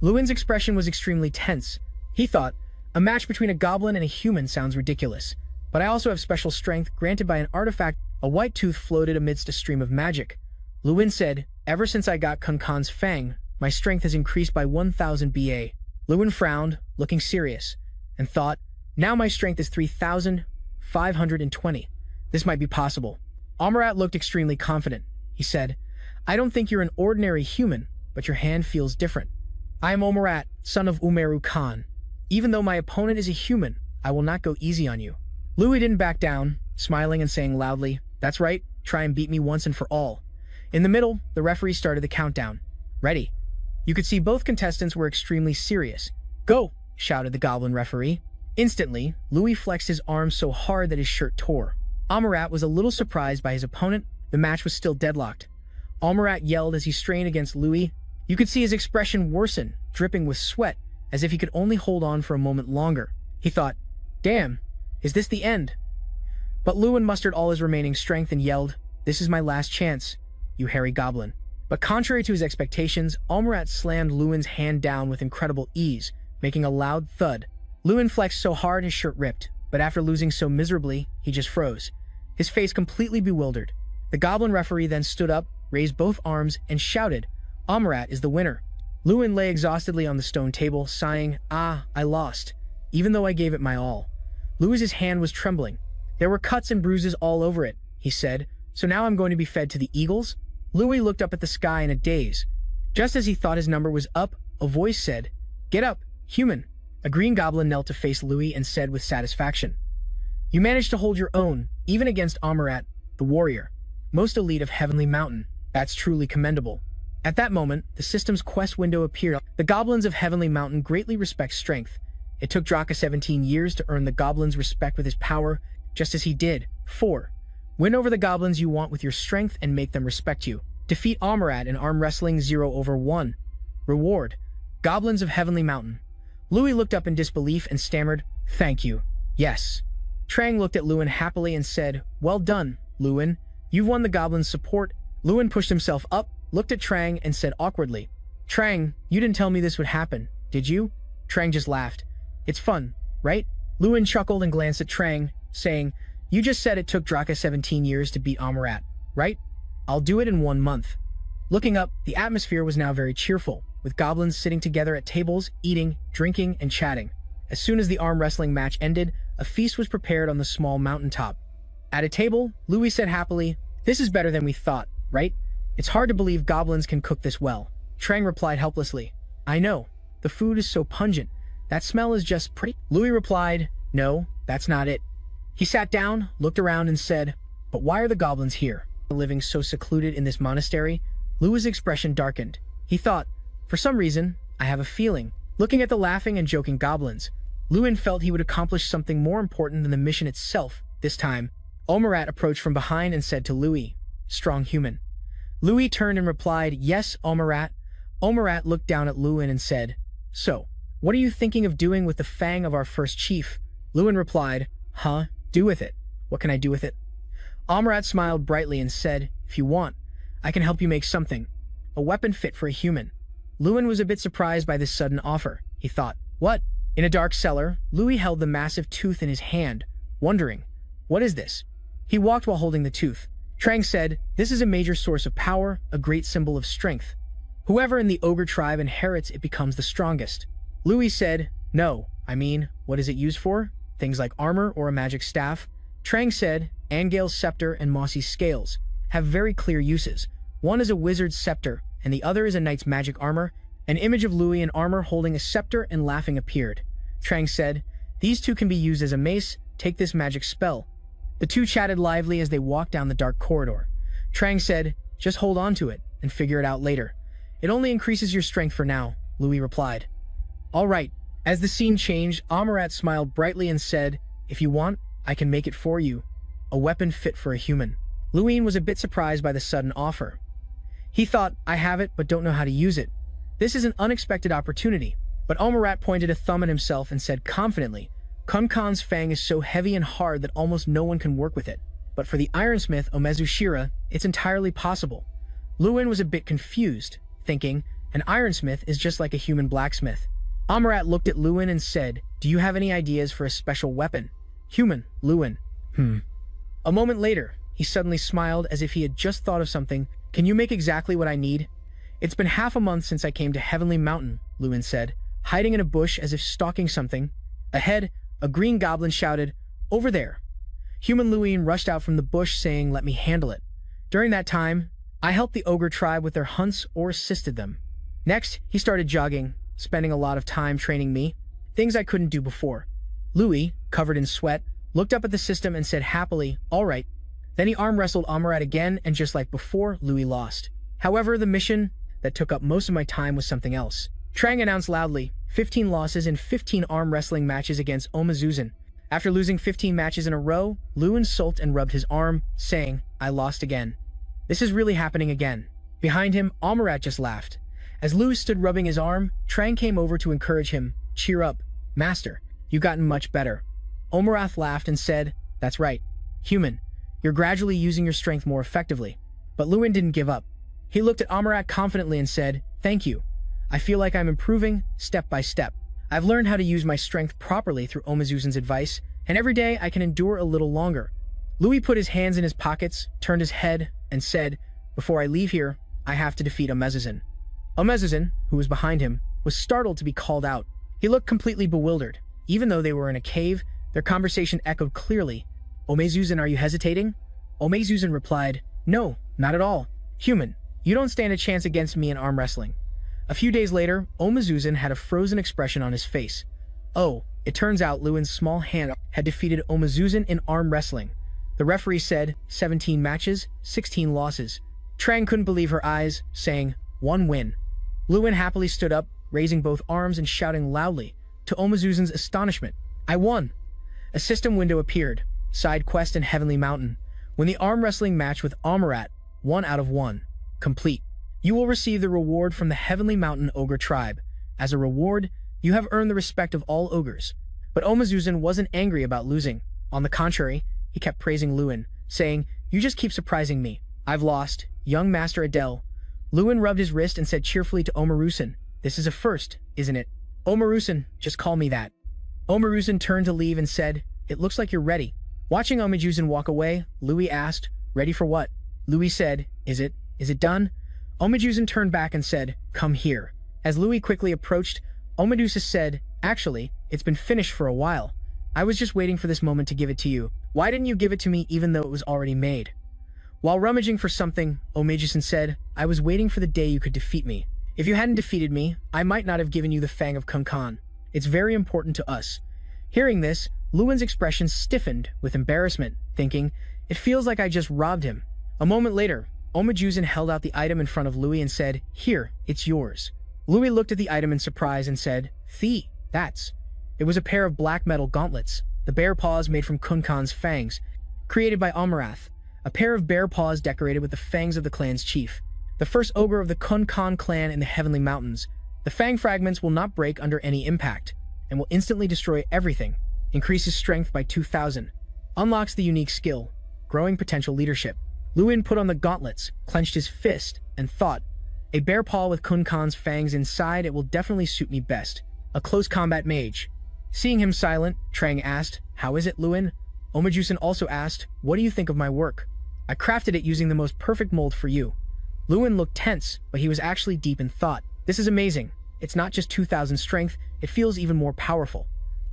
Lewin's expression was extremely tense. He thought, a match between a goblin and a human sounds ridiculous, but I also have special strength granted by an artifact. A white tooth floated amidst a stream of magic. Lewin said, "Ever since I got Kun Khan's fang, my strength has increased by 1,000 BA. Lewin frowned, looking serious, and thought, now my strength is 3,520. This might be possible. Amarat looked extremely confident. He said, "I don't think you're an ordinary human, but your hand feels different. I am Omarat, son of Umeru Khan. Even though my opponent is a human, I will not go easy on you." Louis didn't back down, smiling and saying loudly, "That's right, try and beat me once and for all." In the middle, the referee started the countdown. Ready. You could see both contestants were extremely serious. "Go!" shouted the goblin referee. Instantly, Louis flexed his arms so hard that his shirt tore. Amarat was a little surprised by his opponent. The match was still deadlocked. Almarat yelled as he strained against Louis. You could see his expression worsen, dripping with sweat, as if he could only hold on for a moment longer. He thought, damn, is this the end? But Lewin mustered all his remaining strength and yelled, this is my last chance, you hairy goblin. But contrary to his expectations, Almarat slammed Lewin's hand down with incredible ease, making a loud thud. Lewin flexed so hard his shirt ripped, but after losing so miserably, he just froze, his face completely bewildered. The goblin referee then stood up, raised both arms, and shouted, Almarat is the winner. Lewin lay exhaustedly on the stone table, sighing, I lost, even though I gave it my all. Louis's hand was trembling. There were cuts and bruises all over it, he said, so now I'm going to be fed to the eagles? Louis looked up at the sky in a daze. Just as he thought his number was up, a voice said, get up, human. A green goblin knelt to face Louis and said with satisfaction, you managed to hold your own, even against Almarat, the warrior, most elite of Heavenly Mountain. That's truly commendable. At that moment, the system's quest window appeared. The goblins of Heavenly Mountain greatly respect strength. It took Draka 17 years to earn the goblins' respect with his power, just as he did. 4. Win over the goblins you want with your strength and make them respect you. Defeat Almarat in arm wrestling 0/1. Reward: Goblins of Heavenly Mountain. Louis looked up in disbelief and stammered, thank you. Yes. Trang looked at Lewin happily and said, well done, Lewin. You've won the goblins' support. Lewin pushed himself up, looked at Trang, and said awkwardly, Trang, you didn't tell me this would happen, did you? Trang just laughed. It's fun, right? Lewin chuckled and glanced at Trang, saying, you just said it took Draka 17 years to beat Almarat, right? I'll do it in 1 month. Looking up, the atmosphere was now very cheerful, with goblins sitting together at tables, eating, drinking, and chatting. As soon as the arm wrestling match ended, a feast was prepared on the small mountaintop. At a table, Louis said happily, this is better than we thought, right? It's hard to believe goblins can cook this well. Trang replied helplessly, I know. The food is so pungent. That smell is just pretty. Louis replied, no, that's not it. He sat down, looked around, and said, but why are the goblins here? Living so secluded in this monastery? Louis' expression darkened. He thought, for some reason, I have a feeling. Looking at the laughing and joking goblins, Lewin felt he would accomplish something more important than the mission itself. This time, Almarat approached from behind and said to Louis, strong human. Louis turned and replied, yes, Almarat. Almarat looked down at Lewin and said, so, what are you thinking of doing with the fang of our first chief? Lewin replied, do with it. What can I do with it? Almarat smiled brightly and said, if you want, I can help you make something. A weapon fit for a human. Lewin was a bit surprised by this sudden offer. He thought, what? In a dark cellar, Louis held the massive tooth in his hand, wondering, what is this? He walked while holding the tooth. Trang said, this is a major source of power, a great symbol of strength. Whoever in the ogre tribe inherits it becomes the strongest. Louis said, no, I mean, what is it used for? Things like armor or a magic staff? Trang said, Angale's scepter and Mossy's scales have very clear uses. One is a wizard's scepter, and the other is a knight's magic armor. An image of Louis in armor holding a scepter and laughing appeared. Trang said, these two can be used as a mace. Take this magic spell. The two chatted lively as they walked down the dark corridor. Trang said, just hold on to it and figure it out later. It only increases your strength for now, Louis replied. All right. As the scene changed, Almarat smiled brightly and said, if you want, I can make it for you. A weapon fit for a human. Louis was a bit surprised by the sudden offer. He thought, I have it, but don't know how to use it. This is an unexpected opportunity. But Almarat pointed a thumb at himself and said confidently, Kun Khan's fang is so heavy and hard that almost no one can work with it. But for the ironsmith Omezushira, it's entirely possible. Lewin was a bit confused, thinking, an ironsmith is just like a human blacksmith. Almarat looked at Lewin and said, do you have any ideas for a special weapon? Human, Lewin. A moment later, he suddenly smiled as if he had just thought of something. Can you make exactly what I need? It's been half a month since I came to Heavenly Mountain, Lewin said, hiding in a bush as if stalking something. Ahead, a green goblin shouted, over there. Human Lewin rushed out from the bush saying, let me handle it. During that time, I helped the ogre tribe with their hunts or assisted them. Next, he started jogging, spending a lot of time training me, things I couldn't do before. Louis, covered in sweat, looked up at the system and said happily, all right. Then he arm wrestled Almarat again, and just like before, Louis lost. However, the mission that took up most of my time was something else. Trang announced loudly, 15 losses in 15 arm wrestling matches against Omazuzan. After losing 15 matches in a row, Lewin sulked and rubbed his arm, saying, I lost again. This is really happening again. Behind him, Amarat just laughed. As Louis stood rubbing his arm, Trang came over to encourage him. Cheer up, master. You've gotten much better. Omarath laughed and said, that's right. Human, you're gradually using your strength more effectively. But Lewin didn't give up. He looked at Amarat confidently and said, thank you. I feel like I'm improving step by step. I've learned how to use my strength properly through Omazuzan's advice, and every day I can endure a little longer. Louis put his hands in his pockets, turned his head, and said, before I leave here, I have to defeat Omazuzan. Omazuzan, who was behind him, was startled to be called out. He looked completely bewildered. Even though they were in a cave, their conversation echoed clearly. Omazuzan, are you hesitating? Omazuzan replied, no, not at all. Human, you don't stand a chance against me in arm wrestling. A few days later, Omazuzan had a frozen expression on his face. Oh, it turns out Lewin's small hand had defeated Omazuzan in arm wrestling. The referee said, 17 matches, 16 losses. Trang couldn't believe her eyes, saying, 1 win. Lewin happily stood up, raising both arms and shouting loudly, to Omazuzan's astonishment, I won! A system window appeared, side quest in Heavenly Mountain. When the arm wrestling match with Amarat, 1 out of 1, complete. You will receive the reward from the Heavenly Mountain Ogre tribe. As a reward, you have earned the respect of all ogres. But Omazuzan wasn't angry about losing. On the contrary, he kept praising Lewin, saying, you just keep surprising me. I've lost, young Master Adele. Lewin rubbed his wrist and said cheerfully to Omarusan, this is a first, isn't it? Omarusan, just call me that. Omarusan turned to leave and said, it looks like you're ready. Watching Omazuzan walk away, Louis asked, ready for what? Louis said, is it done? Omazuzan turned back and said, come here. As Louis quickly approached, Omadusa said, actually, it's been finished for a while. I was just waiting for this moment to give it to you. Why didn't you give it to me even though it was already made? While rummaging for something, Omadusa said, I was waiting for the day you could defeat me. If you hadn't defeated me, I might not have given you the Fang of Kunkan. It's very important to us. Hearing this, Lewin's expression stiffened with embarrassment, thinking, it feels like I just robbed him. A moment later, Omazuzan held out the item in front of Louis and said, here, it's yours. Louis looked at the item in surprise and said, that's. It was a pair of black metal gauntlets, the bear paws made from Kunkan's fangs, created by Amarath, a pair of bear paws decorated with the fangs of the clan's chief, the first ogre of the Kunkan clan in the Heavenly Mountains. The fang fragments will not break under any impact, and will instantly destroy everything, increases strength by 2,000, unlocks the unique skill, growing potential leadership. Lewin put on the gauntlets, clenched his fist, and thought, a bear paw with Kunkan's fangs inside, it will definitely suit me best. A close combat mage. Seeing him silent, Trang asked, how is it, Lewin? Omazuzan also asked, what do you think of my work? I crafted it using the most perfect mold for you. Lewin looked tense, but he was actually deep in thought. This is amazing. It's not just 2,000 strength, it feels even more powerful.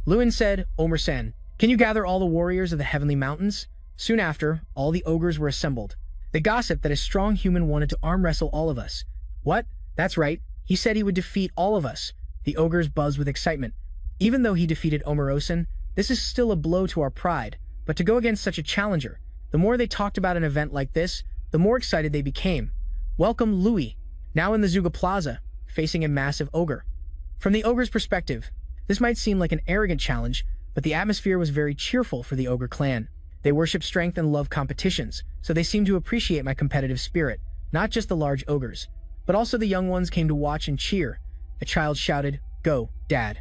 Lewin said, Omer-san, can you gather all the warriors of the Heavenly Mountains? Soon after, all the ogres were assembled. They gossiped that a strong human wanted to arm wrestle all of us. What? That's right. He said he would defeat all of us. The ogres buzzed with excitement. Even though he defeated Omarosan, this is still a blow to our pride. But to go against such a challenger, the more they talked about an event like this, the more excited they became. Welcome Louis, now in the Zuga Plaza, facing a massive ogre. From the ogre's perspective, this might seem like an arrogant challenge, but the atmosphere was very cheerful for the ogre clan. They worship strength and love competitions, so they seem to appreciate my competitive spirit. Not just the large ogres, but also the young ones came to watch and cheer. A child shouted, go, Dad.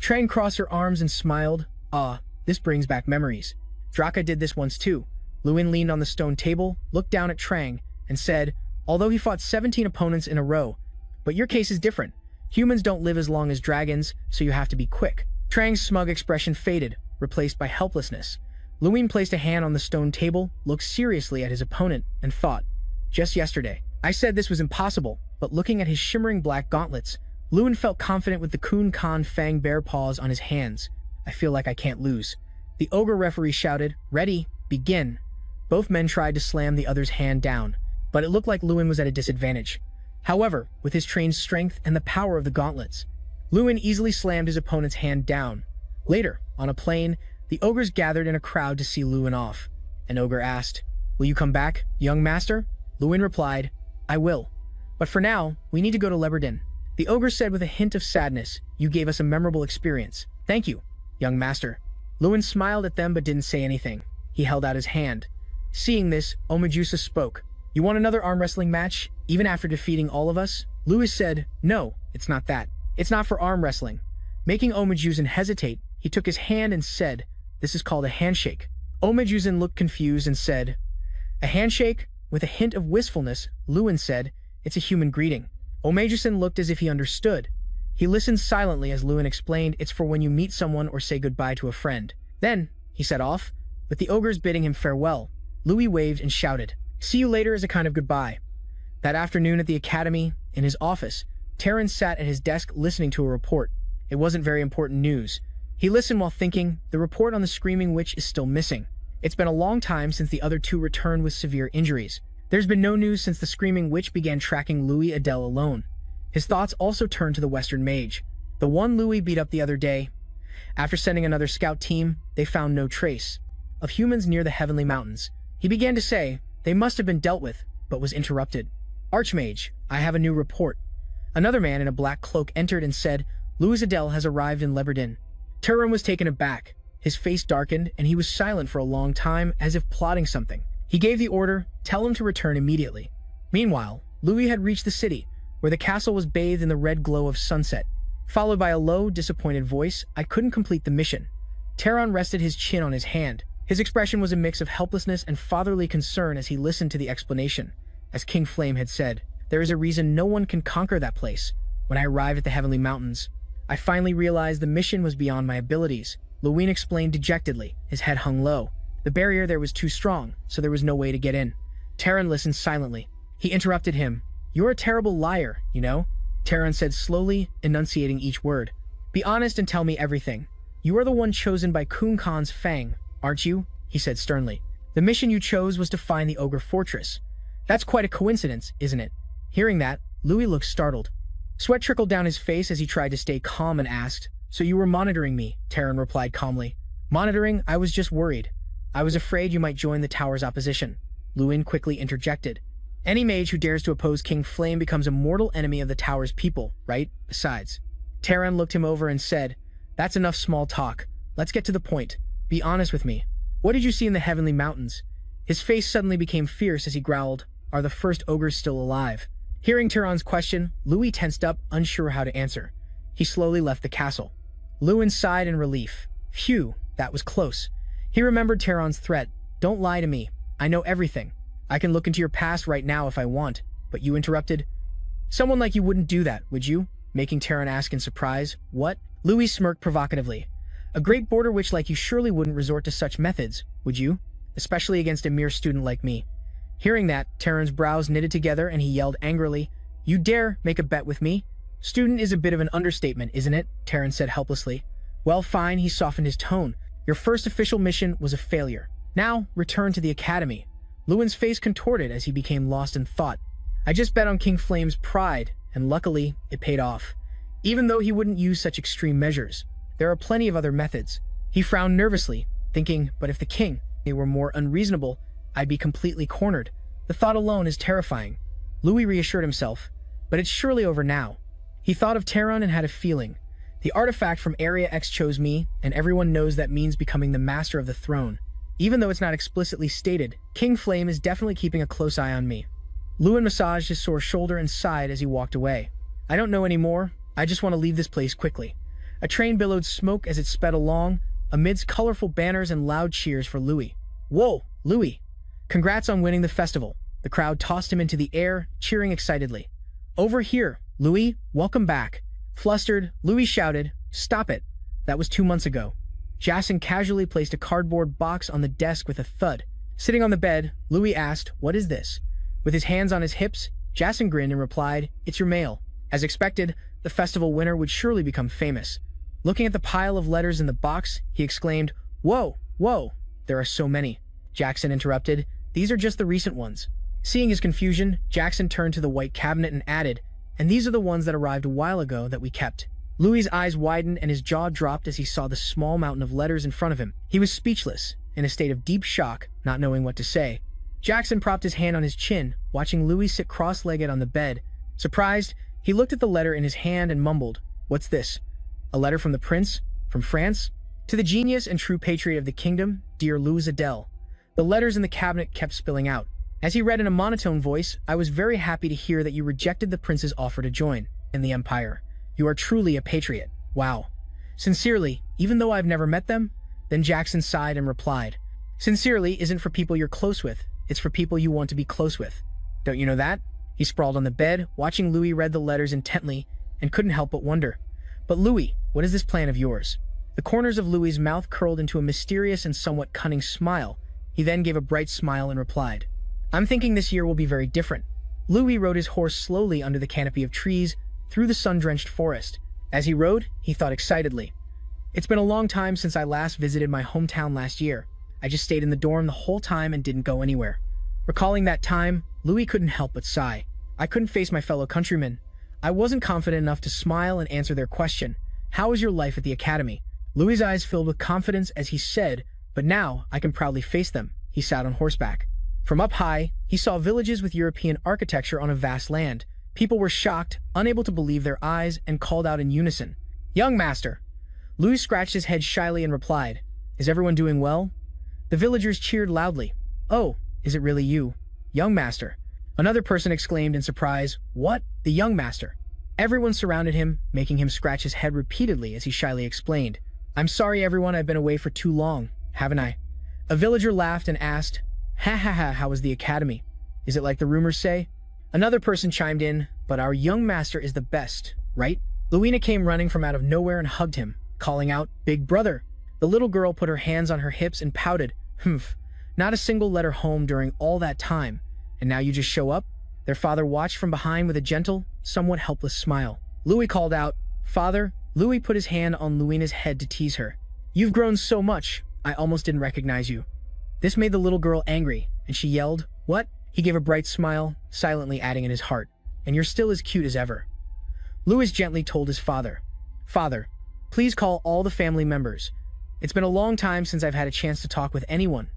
Trang crossed her arms and smiled. Ah, this brings back memories. Draka did this once too. Lewin leaned on the stone table, looked down at Trang, and said, although he fought 17 opponents in a row, but your case is different. Humans don't live as long as dragons, so you have to be quick. Trang's smug expression faded, replaced by helplessness. Lewin placed a hand on the stone table, looked seriously at his opponent, and thought, just yesterday, I said this was impossible, but looking at his shimmering black gauntlets, Lewin felt confident with the Kun-Kan fang bear paws on his hands. I feel like I can't lose. The ogre referee shouted, ready, begin. Both men tried to slam the other's hand down, but it looked like Lewin was at a disadvantage. However, with his trained strength and the power of the gauntlets, Lewin easily slammed his opponent's hand down. Later, on a plain, the ogres gathered in a crowd to see Lewin off. An ogre asked, will you come back, young master? Lewin replied, I will. But for now, we need to go to Leberdin. The ogre said with a hint of sadness, you gave us a memorable experience. Thank you, young master. Lewin smiled at them but didn't say anything. He held out his hand. Seeing this, Omajusa spoke. You want another arm wrestling match, even after defeating all of us? Louis said, no, it's not that. It's not for arm wrestling. Making Omejuzin hesitate, he took his hand and said, this is called a handshake. Omejuzin looked confused and said, a handshake? With a hint of wistfulness, Lewin said, it's a human greeting. Omejuzin looked as if he understood. He listened silently as Lewin explained it's for when you meet someone or say goodbye to a friend. Then, he set off, with the ogres bidding him farewell. Louis waved and shouted, see you later as a kind of goodbye. That afternoon at the academy, in his office, Terran sat at his desk listening to a report. It wasn't very important news. He listened while thinking, the report on the Screaming Witch is still missing. It's been a long time since the other two returned with severe injuries. There's been no news since the Screaming Witch began tracking Louis Adele alone. His thoughts also turned to the Western Mage, the one Louis beat up the other day. After sending another scout team, they found no trace of humans near the Heavenly Mountains. He began to say they must have been dealt with, but was interrupted. Archmage, I have a new report. Another man in a black cloak entered and said, Louis Adele has arrived in Leberdin. Turin was taken aback. His face darkened, and he was silent for a long time, as if plotting something. He gave the order, tell him to return immediately. Meanwhile, Louis had reached the city, where the castle was bathed in the red glow of sunset. Followed by a low, disappointed voice, I couldn't complete the mission. Terran rested his chin on his hand. His expression was a mix of helplessness and fatherly concern as he listened to the explanation. As King Flame had said, there is a reason no one can conquer that place. When I arrived at the Heavenly Mountains, I finally realized the mission was beyond my abilities. Lewin explained dejectedly, his head hung low. The barrier there was too strong, so there was no way to get in. Terran listened silently. He interrupted him. You're a terrible liar, you know? Terran said slowly, enunciating each word. Be honest and tell me everything. You are the one chosen by Kun Khan's Fang, aren't you? He said sternly. The mission you chose was to find the Ogre Fortress. That's quite a coincidence, isn't it? Hearing that, Louis looked startled. Sweat trickled down his face as he tried to stay calm and asked, so you were monitoring me, Terran replied calmly. Monitoring? I was just worried. I was afraid you might join the tower's opposition. Lewin quickly interjected. Any mage who dares to oppose King Flame becomes a mortal enemy of the tower's people, right? Besides. Terran looked him over and said, that's enough small talk. Let's get to the point. Be honest with me. What did you see in the Heavenly Mountains? His face suddenly became fierce as he growled, are the first ogres still alive? Hearing Terran's question, Louis tensed up, unsure how to answer. He slowly left the castle. Lewin sighed in relief. Phew, that was close. He remembered Terran's threat. Don't lie to me. I know everything. I can look into your past right now if I want. But you interrupted. Someone like you wouldn't do that, would you? Making Terran ask in surprise. What? Louis smirked provocatively. A great border witch like you surely wouldn't resort to such methods, would you? Especially against a mere student like me. Hearing that, Terran's brows knitted together and he yelled angrily, you dare make a bet with me? Student is a bit of an understatement, isn't it? Terran said helplessly. Well, fine, he softened his tone. Your first official mission was a failure. Now, return to the academy. Lewin's face contorted as he became lost in thought. I just bet on King Flame's pride, and luckily, it paid off. Even though he wouldn't use such extreme measures, there are plenty of other methods. He frowned nervously, thinking, but if the king, they were more unreasonable, I'd be completely cornered. The thought alone is terrifying. Louis reassured himself, but it's surely over now. He thought of Terran and had a feeling. The artifact from Area X chose me, and everyone knows that means becoming the master of the throne. Even though it's not explicitly stated, King Flame is definitely keeping a close eye on me. Lewin massaged his sore shoulder and sighed as he walked away. I don't know anymore. I just want to leave this place quickly. A train billowed smoke as it sped along, amidst colorful banners and loud cheers for Louis. Whoa, Louis! Congrats on winning the festival. The crowd tossed him into the air, cheering excitedly. Over here, Louis, welcome back. Flustered, Louis shouted, stop it. That was 2 months ago. Jason casually placed a cardboard box on the desk with a thud. Sitting on the bed, Louis asked, what is this? With his hands on his hips, Jason grinned and replied, it's your mail. As expected, the festival winner would surely become famous. Looking at the pile of letters in the box, he exclaimed, whoa, whoa, there are so many. Jackson interrupted, these are just the recent ones. Seeing his confusion, Jackson turned to the white cabinet and added, and these are the ones that arrived a while ago that we kept. Louis's eyes widened and his jaw dropped as he saw the small mountain of letters in front of him. He was speechless, in a state of deep shock, not knowing what to say. Jackson propped his hand on his chin, watching Louis sit cross-legged on the bed. Surprised, he looked at the letter in his hand and mumbled, what's this? A letter from the prince? From France? To the genius and true patriot of the kingdom, dear Louis Adele. The letters in the cabinet kept spilling out. As he read in a monotone voice, I was very happy to hear that you rejected the prince's offer to join in the Empire. You are truly a patriot. Wow. Sincerely, even though I've never met them? Then Jackson sighed and replied, Sincerely isn't for people you're close with, it's for people you want to be close with. Don't you know that? He sprawled on the bed, watching Louis read the letters intently, and couldn't help but wonder. But Louis, what is this plan of yours? The corners of Louis's mouth curled into a mysterious and somewhat cunning smile. He then gave a bright smile and replied, I'm thinking this year will be very different. Louis rode his horse slowly under the canopy of trees, through the sun-drenched forest. As he rode, he thought excitedly, It's been a long time since I last visited my hometown last year. I just stayed in the dorm the whole time and didn't go anywhere. Recalling that time, Louis couldn't help but sigh. I couldn't face my fellow countrymen. I wasn't confident enough to smile and answer their question, How was your life at the academy? Louis's eyes filled with confidence as he said, But now I can proudly face them. He sat on horseback. From up high, he saw villages with European architecture on a vast land. People were shocked, unable to believe their eyes, and called out in unison, Young master! Louis scratched his head shyly and replied, Is everyone doing well? The villagers cheered loudly. Oh, is it really you, young master? Another person exclaimed in surprise, What? The young master? Everyone surrounded him, making him scratch his head repeatedly as he shyly explained, I'm sorry everyone, I've been away for too long, haven't I? A villager laughed and asked, Ha ha ha, how was the academy? Is it like the rumors say? Another person chimed in, But our young master is the best, right? Louina came running from out of nowhere and hugged him, calling out, Big brother! The little girl put her hands on her hips and pouted, Humph, not a single letter home during all that time, and now you just show up? Their father watched from behind with a gentle, somewhat helpless smile. Louis called out, Father. Louis put his hand on Louina's head to tease her. You've grown so much, I almost didn't recognize you. This made the little girl angry, and she yelled, What? He gave a bright smile, silently adding in his heart, And you're still as cute as ever. Louis gently told his father, Father, please call all the family members. It's been a long time since I've had a chance to talk with anyone.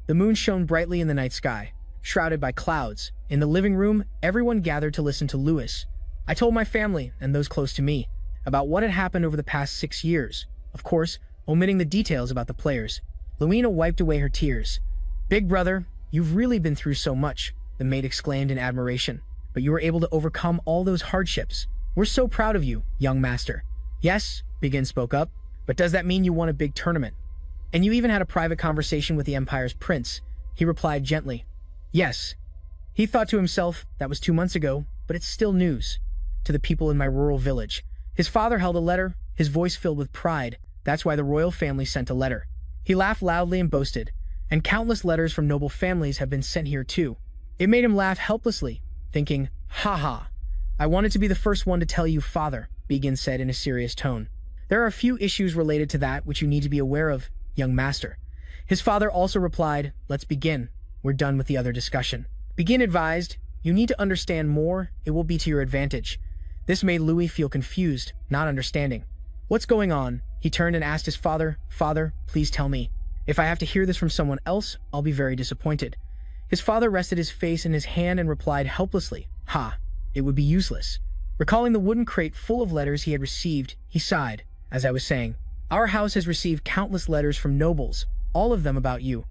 The moon shone brightly in the night sky, shrouded by clouds. In the living room, everyone gathered to listen to Louis. I told my family, and those close to me, about what had happened over the past 6 years, of course, omitting the details about the players. Louina wiped away her tears. Big brother, you've really been through so much, the maid exclaimed in admiration. But you were able to overcome all those hardships. We're so proud of you, young master. Yes, Begin spoke up, but does that mean you won a big tournament? And you even had a private conversation with the Empire's prince? He replied gently, Yes. He thought to himself, that was 2 months ago, but it's still news. To the people in my rural village. His father held a letter, his voice filled with pride. That's why the royal family sent a letter. He laughed loudly and boasted, and countless letters from noble families have been sent here too. It made him laugh helplessly, thinking, Ha ha. I wanted to be the first one to tell you, father, Begin said in a serious tone. There are a few issues related to that which you need to be aware of, young master. His father also replied, Let's begin. We're done with the other discussion. Begin advised, You need to understand more, it will be to your advantage. This made Louis feel confused, not understanding. What's going on? He turned and asked his father, Father, please tell me. If I have to hear this from someone else, I'll be very disappointed. His father rested his face in his hand and replied helplessly, Ha, it would be useless. Recalling the wooden crate full of letters he had received, he sighed. As I was saying, our house has received countless letters from nobles, all of them about you.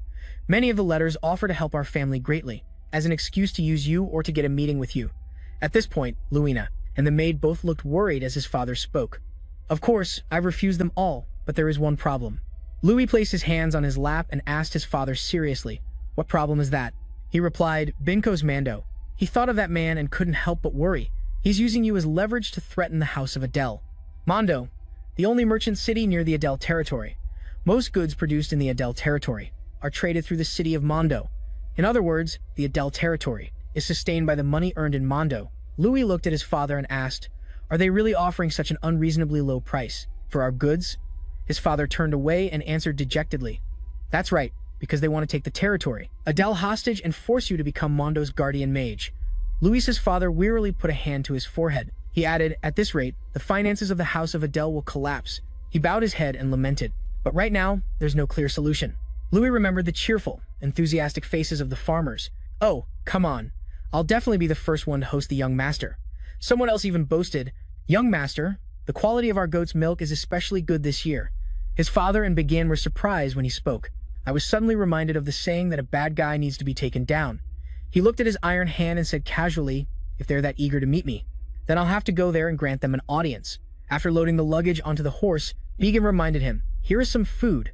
Many of the letters offer to help our family greatly, as an excuse to use you or to get a meeting with you. At this point, Louina and the maid both looked worried as his father spoke. Of course, I've refused them all, but there is one problem. Louis placed his hands on his lap and asked his father seriously, What problem is that? He replied, Binko's Mando. He thought of that man and couldn't help but worry. He's using you as leverage to threaten the house of Adel. Mondo, the only merchant city near the Adel territory. Most goods produced in the Adel territory are traded through the city of Mondo. In other words, the Adel territory is sustained by the money earned in Mondo. Louis looked at his father and asked, Are they really offering such an unreasonably low price for our goods? His father turned away and answered dejectedly, That's right, because they want to take the territory, Adel hostage, and force you to become Mondo's guardian mage. Louis's father wearily put a hand to his forehead. He added, At this rate, the finances of the house of Adel will collapse. He bowed his head and lamented. But right now, there's no clear solution. Louis remembered the cheerful, enthusiastic faces of the farmers. Oh, come on. I'll definitely be the first one to host the young master. Someone else even boasted, Young master, the quality of our goat's milk is especially good this year. His father and Begin were surprised when he spoke. I was suddenly reminded of the saying that a bad guy needs to be taken down. He looked at his iron hand and said casually, if they're that eager to meet me, then I'll have to go there and grant them an audience. After loading the luggage onto the horse, Began reminded him, here is some food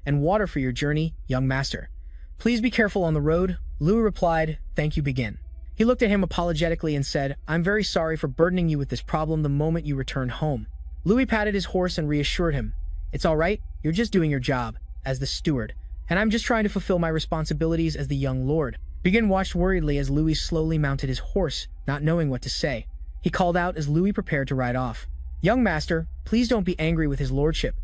and water for your journey, young master. Please be careful on the road. Louis replied, thank you, Began. He looked at him apologetically and said, I'm very sorry for burdening you with this problem the moment you returned home. Louis patted his horse and reassured him, it's all right, you're just doing your job as the steward, and I'm just trying to fulfill my responsibilities as the young lord. Began watched worriedly as Louis slowly mounted his horse, not knowing what to say. He called out as Louis prepared to ride off. Young master, please don't be angry with his lordship.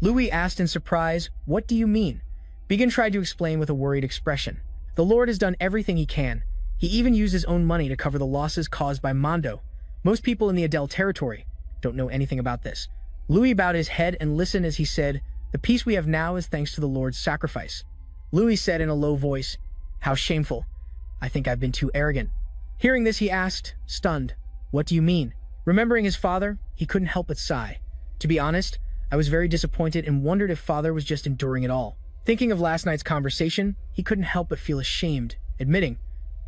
Louis asked in surprise, what do you mean? Began tried to explain with a worried expression. The lord has done everything he can. He even used his own money to cover the losses caused by Mondo. Most people in the Adel territory don't know anything about this. Louis bowed his head and listened as he said, the peace we have now is thanks to the Lord's sacrifice. Louis said in a low voice, how shameful. I think I've been too arrogant. Hearing this, he asked, stunned, what do you mean? Remembering his father, he couldn't help but sigh. To be honest, I was very disappointed and wondered if father was just enduring it all. Thinking of last night's conversation, he couldn't help but feel ashamed, admitting,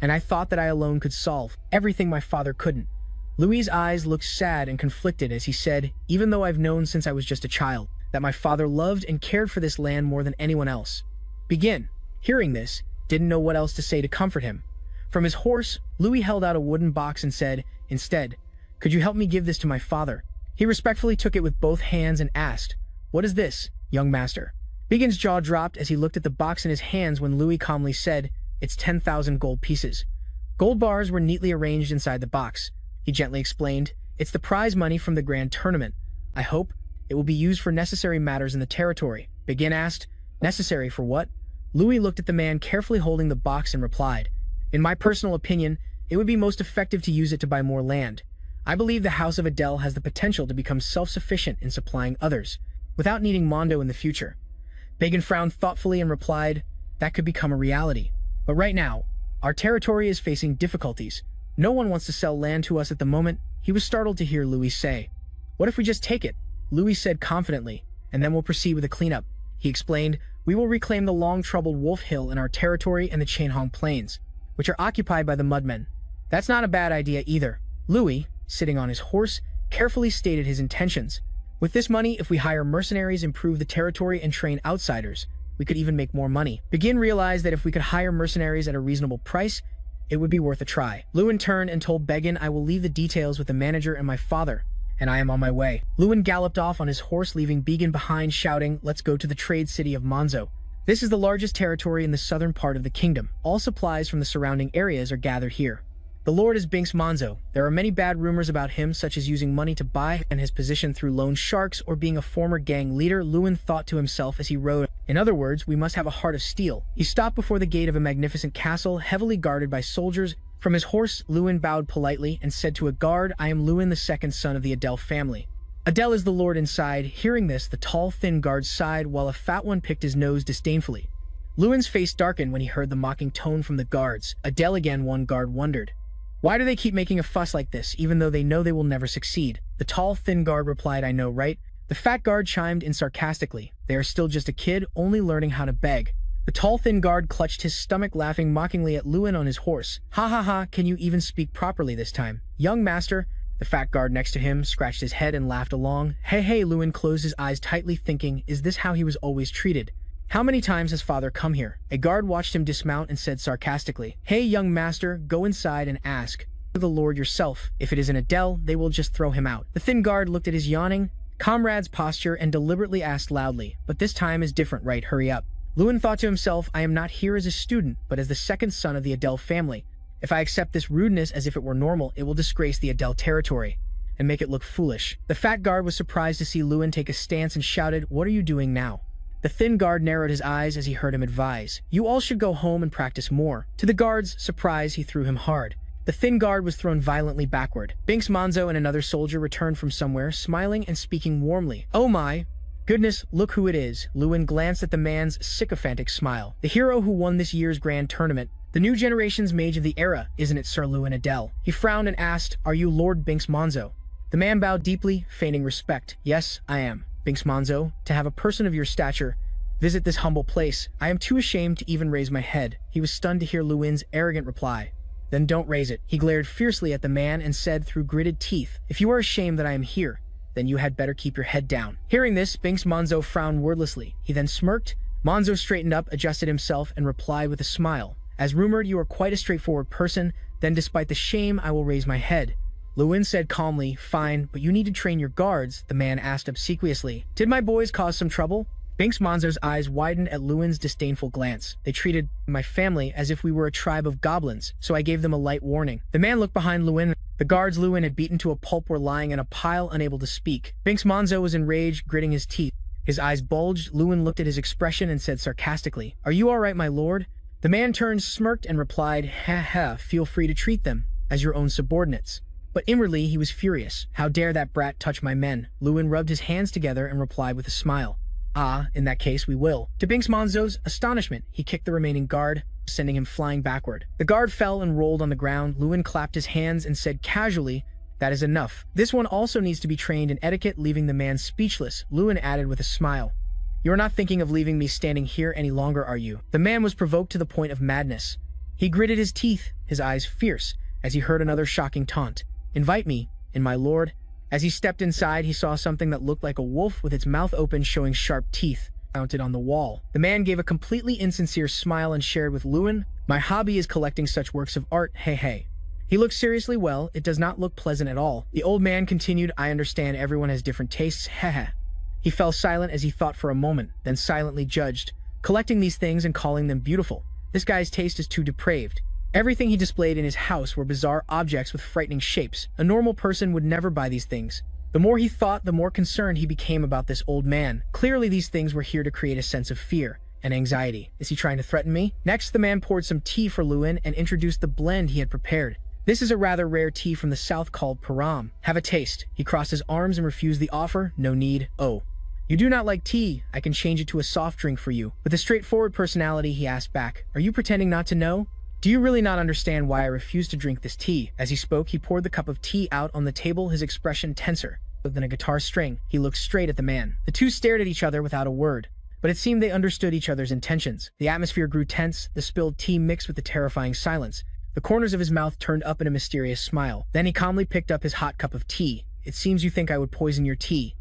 and I thought that I alone could solve everything my father couldn't. Louis' eyes looked sad and conflicted as he said, even though I've known since I was just a child, that my father loved and cared for this land more than anyone else. Begin. Hearing this, didn't know what else to say to comfort him. From his horse, Louis held out a wooden box and said, instead, could you help me give this to my father? He respectfully took it with both hands and asked, what is this, young master? Begin's jaw dropped as he looked at the box in his hands when Louis calmly said, it's 10,000 gold pieces. Gold bars were neatly arranged inside the box. He gently explained, it's the prize money from the grand tournament. I hope it will be used for necessary matters in the territory. Begin asked, necessary for what? Louis looked at the man carefully holding the box and replied, in my personal opinion, it would be most effective to use it to buy more land. I believe the House of Adel has the potential to become self-sufficient in supplying others, without needing Mondo in the future. Begin frowned thoughtfully and replied, that could become a reality. But right now, our territory is facing difficulties. No one wants to sell land to us at the moment. He was startled to hear Louis say, what if we just take it? Louis said confidently, and then we'll proceed with a cleanup. He explained, we will reclaim the long-troubled Wolf Hill in our territory and the Chainhong Plains, which are occupied by the Mudmen. That's not a bad idea either. Louis, sitting on his horse, carefully stated his intentions. With this money, if we hire mercenaries, improve the territory, and train outsiders, we could even make more money. Begin realized that if we could hire mercenaries at a reasonable price, it would be worth a try. Lewin turned and told Begin, I will leave the details with the manager and my father, and I am on my way. Lewin galloped off on his horse, leaving Begin behind, shouting, let's go to the trade city of Monzo. This is the largest territory in the southern part of the kingdom. All supplies from the surrounding areas are gathered here. The Lord is Binks Monzo. There are many bad rumors about him, such as using money to buy and his position through loan sharks or being a former gang leader, Lewin thought to himself as he rode. In other words, we must have a heart of steel. He stopped before the gate of a magnificent castle, heavily guarded by soldiers. From his horse, Lewin bowed politely and said to a guard, I am Lewin, the second son of the Adel family. Adel is the lord inside. Hearing this, the tall, thin guard sighed, while a fat one picked his nose disdainfully. Lewin's face darkened when he heard the mocking tone from the guards. Adel again, one guard wondered. Why do they keep making a fuss like this, even though they know they will never succeed? The tall, thin guard replied, I know, right? The fat guard chimed in sarcastically. They are still just a kid, only learning how to beg. The tall, thin guard clutched his stomach, laughing mockingly at Lewin on his horse. Ha ha ha, can you even speak properly this time? Young master. The fat guard next to him scratched his head and laughed along. Hey, hey, Lewin closed his eyes tightly, thinking, is this how he was always treated? How many times has father come here? A guard watched him dismount and said sarcastically, hey, young master, go inside and ask the lord yourself. If it is an Adel, they will just throw him out. The thin guard looked at his yawning comrade's posture and deliberately asked loudly, but this time is different, right? Hurry up. Lewin thought to himself, I am not here as a student, but as the second son of the Adel family. If I accept this rudeness as if it were normal, it will disgrace the Adel territory and make it look foolish. The fat guard was surprised to see Lewin take a stance and shouted, what are you doing now? The thin guard narrowed his eyes as he heard him advise, you all should go home and practice more. To the guard's surprise, he threw him hard. The thin guard was thrown violently backward. Binks Monzo and another soldier returned from somewhere, smiling and speaking warmly. Oh my goodness, look who it is. Lewin glanced at the man's sycophantic smile. The hero who won this year's grand tournament. The new generation's mage of the era, isn't it, Sir Lewin Adel? He frowned and asked, are you Lord Binks Monzo? The man bowed deeply, feigning respect. Yes, I am, Binks Monzo. To have a person of your stature visit this humble place. I am too ashamed to even raise my head." He was stunned to hear Luin's arrogant reply. "Then don't raise it." He glared fiercely at the man and said through gritted teeth, "If you are ashamed that I am here, then you had better keep your head down." Hearing this, Binks Monzo frowned wordlessly. He then smirked. Monzo straightened up, adjusted himself, and replied with a smile. "As rumored, you are quite a straightforward person. Then despite the shame, I will raise my head." Luin said calmly, "Fine, but you need to train your guards," the man asked obsequiously. "Did my boys cause some trouble?" Binks Monzo's eyes widened at Luin's disdainful glance. "They treated my family as if we were a tribe of goblins, so I gave them a light warning." The man looked behind Luin. The guards Luin had beaten to a pulp were lying in a pile, unable to speak. Binks Monzo was enraged, gritting his teeth. His eyes bulged. Luin looked at his expression and said sarcastically, "Are you all right, my lord?" The man turned, smirked, and replied, "Ha ha, feel free to treat them as your own subordinates." But inwardly he was furious. How dare that brat touch my men? Luin rubbed his hands together and replied with a smile, "Ah, in that case we will." To Binks Monzo's astonishment, he kicked the remaining guard, sending him flying backward. The guard fell and rolled on the ground. Luin clapped his hands and said casually, "That is enough. This one also needs to be trained in etiquette," leaving the man speechless. Luin added with a smile, "You are not thinking of leaving me standing here any longer, are you?" The man was provoked to the point of madness. He gritted his teeth, his eyes fierce, as he heard another shocking taunt. "Invite me in, my lord." As he stepped inside, he saw something that looked like a wolf with its mouth open, showing sharp teeth, mounted on the wall. The man gave a completely insincere smile and shared with Luin, "My hobby is collecting such works of art, hey hey." He looked seriously. "Well, it does not look pleasant at all." The old man continued, "I understand everyone has different tastes, heh." He fell silent as he thought for a moment, then silently judged, "Collecting these things and calling them beautiful. This guy's taste is too depraved." Everything he displayed in his house were bizarre objects with frightening shapes. A normal person would never buy these things. The more he thought, the more concerned he became about this old man. Clearly these things were here to create a sense of fear and anxiety. Is he trying to threaten me? Next, the man poured some tea for Luin and introduced the blend he had prepared. "This is a rather rare tea from the south called Param. Have a taste." He crossed his arms and refused the offer. "No need." "Oh, you do not like tea? I can change it to a soft drink for you." With a straightforward personality, he asked back, "Are you pretending not to know? Do you really not understand why I refuse to drink this tea?" As he spoke, he poured the cup of tea out on the table, his expression tenser than a guitar string. He looked straight at the man. The two stared at each other without a word, but it seemed they understood each other's intentions. The atmosphere grew tense, the spilled tea mixed with the terrifying silence. The corners of his mouth turned up in a mysterious smile. Then he calmly picked up his hot cup of tea. "It seems you think I would poison your tea.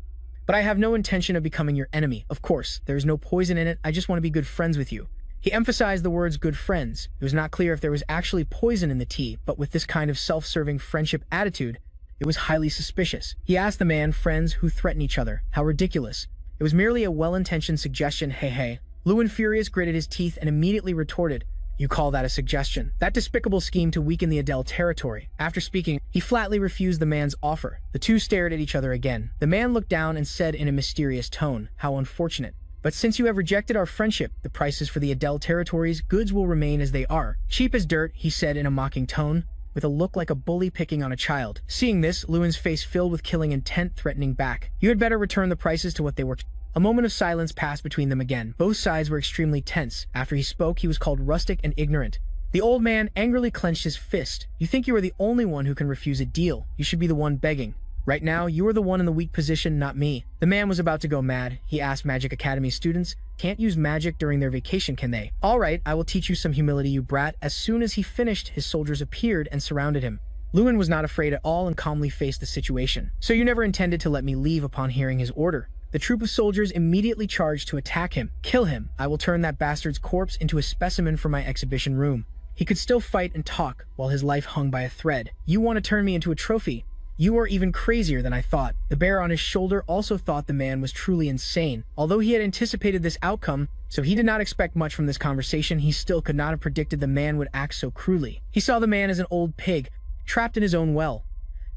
But I have no intention of becoming your enemy. Of course, there is no poison in it. I just want to be good friends with you." He emphasized the words "good friends." It was not clear if there was actually poison in the tea, but with this kind of self-serving friendship attitude, it was highly suspicious. He asked the man, "Friends who threaten each other. How ridiculous." It was merely a well-intentioned suggestion, hey hey. Luin, furious, gritted his teeth and immediately retorted, "You call that a suggestion? That despicable scheme to weaken the Adel territory." After speaking, he flatly refused the man's offer. The two stared at each other again. The man looked down and said in a mysterious tone, "How unfortunate. But since you have rejected our friendship, the prices for the Adel territories goods will remain as they are. Cheap as dirt," he said in a mocking tone, with a look like a bully picking on a child. Seeing this, Luin's face filled with killing intent, threatening back. "You had better return the prices to what they were." A moment of silence passed between them again. Both sides were extremely tense. After he spoke, he was called rustic and ignorant. The old man angrily clenched his fist. "You think you are the only one who can refuse a deal. You should be the one begging. Right now, you are the one in the weak position, not me." The man was about to go mad. He asked Magic Academy students, "Can't use magic during their vacation, can they?" "All right, I will teach you some humility, you brat." As soon as he finished, his soldiers appeared and surrounded him. Luin was not afraid at all and calmly faced the situation. "So you never intended to let me leave upon hearing his order?" The troop of soldiers immediately charged to attack him. "Kill him. I will turn that bastard's corpse into a specimen for my exhibition room." He could still fight and talk while his life hung by a thread. "You want to turn me into a trophy? You are even crazier than I thought." The bear on his shoulder also thought the man was truly insane. Although he had anticipated this outcome, so he did not expect much from this conversation, he still could not have predicted the man would act so cruelly. He saw the man as an old pig, trapped in his own well.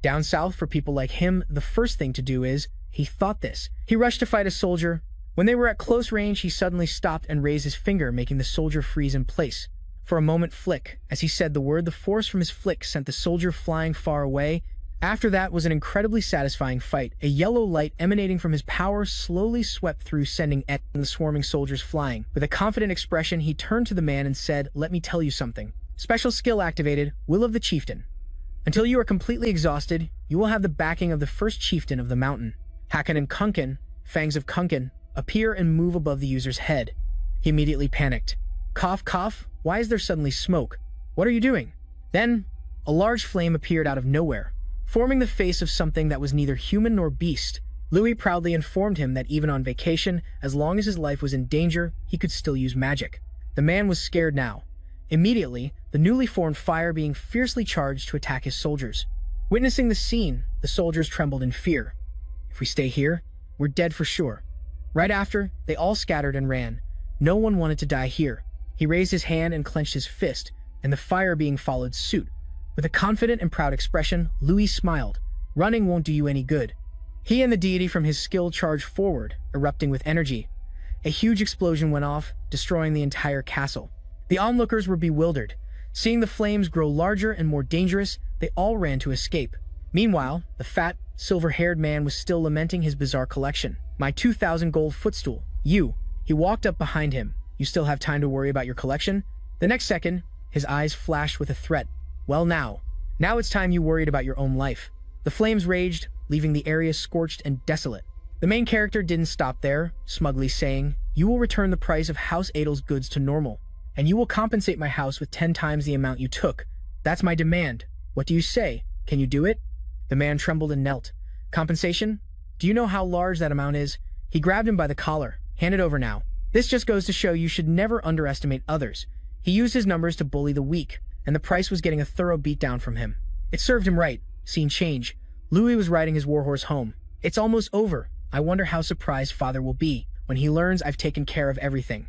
Down south, for people like him, the first thing to do is, he thought this. He rushed to fight a soldier. When they were at close range, he suddenly stopped and raised his finger, making the soldier freeze in place. For a moment, flick. As he said the word, the force from his flick sent the soldier flying far away. After that was an incredibly satisfying fight. A yellow light emanating from his power slowly swept through, sending the swarming soldiers flying. With a confident expression, he turned to the man and said, "Let me tell you something. Special skill activated, Will of the Chieftain. Until you are completely exhausted, you will have the backing of the first chieftain of the mountain. Hakan and Kunkin, Fangs of Kunkin, appear and move above the user's head. He immediately panicked. Cough, cough, why is there suddenly smoke? What are you doing? Then, a large flame appeared out of nowhere, forming the face of something that was neither human nor beast. Louis proudly informed him that even on vacation, as long as his life was in danger, he could still use magic. The man was scared now. Immediately, the newly formed fire being fiercely charged to attack his soldiers. Witnessing the scene, the soldiers trembled in fear. If we stay here, we're dead for sure. Right after, they all scattered and ran. No one wanted to die here. He raised his hand and clenched his fist, and the fire being followed suit. With a confident and proud expression, Louis smiled. Running won't do you any good. He and the deity from his skill charged forward, erupting with energy. A huge explosion went off, destroying the entire castle. The onlookers were bewildered. Seeing the flames grow larger and more dangerous, they all ran to escape. Meanwhile, the fat, silver-haired man was still lamenting his bizarre collection. My 2,000 gold footstool. You. He walked up behind him. You still have time to worry about your collection? The next second, his eyes flashed with a threat. Well now it's time you worried about your own life. The flames raged, leaving the area scorched and desolate. The main character didn't stop there, smugly saying, you will return the price of House Adel's goods to normal, and you will compensate my house with 10 times the amount you took. That's my demand. What do you say? Can you do it? The man trembled and knelt. Compensation? Do you know how large that amount is? He grabbed him by the collar. Hand it over now. This just goes to show you should never underestimate others. He used his numbers to bully the weak, and the price was getting a thorough beatdown from him. It served him right. Scene change. Louis was riding his warhorse home. It's almost over. I wonder how surprised father will be when he learns I've taken care of everything.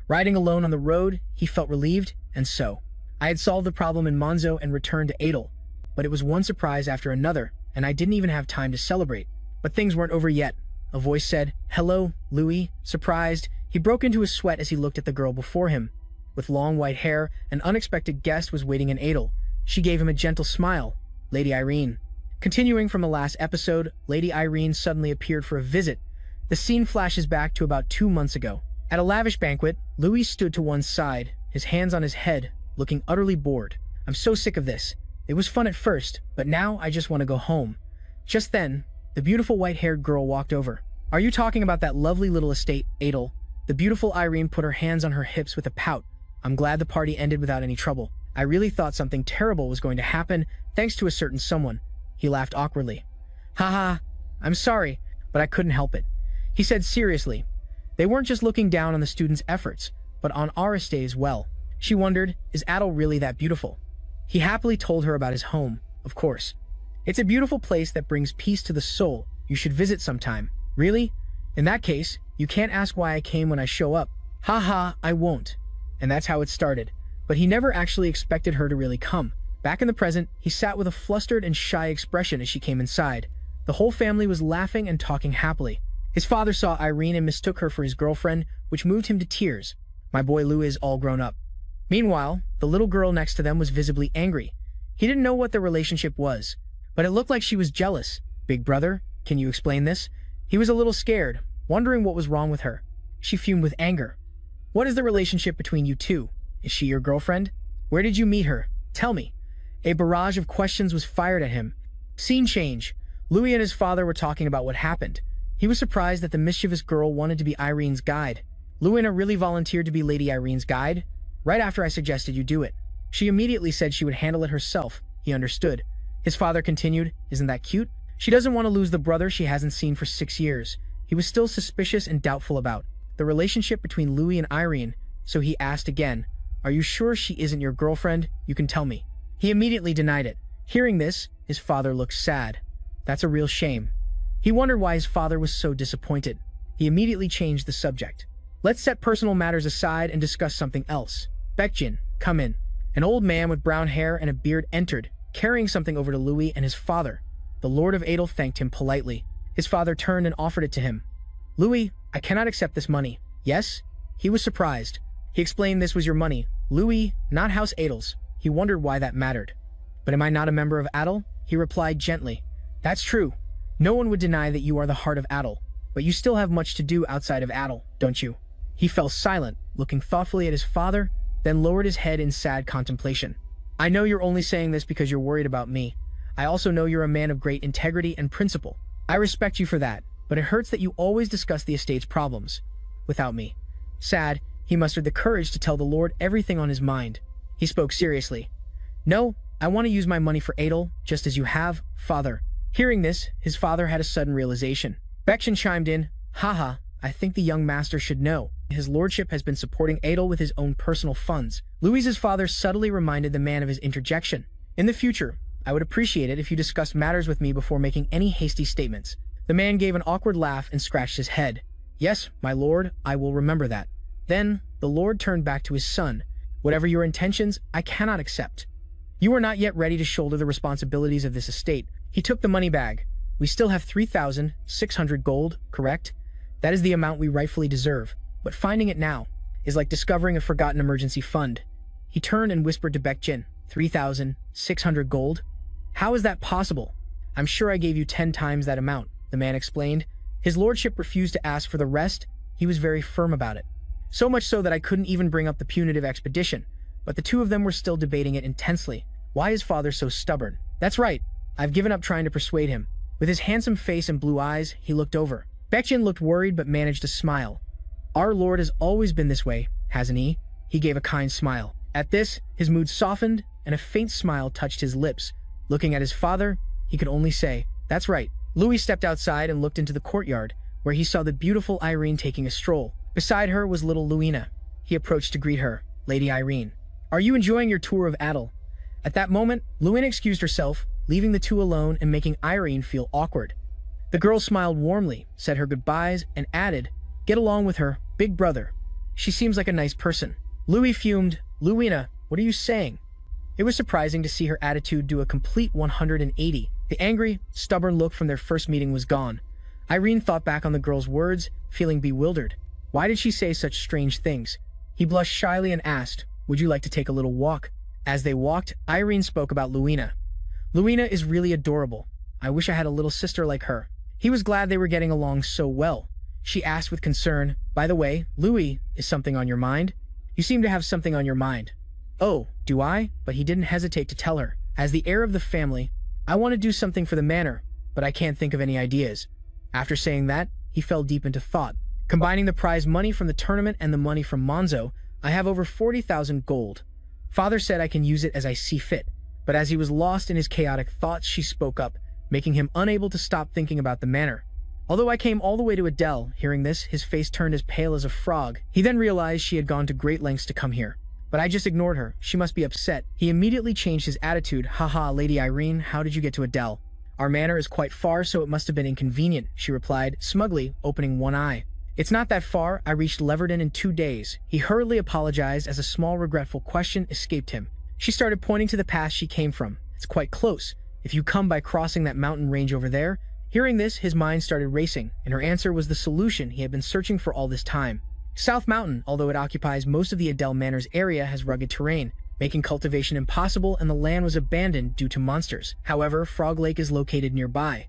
Riding alone on the road, he felt relieved, and so. I had solved the problem in Monzo and returned to Adel, but it was one surprise after another, and I didn't even have time to celebrate. But things weren't over yet. A voice said, hello, Louis. Surprised, he broke into a sweat as he looked at the girl before him. With long white hair, an unexpected guest was waiting in Adel. She gave him a gentle smile. Lady Irene. Continuing from the last episode, Lady Irene suddenly appeared for a visit. The scene flashes back to about 2 months ago. At a lavish banquet, Louis stood to one side, his hands on his head, looking utterly bored. I'm so sick of this. It was fun at first, but now I just want to go home. Just then, the beautiful white-haired girl walked over. Are you talking about that lovely little estate, Adel? The beautiful Irene put her hands on her hips with a pout. I'm glad the party ended without any trouble. I really thought something terrible was going to happen, thanks to a certain someone. He laughed awkwardly. Haha, I'm sorry, but I couldn't help it. He said seriously. They weren't just looking down on the students' efforts, but on our estate as well. She wondered, is Adel really that beautiful? He happily told her about his home, of course. It's a beautiful place that brings peace to the soul. You should visit sometime. Really? In that case, you can't ask why I came when I show up. Haha, I won't. And that's how it started. But he never actually expected her to really come. Back in the present, he sat with a flustered and shy expression as she came inside. The whole family was laughing and talking happily. His father saw Irene and mistook her for his girlfriend, which moved him to tears. My boy Louis is all grown up. Meanwhile, the little girl next to them was visibly angry. He didn't know what their relationship was, but it looked like she was jealous. Big brother, can you explain this? He was a little scared, wondering what was wrong with her. She fumed with anger. What is the relationship between you two? Is she your girlfriend? Where did you meet her? Tell me. A barrage of questions was fired at him. Scene change. Louis and his father were talking about what happened. He was surprised that the mischievous girl wanted to be Irene's guide. Louina really volunteered to be Lady Irene's guide, right after I suggested you do it. She immediately said she would handle it herself. He understood. His father continued, isn't that cute? She doesn't want to lose the brother she hasn't seen for 6 years. He was still suspicious and doubtful about the relationship between Louis and Irene, so he asked again, are you sure she isn't your girlfriend? You can tell me. He immediately denied it. Hearing this, his father looked sad. That's a real shame. He wondered why his father was so disappointed. He immediately changed the subject. Let's set personal matters aside and discuss something else. Baekjin, come in. An old man with brown hair and a beard entered, carrying something over to Louis and his father. The Lord of Adel thanked him politely. His father turned and offered it to him. Louis, I cannot accept this money. Yes? He was surprised. He explained this was your money. Louis, not House Adel's. He wondered why that mattered. But am I not a member of Adel? He replied gently. That's true. No one would deny that you are the heart of Adel, but you still have much to do outside of Adel, don't you? He fell silent, looking thoughtfully at his father, then lowered his head in sad contemplation. I know you're only saying this because you're worried about me. I also know you're a man of great integrity and principle. I respect you for that. but it hurts that you always discuss the estate's problems without me. Sad, he mustered the courage to tell the Lord everything on his mind. He spoke seriously. No, I want to use my money for Adel, just as you have, father. Hearing this, his father had a sudden realization. Baekchin chimed in, haha, I think the young master should know. His lordship has been supporting Adel with his own personal funds. Louise's father subtly reminded the man of his interjection. In the future, I would appreciate it if you discussed matters with me before making any hasty statements. The man gave an awkward laugh and scratched his head. Yes, my lord, I will remember that. Then, the lord turned back to his son. Whatever your intentions, I cannot accept. You are not yet ready to shoulder the responsibilities of this estate. He took the money bag. We still have 3,600 gold, correct? That is the amount we rightfully deserve. But finding it now is like discovering a forgotten emergency fund. He turned and whispered to Baekchin, 3,600 gold? How is that possible? I'm sure I gave you 10 times that amount, the man explained. His lordship refused to ask for the rest. He was very firm about it. So much so that I couldn't even bring up the punitive expedition. But the two of them were still debating it intensely. Why is father so stubborn? That's right. I've given up trying to persuade him. With his handsome face and blue eyes, he looked over. Baekchin looked worried but managed to smile. Our lord has always been this way, hasn't he? He gave a kind smile. At this, his mood softened and a faint smile touched his lips. Looking at his father, he could only say, that's right. Louis stepped outside and looked into the courtyard, where he saw the beautiful Irene taking a stroll. Beside her was little Luina. He approached to greet her. Lady Irene, are you enjoying your tour of Adel? At that moment, Luina excused herself, leaving the two alone and making Irene feel awkward. The girl smiled warmly, said her goodbyes, and added, get along with her, big brother. She seems like a nice person. Louis fumed. Luina, what are you saying? It was surprising to see her attitude do a complete 180. The angry, stubborn look from their first meeting was gone. Irene thought back on the girl's words, feeling bewildered. Why did she say such strange things? He blushed shyly and asked, would you like to take a little walk? As they walked, Irene spoke about Luina. Luina is really adorable. I wish I had a little sister like her. He was glad they were getting along so well. She asked with concern, by the way, Louis, is something on your mind? You seem to have something on your mind. Oh, do I? But he didn't hesitate to tell her. As the heir of the family, I want to do something for the manor, but I can't think of any ideas. After saying that, he fell deep into thought. Combining the prize money from the tournament and the money from Monzo, I have over 40,000 gold. Father said I can use it as I see fit. But as he was lost in his chaotic thoughts, she spoke up, making him unable to stop thinking about the manor. Although I came all the way to Adel, hearing this, his face turned as pale as a frog. He then realized she had gone to great lengths to come here. But I just ignored her. She must be upset. He immediately changed his attitude. Haha, Lady Irene, how did you get to Adel? Our manor is quite far, so it must have been inconvenient, she replied, smugly, opening one eye. It's not that far. I reached Leverton in 2 days. He hurriedly apologized as a small regretful question escaped him. She started pointing to the path she came from. It's quite close. If you come by crossing that mountain range over there. Hearing this, his mind started racing, and her answer was the solution he had been searching for all this time. South Mountain, although it occupies most of the Adel Manor's area, has rugged terrain, making cultivation impossible, and the land was abandoned due to monsters. However, Frog Lake is located nearby,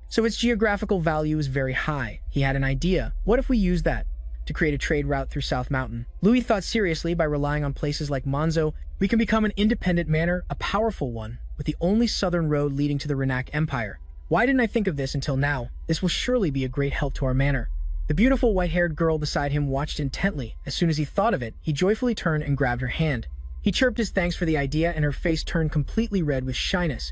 so its geographical value is very high. He had an idea. What if we used that to create a trade route through South Mountain? Louis thought seriously. By relying on places like Monzo, we can become an independent manor, a powerful one, with the only southern road leading to the Renak Empire. Why didn't I think of this until now? This will surely be a great help to our manor. The beautiful white-haired girl beside him watched intently. As soon as he thought of it, he joyfully turned and grabbed her hand. He chirped his thanks for the idea, and her face turned completely red with shyness.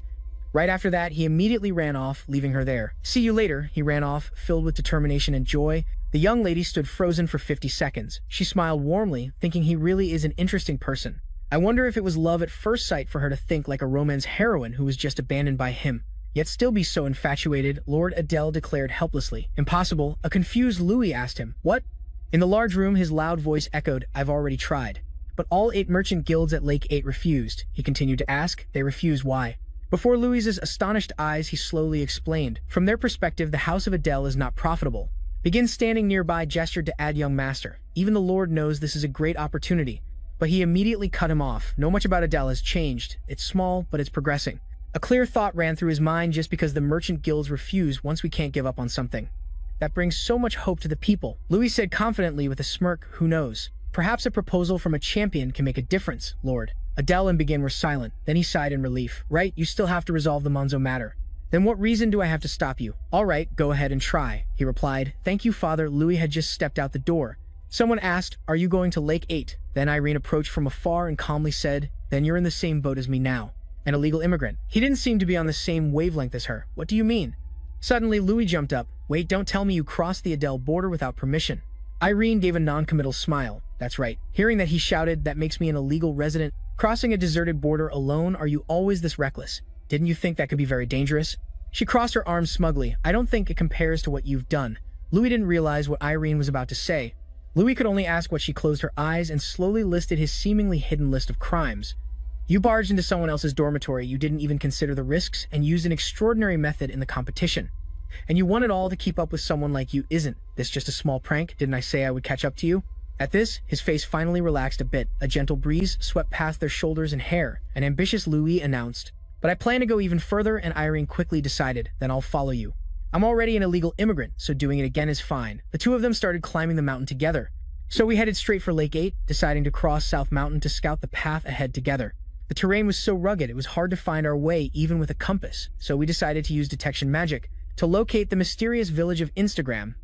Right after that, he immediately ran off, leaving her there. See you later, he ran off, filled with determination and joy. The young lady stood frozen for 50 seconds. She smiled warmly, thinking he really is an interesting person. I wonder if it was love at first sight for her to think like a romance heroine who was just abandoned by him. Yet still be so infatuated, Lord Adel declared helplessly. Impossible. A confused Louis asked him, what? In the large room, his loud voice echoed, I've already tried. But all 8 merchant guilds at Lake 8 refused. He continued to ask, they refuse why? Before Louis's astonished eyes, he slowly explained. From their perspective, the House of Adel is not profitable. Begin standing nearby gestured to add young master. Even the Lord knows this is a great opportunity. But he immediately cut him off. No much about Adel has changed. It's small, but it's progressing. A clear thought ran through his mind. Just because the merchant guilds refuse once we can't give up on something. That brings so much hope to the people. Louis said confidently with a smirk, who knows? Perhaps a proposal from a champion can make a difference, Lord. Adel and Begin were silent. Then he sighed in relief. Right, you still have to resolve the Monzo matter. Then what reason do I have to stop you? All right, go ahead and try, he replied. Thank you, Father. Louis had just stepped out the door. Someone asked, are you going to Lake 8? Then Irene approached from afar and calmly said, then you're in the same boat as me now. An illegal immigrant. He didn't seem to be on the same wavelength as her. What do you mean? Suddenly, Louis jumped up. Wait, don't tell me you crossed the Adele border without permission. Irene gave a non-committal smile. That's right. Hearing that he shouted, that makes me an illegal resident. Crossing a deserted border alone, are you always this reckless? Didn't you think that could be very dangerous? She crossed her arms smugly. I don't think it compares to what you've done. Louis didn't realize what Irene was about to say. Louis could only ask what she closed her eyes and slowly listed his seemingly hidden list of crimes. You barged into someone else's dormitory, you didn't even consider the risks, and used an extraordinary method in the competition. And you want it all to keep up with someone like you. Isn't this just a small prank? Didn't I say I would catch up to you? At this, his face finally relaxed a bit. A gentle breeze swept past their shoulders and hair. An ambitious Louis announced, but I plan to go even further, and Irene quickly decided, then I'll follow you. I'm already an illegal immigrant, so doing it again is fine. The two of them started climbing the mountain together. So we headed straight for Lake 8, deciding to cross South Mountain to scout the path ahead together. The terrain was so rugged it was hard to find our way even with a compass, so we decided to use detection magic to locate the mysterious village of Instagram.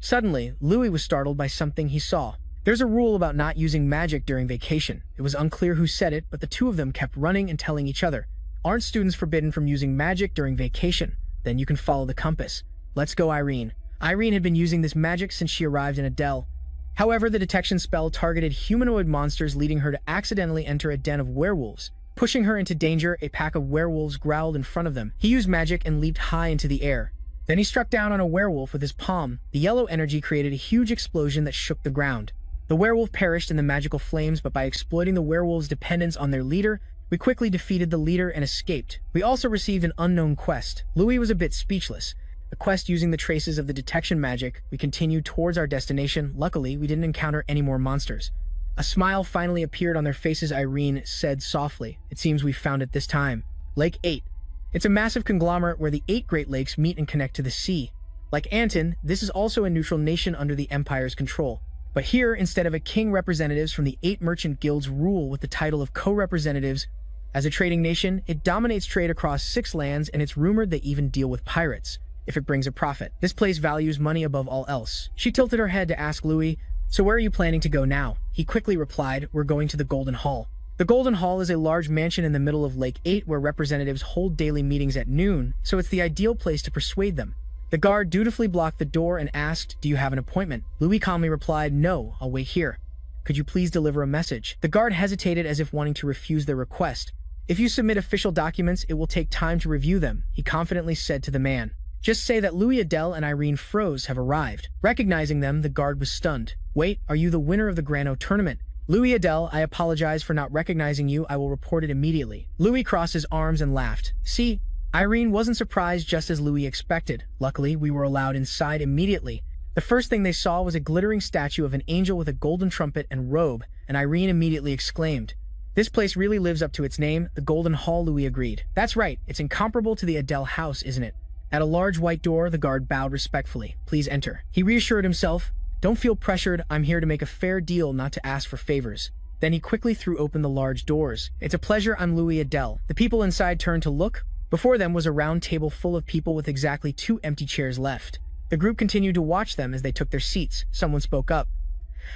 Suddenly, Louis was startled by something he saw. There's a rule about not using magic during vacation. It was unclear who said it, but the two of them kept running and telling each other, aren't students forbidden from using magic during vacation? Then you can follow the compass. Let's go, Irene. Irene had been using this magic since she arrived in Adele. However, the detection spell targeted humanoid monsters, leading her to accidentally enter a den of werewolves. Pushing her into danger, a pack of werewolves growled in front of them. He used magic and leaped high into the air. Then he struck down on a werewolf with his palm. The yellow energy created a huge explosion that shook the ground. The werewolf perished in the magical flames, but by exploiting the werewolves' dependence on their leader, we quickly defeated the leader and escaped. We also received an unknown quest. Louis was a bit speechless. A quest using the traces of the detection magic. We continued towards our destination. Luckily, we didn't encounter any more monsters. A smile finally appeared on their faces. Irene said softly, it seems we found it this time. Lake 8. It's a massive conglomerate where the 8 Great Lakes meet and connect to the sea. Like Anton, this is also a neutral nation under the Empire's control. But here, instead of a king, representatives from the 8 merchant guilds rule with the title of co-representatives. As a trading nation, it dominates trade across 6 lands, and it's rumored they even deal with pirates, if it brings a profit. This place values money above all else. She tilted her head to ask Louis, so where are you planning to go now? He quickly replied, we're going to the Golden Hall. The Golden Hall is a large mansion in the middle of Lake 8 where representatives hold daily meetings at noon, so it's the ideal place to persuade them. The guard dutifully blocked the door and asked, do you have an appointment? Louis calmly replied, no, I'll wait here. Could you please deliver a message? The guard hesitated as if wanting to refuse their request. If you submit official documents, it will take time to review them, he confidently said to the man. Just say that Louis, Adele, and Irene Froze have arrived. Recognizing them, the guard was stunned. Wait, are you the winner of the Grano tournament? Louis, Adele, I apologize for not recognizing you. I will report it immediately. Louis crossed his arms and laughed. See, Irene wasn't surprised, just as Louis expected. Luckily, we were allowed inside immediately. The first thing they saw was a glittering statue of an angel with a golden trumpet and robe, and Irene immediately exclaimed, this place really lives up to its name, the Golden Hall. Louis agreed. That's right, it's incomparable to the Adele house, isn't it? At a large white door, the guard bowed respectfully. Please enter. He reassured himself, don't feel pressured, I'm here to make a fair deal, not to ask for favors. Then he quickly threw open the large doors. It's a pleasure, I'm Louis, Adele. The people inside turned to look. Before them was a round table full of people with exactly 2 empty chairs left. The group continued to watch them as they took their seats. Someone spoke up.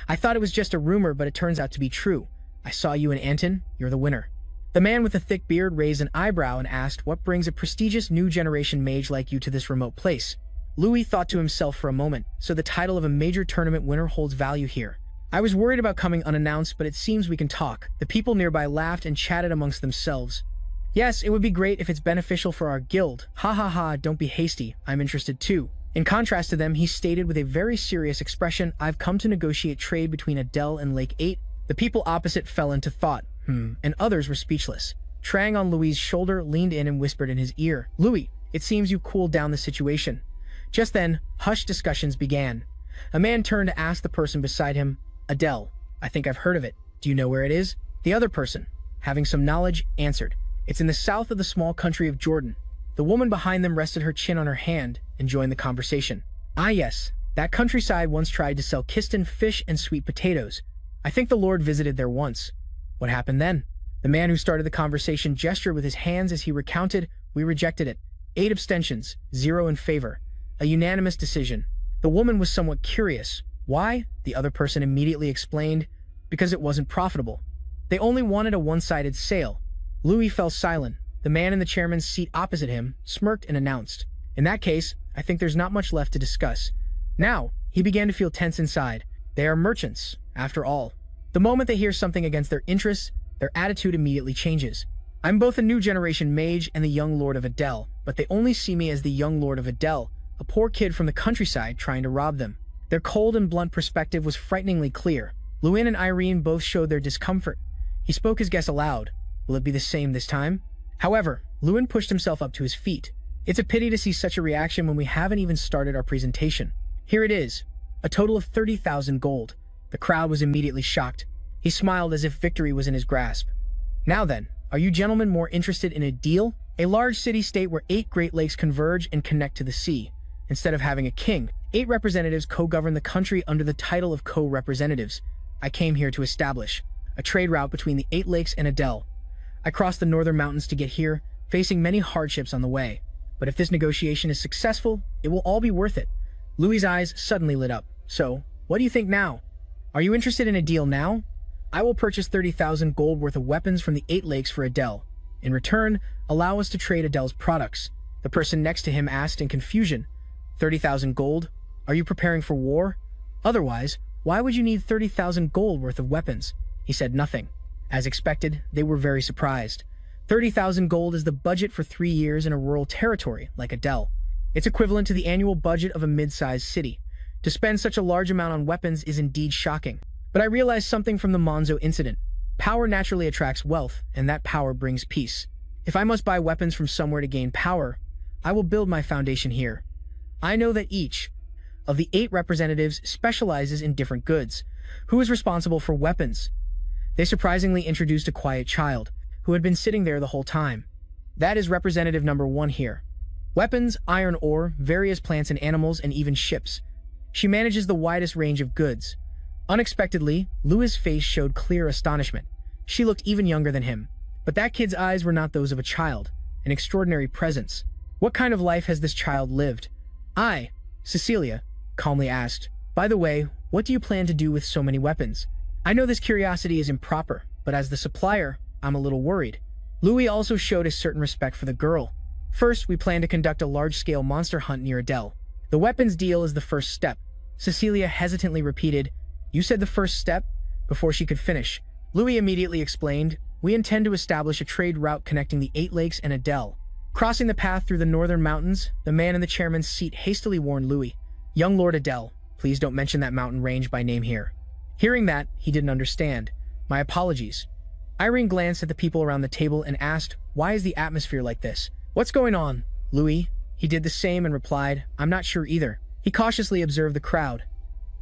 I thought it was just a rumor, but it turns out to be true. I saw you and Anton. You're the winner. The man with the thick beard raised an eyebrow and asked, what brings a prestigious new generation mage like you to this remote place? Louis thought to himself for a moment, so the title of a major tournament winner holds value here. I was worried about coming unannounced, but it seems we can talk. The people nearby laughed and chatted amongst themselves. Yes, it would be great if it's beneficial for our guild. Ha ha ha, don't be hasty. I'm interested too. In contrast to them, he stated with a very serious expression, I've come to negotiate trade between Adele and Lake 8. The people opposite fell into thought, and others were speechless. Trang on Louis' shoulder leaned in and whispered in his ear, Louis, it seems you cooled down the situation. Just then, hushed discussions began. A man turned to ask the person beside him, Adele, I think I've heard of it. Do you know where it is? The other person, having some knowledge, answered, it's in the south of the small country of Jordan. The woman behind them rested her chin on her hand and joined the conversation. Ah yes, that countryside once tried to sell Kistan fish and sweet potatoes. I think the Lord visited there once. What happened then? The man who started the conversation gestured with his hands as he recounted, we rejected it. 8 abstentions, 0 in favor. A unanimous decision. The woman was somewhat curious. Why? The other person immediately explained. Because it wasn't profitable. They only wanted a one-sided sale. Louis fell silent. The man in the chairman's seat opposite him smirked and announced, "In that case, I think there's not much left to discuss." Now, he began to feel tense inside. They are merchants, after all. The moment they hear something against their interests, their attitude immediately changes. I'm both a new generation mage and the young lord of Adele, but they only see me as the young lord of Adele, a poor kid from the countryside trying to rob them. Their cold and blunt perspective was frighteningly clear. Lewin and Irene both showed their discomfort. He spoke his guess aloud. Will it be the same this time? However, Lewin pushed himself up to his feet. It's a pity to see such a reaction when we haven't even started our presentation. Here it is. A total of 30,000 gold. The crowd was immediately shocked. He smiled as if victory was in his grasp. Now then, are you gentlemen more interested in a deal? A large city-state where 8 Great Lakes converge and connect to the sea. Instead of having a king, 8 representatives co-govern the country under the title of co-representatives. I came here to establish a trade route between the 8 lakes and Adele. I crossed the northern mountains to get here, facing many hardships on the way. But if this negotiation is successful, it will all be worth it. Louis's eyes suddenly lit up. So, what do you think now? Are you interested in a deal now? I will purchase 30,000 gold worth of weapons from the 8 lakes for Adele. In return, allow us to trade Adele's products. The person next to him asked in confusion. 30,000 gold? Are you preparing for war? Otherwise, why would you need 30,000 gold worth of weapons? He said nothing. As expected, they were very surprised. 30,000 gold is the budget for 3 years in a rural territory like Adele. It's equivalent to the annual budget of a mid-sized city. To spend such a large amount on weapons is indeed shocking. But I realized something from the Monzo incident. Power naturally attracts wealth, and that power brings peace. If I must buy weapons from somewhere to gain power, I will build my foundation here. I know that each of the 8 representatives specializes in different goods. Who is responsible for weapons? They surprisingly introduced a quiet child, who had been sitting there the whole time. That is representative number 1 here. Weapons, iron ore, various plants and animals, and even ships. She manages the widest range of goods. Unexpectedly, Louis's face showed clear astonishment. She looked even younger than him. But that kid's eyes were not those of a child, an extraordinary presence. What kind of life has this child lived? Cecilia, calmly asked. By the way, what do you plan to do with so many weapons? I know this curiosity is improper, but as the supplier, I'm a little worried. Louis also showed a certain respect for the girl. First, we plan to conduct a large-scale monster hunt near Adele. The weapons deal is the first step. Cecilia hesitantly repeated, "You said the first step?" Before she could finish, Louis immediately explained, "We intend to establish a trade route connecting the 8 lakes and Adele." Crossing the path through the northern mountains, the man in the chairman's seat hastily warned Louis, "Young Lord Adele, please don't mention that mountain range by name here." Hearing that, he didn't understand. "My apologies." Irene glanced at the people around the table and asked, "Why is the atmosphere like this? What's going on, Louis?" He did the same and replied, "I'm not sure either." He cautiously observed the crowd.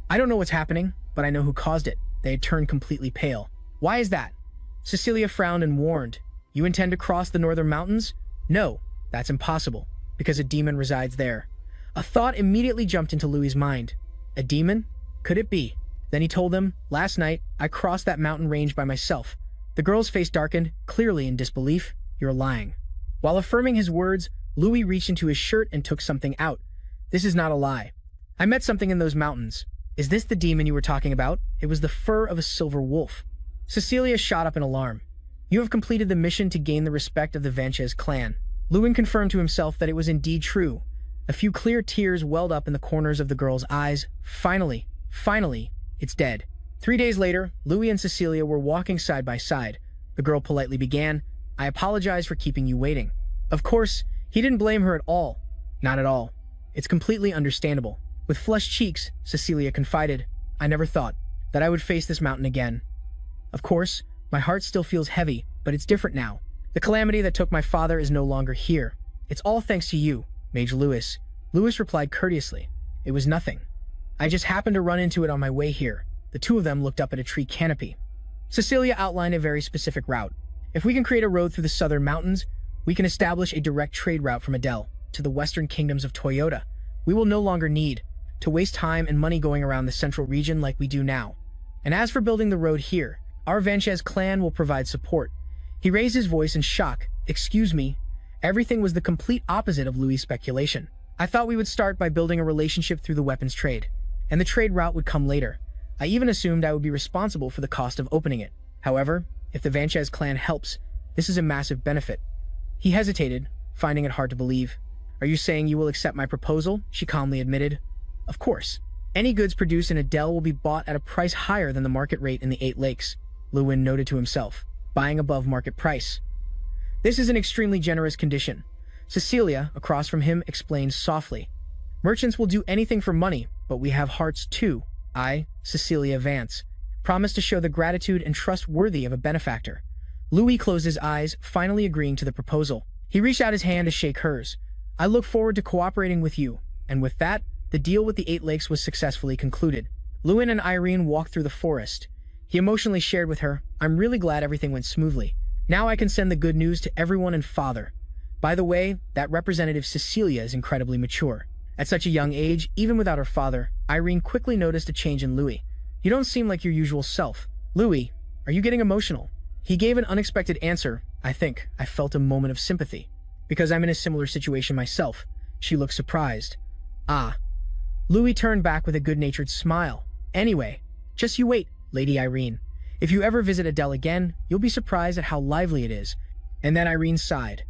"I don't know what's happening, but I know who caused it." They had turned completely pale. "Why is that?" Cecilia frowned and warned, "You intend to cross the northern mountains?" "No, that's impossible, because a demon resides there." A thought immediately jumped into Louis's mind. A demon? Could it be? Then he told them, "Last night, I crossed that mountain range by myself." The girl's face darkened, clearly in disbelief. "You're lying." While affirming his words, Louis reached into his shirt and took something out. "This is not a lie. I met something in those mountains." "Is this the demon you were talking about?" "It was the fur of a silver wolf." Cecilia shot up in alarm. "You have completed the mission to gain the respect of the Vanchez clan." Lewin confirmed to himself that it was indeed true. A few clear tears welled up in the corners of the girl's eyes. Finally, it's dead. 3 days later, Louis and Cecilia were walking side by side. The girl politely began, "I apologize for keeping you waiting." Of course, he didn't blame her at all. Not at all. It's completely understandable. With flushed cheeks, Cecilia confided, "I never thought that I would face this mountain again. Of course, my heart still feels heavy, but it's different now. The calamity that took my father is no longer here. It's all thanks to you, Mage Louis." Louis replied courteously, "It was nothing. I just happened to run into it on my way here." The two of them looked up at a tree canopy. Cecilia outlined a very specific route. "If we can create a road through the southern mountains, we can establish a direct trade route from Adele to the western kingdoms of Toyota. We will no longer need to waste time and money going around the central region like we do now. And as for building the road here, our Vanchez clan will provide support." He raised his voice in shock. "Excuse me, Everything was the complete opposite of Louis' speculation. I thought we would start by building a relationship through the weapons trade, and the trade route would come later. I even assumed I would be responsible for the cost of opening it. However, if the Vanchez clan helps, this is a massive benefit. He hesitated, finding it hard to believe. Are you saying you will accept my proposal? She calmly admitted. Of course. Any goods produced in Adele will be bought at a price higher than the market rate in the Eight Lakes, Lewin noted to himself, buying above market price. This is an extremely generous condition. Cecilia, across from him, explained softly. Merchants will do anything for money, but we have hearts too. I, Cecilia Vance, promise to show the gratitude and trust worthy of a benefactor. Louis closed his eyes, finally agreeing to the proposal. He reached out his hand to shake hers. I look forward to cooperating with you. And with that, the deal with the Eight Lakes was successfully concluded. Lewin and Irene walked through the forest. He emotionally shared with her, I'm really glad everything went smoothly. Now I can send the good news to everyone and father. By the way, that representative Cecilia is incredibly mature. At such a young age, even without her father, Irene quickly noticed a change in Louis. You don't seem like your usual self. Louis, are you getting emotional? He gave an unexpected answer. I think I felt a moment of sympathy. Because I'm in a similar situation myself. She looked surprised. Ah. Louis turned back with a good-natured smile. Anyway, just you wait, Lady Irene. If you ever visit Adele again, you'll be surprised at how lively it is. And then Irene sighed.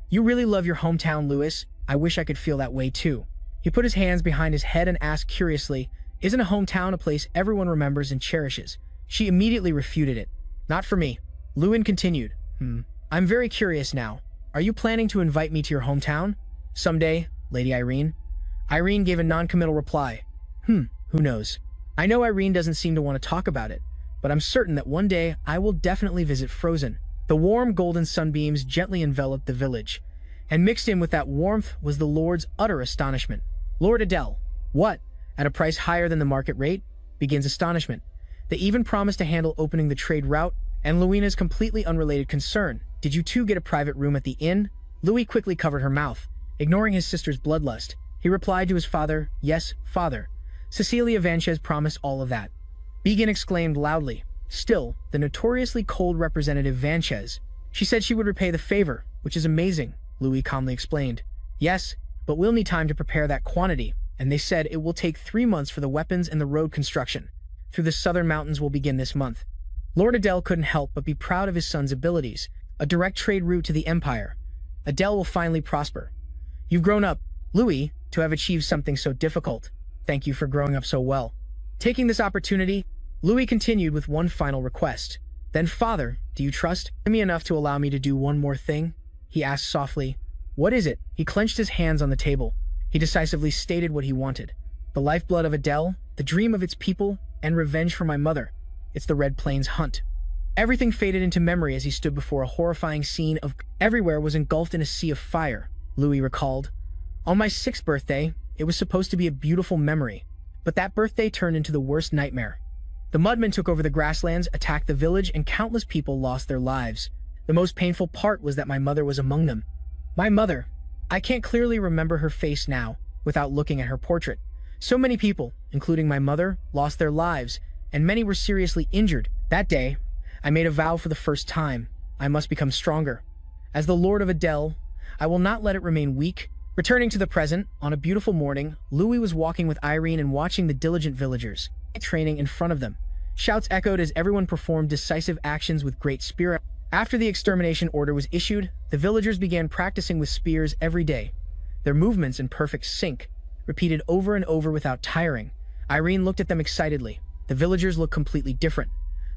You really love your hometown, Louis. I wish I could feel that way too. He put his hands behind his head and asked curiously, Isn't a hometown a place everyone remembers and cherishes? She immediately refuted it. Not for me. Lewin continued. I'm very curious now. Are you planning to invite me to your hometown? Someday, Lady Irene. Irene gave a non-committal reply. Who knows? I know Irene doesn't seem to want to talk about it, but I'm certain that one day I will definitely visit Frozen. The warm golden sunbeams gently enveloped the village, and mixed in with that warmth was the Lord's utter astonishment. Lord Adele, what? At a price higher than the market rate? Begins astonishment. They even promised to handle opening the trade route, and Louina's completely unrelated concern. Did you two get a private room at the inn? Louis quickly covered her mouth, ignoring his sister's bloodlust. He replied to his father, Yes, father. Cecilia Vanchez promised all of that. Begin exclaimed loudly. Still, the notoriously cold representative Vanchez. She said she would repay the favor, which is amazing, Louis calmly explained. Yes, but we'll need time to prepare that quantity, and they said it will take 3 months for the weapons and the road construction. Through the southern mountains will begin this month. Lord Adele couldn't help but be proud of his son's abilities, a direct trade route to the Empire. Adele will finally prosper. You've grown up, Louis, to have achieved something so difficult. Thank you for growing up so well. Taking this opportunity, Louis continued with one final request. Then, father, do you trust me enough to allow me to do one more thing? He asked softly. What is it? He clenched his hands on the table. He decisively stated what he wanted. The lifeblood of Adele, the dream of its people, and revenge for my mother. It's the Red Plains hunt. Everything faded into memory as he stood before a horrifying scene of everywhere was engulfed in a sea of fire, Louis recalled. On my 6th birthday, it was supposed to be a beautiful memory, but that birthday turned into the worst nightmare. The Mudmen took over the grasslands, attacked the village, and countless people lost their lives. The most painful part was that my mother was among them. My mother. I can't clearly remember her face now, without looking at her portrait. So many people, including my mother, lost their lives, and many were seriously injured. That day, I made a vow for the first time. I must become stronger. As the Lord of Adele, I will not let it remain weak. Returning to the present, on a beautiful morning, Louis was walking with Irene and watching the diligent villagers training in front of them. Shouts echoed as everyone performed decisive actions with great spirit. After the extermination order was issued, the villagers began practicing with spears every day. Their movements in perfect sync, repeated over and over without tiring. Irene looked at them excitedly. The villagers looked completely different.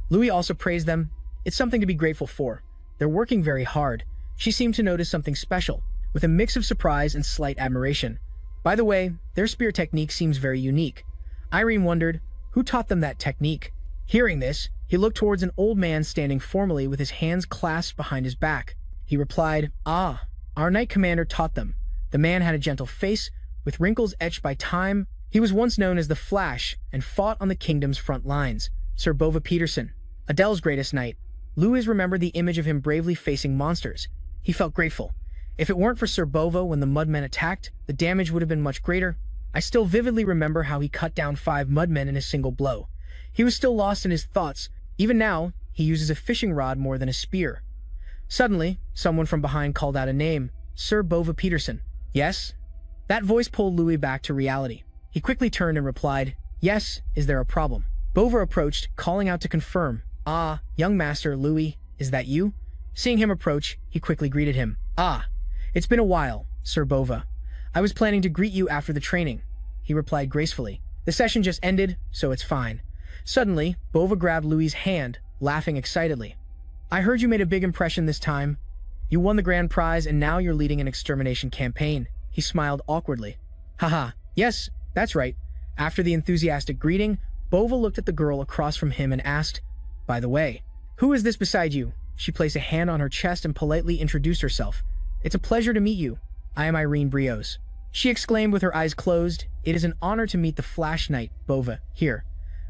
Louis also praised them. It's something to be grateful for. They're working very hard. She seemed to notice something special, with a mix of surprise and slight admiration. By the way, their spear technique seems very unique. Irene wondered, who taught them that technique? Hearing this, he looked towards an old man standing formally with his hands clasped behind his back. He replied, our knight commander taught them. The man had a gentle face, with wrinkles etched by time. He was once known as the Flash, and fought on the kingdom's front lines. Sir Bova Peterson, Adele's greatest knight. Louis remembered the image of him bravely facing monsters. He felt grateful. If it weren't for Sir Bova when the Mudmen attacked, the damage would have been much greater. I still vividly remember how he cut down 5 Mudmen in a single blow. He was still lost in his thoughts. Even now, he uses a fishing rod more than a spear. Suddenly, someone from behind called out a name. Sir Bova Peterson. Yes? That voice pulled Louis back to reality. He quickly turned and replied, Yes, is there a problem? Bova approached, calling out to confirm. Ah, young master, Louis, is that you? Seeing him approach, he quickly greeted him. Ah, it's been a while, Sir Bova. I was planning to greet you after the training, he replied gracefully. The session just ended, so it's fine. Suddenly, Bova grabbed Louis's hand, laughing excitedly. I heard you made a big impression this time. You won the grand prize and now you're leading an extermination campaign. He smiled awkwardly. Haha, yes, that's right. After the enthusiastic greeting, Bova looked at the girl across from him and asked, By the way, who is this beside you? She placed a hand on her chest and politely introduced herself. It's a pleasure to meet you. I am Irene Brios. She exclaimed with her eyes closed. It is an honor to meet the Flash Knight, Bova, here.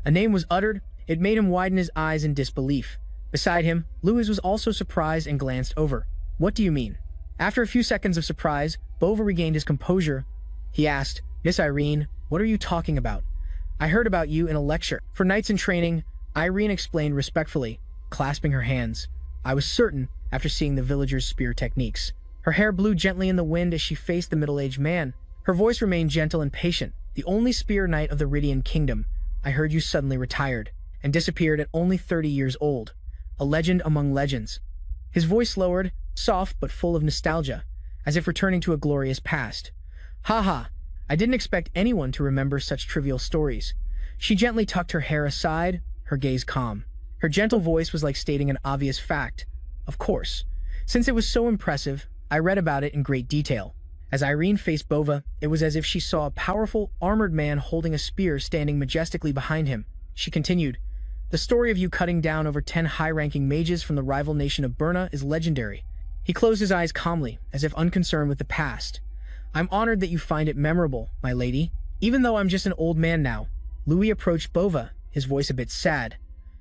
A name was uttered. It made him widen his eyes in disbelief. Beside him, Louis was also surprised and glanced over. What do you mean? After a few seconds of surprise, Bova regained his composure. He asked, Miss Irene, what are you talking about? I heard about you in a lecture. For knights in training, Irene explained respectfully, clasping her hands. I was certain after seeing the villagers' spear techniques. Her hair blew gently in the wind as she faced the middle-aged man. Her voice remained gentle and patient. The only spear knight of the Ridian Kingdom. I heard you suddenly retired and disappeared at only 30 years old. A legend among legends. His voice lowered, soft but full of nostalgia, as if returning to a glorious past. Ha! I didn't expect anyone to remember such trivial stories. She gently tucked her hair aside, her gaze calm. Her gentle voice was like stating an obvious fact. Of course. Since it was so impressive, I read about it in great detail. As Irene faced Bova, it was as if she saw a powerful, armored man holding a spear standing majestically behind him. She continued, The story of you cutting down over 10 high-ranking mages from the rival nation of Burna is legendary. He closed his eyes calmly, as if unconcerned with the past. I'm honored that you find it memorable, my lady. Even though I'm just an old man now. Louis approached Bova, his voice a bit sad.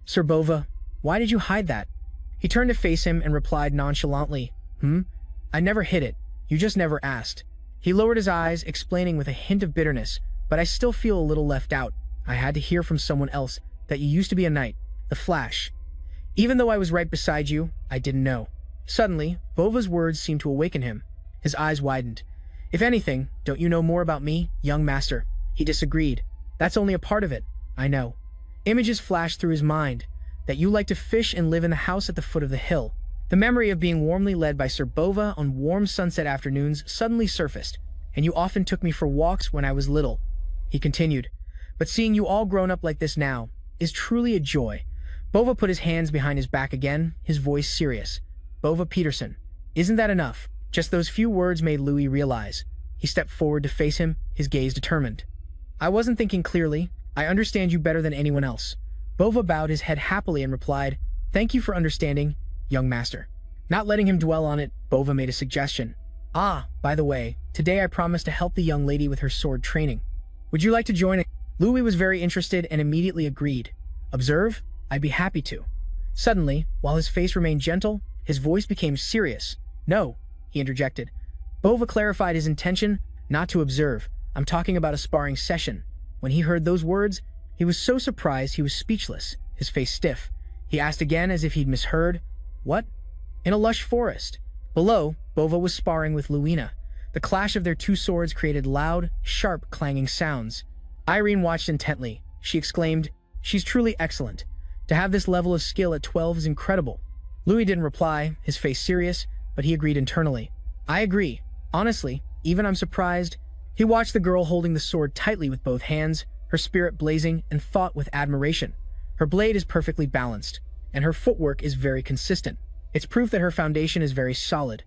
Sir Bova, why did you hide that? He turned to face him and replied nonchalantly, I never hid it. You just never asked. He lowered his eyes, explaining with a hint of bitterness, but I still feel a little left out. I had to hear from someone else that you used to be a knight, the Flash. Even though I was right beside you, I didn't know. Suddenly, Bova's words seemed to awaken him. His eyes widened. If anything, don't you know more about me, young master? He disagreed. That's only a part of it, I know. Images flashed through his mind, that you like to fish and live in the house at the foot of the hill. The memory of being warmly led by Sir Bova on warm sunset afternoons suddenly surfaced, and you often took me for walks when I was little. He continued, but seeing you all grown up like this now is truly a joy. Bova put his hands behind his back again, his voice serious. Bova Peterson, isn't that enough? Just those few words made Louis realize. He stepped forward to face him, his gaze determined. I wasn't thinking clearly. I understand you better than anyone else. Bova bowed his head happily and replied, Thank you for understanding, young master. Not letting him dwell on it, Bova made a suggestion. Ah, by the way, today I promised to help the young lady with her sword training. Would you like to join it? Louis was very interested and immediately agreed. Observe? I'd be happy to. Suddenly, while his face remained gentle, his voice became serious. No, he interjected. Bova clarified his intention, not to observe. I'm talking about a sparring session. When he heard those words, he was so surprised he was speechless, his face stiff. He asked again as if he'd misheard. What? In a lush forest. Below, Bova was sparring with Luina. The clash of their two swords created loud, sharp, clanging sounds. Irene watched intently. She exclaimed, She's truly excellent. To have this level of skill at 12 is incredible. Louis didn't reply, his face serious, but he agreed internally. I agree. Honestly, even I'm surprised. He watched the girl holding the sword tightly with both hands, her spirit blazing, and thought with admiration. Her blade is perfectly balanced, and her footwork is very consistent. It's proof that her foundation is very solid.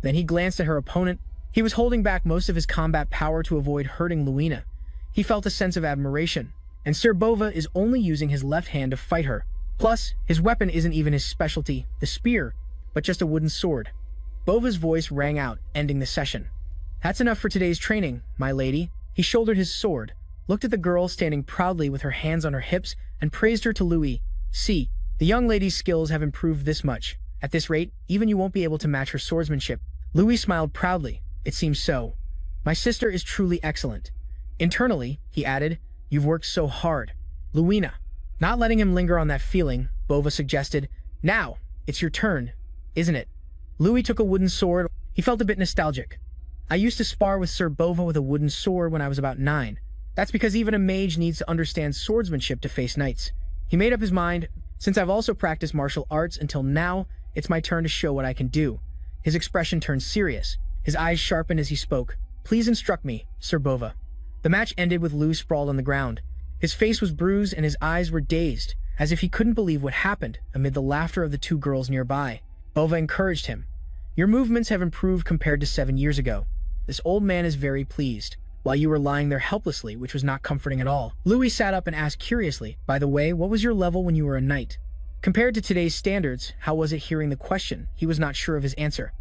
Then he glanced at her opponent. He was holding back most of his combat power to avoid hurting Luina. He felt a sense of admiration, and Sir Bova is only using his left hand to fight her. Plus, his weapon isn't even his specialty, the spear, but just a wooden sword. Bova's voice rang out, ending the session. That's enough for today's training, my lady. He shouldered his sword, looked at the girl standing proudly with her hands on her hips, and praised her to Louis. See, the young lady's skills have improved this much. At this rate, even you won't be able to match her swordsmanship. Louis smiled proudly. It seems so. My sister is truly excellent. Internally, he added, You've worked so hard. Luina. Not letting him linger on that feeling, Bova suggested, Now, it's your turn, isn't it? Louis took a wooden sword. He felt a bit nostalgic. I used to spar with Sir Bova with a wooden sword when I was about 9. That's because even a mage needs to understand swordsmanship to face knights. He made up his mind, since I've also practiced martial arts until now, it's my turn to show what I can do. His expression turned serious. His eyes sharpened as he spoke. Please instruct me, Sir Bova. The match ended with Lou sprawled on the ground. His face was bruised and his eyes were dazed, as if he couldn't believe what happened amid the laughter of the 2 girls nearby. Bova encouraged him. Your movements have improved compared to 7 years ago. This old man is very pleased, while you were lying there helplessly, which was not comforting at all. Louis sat up and asked curiously, by the way, what was your level when you were a knight? Compared to today's standards, how was it hearing the question? He was not sure of his answer.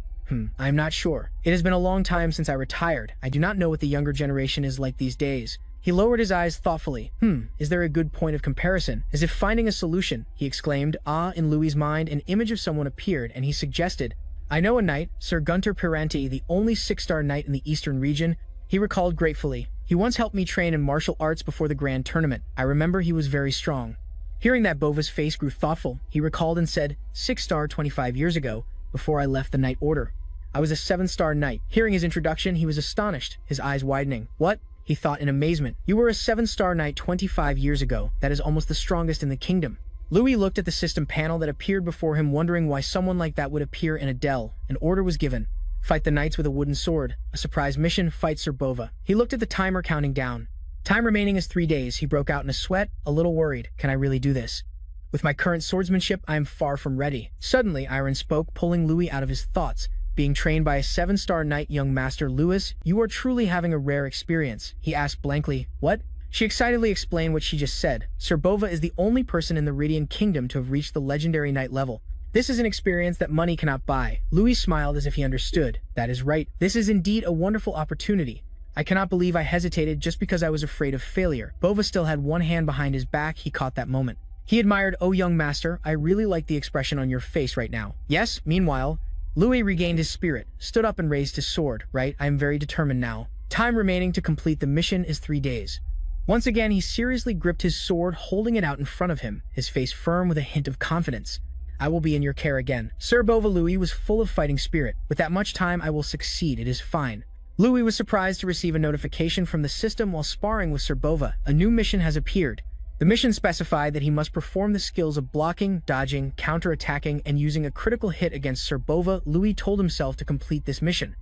I'm not sure. It has been a long time since I retired. I do not know what the younger generation is like these days. He lowered his eyes thoughtfully. Is there a good point of comparison? As if finding a solution, he exclaimed. In Louis's mind, an image of someone appeared, and he suggested, I know a knight, Sir Gunter Piranti, the only 6-star knight in the Eastern region. He recalled gratefully. He once helped me train in martial arts before the grand tournament. I remember he was very strong. Hearing that, Bova's face grew thoughtful. He recalled and said, 6-star 25 years ago, before I left the knight order. I was a 7-star knight. Hearing his introduction, he was astonished, his eyes widening. What? He thought in amazement. You were a 7-star knight 25 years ago. That is almost the strongest in the kingdom. Louis looked at the system panel that appeared before him, wondering why someone like that would appear in a dell. An order was given. Fight the knights with a wooden sword. A surprise mission, fight Sir Bova. He looked at the timer counting down. Time remaining is 3 days. He broke out in a sweat, a little worried. Can I really do this? With my current swordsmanship, I am far from ready. Suddenly, Iron spoke, pulling Louis out of his thoughts. Being trained by a 7-star knight, young Master Louis, you are truly having a rare experience. He asked blankly. What? She excitedly explained what she just said. Sir Bova is the only person in the Ridian Kingdom to have reached the legendary knight level. This is an experience that money cannot buy. Louis smiled as if he understood. That is right. This is indeed a wonderful opportunity. I cannot believe I hesitated just because I was afraid of failure. Bova still had one hand behind his back. He caught that moment. He admired, oh young master, I really like the expression on your face right now. Yes, meanwhile, Louis regained his spirit, stood up and raised his sword. Right, I am very determined now. Time remaining to complete the mission is 3 days. Once again, he seriously gripped his sword, holding it out in front of him, his face firm with a hint of confidence. I will be in your care again. Sir Bova Louis was full of fighting spirit. With that much time, I will succeed. It is fine. Louis was surprised to receive a notification from the system while sparring with Sir Bova. A new mission has appeared. The mission specified that he must perform the skills of blocking, dodging, counter-attacking, and using a critical hit against Sir Bova. Louis told himself to complete this mission.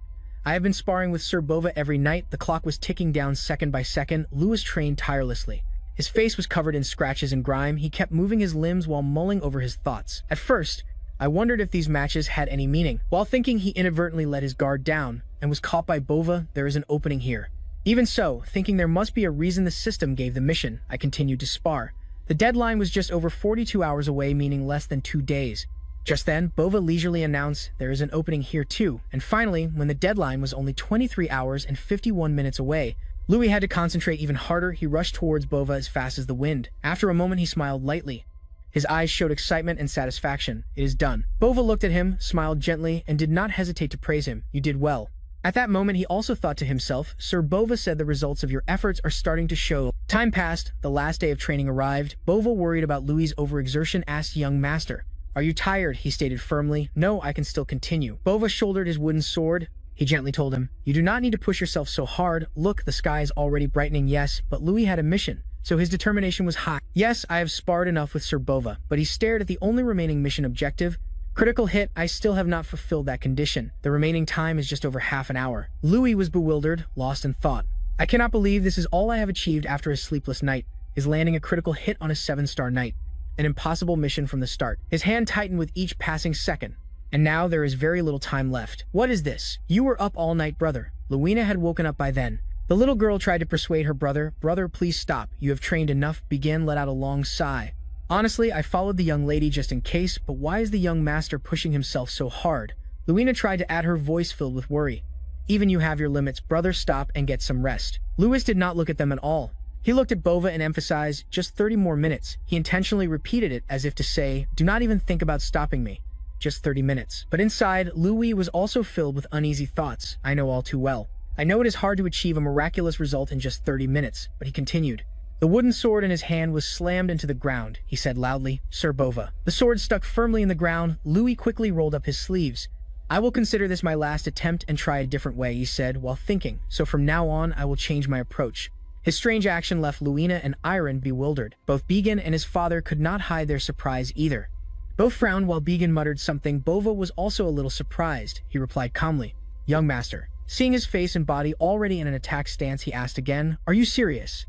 I have been sparring with Sir Bova every night. The clock was ticking down second by second. Louis trained tirelessly. His face was covered in scratches and grime. He kept moving his limbs while mulling over his thoughts. At first, I wondered if these matches had any meaning. While thinking, he inadvertently let his guard down and was caught by Bova. There is an opening here. Even so, thinking there must be a reason the system gave the mission, I continued to spar. The deadline was just over 42 hours away, meaning less than 2 days. Just then, Bova leisurely announced there is an opening here too, and finally, when the deadline was only 23 hours and 51 minutes away, Louis had to concentrate even harder. He rushed towards Bova as fast as the wind. After a moment, he smiled lightly. His eyes showed excitement and satisfaction. It is done. Bova looked at him, smiled gently, and did not hesitate to praise him. You did well. At that moment, he also thought to himself, Sir Bova said the results of your efforts are starting to show. Time passed. The last day of training arrived. Bova, worried about Louis' overexertion, asked young master. Are you tired? He stated firmly. No, I can still continue. Bova shouldered his wooden sword. He gently told him, you do not need to push yourself so hard. Look, the sky is already brightening. Yes, but Louis had a mission, so his determination was high. Yes, I have sparred enough with Sir Bova, but he stared at the only remaining mission objective. Critical hit. I still have not fulfilled that condition. The remaining time is just over half an hour. Louis was bewildered, lost in thought. I cannot believe this is all I have achieved after a sleepless night, is landing a critical hit on a 7-star knight. An impossible mission from the start. His hand tightened with each passing second. And now there is very little time left. What is this? You were up all night, brother. Louina had woken up by then. The little girl tried to persuade her brother. Brother, please stop. You have trained enough. Begin let out a long sigh. Honestly, I followed the young lady just in case, but why is the young master pushing himself so hard? Louina tried to add, her voice filled with worry. Even you have your limits. Brother, stop and get some rest. Louis did not look at them at all. He looked at Bova and emphasized, just 30 more minutes. He intentionally repeated it as if to say, do not even think about stopping me. Just 30 minutes. But inside, Louis was also filled with uneasy thoughts. I know all too well. I know it is hard to achieve a miraculous result in just 30 minutes, but he continued. The wooden sword in his hand was slammed into the ground. He said loudly, Sir Bova. The sword stuck firmly in the ground. Louis quickly rolled up his sleeves. I will consider this my last attempt and try a different way, he said, while thinking, so from now on I will change my approach. His strange action left Luina and Iron bewildered. Both Began and his father could not hide their surprise either. Both frowned while Began muttered something. Bova was also a little surprised. He replied calmly, "Young master." Seeing his face and body already in an attack stance, he asked again, "Are you serious?"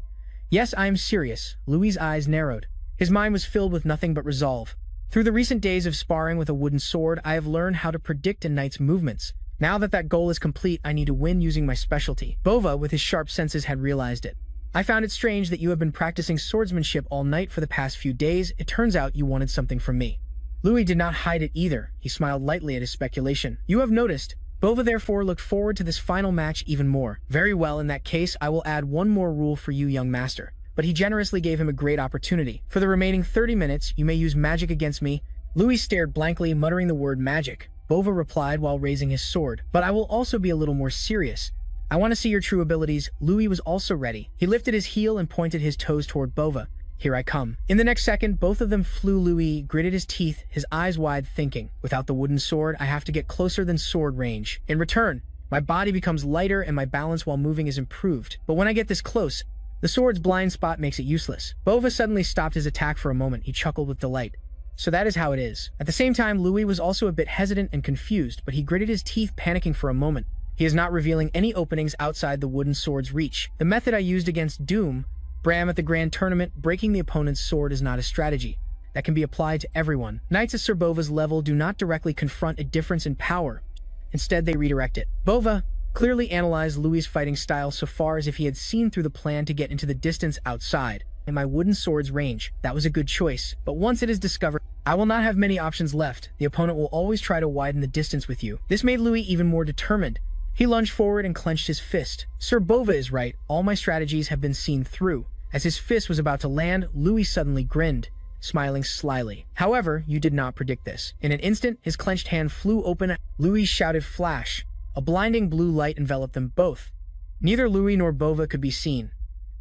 "Yes, I am serious." Louis's eyes narrowed. His mind was filled with nothing but resolve. Through the recent days of sparring with a wooden sword, I have learned how to predict a knight's movements. Now that goal is complete, I need to win using my specialty. Bova, with his sharp senses, had realized it. "I found it strange that you have been practicing swordsmanship all night for the past few days. It turns out you wanted something from me." Louis did not hide it either. He smiled lightly at his speculation. "You have noticed." Bova therefore looked forward to this final match even more. "Very well, in that case, I will add one more rule for you, young master." But he generously gave him a great opportunity. "For the remaining 30 minutes, you may use magic against me." Louis stared blankly, muttering the word magic. Bova replied while raising his sword, "But I will also be a little more serious. I want to see your true abilities." Louis was also ready. He lifted his heel and pointed his toes toward Bova. "Here I come." In the next second, both of them flew. Louis gritted his teeth, his eyes wide, thinking, "Without the wooden sword, I have to get closer than sword range. In return, my body becomes lighter and my balance while moving is improved. But when I get this close, the sword's blind spot makes it useless." Bova suddenly stopped his attack for a moment. He chuckled with delight. "So that is how it is." At the same time, Louis was also a bit hesitant and confused, but he gritted his teeth, panicking for a moment. He is not revealing any openings outside the wooden sword's reach. "The method I used against Doom, Bram at the Grand Tournament, breaking the opponent's sword, is not a strategy that can be applied to everyone. Knights at Sir Bova's level do not directly confront a difference in power. Instead, they redirect it." Bova clearly analyzed Louis' fighting style so far as if he had seen through the plan to get into the distance outside. "In my wooden sword's range, that was a good choice. But once it is discovered, I will not have many options left. The opponent will always try to widen the distance with you." This made Louis even more determined. He lunged forward and clenched his fist. "Sir Bova is right. All my strategies have been seen through." As his fist was about to land, Louis suddenly grinned, smiling slyly. "However, you did not predict this." In an instant, his clenched hand flew open. Louis shouted, "Flash!" A blinding blue light enveloped them both. Neither Louis nor Bova could be seen.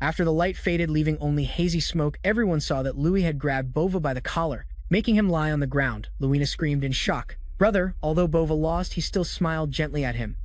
After the light faded, leaving only hazy smoke, everyone saw that Louis had grabbed Bova by the collar, making him lie on the ground. Louina screamed in shock. "Brother," although Bova lost, he still smiled gently at him.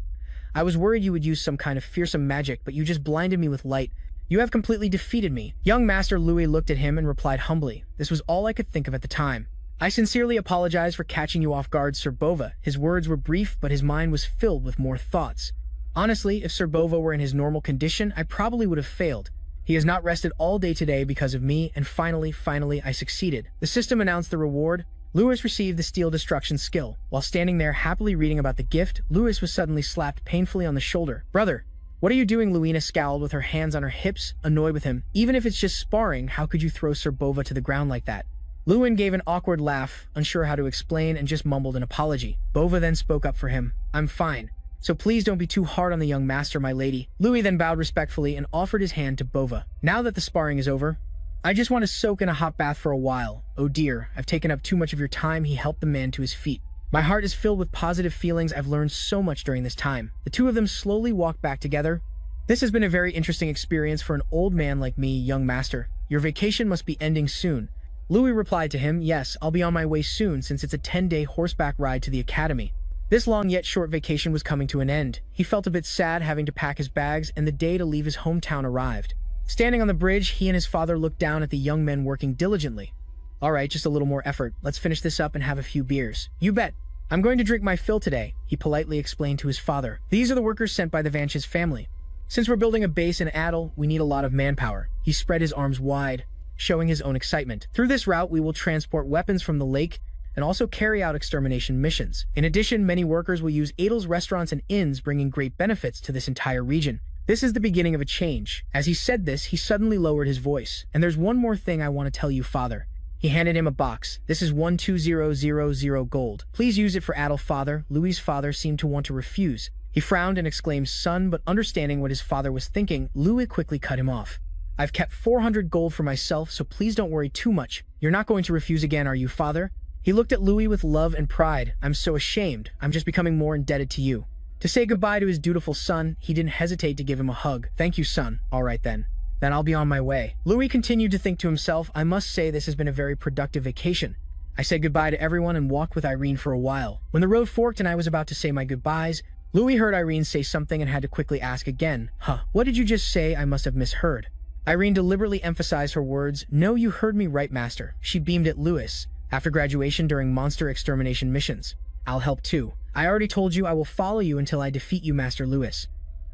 "I was worried you would use some kind of fearsome magic, but you just blinded me with light. You have completely defeated me." Young Master Louis looked at him and replied humbly, "This was all I could think of at the time. I sincerely apologize for catching you off guard, Sir Bova." His words were brief, but his mind was filled with more thoughts. "Honestly, if Sir Bova were in his normal condition, I probably would have failed. He has not rested all day today because of me, and finally, I succeeded." The system announced the reward. Louis received the Steel Destruction skill. While standing there happily reading about the gift, Louis was suddenly slapped painfully on the shoulder. "Brother, what are you doing?" Luina scowled with her hands on her hips, annoyed with him. "Even if it's just sparring, how could you throw Sir Bova to the ground like that?" Lewin gave an awkward laugh, unsure how to explain, and just mumbled an apology. Bova then spoke up for him. "I'm fine. So please don't be too hard on the young master, my lady." Louis then bowed respectfully and offered his hand to Bova. "Now that the sparring is over, I just want to soak in a hot bath for a while." "Oh dear, I've taken up too much of your time." He helped the man to his feet. "My heart is filled with positive feelings. I've learned so much during this time." The two of them slowly walked back together. "This has been a very interesting experience for an old man like me, young master. Your vacation must be ending soon." Louis replied to him, "Yes, I'll be on my way soon since it's a 10-day horseback ride to the academy." This long yet short vacation was coming to an end. He felt a bit sad having to pack his bags, and the day to leave his hometown arrived. Standing on the bridge, he and his father looked down at the young men working diligently. "All right, just a little more effort. Let's finish this up and have a few beers." "You bet. I'm going to drink my fill today," he politely explained to his father. "These are the workers sent by the Vanch's family. Since we're building a base in Adel, we need a lot of manpower." He spread his arms wide, showing his own excitement. "Through this route, we will transport weapons from the lake and also carry out extermination missions. In addition, many workers will use Adel's restaurants and inns, bringing great benefits to this entire region. This is the beginning of a change." As he said this, he suddenly lowered his voice. "And there's one more thing I want to tell you, father." He handed him a box. "This is 12000 gold. Please use it for Adel, father." Louis's father seemed to want to refuse. He frowned and exclaimed, "Son," but understanding what his father was thinking, Louis quickly cut him off. "I've kept 400 gold for myself, so please don't worry too much. You're not going to refuse again, are you, father?" He looked at Louis with love and pride. "I'm so ashamed. I'm just becoming more indebted to you." To say goodbye to his dutiful son, he didn't hesitate to give him a hug. "Thank you, son. All right then. Then I'll be on my way." Louis continued to think to himself, "I must say this has been a very productive vacation. I said goodbye to everyone and walked with Irene for a while. When the road forked and I was about to say my goodbyes, Louis heard Irene say something and had to quickly ask again, "Huh, what did you just say? I must have misheard." Irene deliberately emphasized her words, "No, you heard me right, master." She beamed at Louis. "After graduation during monster extermination missions. I'll help too. I already told you I will follow you until I defeat you, Master Louis."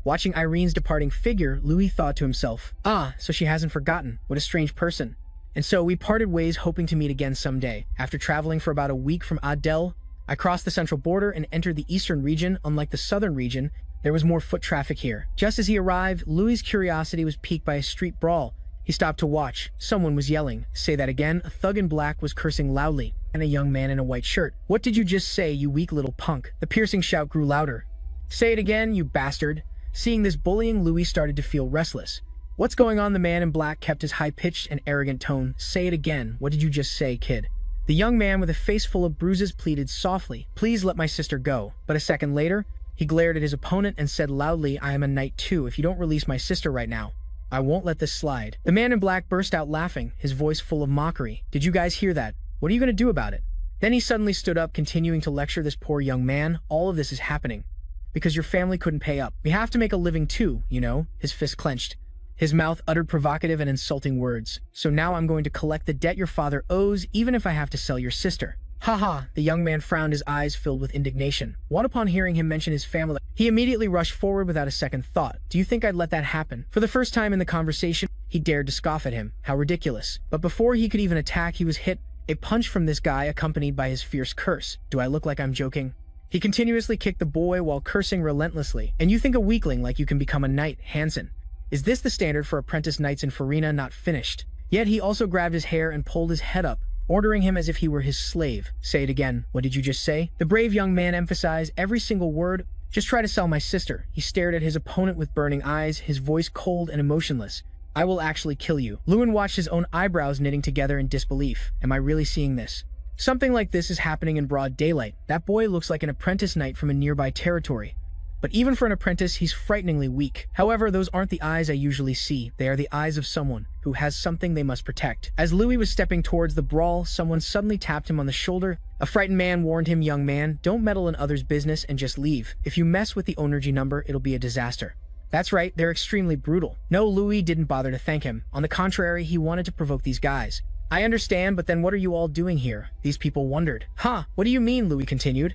Watching Irene's departing figure, Louis thought to himself, "Ah, so she hasn't forgotten. What a strange person." And so we parted ways, hoping to meet again someday. After traveling for about a week from Adel, I crossed the central border and entered the eastern region. Unlike the southern region, there was more foot traffic here. Just as he arrived, Louis' curiosity was piqued by a street brawl. He stopped to watch. Someone was yelling. Say that again. A thug in black was cursing loudly, and a young man in a white shirt. "What did you just say, you weak little punk?" The piercing shout grew louder. "Say it again, you bastard." Seeing this bullying, Louis started to feel restless. "What's going on?" The man in black kept his high-pitched and arrogant tone. "Say it again. What did you just say, kid?" The young man with a face full of bruises pleaded softly, "Please let my sister go." But a second later, he glared at his opponent and said loudly, "I am a knight too. If you don't release my sister right now, I won't let this slide." The man in black burst out laughing, his voice full of mockery. "Did you guys hear that? What are you going to do about it?" Then he suddenly stood up, continuing to lecture this poor young man. "All of this is happening because your family couldn't pay up. We have to make a living too, you know." His fist clenched. His mouth uttered provocative and insulting words. "So now I'm going to collect the debt your father owes, even if I have to sell your sister." "Ha." The young man frowned, his eyes filled with indignation. What upon hearing him mention his family, he immediately rushed forward without a second thought. "Do you think I'd let that happen?" For the first time in the conversation, he dared to scoff at him. How ridiculous. But before he could even attack, he was hit a punch from this guy, accompanied by his fierce curse. "Do I look like I'm joking?" He continuously kicked the boy while cursing relentlessly. "And you think a weakling like you can become a knight, Hansen? Is this the standard for apprentice knights in Farina? Not finished." Yet he also grabbed his hair and pulled his head up, ordering him as if he were his slave. "Say it again. What did you just say?" The brave young man emphasized every single word. "Just try to sell my sister." He stared at his opponent with burning eyes, his voice cold and emotionless. "I will actually kill you." Lewin watched his own eyebrows knitting together in disbelief. Am I really seeing this? Something like this is happening in broad daylight. That boy looks like an apprentice knight from a nearby territory. But even for an apprentice, he's frighteningly weak. However, those aren't the eyes I usually see. They are the eyes of someone who has something they must protect. As Louis was stepping towards the brawl, someone suddenly tapped him on the shoulder. A frightened man warned him, "Young man, don't meddle in others' business and just leave. If you mess with the Onergy number, it'll be a disaster." That's right, they're extremely brutal. No, Louis didn't bother to thank him. On the contrary, he wanted to provoke these guys. "I understand, but then what are you all doing here?" These people wondered. "Huh, what do you mean?" Louis continued.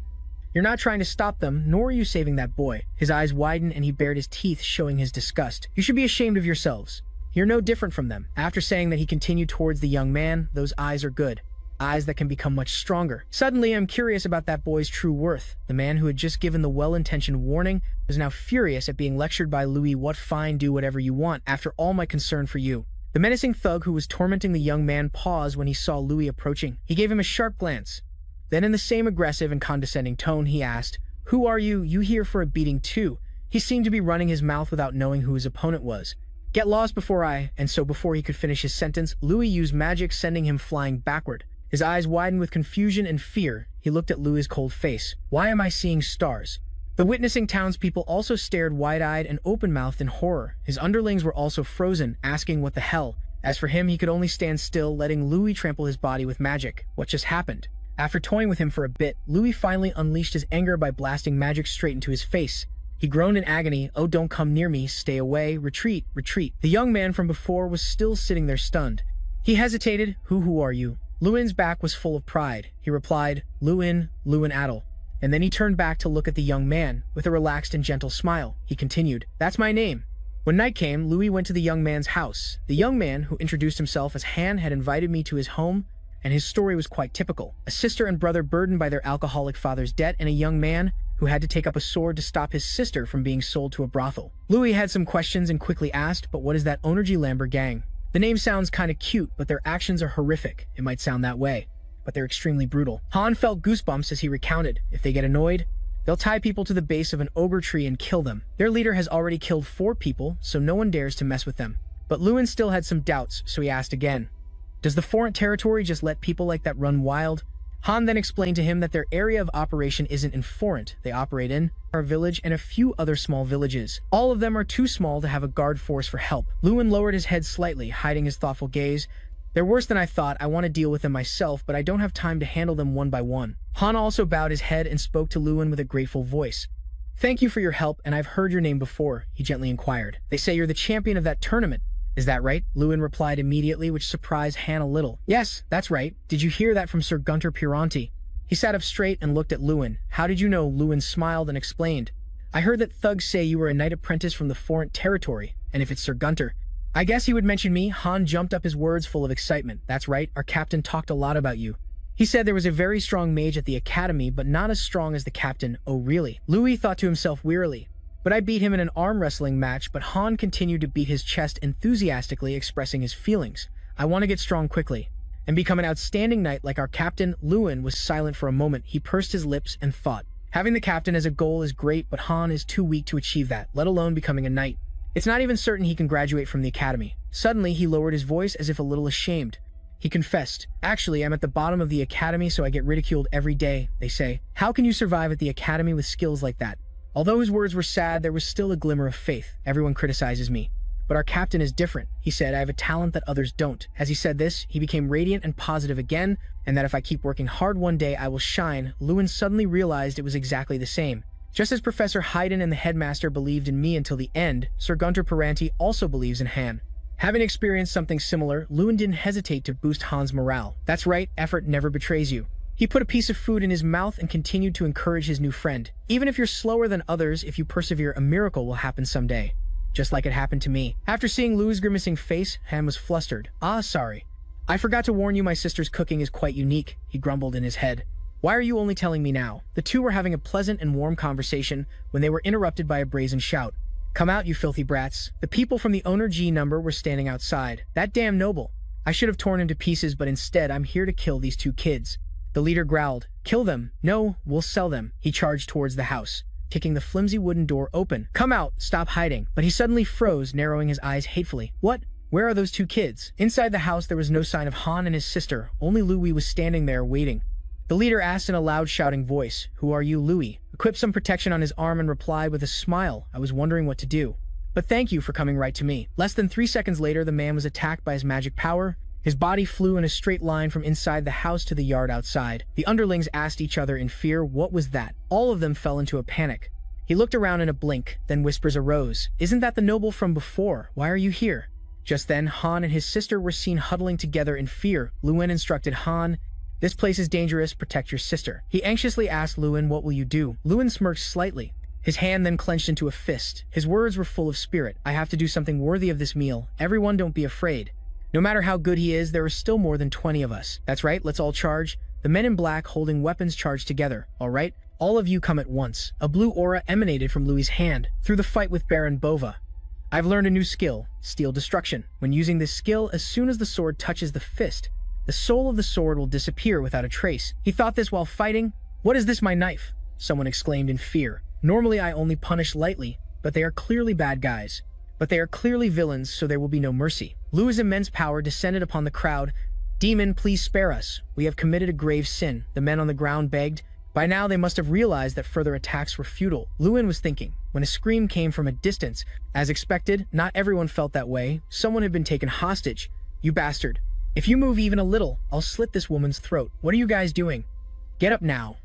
"You're not trying to stop them, nor are you saving that boy." His eyes widened and he bared his teeth, showing his disgust. "You should be ashamed of yourselves. You're no different from them." After saying that, he continued towards the young man. "Those eyes are good. Eyes that can become much stronger." Suddenly, I'm curious about that boy's true worth. The man who had just given the well-intentioned warning was now furious at being lectured by Louis. "What fine, do whatever you want, after all my concern for you." The menacing thug who was tormenting the young man paused when he saw Louis approaching. He gave him a sharp glance. Then in the same aggressive and condescending tone, he asked, "Who are you? You here for a beating too?" He seemed to be running his mouth without knowing who his opponent was. "Get lost before I—" And so before he could finish his sentence, Louis used magic, sending him flying backward. His eyes widened with confusion and fear. He looked at Louis' cold face. "Why am I seeing stars?" The witnessing townspeople also stared wide-eyed and open-mouthed in horror. His underlings were also frozen, asking what the hell. As for him, he could only stand still, letting Louis trample his body with magic. What just happened? After toying with him for a bit, Louis finally unleashed his anger by blasting magic straight into his face. He groaned in agony. "Oh, don't come near me. Stay away. Retreat, retreat." The young man from before was still sitting there stunned. He hesitated. Who are you?" Lewin's back was full of pride. He replied, Lewin Adel." And then he turned back to look at the young man. With a relaxed and gentle smile, he continued, "That's my name." When night came, Louis went to the young man's house. The young man, who introduced himself as Han, had invited me to his home, and his story was quite typical. A sister and brother burdened by their alcoholic father's debt, and a young man who had to take up a sword to stop his sister from being sold to a brothel. Louis had some questions and quickly asked, "But what is that Onergy Lambert gang?" The name sounds kinda cute, but their actions are horrific. It might sound that way, but they're extremely brutal. Han felt goosebumps as he recounted. If they get annoyed, they'll tie people to the base of an ogre tree and kill them. Their leader has already killed 4 people, so no one dares to mess with them. But Lewin still had some doubts, so he asked again, "Does the foreign territory just let people like that run wild?" Han then explained to him that their area of operation isn't in Forent. They operate in our village and a few other small villages. All of them are too small to have a guard force for help. Lewin lowered his head slightly, hiding his thoughtful gaze. They're worse than I thought. I want to deal with them myself, but I don't have time to handle them one by one. Han also bowed his head and spoke to Lewin with a grateful voice. Thank you for your help, and I've heard your name before, he gently inquired. They say you're the champion of that tournament. Is that right? Lewin replied immediately, which surprised Han a little. Yes, that's right. Did you hear that from Sir Gunter Piranti? He sat up straight and looked at Lewin. How did you know? Lewin smiled and explained. I heard that thugs say you were a knight apprentice from the foreign territory, and if it's Sir Gunter, I guess he would mention me. Han jumped up, his words full of excitement. That's right, our captain talked a lot about you. He said there was a very strong mage at the academy, but not as strong as the captain. Oh really? Louis thought to himself wearily. But I beat him in an arm wrestling match. But Han continued to beat his chest enthusiastically, expressing his feelings. I want to get strong quickly and become an outstanding knight like our captain. Lewin was silent for a moment. He pursed his lips and thought. Having the captain as a goal is great, but Han is too weak to achieve that, let alone becoming a knight. It's not even certain he can graduate from the academy. Suddenly, he lowered his voice as if a little ashamed. He confessed, actually, I'm at the bottom of the academy, so I get ridiculed every day, they say. How can you survive at the academy with skills like that? Although his words were sad, there was still a glimmer of faith. Everyone criticizes me. But our captain is different. He said, I have a talent that others don't. As he said this, he became radiant and positive again, and that if I keep working hard one day, I will shine. Lewin suddenly realized it was exactly the same. Just as Professor Haydn and the headmaster believed in me until the end, Sir Gunter Piranti also believes in Han. Having experienced something similar, Lewin didn't hesitate to boost Han's morale. That's right, effort never betrays you. He put a piece of food in his mouth and continued to encourage his new friend. Even if you're slower than others, if you persevere, a miracle will happen someday. Just like it happened to me. After seeing Lou's grimacing face, Han was flustered. Sorry. I forgot to warn you, my sister's cooking is quite unique, he grumbled in his head. Why are you only telling me now? The two were having a pleasant and warm conversation when they were interrupted by a brazen shout. Come out, you filthy brats. The people from the owner G number were standing outside. That damn noble. I should have torn him to pieces, but instead I'm here to kill these two kids. The leader growled. Kill them. No, we'll sell them. He charged towards the house, kicking the flimsy wooden door open. Come out, stop hiding. But he suddenly froze, narrowing his eyes hatefully. What? Where are those two kids? Inside the house there was no sign of Han and his sister. Only Louis was standing there waiting. The leader asked in a loud shouting voice, Who are you, Louis? Equipped some protection on his arm and replied with a smile, I was wondering what to do. But thank you for coming right to me. Less than 3 seconds later, the man was attacked by his magic power. His body flew in a straight line from inside the house to the yard outside. The underlings asked each other in fear, what was that? All of them fell into a panic. He looked around in a blink, then whispers arose. Isn't that the noble from before? Why are you here? Just then, Han and his sister were seen huddling together in fear. Lewin instructed Han, This place is dangerous, protect your sister. He anxiously asked Lewin, what will you do? Lewin smirked slightly. His hand then clenched into a fist. His words were full of spirit. I have to do something worthy of this meal. Everyone don't be afraid. No matter how good he is, there are still more than 20 of us. That's right, let's all charge. The men in black holding weapons charged together. All right, all of you come at once. A blue aura emanated from Louis's hand through the fight with Baron Bova. I've learned a new skill, Steel Destruction. When using this skill, as soon as the sword touches the fist, the soul of the sword will disappear without a trace. He thought this while fighting. What is this, my knife? Someone exclaimed in fear. Normally I only punish lightly, but they are clearly bad guys. But they are clearly villains, so there will be no mercy. Louis's immense power descended upon the crowd. Demon, please spare us. We have committed a grave sin, the men on the ground begged. By now they must have realized that further attacks were futile. Lewin was thinking, when a scream came from a distance. As expected, not everyone felt that way. Someone had been taken hostage. You bastard. If you move even a little, I'll slit this woman's throat. What are you guys doing? Get up now.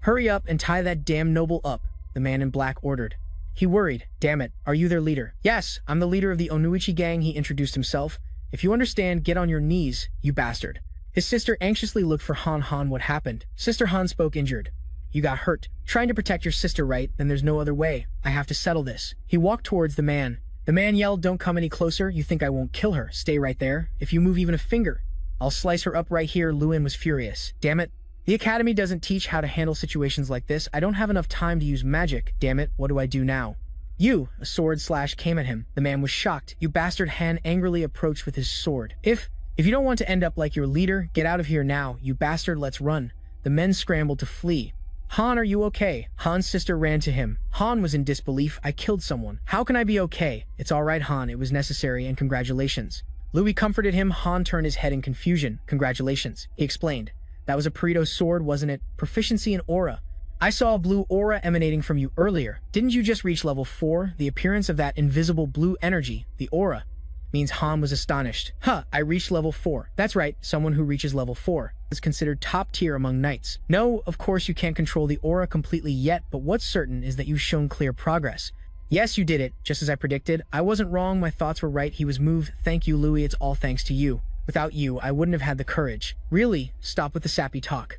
Hurry up and tie that damn noble up, the man in black ordered. He worried. Damn it, are you their leader? Yes, I'm the leader of the Onuichi gang, he introduced himself. If you understand, get on your knees, you bastard. His sister anxiously looked for Han. Han, what happened? Sister Han spoke injured. You got hurt. Trying to protect your sister, right? Then there's no other way. I have to settle this. He walked towards the man. The man yelled, don't come any closer. You think I won't kill her? Stay right there. If you move even a finger, I'll slice her up right here. Lewin was furious. Damn it. The academy doesn't teach how to handle situations like this. I don't have enough time to use magic. Damn it, what do I do now? You! A sword slash came at him. The man was shocked. You bastard. Han angrily approached with his sword. If you don't want to end up like your leader, get out of here now. You bastard, let's run. The men scrambled to flee. Han, are you okay? Han's sister ran to him. Han was in disbelief. I killed someone. How can I be okay? It's all right, Han. It was necessary, and congratulations. Louis comforted him. Han turned his head in confusion. Congratulations, he explained. That was a Pareto sword, wasn't it? Proficiency in aura. I saw a blue aura emanating from you earlier. Didn't you just reach level 4? The appearance of that invisible blue energy, the aura, means Han was astonished. Huh, I reached level 4. That's right, someone who reaches level 4 is considered top tier among knights. No, of course you can't control the aura completely yet, but what's certain is that you've shown clear progress. Yes, you did it, just as I predicted. I wasn't wrong, my thoughts were right, he was moved. Thank you, Louis, it's all thanks to you. Without you, I wouldn't have had the courage. Really, stop with the sappy talk.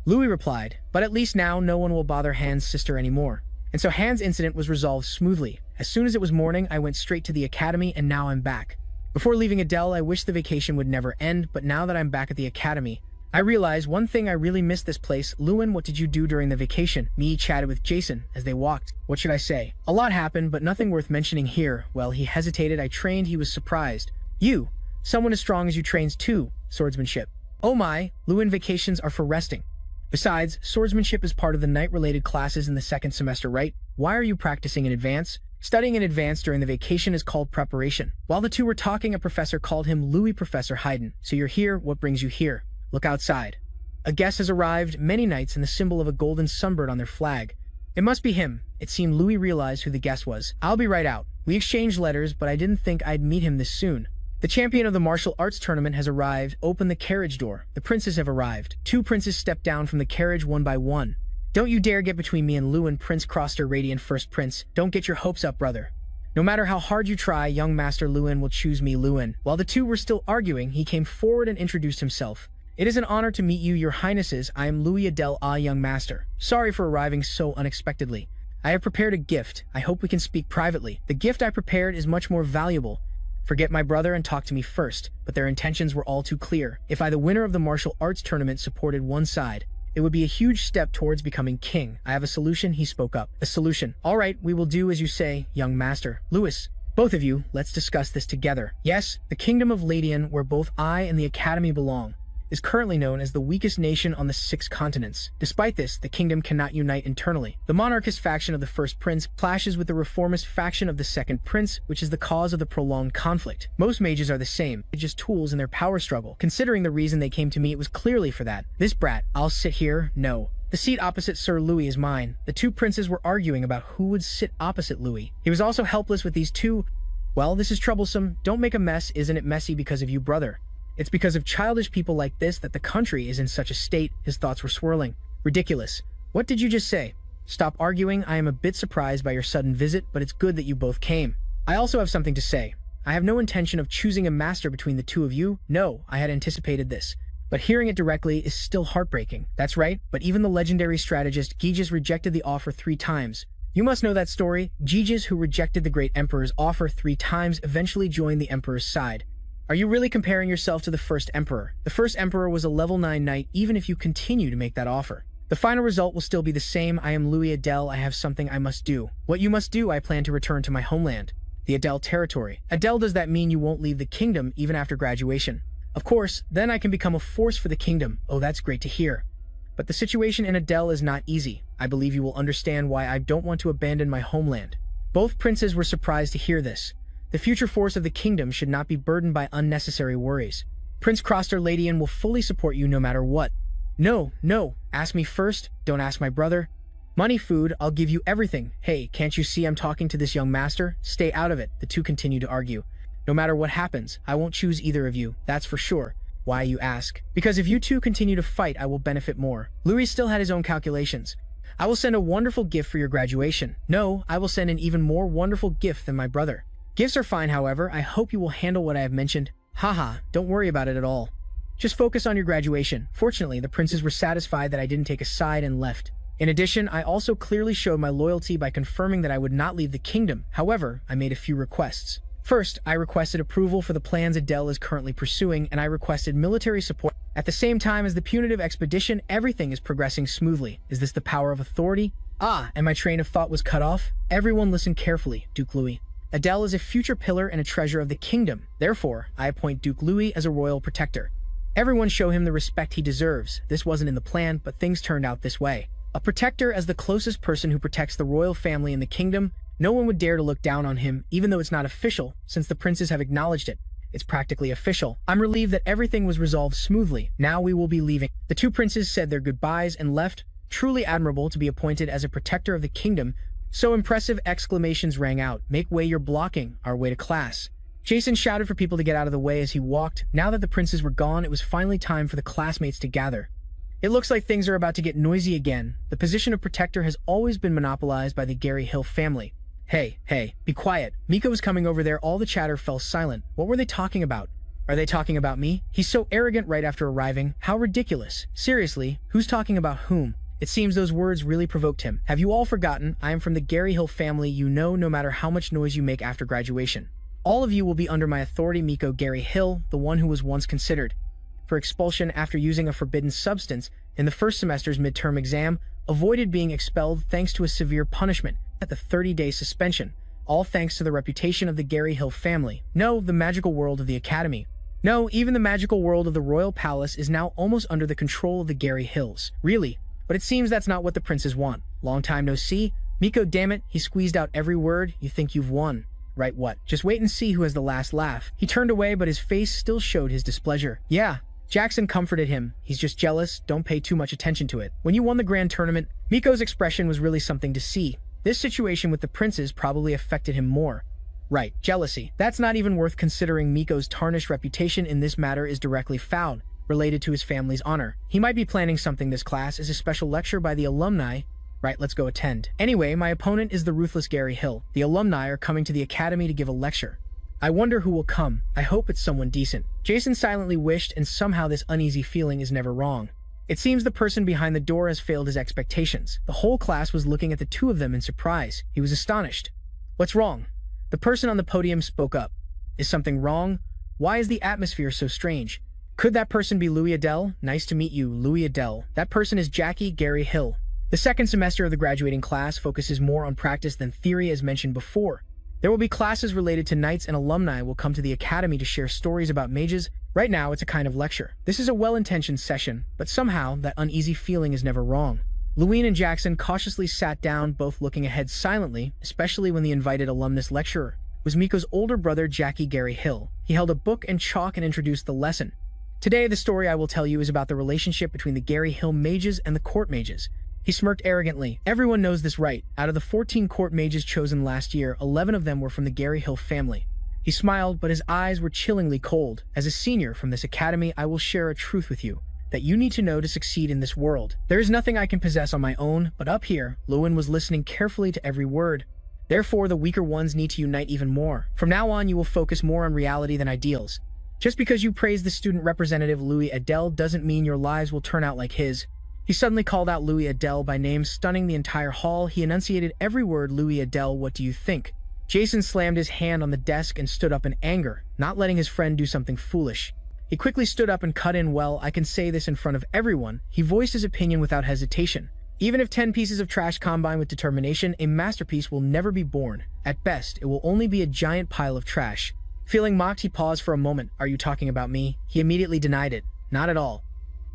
Louis replied, but at least now no one will bother Han's sister anymore. And so Han's incident was resolved smoothly. As soon as it was morning, I went straight to the academy and now I'm back. Before leaving Adele, I wished the vacation would never end, but now that I'm back at the academy, I realize one thing: I really miss this place. Lewin, what did you do during the vacation? Mi chatted with Jason as they walked. What should I say? A lot happened, but nothing worth mentioning here. Well, he hesitated. I trained. He was surprised. You, someone as strong as you trains too, swordsmanship. Oh my, Lewin, vacations are for resting. Besides, swordsmanship is part of the knight-related classes in the second semester, right? Why are you practicing in advance? Studying in advance during the vacation is called preparation. While the two were talking, a professor called him Louis. Professor Haydn. So you're here, what brings you here? Look outside. A guest has arrived, many knights and the symbol of a golden sunbird on their flag. It must be him. It seemed Louis realized who the guest was. I'll be right out. We exchanged letters, but I didn't think I'd meet him this soon. The champion of the martial arts tournament has arrived. Open the carriage door. The princes have arrived. Two princes stepped down from the carriage one by one. Don't you dare get between me and Lewin. Prince Croster, radiant first prince. Don't get your hopes up, brother. No matter how hard you try, young master Lewin will choose me. Lewin. While the two were still arguing, he came forward and introduced himself. It is an honor to meet you, your highnesses. I am Louis Adele, young master. Sorry for arriving so unexpectedly. I have prepared a gift. I hope we can speak privately. The gift I prepared is much more valuable. Forget my brother and talk to me first. But their intentions were all too clear. If I, the winner of the martial arts tournament, supported one side, it would be a huge step towards becoming king. I have a solution, he spoke up. A solution. All right, we will do as you say, young master. Louis, both of you, let's discuss this together. Yes, the kingdom of Ladian, where both I and the academy belong, is currently known as the weakest nation on the 6 continents. Despite this, the kingdom cannot unite internally. The monarchist faction of the first prince clashes with the reformist faction of the second prince, which is the cause of the prolonged conflict. Most mages are the same, just tools in their power struggle. Considering the reason they came to me, it was clearly for that. This brat, I'll sit here? No. The seat opposite Sir Louis is mine. The two princes were arguing about who would sit opposite Louis. He was also helpless with these two. Well, this is troublesome. Don't make a mess. Isn't it messy because of you, brother? It's because of childish people like this that the country is in such a state. His thoughts were swirling. Ridiculous. What did you just say? Stop arguing. I am a bit surprised by your sudden visit, but it's good that you both came. I also have something to say. I have no intention of choosing a master between the two of you. No, I had anticipated this. But hearing it directly is still heartbreaking. That's right, but even the legendary strategist Gyges rejected the offer 3 times. You must know that story. Gyges, who rejected the great emperor's offer 3 times, eventually joined the emperor's side. Are you really comparing yourself to the first emperor? The first emperor was a level 9 knight. Even if you continue to make that offer, the final result will still be the same. I am Louis Adele. I have something I must do. What you must do? I plan to return to my homeland, the Adele territory. Adele, does that mean you won't leave the kingdom even after graduation? Of course, then I can become a force for the kingdom. Oh, that's great to hear. But the situation in Adele is not easy. I believe you will understand why I don't want to abandon my homeland. Both princes were surprised to hear this. The future force of the kingdom should not be burdened by unnecessary worries. Prince Croster Ladian will fully support you no matter what. No, no, ask me first, don't ask my brother. Money, food, I'll give you everything. Hey, can't you see I'm talking to this young master? Stay out of it. The two continue to argue. No matter what happens, I won't choose either of you, that's for sure. Why, you ask? Because if you two continue to fight, I will benefit more. Louis still had his own calculations. I will send a wonderful gift for your graduation. No, I will send an even more wonderful gift than my brother. Gifts are fine, however. I hope you will handle what I have mentioned. Haha, don't worry about it at all. Just focus on your graduation. Fortunately, the princes were satisfied that I didn't take a side and left. In addition, I also clearly showed my loyalty by confirming that I would not leave the kingdom. However, I made a few requests. First, I requested approval for the plans Adele is currently pursuing, and I requested military support. At the same time as the punitive expedition, everything is progressing smoothly. Is this the power of authority? Ah, and my train of thought was cut off? Everyone listen carefully, Duke Louis. Adele is a future pillar and a treasure of the kingdom. Therefore, I appoint Duke Louis as a royal protector. Everyone show him the respect he deserves. This wasn't in the plan, but things turned out this way. A protector as the closest person who protects the royal family in the kingdom. No one would dare to look down on him, even though it's not official, since the princes have acknowledged it. It's practically official. I'm relieved that everything was resolved smoothly. Now we will be leaving. The two princes said their goodbyes and left. Truly admirable to be appointed as a protector of the kingdom. So impressive! Exclamations rang out. Make way, you're blocking our way to class. Jason shouted for people to get out of the way as he walked. Now that the princes were gone, it was finally time for the classmates to gather. It looks like things are about to get noisy again. The position of protector has always been monopolized by the Gary Hill family. Hey, be quiet. Miko was coming over there. All the chatter fell silent. What were they talking about? Are they talking about me? He's so arrogant right after arriving. How ridiculous. Seriously, who's talking about whom? It seems those words really provoked him. Have you all forgotten? I am from the Gary Hill family. You know, no matter how much noise you make after graduation, all of you will be under my authority. Miko Gary Hill, the one who was once considered for expulsion after using a forbidden substance in the first semester's midterm exam, avoided being expelled thanks to a severe punishment at the 30-day suspension, all thanks to the reputation of the Gary Hill family. No, the magical world of the academy. No, even the magical world of the royal palace is now almost under the control of the Gary Hills. Really? But it seems that's not what the princes want. Long time no see. Miko, damn it, he squeezed out every word. You think you've won. Right, what? Just wait and see who has the last laugh. He turned away, but his face still showed his displeasure. Yeah. Jackson comforted him. He's just jealous. Don't pay too much attention to it. When you won the grand tournament, Miko's expression was really something to see. This situation with the princes probably affected him more. Right, jealousy. That's not even worth considering. Miko's tarnished reputation in this matter is directly foul, related to his family's honor. He might be planning something. This class is a special lecture by the alumni. Right, let's go attend. Anyway, my opponent is the ruthless Gary Hill. The alumni are coming to the academy to give a lecture. I wonder who will come. I hope it's someone decent. Jason silently wished, and somehow this uneasy feeling is never wrong. It seems the person behind the door has failed his expectations. The whole class was looking at the two of them in surprise. He was astonished. What's wrong? The person on the podium spoke up. Is something wrong? Why is the atmosphere so strange? Could that person be Louis Adele? Nice to meet you, Louis Adele. That person is Jackie Gary Hill. The second semester of the graduating class focuses more on practice than theory, as mentioned before. There will be classes related to knights, and alumni will come to the academy to share stories about mages. Right now, it's a kind of lecture. This is a well-intentioned session, but somehow that uneasy feeling is never wrong. Louise and Jackson cautiously sat down, both looking ahead silently, especially when the invited alumnus lecturer was Miko's older brother, Jackie Gary Hill. He held a book and chalk and introduced the lesson. Today, the story I will tell you is about the relationship between the Gary Hill mages and the court mages. He smirked arrogantly. Everyone knows this, right? Out of the 14 court mages chosen last year, 11 of them were from the Gary Hill family. He smiled, but his eyes were chillingly cold. As a senior from this academy, I will share a truth with you that you need to know to succeed in this world. There is nothing I can possess on my own, but up here, Lewin was listening carefully to every word. Therefore, the weaker ones need to unite even more. From now on, you will focus more on reality than ideals. Just because you praise the student representative Louis Adele doesn't mean your lives will turn out like his. He suddenly called out Louis Adele by name, stunning the entire hall. He enunciated every word. Louis Adele, what do you think? Jason slammed his hand on the desk and stood up in anger, not letting his friend do something foolish. He quickly stood up and cut in. Well, I can say this in front of everyone. He voiced his opinion without hesitation. Even if 10 pieces of trash combine with determination, a masterpiece will never be born. At best, it will only be a giant pile of trash. Feeling mocked, he paused for a moment. Are you talking about me? He immediately denied it. Not at all.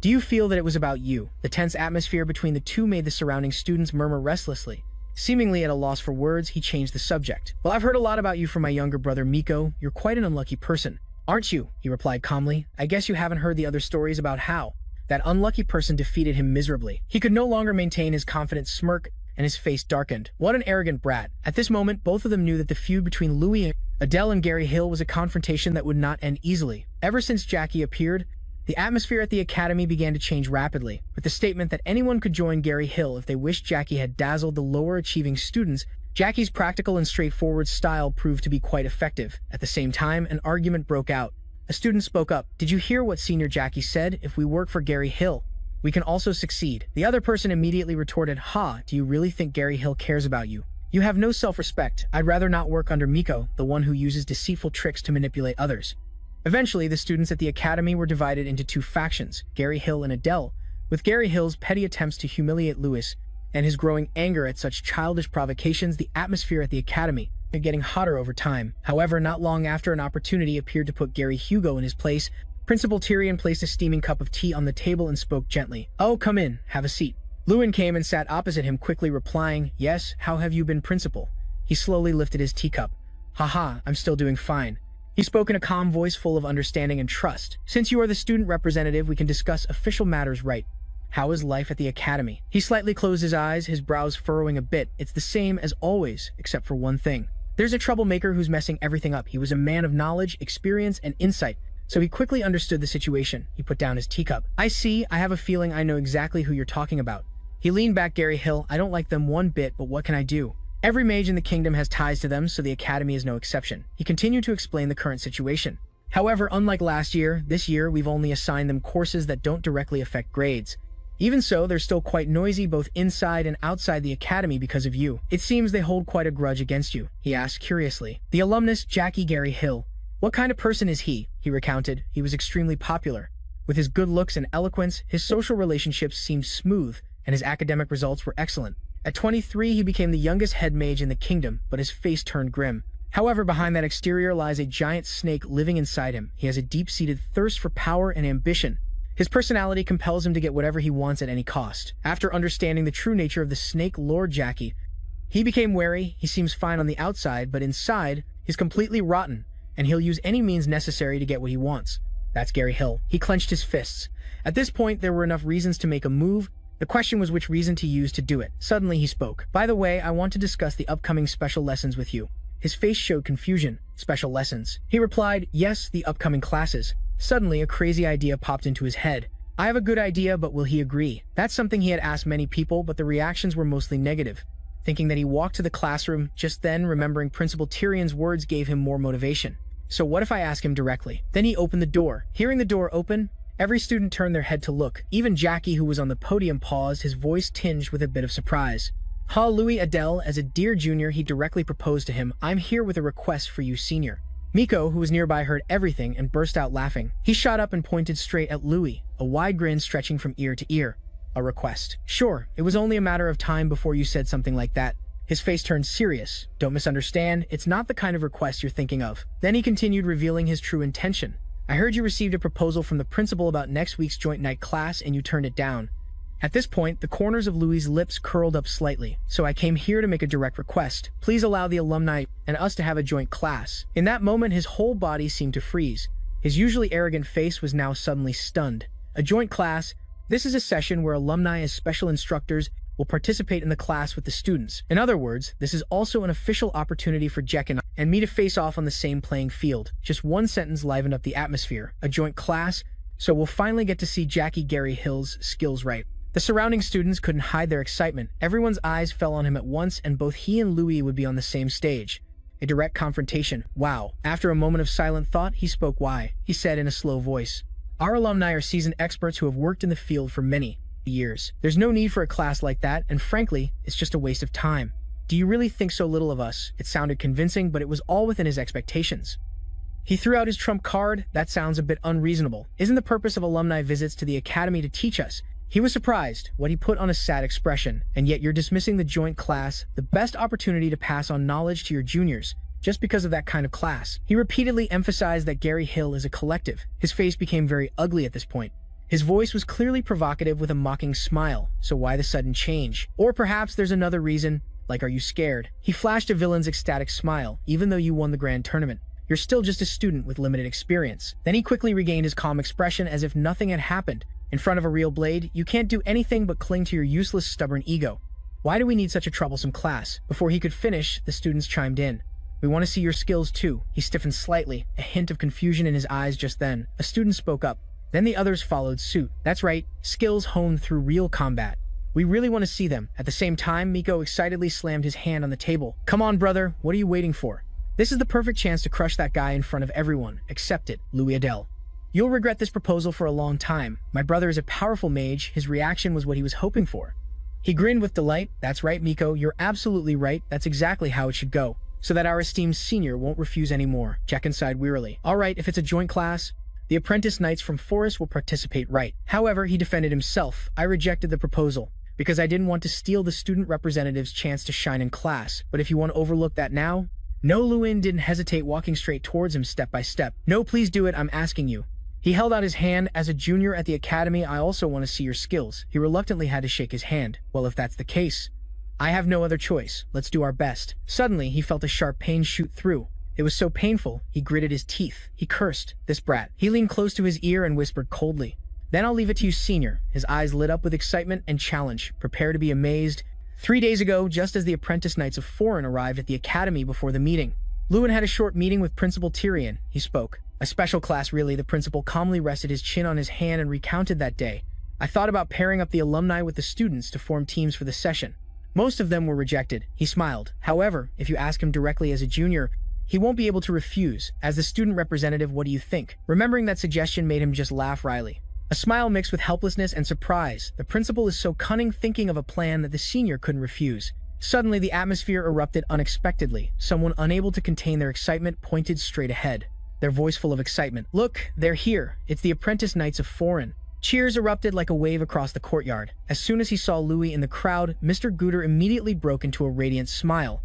Do you feel that it was about you? The tense atmosphere between the two made the surrounding students murmur restlessly. Seemingly at a loss for words, he changed the subject. Well, I've heard a lot about you from my younger brother Miko. You're quite an unlucky person. Aren't you? He replied calmly. I guess you haven't heard the other stories about how that unlucky person defeated him miserably. He could no longer maintain his confident smirk, and his face darkened. What an arrogant brat. At this moment, both of them knew that the feud between Louis Adele and Gary Hill was a confrontation that would not end easily. Ever since Jackie appeared, the atmosphere at the academy began to change rapidly, with the statement that anyone could join Gary Hill if they wished. Jackie had dazzled the lower-achieving students. Jackie's practical and straightforward style proved to be quite effective. At the same time, an argument broke out. A student spoke up. Did you hear what Senior Jackie said? If we work for Gary Hill, we can also succeed. The other person immediately retorted, Ha, do you really think Gary Hill cares about you? You have no self-respect. I'd rather not work under Miko, the one who uses deceitful tricks to manipulate others. Eventually, the students at the academy were divided into two factions, Gary Hill and Adele, with Gary Hill's petty attempts to humiliate Louis and his growing anger at such childish provocations. The atmosphere at the academy was getting hotter over time. However, not long after, an opportunity appeared to put Gary Hugo in his place. Principal Tyrion placed a steaming cup of tea on the table and spoke gently. Oh, come in, have a seat. Lewin came and sat opposite him, quickly replying, Yes, how have you been, Principal? He slowly lifted his teacup. Haha, I'm still doing fine. He spoke in a calm voice full of understanding and trust. Since you are the student representative, we can discuss official matters, right? How is life at the academy? He slightly closed his eyes, his brows furrowing a bit. It's the same as always, except for one thing. There's a troublemaker who's messing everything up. He was a man of knowledge, experience, and insight, so he quickly understood the situation. He put down his teacup. I see, I have a feeling I know exactly who you're talking about. He leaned back. Gary Hill, I don't like them one bit, but what can I do? Every mage in the kingdom has ties to them, so the academy is no exception. He continued to explain the current situation. However, unlike last year, this year we've only assigned them courses that don't directly affect grades. Even so, they're still quite noisy both inside and outside the academy because of you. It seems they hold quite a grudge against you, he asked curiously. The alumnus, Jackie Gary Hill. What kind of person is he? He recounted. He was extremely popular. With his good looks and eloquence, his social relationships seemed smooth, and his academic results were excellent. At 23, he became the youngest head mage in the kingdom, but his face turned grim. However, behind that exterior lies a giant snake living inside him. He has a deep-seated thirst for power and ambition. His personality compels him to get whatever he wants at any cost. After understanding the true nature of the snake Lord Jackie, he became wary. He seems fine on the outside, but inside, he's completely rotten, and he'll use any means necessary to get what he wants. That's Gary Hill. He clenched his fists. At this point, there were enough reasons to make a move. The question was which reason to use to do it. Suddenly he spoke. By the way, I want to discuss the upcoming special lessons with you. His face showed confusion. Special lessons. He replied, yes, the upcoming classes. Suddenly, a crazy idea popped into his head. I have a good idea, but will he agree? That's something he had asked many people, but the reactions were mostly negative. Thinking that he walked to the classroom, just then remembering Principal Tyrion's words gave him more motivation. So what if I ask him directly? Then he opened the door. Hearing the door open, every student turned their head to look. Even Jackie, who was on the podium, paused, his voice tinged with a bit of surprise. Louis Adele, as a dear junior, he directly proposed to him, I'm here with a request for you, senior. Miko, who was nearby, heard everything and burst out laughing. He shot up and pointed straight at Louis, a wide grin stretching from ear to ear. A request. Sure, it was only a matter of time before you said something like that. His face turned serious. Don't misunderstand, it's not the kind of request you're thinking of. Then he continued, revealing his true intention. I heard you received a proposal from the principal about next week's joint night class and you turned it down. At this point, the corners of Louis' lips curled up slightly. So I came here to make a direct request. Please allow the alumni and us to have a joint class. In that moment, his whole body seemed to freeze. His usually arrogant face was now suddenly stunned. A joint class? This is a session where alumni as special instructors will participate in the class with the students. In other words, this is also an official opportunity for Jack and me to face off on the same playing field. Just one sentence livened up the atmosphere. A joint class? So we'll finally get to see Jackie Gary Hill's skills right. The surrounding students couldn't hide their excitement. Everyone's eyes fell on him at once, and both he and Louis would be on the same stage. A direct confrontation. Wow. After a moment of silent thought, he spoke. Why? He said in a slow voice. Our alumni are seasoned experts who have worked in the field for many years. There's no need for a class like that, and frankly, it's just a waste of time. Do you really think so little of us? It sounded convincing, but it was all within his expectations. He threw out his trump card. That sounds a bit unreasonable. Isn't the purpose of alumni visits to the academy to teach us? He was surprised, what he put on a sad expression, and yet you're dismissing the joint class, the best opportunity to pass on knowledge to your juniors, just because of that kind of class. He repeatedly emphasized that Gary Hill is a collective. His face became very ugly at this point. His voice was clearly provocative with a mocking smile, so why the sudden change? Or perhaps there's another reason, like are you scared? He flashed a villain's ecstatic smile, even though you won the grand tournament. You're still just a student with limited experience. Then he quickly regained his calm expression as if nothing had happened. In front of a real blade, you can't do anything but cling to your useless, stubborn ego. Why do we need such a troublesome class? Before he could finish, the students chimed in. We want to see your skills too. He stiffened slightly, a hint of confusion in his eyes just then. A student spoke up. Then the others followed suit. That's right, skills honed through real combat. We really want to see them. At the same time, Miko excitedly slammed his hand on the table. Come on, brother, what are you waiting for? This is the perfect chance to crush that guy in front of everyone. Accept it, Louis Adele. You'll regret this proposal for a long time. My brother is a powerful mage. His reaction was what he was hoping for. He grinned with delight. That's right, Miko. You're absolutely right. That's exactly how it should go. So that our esteemed senior won't refuse anymore. Jack sighed wearily. All right, if it's a joint class, the apprentice knights from Forest will participate, right? However, he defended himself. I rejected the proposal because I didn't want to steal the student representative's chance to shine in class. But if you want to overlook that now... No, Luin didn't hesitate, walking straight towards him step by step. No, please do it. I'm asking you. He held out his hand. As a junior at the academy, I also want to see your skills. He reluctantly had to shake his hand. Well, if that's the case, I have no other choice. Let's do our best. Suddenly, he felt a sharp pain shoot through. It was so painful, he gritted his teeth. He cursed. This brat. He leaned close to his ear and whispered coldly. Then I'll leave it to you, senior. His eyes lit up with excitement and challenge. Prepare to be amazed. 3 days ago, just as the apprentice knights of Foreign arrived at the academy before the meeting, Lewin had a short meeting with Principal Tyrion. He spoke. A special class, really. The principal calmly rested his chin on his hand and recounted that day. I thought about pairing up the alumni with the students to form teams for the session. Most of them were rejected. He smiled. However, if you ask him directly as a junior, he won't be able to refuse. As the student representative, what do you think? Remembering that suggestion made him just laugh wryly. A smile mixed with helplessness and surprise. The principal is so cunning, thinking of a plan that the senior couldn't refuse. Suddenly, the atmosphere erupted unexpectedly. Someone, unable to contain their excitement, pointed straight ahead, their voice full of excitement. Look, they're here. It's the apprentice knights of Foreign. Cheers erupted like a wave across the courtyard. As soon as he saw Louis in the crowd, Mr. Gooder immediately broke into a radiant smile.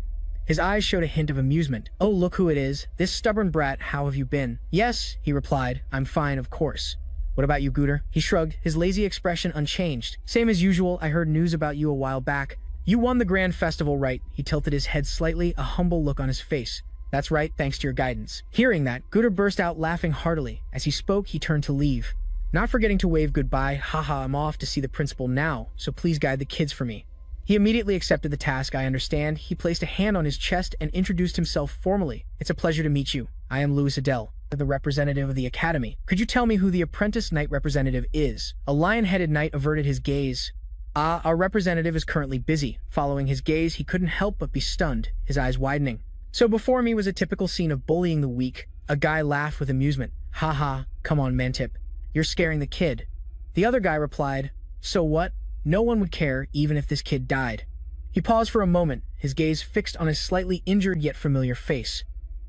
His eyes showed a hint of amusement. Oh, look who it is. This stubborn brat, how have you been? Yes, he replied. I'm fine, of course. What about you, Gooder? He shrugged, his lazy expression unchanged. Same as usual. I heard news about you a while back. You won the grand festival, right? He tilted his head slightly, a humble look on his face. That's right, thanks to your guidance. Hearing that, Gooder burst out laughing heartily. As he spoke, he turned to leave, not forgetting to wave goodbye. Haha, I'm off to see the principal now, so please guide the kids for me. He immediately accepted the task. I understand. He placed a hand on his chest and introduced himself formally. It's a pleasure to meet you. I am Louis Adele, the representative of the academy. Could you tell me who the apprentice knight representative is? A lion-headed knight averted his gaze. Our representative is currently busy. Following his gaze, he couldn't help but be stunned, his eyes widening. So before me was a typical scene of bullying the weak. A guy laughed with amusement. Haha, come on, Mantip. You're scaring the kid. The other guy replied, so what? No one would care, even if this kid died. He paused for a moment, his gaze fixed on his slightly injured yet familiar face.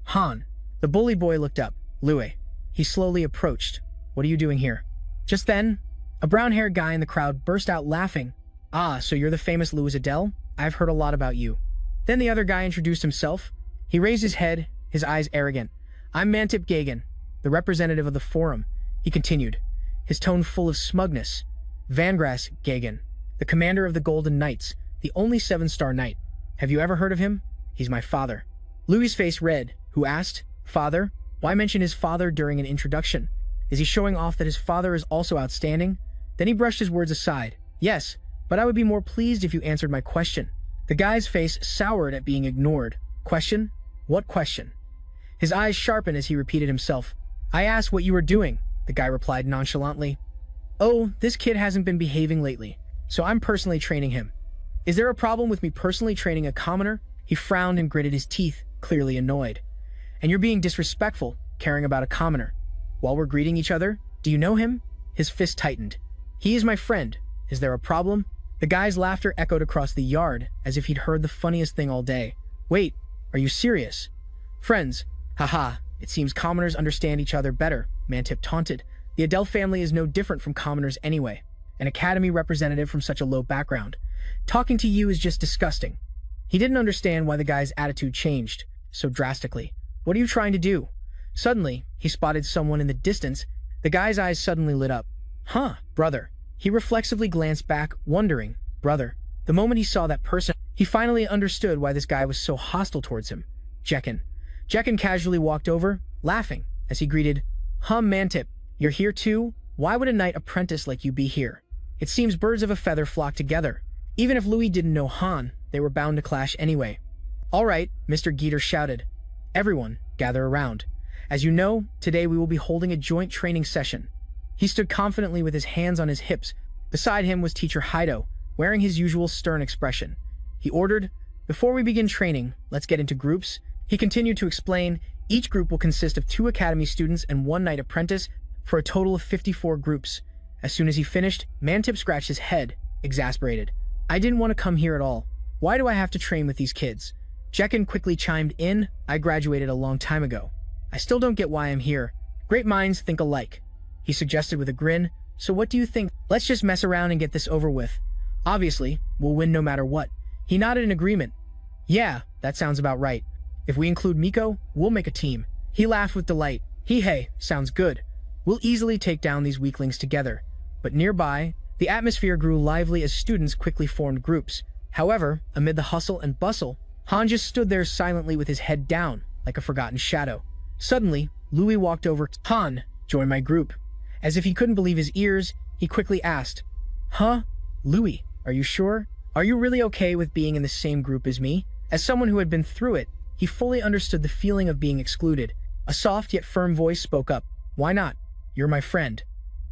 Han. The bully boy looked up. Louis. He slowly approached. What are you doing here? Just then, a brown-haired guy in the crowd burst out laughing. Ah, so you're the famous Louis Adele? I've heard a lot about you. Then the other guy introduced himself. He raised his head, his eyes arrogant. I'm Mantip Gagan, the representative of the forum. He continued, his tone full of smugness. Vangrass Gagan, the commander of the Golden Knights, the only 7-star knight. Have you ever heard of him? He's my father. Louis' face red, who asked, Father? Why mention his father during an introduction? Is he showing off that his father is also outstanding? Then he brushed his words aside. Yes, but I would be more pleased if you answered my question. The guy's face soured at being ignored. Question? What question? His eyes sharpened as he repeated himself. I asked what you were doing, the guy replied nonchalantly. Oh, this kid hasn't been behaving lately, so I'm personally training him. Is there a problem with me personally training a commoner? He frowned and gritted his teeth, clearly annoyed. And you're being disrespectful, caring about a commoner. While we're greeting each other, do you know him? His fist tightened. He is my friend. Is there a problem? The guy's laughter echoed across the yard, as if he'd heard the funniest thing all day. Wait, are you serious? Friends. Haha, it seems commoners understand each other better, Mantip taunted. The Adele family is no different from commoners anyway. An academy representative from such a low background. Talking to you is just disgusting. He didn't understand why the guy's attitude changed so drastically. What are you trying to do? Suddenly, he spotted someone in the distance. The guy's eyes suddenly lit up. Huh, brother. He reflexively glanced back, wondering, brother. The moment he saw that person, he finally understood why this guy was so hostile towards him. Jekin. Jekin casually walked over, laughing, as he greeted, Mantip. You're here too? Why would a knight apprentice like you be here? It seems birds of a feather flock together. Even if Louis didn't know Han, they were bound to clash anyway. All right, Mr. Geeter shouted. Everyone, gather around. As you know, today we will be holding a joint training session. He stood confidently with his hands on his hips. Beside him was Teacher Haido, wearing his usual stern expression. He ordered, before we begin training, let's get into groups. He continued to explain, each group will consist of 2 academy students and 1 knight apprentice, for a total of 54 groups. As soon as he finished, Mantip scratched his head, exasperated. I didn't want to come here at all. Why do I have to train with these kids? Jekin quickly chimed in, I graduated a long time ago. I still don't get why I'm here. Great minds think alike. He suggested with a grin, so what do you think? Let's just mess around and get this over with. Obviously, we'll win no matter what. He nodded in agreement. Yeah, that sounds about right. If we include Miko, we'll make a team. He laughed with delight. Hey, sounds good. We'll easily take down these weaklings together. But nearby, the atmosphere grew lively as students quickly formed groups. However, amid the hustle and bustle, Han just stood there silently with his head down, like a forgotten shadow. Suddenly, Louis walked over. Han, join my group. As if he couldn't believe his ears, he quickly asked, Huh? Louis, are you sure? Are you really okay with being in the same group as me? As someone who had been through it, he fully understood the feeling of being excluded. A soft yet firm voice spoke up. Why not? You're my friend.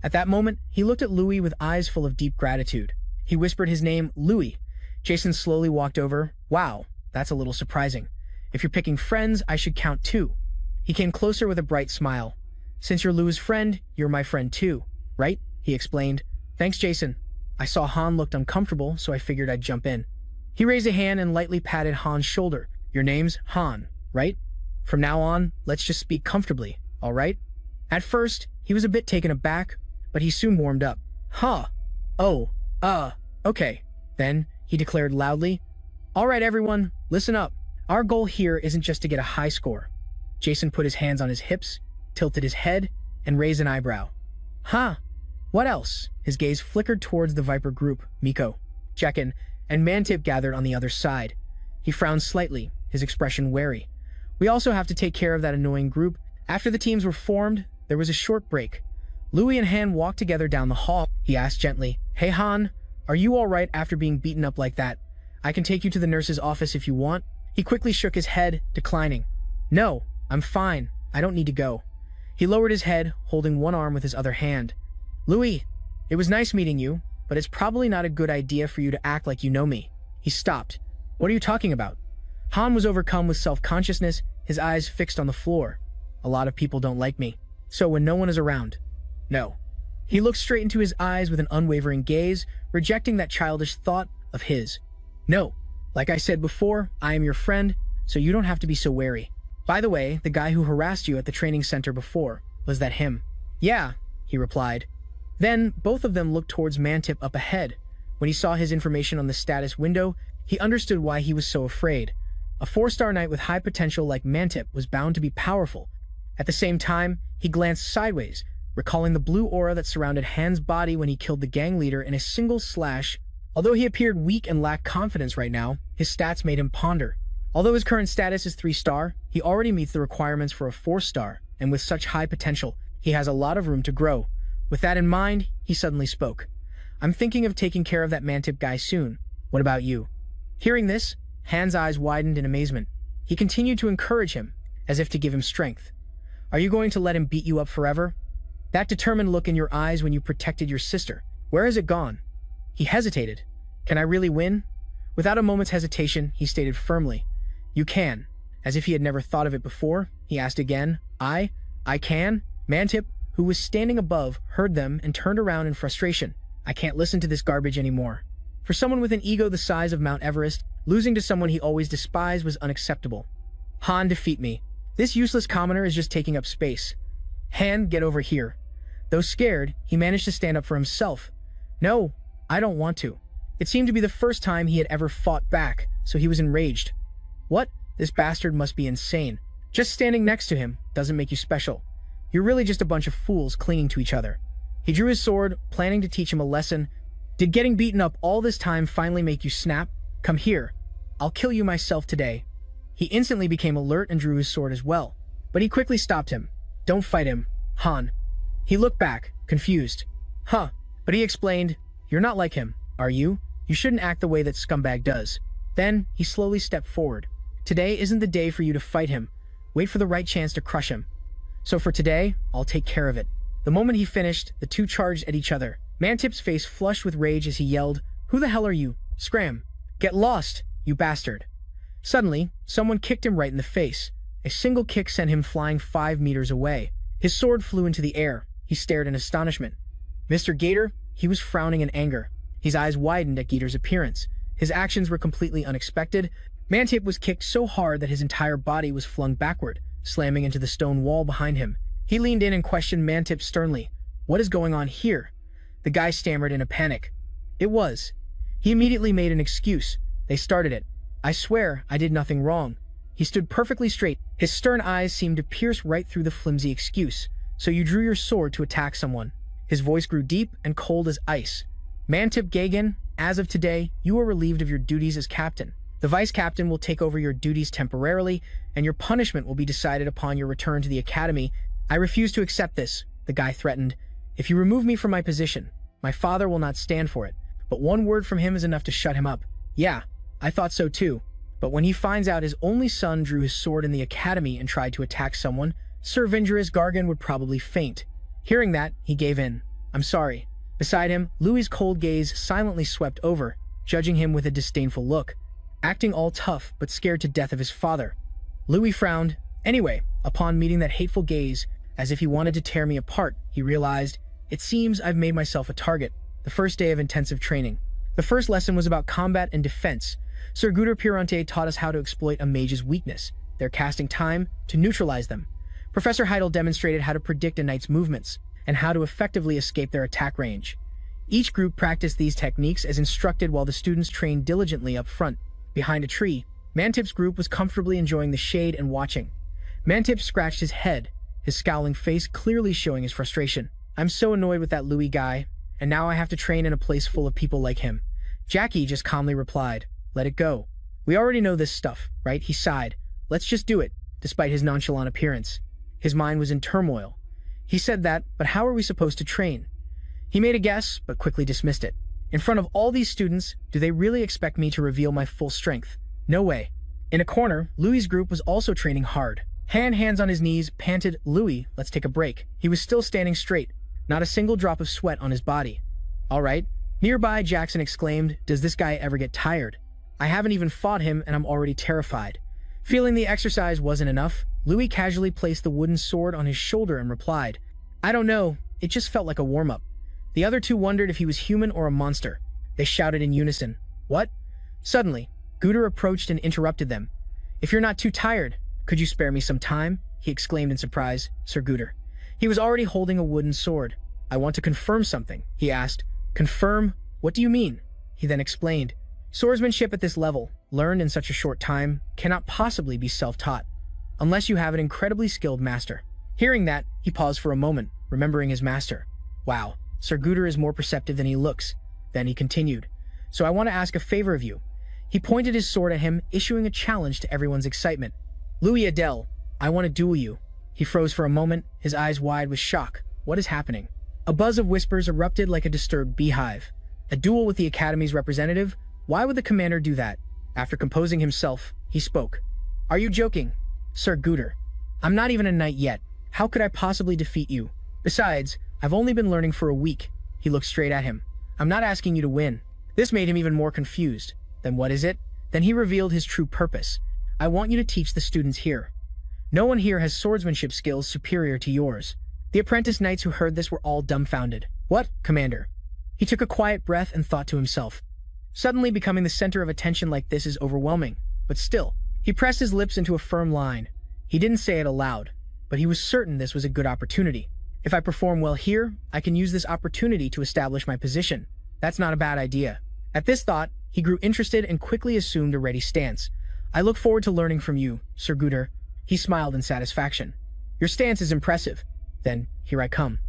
At that moment, he looked at Louis with eyes full of deep gratitude. He whispered his name, Louis. Jason slowly walked over. Wow, that's a little surprising. If you're picking friends, I should count two. He came closer with a bright smile. Since you're Lou's friend, you're my friend too, right? He explained. Thanks, Jason. I saw Han looked uncomfortable, so I figured I'd jump in. He raised a hand and lightly patted Han's shoulder. Your name's Han, right? From now on, let's just speak comfortably, all right? At first, he was a bit taken aback, but he soon warmed up. Huh. Oh, okay. Then, he declared loudly, all right, everyone, listen up. Our goal here isn't just to get a high score. Jason put his hands on his hips, tilted his head, and raised an eyebrow. Huh? What else? His gaze flickered towards the Viper group, Miko, Jekin, and Mantip gathered on the other side. He frowned slightly, his expression wary. We also have to take care of that annoying group. After the teams were formed, there was a short break. Louis and Han walked together down the hall. He asked gently, Hey Han, are you all right after being beaten up like that? I can take you to the nurse's office if you want. He quickly shook his head, declining. No, I'm fine. I don't need to go. He lowered his head, holding one arm with his other hand. Louis, it was nice meeting you, but it's probably not a good idea for you to act like you know me. He stopped. What are you talking about? Han was overcome with self-consciousness, his eyes fixed on the floor. A lot of people don't like me. So when no one is around. No. He looked straight into his eyes with an unwavering gaze, rejecting that childish thought of his. No. Like I said before, I am your friend, so you don't have to be so wary. By the way, the guy who harassed you at the training center before, was that him? Yeah, he replied. Then, both of them looked towards Mantip up ahead. When he saw his information on the status window, he understood why he was so afraid. A 4-star knight with high potential like Mantip was bound to be powerful. At the same time, he glanced sideways, recalling the blue aura that surrounded Han's body when he killed the gang leader in a single slash. Although he appeared weak and lacked confidence right now, his stats made him ponder. Although his current status is 3-star, he already meets the requirements for a 4-star, and with such high potential, he has a lot of room to grow. With that in mind, he suddenly spoke. I'm thinking of taking care of that Mantip guy soon. What about you? Hearing this, Han's eyes widened in amazement. He continued to encourage him, as if to give him strength. Are you going to let him beat you up forever? That determined look in your eyes when you protected your sister. Where has it gone? He hesitated. Can I really win? Without a moment's hesitation, he stated firmly. You can. As if he had never thought of it before, he asked again. I can? Mantip, who was standing above, heard them and turned around in frustration. I can't listen to this garbage anymore. For someone with an ego the size of Mount Everest, losing to someone he always despised was unacceptable. Han, defeat me. This useless commoner is just taking up space. Han, get over here. Though scared, he managed to stand up for himself. No, I don't want to. It seemed to be the first time he had ever fought back, so he was enraged. What? This bastard must be insane. Just standing next to him doesn't make you special. You're really just a bunch of fools clinging to each other. He drew his sword, planning to teach him a lesson. Did getting beaten up all this time finally make you snap? Come here. I'll kill you myself today. He instantly became alert and drew his sword as well. But he quickly stopped him. Don't fight him, Han. He looked back, confused. Huh, but he explained, you're not like him, are you? You shouldn't act the way that scumbag does. Then, he slowly stepped forward. Today isn't the day for you to fight him. Wait for the right chance to crush him. So for today, I'll take care of it. The moment he finished, the two charged at each other. Mantip's face flushed with rage as he yelled, Who the hell are you? Scram. Get lost, you bastard. Suddenly, someone kicked him right in the face. A single kick sent him flying 5 meters away. His sword flew into the air. He stared in astonishment. Mr. Gator, he was frowning in anger. His eyes widened at Gator's appearance. His actions were completely unexpected. Mantip was kicked so hard that his entire body was flung backward, slamming into the stone wall behind him. He leaned in and questioned Mantip sternly. What is going on here? The guy stammered in a panic. It was. He immediately made an excuse. They started it. I swear, I did nothing wrong. He stood perfectly straight. His stern eyes seemed to pierce right through the flimsy excuse. So you drew your sword to attack someone. His voice grew deep and cold as ice. Mantip Gagan, as of today, you are relieved of your duties as captain. The vice captain will take over your duties temporarily, and your punishment will be decided upon your return to the academy. I refuse to accept this, the guy threatened. If you remove me from my position, my father will not stand for it. but one word from him is enough to shut him up. Yeah, I thought so too. But when he finds out his only son drew his sword in the academy and tried to attack someone, Sir Vindurus Gargan would probably faint. Hearing that, he gave in. I'm sorry. Beside him, Louis's cold gaze silently swept over, judging him with a disdainful look, acting all tough but scared to death of his father. Louis frowned. Anyway, upon meeting that hateful gaze, as if he wanted to tear me apart, he realized, it seems I've made myself a target. The first day of intensive training. The first lesson was about combat and defense. Sir Guder Pirante taught us how to exploit a mage's weakness, their casting time, to neutralize them. Professor Heidel demonstrated how to predict a knight's movements, and how to effectively escape their attack range. Each group practiced these techniques as instructed while the students trained diligently up front. Behind a tree, Mantip's group was comfortably enjoying the shade and watching. Mantip scratched his head, his scowling face clearly showing his frustration. I'm so annoyed with that Louis guy, and now I have to train in a place full of people like him. Jackie just calmly replied, let it go. We already know this stuff, right? He sighed. Let's just do it, despite his nonchalant appearance. His mind was in turmoil. He said that, but how are we supposed to train? He made a guess, but quickly dismissed it. In front of all these students, do they really expect me to reveal my full strength? No way. In a corner, Louis's group was also training hard. Hands on his knees, panted, Louis, let's take a break. He was still standing straight, not a single drop of sweat on his body. All right. Nearby, Jackson exclaimed, does this guy ever get tired? I haven't even fought him and I'm already terrified. Feeling the exercise wasn't enough, Louis casually placed the wooden sword on his shoulder and replied, I don't know, it just felt like a warm-up. The other two wondered if he was human or a monster. They shouted in unison, what? Suddenly, Guder approached and interrupted them. If you're not too tired, could you spare me some time? He exclaimed in surprise, Sir Guder. He was already holding a wooden sword. I want to confirm something, he asked. Confirm? What do you mean? He then explained. Swordsmanship at this level, learned in such a short time, cannot possibly be self-taught, unless you have an incredibly skilled master. Hearing that, he paused for a moment, remembering his master. Wow, Sir Guder is more perceptive than he looks. Then he continued. So I want to ask a favor of you. He pointed his sword at him, issuing a challenge to everyone's excitement. Louis Adele, I want to duel you. He froze for a moment, his eyes wide with shock. What is happening? A buzz of whispers erupted like a disturbed beehive. A duel with the Academy's representative? Why would the commander do that? After composing himself, he spoke. Are you joking? Sir Guder, I'm not even a knight yet. How could I possibly defeat you? Besides, I've only been learning for a week. He looked straight at him. I'm not asking you to win. This made him even more confused. Then what is it? Then he revealed his true purpose. I want you to teach the students here. No one here has swordsmanship skills superior to yours. The apprentice knights who heard this were all dumbfounded. What, Commander? He took a quiet breath and thought to himself. Suddenly becoming the center of attention like this is overwhelming. But still, he pressed his lips into a firm line. He didn't say it aloud, but he was certain this was a good opportunity. If I perform well here, I can use this opportunity to establish my position. That's not a bad idea. At this thought, he grew interested and quickly assumed a ready stance. I look forward to learning from you, Sir Guder. He smiled in satisfaction. Your stance is impressive. Then, here I come.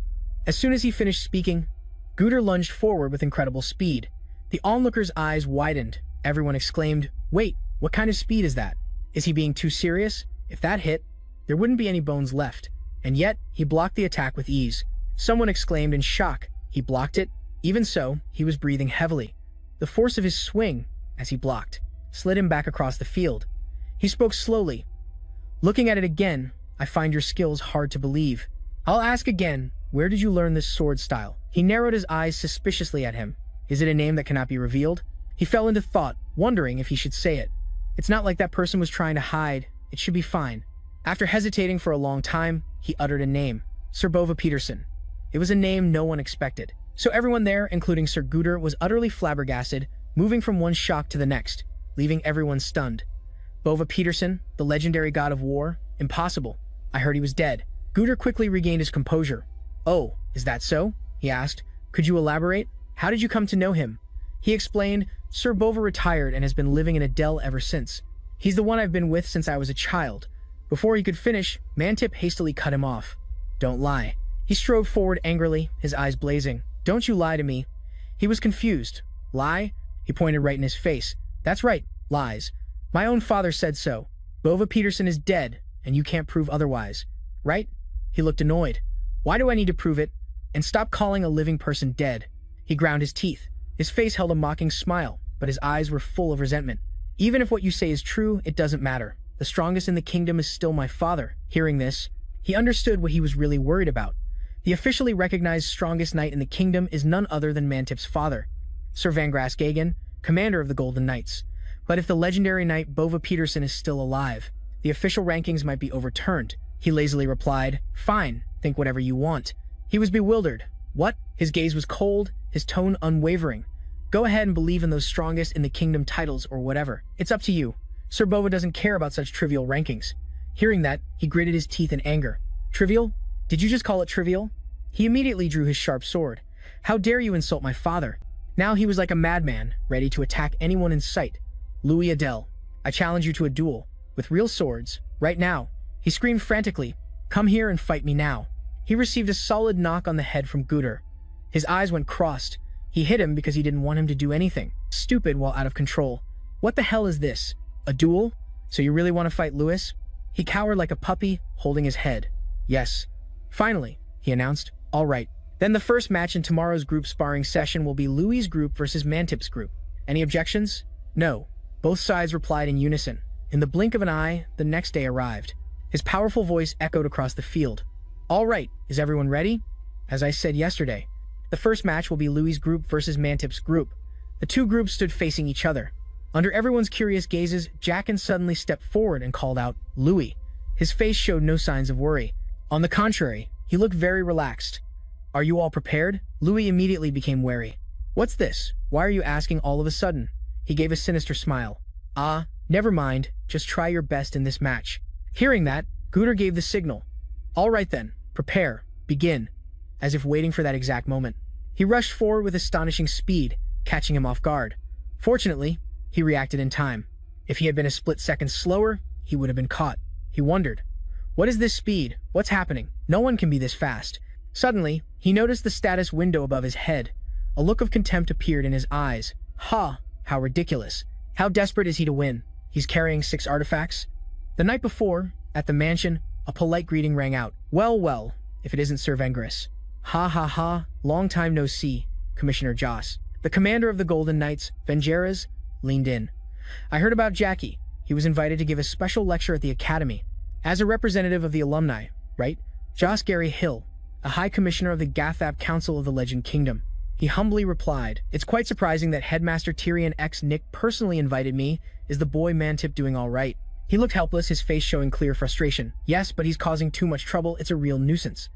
As soon as he finished speaking, Guder lunged forward with incredible speed. The onlookers' eyes widened. Everyone exclaimed, wait, what kind of speed is that? Is he being too serious? If that hit, there wouldn't be any bones left. And yet, he blocked the attack with ease. Someone exclaimed in shock. He blocked it? Even so, he was breathing heavily. The force of his swing, as he blocked, slid him back across the field. He spoke slowly. Looking at it again, I find your skills hard to believe. I'll ask again, where did you learn this sword style? He narrowed his eyes suspiciously at him. Is it a name that cannot be revealed? He fell into thought, wondering if he should say it. It's not like that person was trying to hide. It should be fine. After hesitating for a long time, he uttered a name. Sir Bova Peterson. It was a name no one expected. So everyone there, including Sir Guder, was utterly flabbergasted, moving from one shock to the next, leaving everyone stunned. Bova Peterson, the legendary god of war? Impossible. I heard he was dead. Guder quickly regained his composure. Oh, is that so? He asked. Could you elaborate? How did you come to know him? He explained, Sir Bova retired and has been living in Adele ever since. He's the one I've been with since I was a child. Before he could finish, Mantip hastily cut him off. Don't lie. He strode forward angrily, his eyes blazing. Don't you lie to me. He was confused. Lie? He pointed right in his face. That's right, lies. My own father said so. Bova Peterson is dead, and you can't prove otherwise. Right? He looked annoyed. Why do I need to prove it? And stop calling a living person dead. He ground his teeth. His face held a mocking smile, but his eyes were full of resentment. Even if what you say is true, it doesn't matter. The strongest in the kingdom is still my father. Hearing this, he understood what he was really worried about. The officially recognized strongest knight in the kingdom is none other than Mantip's father, Sir Vangras Gagan, commander of the Golden Knights. But if the legendary knight Bova Peterson is still alive, the official rankings might be overturned. He lazily replied, "Fine, think whatever you want." He was bewildered. What? His gaze was cold, his tone unwavering. Go ahead and believe in those strongest in the kingdom titles or whatever. It's up to you. Sir Bova doesn't care about such trivial rankings. Hearing that, he gritted his teeth in anger. Trivial? Did you just call it trivial? He immediately drew his sharp sword. How dare you insult my father? Now he was like a madman, ready to attack anyone in sight. Louis Adele, I challenge you to a duel, with real swords, right now. He screamed frantically, "Come here and fight me now." He received a solid knock on the head from Guder. His eyes went crossed. He hit him because he didn't want him to do anything. Stupid while out of control. What the hell is this? A duel? So you really want to fight Louis? He cowered like a puppy, holding his head. Yes. Finally, he announced. All right. Then the first match in tomorrow's group sparring session will be Louis' group versus Mantip's group. Any objections? No. Both sides replied in unison. In the blink of an eye, the next day arrived. His powerful voice echoed across the field. All right, is everyone ready? As I said yesterday, the first match will be Louis' group versus Mantip's group. The two groups stood facing each other. Under everyone's curious gazes, Jaqen suddenly stepped forward and called out, "Louis." His face showed no signs of worry. On the contrary, he looked very relaxed. "Are you all prepared?" Louis immediately became wary. "What's this? Why are you asking all of a sudden?" He gave a sinister smile. "Ah, never mind. Just try your best in this match." Hearing that, Guder gave the signal. "All right then, prepare, begin," as if waiting for that exact moment. He rushed forward with astonishing speed, catching him off guard. Fortunately, he reacted in time. If he had been a split second slower, he would have been caught. He wondered, what is this speed? What's happening? No one can be this fast. Suddenly, he noticed the status window above his head. A look of contempt appeared in his eyes. Ha! How ridiculous. How desperate is he to win? He's carrying 6 artifacts? The night before, at the mansion, a polite greeting rang out. Well, well, if it isn't Sir Vengris. Ha ha ha, long time no see, Commissioner Joss. The commander of the Golden Knights, Vengeras, leaned in. I heard about Jackie. He was invited to give a special lecture at the academy. As a representative of the alumni, right? Joss Gary Hill, a high commissioner of the Gathap Council of the Legend Kingdom. He humbly replied, "It's quite surprising that Headmaster Tyrion X Nick personally invited me. Is the boy Mantip doing all right?" He looked helpless, his face showing clear frustration. "Yes, but he's causing too much trouble. It's a real nuisance.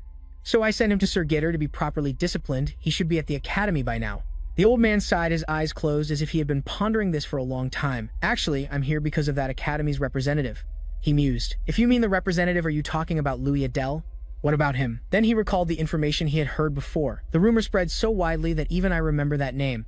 So I sent him to Sir Gitter to be properly disciplined. He should be at the academy by now." The old man sighed, his eyes closed as if he had been pondering this for a long time. "Actually, I'm here because of that academy's representative," he mused. "If you mean the representative, are you talking about Louis Adele? What about him?" Then he recalled the information he had heard before. The rumor spread so widely that even I remember that name.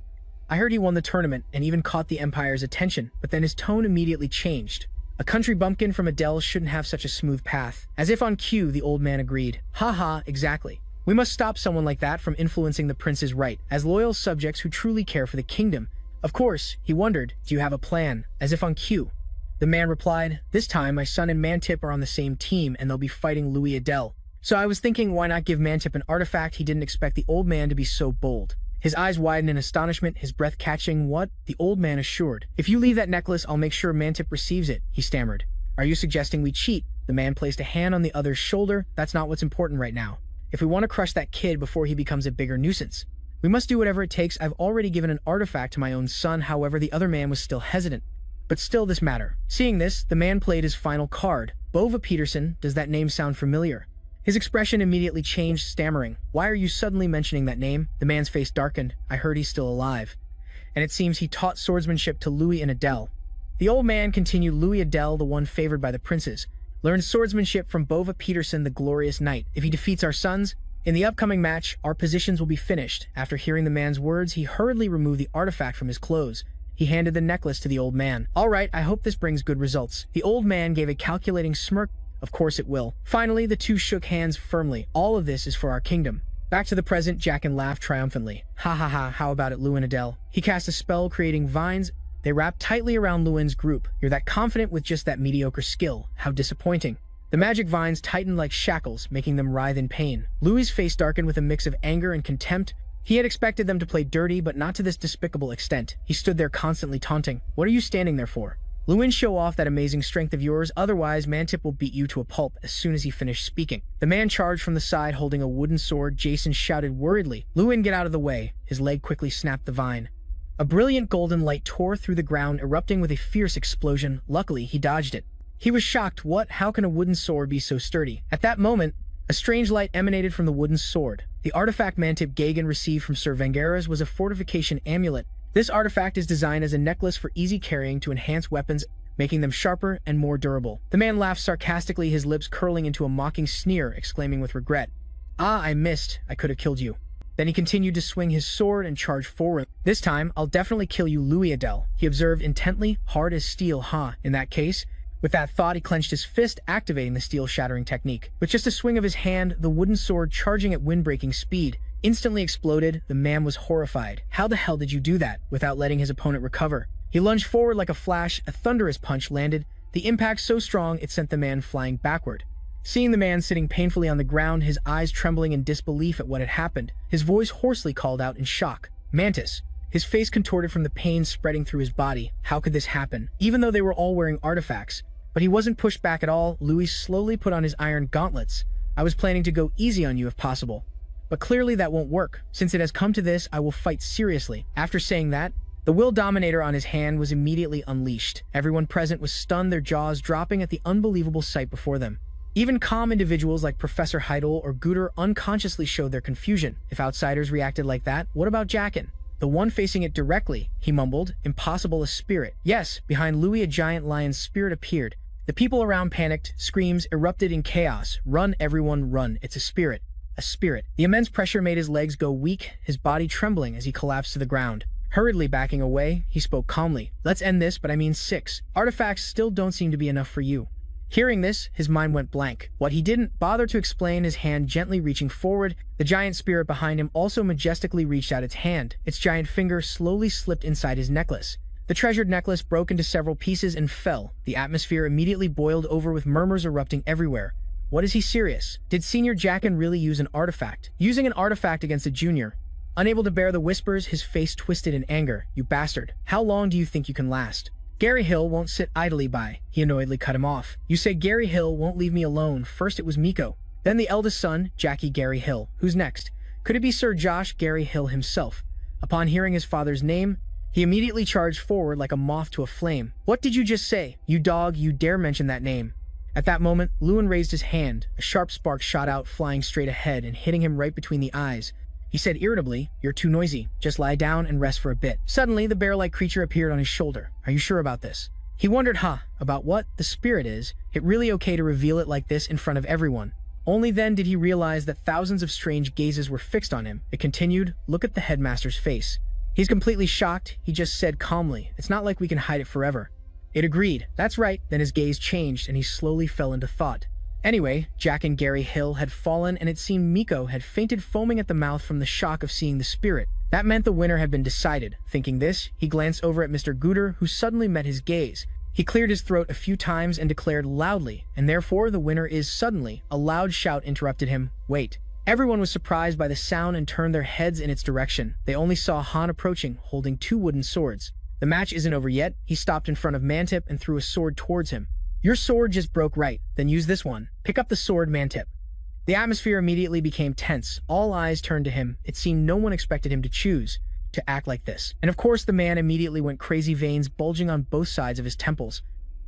"I heard he won the tournament and even caught the Empire's attention," but then his tone immediately changed. "A country bumpkin from Adele shouldn't have such a smooth path." As if on cue, the old man agreed. "Ha ha, exactly. We must stop someone like that from influencing the prince's right, as loyal subjects who truly care for the kingdom." Of course, he wondered, "Do you have a plan?" As if on cue. The man replied, "This time my son and Mantip are on the same team and they'll be fighting Louis Adele. So I was thinking, why not give Mantip an artifact?" He didn't expect the old man to be so bold. His eyes widened in astonishment, his breath catching. "What?" The old man assured. "If you leave that necklace, I'll make sure Mantip receives it," he stammered. "Are you suggesting we cheat?" The man placed a hand on the other's shoulder. "That's not what's important right now. If we want to crush that kid before he becomes a bigger nuisance, we must do whatever it takes. I've already given an artifact to my own son." However, the other man was still hesitant. But still this matter. Seeing this, the man played his final card. Bova Peterson, does that name sound familiar? His expression immediately changed, stammering, "Why are you suddenly mentioning that name?" The man's face darkened. "I heard he's still alive. And it seems he taught swordsmanship to Louis and Adele." The old man continued. "Louis Adele, the one favored by the princes, learned swordsmanship from Bova Peterson, the glorious knight. If he defeats our sons, in the upcoming match, our positions will be finished." After hearing the man's words, he hurriedly removed the artifact from his clothes. He handed the necklace to the old man. "All right, I hope this brings good results." The old man gave a calculating smirk. "Of course it will." Finally, the two shook hands firmly. "All of this is for our kingdom." Back to the present, Jaqen laughed triumphantly. "Ha ha ha, how about it, Louis and Adele?" He cast a spell, creating vines. They wrapped tightly around Louin's group. "You're that confident with just that mediocre skill. How disappointing." The magic vines tightened like shackles, making them writhe in pain. Louis's face darkened with a mix of anger and contempt. He had expected them to play dirty, but not to this despicable extent. He stood there constantly taunting. What are you standing there for? Luin, show off that amazing strength of yours, otherwise Mantip will beat you to a pulp as soon as he finished speaking. The man charged from the side holding a wooden sword. Jason shouted worriedly, Luin, get out of the way. His leg quickly snapped the vine. A brilliant golden light tore through the ground, erupting with a fierce explosion. Luckily, he dodged it. He was shocked. What? How can a wooden sword be so sturdy? At that moment, a strange light emanated from the wooden sword. The artifact Mantip Gagan received from Sir Vangeras was a fortification amulet. This artifact is designed as a necklace for easy carrying to enhance weapons, making them sharper and more durable. The man laughed sarcastically, his lips curling into a mocking sneer, exclaiming with regret, Ah, I missed. I could have killed you. Then he continued to swing his sword and charge forward. This time, I'll definitely kill you, Louis Adele, he observed intently, hard as steel, huh? In that case, with that thought, he clenched his fist, activating the steel-shattering technique. With just a swing of his hand, the wooden sword, charging at wind-breaking speed, instantly exploded. The man was horrified. How the hell did you do that? Without letting his opponent recover, he lunged forward like a flash. A thunderous punch landed, the impact so strong it sent the man flying backward. Seeing the man sitting painfully on the ground, his eyes trembling in disbelief at what had happened, his voice hoarsely called out in shock, Mantis. His face contorted from the pain spreading through his body. How could this happen? Even though they were all wearing artifacts. But he wasn't pushed back at all. Louis slowly put on his iron gauntlets. I was planning to go easy on you if possible. But clearly that won't work. Since it has come to this, I will fight seriously. After saying that, the will dominator on his hand was immediately unleashed. Everyone present was stunned, their jaws dropping at the unbelievable sight before them. Even calm individuals like Professor Heidel or Guter unconsciously showed their confusion. If outsiders reacted like that, what about Jackin? The one facing it directly, he mumbled, impossible, a spirit. Yes, behind Louis a giant lion's spirit appeared. The people around panicked, screams erupted in chaos. Run, everyone, run. It's a spirit. A spirit. The immense pressure made his legs go weak, his body trembling as he collapsed to the ground. Hurriedly backing away, he spoke calmly. Let's end this, but I mean 6. Artifacts still don't seem to be enough for you. Hearing this, his mind went blank. What he didn't bother to explain, his hand gently reaching forward, the giant spirit behind him also majestically reached out its hand. Its giant finger slowly slipped inside his necklace. The treasured necklace broke into several pieces and fell. The atmosphere immediately boiled over with murmurs erupting everywhere. What, is he serious? Did Senior Jackin really use an artifact? Using an artifact against a junior? Unable to bear the whispers, his face twisted in anger. You bastard. How long do you think you can last? Gary Hill won't sit idly by. He annoyedly cut him off. You say Gary Hill won't leave me alone. First it was Miko, then the eldest son, Jackie Gary Hill. Who's next? Could it be Sir Josh Gary Hill himself? Upon hearing his father's name, he immediately charged forward like a moth to a flame. What did you just say? You dog, you dare mention that name. At that moment, Lewin raised his hand. A sharp spark shot out, flying straight ahead and hitting him right between the eyes. He said irritably, You're too noisy. Just lie down and rest for a bit. Suddenly, the bear-like creature appeared on his shoulder. Are you sure about this? He wondered, about what? The spirit is. It really okay to reveal it like this in front of everyone? Only then did he realize that thousands of strange gazes were fixed on him. It continued, Look at the headmaster's face. He's completely shocked. He just said calmly, It's not like we can hide it forever. It agreed. That's right. Then his gaze changed and he slowly fell into thought. Anyway, Jack and Gary Hill had fallen, and it seemed Miko had fainted, foaming at the mouth from the shock of seeing the spirit. That meant the winner had been decided. Thinking this, he glanced over at Mr. Guter, who suddenly met his gaze. He cleared his throat a few times and declared loudly, and therefore the winner is suddenly. A loud shout interrupted him. Wait. Everyone was surprised by the sound and turned their heads in its direction. They only saw Han approaching, holding 2 wooden swords. The match isn't over yet. He stopped in front of Mantip and threw a sword towards him. Your sword just broke, right? Then use this one. Pick up the sword, Mantip. The atmosphere immediately became tense. All eyes turned to him. It seemed no one expected him to choose to act like this. And of course, the man immediately went crazy, veins bulging on both sides of his temples.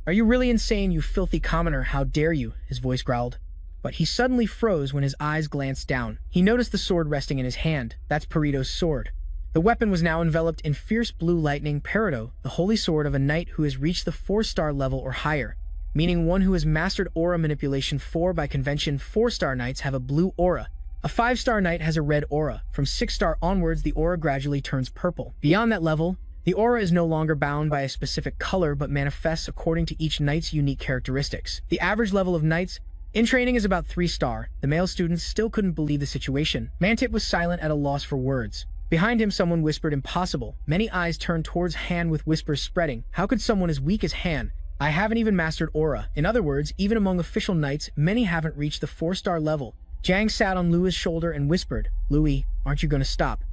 Are you really insane, you filthy commoner? How dare you? His voice growled. But he suddenly froze when his eyes glanced down. He noticed the sword resting in his hand. That's Perito's sword. The weapon was now enveloped in fierce blue lightning. Perito, the holy sword of a knight who has reached the 4-star level or higher, meaning one who has mastered aura manipulation 4 by convention. 4-star knights have a blue aura. A 5-star knight has a red aura. From 6-star onwards, the aura gradually turns purple. Beyond that level, the aura is no longer bound by a specific color but manifests according to each knight's unique characteristics. The average level of knights in training is about 3-star. The male students still couldn't believe the situation. Mantip was silent, at a loss for words. Behind him, someone whispered, Impossible. Many eyes turned towards Han with whispers spreading. How could someone as weak as Han? I haven't even mastered aura. In other words, even among official knights, many haven't reached the 4-star level. Jang sat on Louis's shoulder and whispered, Louis, aren't you going to stop?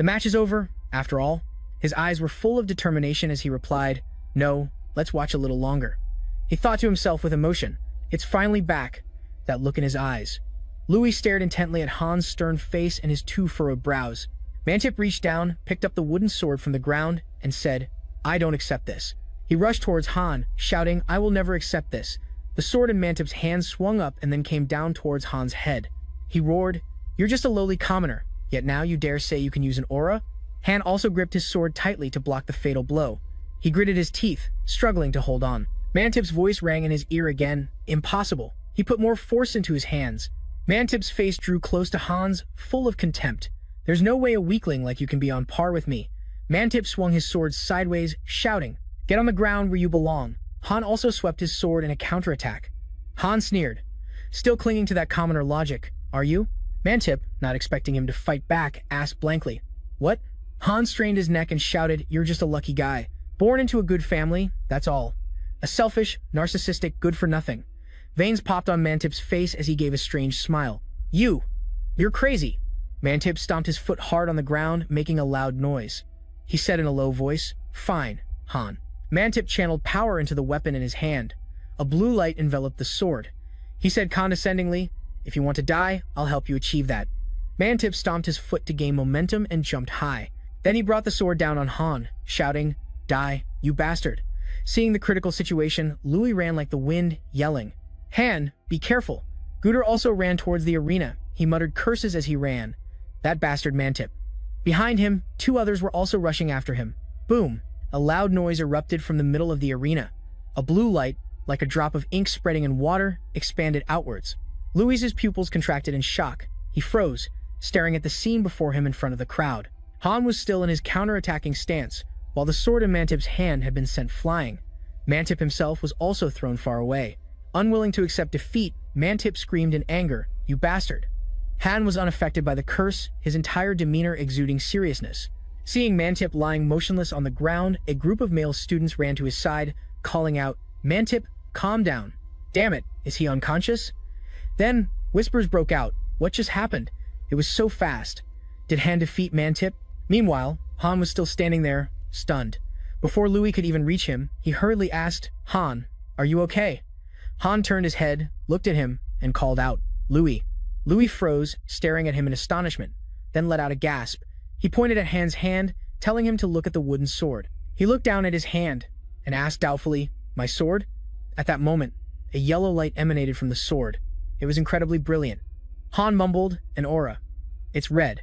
The match is over, after all. His eyes were full of determination as he replied, "No, let's watch a little longer." He thought to himself with emotion, "It's finally back," that look in his eyes. Louis stared intently at Han's stern face and his two furrowed brows. Mantip reached down, picked up the wooden sword from the ground, and said, "I don't accept this." He rushed towards Han, shouting, "I will never accept this." The sword in Mantip's hand swung up and then came down towards Han's head. He roared, "You're just a lowly commoner, yet now you dare say you can use an aura?" Han also gripped his sword tightly to block the fatal blow. He gritted his teeth, struggling to hold on. Mantip's voice rang in his ear again, "Impossible." He put more force into his hands. Mantip's face drew close to Han's, full of contempt. "There's no way a weakling like you can be on par with me." Mantip swung his sword sideways, shouting, "Get on the ground where you belong." Han also swept his sword in a counterattack. Han sneered, "Still clinging to that commoner logic, are you?" Mantip, not expecting him to fight back, asked blankly, "What?" Han strained his neck and shouted, "You're just a lucky guy. Born into a good family, that's all. A selfish, narcissistic, good-for-nothing." Veins popped on Mantip's face as he gave a strange smile. You're crazy." Mantip stomped his foot hard on the ground, making a loud noise. He said in a low voice, "Fine, Han." Mantip channeled power into the weapon in his hand. A blue light enveloped the sword. He said condescendingly, "If you want to die, I'll help you achieve that." Mantip stomped his foot to gain momentum and jumped high. Then he brought the sword down on Han, shouting, "Die, you bastard." Seeing the critical situation, Louis ran like the wind, yelling, "Han, be careful." Guder also ran towards the arena. He muttered curses as he ran. That bastard Mantip. Behind him, two others were also rushing after him. Boom! A loud noise erupted from the middle of the arena. A blue light, like a drop of ink spreading in water, expanded outwards. Louis's pupils contracted in shock. He froze, staring at the scene before him in front of the crowd. Han was still in his counter-attacking stance, while the sword in Mantip's hand had been sent flying. Mantip himself was also thrown far away. Unwilling to accept defeat, Mantip screamed in anger, "You bastard!" Han was unaffected by the curse, his entire demeanor exuding seriousness. Seeing Mantip lying motionless on the ground, a group of male students ran to his side, calling out, "Mantip, calm down. Damn it, is he unconscious?" Then, whispers broke out. What just happened? It was so fast. Did Han defeat Mantip? Meanwhile, Han was still standing there, stunned. Before Louis could even reach him, he hurriedly asked, "Han, are you okay?" Han turned his head, looked at him, and called out, "Louis." Louis froze, staring at him in astonishment, then let out a gasp. He pointed at Han's hand, telling him to look at the wooden sword. He looked down at his hand and asked doubtfully, "My sword?" At that moment, a yellow light emanated from the sword. It was incredibly brilliant. Han mumbled, "An aura. It's red."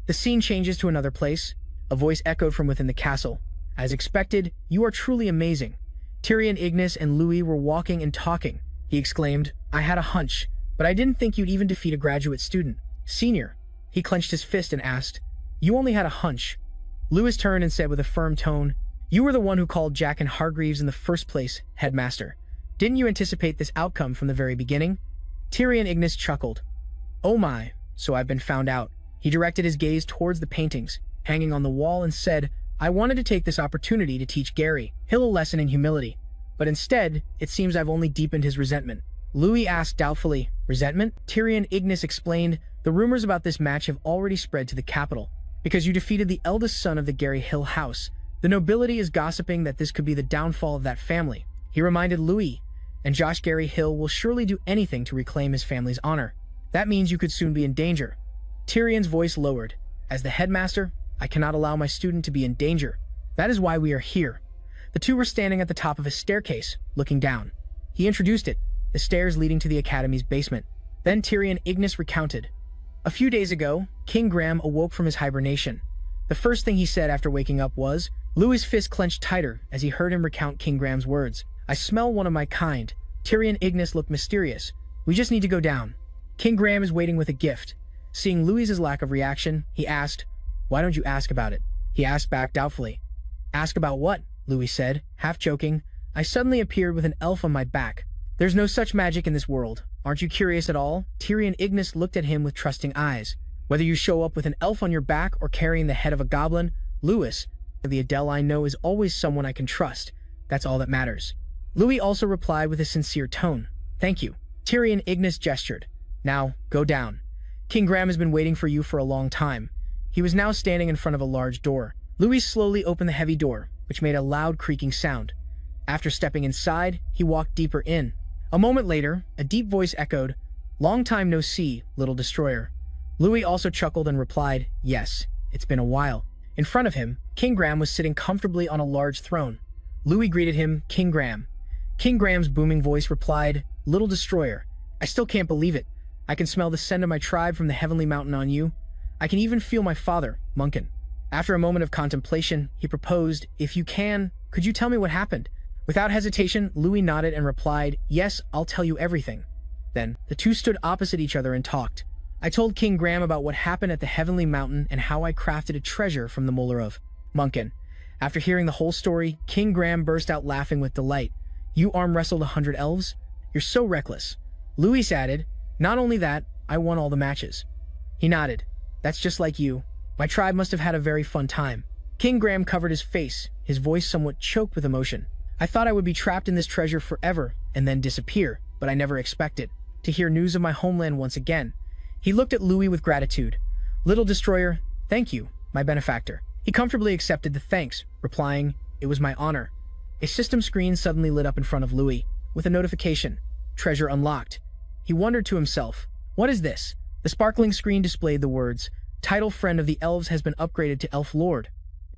The scene changes to another place. A voice echoed from within the castle. "As expected, you are truly amazing." Tyrion, Ignis, and Louis were walking and talking. He exclaimed, "I had a hunch, but I didn't think you'd even defeat a graduate student. Senior." He clenched his fist and asked, "You only had a hunch?" Louis turned and said with a firm tone, "You were the one who called Jack and Hargreaves in the first place, headmaster. Didn't you anticipate this outcome from the very beginning?" Tyrion Ignis chuckled. "Oh my, so I've been found out." He directed his gaze towards the paintings, hanging on the wall, and said, "I wanted to take this opportunity to teach Gary Hill a lesson in humility, but instead, it seems I've only deepened his resentment." Louis asked doubtfully, "Resentment?" Tyrion Ignis explained, "The rumors about this match have already spread to the capital. Because you defeated the eldest son of the Gary Hill house, the nobility is gossiping that this could be the downfall of that family." He reminded Louis, "And Josh Gary Hill will surely do anything to reclaim his family's honor. That means you could soon be in danger." Tyrion's voice lowered. "As the headmaster, I cannot allow my student to be in danger. That is why we are here." The two were standing at the top of a staircase, looking down. He introduced it, the stairs leading to the academy's basement. Then Tyrion Ignis recounted. A few days ago, King Graham awoke from his hibernation. The first thing he said after waking up was, Louis' fist clenched tighter as he heard him recount King Graham's words. "I smell one of my kind." Tyrion Ignis looked mysterious. "We just need to go down. King Graham is waiting with a gift." Seeing Louis's lack of reaction, he asked, "Why don't you ask about it?" He asked back doubtfully. "Ask about what?" Louis said, half joking. "I suddenly appeared with an elf on my back. There's no such magic in this world. Aren't you curious at all?" Tyrion Ignis looked at him with trusting eyes. "Whether you show up with an elf on your back or carrying the head of a goblin, Louis, the Adele I know is always someone I can trust. That's all that matters." Louis also replied with a sincere tone. "Thank you." Tyrion Ignis gestured. "Now, go down. King Graham has been waiting for you for a long time." He was now standing in front of a large door. Louis slowly opened the heavy door, which made a loud creaking sound. After stepping inside, he walked deeper in. A moment later, a deep voice echoed, "Long time no see, little destroyer." Louis also chuckled and replied, "Yes, it's been a while." In front of him, King Graham was sitting comfortably on a large throne. Louis greeted him, "King Graham." King Graham's booming voice replied, "Little destroyer, I still can't believe it. I can smell the scent of my tribe from the heavenly mountain on you. I can even feel my father, Munkin." After a moment of contemplation, he proposed, "If you can, could you tell me what happened?" Without hesitation, Louis nodded and replied, "Yes, I'll tell you everything." Then, the two stood opposite each other and talked. I told King Graham about what happened at the Heavenly Mountain and how I crafted a treasure from the molar of Munkin. After hearing the whole story, King Graham burst out laughing with delight. "You arm wrestled 100 elves? You're so reckless." Louis added, "Not only that, I won all the matches." He nodded. "That's just like you. My tribe must have had a very fun time." King Graham covered his face, his voice somewhat choked with emotion. "I thought I would be trapped in this treasure forever and then disappear, but I never expected to hear news of my homeland once again." He looked at Louis with gratitude. "Little destroyer, thank you, my benefactor." He comfortably accepted the thanks, replying, "It was my honor." A system screen suddenly lit up in front of Louis, with a notification, "Treasure unlocked." He wondered to himself, "What is this?" The sparkling screen displayed the words, "Title Friend of the Elves has been upgraded to Elf Lord."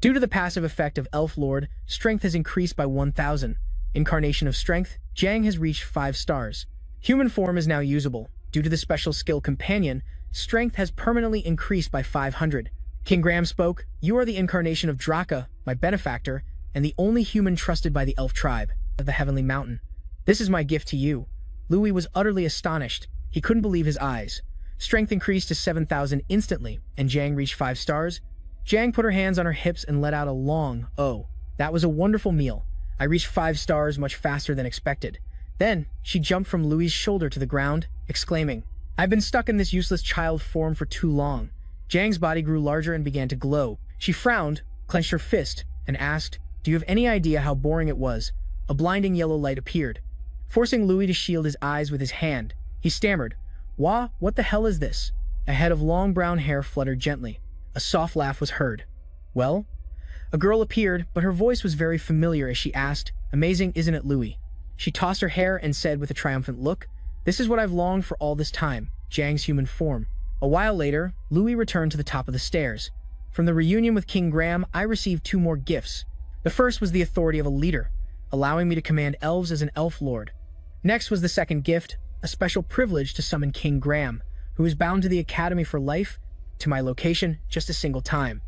Due to the passive effect of Elf Lord, strength has increased by 1,000. Incarnation of Strength, Jang has reached 5 stars. Human form is now usable. Due to the special skill Companion, strength has permanently increased by 500. King Graham spoke, "You are the incarnation of Draka, my benefactor, and the only human trusted by the elf tribe of the Heavenly Mountain. This is my gift to you." Louis was utterly astonished. He couldn't believe his eyes. Strength increased to 7,000 instantly, and Jang reached 5 stars. Jang put her hands on her hips and let out a long, "Oh, that was a wonderful meal. I reached 5 stars much faster than expected." Then, she jumped from Louis' shoulder to the ground, exclaiming, "I've been stuck in this useless child form for too long." Jang's body grew larger and began to glow. She frowned, clenched her fist, and asked, "Do you have any idea how boring it was?" A blinding yellow light appeared, forcing Louis to shield his eyes with his hand. He stammered, "Wah, what the hell is this?" A head of long brown hair fluttered gently. A soft laugh was heard. "Well?" A girl appeared, but her voice was very familiar as she asked, "Amazing, isn't it, Louis?" She tossed her hair and said with a triumphant look, "This is what I've longed for all this time, Jang's human form." A while later, Louis returned to the top of the stairs. From the reunion with King Graham, I received 2 more gifts. The first was the authority of a leader, allowing me to command elves as an elf lord. Next was the second gift, a special privilege to summon King Graham, who is bound to the Academy for life, to my location just a single time.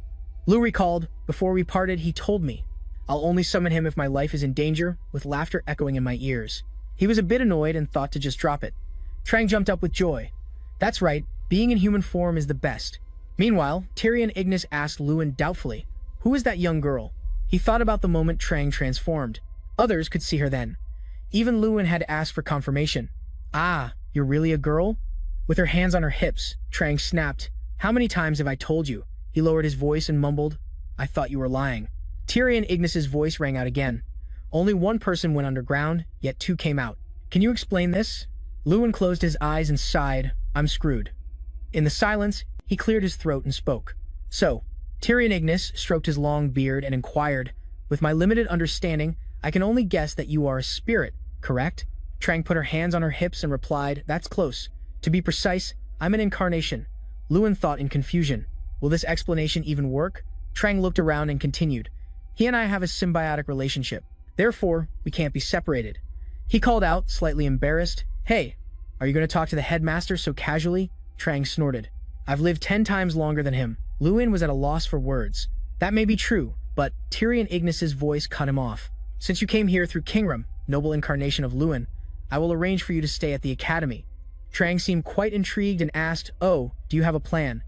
Lou recalled, "Before we parted, he told me, I'll only summon him if my life is in danger," with laughter echoing in my ears. He was a bit annoyed and thought to just drop it. Trang jumped up with joy. "That's right, being in human form is the best." Meanwhile, Tyrion Ignis asked Lewin doubtfully, "Who is that young girl?" He thought about the moment Trang transformed. Others could see her then. Even Lewin had to ask for confirmation. "Ah, you're really a girl?" With her hands on her hips, Trang snapped, "How many times have I told you?" He lowered his voice and mumbled, "I thought you were lying." Tyrion Ignis's voice rang out again. "Only 1 person went underground, yet 2 came out. Can you explain this?" Lewin closed his eyes and sighed, "I'm screwed." In the silence, he cleared his throat and spoke. "So," Tyrion Ignis stroked his long beard and inquired, "With my limited understanding, I can only guess that you are a spirit, correct?" Trang put her hands on her hips and replied, "That's close. To be precise, I'm an incarnation." Lewin thought in confusion. Will this explanation even work? Trang looked around and continued, "He and I have a symbiotic relationship. Therefore, we can't be separated." He called out, slightly embarrassed, "Hey, are you going to talk to the headmaster so casually?" Trang snorted. "I've lived 10 times longer than him." Lewin was at a loss for words. That may be true, but Tyrion Ignis's voice cut him off. "Since you came here through Kingram, noble incarnation of Lewin, I will arrange for you to stay at the academy." Trang seemed quite intrigued and asked, "Oh, do you have a plan?"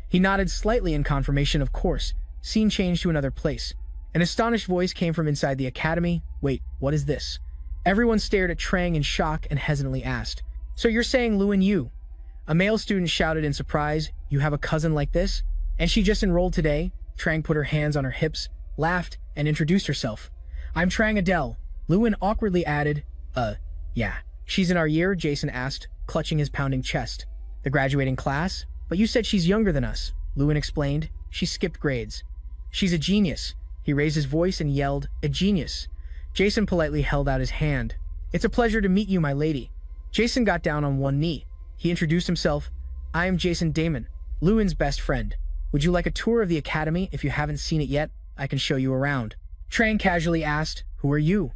He nodded slightly in confirmation, of course. Scene changed to another place. An astonished voice came from inside the academy. "Wait, what is this?" Everyone stared at Trang in shock and hesitantly asked, "So you're saying Lewin you?" A male student shouted in surprise, "You have a cousin like this? And she just enrolled today?" Trang put her hands on her hips, laughed, and introduced herself. "I'm Trang Adele." Lewin awkwardly added, Yeah. "She's in our year?" Jason asked, clutching his pounding chest. "The graduating class? But you said she's younger than us," Lewin explained. she skipped grades. She's a genius. He raised his voice and yelled, a genius. Jason politely held out his hand. It's a pleasure to meet you, my lady. Jason got down on one knee. He introduced himself. I am Jason Damon, Lewin's best friend. Would you like a tour of the academy? If you haven't seen it yet, I can show you around. Trang casually asked, who are you?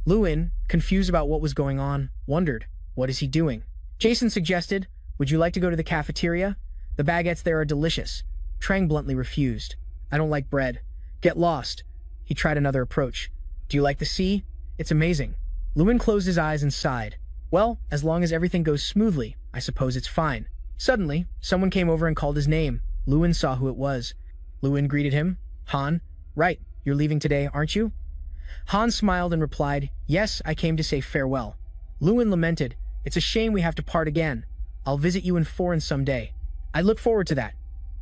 Lewin, confused about what was going on, wondered, what is he doing? Jason suggested, would you like to go to the cafeteria? The baguettes there are delicious. Trang bluntly refused. I don't like bread. Get lost. He tried another approach. Do you like the sea? It's amazing. Lewin closed his eyes and sighed. Well, as long as everything goes smoothly, I suppose it's fine. Suddenly, someone came over and called his name. Lewin saw who it was. Lewin greeted him. Han, right, you're leaving today, aren't you? Han smiled and replied, yes, I came to say farewell. Lewin lamented, it's a shame we have to part again. I'll visit you in foreign someday. I look forward to that.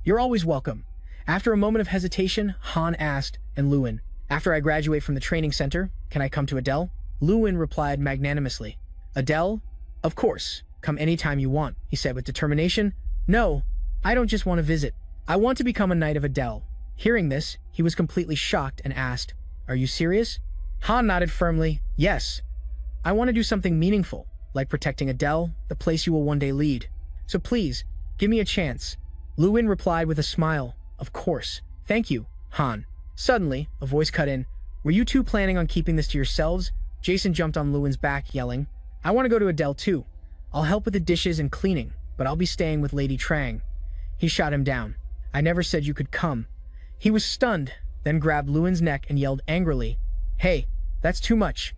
You're always welcome. After a moment of hesitation, Han asked, and Lewin, after I graduate from the training center, can I come to Adele? Lewin replied magnanimously, Adele? Of course, come anytime you want, he said with determination. No, I don't just want to visit. I want to become a knight of Adele. Hearing this, he was completely shocked and asked, are you serious? Han nodded firmly, yes. I want to do something meaningful, like protecting Adele, the place you will one day lead. So please, give me a chance. Lewin replied with a smile, of course. Thank you, Han. Suddenly, a voice cut in. Were you two planning on keeping this to yourselves? Jason jumped on Lewin's back, yelling, I want to go to Adele too. I'll help with the dishes and cleaning, but I'll be staying with Lady Trang. He shot him down. I never said you could come. He was stunned, then grabbed Lewin's neck and yelled angrily, hey, that's too much.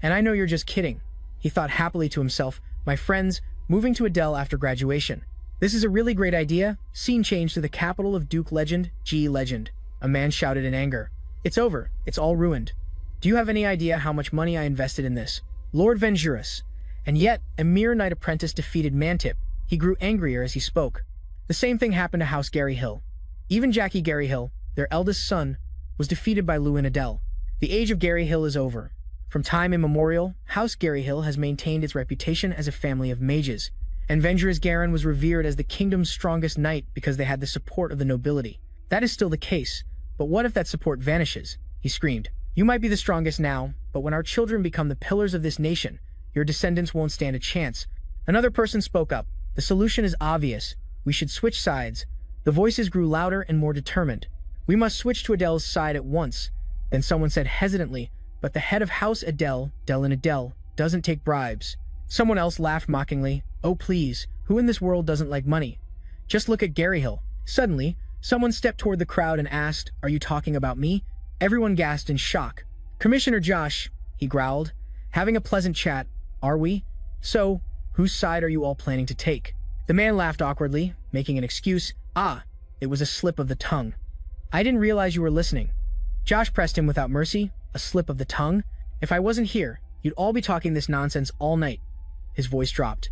And I know you're just kidding. He thought happily to himself, my friends, moving to Adele after graduation. This is a really great idea. Scene change to the capital of Duke Legend, G Legend. A man shouted in anger. It's over. It's all ruined. Do you have any idea how much money I invested in this? Lord Venturus. And yet, a mere knight apprentice defeated Mantip. He grew angrier as he spoke. The same thing happened to House Gary Hill. Even Jackie Gary Hill, their eldest son, was defeated by Lewin Adele. The age of Gary Hill is over. From time immemorial, House Gary Hill has maintained its reputation as a family of mages, and Venturus Garin was revered as the kingdom's strongest knight because they had the support of the nobility. That is still the case, but what if that support vanishes? He screamed. You might be the strongest now, but when our children become the pillars of this nation, your descendants won't stand a chance. Another person spoke up. The solution is obvious. We should switch sides. The voices grew louder and more determined. We must switch to Adele's side at once. Then someone said hesitantly, but the head of House Adele, Delin Adele, doesn't take bribes. Someone else laughed mockingly. Oh please, who in this world doesn't like money? Just look at Gary Hill. Suddenly, someone stepped toward the crowd and asked, are you talking about me? Everyone gasped in shock. Commissioner Josh, he growled, having a pleasant chat. Are we? So, whose side are you all planning to take? The man laughed awkwardly, making an excuse. Ah, it was a slip of the tongue. I didn't realize you were listening. Josh pressed him without mercy. A slip of the tongue? If I wasn't here, you'd all be talking this nonsense all night. His voice dropped.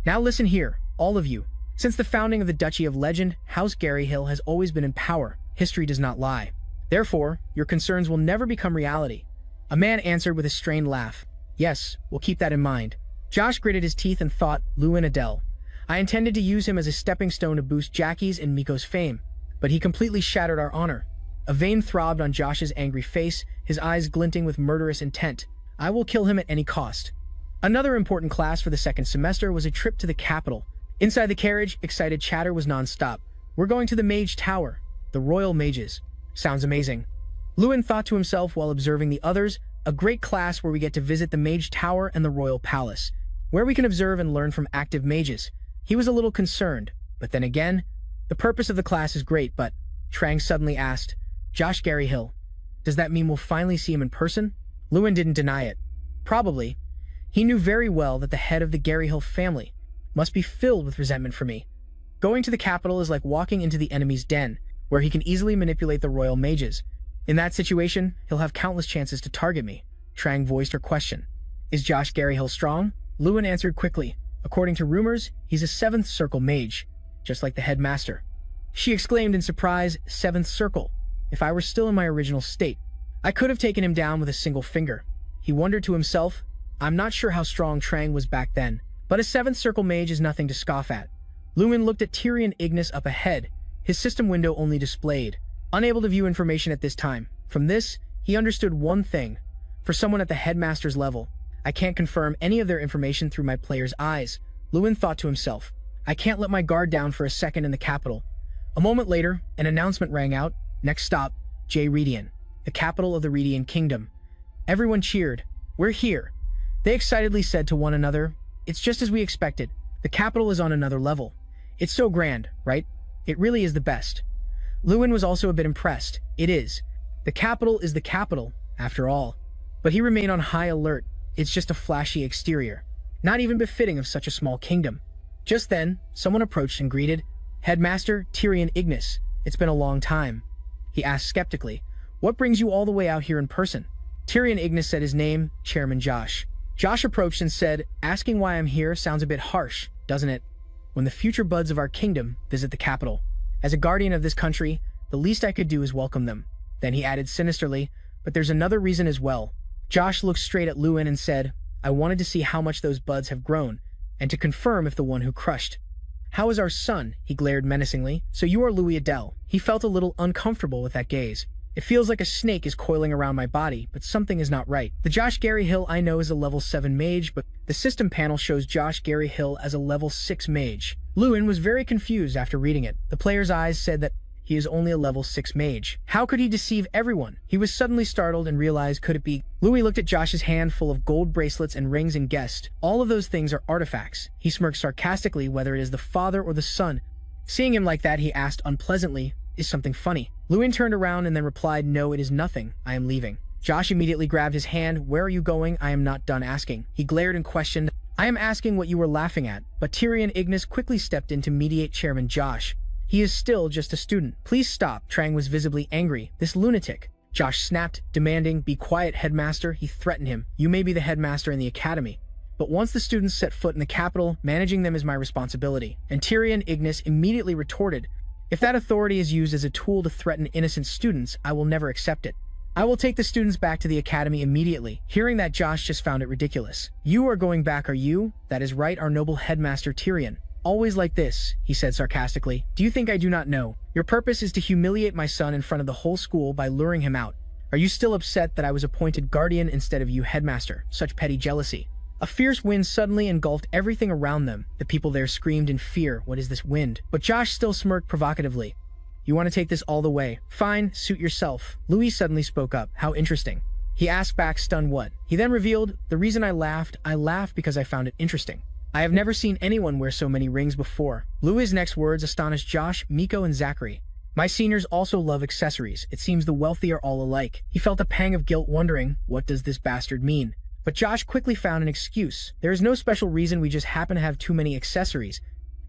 Now listen here, all of you. Since the founding of the Duchy of Legend, House Gary Hill has always been in power. History does not lie. Therefore, your concerns will never become reality. A man answered with a strained laugh. Yes, we'll keep that in mind. Josh gritted his teeth and thought, Lewin Adele. I intended to use him as a stepping stone to boost Jackie's and Miko's fame, but he completely shattered our honor. A vein throbbed on Josh's angry face, his eyes glinting with murderous intent. I will kill him at any cost. Another important class for the second semester was a trip to the capital. Inside the carriage, excited chatter was non-stop. We're going to the Mage Tower, the Royal Mages. Sounds amazing. Lewin thought to himself while observing the others, a great class where we get to visit the Mage Tower and the Royal Palace, where we can observe and learn from active mages. He was a little concerned, but then again, the purpose of the class is great, but Trang suddenly asked, Josh Gary Hill, does that mean we'll finally see him in person? Lewin didn't deny it. Probably. He knew very well that the head of the Gary Hill family must be filled with resentment for me. Going to the capital is like walking into the enemy's den, where he can easily manipulate the royal mages. In that situation, he'll have countless chances to target me. Trang voiced her question. Is Josh Gary Hill strong? Lewin answered quickly. According to rumors, he's a 7th Circle mage, just like the headmaster. She exclaimed in surprise, 7th Circle. If I were still in my original state, I could have taken him down with a single finger. He wondered to himself, I'm not sure how strong Trang was back then, but a 7th Circle mage is nothing to scoff at. Lewin looked at Tyrion Ignis up ahead, His system window only displayed. Unable to view information at this time. From this, he understood one thing. For someone at the headmaster's level, I can't confirm any of their information through my player's eyes. Lewin thought to himself, I can't let my guard down for a second in the capital. A moment later, an announcement rang out. Next stop, J. Redian, the capital of the Redian Kingdom. Everyone cheered. We're here. They excitedly said to one another, it's just as we expected. The capital is on another level. It's so grand, right? It really is the best. Lewin was also a bit impressed. It is. The capital is the capital, after all. But he remained on high alert. It's just a flashy exterior, not even befitting of such a small kingdom. Just then, someone approached and greeted, Headmaster Tyrion Ignis. It's been a long time. He asked skeptically, what brings you all the way out here in person? Tyrion Ignis said his name, Chairman Josh. Josh approached and said, asking why I'm here sounds a bit harsh, doesn't it? When the future buds of our kingdom visit the capital. As a guardian of this country, the least I could do is welcome them. Then he added sinisterly, but there's another reason as well. Josh looked straight at Lewin and said, I wanted to see how much those buds have grown, and to confirm if the one who crushed. How is our son? He glared menacingly. So you are Louis Adele. He felt a little uncomfortable with that gaze. It feels like a snake is coiling around my body, but something is not right. The Josh Gary Hill I know is a level 7 mage, but the system panel shows Josh Gary Hill as a level 6 mage. Lewin was very confused after reading it. The player's eyes said that he is only a level 6 mage. How could he deceive everyone? He was suddenly startled and realized, could it be? Louis looked at Josh's hand full of gold bracelets and rings and guessed, all of those things are artifacts. He smirked sarcastically, whether it is the father or the son. Seeing him like that, he asked unpleasantly, is something funny? Lewin turned around and then replied, no, it is nothing. I am leaving. Josh immediately grabbed his hand. Where are you going? I am not done asking. He glared and questioned, I am asking what you were laughing at. But Tyrion Ignis quickly stepped in to mediate Chairman Josh. He is still just a student. Please stop. Trang was visibly angry. This lunatic. Josh snapped, demanding, be quiet, headmaster. He threatened him. You may be the headmaster in the academy, but once the students set foot in the capital, managing them is my responsibility. And Tyrion Ignis immediately retorted, if that authority is used as a tool to threaten innocent students, I will never accept it. I will take the students back to the academy immediately. Hearing that, Josh just found it ridiculous. You are going back, are you? That is right, our noble headmaster Tyrion. Always like this, he said sarcastically. Do you think I do not know? Your purpose is to humiliate my son in front of the whole school by luring him out. Are you still upset that I was appointed guardian instead of you, headmaster? Such petty jealousy. A fierce wind suddenly engulfed everything around them. The people there screamed in fear. What is this wind? But Josh still smirked provocatively. You want to take this all the way? Fine, suit yourself. Louis suddenly spoke up. How interesting. He asked back, stunned what? He then revealed, the reason I laughed because I found it interesting. I have never seen anyone wear so many rings before. Louis' next words astonished Josh, Miko, and Zachary. My seniors also love accessories. It seems the wealthy are all alike. He felt a pang of guilt, wondering, what does this bastard mean? But Josh quickly found an excuse. There is no special reason, we just happen to have too many accessories.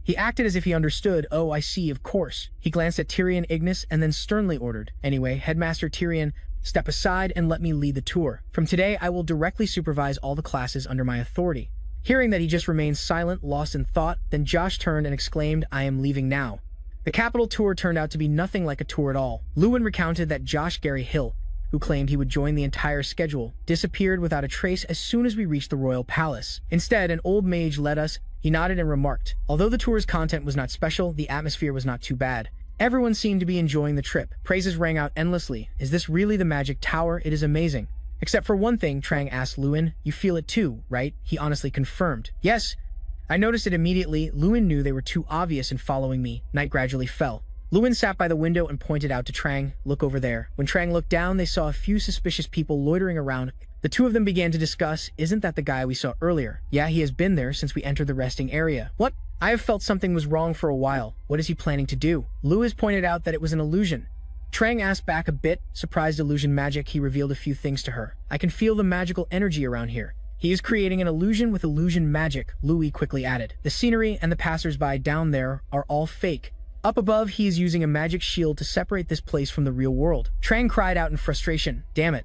He acted as if he understood. Oh, I see, of course. He glanced at Tyrion Ignis and then sternly ordered, anyway, Headmaster Tyrion, step aside and let me lead the tour. From today, I will directly supervise all the classes under my authority. Hearing that, he just remained silent, lost in thought. Then Josh turned and exclaimed, I am leaving now. The capital tour turned out to be nothing like a tour at all. Lewin recounted that Josh Gary Hill, who claimed he would join the entire schedule, disappeared without a trace as soon as we reached the royal palace. Instead, an old mage led us. He nodded and remarked, although the tour's content was not special, the atmosphere was not too bad. Everyone seemed to be enjoying the trip. Praises rang out endlessly. Is this really the magic tower? It is amazing. Except for one thing, Trang asked Lewin. You feel it too, right? He honestly confirmed. Yes. I noticed it immediately. Lewin knew they were too obvious in following me. Night gradually fell. Lewin sat by the window and pointed out to Trang, look over there. When Trang looked down, they saw a few suspicious people loitering around. The two of them began to discuss, isn't that the guy we saw earlier? Yeah, he has been there since we entered the resting area. What? I have felt something was wrong for a while. What is he planning to do? Lewis pointed out that it was an illusion. Trang asked back a bit. Surprised illusion magic, he revealed a few things to her. I can feel the magical energy around here. He is creating an illusion with illusion magic, Louis quickly added. The scenery and the passers-by down there are all fake. Up above, he is using a magic shield to separate this place from the real world. Trang cried out in frustration. Damn it.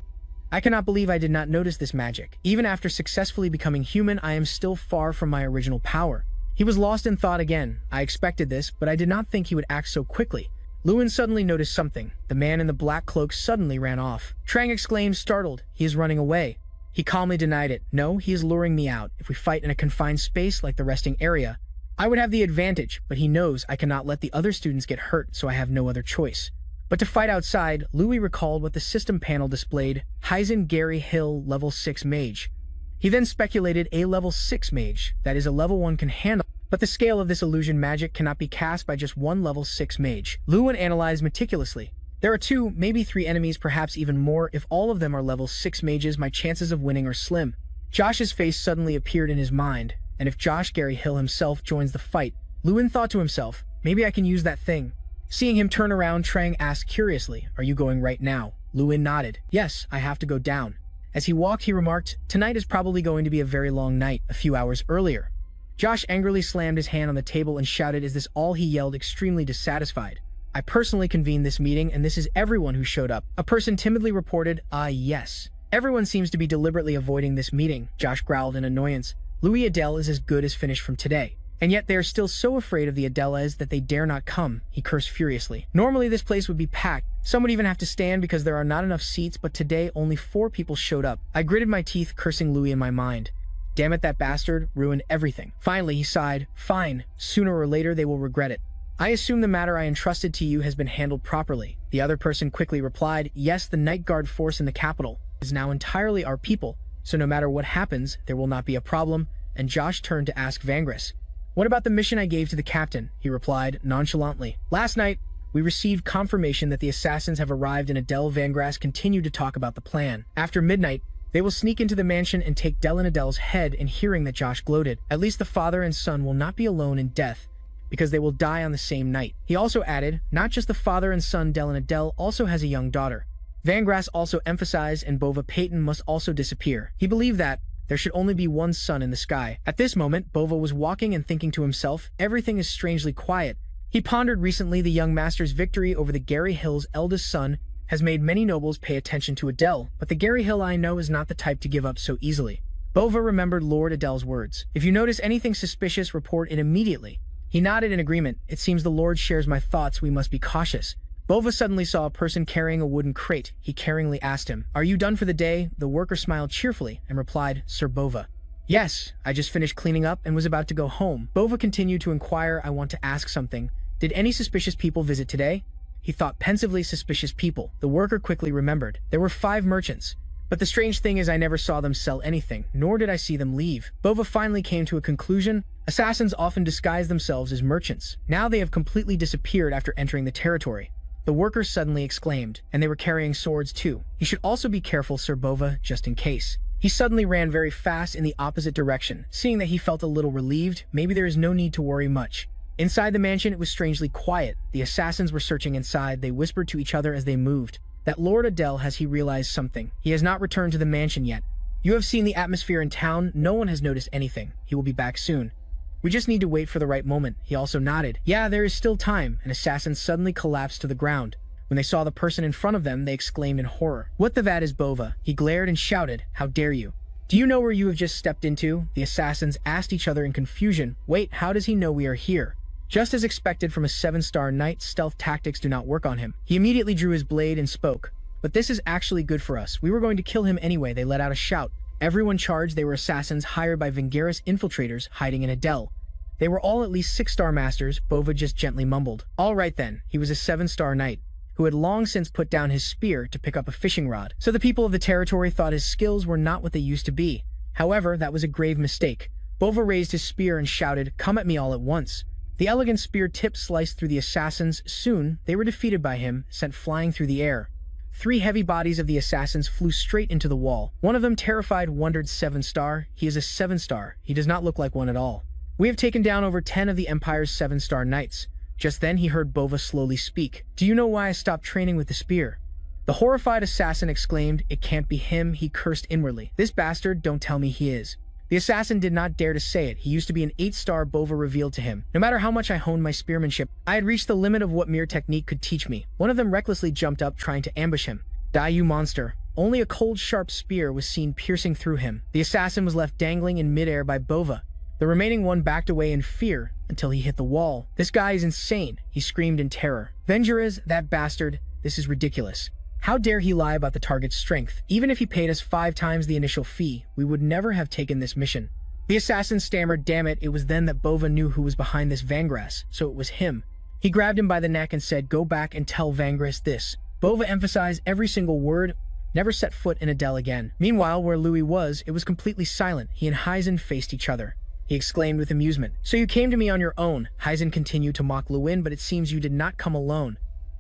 I cannot believe I did not notice this magic. Even after successfully becoming human, I am still far from my original power. He was lost in thought again. I expected this, but I did not think he would act so quickly. Lewin suddenly noticed something. The man in the black cloak suddenly ran off. Trang exclaimed, startled. He is running away. He calmly denied it. No, he is luring me out. If we fight in a confined space like the resting area, I would have the advantage, but he knows I cannot let the other students get hurt, so I have no other choice. But to fight outside, Louis recalled what the system panel displayed: Heisen Gary Hill level 6 mage. He then speculated a level 6 mage, that is a level 1 can handle, but the scale of this illusion magic cannot be cast by just one level 6 mage. Lewin analyzed meticulously. There are 2, maybe 3 enemies, perhaps even more. If all of them are level 6 mages, my chances of winning are slim. Josh's face suddenly appeared in his mind, and if Josh Gary Hill himself joins the fight, Lewin thought to himself, maybe I can use that thing. Seeing him turn around, Trang asked curiously, "Are you going right now?" Lewin nodded. "Yes, I have to go down." As he walked, he remarked, "Tonight is probably going to be a very long night." A few hours earlier, Josh angrily slammed his hand on the table and shouted, "Is this all?" He yelled, extremely dissatisfied. "I personally convened this meeting, and this is everyone who showed up." A person timidly reported, Yes. Everyone seems to be deliberately avoiding this meeting," Josh growled in annoyance. "Louis Adele is as good as finished from today. And yet they are still so afraid of the Adeles that they dare not come," he cursed furiously. "Normally this place would be packed. Some would even have to stand because there are not enough seats, but today only 4 people showed up." I gritted my teeth, cursing Louis in my mind. Damn it, that bastard ruined everything. Finally, he sighed. "Fine. Sooner or later they will regret it. I assume the matter I entrusted to you has been handled properly." The other person quickly replied, "Yes, the Night Guard force in the capital is now entirely our people, so no matter what happens, there will not be a problem." And Josh turned to ask Vangris, "What about the mission I gave to the captain?" He replied nonchalantly, "Last night, we received confirmation that the assassins have arrived in Adele." Vangras continued to talk about the plan. "After midnight, they will sneak into the mansion and take Del and Adele's head." And hearing that, Josh gloated. "At least the father and son will not be alone in death, because they will die on the same night." He also added, "Not just the father and son, Del and Adele also has a young daughter." Vangras also emphasized, "And Bova Payton must also disappear." He believed that there should only be one sun in the sky. At this moment, Bova was walking and thinking to himself, everything is strangely quiet. He pondered recently the young master's victory over the Gary Hill's eldest son has made many nobles pay attention to Adele, but the Gary Hill I know is not the type to give up so easily. Bova remembered Lord Adele's words. "If you notice anything suspicious, report it immediately." He nodded in agreement. "It seems the Lord shares my thoughts. We must be cautious." Bova suddenly saw a person carrying a wooden crate. He caringly asked him, "Are you done for the day?" The worker smiled cheerfully and replied, "Sir Bova." "Yes, I just finished cleaning up and was about to go home." Bova continued to inquire, "I want to ask something. Did any suspicious people visit today?" He thought pensively. Suspicious people. The worker quickly remembered. There were 5 merchants. But the strange thing is I never saw them sell anything, nor did I see them leave. Bova finally came to a conclusion. Assassins often disguise themselves as merchants. Now they have completely disappeared after entering the territory. The workers suddenly exclaimed, "And they were carrying swords too." "You should also be careful, Sir Bova, just in case." He suddenly ran very fast in the opposite direction. Seeing that, he felt a little relieved. Maybe there is no need to worry much. Inside the mansion, it was strangely quiet. The assassins were searching inside. They whispered to each other as they moved. That Lord Adele has he realized something. He has not returned to the mansion yet. "You have seen the atmosphere in town. No one has noticed anything. He will be back soon. We just need to wait for the right moment." He also nodded. "Yeah, there is still time." An assassin suddenly collapsed to the ground. When they saw the person in front of them, they exclaimed in horror, "What the vad is Bova?" He glared and shouted, "How dare you? Do you know where you have just stepped into?" The assassins asked each other in confusion. "Wait, how does he know we are here?" Just as expected from a 7-star knight, stealth tactics do not work on him. He immediately drew his blade and spoke. "But this is actually good for us. We were going to kill him anyway." They let out a shout. Everyone charged. They were assassins hired by Vingaris infiltrators hiding in Adele. They were all at least 6-star masters. Bova just gently mumbled, "All right then." He was a 7-star knight who had long since put down his spear to pick up a fishing rod. So the people of the territory thought his skills were not what they used to be. However, that was a grave mistake. Bova raised his spear and shouted, "Come at me all at once." The elegant spear tip sliced through the assassins. Soon, they were defeated by him, sent flying through the air. 3 heavy bodies of the assassins flew straight into the wall. One of them, terrified, wondered, 7-star? He is a 7-star. He does not look like one at all. "We have taken down over 10 of the Empire's 7-star knights." Just then, he heard Bova slowly speak. "Do you know why I stopped training with the spear?" The horrified assassin exclaimed, "It can't be him." He cursed inwardly. "This bastard, don't tell me he is." The assassin did not dare to say it. He used to be an 8-star. Bova revealed to him. "No matter how much I honed my spearmanship, I had reached the limit of what mere technique could teach me." One of them recklessly jumped up, trying to ambush him. "Die, you monster." Only a cold, sharp spear was seen piercing through him. The assassin was left dangling in midair by Bova. The remaining one backed away in fear until he hit the wall. "This guy is insane," he screamed in terror. "Vengeras, that bastard, this is ridiculous. How dare he lie about the target's strength? Even if he paid us 5 times the initial fee, we would never have taken this mission." The assassin stammered, "Damn it," it was then that Bova knew who was behind this Vangras, so it was him. He grabbed him by the neck and said, "Go back and tell Vangras this." Bova emphasized every single word, never set foot in Adele again. Meanwhile, where Louis was, it was completely silent. He and Hyzen faced each other. He exclaimed with amusement. "So you came to me on your own." Hyzen continued to mock Lewin, "But it seems you did not come alone.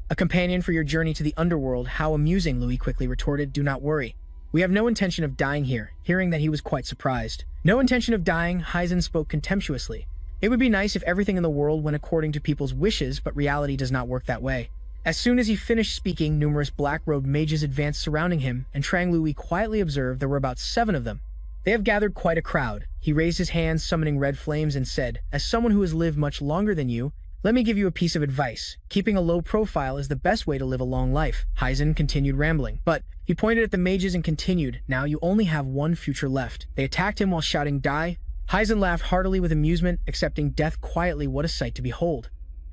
A companion for your journey to the underworld. How amusing," Louis quickly retorted. "Do not worry. We have no intention of dying here." Hearing that, he was quite surprised. "No intention of dying?" Hyzen spoke contemptuously. "It would be nice if everything in the world went according to people's wishes, but reality does not work that way." As soon as he finished speaking, numerous black-robed mages advanced surrounding him, and Trang Lui quietly observed there were about 7 of them. "They have gathered quite a crowd." He raised his hand, summoning red flames, and said, "As someone who has lived much longer than you, let me give you a piece of advice. Keeping a low profile is the best way to live a long life." Hyzen continued rambling, but he pointed at the mages and continued, "Now you only have one future left." They attacked him while shouting, "Die!" Hyzen laughed heartily with amusement, accepting death quietly. What a sight to behold.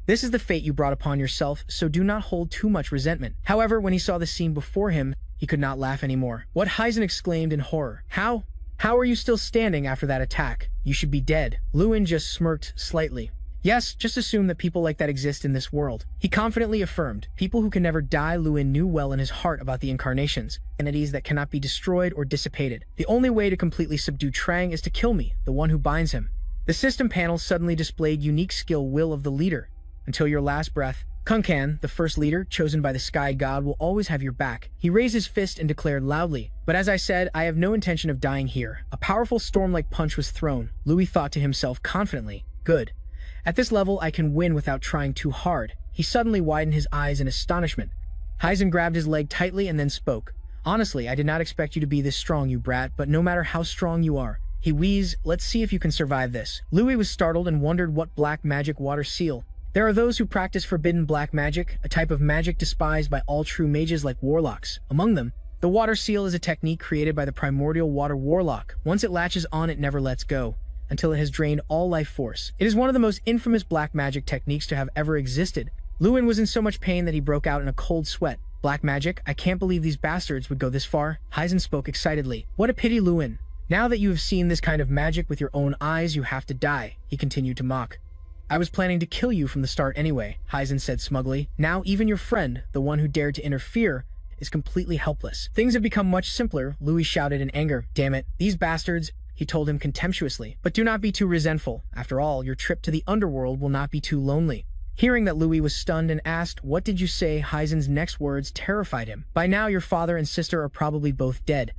"This is the fate you brought upon yourself, so do not hold too much resentment." However, when he saw the scene before him, he could not laugh anymore. "What?" Hyzen exclaimed in horror. How are you still standing after that attack? You should be dead." Lewin just smirked slightly. "Yes, just assume that people like that exist in this world," he confidently affirmed. "People who can never die." Lewin knew well in his heart about the incarnations, entities that cannot be destroyed or dissipated. "The only way to completely subdue Trang is to kill me, the one who binds him." The system panel suddenly displayed unique skill will of the leader. "Until your last breath, Kunkan, the first leader, chosen by the Sky God, will always have your back." He raised his fist and declared loudly, "But as I said, I have no intention of dying here." A powerful storm-like punch was thrown. Louis thought to himself confidently, "Good. At this level, I can win without trying too hard." He suddenly widened his eyes in astonishment. Hyzen grabbed his leg tightly and then spoke. "Honestly, I did not expect you to be this strong, you brat, but no matter how strong you are," he wheezed, "let's see if you can survive this." Louis was startled and wondered what black magic water seal. There are those who practice forbidden black magic, a type of magic despised by all true mages like warlocks. Among them, the water seal is a technique created by the primordial water warlock. Once it latches on, it never lets go, until it has drained all life force. It is one of the most infamous black magic techniques to have ever existed. Lewin was in so much pain that he broke out in a cold sweat. "Black magic? I can't believe these bastards would go this far." Hyzen spoke excitedly. "What a pity, Lewin. Now that you have seen this kind of magic with your own eyes, you have to die," he continued to mock. "I was planning to kill you from the start anyway," Hyzen said smugly. "Now even your friend, the one who dared to interfere, is completely helpless." "Things have become much simpler," Louis shouted in anger. "Damn it, these bastards," he told him contemptuously. "But do not be too resentful. After all, your trip to the underworld will not be too lonely." Hearing that, Louis was stunned and asked, "What did you say?" Hyzen's next words terrified him. "By now your father and sister are probably both dead."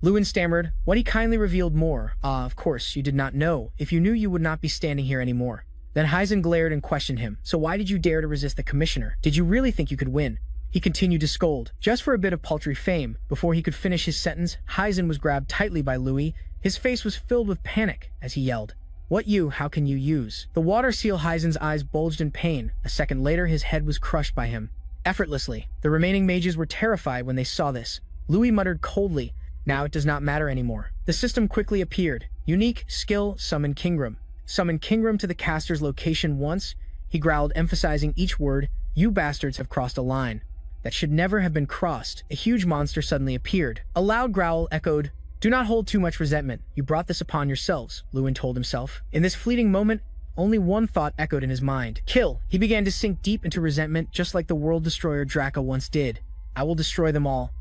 Lewin stammered. What he kindly revealed more. "Ah, of course, you did not know. If you knew, you would not be standing here anymore." Then Hyzen glared and questioned him. "So why did you dare to resist the commissioner? Did you really think you could win?" He continued to scold, just for a bit of paltry fame. Before he could finish his sentence, Hyzen was grabbed tightly by Louis. His face was filled with panic as he yelled, "What you? How can you use the water seal?" Hyzen's eyes bulged in pain. A second later, his head was crushed by him. Effortlessly, the remaining mages were terrified when they saw this. Louis muttered coldly, "Now it does not matter anymore." The system quickly appeared. Unique skill, summon Kingram. Summon Kingram to the caster's location once. He growled, emphasizing each word. "You bastards have crossed a line that should never have been crossed." A huge monster suddenly appeared. A loud growl echoed, "Do not hold too much resentment. You brought this upon yourselves," Lewin told himself. In this fleeting moment, only one thought echoed in his mind. Kill. He began to sink deep into resentment, just like the world destroyer Draka once did. "I will destroy them all."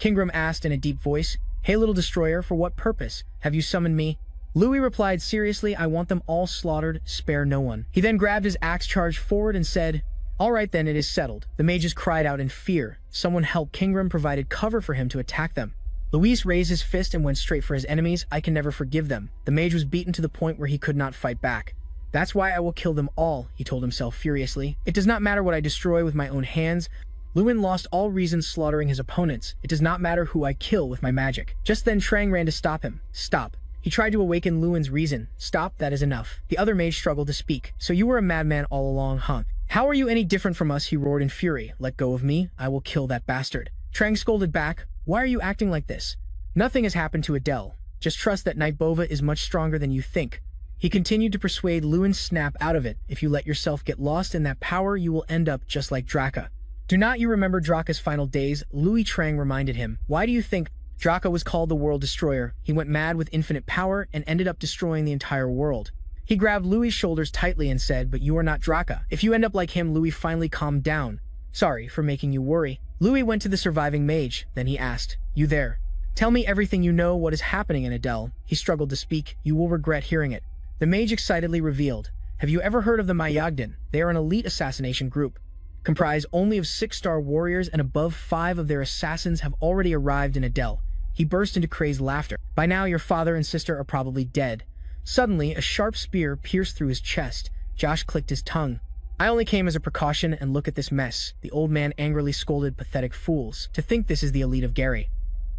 Kingram asked in a deep voice, "Hey, little destroyer, for what purpose have you summoned me?" Louis replied seriously, "I want them all slaughtered, spare no one." He then grabbed his axe, charged forward, and said, "All right then, it is settled." The mages cried out in fear. Someone helped. Kingram provided cover for him to attack them. Luis raised his fist and went straight for his enemies. "I can never forgive them." The mage was beaten to the point where he could not fight back. "That's why I will kill them all," he told himself furiously. "It does not matter what I destroy with my own hands." Lewin lost all reason slaughtering his opponents. "It does not matter who I kill with my magic." Just then Trang ran to stop him. "Stop." He tried to awaken Lewin's reason. "Stop, that is enough." The other mage struggled to speak. "So you were a madman all along, huh? How are you any different from us?" he roared in fury. "Let go of me. I will kill that bastard." Trang scolded back. "Why are you acting like this? Nothing has happened to Adele. Just trust that Knight Bova is much stronger than you think." He continued to persuade Lewin. "Snap out of it. If you let yourself get lost in that power, you will end up just like Draka." "Do not you remember Draka's final days?" Louis Trang reminded him. "Why do you think Draka was called the World Destroyer. He went mad with infinite power and ended up destroying the entire world. He grabbed Louis' shoulders tightly and said, "But you are not Draka. If you end up like him," Louis finally calmed down. "Sorry for making you worry." Louis went to the surviving mage. Then he asked, "You there? Tell me everything you know. What is happening in Adele?" He struggled to speak. "You will regret hearing it." The mage excitedly revealed, "Have you ever heard of the Mayagdan? They are an elite assassination group, comprised only of 6-star warriors, and above 5 of their assassins have already arrived in Adele." He burst into crazed laughter. "By now your father and sister are probably dead." Suddenly, a sharp spear pierced through his chest. Josh clicked his tongue. "I only came as a precaution, and look at this mess." The old man angrily scolded, "Pathetic fools. To think this is the elite of Gary.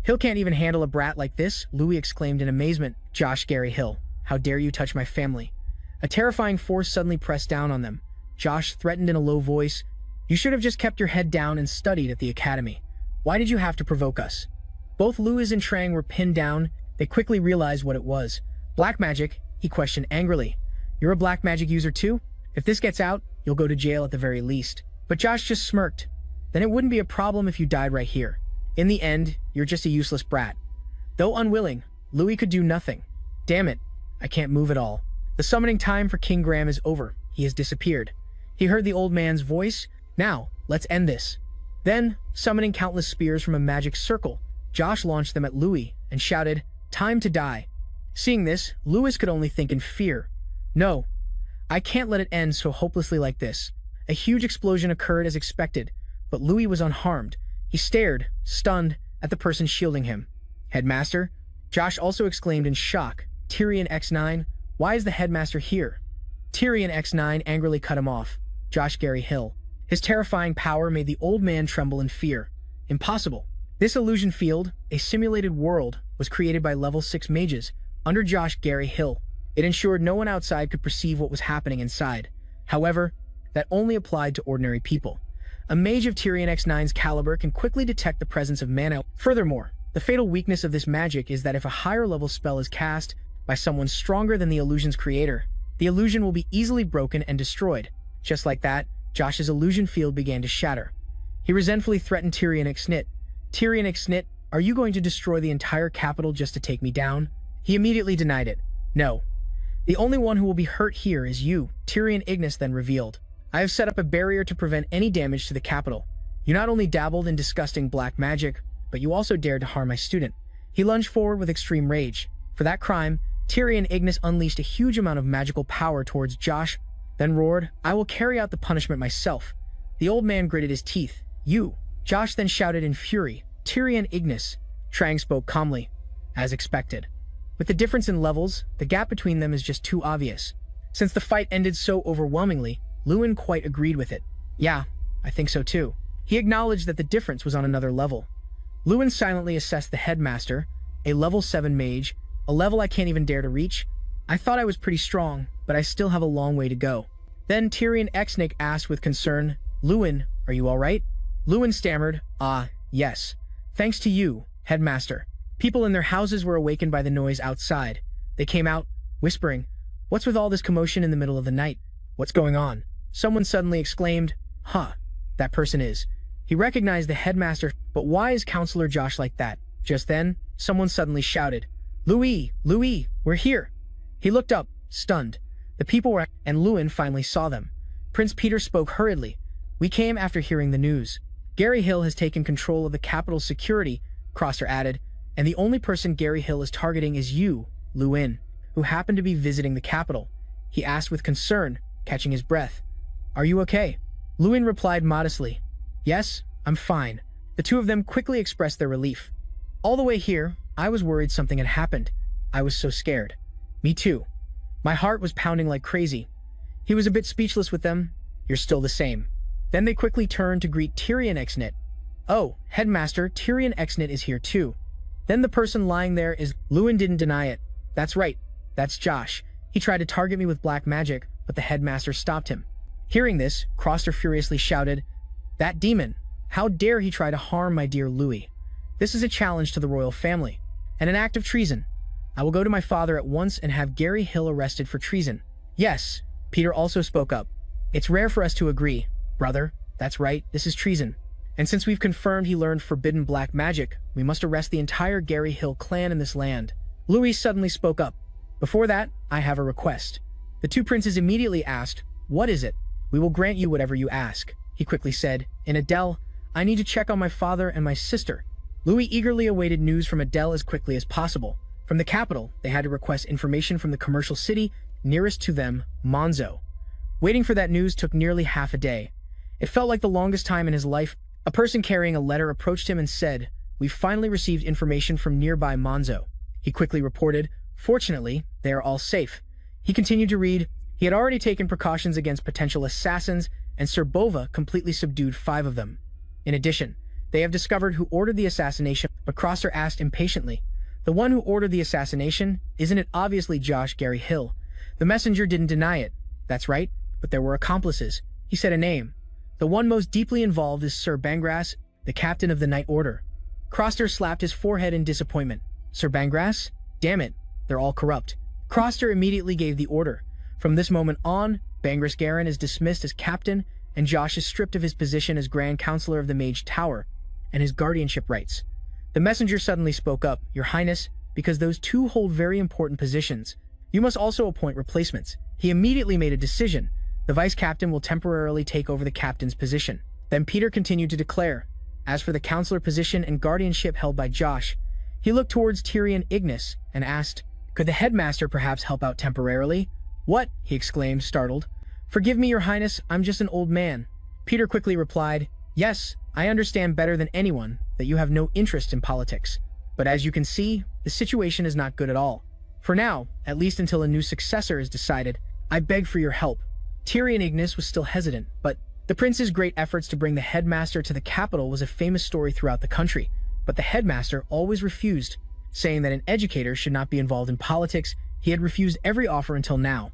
Hill can't even handle a brat like this," Louis exclaimed in amazement. "Josh Gary Hill, how dare you touch my family?" A terrifying force suddenly pressed down on them. Josh threatened in a low voice, "You should have just kept your head down and studied at the academy. Why did you have to provoke us?" Both Louis and Trang were pinned down. They quickly realized what it was. "Black magic?" he questioned angrily. "You're a black magic user too? If this gets out, you'll go to jail at the very least." But Josh just smirked. "Then it wouldn't be a problem if you died right here. In the end, you're just a useless brat." Though unwilling, Louis could do nothing. "Damn it, I can't move at all. The summoning time for King Graham is over. He has disappeared." He heard the old man's voice. "Now, let's end this." Then, summoning countless spears from a magic circle, Josh launched them at Louis and shouted, "Time to die." Seeing this, Louis could only think in fear. "No, I can't let it end so hopelessly like this." A huge explosion occurred as expected, but Louis was unharmed. He stared, stunned, at the person shielding him. "Headmaster?" Josh also exclaimed in shock. "Tyrion X9? Why is the headmaster here?" Tyrion X9 angrily cut him off. "Josh Gary Hill." His terrifying power made the old man tremble in fear. "Impossible." This illusion field, a simulated world, was created by level 6 mages under Josh Gary Hill. It ensured no one outside could perceive what was happening inside. However, that only applied to ordinary people. A mage of Tyrion X9's caliber can quickly detect the presence of Manhwa. Furthermore, the fatal weakness of this magic is that if a higher level spell is cast by someone stronger than the illusion's creator, the illusion will be easily broken and destroyed. Just like that, Josh's illusion field began to shatter. He resentfully threatened Tyrion X9. "Tyrion X9, are you going to destroy the entire capital just to take me down?" He immediately denied it. "No. The only one who will be hurt here is you," Tyrion Ignis then revealed. "I have set up a barrier to prevent any damage to the capital. You not only dabbled in disgusting black magic, but you also dared to harm my student." He lunged forward with extreme rage. For that crime, Tyrion Ignis unleashed a huge amount of magical power towards Josh, then roared, "I will carry out the punishment myself." The old man gritted his teeth. "You!" Josh then shouted in fury, "Tyrion Ignis." Trang spoke calmly, "As expected." With the difference in levels, the gap between them is just too obvious. Since the fight ended so overwhelmingly, Lewin quite agreed with it. "Yeah, I think so too." He acknowledged that the difference was on another level. Lewin silently assessed the headmaster, a level 7 mage, a level I can't even dare to reach. "I thought I was pretty strong, but I still have a long way to go." Then Tyrion Xnik asked with concern, "Lewin, are you alright?" Lewin stammered, Yes. Thanks to you, headmaster." People in their houses were awakened by the noise outside. They came out, whispering, "What's with all this commotion in the middle of the night? What's going on?" Someone suddenly exclaimed, "Huh, that person is." He recognized the headmaster, but why is Counselor Josh like that? Just then, someone suddenly shouted, Louis, we're here." He looked up, stunned. The people were, and Lewin finally saw them. Prince Peter spoke hurriedly. "We came after hearing the news. Gary Hill has taken control of the capital's security," Crosser added, "and the only person Gary Hill is targeting is you, Lewin, who happened to be visiting the capital." He asked with concern, catching his breath. "Are you okay?" Lewin replied modestly, "Yes, I'm fine." The two of them quickly expressed their relief. "All the way here, I was worried something had happened. I was so scared." "Me too. My heart was pounding like crazy." He was a bit speechless with them. "You're still the same." Then they quickly turned to greet Tyrion Xnit. "Oh, Headmaster, Tyrion Xnit is here too." Then the person lying there is... Lewin didn't deny it. "That's right. That's Josh. He tried to target me with black magic, but the headmaster stopped him." Hearing this, Crosser furiously shouted, "That demon! How dare he try to harm my dear Louis? This is a challenge to the royal family, and an act of treason. I will go to my father at once and have Gary Hill arrested for treason." "Yes," Peter also spoke up. "It's rare for us to agree. Brother, that's right, this is treason." And since we've confirmed he learned forbidden black magic, we must arrest the entire Gary Hill clan in this land. Louis suddenly spoke up. Before that, I have a request. The two princes immediately asked, "What is it?" "We will grant you whatever you ask," he quickly said. "In Adele, I need to check on my father and my sister." Louis eagerly awaited news from Adele as quickly as possible. From the capital, they had to request information from the commercial city nearest to them, Monzo. Waiting for that news took nearly half a day. It felt like the longest time in his life. A person carrying a letter approached him and said, "We've finally received information from nearby Monzo." He quickly reported, "Fortunately, they are all safe." He continued to read. He had already taken precautions against potential assassins, and Sir Bova completely subdued 5 of them. In addition, they have discovered who ordered the assassination, but Crosser asked impatiently, "The one who ordered the assassination, isn't it obviously Josh Gary Hill?" The messenger didn't deny it. "That's right, but there were accomplices." He said a name. "The one most deeply involved is Sir Bangras, the captain of the Night Order." Crosser slapped his forehead in disappointment. "Sir Bangras? Damn it, they're all corrupt." Crosser immediately gave the order. From this moment on, Bangras Garin is dismissed as captain, and Josh is stripped of his position as Grand Counselor of the Mage Tower and his guardianship rights. The messenger suddenly spoke up, "Your Highness, because those two hold very important positions, you must also appoint replacements." He immediately made a decision. The vice captain will temporarily take over the captain's position. Then Peter continued to declare, "As for the counselor position and guardianship held by Josh," he looked towards Tyrion Ignis and asked, "Could the headmaster perhaps help out temporarily?" "What?" he exclaimed, startled. "Forgive me, Your Highness, I'm just an old man." Peter quickly replied, "Yes, I understand better than anyone that you have no interest in politics. But as you can see, the situation is not good at all. For now, at least until a new successor is decided, I beg for your help." Tyrion Ignis was still hesitant, but the prince's great efforts to bring the headmaster to the capital was a famous story throughout the country. But the headmaster always refused, saying that an educator should not be involved in politics. He had refused every offer until now.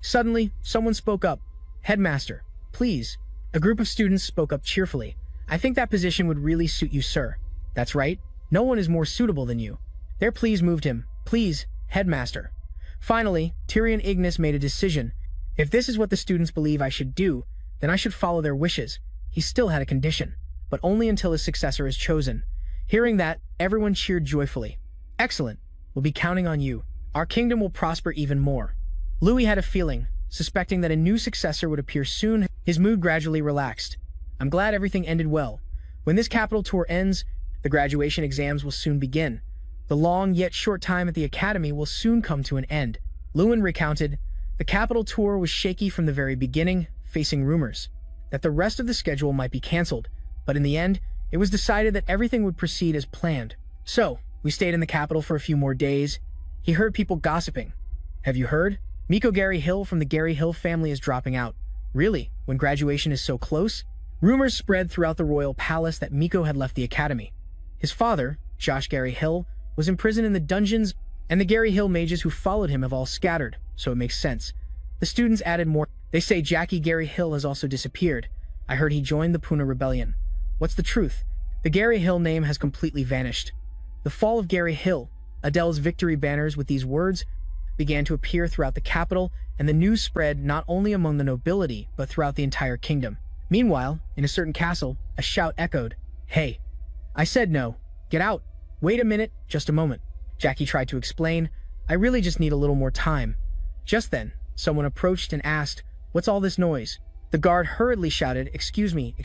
Suddenly, someone spoke up. "Headmaster, please." A group of students spoke up cheerfully. "I think that position would really suit you, sir." "That's right. No one is more suitable than you." Their pleas moved him. "Please, headmaster." Finally, Tyrion Ignis made a decision. If this is what the students believe I should do, then I should follow their wishes. He still had a condition, but only until his successor is chosen. Hearing that, everyone cheered joyfully. "Excellent. We'll be counting on you. Our kingdom will prosper even more." Louis had a feeling, suspecting that a new successor would appear soon. His mood gradually relaxed. "I'm glad everything ended well. When this capital tour ends, the graduation exams will soon begin. The long yet short time at the academy will soon come to an end." Lewin recounted, "The capital tour was shaky from the very beginning, facing rumors that the rest of the schedule might be cancelled, but in the end, it was decided that everything would proceed as planned. So, we stayed in the capital for a few more days." He heard people gossiping. "Have you heard? Miko Gary Hill from the Gary Hill family is dropping out." "Really? When graduation is so close?" Rumors spread throughout the royal palace that Miko had left the academy. His father, Josh Gary Hill, was imprisoned in the dungeons, and the Gary Hill mages who followed him have all scattered, so it makes sense. The students added more. "They say Jackie Gary Hill has also disappeared. I heard he joined the Puna Rebellion." "What's the truth?" "The Gary Hill name has completely vanished." The fall of Gary Hill. Adele's victory banners with these words began to appear throughout the capital, and the news spread not only among the nobility, but throughout the entire kingdom. Meanwhile, in a certain castle, a shout echoed, "Hey! I said no. Get out! Wait a minute, just a moment." Jackie tried to explain, "I really just need a little more time." Just then, someone approached and asked, "What's all this noise?" The guard hurriedly shouted, excuse me,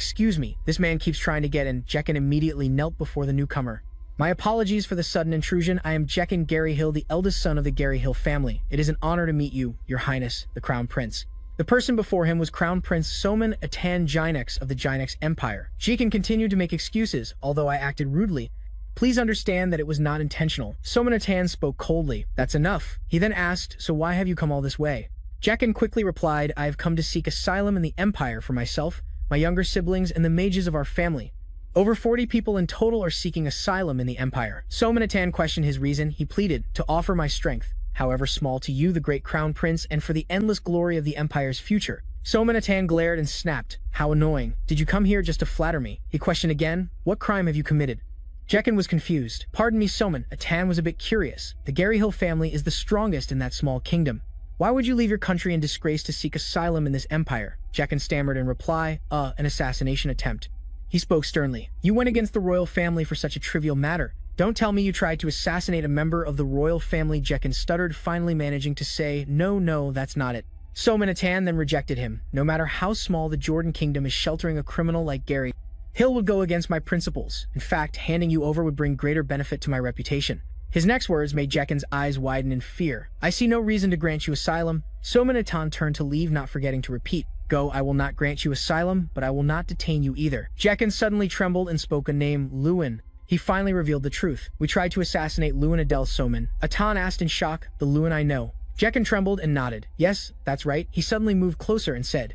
this man keeps trying to get in." Jekin immediately knelt before the newcomer. "My apologies for the sudden intrusion. I am Jekin Gary Hill, the eldest son of the Gary Hill family. It is an honor to meet you, Your Highness, the Crown Prince." The person before him was Crown Prince Soman Atan Gynex of the Gynex Empire. Jekin continued to make excuses, "Although I acted rudely, please understand that it was not intentional." Soman Atan spoke coldly. "That's enough." He then asked, "So why have you come all this way?" Jekin quickly replied, "I have come to seek asylum in the Empire for myself, my younger siblings, and the mages of our family. Over 40 people in total are seeking asylum in the Empire." Soman Atan questioned his reason. He pleaded, "To offer my strength, however small, to you, the great Crown Prince, and for the endless glory of the Empire's future." Soman Atan glared and snapped, "How annoying. Did you come here just to flatter me?" He questioned again, "What crime have you committed?" Jekin was confused. "Pardon me, Soman." Atan was a bit curious. "The Gary Hill family is the strongest in that small kingdom. Why would you leave your country in disgrace to seek asylum in this empire?" Jekin stammered in reply, An assassination attempt." he spoke sternly. You went against the royal family for such a trivial matter. Don't tell me you tried to assassinate a member of the royal family, Jekin stuttered, finally managing to say, no, that's not it. Sominatan then rejected him. No matter how small the Jordan kingdom is sheltering a criminal like Gary, Hill would go against my principles. In fact, handing you over would bring greater benefit to my reputation. His next words made Jekin's eyes widen in fear. I see no reason to grant you asylum. Sominatan turned to leave, not forgetting to repeat, Go, I will not grant you asylum, but I will not detain you either. Jekin suddenly trembled and spoke a name, Lewin. He finally revealed the truth. We tried to assassinate Lewin Adel Somin. Atan asked in shock, the Lewin I know. Jekin trembled and nodded. Yes, that's right. He suddenly moved closer and said,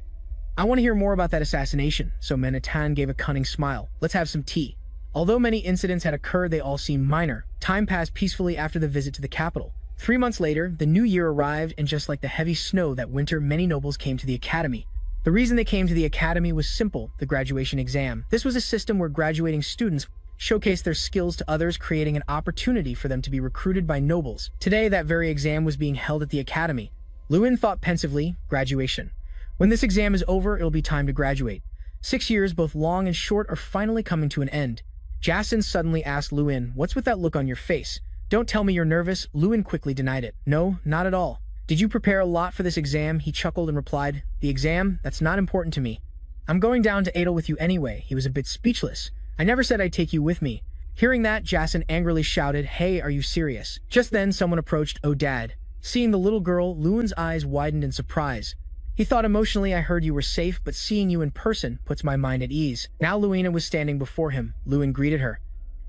I want to hear more about that assassination. So Atan gave a cunning smile. Let's have some tea. Although many incidents had occurred, they all seemed minor. Time passed peacefully after the visit to the capital. 3 months later, the new year arrived, and just like the heavy snow that winter, many nobles came to the academy. The reason they came to the academy was simple, the graduation exam. This was a system where graduating students showcased their skills to others, creating an opportunity for them to be recruited by nobles. Today, that very exam was being held at the academy. Lewin thought pensively, graduation. When this exam is over, it'll be time to graduate. 6 years, both long and short, are finally coming to an end. Jason suddenly asked Lewin, what's with that look on your face? Don't tell me you're nervous. Lewin quickly denied it. No, not at all. Did you prepare a lot for this exam? He chuckled and replied, the exam? That's not important to me. I'm going down to Adel with you anyway. He was a bit speechless. I never said I'd take you with me. Hearing that, Jason angrily shouted, hey, are you serious? Just then, someone approached, oh dad. Seeing the little girl, Lewin's eyes widened in surprise. He thought emotionally, I heard you were safe, but seeing you in person puts my mind at ease. Now Luina was standing before him. Lewin greeted her.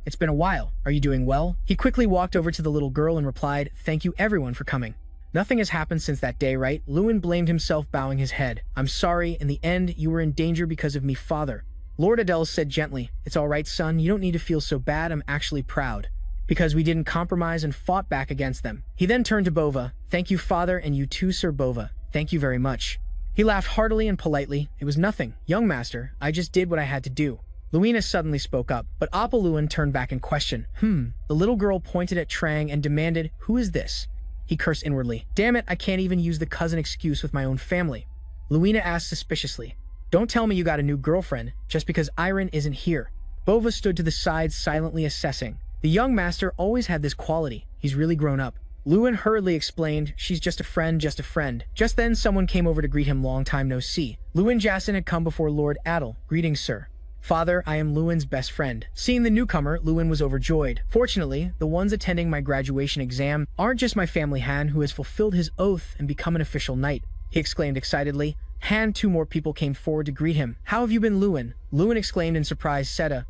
It's been a while. Are you doing well? He quickly walked over to the little girl and replied, thank you everyone for coming. Nothing has happened since that day, right? Lewin blamed himself, bowing his head. I'm sorry. In the end, you were in danger because of me, father. Lord Adele said gently, it's all right, son. You don't need to feel so bad. I'm actually proud. Because we didn't compromise and fought back against them. He then turned to Bova. Thank you, father, and you too, Sir Bova. Thank you very much. He laughed heartily and politely. It was nothing, young master. I just did what I had to do. Luina suddenly spoke up, but Appa Lewin turned back in question. The little girl pointed at Trang and demanded, who is this? He cursed inwardly. Damn it, I can't even use the cousin excuse with my own family. Luina asked suspiciously. Don't tell me you got a new girlfriend, just because Iron isn't here. Bova stood to the side, silently assessing. The young master always had this quality. He's really grown up. Lewin hurriedly explained, she's just a friend, just a friend. Just then, someone came over to greet him, long time no see. Lewin Jason had come before Lord Adel. Greetings, sir. Father, I am Lewin's best friend. Seeing the newcomer, Lewin was overjoyed. Fortunately, the ones attending my graduation exam aren't just my family Han who has fulfilled his oath and become an official knight, he exclaimed excitedly. Han, 2 more people came forward to greet him. How have you been, Lewin? Lewin exclaimed in surprise. Seta.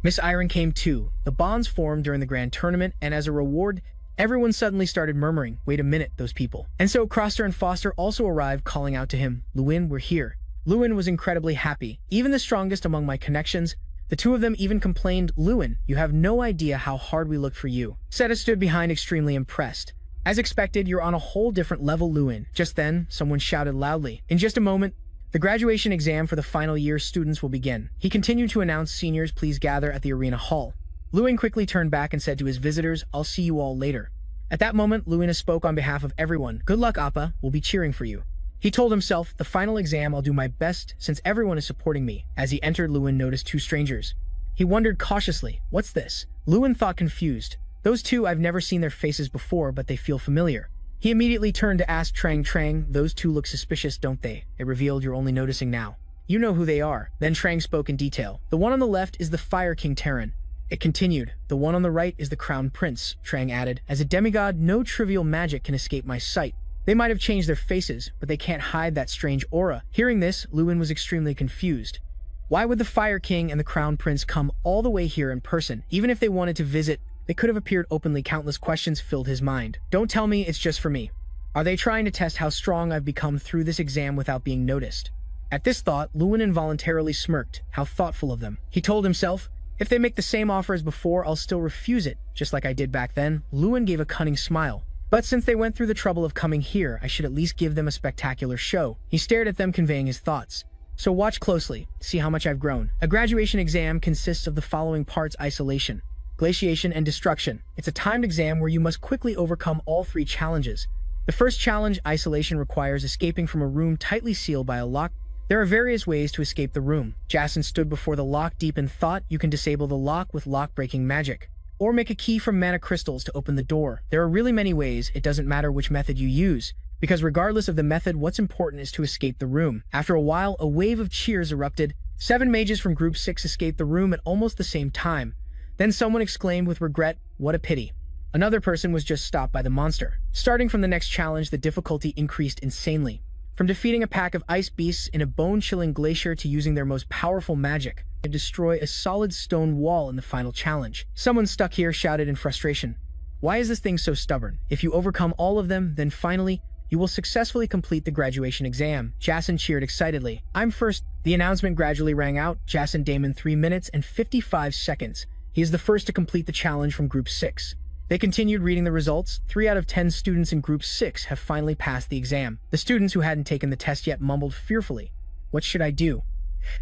Miss Iron came too. The bonds formed during the grand tournament, and as a reward, everyone suddenly started murmuring, wait a minute, those people. And so Croster and Foster also arrived, calling out to him, Lewin, we're here. Lewin was incredibly happy. Even the strongest among my connections, the 2 of them even complained, Lewin, you have no idea how hard we looked for you. Seta stood behind, extremely impressed. As expected, you're on a whole different level, Lewin. Just then, someone shouted loudly. In just a moment, the graduation exam for the final year students will begin. He continued to announce, seniors, please gather at the arena hall. Lewin quickly turned back and said to his visitors, I'll see you all later. At that moment, Luina spoke on behalf of everyone. Good luck, Appa. We'll be cheering for you. He told himself, the final exam, I'll do my best since everyone is supporting me. As he entered, Lewin noticed 2 strangers. He wondered cautiously, what's this? Lewin thought confused. Those 2, I've never seen their faces before, but they feel familiar. He immediately turned to ask Trang, those 2 look suspicious, don't they? It revealed you're only noticing now. You know who they are. Then Trang spoke in detail. The one on the left is the Fire King Terran. It continued, the one on the right is the Crown Prince, Trang added. As a demigod, no trivial magic can escape my sight. They might have changed their faces, but they can't hide that strange aura. Hearing this, Lewin was extremely confused. Why would the Fire King and the Crown Prince come all the way here in person? Even if they wanted to visit, they could have appeared openly. Countless questions filled his mind. Don't tell me it's just for me. Are they trying to test how strong I've become through this exam without being noticed? At this thought, Lewin involuntarily smirked. How thoughtful of them. He told himself, if they make the same offer as before, I'll still refuse it, just like I did back then. Lewin gave a cunning smile. But since they went through the trouble of coming here, I should at least give them a spectacular show. He stared at them, conveying his thoughts. So watch closely, see how much I've grown. A graduation exam consists of the following parts: isolation, glaciation, and destruction. It's a timed exam where you must quickly overcome all 3 challenges. The first challenge, isolation, requires escaping from a room tightly sealed by a lock. There are various ways to escape the room. Jason stood before the lock deep in thought. You can disable the lock with lock-breaking magic, or make a key from mana crystals to open the door. There are really many ways. It doesn't matter which method you use, because regardless of the method, what's important is to escape the room. After a while, a wave of cheers erupted. 7 mages from Group 6 escaped the room at almost the same time. Then someone exclaimed with regret, "What a pity." Another person was just stopped by the monster. Starting from the next challenge, the difficulty increased insanely. From defeating a pack of ice beasts in a bone-chilling glacier to using their most powerful magic to destroy a solid stone wall in the final challenge. Someone stuck here shouted in frustration, "Why is this thing so stubborn? If you overcome all of them, then finally, you will successfully complete the graduation exam." Jason cheered excitedly. "I'm first." The announcement gradually rang out. Jason Damon 3 minutes and 55 seconds. He is the first to complete the challenge from Group 6. They continued reading the results. 3 out of 10 students in Group 6 have finally passed the exam. The students who hadn't taken the test yet mumbled fearfully, "What should I do?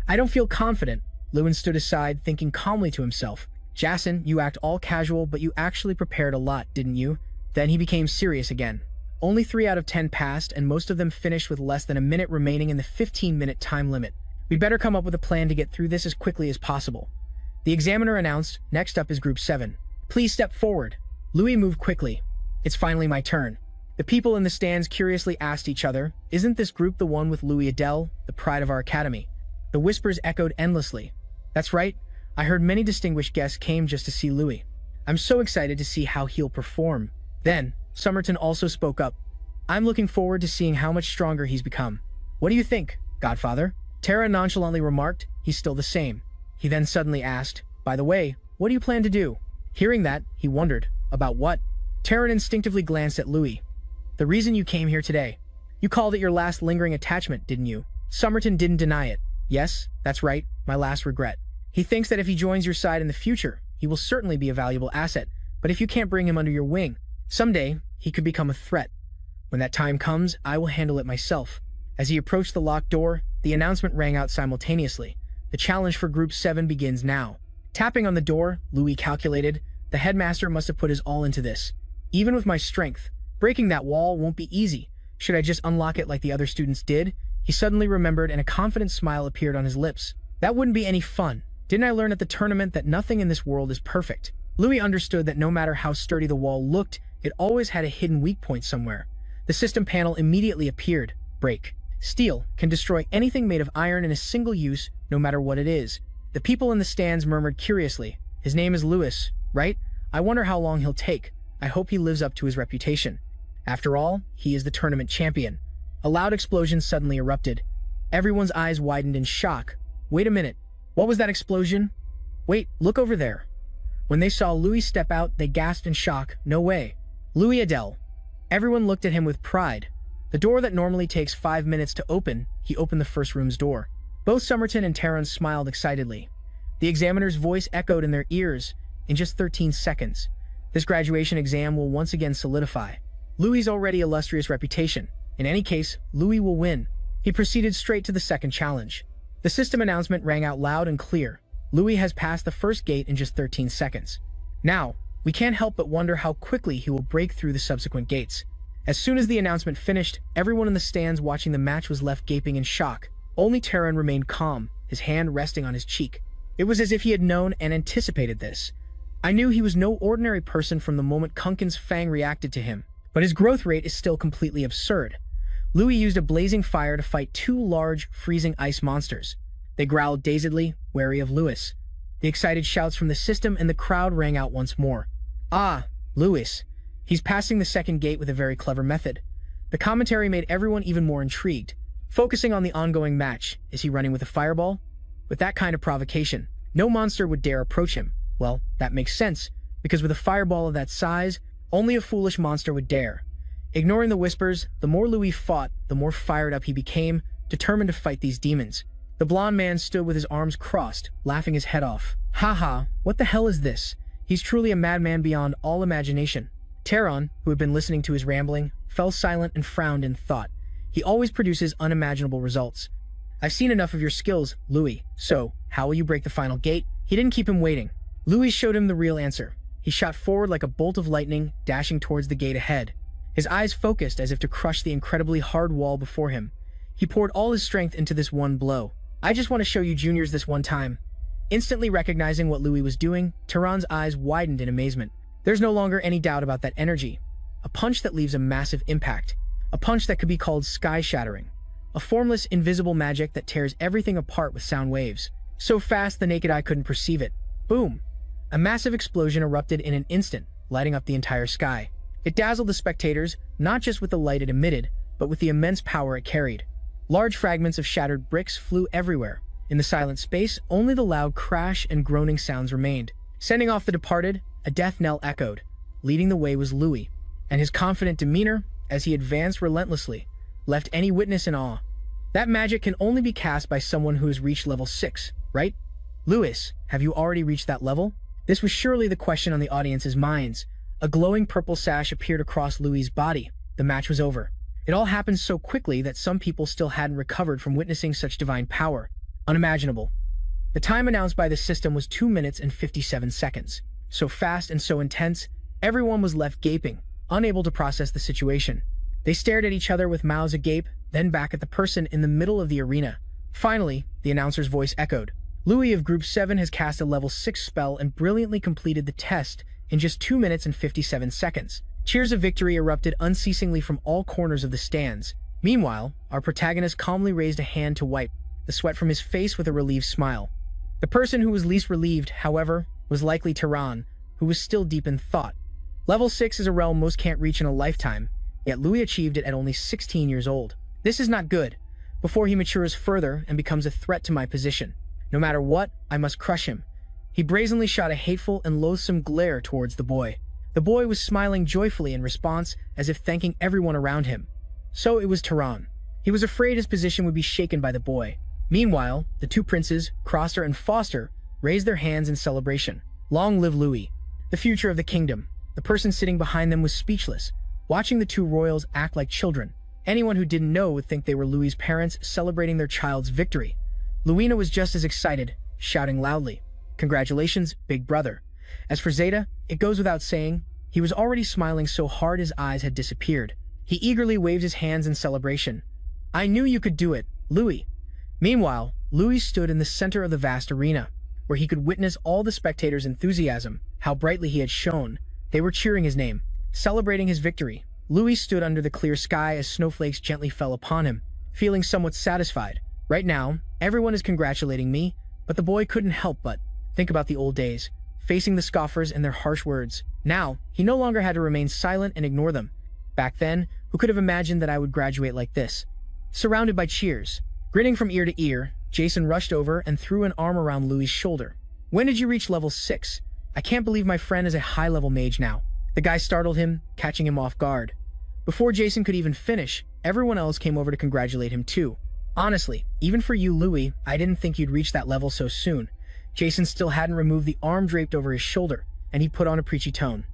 I don't feel confident." Lewin stood aside, thinking calmly to himself. "Jason, you act all casual, but you actually prepared a lot, didn't you?" Then he became serious again. Only 3 out of 10 passed, and most of them finished with less than a minute remaining in the 15-minute time limit. "We'd better come up with a plan to get through this as quickly as possible." The examiner announced, "Next up is Group 7. Please step forward." Louis moved quickly. "It's finally my turn." The people in the stands curiously asked each other, "Isn't this group the one with Louis Adele, the pride of our academy?" The whispers echoed endlessly. "That's right. I heard many distinguished guests came just to see Louis. I'm so excited to see how he'll perform." Then, Somerton also spoke up. "I'm looking forward to seeing how much stronger he's become." "What do you think, Godfather?" Tara nonchalantly remarked, "He's still the same." He then suddenly asked, "By the way, what do you plan to do?" Hearing that, he wondered, "About what?" Tara instinctively glanced at Louis. "The reason you came here today. You called it your last lingering attachment, didn't you?" Somerton didn't deny it. "Yes, that's right, my last regret. He thinks that if he joins your side in the future, he will certainly be a valuable asset, but if you can't bring him under your wing, someday he could become a threat. When that time comes, I will handle it myself." As he approached the locked door, the announcement rang out simultaneously. "The challenge for Group 7 begins now." Tapping on the door, Louis calculated, "The headmaster must have put his all into this. Even with my strength, breaking that wall won't be easy. Should I just unlock it like the other students did?" He suddenly remembered, and a confident smile appeared on his lips. "That wouldn't be any fun. Didn't I learn at the tournament that nothing in this world is perfect?" Louis understood that no matter how sturdy the wall looked, it always had a hidden weak point somewhere. The system panel immediately appeared. Break. Steel can destroy anything made of iron in a single use, no matter what it is. The people in the stands murmured curiously, "His name is Louis, right? I wonder how long he'll take. I hope he lives up to his reputation. After all, he is the tournament champion." A loud explosion suddenly erupted. Everyone's eyes widened in shock. "Wait a minute. What was that explosion? Wait, look over there." When they saw Louis step out, they gasped in shock. "No way. Louis Adele." Everyone looked at him with pride. The door that normally takes 5 minutes to open, he opened the first room's door. Both Somerton and Terrence smiled excitedly. The examiner's voice echoed in their ears. "In just 13 seconds, this graduation exam will once again solidify Louis' already illustrious reputation. In any case, Louis will win." He proceeded straight to the second challenge. The system announcement rang out loud and clear. "Louis has passed the first gate in just 13 seconds. Now, we can't help but wonder how quickly he will break through the subsequent gates." As soon as the announcement finished, everyone in the stands watching the match was left gaping in shock. Only Terran remained calm, his hand resting on his cheek. It was as if he had known and anticipated this. "I knew he was no ordinary person from the moment Kunkin's fang reacted to him, but his growth rate is still completely absurd." Louis used a blazing fire to fight 2 large, freezing ice monsters. They growled dazedly, wary of Louis. The excited shouts from the system and the crowd rang out once more. "Ah, Louis. He's passing the second gate with a very clever method." The commentary made everyone even more intrigued. Focusing on the ongoing match, is he running with a fireball? With that kind of provocation, no monster would dare approach him. Well, that makes sense, because with a fireball of that size, only a foolish monster would dare. Ignoring the whispers, the more Louis fought, the more fired up he became, determined to fight these demons. The blonde man stood with his arms crossed, laughing his head off. "Ha, what the hell is this? He's truly a madman beyond all imagination." Terran, who had been listening to his rambling, fell silent and frowned in thought. He always produces unimaginable results. "I've seen enough of your skills, Louis. So, how will you break the final gate?" He didn't keep him waiting. Louis showed him the real answer. He shot forward like a bolt of lightning, dashing towards the gate ahead. His eyes focused as if to crush the incredibly hard wall before him. He poured all his strength into this one blow. I just want to show you juniors this one time. Instantly recognizing what Louis was doing, Tehran's eyes widened in amazement. There's no longer any doubt about that energy. A punch that leaves a massive impact. A punch that could be called sky-shattering. A formless, invisible magic that tears everything apart with sound waves. So fast the naked eye couldn't perceive it. Boom! A massive explosion erupted in an instant, lighting up the entire sky. It dazzled the spectators, not just with the light it emitted, but with the immense power it carried. Large fragments of shattered bricks flew everywhere. In the silent space, only the loud crash and groaning sounds remained. Sending off the departed, a death knell echoed. Leading the way was Louis, and his confident demeanor, as he advanced relentlessly, left any witness in awe. That magic can only be cast by someone who has reached level 6, right? Louis, have you already reached that level? This was surely the question on the audience's minds. A glowing purple sash appeared across Louis's body. The match was over. It all happened so quickly that some people still hadn't recovered from witnessing such divine power. Unimaginable. The time announced by the system was 2 minutes and 57 seconds. So fast and so intense, everyone was left gaping, unable to process the situation. They stared at each other with mouths agape, then back at the person in the middle of the arena. Finally, the announcer's voice echoed. Louis of Group 7 has cast a level 6 spell and brilliantly completed the test in just 2 minutes and 57 seconds. Cheers of victory erupted unceasingly from all corners of the stands. Meanwhile, our protagonist calmly raised a hand to wipe the sweat from his face with a relieved smile. The person who was least relieved, however, was likely Tehran, who was still deep in thought. Level 6 is a realm most can't reach in a lifetime, yet Louis achieved it at only 16 years old. This is not good. Before he matures further and becomes a threat to my position. No matter what, I must crush him. He brazenly shot a hateful and loathsome glare towards the boy. The boy was smiling joyfully in response, as if thanking everyone around him. So it was Tehran. He was afraid his position would be shaken by the boy. Meanwhile, the two princes, Croster and Foster, raised their hands in celebration. Long live Louis, the future of the kingdom. The person sitting behind them was speechless, watching the two royals act like children. Anyone who didn't know would think they were Louis's parents celebrating their child's victory. Louina was just as excited, shouting loudly, "Congratulations, big brother." As for Zeta, it goes without saying, he was already smiling so hard his eyes had disappeared. He eagerly waved his hands in celebration. "I knew you could do it, Louis." Meanwhile, Louis stood in the center of the vast arena, where he could witness all the spectators' enthusiasm, how brightly he had shone. They were cheering his name, celebrating his victory. Louis stood under the clear sky as snowflakes gently fell upon him, feeling somewhat satisfied. Right now, everyone is congratulating me, but the boy couldn't help but think about the old days, facing the scoffers and their harsh words. Now, he no longer had to remain silent and ignore them. Back then, who could have imagined that I would graduate like this? Surrounded by cheers, grinning from ear to ear, Jason rushed over and threw an arm around Louis's shoulder. "When did you reach level 6? I can't believe my friend is a high-level mage now." The guy startled him, catching him off guard. Before Jason could even finish, everyone else came over to congratulate him too. "Honestly, even for you, Louis, I didn't think you'd reach that level so soon." Jason still hadn't removed the arm draped over his shoulder, and he put on a preachy tone.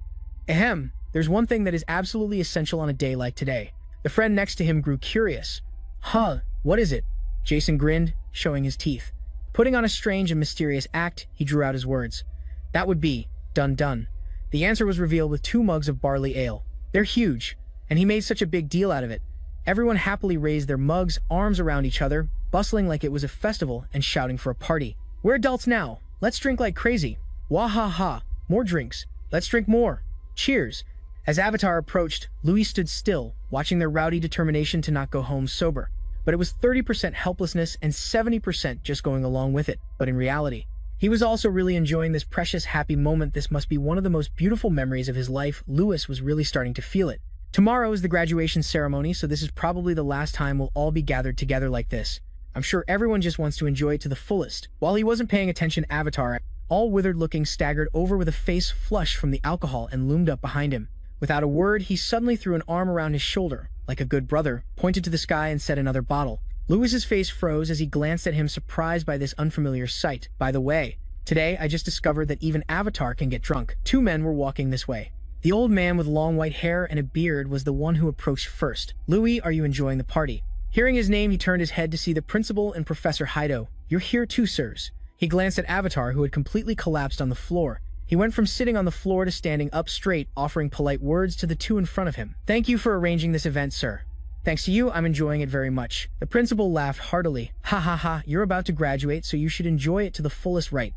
"Ahem, there's one thing that is absolutely essential on a day like today." The friend next to him grew curious. "Huh, what is it?" Jason grinned, showing his teeth. Putting on a strange and mysterious act, he drew out his words. "That would be, done. The answer was revealed with 2 mugs of barley ale. They're huge, and he made such a big deal out of it. Everyone happily raised their mugs, arms around each other, bustling like it was a festival and shouting for a party. "We're adults now. Let's drink like crazy. Wah ha ha. More drinks. Let's drink more. Cheers." As Avatar approached, Louis stood still, watching their rowdy determination to not go home sober. But it was 30% helplessness and 70% just going along with it. But in reality, he was also really enjoying this precious, happy moment. This must be one of the most beautiful memories of his life. Louis was really starting to feel it. Tomorrow is the graduation ceremony, so this is probably the last time we'll all be gathered together like this. I'm sure everyone just wants to enjoy it to the fullest. While he wasn't paying attention, Avatar, all withered-looking, staggered over with a face flushed from the alcohol and loomed up behind him. Without a word, he suddenly threw an arm around his shoulder, like a good brother, pointed to the sky and said another bottle. Louis's face froze as he glanced at him, surprised by this unfamiliar sight. "By the way, today I just discovered that even Avatar can get drunk." 2 men were walking this way. The old man with long white hair and a beard was the one who approached first. "Louis, are you enjoying the party?" Hearing his name, he turned his head to see the principal and Professor Hido. "You're here too, sirs." He glanced at Avatar, who had completely collapsed on the floor. He went from sitting on the floor to standing up straight, offering polite words to the two in front of him. "Thank you for arranging this event, sir. Thanks to you, I'm enjoying it very much. The principal laughed heartily. Ha ha ha, you're about to graduate, so you should enjoy it to the fullest right.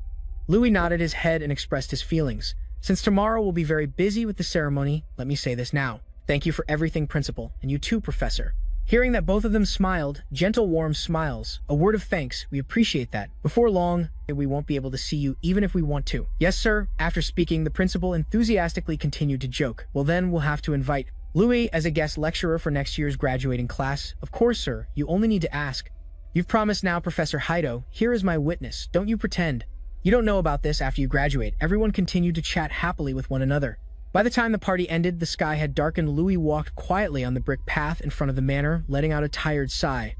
Louis nodded his head and expressed his feelings. Since tomorrow we'll be very busy with the ceremony, let me say this now. Thank you for everything, Principal, and you too, Professor. Hearing that both of them smiled, gentle warm smiles, a word of thanks, we appreciate that. Before long, we won't be able to see you even if we want to. Yes, sir. After speaking, the principal enthusiastically continued to joke. Well then, we'll have to invite Louis as a guest lecturer for next year's graduating class. Of course, sir. You only need to ask. You've promised now, Professor Haido. Here is my witness. Don't you pretend. You don't know about this after you graduate. Everyone continued to chat happily with one another. By the time the party ended, the sky had darkened. Louis walked quietly on the brick path in front of the manor, letting out a tired sigh.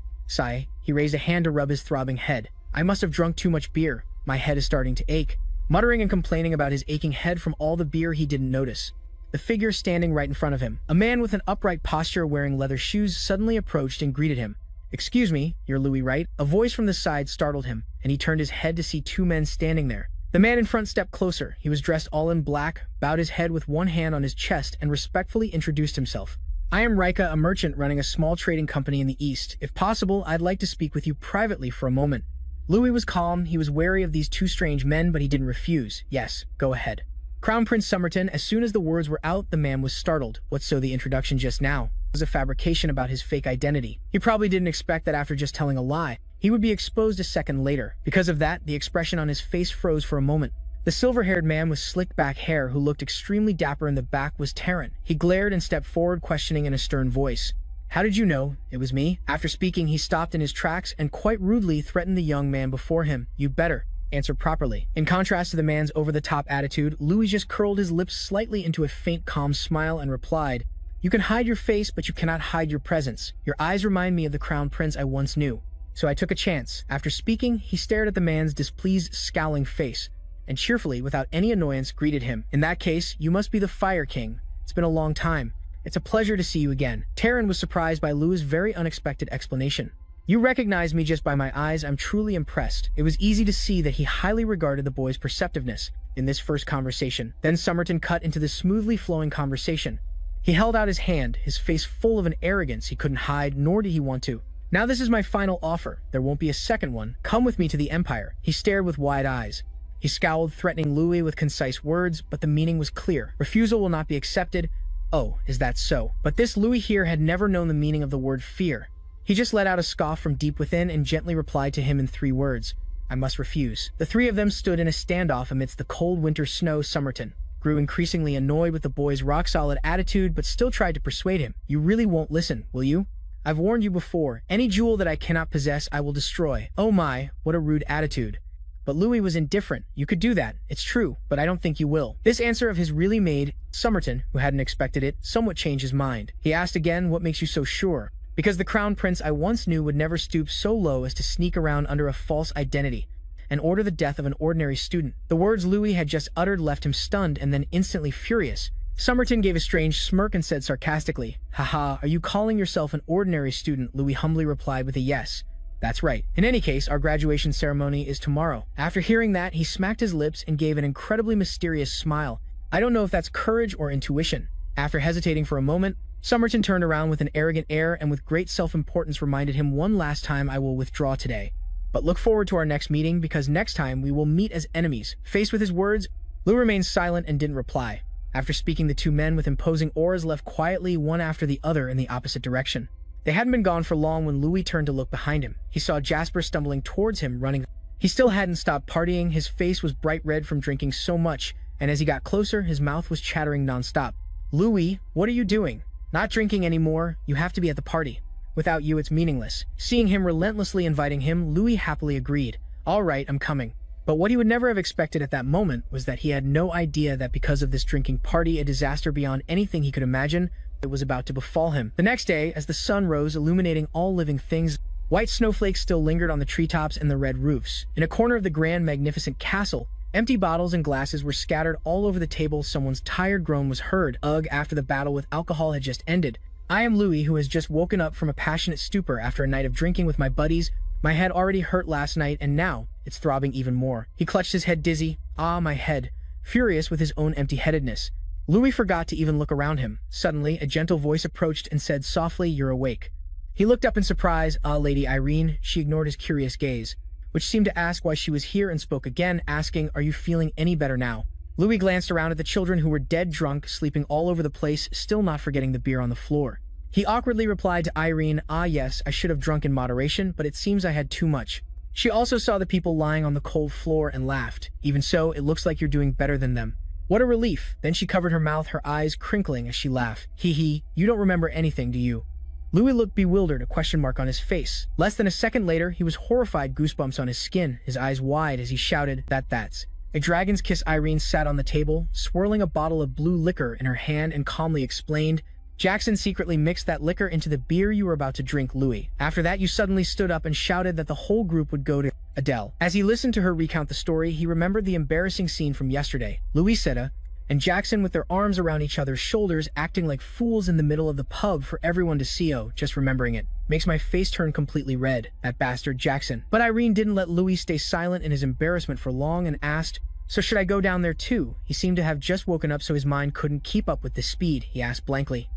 He raised a hand to rub his throbbing head. I must have drunk too much beer. My head is starting to ache. Muttering and complaining about his aching head from all the beer, he didn't notice the figure standing right in front of him. A man with an upright posture wearing leather shoes suddenly approached and greeted him. Excuse me, you're Louis, right? A voice from the side startled him, and he turned his head to see two men standing there. The man in front stepped closer. He was dressed all in black, bowed his head with one hand on his chest, and respectfully introduced himself. I am Rika, a merchant running a small trading company in the East. If possible, I'd like to speak with you privately for a moment. Louis was calm. He was wary of these two strange men, but he didn't refuse. Yes, go ahead. Crown Prince Somerton, as soon as the words were out, the man was startled. What, so the introduction just now was a fabrication about his fake identity? He probably didn't expect that after just telling a lie, he would be exposed a second later. Because of that, the expression on his face froze for a moment. The silver-haired man with slicked-back hair who looked extremely dapper in the back was Terran. He glared and stepped forward, questioning in a stern voice. How did you know it was me? After speaking, he stopped in his tracks and quite rudely threatened the young man before him. You better answer properly. In contrast to the man's over-the-top attitude, Louis just curled his lips slightly into a faint, calm smile and replied, You can hide your face, but you cannot hide your presence. Your eyes remind me of the crown prince I once knew. So I took a chance. After speaking, he stared at the man's displeased, scowling face, and cheerfully, without any annoyance, greeted him. In that case, you must be the Fire King. It's been a long time. It's a pleasure to see you again. Terran was surprised by Louis' very unexpected explanation. You recognize me just by my eyes. I'm truly impressed. It was easy to see that he highly regarded the boy's perceptiveness in this first conversation. Then Somerton cut into the smoothly flowing conversation. He held out his hand, his face full of an arrogance he couldn't hide, nor did he want to. Now this is my final offer. There won't be a second one. Come with me to the Empire. He stared with wide eyes. He scowled, threatening Louis with concise words, but the meaning was clear. Refusal will not be accepted. Oh, is that so? But this Louis here had never known the meaning of the word fear. He just let out a scoff from deep within and gently replied to him in 3 words. I must refuse. The 3 of them stood in a standoff amidst the cold winter snow. Somerton grew increasingly annoyed with the boy's rock-solid attitude, but still tried to persuade him. You really won't listen, will you? I've warned you before. Any jewel that I cannot possess, I will destroy. Oh my, what a rude attitude. But Louis was indifferent. You could do that, it's true, but I don't think you will. This answer of his really made Somerton, who hadn't expected it, somewhat change his mind. He asked again, what makes you so sure? Because the crown prince I once knew would never stoop so low as to sneak around under a false identity and order the death of an ordinary student. The words Louis had just uttered left him stunned and then instantly furious. Somerton gave a strange smirk and said sarcastically, Haha, are you calling yourself an ordinary student? Louis humbly replied with a yes. That's right. In any case, our graduation ceremony is tomorrow. After hearing that, he smacked his lips and gave an incredibly mysterious smile. I don't know if that's courage or intuition. After hesitating for a moment, Somerton turned around with an arrogant air and with great self-importance reminded him one last time, I will withdraw today. But look forward to our next meeting, because next time we will meet as enemies. Faced with his words, Lou remained silent and didn't reply. After speaking, the 2 men with imposing auras left quietly, one after the other, in the opposite direction. They hadn't been gone for long when Louis turned to look behind him. He saw Jasper stumbling towards him, running. He still hadn't stopped partying. His face was bright red from drinking so much, and as he got closer, his mouth was chattering nonstop. Louis, what are you doing? Not drinking anymore. You have to be at the party. Without you, it's meaningless. Seeing him relentlessly inviting him, Louis happily agreed. All right, I'm coming. But what he would never have expected at that moment was that he had no idea that because of this drinking party, a disaster beyond anything he could imagine, it was about to befall him. The next day, as the sun rose, illuminating all living things, white snowflakes still lingered on the treetops and the red roofs. In a corner of the grand, magnificent castle, empty bottles and glasses were scattered all over the table. Someone's tired groan was heard. Ugh, after the battle with alcohol had just ended. I am Louis, who has just woken up from a passionate stupor after a night of drinking with my buddies. My head already hurt last night, and now it's throbbing even more. He clutched his head dizzy. Ah, my head. Furious with his own empty-headedness, Louis forgot to even look around him. Suddenly, a gentle voice approached and said softly, You're awake. He looked up in surprise. Lady Irene. She ignored his curious gaze, which seemed to ask why she was here, and spoke again, asking, "Are you feeling any better now?" Louis glanced around at the children, who were dead drunk, sleeping all over the place, still not forgetting the beer on the floor. He awkwardly replied to Irene, "Yes, I should have drunk in moderation, but it seems I had too much." She also saw the people lying on the cold floor and laughed. "Even so, it looks like you're doing better than them." What a relief. Then she covered her mouth, her eyes crinkling as she laughed. Hee, you don't remember anything, do you?" Louis looked bewildered, a question mark on his face. Less than a second later, he was horrified, goosebumps on his skin, his eyes wide as he shouted, That's a dragon's kiss." Irene sat on the table, swirling a bottle of blue liquor in her hand, and calmly explained, "Jackson secretly mixed that liquor into the beer you were about to drink, Louis. After that, you suddenly stood up and shouted that the whole group would go to Adele." As he listened to her recount the story, he remembered the embarrassing scene from yesterday. Louisetta and Jackson with their arms around each other's shoulders, acting like fools in the middle of the pub for everyone to see. Just remembering it makes my face turn completely red. That bastard Jackson. But Irene didn't let Louis stay silent in his embarrassment for long and asked, "So should I go down there too?" He seemed to have just woken up, so his mind couldn't keep up with the speed. He asked blankly.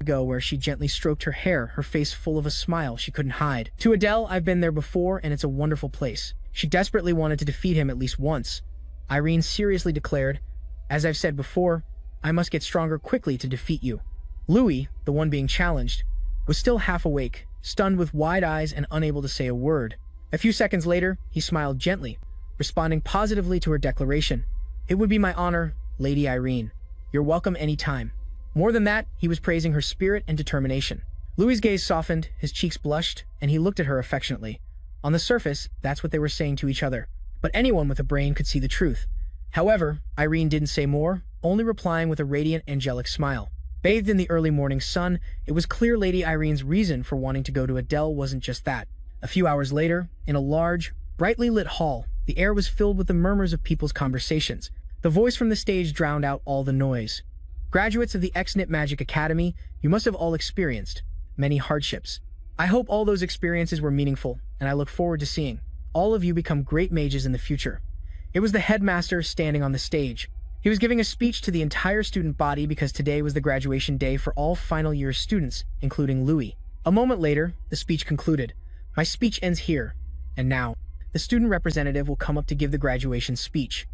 Go, where she gently stroked her hair, her face full of a smile she couldn't hide. "To Adele, I've been there before, and it's a wonderful place." She desperately wanted to defeat him at least once. Irene seriously declared, "As I've said before, I must get stronger quickly to defeat you." Louis, the one being challenged, was still half awake, stunned with wide eyes and unable to say a word. A few seconds later, he smiled gently, responding positively to her declaration. "It would be my honor, Lady Irene. You're welcome any time." More than that, he was praising her spirit and determination. Louis's gaze softened, his cheeks blushed, and he looked at her affectionately. On the surface, that's what they were saying to each other, but anyone with a brain could see the truth. However, Irene didn't say more, only replying with a radiant, angelic smile. Bathed in the early morning sun, it was clear Lady Irene's reason for wanting to go to Adele wasn't just that. A few hours later, in a large, brightly lit hall, the air was filled with the murmurs of people's conversations. The voice from the stage drowned out all the noise. "Graduates of the X-Knit Magic Academy, you must have all experienced many hardships. I hope all those experiences were meaningful, and I look forward to seeing all of you become great mages in the future." It was the headmaster standing on the stage. He was giving a speech to the entire student body because today was the graduation day for all final year students, including Louis. A moment later, the speech concluded. "My speech ends here, and now, the student representative will come up to give the graduation speech."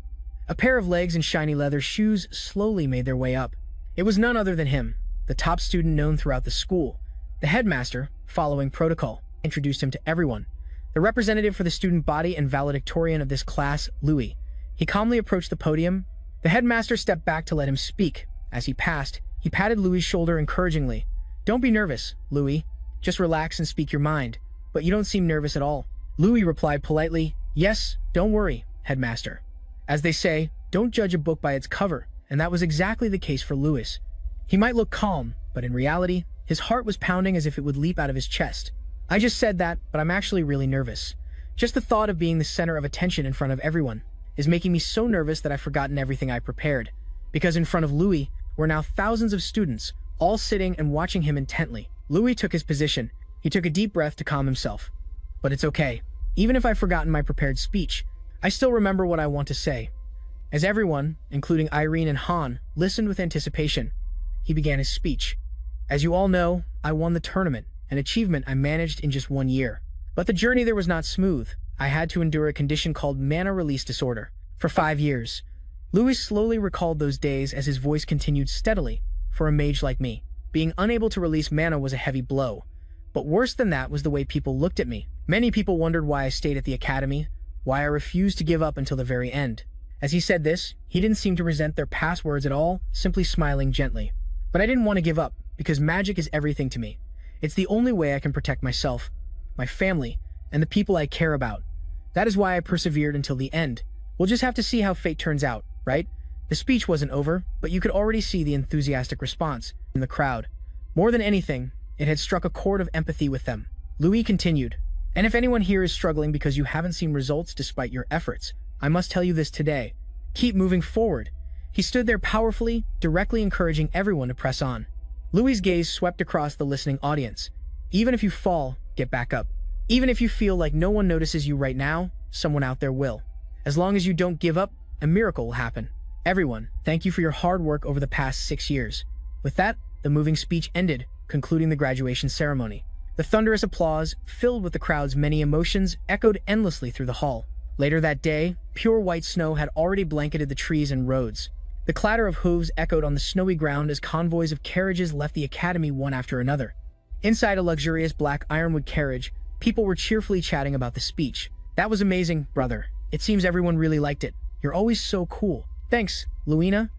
A pair of legs and shiny leather shoes slowly made their way up. It was none other than him, the top student known throughout the school. The headmaster, following protocol, introduced him to everyone. The representative for the student body and valedictorian of this class, Louis. He calmly approached the podium. The headmaster stepped back to let him speak. As he passed, he patted Louis' shoulder encouragingly. "Don't be nervous, Louis. Just relax and speak your mind. But you don't seem nervous at all." Louis replied politely, "Yes, don't worry, headmaster. As they say, don't judge a book by its cover," and that was exactly the case for Louis. He might look calm, but in reality, his heart was pounding as if it would leap out of his chest. "I just said that, but I'm actually really nervous. Just the thought of being the center of attention in front of everyone is making me so nervous that I've forgotten everything I prepared." Because in front of Louis were now thousands of students, all sitting and watching him intently. Louis took his position. He took a deep breath to calm himself. "But it's okay. Even if I've forgotten my prepared speech, I still remember what I want to say." As everyone, including Irene and Han, listened with anticipation, he began his speech. "As you all know, I won the tournament, an achievement I managed in just 1 year. But the journey there was not smooth. I had to endure a condition called mana release disorder for 5 years. Louis slowly recalled those days as his voice continued steadily. For a mage like me, being unable to release mana was a heavy blow. But worse than that was the way people looked at me. Many people wondered why I stayed at the academy, why I refused to give up until the very end." As he said this, he didn't seem to resent their past words at all, simply smiling gently. "But I didn't want to give up, because magic is everything to me. It's the only way I can protect myself, my family, and the people I care about. That is why I persevered until the end. We'll just have to see how fate turns out, right?" The speech wasn't over, but you could already see the enthusiastic response in the crowd. More than anything, it had struck a chord of empathy with them. Louis continued, "And if anyone here is struggling because you haven't seen results despite your efforts, I must tell you this today. Keep moving forward." He stood there powerfully, directly encouraging everyone to press on. Louis' gaze swept across the listening audience. "Even if you fall, get back up. Even if you feel like no one notices you right now, someone out there will. As long as you don't give up, a miracle will happen. Everyone, thank you for your hard work over the past 6 years." With that, the moving speech ended, concluding the graduation ceremony. The thunderous applause, filled with the crowd's many emotions, echoed endlessly through the hall. Later that day, pure white snow had already blanketed the trees and roads. The clatter of hooves echoed on the snowy ground as convoys of carriages left the academy one after another. Inside a luxurious black ironwood carriage, people were cheerfully chatting about the speech. "That was amazing, brother. It seems everyone really liked it. You're always so cool." "Thanks, Luina."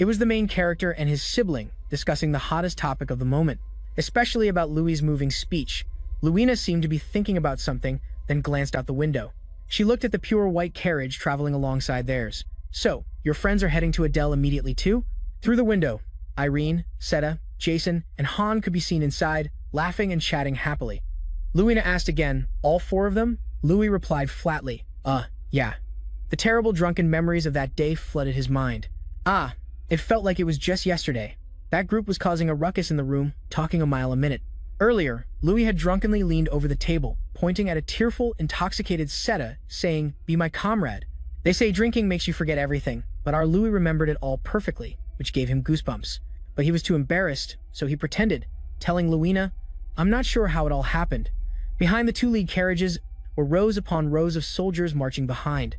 It was the main character and his sibling discussing the hottest topic of the moment, especially about Louis's moving speech. Luina seemed to be thinking about something, then glanced out the window. She looked at the pure white carriage traveling alongside theirs. "So, your friends are heading to Adele immediately too?" Through the window, Irene, Seta, Jason, and Han could be seen inside, laughing and chatting happily. Luina asked again, "All four of them?" Louis replied flatly, yeah." The terrible drunken memories of that day flooded his mind. It felt like it was just yesterday. That group was causing a ruckus in the room, talking a mile a minute. Earlier, Louis had drunkenly leaned over the table, pointing at a tearful, intoxicated Seta, saying, "Be my comrade." They say drinking makes you forget everything, but our Louis remembered it all perfectly, which gave him goosebumps. But he was too embarrassed, so he pretended, telling Luina, "I'm not sure how it all happened." Behind the two lead carriages were rows upon rows of soldiers marching behind.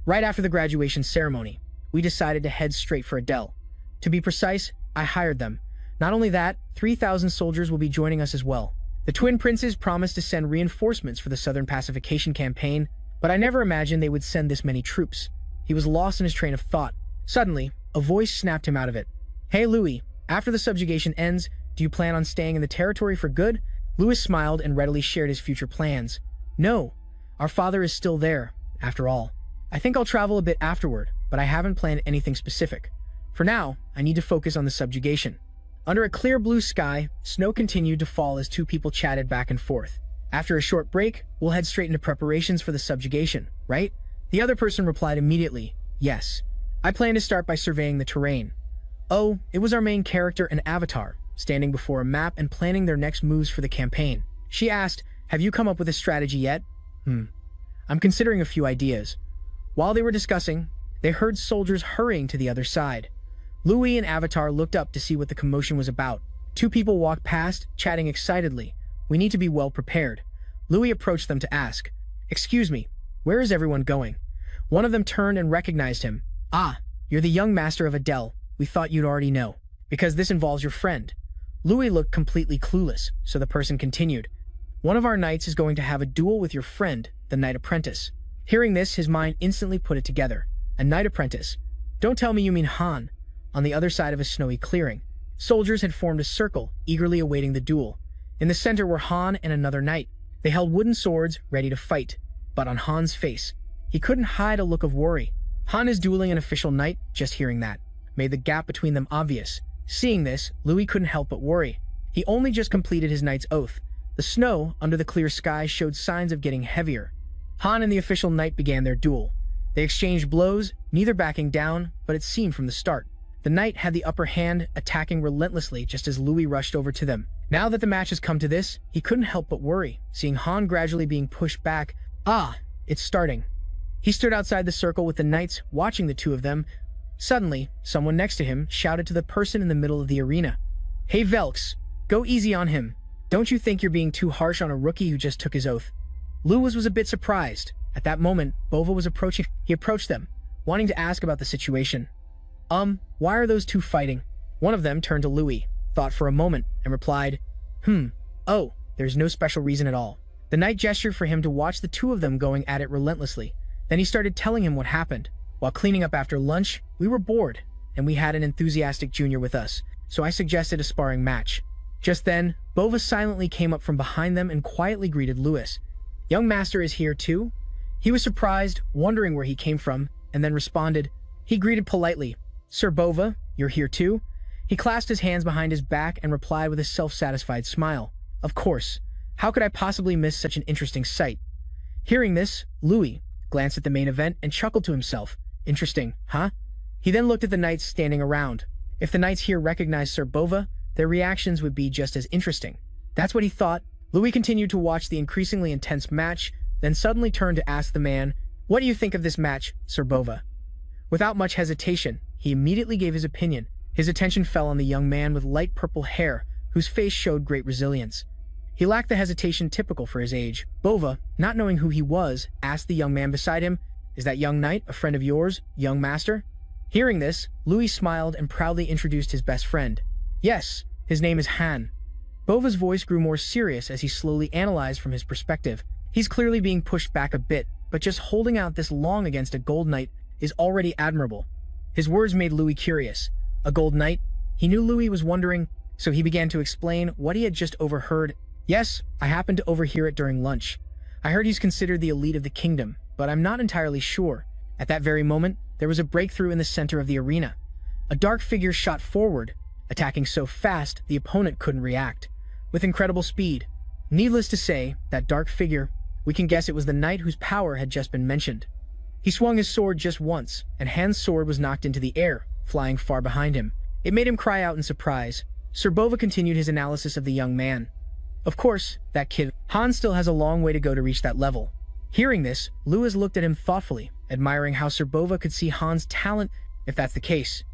Right after the graduation ceremony, we decided to head straight for Adele. To be precise, I hired them. Not only that, 3,000 soldiers will be joining us as well. The twin princes promised to send reinforcements for the Southern Pacification Campaign, but I never imagined they would send this many troops. He was lost in his train of thought. Suddenly, a voice snapped him out of it. "Hey Louis, after the subjugation ends, do you plan on staying in the territory for good?" Louis smiled and readily shared his future plans. "No, our father is still there, after all. I think I'll travel a bit afterward, but I haven't planned anything specific. For now, I need to focus on the subjugation." Under a clear blue sky, snow continued to fall as two people chatted back and forth. "After a short break, we'll head straight into preparations for the subjugation, right?" The other person replied immediately, "Yes. I plan to start by surveying the terrain." Oh, it was our main character and avatar, standing before a map and planning their next moves for the campaign. She asked, "Have you come up with a strategy yet?" I'm considering a few ideas." While they were discussing, they heard soldiers hurrying to the other side. Louis and Avatar looked up to see what the commotion was about. Two people walked past, chatting excitedly. "We need to be well prepared." Louis approached them to ask, "Excuse me, where is everyone going?" One of them turned and recognized him. "Ah, you're the young master of Adele. We thought you'd already know, because this involves your friend." Louis looked completely clueless, so the person continued, "One of our knights is going to have a duel with your friend, the knight apprentice." Hearing this, his mind instantly put it together. A knight apprentice. Don't tell me you mean Han. On the other side of a snowy clearing, soldiers had formed a circle, eagerly awaiting the duel. In the center were Han and another knight. They held wooden swords, ready to fight. But on Han's face, he couldn't hide a look of worry. Han is dueling an official knight, just hearing that made the gap between them obvious. Seeing this, Louis couldn't help but worry. He only just completed his knight's oath. The snow, under the clear sky, showed signs of getting heavier. Han and the official knight began their duel. They exchanged blows, neither backing down, but it seemed from the start. The knight had the upper hand, attacking relentlessly just as Louis rushed over to them. Now that the match has come to this, he couldn't help but worry, seeing Han gradually being pushed back. It's starting. He stood outside the circle with the knights, watching the two of them. Suddenly, someone next to him shouted to the person in the middle of the arena, "Hey Velks, go easy on him. Don't you think you're being too harsh on a rookie who just took his oath?" Louis was a bit surprised. At that moment, Bova was approaching. He approached them, wanting to ask about the situation. Why are those two fighting?" One of them turned to Louis, thought for a moment, and replied, There's no special reason at all." The knight gestured for him to watch the two of them going at it relentlessly. Then he started telling him what happened. "While cleaning up after lunch, we were bored, and we had an enthusiastic junior with us, so I suggested a sparring match." Just then, Bova silently came up from behind them and quietly greeted Louis. "Young master is here too?" He was surprised, wondering where he came from, and then responded. He greeted politely, "Sir Bova, you're here too?" He clasped his hands behind his back and replied with a self-satisfied smile, "Of course. How could I possibly miss such an interesting sight?" Hearing this, Louis glanced at the main event and chuckled to himself. "Interesting, huh?" He then looked at the knights standing around. If the knights here recognized Sir Bova, their reactions would be just as interesting. That's what he thought. Louis continued to watch the increasingly intense match, then suddenly turned to ask the man, "What do you think of this match, Sir Bova?" Without much hesitation, he immediately gave his opinion. His attention fell on the young man with light purple hair, whose face showed great resilience. He lacked the hesitation typical for his age. Bova, not knowing who he was, asked the young man beside him, "Is that young knight a friend of yours, young master?" Hearing this, Louis smiled and proudly introduced his best friend. "Yes, his name is Han." Bova's voice grew more serious as he slowly analyzed from his perspective. He's clearly being pushed back a bit, but just holding out this long against a gold knight is already admirable. His words made Louis curious. A gold knight? He knew Louis was wondering, so he began to explain what he had just overheard. "Yes, I happened to overhear it during lunch. I heard he's considered the elite of the kingdom, but I'm not entirely sure." At that very moment, there was a breakthrough in the center of the arena. A dark figure shot forward, attacking so fast the opponent couldn't react. With incredible speed. Needless to say, that dark figure, we can guess it was the knight whose power had just been mentioned. He swung his sword just once, and Han's sword was knocked into the air, flying far behind him. It made him cry out in surprise. Sir Bova continued his analysis of the young man. "Of course, that kid, Han still has a long way to go to reach that level." Hearing this, Louis looked at him thoughtfully, admiring how Sir Bova could see Han's talent if that's the case.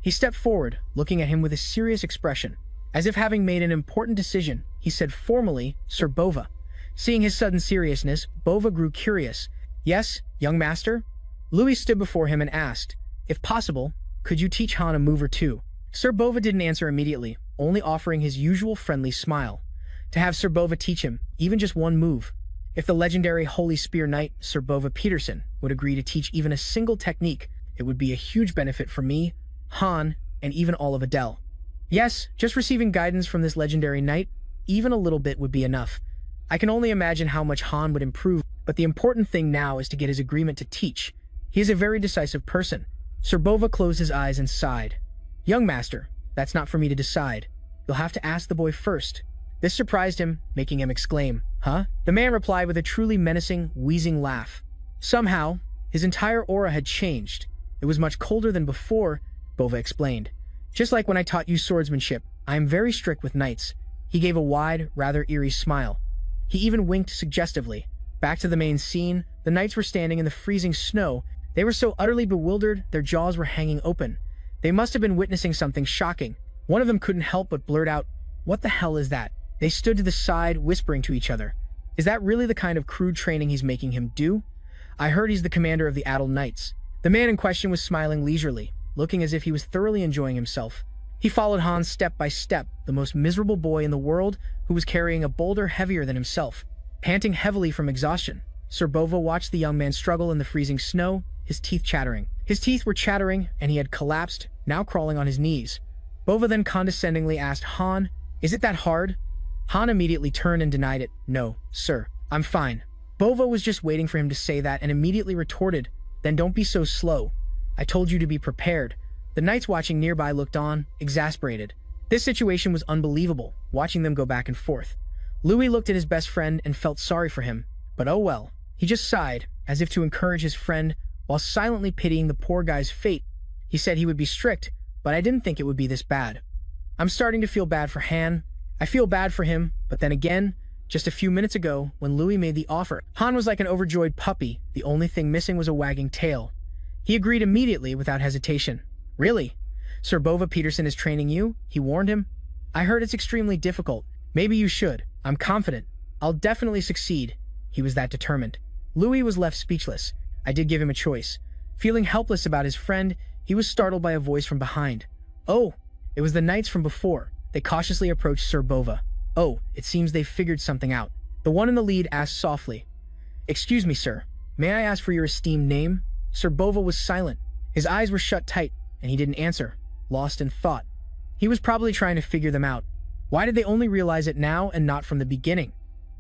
He stepped forward, looking at him with a serious expression. As if having made an important decision, he said formally, "Sir Bova." Seeing his sudden seriousness, Bova grew curious. "Yes, young master?" Louis stood before him and asked, "If possible, could you teach Han a move or two?" Sir Bova didn't answer immediately, only offering his usual friendly smile. To have Sir Bova teach him, even just one move. If the legendary Holy Spear Knight, Sir Bova Peterson, would agree to teach even a single technique, it would be a huge benefit for me, Han, and even all of Adele. Yes, just receiving guidance from this legendary knight, even a little bit would be enough. I can only imagine how much Han would improve, but the important thing now is to get his agreement to teach. He is a very decisive person. Sir Bova closed his eyes and sighed. "Young master, that's not for me to decide. You'll have to ask the boy first." This surprised him, making him exclaim, "Huh?" The man replied with a truly menacing, wheezing laugh. Somehow, his entire aura had changed. It was much colder than before, Bova explained. "Just like when I taught you swordsmanship, I am very strict with knights." He gave a wide, rather eerie smile. He even winked suggestively. Back to the main scene, the knights were standing in the freezing snow. They were so utterly bewildered, their jaws were hanging open. They must have been witnessing something shocking. One of them couldn't help but blurt out, "What the hell is that?" They stood to the side, whispering to each other. Is that really the kind of crude training he's making him do? I heard he's the commander of the Adel Knights. The man in question was smiling leisurely, looking as if he was thoroughly enjoying himself. He followed Han step by step, the most miserable boy in the world who was carrying a boulder heavier than himself. Panting heavily from exhaustion, Sir Bova watched the young man struggle in the freezing snow, his teeth chattering. His teeth were chattering, and he had collapsed, now crawling on his knees. Bova then condescendingly asked Han, "Is it that hard?" Han immediately turned and denied it. "No, sir, I'm fine." Bova was just waiting for him to say that and immediately retorted, "Then don't be so slow. I told you to be prepared." The knights watching nearby looked on, exasperated. This situation was unbelievable, watching them go back and forth. Louis looked at his best friend and felt sorry for him, but oh well. He just sighed, as if to encourage his friend, while silently pitying the poor guy's fate. He said he would be strict, but I didn't think it would be this bad. I'm starting to feel bad for Han. I feel bad for him, but then again, just a few minutes ago, when Louis made the offer, Han was like an overjoyed puppy. The only thing missing was a wagging tail. He agreed immediately without hesitation. "Really? Sir Bova Peterson is training you?" he warned him. "I heard it's extremely difficult. Maybe you should. I'm confident. I'll definitely succeed." He was that determined. Louis was left speechless. I did give him a choice. Feeling helpless about his friend, he was startled by a voice from behind. Oh, it was the knights from before. They cautiously approached Sir Bova. "Oh, it seems they've figured something out." The one in the lead asked softly, "Excuse me, sir. May I ask for your esteemed name?" Sir Bova was silent. His eyes were shut tight, and he didn't answer, lost in thought. He was probably trying to figure them out. Why did they only realize it now and not from the beginning?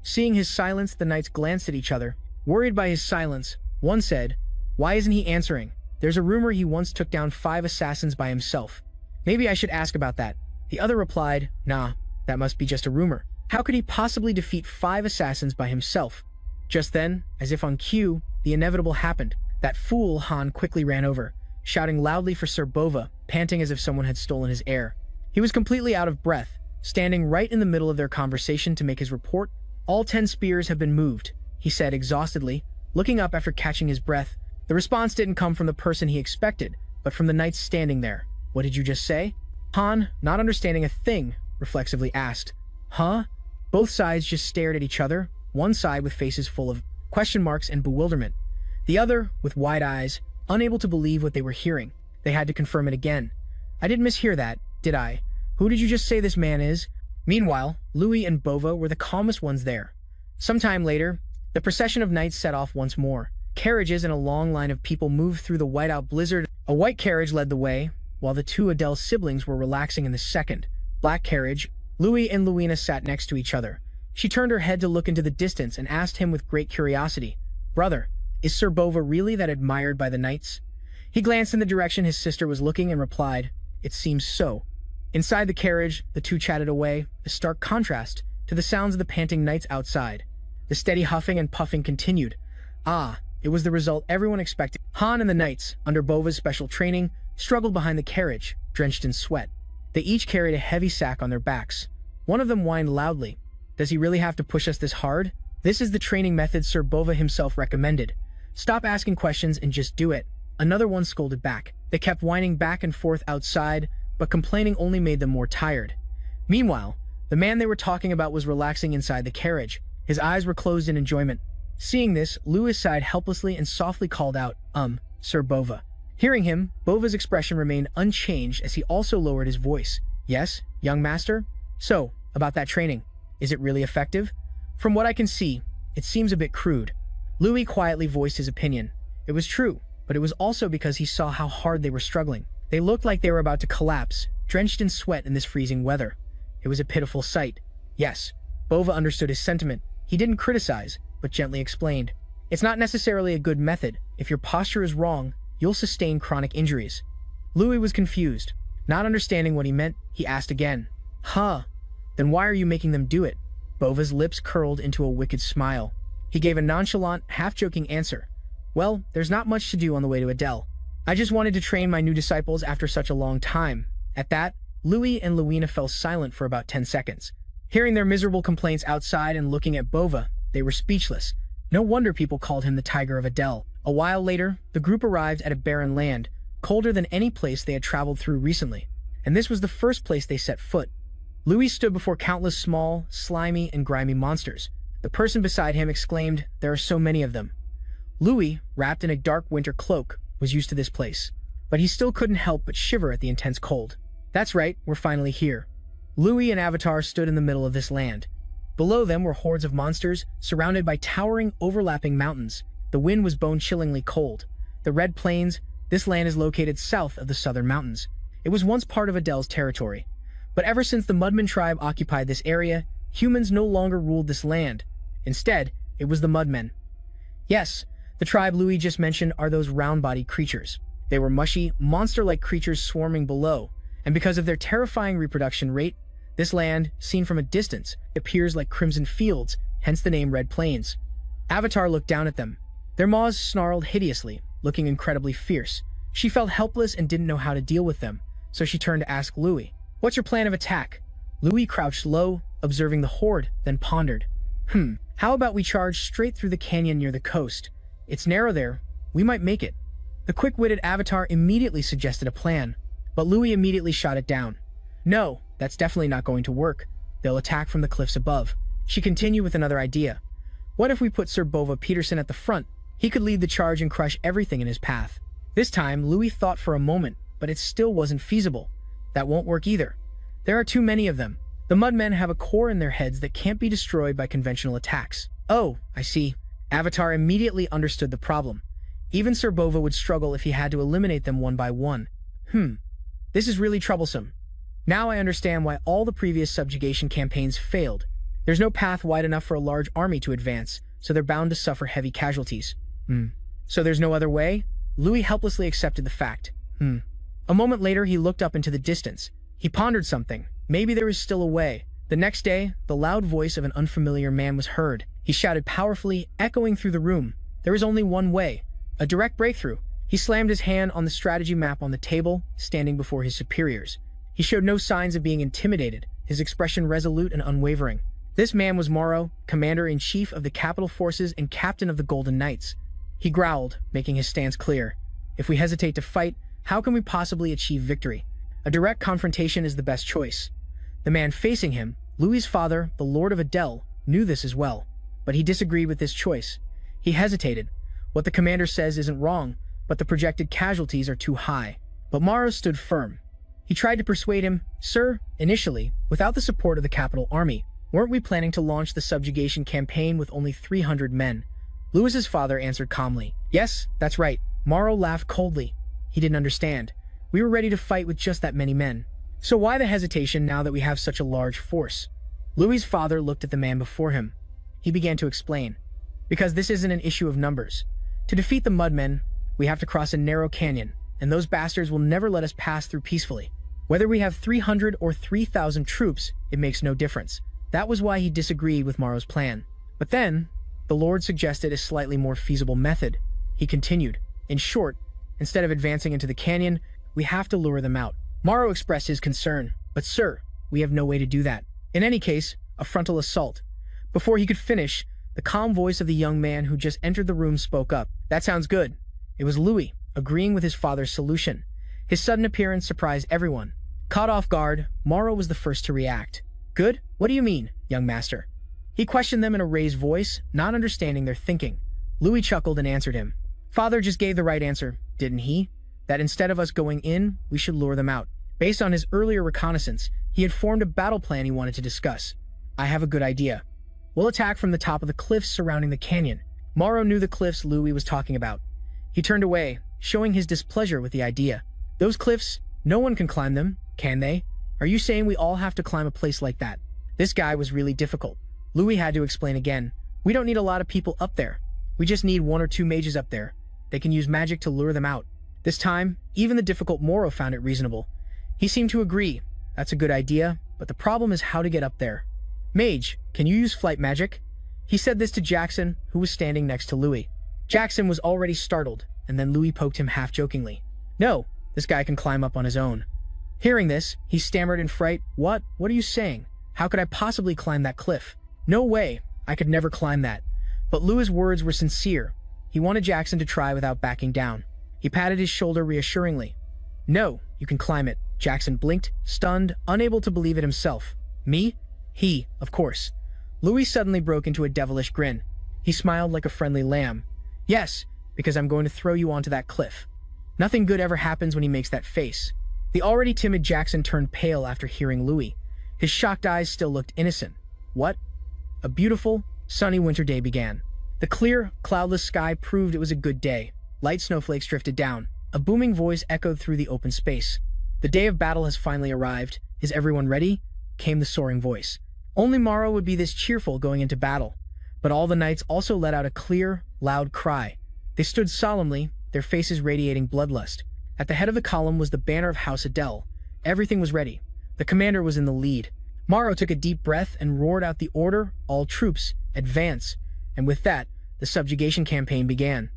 Seeing his silence, the knights glanced at each other. Worried by his silence, one said, "Why isn't he answering? There's a rumor he once took down 5 assassins by himself. Maybe I should ask about that." The other replied, "Nah, that must be just a rumor. How could he possibly defeat 5 assassins by himself?" Just then, as if on cue, the inevitable happened. That fool Han quickly ran over, shouting loudly for Sir Bova, panting as if someone had stolen his air. He was completely out of breath, standing right in the middle of their conversation to make his report. "All 10 spears have been moved," he said exhaustedly, looking up after catching his breath. The response didn't come from the person he expected, but from the knights standing there. "What did you just say?" Han, not understanding a thing, reflexively asked. "Huh?" Both sides just stared at each other, one side with faces full of question marks and bewilderment, the other with wide eyes, unable to believe what they were hearing. They had to confirm it again. I didn't mishear that, did I? Who did you just say this man is? Meanwhile, Louis and Bova were the calmest ones there. Sometime later, the procession of knights set off once more. Carriages and a long line of people moved through the whiteout blizzard. A white carriage led the way, while the two Adele siblings were relaxing in the second, black carriage. Louis and Luina sat next to each other. She turned her head to look into the distance and asked him with great curiosity, "Brother, is Sir Bova really that admired by the knights?" He glanced in the direction his sister was looking and replied, "It seems so." Inside the carriage, the two chatted away, a stark contrast to the sounds of the panting knights outside. The steady huffing and puffing continued. It was the result everyone expected. Han and the knights, under Bova's special training, struggled behind the carriage, drenched in sweat. They each carried a heavy sack on their backs. One of them whined loudly. "Does he really have to push us this hard? This is the training method Sir Bova himself recommended. Stop asking questions and just do it." Another one scolded back. They kept whining back and forth outside, but complaining only made them more tired. Meanwhile, the man they were talking about was relaxing inside the carriage. His eyes were closed in enjoyment. Seeing this, Louis sighed helplessly and softly called out, Sir Bova." Hearing him, Bova's expression remained unchanged as he also lowered his voice. "Yes, young master? So, about that training. Is it really effective? From what I can see, it seems a bit crude." Louis quietly voiced his opinion. It was true, but it was also because he saw how hard they were struggling. They looked like they were about to collapse, drenched in sweat in this freezing weather. It was a pitiful sight. Yes, Bova understood his sentiment. He didn't criticize, but gently explained. "It's not necessarily a good method. If your posture is wrong, you'll sustain chronic injuries." Louis was confused. Not understanding what he meant, he asked again. Then why are you making them do it?" Bova's lips curled into a wicked smile. He gave a nonchalant, half-joking answer. "Well, there's not much to do on the way to Adele. I just wanted to train my new disciples after such a long time." At that, Louis and Luina fell silent for about 10 seconds. Hearing their miserable complaints outside and looking at Bova, they were speechless. No wonder people called him the Tiger of Adele. A while later, the group arrived at a barren land, colder than any place they had traveled through recently. And this was the first place they set foot. Louis stood before countless small, slimy, and grimy monsters. The person beside him exclaimed, "There are so many of them." Louis, wrapped in a dark winter cloak, was used to this place. But he still couldn't help but shiver at the intense cold. "That's right, we're finally here." Louis and Avatar stood in the middle of this land. Below them were hordes of monsters, surrounded by towering, overlapping mountains. The wind was bone-chillingly cold. The Red Plains, this land is located south of the southern mountains. It was once part of Adele's territory. But ever since the Mudmen tribe occupied this area, humans no longer ruled this land. Instead, it was the Mudmen. Yes, the tribe Louis just mentioned are those round-bodied creatures. They were mushy, monster-like creatures swarming below, and because of their terrifying reproduction rate, this land, seen from a distance, appears like crimson fields, hence the name Red Plains. Avatar looked down at them. Their maws snarled hideously, looking incredibly fierce. She felt helpless and didn't know how to deal with them, so she turned to ask Louis, "What's your plan of attack?" Louis crouched low, observing the horde, then pondered. How about we charge straight through the canyon near the coast? It's narrow there. We might make it." The quick-witted Avatar immediately suggested a plan, but Louis immediately shot it down. "No, that's definitely not going to work. They'll attack from the cliffs above." She continued with another idea. "What if we put Sir Bova Peterson at the front? He could lead the charge and crush everything in his path." This time, Louis thought for a moment, but it still wasn't feasible. That won't work either. There are too many of them. The Mudmen have a core in their heads that can't be destroyed by conventional attacks. "Oh, I see." Avatar immediately understood the problem. Even Sir Bova would struggle if he had to eliminate them one by one. This is really troublesome. Now I understand why all the previous subjugation campaigns failed. There's no path wide enough for a large army to advance, so they're bound to suffer heavy casualties. So there's no other way? Louis helplessly accepted the fact. A moment later, he looked up into the distance. He pondered something. Maybe there was still a way. The next day, the loud voice of an unfamiliar man was heard. He shouted powerfully, echoing through the room. There is only one way. A direct breakthrough. He slammed his hand on the strategy map on the table, standing before his superiors. He showed no signs of being intimidated, his expression resolute and unwavering. This man was Morrow, commander-in-chief of the capital forces and captain of the Golden Knights. He growled, making his stance clear. "If we hesitate to fight, how can we possibly achieve victory? A direct confrontation is the best choice." The man facing him, Louis's father, the Lord of Adel, knew this as well, but he disagreed with this choice. He hesitated. What the commander says isn't wrong, but the projected casualties are too high. But Morrow stood firm. He tried to persuade him, "Sir, initially, without the support of the capital army, weren't we planning to launch the subjugation campaign with only 300 men?" Louis's father answered calmly, "Yes, that's right." Morrow laughed coldly. He didn't understand. We were ready to fight with just that many men. So why the hesitation now that we have such a large force? Louis's father looked at the man before him. He began to explain. Because this isn't an issue of numbers. To defeat the Mudmen, we have to cross a narrow canyon, and those bastards will never let us pass through peacefully. Whether we have 300 or 3,000 troops, it makes no difference. That was why he disagreed with Morrow's plan. But then, the Lord suggested a slightly more feasible method. He continued, "In short, instead of advancing into the canyon, we have to lure them out." Morrow expressed his concern, "But sir, we have no way to do that. In any case, a frontal assault." Before he could finish, the calm voice of the young man who just entered the room spoke up. "That sounds good." It was Louis, agreeing with his father's solution. His sudden appearance surprised everyone. Caught off guard, Morrow was the first to react. "Good? What do you mean, young master?" He questioned them in a raised voice, not understanding their thinking. Louis chuckled and answered him. "Father just gave the right answer, didn't he? That instead of us going in, we should lure them out." Based on his earlier reconnaissance, he had formed a battle plan he wanted to discuss. "I have a good idea. We'll attack from the top of the cliffs surrounding the canyon." Morrow knew the cliffs Louis was talking about. He turned away, showing his displeasure with the idea. "Those cliffs, no one can climb them, can they? Are you saying we all have to climb a place like that?" This guy was really difficult. Louis had to explain again. "We don't need a lot of people up there. We just need 1 or 2 mages up there. They can use magic to lure them out." This time, even the difficult Morrow found it reasonable. He seemed to agree. "That's a good idea, but the problem is how to get up there." "Mage, can you use flight magic?" He said this to Jackson, who was standing next to Louis. Jackson was already startled, and then Louis poked him half-jokingly. "No, this guy can climb up on his own." Hearing this, he stammered in fright. What are you saying? How could I possibly climb that cliff?" "No way, I could never climb that." But Louis' words were sincere. He wanted Jackson to try without backing down. He patted his shoulder reassuringly. "No, you can climb it." Jackson blinked, stunned, unable to believe it himself. "Me?" "He, of course." Louis suddenly broke into a devilish grin. He smiled like a friendly lamb. "Yes, because I'm going to throw you onto that cliff." Nothing good ever happens when he makes that face. The already timid Jackson turned pale after hearing Louis. His shocked eyes still looked innocent. "What?" A beautiful, sunny winter day began. The clear, cloudless sky proved it was a good day. Light snowflakes drifted down. A booming voice echoed through the open space. "The day of battle has finally arrived. Is everyone ready?" came the soaring voice. Only Morrow would be this cheerful going into battle. But all the knights also let out a clear, loud cry. They stood solemnly, their faces radiating bloodlust. At the head of the column was the banner of House Adel. Everything was ready. The commander was in the lead. Morrow took a deep breath and roared out the order, "All troops, advance." And with that, the subjugation campaign began.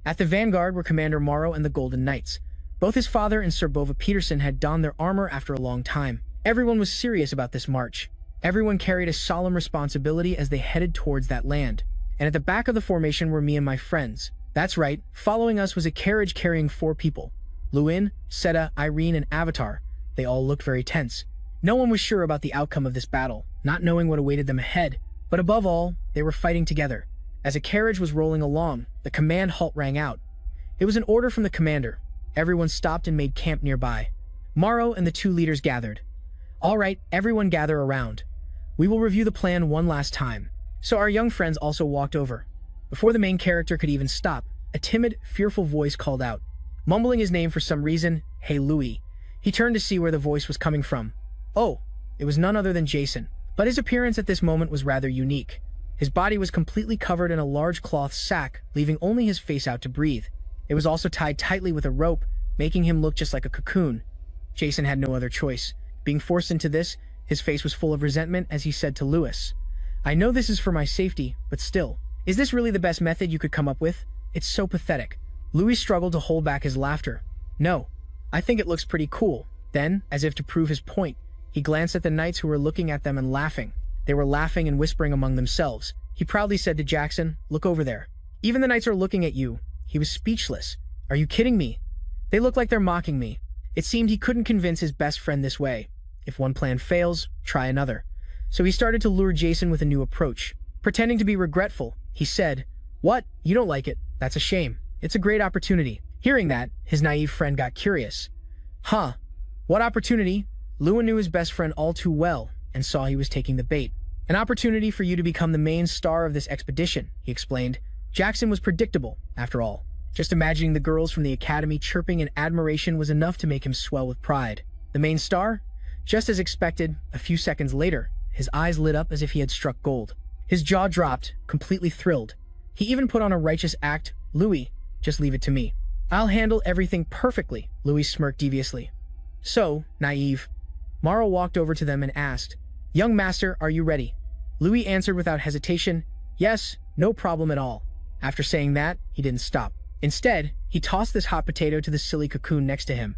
At the vanguard were Commander Morrow and the Golden Knights. Both his father and Sir Bova Peterson had donned their armor after a long time. Everyone was serious about this march. Everyone carried a solemn responsibility as they headed towards that land. And at the back of the formation were me and my friends. That's right, following us was a carriage carrying 4 people. Luin, Seta, Irene, and Avatar. They all looked very tense. No one was sure about the outcome of this battle, not knowing what awaited them ahead. But above all, they were fighting together. As a carriage was rolling along, the command halt rang out. It was an order from the commander. Everyone stopped and made camp nearby. Morrow and the 2 leaders gathered. "All right, everyone gather around. We will review the plan one last time." So our young friends also walked over. Before the main character could even stop, a timid, fearful voice called out. Mumbling his name for some reason, "Hey Louis." He turned to see where the voice was coming from. Oh, it was none other than Jason. But his appearance at this moment was rather unique. His body was completely covered in a large cloth sack, leaving only his face out to breathe. It was also tied tightly with a rope, making him look just like a cocoon. Jason had no other choice. Being forced into this, his face was full of resentment as he said to Louis, "I know this is for my safety, but still, is this really the best method you could come up with? It's so pathetic." Louis struggled to hold back his laughter. "No, I think it looks pretty cool." Then, as if to prove his point, he glanced at the knights who were looking at them and laughing. They were laughing and whispering among themselves. He proudly said to Jackson, "Look over there. Even the knights are looking at you." He was speechless. "Are you kidding me? They look like they're mocking me." It seemed he couldn't convince his best friend this way. If one plan fails, try another. so he started to lure Jason with a new approach. Pretending to be regretful, he said, "What? You don't like it? That's a shame. It's a great opportunity." Hearing that, his naive friend got curious. Huh? What opportunity? Lewin knew his best friend all too well and saw he was taking the bait. "An opportunity for you to become the main star of this expedition," he explained. Jackson was predictable, after all. Just imagining the girls from the academy chirping in admiration was enough to make him swell with pride. The main star? Just as expected, a few seconds later, his eyes lit up as if he had struck gold. His jaw dropped, completely thrilled. He even put on a righteous act. "Louis, just leave it to me. I'll handle everything perfectly," Louis smirked deviously. "So, naive." Mara walked over to them and asked, "Young master, are you ready?" Louis answered without hesitation, "Yes, no problem at all." After saying that, he didn't stop. Instead, he tossed this hot potato to the silly cocoon next to him.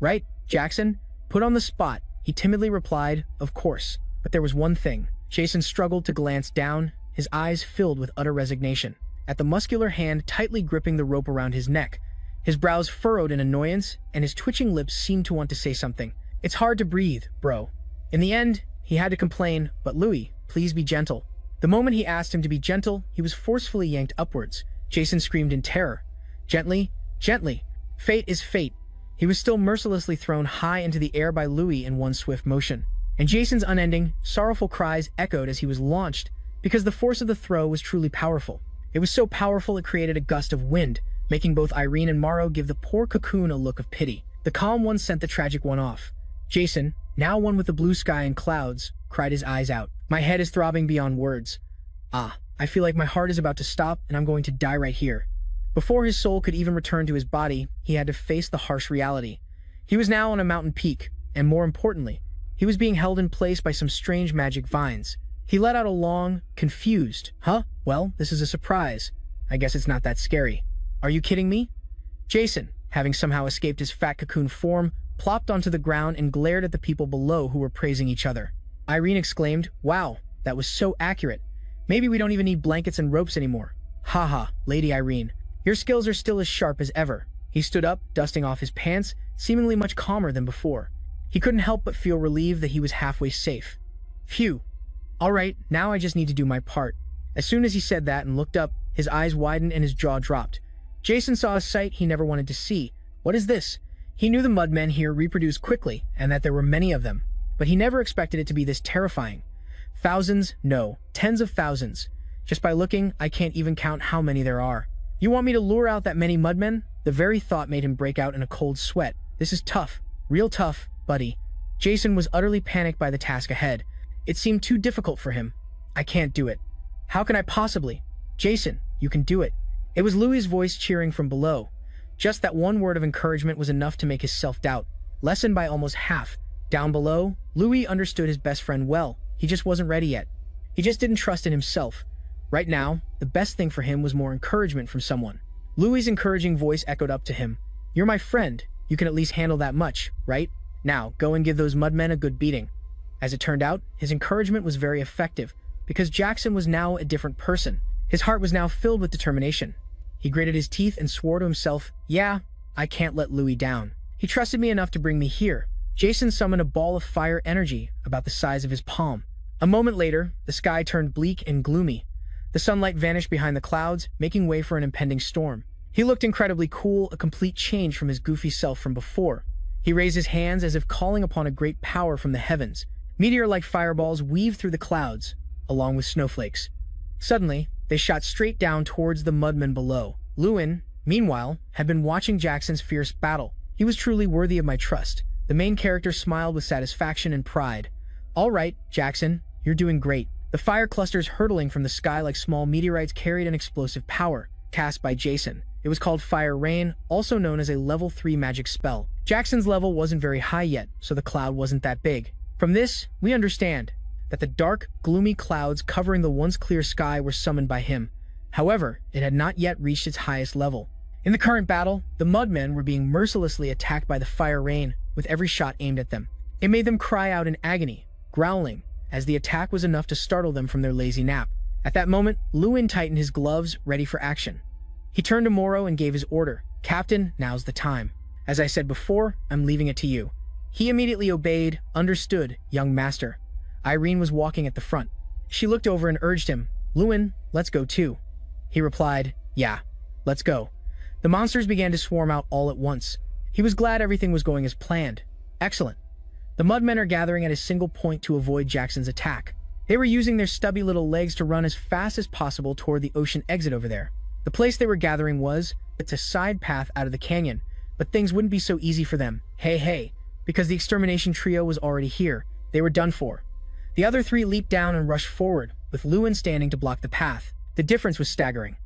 "Right, Jackson? Put on the spot," he timidly replied, "Of course." But there was one thing. Jason struggled to glance down, his eyes filled with utter resignation. At the muscular hand tightly gripping the rope around his neck, his brows furrowed in annoyance, and his twitching lips seemed to want to say something. "It's hard to breathe, bro." In the end, he had to complain, "But Louis, please be gentle." The moment he asked him to be gentle, he was forcefully yanked upwards. Jason screamed in terror. "Gently, gently. Fate is fate." He was still mercilessly thrown high into the air by Louis in one swift motion. And Jason's unending, sorrowful cries echoed as he was launched, because the force of the throw was truly powerful. It was so powerful it created a gust of wind, making both Irene and Morrow give the poor cocoon a look of pity. The calm one sent the tragic one off. Jason, now one with the blue sky and clouds, cried his eyes out. "My head is throbbing beyond words. I feel like my heart is about to stop and I'm going to die right here." Before his soul could even return to his body, he had to face the harsh reality. He was now on a mountain peak, and more importantly, he was being held in place by some strange magic vines. He let out a long, confused, "Huh? Well, this is a surprise. I guess it's not that scary. Are you kidding me?" Jason, having somehow escaped his fat cocoon form, plopped onto the ground and glared at the people below who were praising each other. Irene exclaimed, "Wow, that was so accurate. Maybe we don't even need blankets and ropes anymore." "Haha, Lady Irene, your skills are still as sharp as ever." He stood up, dusting off his pants, seemingly much calmer than before. He couldn't help but feel relieved that he was halfway safe. Phew. All right, now I just need to do my part. As soon as he said that and looked up, his eyes widened and his jaw dropped. Jason saw a sight he never wanted to see. What is this? He knew the mudmen here reproduced quickly and that there were many of them, but he never expected it to be this terrifying. Thousands? No, tens of thousands. Just by looking, I can't even count how many there are. "You want me to lure out that many mudmen?" The very thought made him break out in a cold sweat. "This is tough. Real tough, buddy." Jason was utterly panicked by the task ahead. It seemed too difficult for him. "I can't do it." "How can I possibly?" "Jason, you can do it." It was Louis's voice cheering from below. Just that one word of encouragement was enough to make his self-doubt lessen by almost half. Down below, Louis understood his best friend well. He just wasn't ready yet. He just didn't trust in himself. Right now, the best thing for him was more encouragement from someone. Louis's encouraging voice echoed up to him. "You're my friend. You can at least handle that much, right? Now, go and give those mudmen a good beating." As it turned out, his encouragement was very effective, because Jackson was now a different person. His heart was now filled with determination. He gritted his teeth and swore to himself, "Yeah, I can't let Louis down. He trusted me enough to bring me here." Jason summoned a ball of fire energy about the size of his palm. A moment later, the sky turned bleak and gloomy. The sunlight vanished behind the clouds, making way for an impending storm. He looked incredibly cool, a complete change from his goofy self from before. He raised his hands as if calling upon a great power from the heavens. Meteor-like fireballs weaved through the clouds, along with snowflakes. Suddenly, they shot straight down towards the mudmen below. Lewin, meanwhile, had been watching Jackson's fierce battle. He was truly worthy of my trust. The main character smiled with satisfaction and pride. "All right, Jackson, you're doing great." The fire clusters hurtling from the sky like small meteorites carried an explosive power, cast by Jason. It was called Fire Rain, also known as a level 3 magic spell. Jackson's level wasn't very high yet, so the cloud wasn't that big. From this, we understand that the dark, gloomy clouds covering the once clear sky were summoned by him. However, it had not yet reached its highest level. In the current battle, the mudmen were being mercilessly attacked by the fire rain, with every shot aimed at them. It made them cry out in agony, growling, as the attack was enough to startle them from their lazy nap. At that moment, Lewin tightened his gloves, ready for action. He turned to Morrow and gave his order. "Captain, now's the time. As I said before, I'm leaving it to you." He immediately obeyed. "Understood, young master." Irene was walking at the front. She looked over and urged him, "Lewin, let's go too." He replied, "Yeah, let's go." The monsters began to swarm out all at once. He was glad everything was going as planned. Excellent. The Mudmen are gathering at a single point to avoid Jackson's attack. They were using their stubby little legs to run as fast as possible toward the ocean exit over there. The place they were gathering was, it's a side path out of the canyon, but things wouldn't be so easy for them. Hey, because the extermination trio was already here. They were done for. The other three leaped down and rushed forward, with Lewin standing to block the path. The difference was staggering.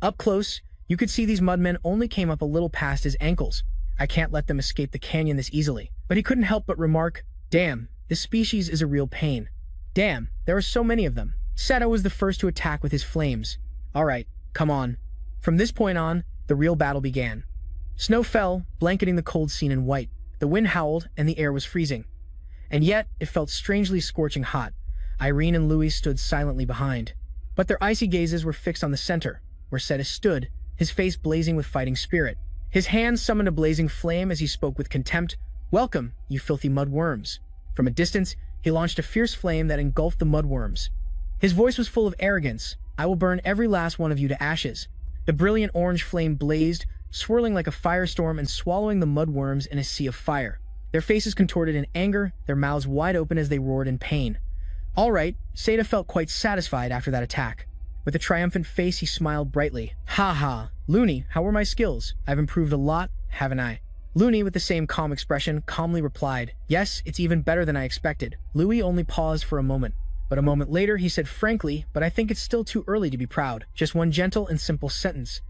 Up close, you could see these Mudmen only came up a little past his ankles. I can't let them escape the canyon this easily. But he couldn't help but remark, "Damn, this species is a real pain. Damn, there are so many of them." Seto was the first to attack with his flames. Alright, come on. From this point on, the real battle began. Snow fell, blanketing the cold scene in white. The wind howled, and the air was freezing. And yet, it felt strangely scorching hot. Irene and Louis stood silently behind. But their icy gazes were fixed on the center, where Seto stood, his face blazing with fighting spirit. His hand summoned a blazing flame as he spoke with contempt. "Welcome, you filthy mudworms." From a distance, he launched a fierce flame that engulfed the mudworms. His voice was full of arrogance. "I will burn every last one of you to ashes." The brilliant orange flame blazed, swirling like a firestorm and swallowing the mudworms in a sea of fire. Their faces contorted in anger, their mouths wide open as they roared in pain. All right, Seto felt quite satisfied after that attack. With a triumphant face, he smiled brightly. "Ha ha, Looney, how were my skills? I've improved a lot, haven't I?" Looney, with the same calm expression, calmly replied, "Yes, it's even better than I expected." Louis only paused for a moment. But a moment later, he said frankly, "But I think it's still too early to be proud." Just one gentle and simple sentence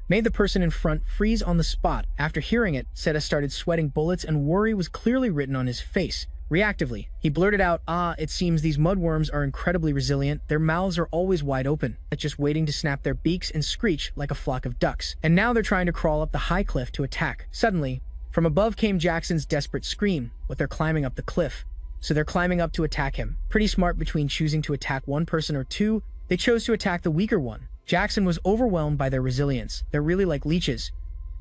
made the person in front freeze on the spot. After hearing it, Seto started sweating bullets and worry was clearly written on his face. Reactively, he blurted out, "It seems these mudworms are incredibly resilient. Their mouths are always wide open, just waiting to snap their beaks and screech like a flock of ducks. And now they're trying to crawl up the high cliff to attack." Suddenly, from above came Jackson's desperate scream, "But they're climbing up the cliff." So they're climbing up to attack him. Pretty smart between choosing to attack one person or two. They chose to attack the weaker one. Jackson was overwhelmed by their resilience. They're really like leeches.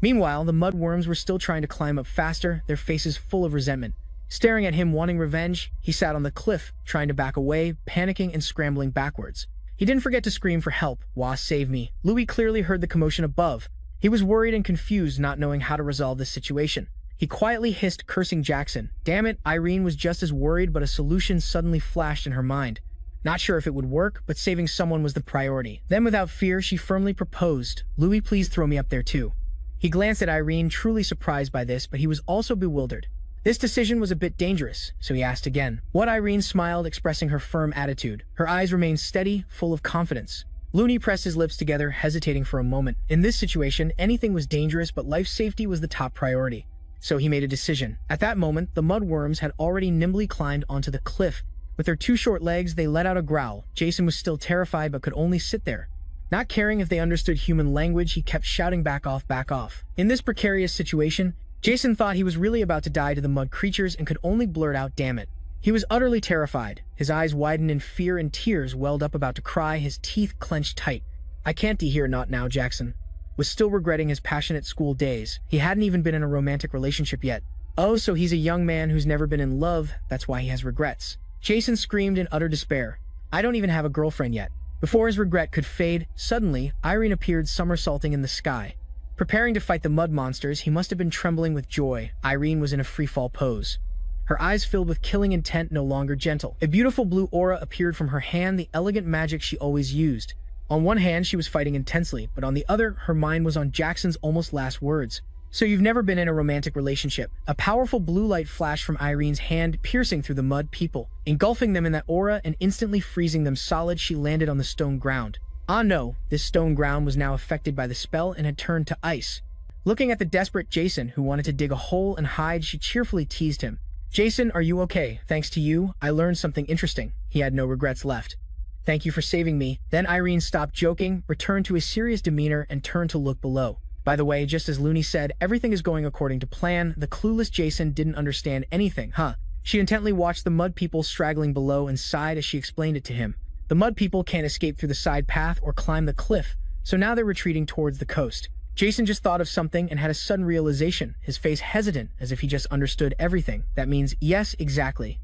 Meanwhile, the mudworms were still trying to climb up faster, their faces full of resentment. Staring at him wanting revenge, he sat on the cliff, trying to back away, panicking and scrambling backwards. He didn't forget to scream for help. "Wah, save me." Louis clearly heard the commotion above. He was worried and confused, not knowing how to resolve this situation. He quietly hissed, cursing Jackson. Damn it, Irene was just as worried, but a solution suddenly flashed in her mind. Not sure if it would work, but saving someone was the priority. Then without fear, she firmly proposed, "Louis, please throw me up there too." He glanced at Irene, truly surprised by this, but he was also bewildered. This decision was a bit dangerous, so he asked again. What? Irene smiled, expressing her firm attitude. Her eyes remained steady, full of confidence. Looney pressed his lips together, hesitating for a moment. In this situation, anything was dangerous, but life safety was the top priority. So he made a decision. At that moment, the mudworms had already nimbly climbed onto the cliff. With their two short legs, they let out a growl. Jason was still terrified, but could only sit there. Not caring if they understood human language, he kept shouting, "Back off, back off." In this precarious situation, Jason thought he was really about to die to the mud creatures and could only blurt out, "Damn it." He was utterly terrified. His eyes widened in fear and tears welled up, about to cry, his teeth clenched tight. "I can't be here, not now." Jackson was still regretting his passionate school days. He hadn't even been in a romantic relationship yet. Oh, so he's a young man who's never been in love, that's why he has regrets. Jason screamed in utter despair. "I don't even have a girlfriend yet." Before his regret could fade, suddenly, Irene appeared somersaulting in the sky. Preparing to fight the mud monsters, he must have been trembling with joy. Irene was in a free-fall pose. Her eyes filled with killing intent, no longer gentle. A beautiful blue aura appeared from her hand, the elegant magic she always used. On one hand, she was fighting intensely, but on the other, her mind was on Jackson's almost last words. "So you've never been in a romantic relationship." A powerful blue light flashed from Irene's hand, piercing through the mud people, engulfing them in that aura and instantly freezing them solid. She landed on the stone ground. Ah no, this stone ground was now affected by the spell and had turned to ice. Looking at the desperate Jason, who wanted to dig a hole and hide, she cheerfully teased him. "Jason, are you okay? Thanks to you, I learned something interesting." He had no regrets left. "Thank you for saving me." Then Irene stopped joking, returned to his serious demeanor, and turned to look below. By the way, just as Looney said, everything is going according to plan. The clueless Jason didn't understand anything, huh? She intently watched the mud people straggling below and sighed as she explained it to him. The mud people can't escape through the side path or climb the cliff, so now they're retreating towards the coast. Jason just thought of something and had a sudden realization, his face hesitant, as if he just understood everything. That means, yes, exactly.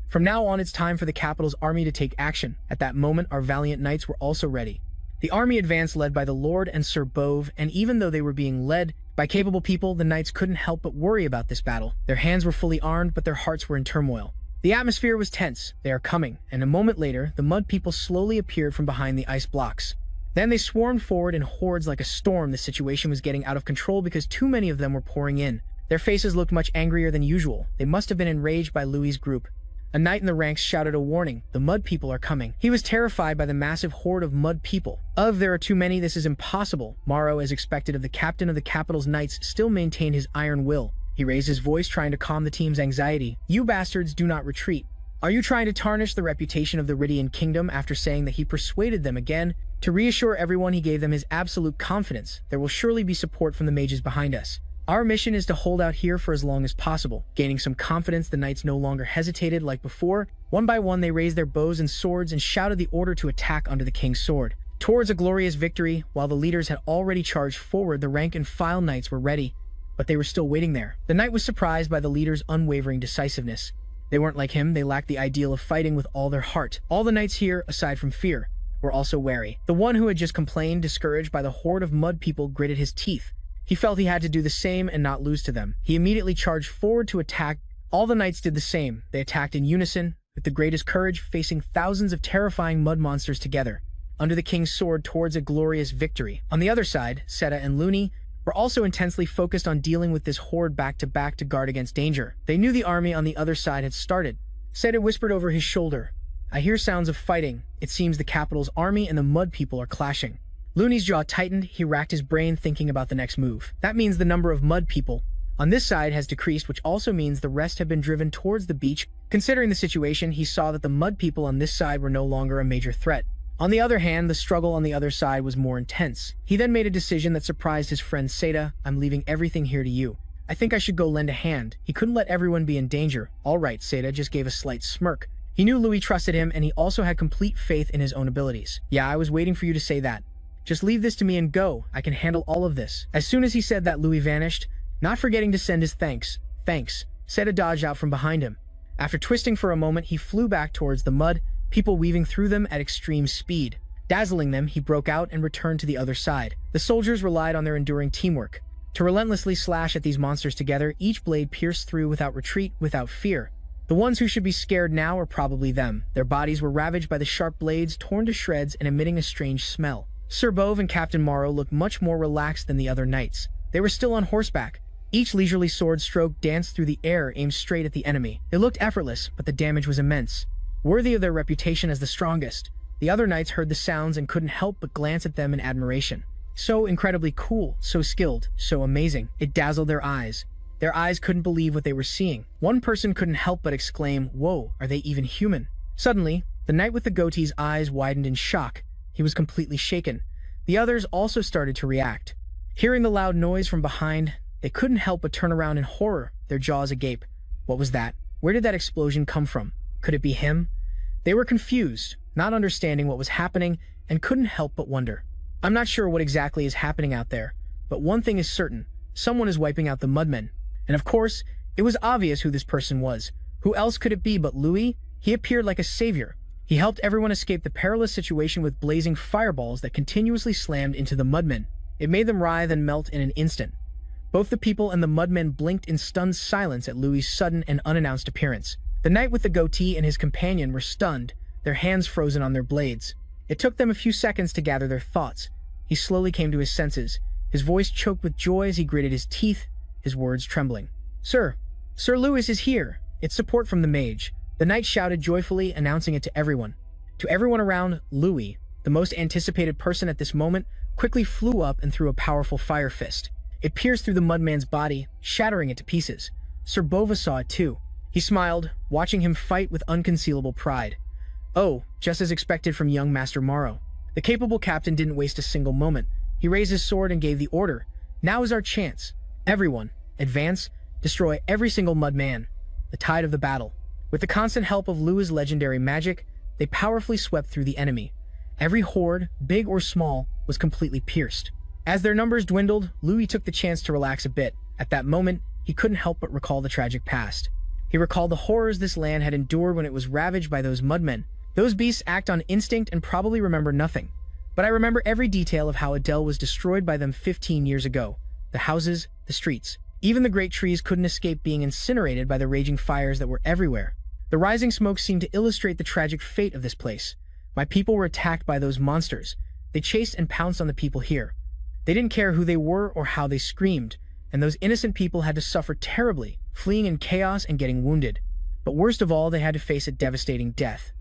From now on, it's time for the capital's army to take action. At that moment, our valiant knights were also ready. The army advanced led by the Lord and Sir Bove, and even though they were being led by capable people, the knights couldn't help but worry about this battle. Their hands were fully armed, but their hearts were in turmoil. The atmosphere was tense. They are coming, and a moment later, the mud people slowly appeared from behind the ice blocks. Then they swarmed forward in hordes like a storm. The situation was getting out of control because too many of them were pouring in. Their faces looked much angrier than usual. They must have been enraged by Louis's group. A knight in the ranks shouted a warning. The mud people are coming. He was terrified by the massive horde of mud people. There are too many, this is impossible. Morrow, as expected of the captain of the capital's knights, still maintained his iron will. He raised his voice, trying to calm the team's anxiety. You bastards, do not retreat. Are you trying to tarnish the reputation of the Ridian Kingdom? After saying that, he persuaded them again. To reassure everyone, he gave them his absolute confidence. There will surely be support from the mages behind us. Our mission is to hold out here for as long as possible. Gaining some confidence, the knights no longer hesitated like before. One by one, they raised their bows and swords and shouted the order to attack under the king's sword. Towards a glorious victory, while the leaders had already charged forward, the rank-and-file knights were ready, but they were still waiting there. The knight was surprised by the leader's unwavering decisiveness. They weren't like him, they lacked the ideal of fighting with all their heart. All the knights here, aside from fear, were also wary. The one who had just complained, discouraged by the horde of mud people, gritted his teeth. He felt he had to do the same and not lose to them. He immediately charged forward to attack. All the knights did the same. They attacked in unison, with the greatest courage, facing thousands of terrifying mud monsters together, under the king's sword towards a glorious victory. On the other side, Seta and Looney were also intensely focused on dealing with this horde back-to-back to guard against danger. They knew the army on the other side had started. Seta whispered over his shoulder, I hear sounds of fighting. It seems the capital's army and the mud people are clashing. Looney's jaw tightened. He racked his brain thinking about the next move. That means the number of mud people on this side has decreased, which also means the rest have been driven towards the beach. Considering the situation, he saw that the mud people on this side were no longer a major threat. On the other hand, the struggle on the other side was more intense. He then made a decision that surprised his friend Seta. I'm leaving everything here to you. I think I should go lend a hand. He couldn't let everyone be in danger. All right, Seta just gave a slight smirk. He knew Louis trusted him, and he also had complete faith in his own abilities. Yeah, I was waiting for you to say that. Just leave this to me and go. I can handle all of this. As soon as he said that, Louis vanished, not forgetting to send his thanks. Thanks. Seta dodged out from behind him. After twisting for a moment, he flew back towards the mud, people weaving through them at extreme speed. Dazzling them, he broke out and returned to the other side. The soldiers relied on their enduring teamwork to relentlessly slash at these monsters together. Each blade pierced through without retreat, without fear. The ones who should be scared now are probably them. Their bodies were ravaged by the sharp blades, torn to shreds and emitting a strange smell. Sir Bove and Captain Morrow looked much more relaxed than the other knights. They were still on horseback. Each leisurely sword stroke danced through the air, aimed straight at the enemy. It looked effortless, but the damage was immense, worthy of their reputation as the strongest. The other knights heard the sounds and couldn't help but glance at them in admiration. So incredibly cool, so skilled, so amazing. It dazzled their eyes. Their eyes couldn't believe what they were seeing. One person couldn't help but exclaim, "Whoa, are they even human?" Suddenly, the knight with the goatee's eyes widened in shock. He was completely shaken. The others also started to react. Hearing the loud noise from behind, they couldn't help but turn around in horror, their jaws agape. What was that? Where did that explosion come from? Could it be him? They were confused, not understanding what was happening, and couldn't help but wonder. I'm not sure what exactly is happening out there, but one thing is certain. Someone is wiping out the mudmen. And of course, it was obvious who this person was. Who else could it be but Louis? He appeared like a savior. He helped everyone escape the perilous situation with blazing fireballs that continuously slammed into the mudmen. It made them writhe and melt in an instant. Both the people and the mudmen blinked in stunned silence at Louis's sudden and unannounced appearance. The knight with the goatee and his companion were stunned, their hands frozen on their blades. It took them a few seconds to gather their thoughts. He slowly came to his senses, his voice choked with joy as he gritted his teeth, his words trembling. Sir Louis is here. It's support from the mage. The knight shouted joyfully, announcing it to everyone. To everyone around, Louis, the most anticipated person at this moment, quickly flew up and threw a powerful fire fist. It pierced through the mudman's body, shattering it to pieces. Sir Bova saw it too. He smiled, watching him fight with unconcealable pride. Oh, just as expected from young Master Morrow. The capable captain didn't waste a single moment. He raised his sword and gave the order. Now is our chance. Everyone, advance, destroy every single mudman. The tide of the battle. With the constant help of Louis's legendary magic, they powerfully swept through the enemy. Every horde, big or small, was completely pierced. As their numbers dwindled, Louis took the chance to relax a bit. At that moment, he couldn't help but recall the tragic past. He recalled the horrors this land had endured when it was ravaged by those mudmen. Those beasts act on instinct and probably remember nothing. But I remember every detail of how Adele was destroyed by them 15 years ago. The houses, the streets. Even the great trees couldn't escape being incinerated by the raging fires that were everywhere. The rising smoke seemed to illustrate the tragic fate of this place. My people were attacked by those monsters. They chased and pounced on the people here. They didn't care who they were or how they screamed, and those innocent people had to suffer terribly, fleeing in chaos and getting wounded. But worst of all, they had to face a devastating death.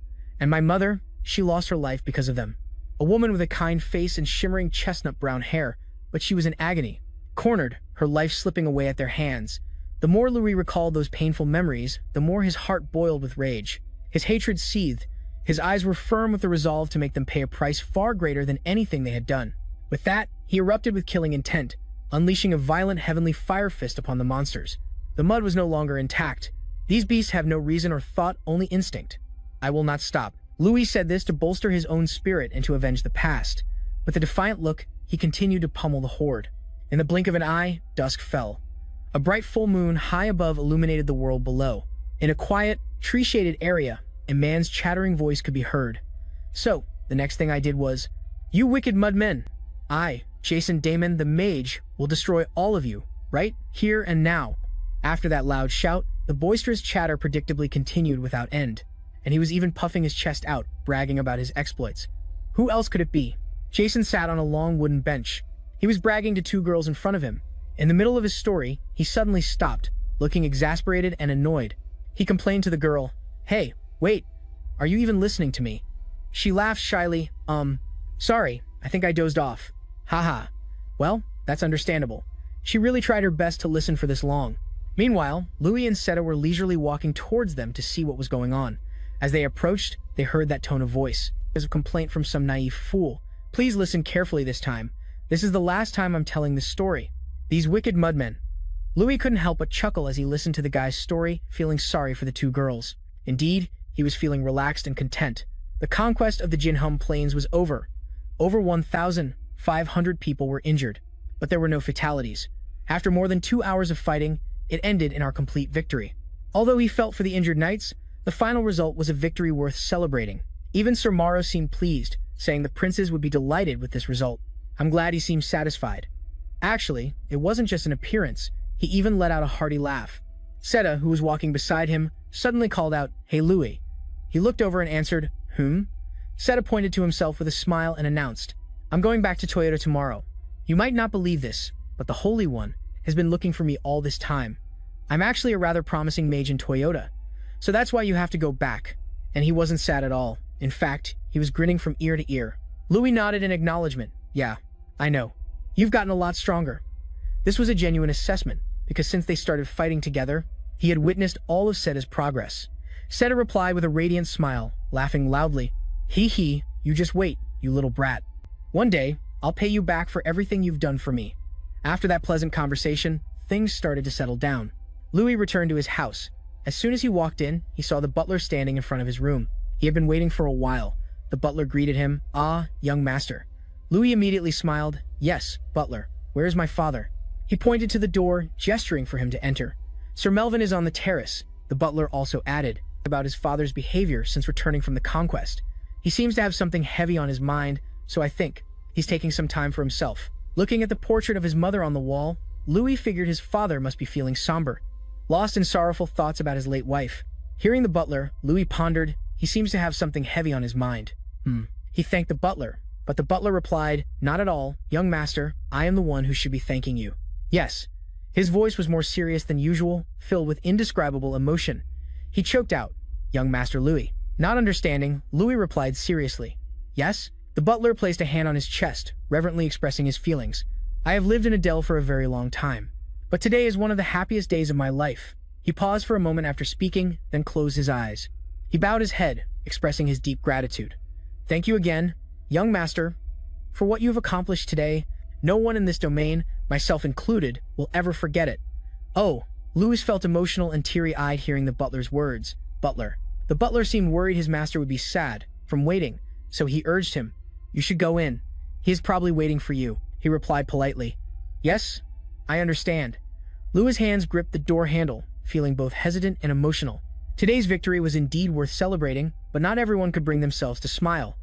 And my mother, she lost her life because of them. A woman with a kind face and shimmering chestnut brown hair, but she was in agony, cornered, her life slipping away at their hands. The more Louis recalled those painful memories, the more his heart boiled with rage. His hatred seethed. His eyes were firm with the resolve to make them pay a price far greater than anything they had done. With that, he erupted with killing intent, unleashing a violent heavenly fire fist upon the monsters. The mud was no longer intact. These beasts have no reason or thought, only instinct. I will not stop. Louis said this to bolster his own spirit and to avenge the past. With a defiant look, he continued to pummel the horde. In the blink of an eye, dusk fell. A bright full moon high above illuminated the world below. In a quiet, tree-shaded area, a man's chattering voice could be heard. So, the next thing I did was, "You wicked mudmen! I, Jason Damon the Mage, will destroy all of you, right here and now." After that loud shout, the boisterous chatter predictably continued without end, and he was even puffing his chest out, bragging about his exploits. Who else could it be? Jason sat on a long wooden bench. He was bragging to two girls in front of him. In the middle of his story, he suddenly stopped, looking exasperated and annoyed. He complained to the girl, "Hey, wait, are you even listening to me?" She laughed shyly, "Sorry, I think I dozed off." Haha. Well, that's understandable. She really tried her best to listen for this long. Meanwhile, Louis and Seta were leisurely walking towards them to see what was going on. As they approached, they heard that tone of voice. It was a complaint from some naive fool. Please listen carefully this time. This is the last time I'm telling this story. These wicked mudmen. Louis couldn't help but chuckle as he listened to the guy's story, feeling sorry for the two girls. Indeed, he was feeling relaxed and content. The conquest of the Jinhum Plains was over. Over 1,500 people were injured, but there were no fatalities. After more than 2 hours of fighting, it ended in our complete victory. Although he felt for the injured knights, the final result was a victory worth celebrating. Even Sir Morrow seemed pleased, saying the princes would be delighted with this result. I'm glad he seemed satisfied. Actually, it wasn't just an appearance. He even let out a hearty laugh. Seta, who was walking beside him, suddenly called out, "Hey, Louis." He looked over and answered, Seta pointed to himself with a smile and announced, "I'm going back to Toyota tomorrow. You might not believe this, but the Holy One has been looking for me all this time. I'm actually a rather promising mage in Toyota, so that's why you have to go back." And he wasn't sad at all. In fact, he was grinning from ear to ear. Louis nodded in acknowledgement. "Yeah, I know. You've gotten a lot stronger." This was a genuine assessment, because since they started fighting together, he had witnessed all of Seta's progress. Seta replied with a radiant smile, laughing loudly. He, you just wait, you little brat. One day, I'll pay you back for everything you've done for me." After that pleasant conversation, things started to settle down. Louis returned to his house. As soon as he walked in, he saw the butler standing in front of his room. He had been waiting for a while. The butler greeted him, "Ah, young master." Louis immediately smiled. "Yes, butler. Where is my father?" He pointed to the door, gesturing for him to enter. "Sir Melvin is on the terrace," the butler also added, about his father's behavior since returning from the conquest. "He seems to have something heavy on his mind, so I think he's taking some time for himself." Looking at the portrait of his mother on the wall, Louis figured his father must be feeling somber, lost in sorrowful thoughts about his late wife. Hearing the butler, Louis pondered, he seems to have something heavy on his mind. He thanked the butler, but the butler replied, "Not at all, young master, I am the one who should be thanking you." Yes. His voice was more serious than usual, filled with indescribable emotion. He choked out, "Young Master Louis." Not understanding, Louis replied seriously, "Yes?" The butler placed a hand on his chest, reverently expressing his feelings. "I have lived in Adele for a very long time, but today is one of the happiest days of my life." He paused for a moment after speaking, then closed his eyes. He bowed his head, expressing his deep gratitude. "Thank you again, young master, for what you have accomplished today. No one in this domain, myself included, will ever forget it." Oh, Louis felt emotional and teary-eyed hearing the butler's words. Butler. The butler seemed worried his master would be sad from waiting, so he urged him, "You should go in. He is probably waiting for you." He replied politely, "Yes, I understand." Louis' hands gripped the door handle, feeling both hesitant and emotional. Today's victory was indeed worth celebrating, but not everyone could bring themselves to smile.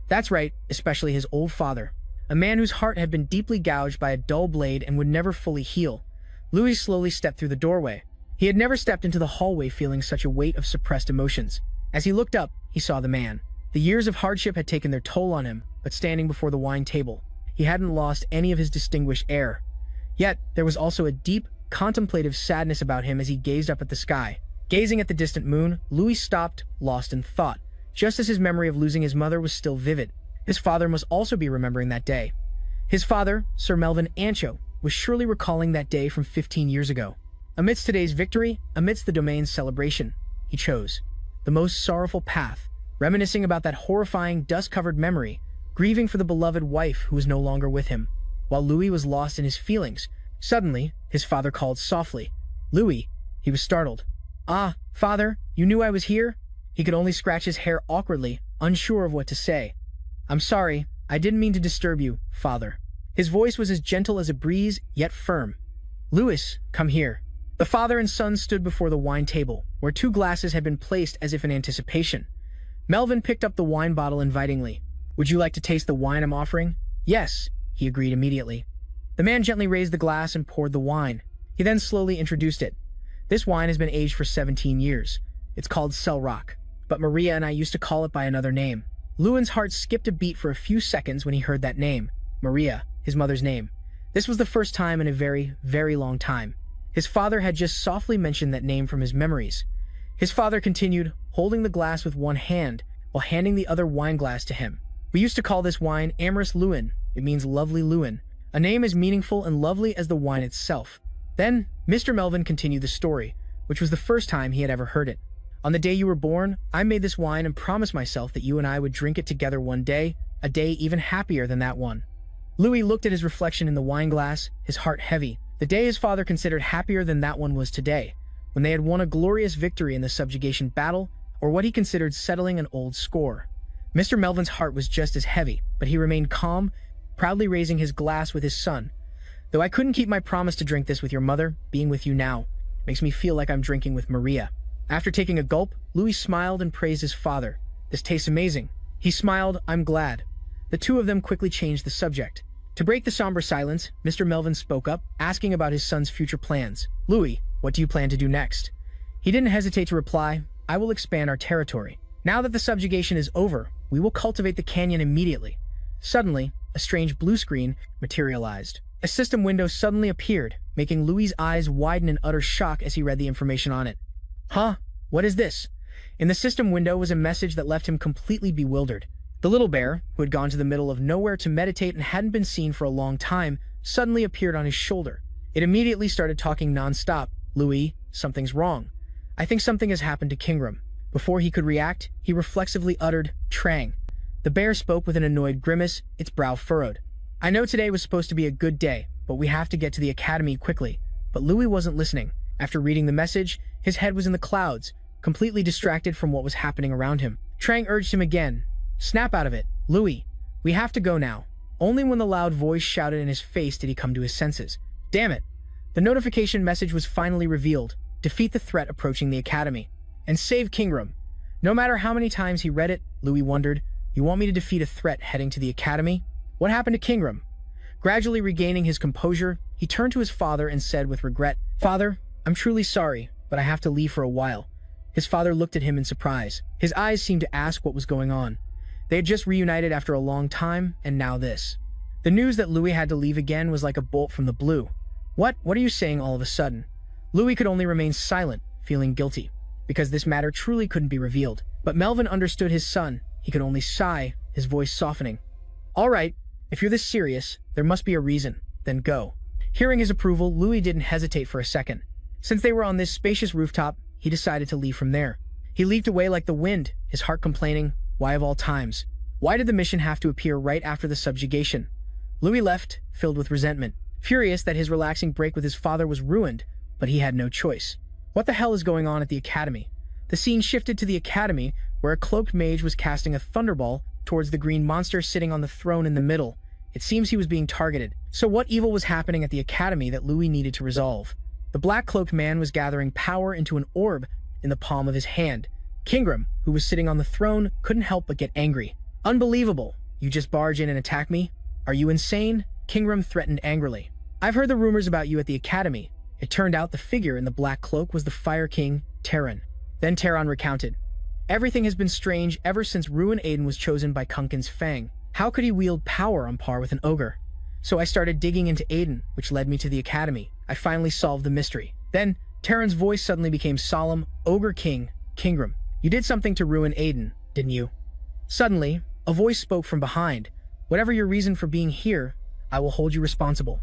That's right, especially his old father, a man whose heart had been deeply gouged by a dull blade and would never fully heal. Louis slowly stepped through the doorway. He had never stepped into the hallway feeling such a weight of suppressed emotions. As he looked up, he saw the man. The years of hardship had taken their toll on him, but standing before the wine table, he hadn't lost any of his distinguished air. Yet, there was also a deep, contemplative sadness about him as he gazed up at the sky. Gazing at the distant moon, Louis stopped, lost in thought, just as his memory of losing his mother was still vivid. His father must also be remembering that day. His father, Sir Melvin Ancho, was surely recalling that day from 15 years ago. Amidst today's victory, amidst the domain's celebration, he chose the most sorrowful path, reminiscing about that horrifying, dust-covered memory, grieving for the beloved wife who was no longer with him. While Louis was lost in his feelings, suddenly, his father called softly. "Louis!" He was startled. "Ah, father, you knew I was here?" He could only scratch his hair awkwardly, unsure of what to say. "I'm sorry, I didn't mean to disturb you, father." His voice was as gentle as a breeze, yet firm. "Louis, come here." The father and son stood before the wine table, where 2 glasses had been placed as if in anticipation. Melvin picked up the wine bottle invitingly. "Would you like to taste the wine I'm offering?" "Yes," he agreed immediately. The man gently raised the glass and poured the wine. He then slowly introduced it. "This wine has been aged for 17 years. It's called Selrock, but Maria and I used to call it by another name." Lewin's heart skipped a beat for a few seconds when he heard that name. Maria, his mother's name. This was the first time in a very, very long time. His father had just softly mentioned that name from his memories. His father continued, holding the glass with one hand, while handing the other wine glass to him. "We used to call this wine Amorous Lewin. It means lovely Lewin, a name as meaningful and lovely as the wine itself." Then, Mr. Melvin continued the story, which was the first time he had ever heard it. "On the day you were born, I made this wine and promised myself that you and I would drink it together one day, a day even happier than that one." Louis looked at his reflection in the wine glass, his heart heavy. The day his father considered happier than that one was today, when they had won a glorious victory in the subjugation battle, or what he considered settling an old score. Mr. Melvin's heart was just as heavy, but he remained calm, proudly raising his glass with his son. "Though I couldn't keep my promise to drink this with your mother, being with you now makes me feel like I'm drinking with Maria." After taking a gulp, Louis smiled and praised his father. "This tastes amazing." He smiled, "I'm glad." The two of them quickly changed the subject. To break the somber silence, Mr. Melvin spoke up, asking about his son's future plans. "Louis, what do you plan to do next?" He didn't hesitate to reply, "I will expand our territory. Now that the subjugation is over, we will cultivate the canyon immediately." Suddenly, a strange blue screen materialized. A system window suddenly appeared, making Louis' eyes widen in utter shock as he read the information on it. "Huh? What is this?" In the system window was a message that left him completely bewildered. The little bear, who had gone to the middle of nowhere to meditate and hadn't been seen for a long time, suddenly appeared on his shoulder. It immediately started talking non-stop. "Louis, something's wrong. I think something has happened to Kingram." Before he could react, he reflexively uttered, "Trang." The bear spoke with an annoyed grimace, its brow furrowed. "I know today was supposed to be a good day, but we have to get to the academy quickly." But Louis wasn't listening. After reading the message, his head was in the clouds, completely distracted from what was happening around him. Trang urged him again. "Snap out of it, Louis. We have to go now." Only when the loud voice shouted in his face did he come to his senses. Damn it! The notification message was finally revealed. Defeat the threat approaching the academy. And save Kingram. No matter how many times he read it, Louis wondered, "You want me to defeat a threat heading to the academy? What happened to Kingram?" Gradually regaining his composure, he turned to his father and said with regret, "Father, I'm truly sorry, but I have to leave for a while." His father looked at him in surprise. His eyes seemed to ask what was going on. They had just reunited after a long time, and now this. The news that Louis had to leave again was like a bolt from the blue. What are you saying all of a sudden?" Louis could only remain silent, feeling guilty, because this matter truly couldn't be revealed. But Melvin understood his son. He could only sigh, his voice softening. "All right, if you're this serious, there must be a reason. Then go." Hearing his approval, Louis didn't hesitate for a second. Since they were on this spacious rooftop, he decided to leave from there. He leaped away like the wind, his heart complaining, why of all times? Why did the mission have to appear right after the subjugation? Louis left, filled with resentment, furious that his relaxing break with his father was ruined, but he had no choice. What the hell is going on at the academy? The scene shifted to the academy, where a cloaked mage was casting a thunderball towards the green monster sitting on the throne in the middle. It seems he was being targeted. So what evil was happening at the academy that Louis needed to resolve? The black-cloaked man was gathering power into an orb in the palm of his hand. Kingram, who was sitting on the throne, couldn't help but get angry. Unbelievable! You just barge in and attack me? Are you insane? Kingram threatened angrily. I've heard the rumors about you at the academy. It turned out the figure in the black cloak was the Fire King, Terran. Then Terran recounted. Everything has been strange ever since Ruin Aiden was chosen by Kunkin's Fang. How could he wield power on par with an ogre? So I started digging into Aiden, which led me to the academy. I finally solved the mystery. Then, Terran's voice suddenly became solemn. Ogre King, Kingram, you did something to ruin Aiden, didn't you? Suddenly, a voice spoke from behind. Whatever your reason for being here, I will hold you responsible.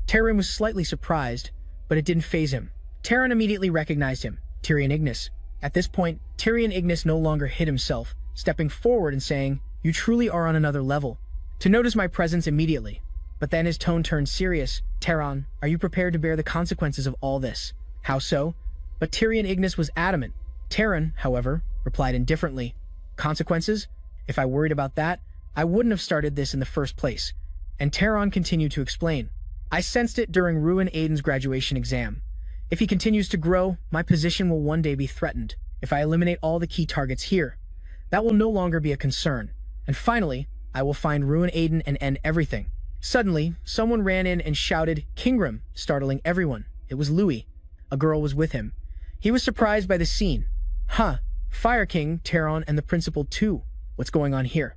Terran was slightly surprised, but it didn't faze him. Terran immediately recognized him, Tyrion Ignis. At this point, Tyrion Ignis no longer hid himself, stepping forward and saying, You truly are on another level. To notice my presence immediately. But then his tone turned serious. Terran, are you prepared to bear the consequences of all this? How so? But Tyrion Ignis was adamant. Terran, however, replied indifferently. Consequences? If I worried about that, I wouldn't have started this in the first place. And Terran continued to explain. I sensed it during Ruin Aiden's graduation exam. If he continues to grow, my position will one day be threatened. If I eliminate all the key targets here, that will no longer be a concern. And finally, I will find Ruin Aiden and end everything. Suddenly, someone ran in and shouted, Kingram, startling everyone. It was Louis. A girl was with him. He was surprised by the scene. Huh, Fire King, Terran, and the principal too. What's going on here?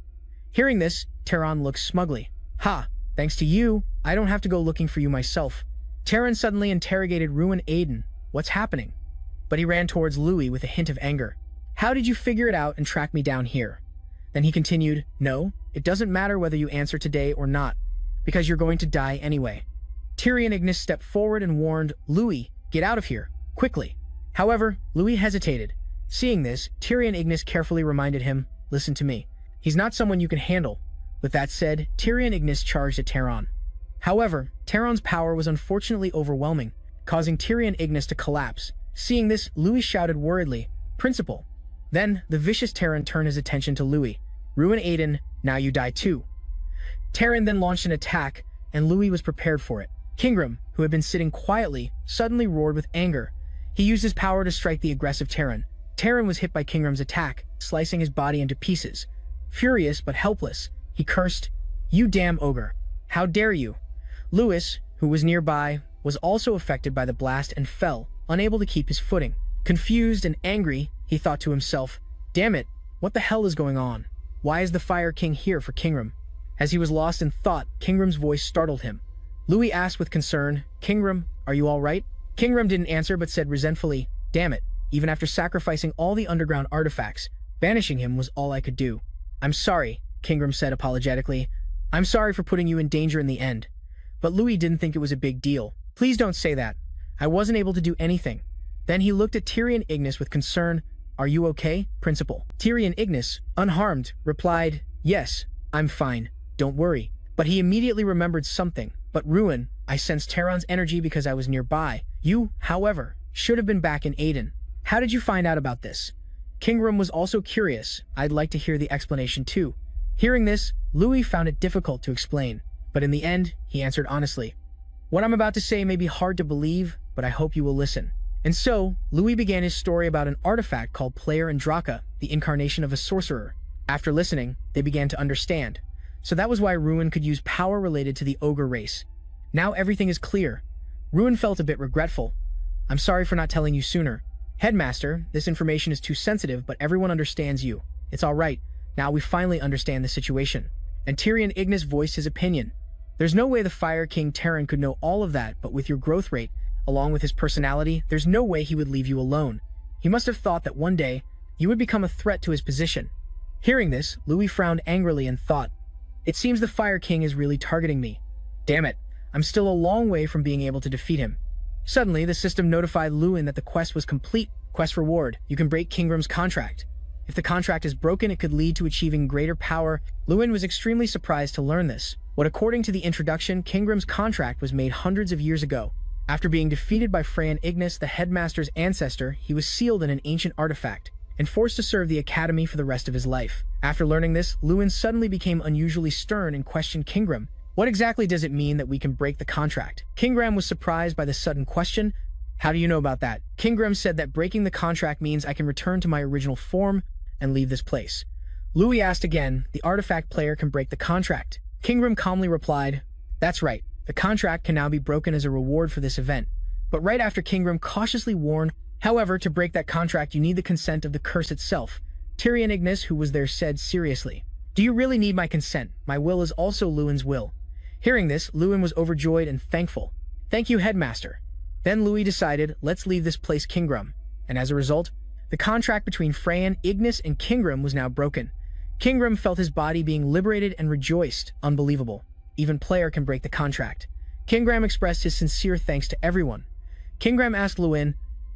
Hearing this, Terran looked smugly. Ha, thanks to you, I don't have to go looking for you myself. Terran suddenly interrogated Ruin Aiden. What's happening? But he ran towards Louis with a hint of anger. How did you figure it out and track me down here? Then he continued, No, it doesn't matter whether you answer today or not, because you're going to die anyway. Tyrion Ignis stepped forward and warned, Louis, get out of here, quickly. However, Louis hesitated. Seeing this, Tyrion Ignis carefully reminded him, Listen to me. He's not someone you can handle. With that said, Tyrion Ignis charged at Terran. However, Terran's power was unfortunately overwhelming, causing Tyrion Ignis to collapse. Seeing this, Louis shouted worriedly, Principal. Then, the vicious Terran turned his attention to Louis. Ruin Aiden, now you die too. Terran then launched an attack, and Louis was prepared for it. Kingram, who had been sitting quietly, suddenly roared with anger. He used his power to strike the aggressive Terran. Terran was hit by Kingram's attack, slicing his body into pieces. Furious but helpless, he cursed, You damn ogre! How dare you! Louis, who was nearby, was also affected by the blast and fell, unable to keep his footing. Confused and angry, he thought to himself, Damn it, what the hell is going on? Why is the Fire King here for Kingram? As he was lost in thought, Kingram's voice startled him. Louis asked with concern, Kingram, are you all right? Kingram didn't answer but said resentfully, Damn it, even after sacrificing all the underground artifacts, banishing him was all I could do. I'm sorry, Kingram said apologetically. I'm sorry for putting you in danger in the end. But Louis didn't think it was a big deal. Please don't say that. I wasn't able to do anything. Then he looked at Tyrion Ignis with concern. Are you okay, Principal? Tyrion Ignis, unharmed, replied, Yes, I'm fine. Don't worry. But he immediately remembered something. But Ruin, I sensed Terran's energy because I was nearby. You, however, should have been back in Aiden. How did you find out about this? Kingram was also curious. I'd like to hear the explanation too. Hearing this, Louis found it difficult to explain. But in the end, he answered honestly. What I'm about to say may be hard to believe, but I hope you will listen. And so, Louis began his story about an artifact called Player Andraka, the incarnation of a sorcerer. After listening, they began to understand. So that was why Ruin could use power related to the ogre race. Now everything is clear. Ruin felt a bit regretful. I'm sorry for not telling you sooner. Headmaster, this information is too sensitive, but everyone understands you. It's all right. Now we finally understand the situation. And Tyrion Ignis voiced his opinion. There's no way the Fire King Terran could know all of that, but with your growth rate, along with his personality, there's no way he would leave you alone. He must have thought that one day, you would become a threat to his position. Hearing this, Louis frowned angrily and thought, It seems the Fire King is really targeting me. Damn it, I'm still a long way from being able to defeat him. Suddenly, the system notified Lewin that the quest was complete. Quest reward, you can break Kingram's contract. If the contract is broken, it could lead to achieving greater power. Lewin was extremely surprised to learn this. What according to the introduction, Kingram's contract was made hundreds of years ago. After being defeated by Freyan Ignis, the headmaster's ancestor, he was sealed in an ancient artifact and forced to serve the academy for the rest of his life. After learning this, Lewin suddenly became unusually stern and questioned Kingram. What exactly does it mean that we can break the contract? Kingram was surprised by the sudden question. How do you know about that? Kingram said that breaking the contract means I can return to my original form and leave this place. Louis asked again, the artifact player can break the contract. Kingram calmly replied, that's right, the contract can now be broken as a reward for this event. But right after Kingram cautiously warned, however, to break that contract you need the consent of the curse itself. Tyrion Ignis, who was there, said seriously, do you really need my consent? My will is also Lewin's will. Hearing this, Lewin was overjoyed and thankful. Thank you, Headmaster. Then Louis decided, let's leave this place, Kingram. And as a result, the contract between Freyan, Ignis, and Kingram was now broken. Kingram felt his body being liberated and rejoiced. Unbelievable. Even player can break the contract. Kingram expressed his sincere thanks to everyone. Kingram asked Lewin,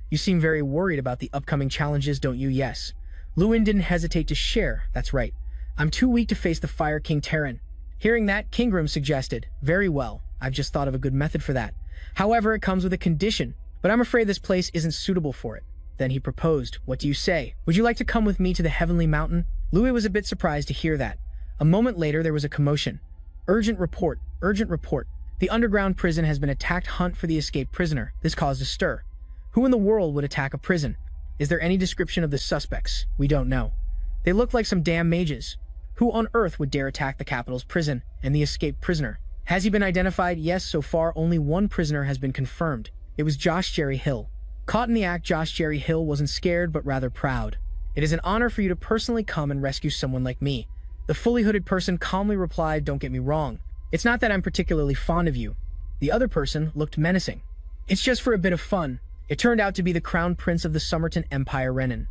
you seem very worried about the upcoming challenges, don't you? Yes. Lewin didn't hesitate to share. That's right. I'm too weak to face the Fire King Terran. Hearing that, Kingram suggested, very well. I've just thought of a good method for that. However, it comes with a condition, but I'm afraid this place isn't suitable for it. Then he proposed, what do you say? Would you like to come with me to the Heavenly Mountain? Louis was a bit surprised to hear that. A moment later, there was a commotion. Urgent report, urgent report. The underground prison has been attacked. Hunt for the escaped prisoner. This caused a stir. Who in the world would attack a prison? Is there any description of the suspects? We don't know. They look like some damn mages. Who on earth would dare attack the capital's prison and the escaped prisoner? Has he been identified? Yes, so far only one prisoner has been confirmed. It was Josh Jerry Hill. Caught in the act, Josh Jerry Hill wasn't scared but rather proud. It is an honor for you to personally come and rescue someone like me. The fully hooded person calmly replied, don't get me wrong. It's not that I'm particularly fond of you. The other person looked menacing. It's just for a bit of fun. It turned out to be the crown prince of the Somerton Empire, Renan.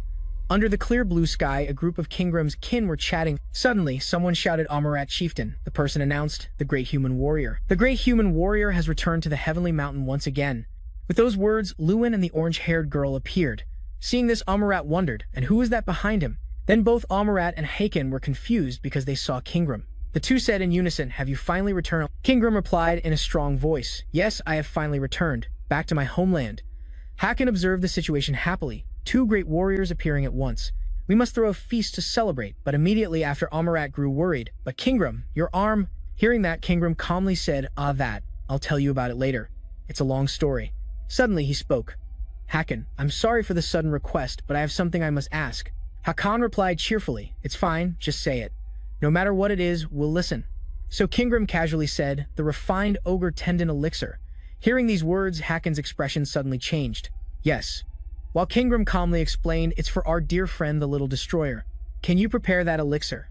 Under the clear blue sky, a group of Kingram's kin were chatting. Suddenly, someone shouted, Amarat Chieftain. The person announced, the Great Human Warrior. The Great Human Warrior has returned to the Heavenly Mountain once again. With those words, Lewin and the orange-haired girl appeared. Seeing this, Amarat wondered, and who was that behind him? Then both Amarat and Haken were confused because they saw Kingram. The two said in unison, have you finally returned? Kingram replied in a strong voice, yes, I have finally returned, back to my homeland. Haken observed the situation happily, two great warriors appearing at once. We must throw a feast to celebrate, but immediately after Amarat grew worried. But Kingram, your arm... Hearing that, Kingram calmly said, that. I'll tell you about it later. It's a long story. Suddenly he spoke. Haken, I'm sorry for the sudden request, but I have something I must ask. Hakan replied cheerfully, it's fine, just say it. No matter what it is, we'll listen. So Kingram casually said, the refined ogre tendon elixir. Hearing these words, Haken's expression suddenly changed. Yes. While Kingram calmly explained, it's for our dear friend the Little Destroyer. Can you prepare that elixir?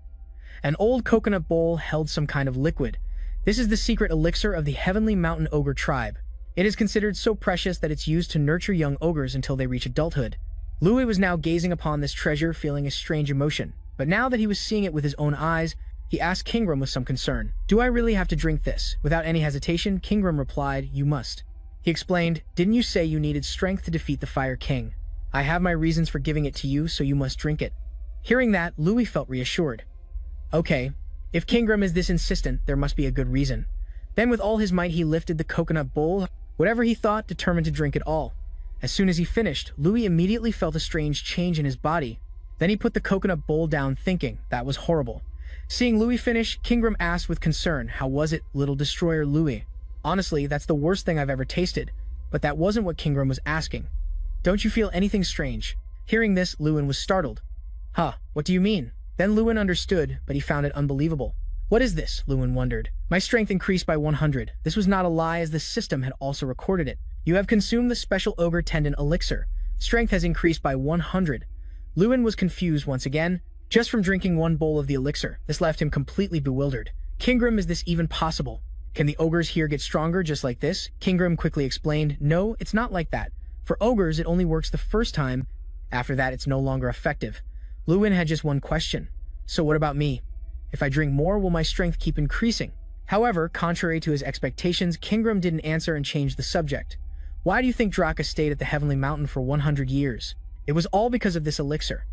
An old coconut bowl held some kind of liquid. This is the secret elixir of the Heavenly Mountain Ogre tribe. It is considered so precious that it's used to nurture young ogres until they reach adulthood. Louis was now gazing upon this treasure, feeling a strange emotion. But now that he was seeing it with his own eyes, he asked Kingram with some concern, do I really have to drink this? Without any hesitation, Kingram replied, you must. He explained, didn't you say you needed strength to defeat the Fire King? I have my reasons for giving it to you, so you must drink it. Hearing that, Louis felt reassured. Okay, if Kingram is this insistent, there must be a good reason. Then with all his might he lifted the coconut bowl, whatever he thought, determined to drink it all. As soon as he finished, Louis immediately felt a strange change in his body. Then he put the coconut bowl down, thinking, that was horrible. Seeing Louis finish, Kingram asked with concern, how was it, Little Destroyer Louis? Honestly, that's the worst thing I've ever tasted. But that wasn't what Kingram was asking. Don't you feel anything strange? Hearing this, Lewin was startled. Huh, what do you mean? Then Lewin understood, but he found it unbelievable. What is this? Lewin wondered. My strength increased by 100. This was not a lie, as the system had also recorded it. You have consumed the special ogre tendon elixir. Strength has increased by 100. Lewin was confused once again, just from drinking one bowl of the elixir. This left him completely bewildered. Kingram, is this even possible? Can the ogres here get stronger just like this? Kingram quickly explained, no, it's not like that. For ogres, it only works the first time. After that, it's no longer effective. Lewin had just one question. So what about me? If I drink more, will my strength keep increasing? However, contrary to his expectations, Kingram didn't answer and changed the subject. Why do you think Draka stayed at the Heavenly Mountain for 100 years? It was all because of this elixir.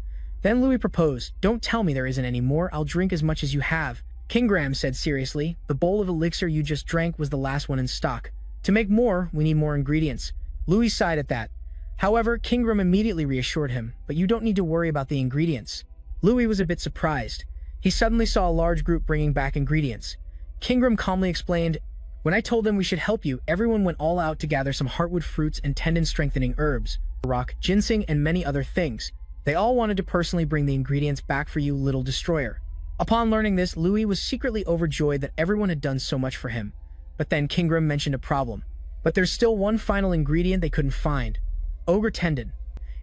Then Louis proposed, don't tell me there isn't any more, I'll drink as much as you have. Kingram said seriously, the bowl of elixir you just drank was the last one in stock. To make more, we need more ingredients. Louis sighed at that. However, Kingram immediately reassured him, but you don't need to worry about the ingredients. Louis was a bit surprised. He suddenly saw a large group bringing back ingredients. Kingram calmly explained, When I told them we should help you, everyone went all out to gather some heartwood fruits and tendon-strengthening herbs, rock, ginseng, and many other things. They all wanted to personally bring the ingredients back for you, little destroyer. Upon learning this, Louis was secretly overjoyed that everyone had done so much for him. But then Kingram mentioned a problem. But there's still one final ingredient they couldn't find. Ogre tendon.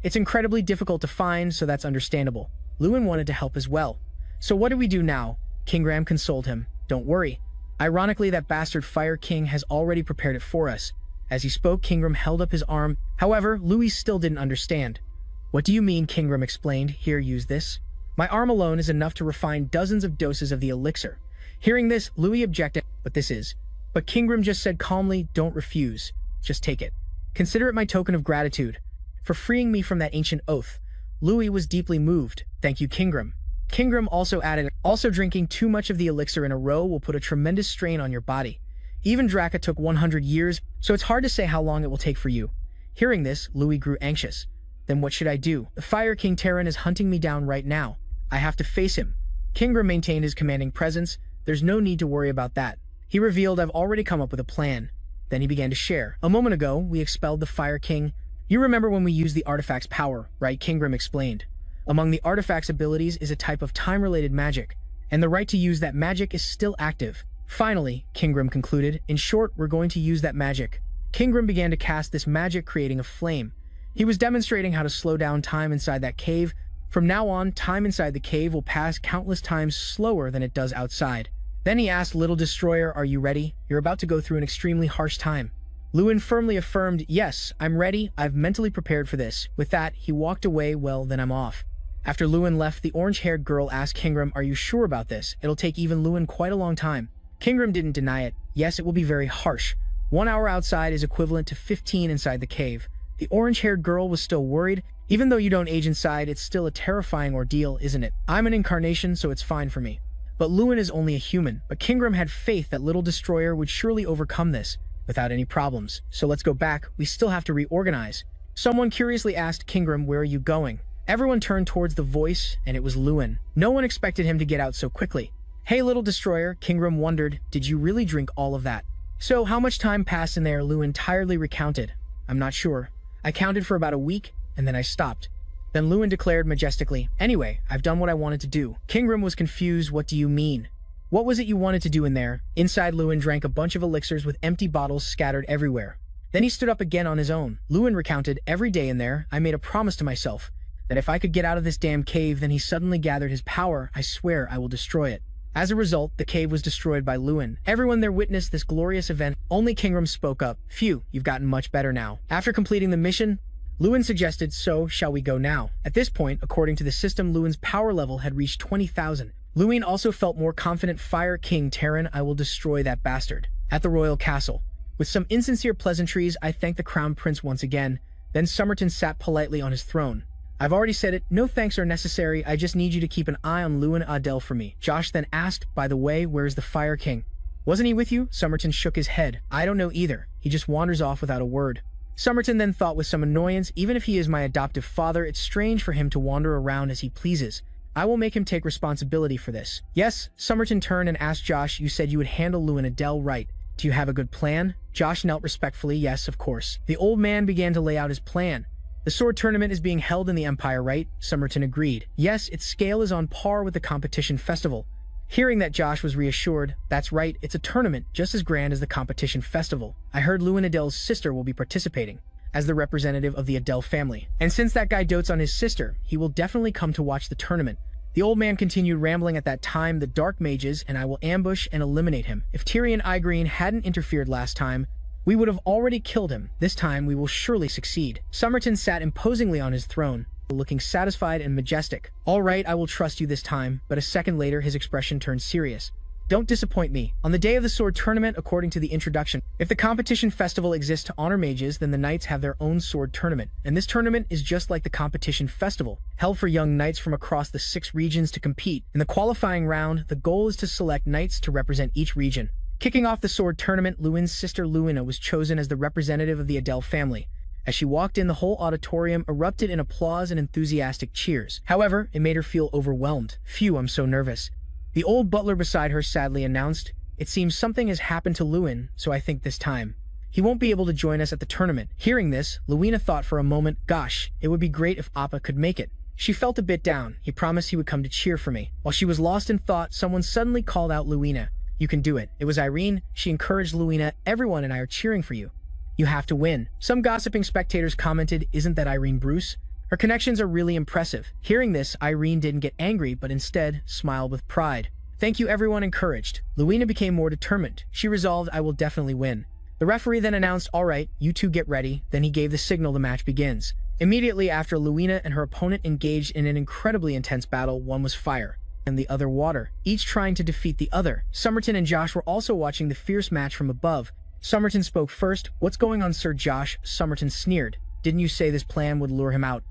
It's incredibly difficult to find, so that's understandable. Lewin wanted to help as well. So what do we do now? Kingram consoled him. Don't worry. Ironically, that bastard Fire King has already prepared it for us. As he spoke, Kingram held up his arm. However, Louis still didn't understand. What do you mean? Kingram explained. Here, use this. My arm alone is enough to refine dozens of doses of the elixir. Hearing this, Louis objected. But Kingram just said calmly, don't refuse. Just take it. Consider it my token of gratitude for freeing me from that ancient oath. Louis was deeply moved. Thank you, Kingram. Kingram also added, also drinking too much of the elixir in a row will put a tremendous strain on your body. Even Draka took 100 years, so it's hard to say how long it will take for you. Hearing this, Louis grew anxious. Then what should I do? The Fire King Terran is hunting me down right now. I have to face him. Kingram maintained his commanding presence. There's no need to worry about that. He revealed, I've already come up with a plan. Then he began to share. A moment ago, we expelled the Fire King. You remember when we used the artifact's power, right? Kingram explained. Among the artifact's abilities is a type of time-related magic, and the right to use that magic is still active. Finally, Kingram concluded, in short, we're going to use that magic. Kingram began to cast this magic, creating a flame. He was demonstrating how to slow down time inside that cave. From now on, time inside the cave will pass countless times slower than it does outside. Then he asked, Little Destroyer, are you ready? You're about to go through an extremely harsh time. Lewin firmly affirmed, yes, I'm ready. I've mentally prepared for this. With that, he walked away. Well, then I'm off. After Lewin left, the orange-haired girl asked Kingram, are you sure about this? It'll take even Lewin quite a long time. Kingram didn't deny it. Yes, it will be very harsh. 1 hour outside is equivalent to 15 inside the cave. The orange-haired girl was still worried. Even though you don't age inside, it's still a terrifying ordeal, isn't it? I'm an incarnation, so it's fine for me. But Lewin is only a human. But Kingram had faith that Little Destroyer would surely overcome this without any problems. So let's go back. We still have to reorganize. Someone curiously asked Kingram, where are you going? Everyone turned towards the voice, and it was Lewin. No one expected him to get out so quickly. Hey, Little Destroyer, Kingram wondered, did you really drink all of that? So how much time passed in there? Lewin tiredly recounted. I'm not sure. I counted for about a week, and then I stopped. Then Lewin declared majestically, anyway, I've done what I wanted to do. Kingram was confused. What do you mean? What was it you wanted to do in there? Inside, Lewin drank a bunch of elixirs with empty bottles scattered everywhere. Then he stood up again on his own. Lewin recounted, every day in there, I made a promise to myself that if I could get out of this damn cave. Then he suddenly gathered his power. I swear I will destroy it. As a result, the cave was destroyed by Lewin. Everyone there witnessed this glorious event. Only Kingram spoke up. Phew, you've gotten much better now. After completing the mission, Lewin suggested, so shall we go now? At this point, according to the system, Lewin's power level had reached 20,000. Lewin also felt more confident. Fire King Terran, I will destroy that bastard. At the royal castle. With some insincere pleasantries, I thanked the crown prince once again. Then Somerton sat politely on his throne. I've already said it, no thanks are necessary. I just need you to keep an eye on Lewin Adel for me. Josh then asked, by the way, where's the Fire King? Wasn't he with you? Somerton shook his head. I don't know either. He just wanders off without a word. Somerton then thought with some annoyance, even if he is my adoptive father, it's strange for him to wander around as he pleases. I will make him take responsibility for this. Yes, Somerton turned and asked Josh, you said you would handle Lewin Adel, right? Do you have a good plan? Josh knelt respectfully. Yes, of course. The old man began to lay out his plan. The sword tournament is being held in the Empire, right? Somerton agreed. Yes, its scale is on par with the competition festival. Hearing that, Josh was reassured. That's right, it's a tournament just as grand as the competition festival. I heard Lewin Adel's sister will be participating as the representative of the Adel family. And since that guy dotes on his sister, he will definitely come to watch the tournament. The old man continued rambling. At that time, the dark mages and I will ambush and eliminate him. If Tyrion Igreen hadn't interfered last time, we would have already killed him. This time, we will surely succeed. Somerton sat imposingly on his throne, looking satisfied and majestic. All right, I will trust you this time, but a second later, his expression turned serious. Don't disappoint me. On the day of the sword tournament, according to the introduction, if the competition festival exists to honor mages, then the knights have their own sword tournament. And this tournament is just like the competition festival, held for young knights from across the 6 regions to compete. In the qualifying round, the goal is to select knights to represent each region. Kicking off the sword tournament, Lewin's sister Lewina was chosen as the representative of the Adel family. As she walked in, the whole auditorium erupted in applause and enthusiastic cheers. However, it made her feel overwhelmed. Phew, I'm so nervous. The old butler beside her sadly announced, It seems something has happened to Lewin, so I think this time he won't be able to join us at the tournament. Hearing this, Luina thought for a moment, gosh, it would be great if Appa could make it. She felt a bit down. He promised he would come to cheer for me. While she was lost in thought, someone suddenly called out, Luina, you can do it. It was Irene. She encouraged Luina, everyone and I are cheering for you. You have to win. Some gossiping spectators commented, isn't that Irene Bruce? Her connections are really impressive. Hearing this, Irene didn't get angry, but instead smiled with pride. Thank you, everyone encouraged. Luina became more determined. She resolved, I will definitely win. The referee then announced, all right, you two get ready. Then he gave the signal the match begins. Immediately after Luina and her opponent engaged in an incredibly intense battle, one was fire and the other water, each trying to defeat the other. Somerton and Josh were also watching the fierce match from above. Somerton spoke first. What's going on, Sir Josh? Somerton sneered. Didn't you say this plan would lure him out?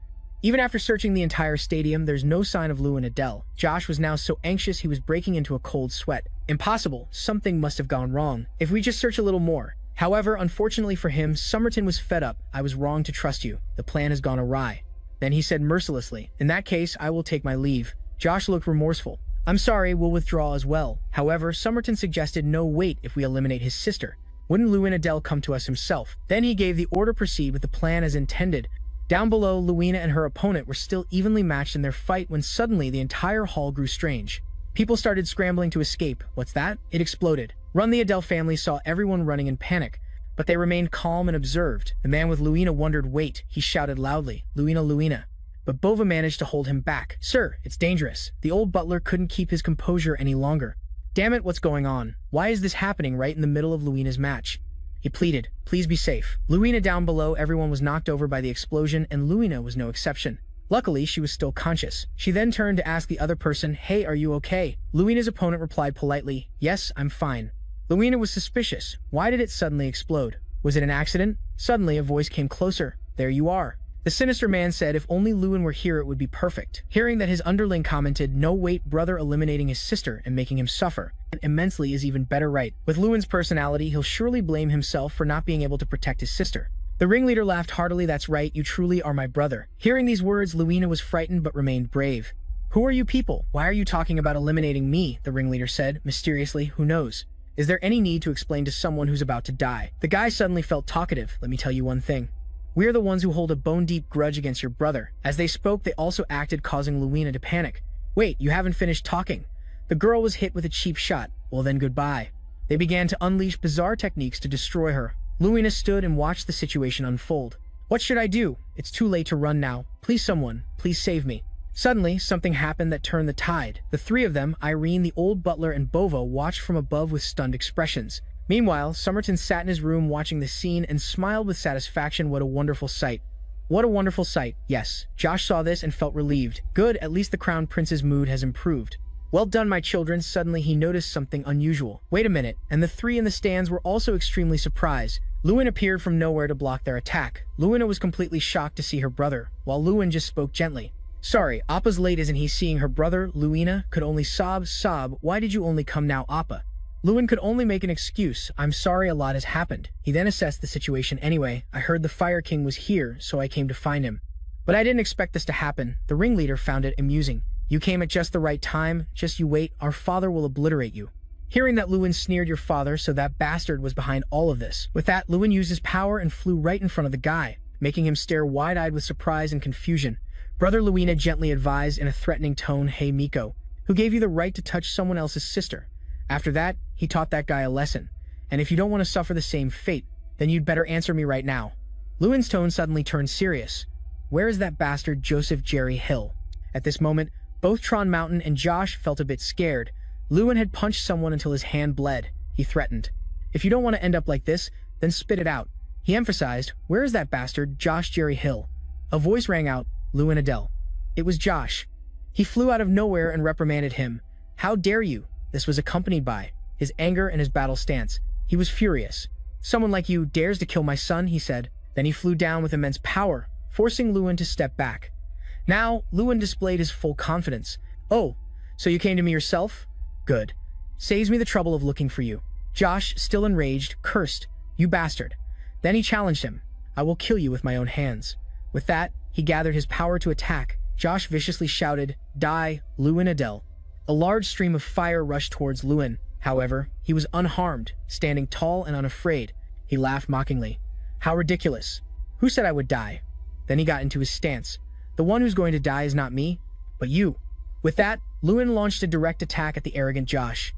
Even after searching the entire stadium, there's no sign of Lou and Adele. Josh was now so anxious he was breaking into a cold sweat. Impossible. Something must have gone wrong. If we just search a little more. However, unfortunately for him, Somerton was fed up. I was wrong to trust you. The plan has gone awry. Then he said mercilessly, in that case, I will take my leave. Josh looked remorseful. I'm sorry, we'll withdraw as well. However, Somerton suggested no, wait, if we eliminate his sister. Wouldn't Lou and Adele come to us himself? Then he gave the order proceed with the plan as intended. Down below, Luina and her opponent were still evenly matched in their fight when suddenly the entire hall grew strange. People started scrambling to escape. What's that? It exploded. Run the Adele family saw everyone running in panic, but they remained calm and observed. The man with Luina wondered, wait, he shouted loudly, Luina, Luina. But Bova managed to hold him back. Sir, it's dangerous. The old butler couldn't keep his composure any longer. Damn it, what's going on? Why is this happening right in the middle of Luina's match? He pleaded, please be safe. Luina down below, everyone was knocked over by the explosion, and Luina was no exception. Luckily, she was still conscious. She then turned to ask the other person, hey, are you okay? Luina's opponent replied politely, yes, I'm fine. Luina was suspicious. Why did it suddenly explode? Was it an accident? Suddenly, a voice came closer. There you are. The sinister man said if only Lewin were here it would be perfect. Hearing that, his underling commented, no wait, brother eliminating his sister and making him suffer immensely is even better, right? With Lewin's personality, he'll surely blame himself for not being able to protect his sister. The ringleader laughed heartily, that's right, you truly are my brother. Hearing these words, Luina was frightened but remained brave. Who are you people? Why are you talking about eliminating me? The ringleader said, mysteriously, who knows? Is there any need to explain to someone who's about to die? The guy suddenly felt talkative. Let me tell you one thing. We are the ones who hold a bone-deep grudge against your brother. As they spoke, they also acted, causing Luina to panic. Wait, you haven't finished talking. The girl was hit with a cheap shot. Well then, goodbye. They began to unleash bizarre techniques to destroy her. Luina stood and watched the situation unfold. What should I do? It's too late to run now. Please someone, please save me. Suddenly, something happened that turned the tide. The three of them, Irene, the old butler, and Bova, watched from above with stunned expressions. Meanwhile, Somerton sat in his room watching the scene and smiled with satisfaction. What a wonderful sight. What a wonderful sight. Yes, Josh saw this and felt relieved. Good, at least the crown prince's mood has improved. Well done, my children. Suddenly he noticed something unusual. Wait a minute, and the three in the stands were also extremely surprised. Lewin appeared from nowhere to block their attack. Luina was completely shocked to see her brother, while Lewin just spoke gently. Sorry, Appa's late, isn't he? Seeing her brother, Luina could only sob. Why did you only come now, Appa? Lewin could only make an excuse. I'm sorry, a lot has happened. He then assessed the situation anyway. I heard the Fire King was here, so I came to find him. But I didn't expect this to happen. The ringleader found it amusing. You came at just the right time. Just you wait. Our father will obliterate you. Hearing that, Lewin sneered, your father, so that bastard was behind all of this. With that, Lewin used his power and flew right in front of the guy, making him stare wide-eyed with surprise and confusion. Brother Luina gently advised in a threatening tone, hey Miko, who gave you the right to touch someone else's sister? After that, he taught that guy a lesson. And if you don't want to suffer the same fate, then you'd better answer me right now. Lewin's tone suddenly turned serious. Where is that bastard Joseph Jerry Hill? At this moment, both Tron Mountain and Josh felt a bit scared. Lewin had punched someone until his hand bled. He threatened. If you don't want to end up like this, then spit it out. He emphasized, where is that bastard Josh Jerry Hill? A voice rang out, Lewin Adele. It was Josh. He flew out of nowhere and reprimanded him. How dare you? This was accompanied by his anger and his battle stance. He was furious. Someone like you dares to kill my son, he said. Then he flew down with immense power, forcing Lewin to step back. Now, Lewin displayed his full confidence. Oh, so you came to me yourself? Good. Saves me the trouble of looking for you. Josh, still enraged, cursed, you bastard. Then he challenged him. I will kill you with my own hands. With that, he gathered his power to attack. Josh viciously shouted, die, Lewin Adele. A large stream of fire rushed towards Lewin. However, he was unharmed, standing tall and unafraid. He laughed mockingly. How ridiculous. Who said I would die? Then he got into his stance. The one who's going to die is not me, but you. With that, Lewin launched a direct attack at the arrogant Josh.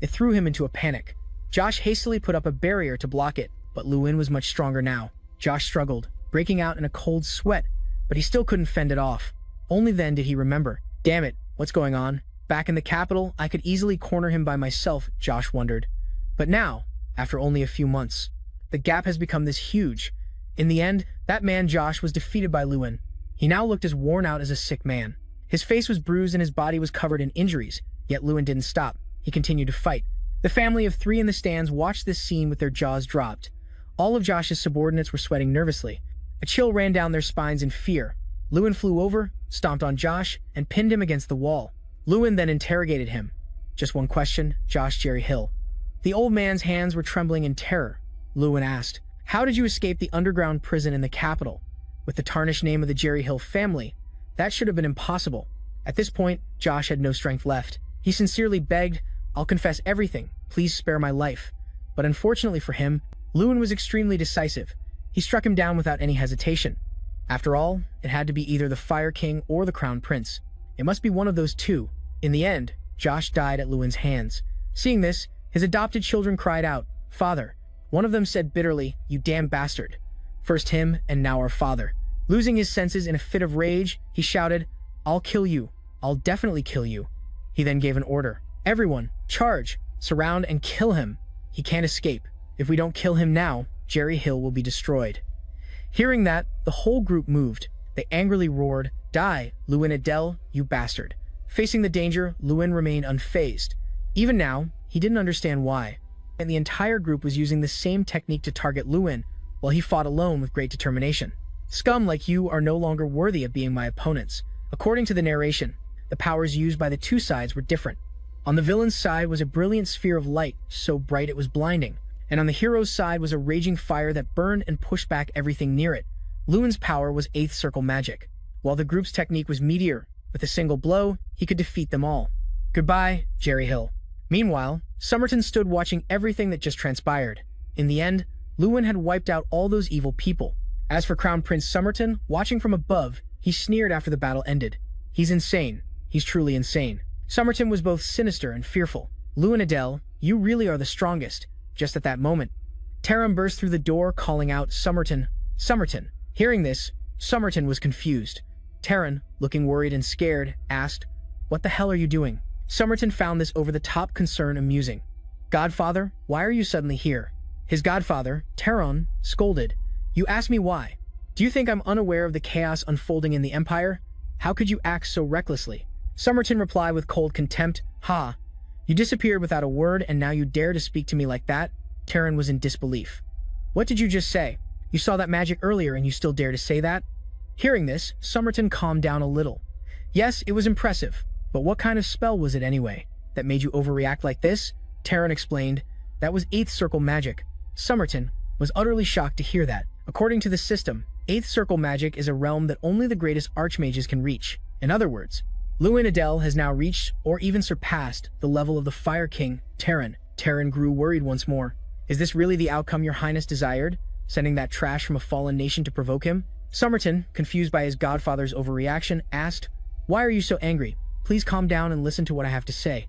It threw him into a panic. Josh hastily put up a barrier to block it, but Lewin was much stronger now. Josh struggled, breaking out in a cold sweat, but he still couldn't fend it off. Only then did he remember. Damn it, what's going on? Back in the capital, I could easily corner him by myself, Josh wondered. But now, after only a few months, the gap has become this huge. In the end, that man Josh was defeated by Lewin. He now looked as worn out as a sick man. His face was bruised and his body was covered in injuries, yet Lewin didn't stop. He continued to fight. The family of three in the stands watched this scene with their jaws dropped. All of Josh's subordinates were sweating nervously. A chill ran down their spines in fear. Lewin flew over, stomped on Josh, and pinned him against the wall. Lewin then interrogated him. Just one question, Josh Jerry Hill. The old man's hands were trembling in terror. Lewin asked, how did you escape the underground prison in the capital? With the tarnished name of the Jerry Hill family, that should have been impossible. At this point, Josh had no strength left. He sincerely begged, I'll confess everything, please spare my life. But unfortunately for him, Lewin was extremely decisive. He struck him down without any hesitation. After all, it had to be either the Fire King or the Crown Prince. It must be one of those two. In the end, Josh died at Lewin's hands. Seeing this, his adopted children cried out, Father. One of them said bitterly, you damn bastard. First him, and now our father. Losing his senses in a fit of rage, he shouted, I'll kill you. I'll definitely kill you. He then gave an order. Everyone, charge, surround and kill him. He can't escape. If we don't kill him now, Jerry Hill will be destroyed. Hearing that, the whole group moved. They angrily roared, Die, Lewin Adele, you bastard. Facing the danger, Lewin remained unfazed. Even now, he didn't understand why. And the entire group was using the same technique to target Lewin, while he fought alone with great determination. Scum like you are no longer worthy of being my opponents. According to the narration, the powers used by the two sides were different. On the villain's side was a brilliant sphere of light, so bright it was blinding. And on the hero's side was a raging fire that burned and pushed back everything near it. Lewin's power was eighth circle magic, while the group's technique was meteor. With a single blow, he could defeat them all. Goodbye, Jerry Hill. Meanwhile, Somerton stood watching everything that just transpired. In the end, Lewin had wiped out all those evil people. As for Crown Prince Somerton, watching from above, he sneered after the battle ended. He's insane. He's truly insane. Somerton was both sinister and fearful. Lewin Adele, you really are the strongest. Just at that moment, Taram burst through the door, calling out, Somerton, Somerton. Hearing this, Somerton was confused. Taran, looking worried and scared, asked, What the hell are you doing? Somerton found this over-the-top concern amusing. Godfather, why are you suddenly here? His godfather, Taran, scolded. You ask me why? Do you think I'm unaware of the chaos unfolding in the Empire? How could you act so recklessly? Somerton replied with cold contempt, Ha! You disappeared without a word and now you dare to speak to me like that? Taran was in disbelief. What did you just say? You saw that magic earlier and you still dare to say that? Hearing this, Somerton calmed down a little. Yes, it was impressive, but what kind of spell was it anyway that made you overreact like this? Taran explained, that was 8th circle magic. Somerton was utterly shocked to hear that. According to the system, 8th circle magic is a realm that only the greatest archmages can reach. In other words, Lewin Adele has now reached, or even surpassed, the level of the Fire King, Taran. Taran grew worried once more. Is this really the outcome your highness desired? Sending that trash from a fallen nation to provoke him? Somerton, confused by his godfather's overreaction, asked, Why are you so angry? Please calm down and listen to what I have to say.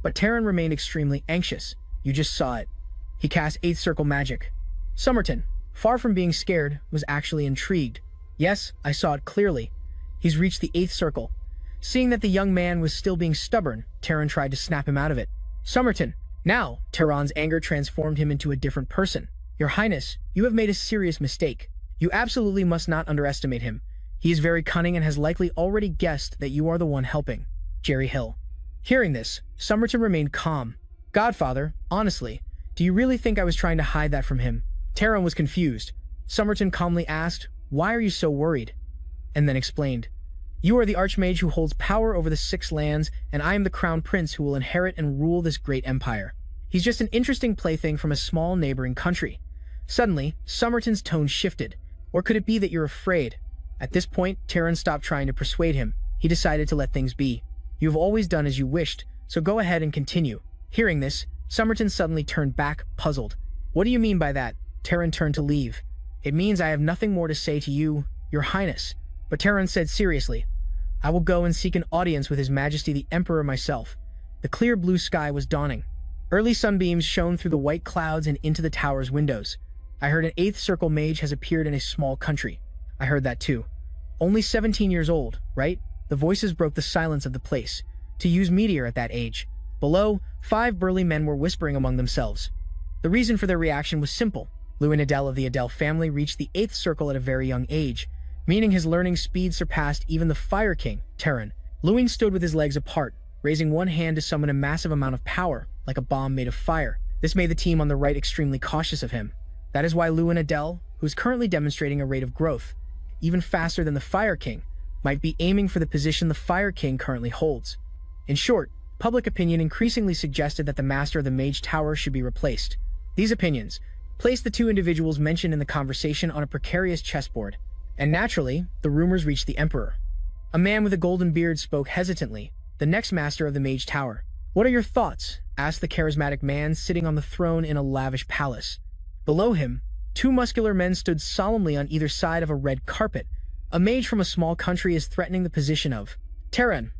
But Taran remained extremely anxious. You just saw it. He cast 8th circle magic. Somerton, far from being scared, was actually intrigued. Yes, I saw it clearly. He's reached the 8th circle. Seeing that the young man was still being stubborn, Taran tried to snap him out of it. Somerton, now, Taran's anger transformed him into a different person. Your Highness, you have made a serious mistake. You absolutely must not underestimate him. He is very cunning and has likely already guessed that you are the one helping. Jerry Hill. Hearing this, Somerton remained calm. Godfather, honestly, do you really think I was trying to hide that from him? Taran was confused. Somerton calmly asked, Why are you so worried? And then explained, You are the Archmage who holds power over the 6 lands, and I am the Crown Prince who will inherit and rule this great empire. He's just an interesting plaything from a small neighboring country. Suddenly, Somerton's tone shifted. Or could it be that you're afraid? At this point, Taran stopped trying to persuade him. He decided to let things be. You have always done as you wished, so go ahead and continue. Hearing this, Somerton suddenly turned back, puzzled. What do you mean by that? Terran turned to leave. It means I have nothing more to say to you, your highness. But Terran said seriously, I will go and seek an audience with His Majesty the Emperor myself. The clear blue sky was dawning. Early sunbeams shone through the white clouds and into the tower's windows. I heard an 8th Circle mage has appeared in a small country. I heard that too. Only 17 years old, right? The voices broke the silence of the place. To use meteor at that age. Below, 5 burly men were whispering among themselves. The reason for their reaction was simple. Lewin Adel of the Adel family reached the 8th Circle at a very young age, meaning his learning speed surpassed even the Fire King, Terran. Lewin stood with his legs apart, raising one hand to summon a massive amount of power, like a bomb made of fire. This made the team on the right extremely cautious of him. That is why Lewin Adel, who is currently demonstrating a rate of growth, even faster than the Fire King, might be aiming for the position the Fire King currently holds. In short, public opinion increasingly suggested that the Master of the Mage Tower should be replaced. These opinions placed the two individuals mentioned in the conversation on a precarious chessboard, and naturally, the rumors reached the Emperor. A man with a golden beard spoke hesitantly, the next Master of the Mage Tower. What are your thoughts? Asked the charismatic man sitting on the throne in a lavish palace. Below him, 2 muscular men stood solemnly on either side of a red carpet. A mage from a small country is threatening the position of Terran.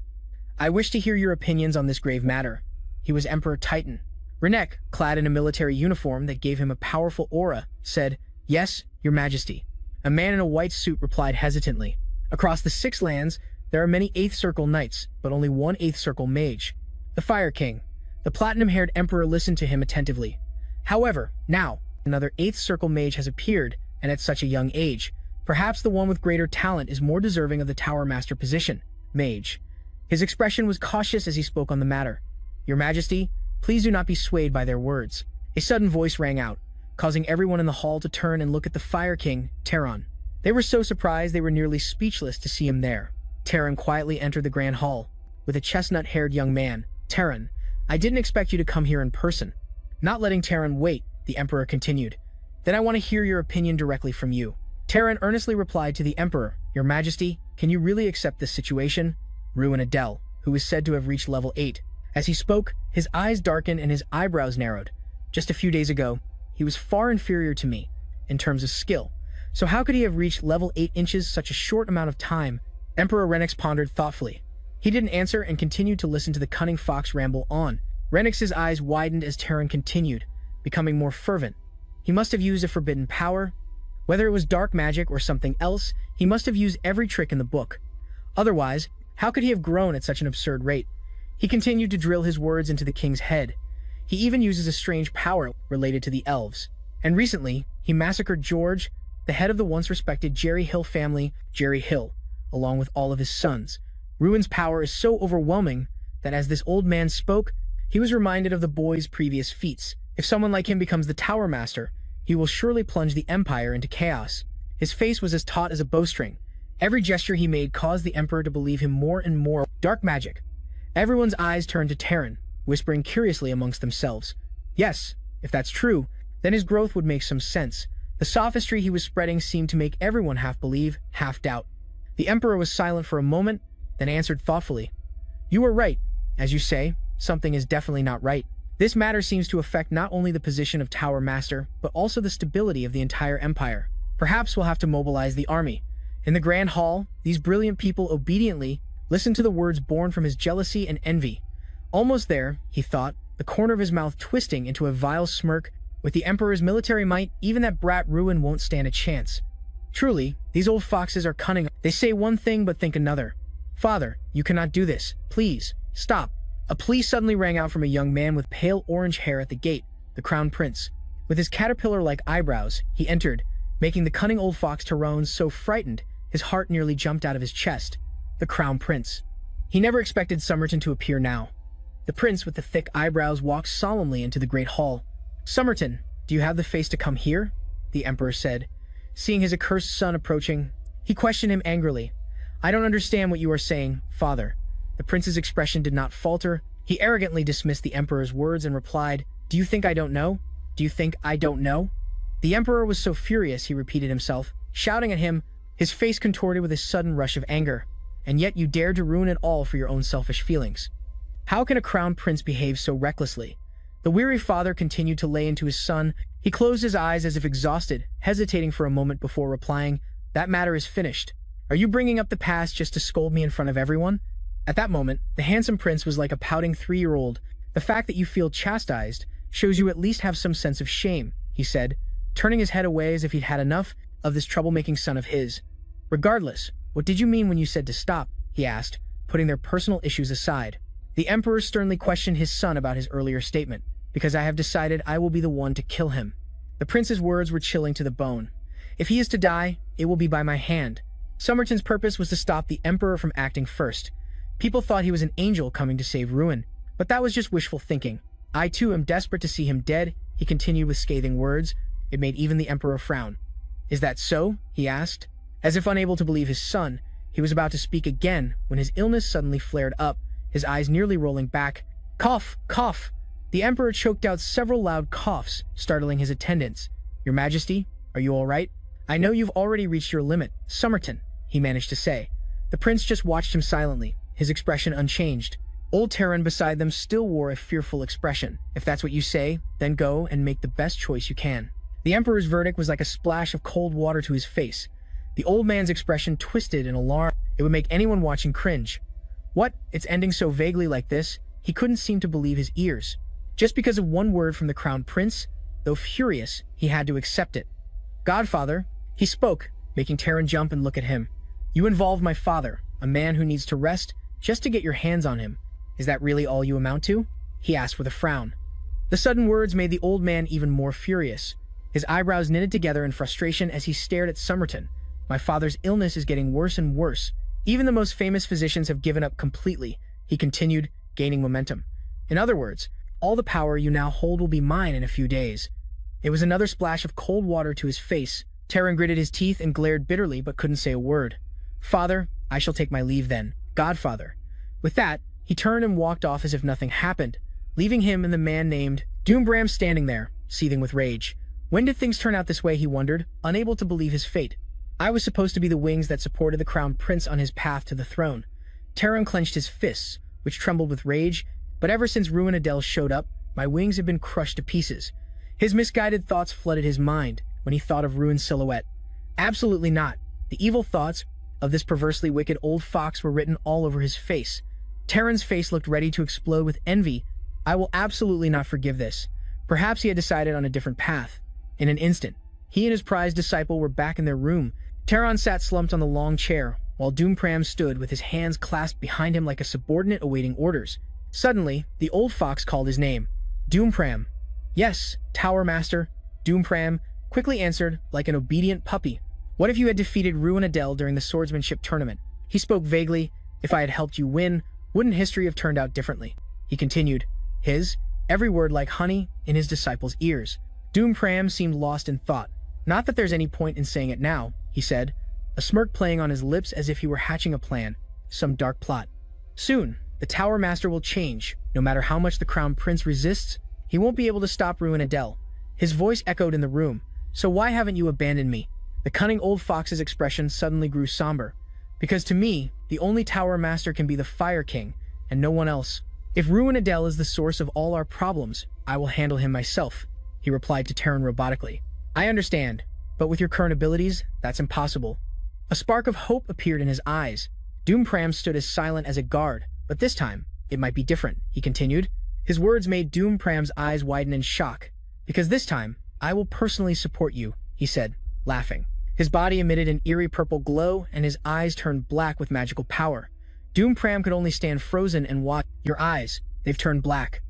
I wish to hear your opinions on this grave matter. He was Emperor Titan. Renek, clad in a military uniform that gave him a powerful aura, said, Yes, your majesty. A man in a white suit replied hesitantly. Across the 6 lands, there are many 8th Circle knights, but only one 8th Circle mage. The Fire King. The platinum-haired emperor listened to him attentively. However, now, another 8th Circle mage has appeared, and at such a young age. Perhaps the one with greater talent is more deserving of the Tower Master position. Mage. His expression was cautious as he spoke on the matter. Your Majesty, please do not be swayed by their words. A sudden voice rang out, causing everyone in the hall to turn and look at the Fire King, Terran. They were so surprised they were nearly speechless to see him there. Terran quietly entered the grand hall, with a chestnut-haired young man. Terran, I didn't expect you to come here in person. Not letting Terran wait, the Emperor continued. Then I want to hear your opinion directly from you. Terran earnestly replied to the Emperor, Your Majesty, can you really accept this situation? Ruin Adel, who is said to have reached level 8. As he spoke, his eyes darkened and his eyebrows narrowed. Just a few days ago, he was far inferior to me, in terms of skill. So how could he have reached level 8 inches such a short amount of time? Emperor Renix pondered thoughtfully. He didn't answer and continued to listen to the cunning fox ramble on. Renix's eyes widened as Terran continued, becoming more fervent. He must have used a forbidden power. Whether it was dark magic or something else, he must have used every trick in the book. Otherwise, how could he have grown at such an absurd rate? He continued to drill his words into the king's head. He even uses a strange power related to the elves. And recently, he massacred George, the head of the once respected Jerry Hill family, Jerry Hill, along with all of his sons. Ruin's power is so overwhelming that as this old man spoke, he was reminded of the boy's previous feats. If someone like him becomes the Tower Master, he will surely plunge the Empire into chaos. His face was as taut as a bowstring. Every gesture he made caused the Emperor to believe him more and more. Dark magic. Everyone's eyes turned to Terran, whispering curiously amongst themselves. Yes, if that's true, then his growth would make some sense. The sophistry he was spreading seemed to make everyone half believe, half doubt. The Emperor was silent for a moment, then answered thoughtfully. You are right. As you say, something is definitely not right. This matter seems to affect not only the position of Tower Master, but also the stability of the entire Empire. Perhaps we'll have to mobilize the army. In the Grand Hall, these brilliant people obediently listened to the words born from his jealousy and envy. Almost there, he thought, the corner of his mouth twisting into a vile smirk. With the Emperor's military might, even that brat Ruin won't stand a chance. Truly, these old foxes are cunning. They say one thing but think another. Father, you cannot do this. Please, stop. A plea suddenly rang out from a young man with pale orange hair at the gate, the Crown Prince. With his caterpillar-like eyebrows, he entered, making the cunning old fox Tyrone so frightened, his heart nearly jumped out of his chest. The Crown Prince. He never expected Somerton to appear now. The prince with the thick eyebrows walked solemnly into the great hall. Somerton, do you have the face to come here? The Emperor said. Seeing his accursed son approaching, he questioned him angrily. I don't understand what you are saying, father. The prince's expression did not falter. He arrogantly dismissed the Emperor's words and replied, Do you think I don't know? Do you think I don't know? The Emperor was so furious, he repeated himself, shouting at him, his face contorted with a sudden rush of anger. And yet you dared to ruin it all for your own selfish feelings. How can a crown prince behave so recklessly? The weary father continued to lay into his son. He closed his eyes as if exhausted, hesitating for a moment before replying, "That matter is finished. Are you bringing up the past just to scold me in front of everyone?" At that moment, the handsome prince was like a pouting 3-year-old. "The fact that you feel chastised shows you at least have some sense of shame," he said, turning his head away as if he'd had enough of this troublemaking son of his. "Regardless, what did you mean when you said to stop?" he asked, putting their personal issues aside. The emperor sternly questioned his son about his earlier statement. "Because I have decided I will be the one to kill him." The prince's words were chilling to the bone. "If he is to die, it will be by my hand." Somerton's purpose was to stop the emperor from acting first. People thought he was an angel coming to save Ruin, but that was just wishful thinking. "I too am desperate to see him dead," he continued with scathing words. It made even the emperor frown. "Is that so?" he asked. As if unable to believe his son, he was about to speak again when his illness suddenly flared up, his eyes nearly rolling back. "Cough! Cough!" The emperor choked out several loud coughs, startling his attendants. "Your Majesty, are you all right?" "I know you've already reached your limit, Somerton," he managed to say. The prince just watched him silently, his expression unchanged. Old Terran beside them still wore a fearful expression. "If that's what you say, then go and make the best choice you can." The emperor's verdict was like a splash of cold water to his face. The old man's expression twisted in alarm. It would make anyone watching cringe. "What? It's ending so vaguely like this?" He couldn't seem to believe his ears. Just because of one word from the crown prince, though furious, he had to accept it. "Godfather," he spoke, making Terran jump and look at him. "You involved my father, a man who needs to rest, just to get your hands on him. Is that really all you amount to?" he asked with a frown. The sudden words made the old man even more furious. His eyebrows knitted together in frustration as he stared at Somerton. "My father's illness is getting worse and worse. Even the most famous physicians have given up completely," he continued, gaining momentum. "In other words, all the power you now hold will be mine in a few days." It was another splash of cold water to his face. Terran gritted his teeth and glared bitterly but couldn't say a word. "Father, I shall take my leave then, Godfather." With that, he turned and walked off as if nothing happened, leaving him and the man named Doombram standing there, seething with rage. When did things turn out this way, he wondered, unable to believe his fate. I was supposed to be the wings that supported the crown prince on his path to the throne. Terran clenched his fists, which trembled with rage, but ever since Ruin Adele showed up, my wings have been crushed to pieces. His misguided thoughts flooded his mind when he thought of Ruin's silhouette. Absolutely not. The evil thoughts of this perversely wicked old fox were written all over his face. Terran's face looked ready to explode with envy. "I will absolutely not forgive this." Perhaps he had decided on a different path. In an instant, he and his prized disciple were back in their room. Terran sat slumped on the long chair, while Doompram stood with his hands clasped behind him like a subordinate awaiting orders. Suddenly, the old fox called his name. "Doompram." "Yes, Tower Master," Doompram quickly answered like an obedient puppy. "What if you had defeated Ruin Adele during the swordsmanship tournament?" He spoke vaguely. "If I had helped you win, wouldn't history have turned out differently?" He continued, every word like honey in his disciple's ears. Doompram seemed lost in thought. "Not that there's any point in saying it now," he said, a smirk playing on his lips as if he were hatching a plan, some dark plot. "Soon, the Tower Master will change. No matter how much the Crown Prince resists, he won't be able to stop Ruin Adele." His voice echoed in the room. "So why haven't you abandoned me?" The cunning old fox's expression suddenly grew somber. "Because to me, the only Tower Master can be the Fire King, and no one else. If Ruin Adele is the source of all our problems, I will handle him myself," he replied to Terran robotically. "I understand, but with your current abilities, that's impossible." A spark of hope appeared in his eyes. Doompram stood as silent as a guard, but this time, it might be different, he continued. His words made Doompram's eyes widen in shock. "Because this time, I will personally support you," he said, laughing. His body emitted an eerie purple glow, and his eyes turned black with magical power. Doompram could only stand frozen and watch. "Your eyes, they've turned black."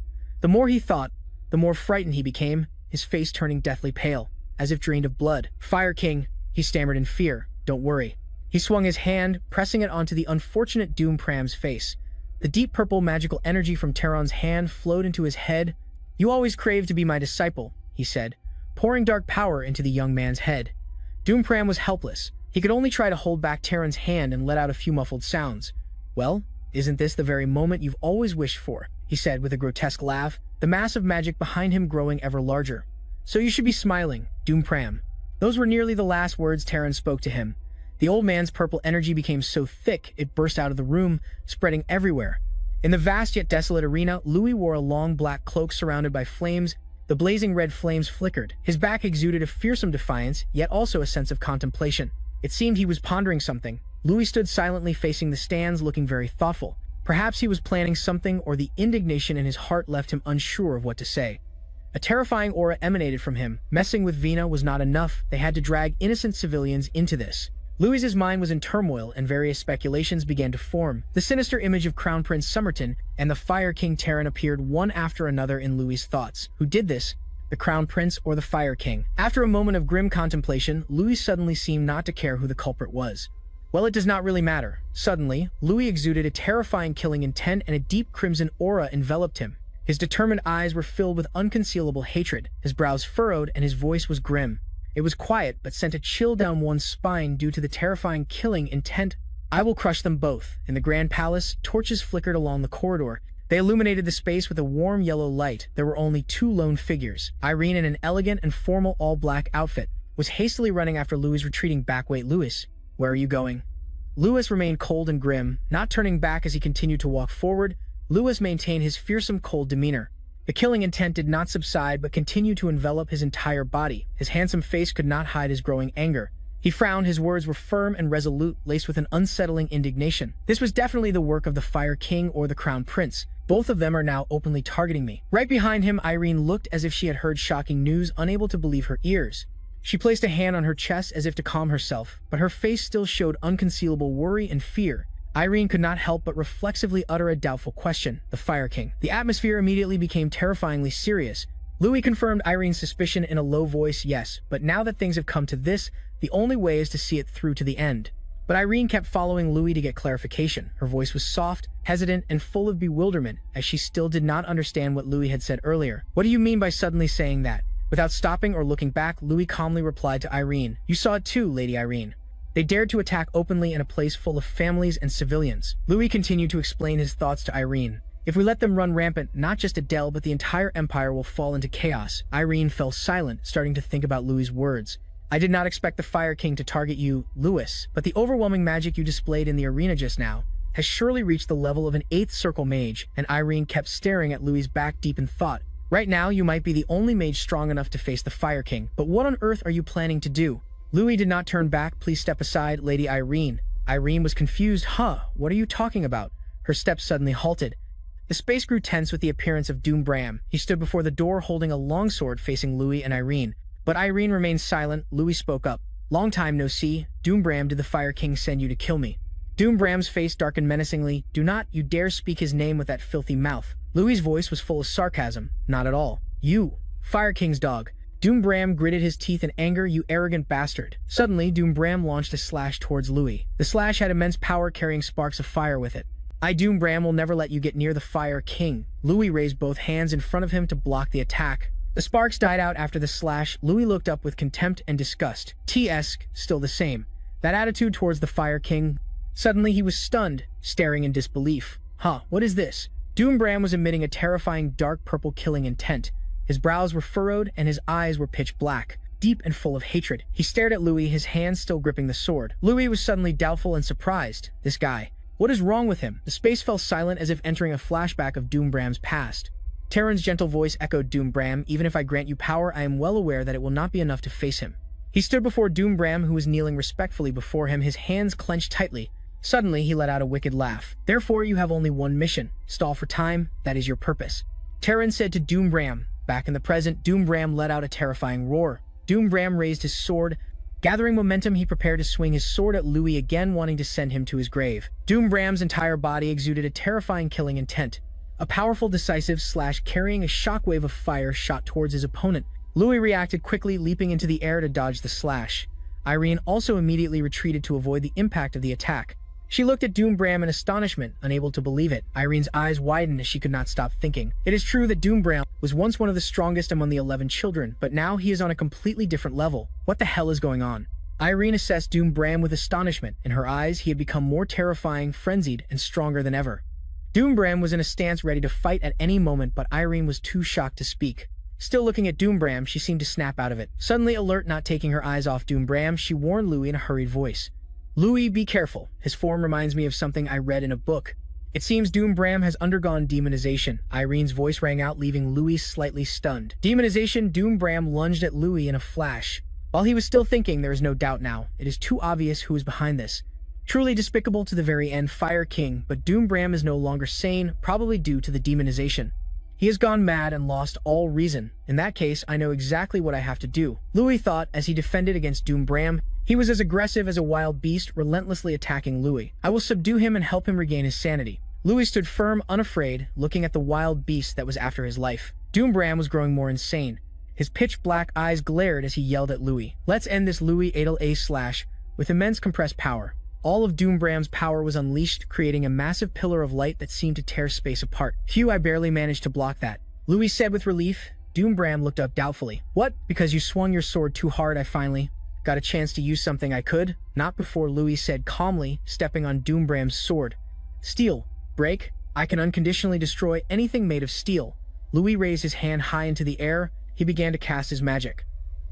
The more he thought, the more frightened he became, his face turning deathly pale, as if drained of blood. "Fire King," he stammered in fear. "Don't worry." He swung his hand, pressing it onto the unfortunate Doompram's face. The deep purple magical energy from Terran's hand flowed into his head. "You always craved to be my disciple," he said, pouring dark power into the young man's head. Doompram was helpless. He could only try to hold back Terran's hand and let out a few muffled sounds. "Well, isn't this the very moment you've always wished for?" he said with a grotesque laugh, the mass of magic behind him growing ever larger. "So you should be smiling, Doompram." Those were nearly the last words Terran spoke to him. The old man's purple energy became so thick it burst out of the room, spreading everywhere. In the vast yet desolate arena, Louis wore a long black cloak surrounded by flames. The blazing red flames flickered. His back exuded a fearsome defiance, yet also a sense of contemplation. It seemed he was pondering something. Louis stood silently facing the stands, looking very thoughtful. Perhaps he was planning something, or the indignation in his heart left him unsure of what to say. A terrifying aura emanated from him. Messing with Vina was not enough. They had to drag innocent civilians into this. Louis's mind was in turmoil, and various speculations began to form. The sinister image of Crown Prince Somerton and the Fire King Terran appeared one after another in Louis's thoughts. Who did this? The Crown Prince or the Fire King? After a moment of grim contemplation, Louis suddenly seemed not to care who the culprit was. Well, it does not really matter. Suddenly, Louis exuded a terrifying killing intent, and a deep crimson aura enveloped him. His determined eyes were filled with unconcealable hatred, his brows furrowed, and his voice was grim. It was quiet, but sent a chill down one's spine due to the terrifying killing intent. I will crush them both. In the Grand Palace, torches flickered along the corridor. They illuminated the space with a warm yellow light. There were only two lone figures. Irene, in an elegant and formal all-black outfit, was hastily running after Louis' retreating back. Wait, Louis, where are you going? Louis remained cold and grim, not turning back as he continued to walk forward. Louis maintained his fearsome, cold demeanor. The killing intent did not subside, but continued to envelop his entire body. His handsome face could not hide his growing anger. He frowned, his words were firm and resolute, laced with an unsettling indignation. This was definitely the work of the Fire King or the Crown Prince. Both of them are now openly targeting me. Right behind him, Irene looked as if she had heard shocking news, unable to believe her ears. She placed a hand on her chest as if to calm herself, but her face still showed unconcealable worry and fear. Irene could not help but reflexively utter a doubtful question. The Fire King. The atmosphere immediately became terrifyingly serious. Louis confirmed Irene's suspicion in a low voice. Yes, but now that things have come to this, the only way is to see it through to the end. But Irene kept following Louis to get clarification. Her voice was soft, hesitant, and full of bewilderment, as she still did not understand what Louis had said earlier. What do you mean by suddenly saying that? Without stopping or looking back, Louis calmly replied to Irene. You saw it too, Lady Irene. They dared to attack openly in a place full of families and civilians. Louis continued to explain his thoughts to Irene. If we let them run rampant, not just Adele but the entire empire will fall into chaos. Irene fell silent, starting to think about Louis' words. I did not expect the Fire King to target you, Louis, but the overwhelming magic you displayed in the arena just now has surely reached the level of an 8th circle mage, and Irene kept staring at Louis' back deep in thought. Right now, you might be the only mage strong enough to face the Fire King, but what on earth are you planning to do? Louis did not turn back. Please step aside, Lady Irene. Irene was confused. What are you talking about? Her steps suddenly halted. The space grew tense with the appearance of Doom Bram. He stood before the door holding a longsword facing Louis and Irene. But Irene remained silent. Louis spoke up. Long time no see. Doom Bram, did the Fire King send you to kill me? Doom Bram's face darkened menacingly. Do not you dare speak his name with that filthy mouth. Louis' voice was full of sarcasm. Not at all. You, Fire King's dog. Doom Bram gritted his teeth in anger. You arrogant bastard. Suddenly, Doom Bram launched a slash towards Louis. The slash had immense power, carrying sparks of fire with it. I, Doom Bram, will never let you get near the Fire King. Louis raised both hands in front of him to block the attack. The sparks died out after the slash. Louis looked up with contempt and disgust. T-esque, still the same. That attitude towards the Fire King. Suddenly, he was stunned, staring in disbelief. What is this? Doom Bram was emitting a terrifying dark purple killing intent. His brows were furrowed and his eyes were pitch black, deep and full of hatred. He stared at Louis, his hands still gripping the sword. Louis was suddenly doubtful and surprised. This guy. What is wrong with him? The space fell silent as if entering a flashback of Doom Bram's past. Terran's gentle voice echoed. Doom Bram, even if I grant you power, I am well aware that it will not be enough to face him. He stood before Doom Bram, who was kneeling respectfully before him, his hands clenched tightly. Suddenly, he let out a wicked laugh. Therefore, you have only one mission. Stall for time. That is your purpose. Terran said to Doom Bram. Back in the present, Doom Bram let out a terrifying roar. Doom Bram raised his sword. Gathering momentum, he prepared to swing his sword at Louis again, wanting to send him to his grave. Doom Bram's entire body exuded a terrifying killing intent. A powerful, decisive slash carrying a shockwave of fire shot towards his opponent. Louis reacted quickly, leaping into the air to dodge the slash. Irene also immediately retreated to avoid the impact of the attack. She looked at Doom Bram in astonishment, unable to believe it. Irene's eyes widened as she could not stop thinking. It is true that Doom Bram was once one of the strongest among the 11 children, but now he is on a completely different level. What the hell is going on? Irene assessed Doom Bram with astonishment. In her eyes, he had become more terrifying, frenzied, and stronger than ever. Doom Bram was in a stance ready to fight at any moment, but Irene was too shocked to speak. Still looking at Doom Bram, she seemed to snap out of it. Suddenly alert, not taking her eyes off Doom Bram, she warned Louis in a hurried voice. Louis, be careful. His form reminds me of something I read in a book. It seems Doom Bram has undergone demonization. Irene's voice rang out, leaving Louis slightly stunned. Demonization? Doom Bram lunged at Louis in a flash. While he was still thinking, there is no doubt now. It is too obvious who is behind this. Truly despicable to the very end, Fire King, but Doom Bram is no longer sane, probably due to the demonization. He has gone mad and lost all reason. In that case, I know exactly what I have to do. Louis thought as he defended against Doom Bram. He was as aggressive as a wild beast, relentlessly attacking Louis. I will subdue him and help him regain his sanity. Louis stood firm, unafraid, looking at the wild beast that was after his life. Doom Bram was growing more insane. His pitch-black eyes glared as he yelled at Louis. Let's end this, Louis Adel A/. With immense compressed power. All of Doom Bram's power was unleashed, creating a massive pillar of light that seemed to tear space apart. Phew, I barely managed to block that, Louis said with relief. Doom Bram looked up doubtfully. What? Because you swung your sword too hard, I finally got a chance to use something I could? Not before, Louis said calmly, stepping on Doom Bram's sword. Steel. Break. I can unconditionally destroy anything made of steel. Louis raised his hand high into the air. He began to cast his magic.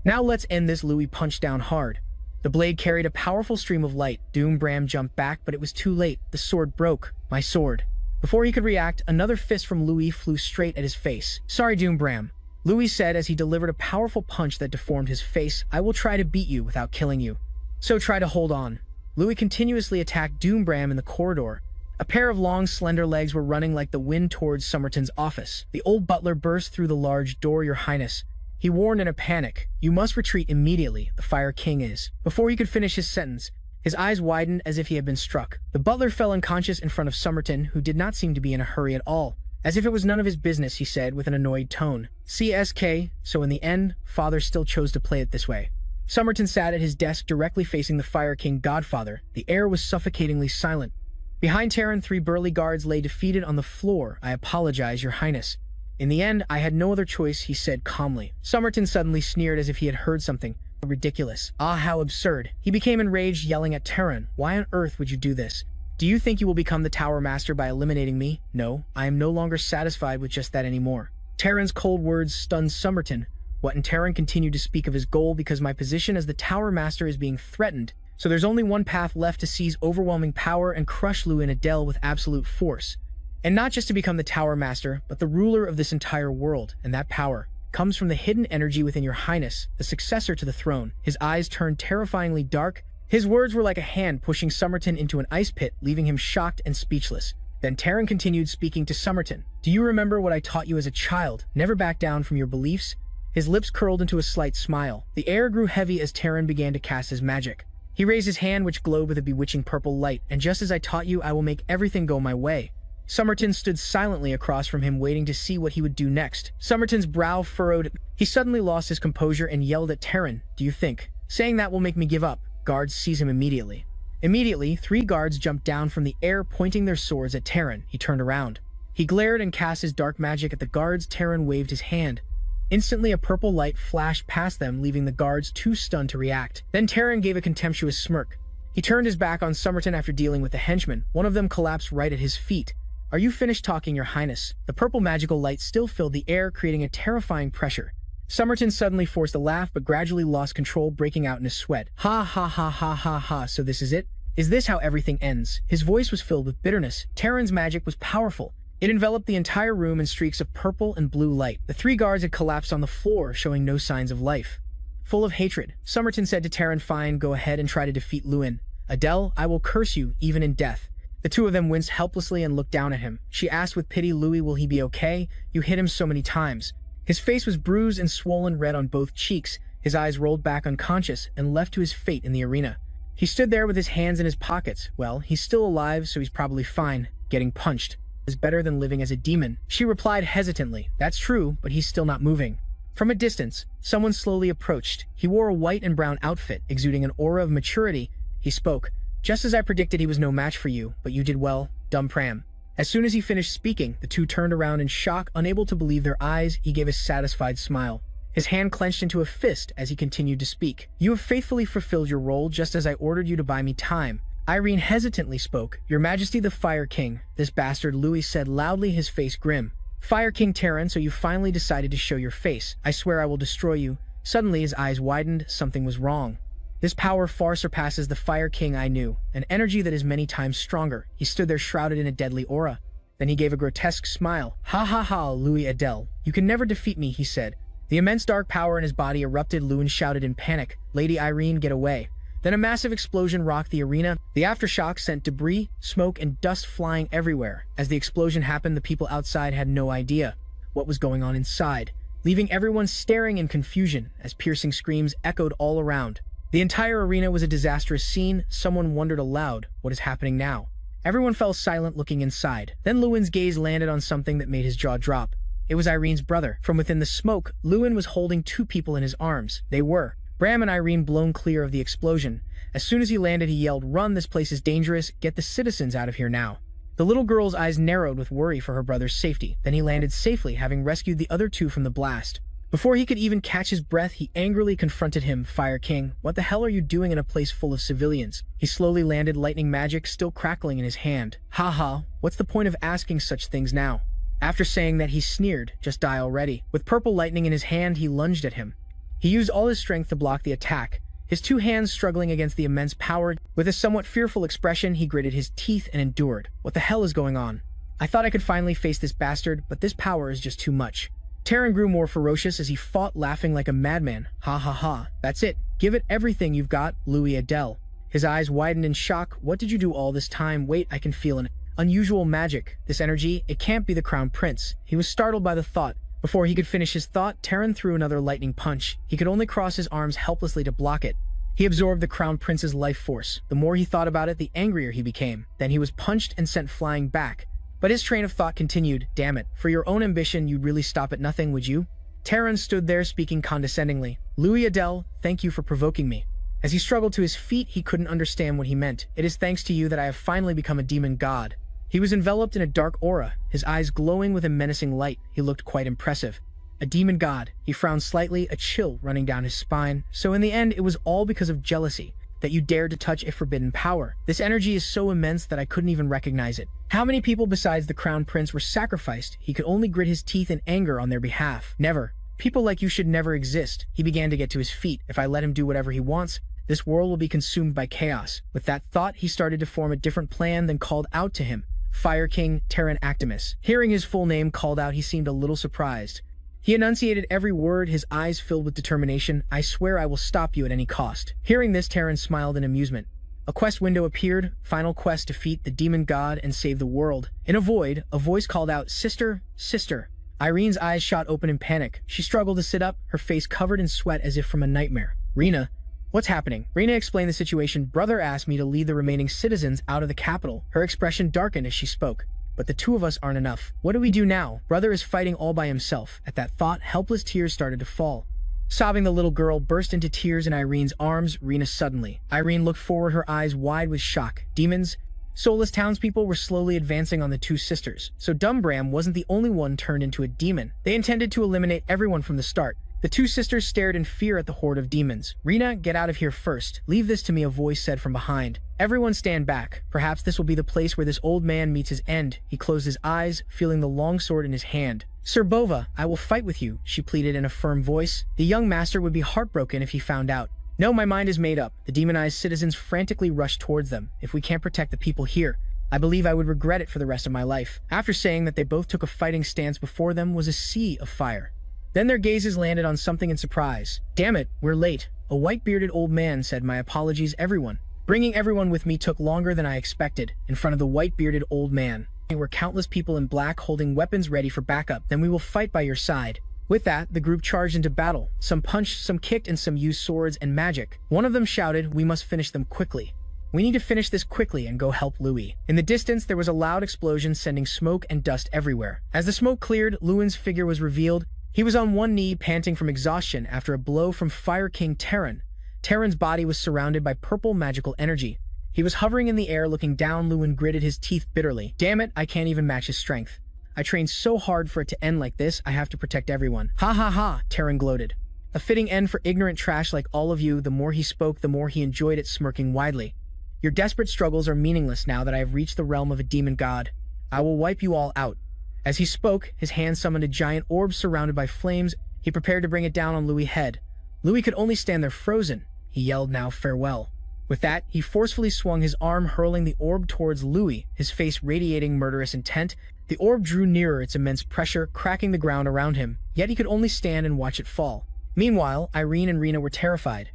Now let's end this, Louis punched down hard. The blade carried a powerful stream of light. Doom Bram jumped back, but it was too late. The sword broke. My sword. Before he could react, another fist from Louis flew straight at his face. Sorry, Doom Bram, Louis said as he delivered a powerful punch that deformed his face. I will try to beat you without killing you. So try to hold on. Louis continuously attacked Doom Bram in the corridor. A pair of long, slender legs were running like the wind towards Somerton's office. The old butler burst through the large door. Your Highness, he warned in a panic. You must retreat immediately. The Fire King is. Before he could finish his sentence, his eyes widened as if he had been struck. The butler fell unconscious in front of Somerton, who did not seem to be in a hurry at all. As if it was none of his business, he said with an annoyed tone. CSK, so in the end, Father still chose to play it this way. Somerton sat at his desk directly facing the Fire King Godfather. The air was suffocatingly silent. Behind Terran, 3 burly guards lay defeated on the floor. I apologize, Your Highness. In the end, I had no other choice, he said calmly. Somerton suddenly sneered as if he had heard something ridiculous. Ah, how absurd. He became enraged, yelling at Terran. Why on earth would you do this? Do you think you will become the Tower Master by eliminating me? No, I am no longer satisfied with just that anymore. Terran's cold words stunned Somerton. What? And Terran continued to speak of his goal because my position as the Tower Master is being threatened. So there's only one path left to seize overwhelming power and crush Louis Adel with absolute force. And not just to become the Tower Master, but the ruler of this entire world, and that power comes from the hidden energy within Your Highness, the successor to the throne. His eyes turned terrifyingly dark. His words were like a hand pushing Somerton into an ice pit, leaving him shocked and speechless. Then Terran continued speaking to Somerton. Do you remember what I taught you as a child? Never back down from your beliefs? His lips curled into a slight smile. The air grew heavy as Terran began to cast his magic. He raised his hand, which glowed with a bewitching purple light. And just as I taught you, I will make everything go my way. Somerton stood silently across from him, waiting to see what he would do next. Somerton's brow furrowed. He suddenly lost his composure and yelled at Terran. Do you think saying that will make me give up? Guards, seize him immediately. Immediately, 3 guards jumped down from the air, pointing their swords at Terran. He turned around. He glared and cast his dark magic at the guards. Terran waved his hand. Instantly, a purple light flashed past them, leaving the guards too stunned to react. Then Terran gave a contemptuous smirk. He turned his back on Somerton after dealing with the henchmen. One of them collapsed right at his feet. Are you finished talking, Your Highness? The purple magical light still filled the air, creating a terrifying pressure. Somerton suddenly forced a laugh, but gradually lost control, breaking out in a sweat. Ha ha ha ha ha ha, so this is it? Is this how everything ends? His voice was filled with bitterness. Terran's magic was powerful. It enveloped the entire room in streaks of purple and blue light. The 3 guards had collapsed on the floor, showing no signs of life. Full of hatred, Somerton said to Terran, fine, go ahead and try to defeat Louis Adel. I will curse you, even in death. The 2 of them winced helplessly and looked down at him. She asked with pity, Louis, will he be okay? You hit him so many times. His face was bruised and swollen red on both cheeks. His eyes rolled back unconscious and left to his fate in the arena. He stood there with his hands in his pockets. Well, he's still alive, so he's probably fine. Getting punched is better than living as a demon. She replied hesitantly. That's true, but he's still not moving. From a distance, someone slowly approached. He wore a white and brown outfit, exuding an aura of maturity. He spoke. Just as I predicted, he was no match for you, but you did well, dumb pram. As soon as he finished speaking, the 2 turned around in shock, unable to believe their eyes. He gave a satisfied smile. His hand clenched into a fist as he continued to speak. You have faithfully fulfilled your role, just as I ordered you to buy me time. Irene hesitantly spoke. Your Majesty the Fire King, this bastard, Louis said loudly, his face grim. Fire King Terran, so you finally decided to show your face. I swear I will destroy you. Suddenly his eyes widened. Something was wrong. This power far surpasses the Fire King I knew, an energy that is many times stronger. He stood there shrouded in a deadly aura. Then he gave a grotesque smile. Ha ha ha, Louis Adele. You can never defeat me, he said. The immense dark power in his body erupted. Lewin shouted in panic, Lady Irene, get away. Then a massive explosion rocked the arena. The aftershock sent debris, smoke, and dust flying everywhere. As the explosion happened, the people outside had no idea what was going on inside, leaving everyone staring in confusion as piercing screams echoed all around. The entire arena was a disastrous scene. Someone wondered aloud, what is happening now? Everyone fell silent looking inside. Then Lewin's gaze landed on something that made his jaw drop. It was Irene's brother. From within the smoke, Lewin was holding two people in his arms. They were Bram and Irene, blown clear of the explosion. As soon as he landed, he yelled, "Run, this place is dangerous. Get the citizens out of here now." The little girl's eyes narrowed with worry for her brother's safety. Then he landed safely, having rescued the other two from the blast. Before he could even catch his breath, he angrily confronted him. Fire King, what the hell are you doing in a place full of civilians? He slowly landed, lightning magic still crackling in his hand. Ha ha, what's the point of asking such things now? After saying that, he sneered, just die already. With purple lightning in his hand, he lunged at him. He used all his strength to block the attack, his two hands struggling against the immense power. With a somewhat fearful expression, he gritted his teeth and endured. What the hell is going on? I thought I could finally face this bastard, but this power is just too much. Terran grew more ferocious as he fought, laughing like a madman. Ha ha ha, that's it. Give it everything you've got, Louis Adele. His eyes widened in shock. What did you do all this time? Wait, I can feel an unusual magic. This energy, it can't be the Crown Prince. He was startled by the thought. Before he could finish his thought, Terran threw another lightning punch. He could only cross his arms helplessly to block it. He absorbed the Crown Prince's life force. The more he thought about it, the angrier he became. Then he was punched and sent flying back. But his train of thought continued. Damn it, for your own ambition, you'd really stop at nothing, would you? Terran stood there speaking condescendingly. Louis Adele, thank you for provoking me. As he struggled to his feet, he couldn't understand what he meant. It is thanks to you that I have finally become a demon god. He was enveloped in a dark aura, his eyes glowing with a menacing light. He looked quite impressive. A demon god. He frowned slightly, a chill running down his spine. So in the end, it was all because of jealousy that you dared to touch a forbidden power. This energy is so immense that I couldn't even recognize it. How many people besides the Crown Prince were sacrificed? He could only grit his teeth in anger on their behalf. Never. People like you should never exist. He began to get to his feet. If I let him do whatever he wants, this world will be consumed by chaos. With that thought, he started to form a different plan, then called out to him. Fire King Terran Actimus. Hearing his full name called out, he seemed a little surprised. He enunciated every word, his eyes filled with determination. I swear I will stop you at any cost. Hearing this, Terran smiled in amusement. A quest window appeared. Final quest, defeat the demon god and save the world. In a void, a voice called out, Sister, sister. Irene's eyes shot open in panic. She struggled to sit up, her face covered in sweat as if from a nightmare. Rena, what's happening? Rena explained the situation. Brother asked me to lead the remaining citizens out of the capital. Her expression darkened as she spoke. But the two of us aren't enough. What do we do now? Brother is fighting all by himself. At that thought, helpless tears started to fall. Sobbing, the little girl burst into tears in Irene's arms. Rena suddenly. Irene looked forward, her eyes wide with shock. Demons? Soulless townspeople were slowly advancing on the two sisters. So dumb Bram wasn't the only one turned into a demon. They intended to eliminate everyone from the start. The two sisters stared in fear at the horde of demons. Rena, get out of here first. Leave this to me, a voice said from behind. Everyone stand back. Perhaps this will be the place where this old man meets his end. He closed his eyes, feeling the long sword in his hand. Sir Bova, I will fight with you, she pleaded in a firm voice. The young master would be heartbroken if he found out. No, my mind is made up. The demonized citizens frantically rushed towards them. If we can't protect the people here, I believe I would regret it for the rest of my life. After saying that, they both took a fighting stance. Before them was a sea of fire. Then their gazes landed on something in surprise. Damn it, we're late. A white-bearded old man said, my apologies, everyone. Bringing everyone with me took longer than I expected. In front of the white-bearded old man were countless people in black holding weapons ready for backup. Then we will fight by your side. With that, the group charged into battle. Some punched, some kicked, and some used swords and magic. One of them shouted, we must finish them quickly. We need to finish this quickly and go help Louis. In the distance, there was a loud explosion, sending smoke and dust everywhere. As the smoke cleared, Lewin's figure was revealed. He was on one knee, panting from exhaustion after a blow from Fire King Terran. Terran's body was surrounded by purple magical energy. He was hovering in the air, looking down. Lewin gritted his teeth bitterly. Damn it, I can't even match his strength. I trained so hard for it to end like this. I have to protect everyone. Ha ha ha, Terran gloated. A fitting end for ignorant trash like all of you. The more he spoke, the more he enjoyed it, smirking widely. Your desperate struggles are meaningless now that I have reached the realm of a demon god. I will wipe you all out. As he spoke, his hand summoned a giant orb surrounded by flames. He prepared to bring it down on Louis' head. Louis could only stand there frozen. he yelled, now farewell. With that, he forcefully swung his arm, hurling the orb towards Louis, his face radiating murderous intent. The orb drew nearer, its immense pressure cracking the ground around him, yet he could only stand and watch it fall. Meanwhile, Irene and Rena were terrified.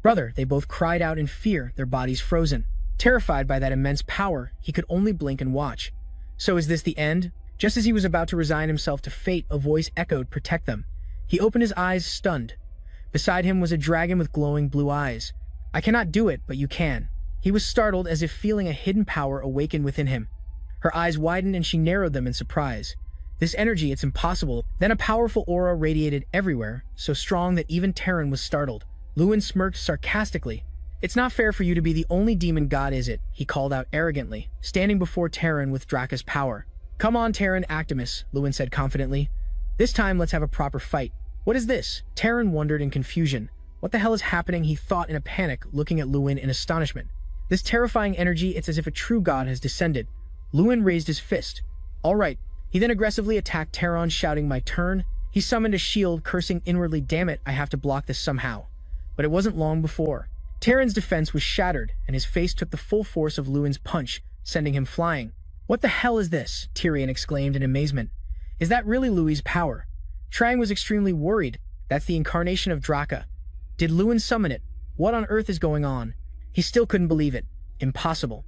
Brother, they both cried out in fear, their bodies frozen. Terrified by that immense power, he could only blink and watch. So is this the end? Just as he was about to resign himself to fate, a voice echoed, protect them. He opened his eyes, stunned. Beside him was a dragon with glowing blue eyes. I cannot do it, but you can. He was startled, as if feeling a hidden power awaken within him. Her eyes widened and she narrowed them in surprise. This energy, it's impossible. Then a powerful aura radiated everywhere, so strong that even Terran was startled. Lewin smirked sarcastically. It's not fair for you to be the only demon god, is it? He called out arrogantly, standing before Terran with Draka's power. Come on, Terran Actimus, Lewin said confidently. This time, let's have a proper fight. What is this? Terran wondered in confusion. What the hell is happening? He thought in a panic, looking at Lewin in astonishment. This terrifying energy, it's as if a true god has descended. Lewin raised his fist. All right. He then aggressively attacked Terran, shouting, my turn. He summoned a shield, cursing inwardly, damn it, I have to block this somehow. But it wasn't long before. Terran's defense was shattered, and his face took the full force of Lewin's punch, sending him flying. What the hell is this? Tyrion exclaimed in amazement. Is that really Louis's power? Trang was extremely worried. That's the incarnation of Draka. Did Lewin summon it? What on earth is going on? He still couldn't believe it. Impossible.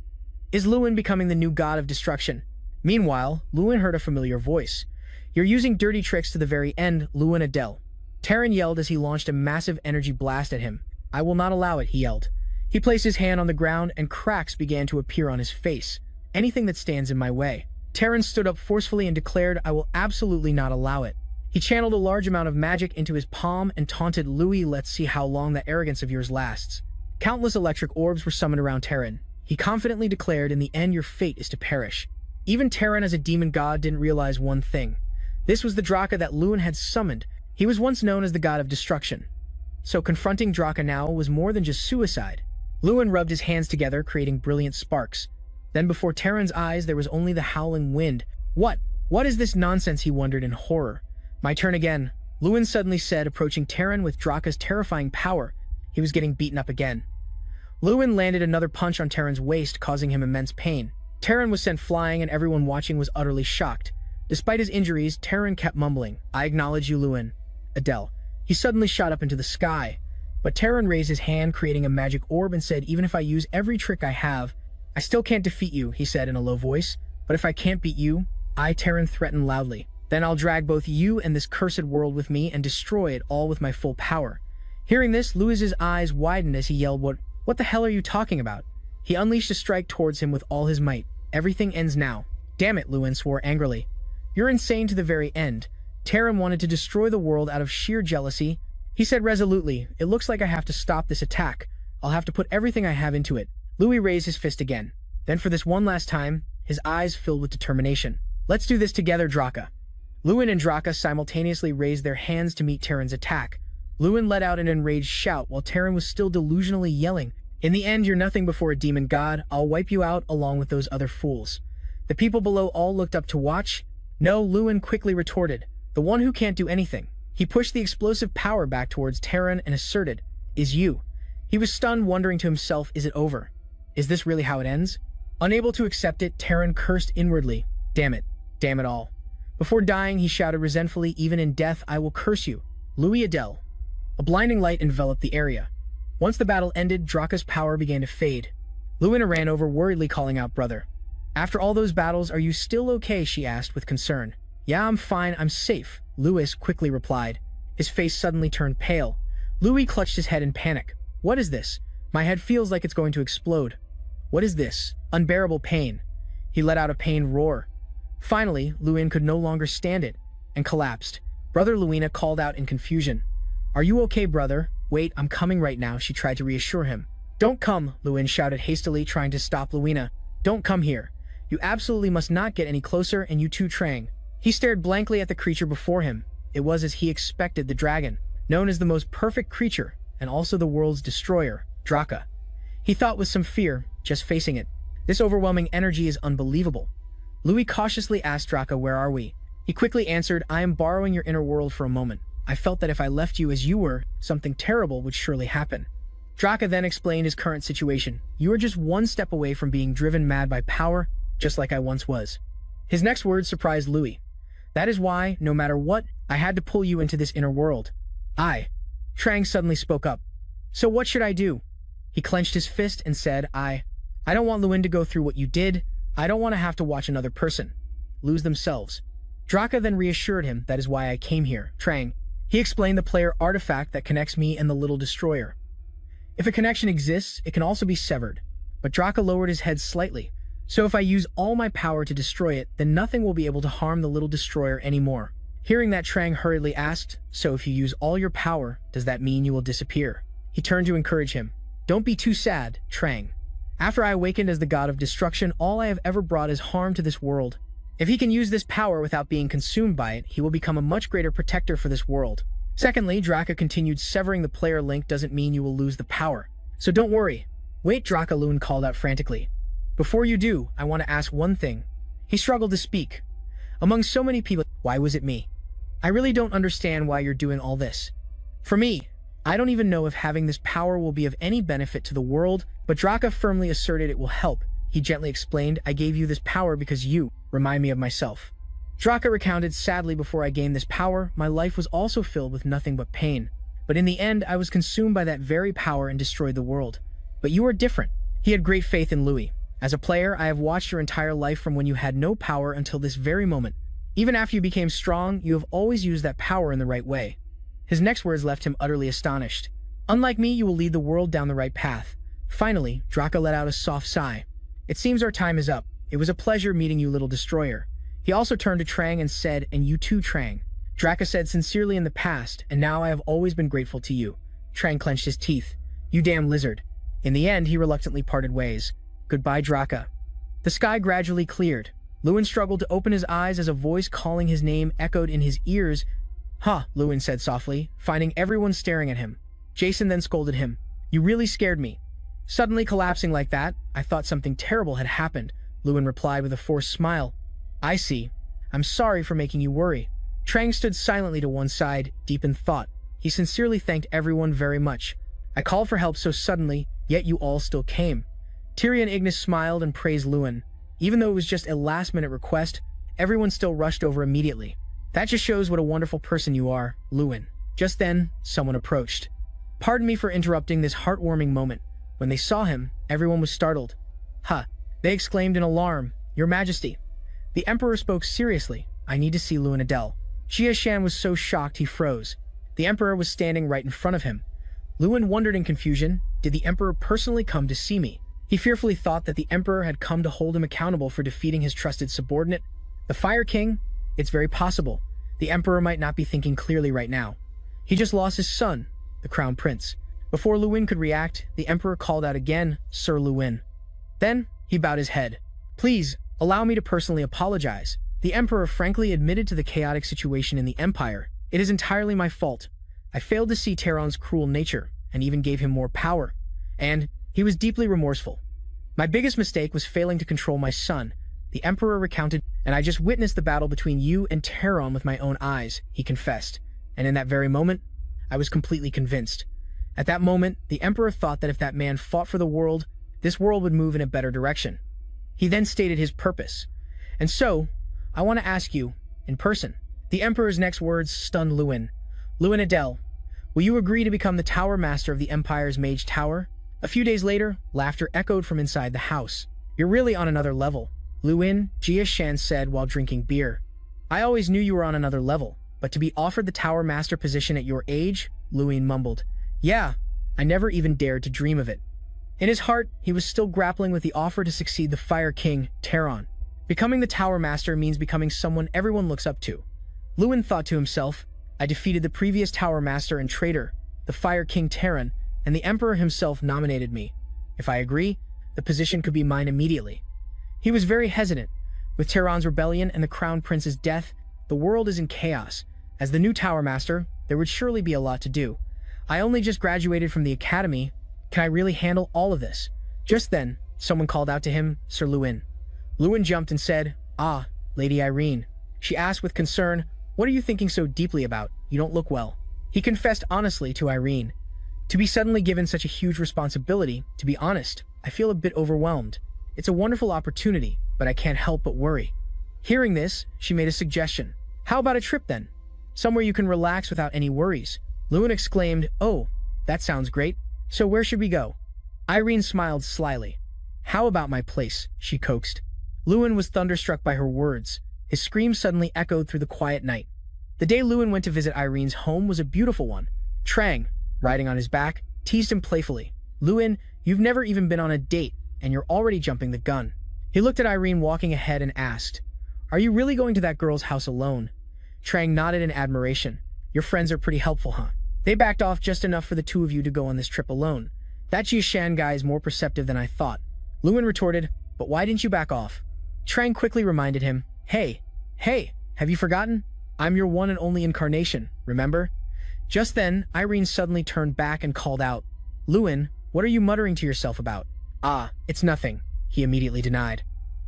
Is Lewin becoming the new god of destruction? Meanwhile, Lewin heard a familiar voice. You're using dirty tricks to the very end, Lewin Adele. Terran yelled as he launched a massive energy blast at him. I will not allow it, he yelled. He placed his hand on the ground and cracks began to appear on his face. Anything that stands in my way. Terran stood up forcefully and declared, I will absolutely not allow it. He channeled a large amount of magic into his palm and taunted Louis, let's see how long that arrogance of yours lasts. Countless electric orbs were summoned around Terran. He confidently declared, in the end your fate is to perish. Even Terran as a demon god didn't realize one thing. This was the Draka that Lewin had summoned. He was once known as the god of destruction. So confronting Draka now was more than just suicide. Lewin rubbed his hands together, creating brilliant sparks. Then before Terran's eyes there was only the howling wind. What is this nonsense, he wondered in horror. My turn again, Lewin suddenly said, approaching Terran with Draka's terrifying power. He was getting beaten up again. Lewin landed another punch on Terran's waist, causing him immense pain. Terran was sent flying and everyone watching was utterly shocked. Despite his injuries, Terran kept mumbling, I acknowledge you, Lewin. Adele. He suddenly shot up into the sky. But Terran raised his hand, creating a magic orb, and said, even if I use every trick I have, I still can't defeat you, he said in a low voice. But if I can't beat you, I, Terran, threatened loudly. Then I'll drag both you and this cursed world with me and destroy it all with my full power. Hearing this, Louis's eyes widened as he yelled, What the hell are you talking about? He unleashed a strike towards him with all his might. Everything ends now. Damn it, Lewin swore angrily. You're insane to the very end. Terran wanted to destroy the world out of sheer jealousy. He said resolutely, it looks like I have to stop this attack. I'll have to put everything I have into it. Louis raised his fist again. Then for this one last time, his eyes filled with determination. Let's do this together, Draka. Lewin and Draka simultaneously raised their hands to meet Terran's attack. Lewin let out an enraged shout while Terran was still delusionally yelling, in the end, you're nothing before a demon god. I'll wipe you out along with those other fools. The people below all looked up to watch. No, Lewin quickly retorted. The one who can't do anything. He pushed the explosive power back towards Terran and asserted, is you. He was stunned, wondering to himself, is it over? Is this really how it ends? Unable to accept it, Terran cursed inwardly. Damn it. Damn it all. Before dying, he shouted resentfully, even in death, I will curse you. Louis Adele. A blinding light enveloped the area. Once the battle ended, Draka's power began to fade. Lewin ran over, worriedly calling out, brother. After all those battles, are you still okay? She asked with concern. Yeah, I'm fine, I'm safe, Louis quickly replied. His face suddenly turned pale. Louis clutched his head in panic. What is this? My head feels like it's going to explode. What is this? Unbearable pain. He let out a pained roar. Finally, Lewin could no longer stand it and collapsed. Brother Luina called out in confusion. Are you okay, brother? Wait, I'm coming right now, she tried to reassure him. Don't come, Lewin shouted hastily, trying to stop Luina. Don't come here. You absolutely must not get any closer, and you too, Trang. He stared blankly at the creature before him. It was as he expected, the dragon, known as the most perfect creature, and also the world's destroyer, Draka. He thought with some fear, just facing it. This overwhelming energy is unbelievable. Louis cautiously asked Draka, where are we? He quickly answered, I am borrowing your inner world for a moment. I felt that if I left you as you were, something terrible would surely happen. Draka then explained his current situation. You are just one step away from being driven mad by power, just like I once was. His next words surprised Louis. That is why, no matter what, I had to pull you into this inner world. Trang suddenly spoke up. So what should I do? He clenched his fist and said, I don't want Lewin to go through what you did. I don't want to have to watch another person lose themselves. Draka then reassured him that is why I came here. Trang. He explained the player artifact that connects me and the little destroyer. If a connection exists, it can also be severed. But Draka lowered his head slightly. So if I use all my power to destroy it, then nothing will be able to harm the little destroyer anymore. Hearing that, Trang hurriedly asked, so if you use all your power, does that mean you will disappear? He turned to encourage him. Don't be too sad, Trang. After I awakened as the god of destruction, all I have ever brought is harm to this world. If he can use this power without being consumed by it, he will become a much greater protector for this world. Secondly, Draka continued, severing the player link doesn't mean you will lose the power. So don't worry. Wait, Draka, Lewin called out frantically. Before you do, I want to ask one thing. He struggled to speak. Among so many people, why was it me? I really don't understand why you're doing all this. For me, I don't even know if having this power will be of any benefit to the world, but Draka firmly asserted it will help. He gently explained, I gave you this power because you remind me of myself. Draka recounted, sadly, before I gained this power, my life was also filled with nothing but pain. But in the end, I was consumed by that very power and destroyed the world. But you are different. He had great faith in Louis. As a player, I have watched your entire life from when you had no power until this very moment. Even after you became strong, you have always used that power in the right way. His next words left him utterly astonished. Unlike me, you will lead the world down the right path. Finally, Draka let out a soft sigh. It seems our time is up. It was a pleasure meeting you, little destroyer. He also turned to Trang and said, and you too, Trang. Draka said sincerely in the past, and now I have always been grateful to you. Trang clenched his teeth. You damn lizard. In the end, he reluctantly parted ways. Goodbye, Draka. The sky gradually cleared. Lewin struggled to open his eyes as a voice calling his name echoed in his ears. Huh, Lewin said softly, finding everyone staring at him. Jason then scolded him. You really scared me. Suddenly collapsing like that, I thought something terrible had happened, Lewin replied with a forced smile. I see. I'm sorry for making you worry. Trang stood silently to one side, deep in thought. He sincerely thanked everyone very much. I called for help so suddenly, yet you all still came. Tyrion Ignis smiled and praised Lewin. Even though it was just a last-minute request, everyone still rushed over immediately. That just shows what a wonderful person you are, Lewin. Just then, someone approached. Pardon me for interrupting this heartwarming moment. When they saw him, everyone was startled. Huh, they exclaimed in alarm. Your Majesty. The Emperor spoke seriously. I need to see Lewin Adele. Jia Shan was so shocked he froze. The Emperor was standing right in front of him. Lewin wondered in confusion, did the Emperor personally come to see me? He fearfully thought that the Emperor had come to hold him accountable for defeating his trusted subordinate. The Fire King? It's very possible. The Emperor might not be thinking clearly right now. He just lost his son, the Crown Prince. Before Lewin could react, the Emperor called out again, Sir Lewin. Then, he bowed his head. Please, allow me to personally apologize. The Emperor frankly admitted to the chaotic situation in the Empire. It is entirely my fault. I failed to see Tehran's cruel nature, and even gave him more power. And he was deeply remorseful. My biggest mistake was failing to control my son. The Emperor recounted, and I just witnessed the battle between you and Tehran with my own eyes, he confessed. And in that very moment, I was completely convinced. At that moment, the Emperor thought that if that man fought for the world, this world would move in a better direction. He then stated his purpose. And so, I want to ask you, in person. The Emperor's next words stunned Lewin. Lewin Adele, will you agree to become the Tower Master of the Empire's Mage Tower? A few days later, laughter echoed from inside the house. You're really on another level, Lewin, Jia Shan said while drinking beer. I always knew you were on another level, but to be offered the Tower Master position at your age, Lewin mumbled. Yeah, I never even dared to dream of it. In his heart, he was still grappling with the offer to succeed the Fire King, Tehran. Becoming the Tower Master means becoming someone everyone looks up to. Lewin thought to himself, I defeated the previous Tower Master and traitor, the Fire King Tehran, and the Emperor himself nominated me. If I agree, the position could be mine immediately. He was very hesitant. With Tehran's rebellion and the Crown Prince's death, the world is in chaos. As the new Tower Master, there would surely be a lot to do. I only just graduated from the academy. Can I really handle all of this? Just then, someone called out to him, Sir Lewin. Lewin jumped and said, Ah, Lady Irene. She asked with concern, What are you thinking so deeply about? You don't look well. He confessed honestly to Irene. To be suddenly given such a huge responsibility, to be honest, I feel a bit overwhelmed. It's a wonderful opportunity, but I can't help but worry. Hearing this, she made a suggestion. How about a trip then? Somewhere you can relax without any worries. Lewin exclaimed, "Oh, that sounds great. So where should we go?" Irene smiled slyly. "How about my place?" she coaxed. Lewin was thunderstruck by her words. His screams suddenly echoed through the quiet night. The day Lewin went to visit Irene's home was a beautiful one. Trang, riding on his back, teased him playfully. "Lewin, you've never even been on a date, and you're already jumping the gun." He looked at Irene walking ahead and asked, "Are you really going to that girl's house alone?" Trang nodded in admiration. "Your friends are pretty helpful, huh? They backed off just enough for the two of you to go on this trip alone. That Jiashan guy is more perceptive than I thought." Lewin retorted, "But why didn't you back off?" Trang quickly reminded him, Hey, have you forgotten? I'm your one and only incarnation, remember?" Just then, Irene suddenly turned back and called out, "Lewin, what are you muttering to yourself about?" "Ah, it's nothing," he immediately denied.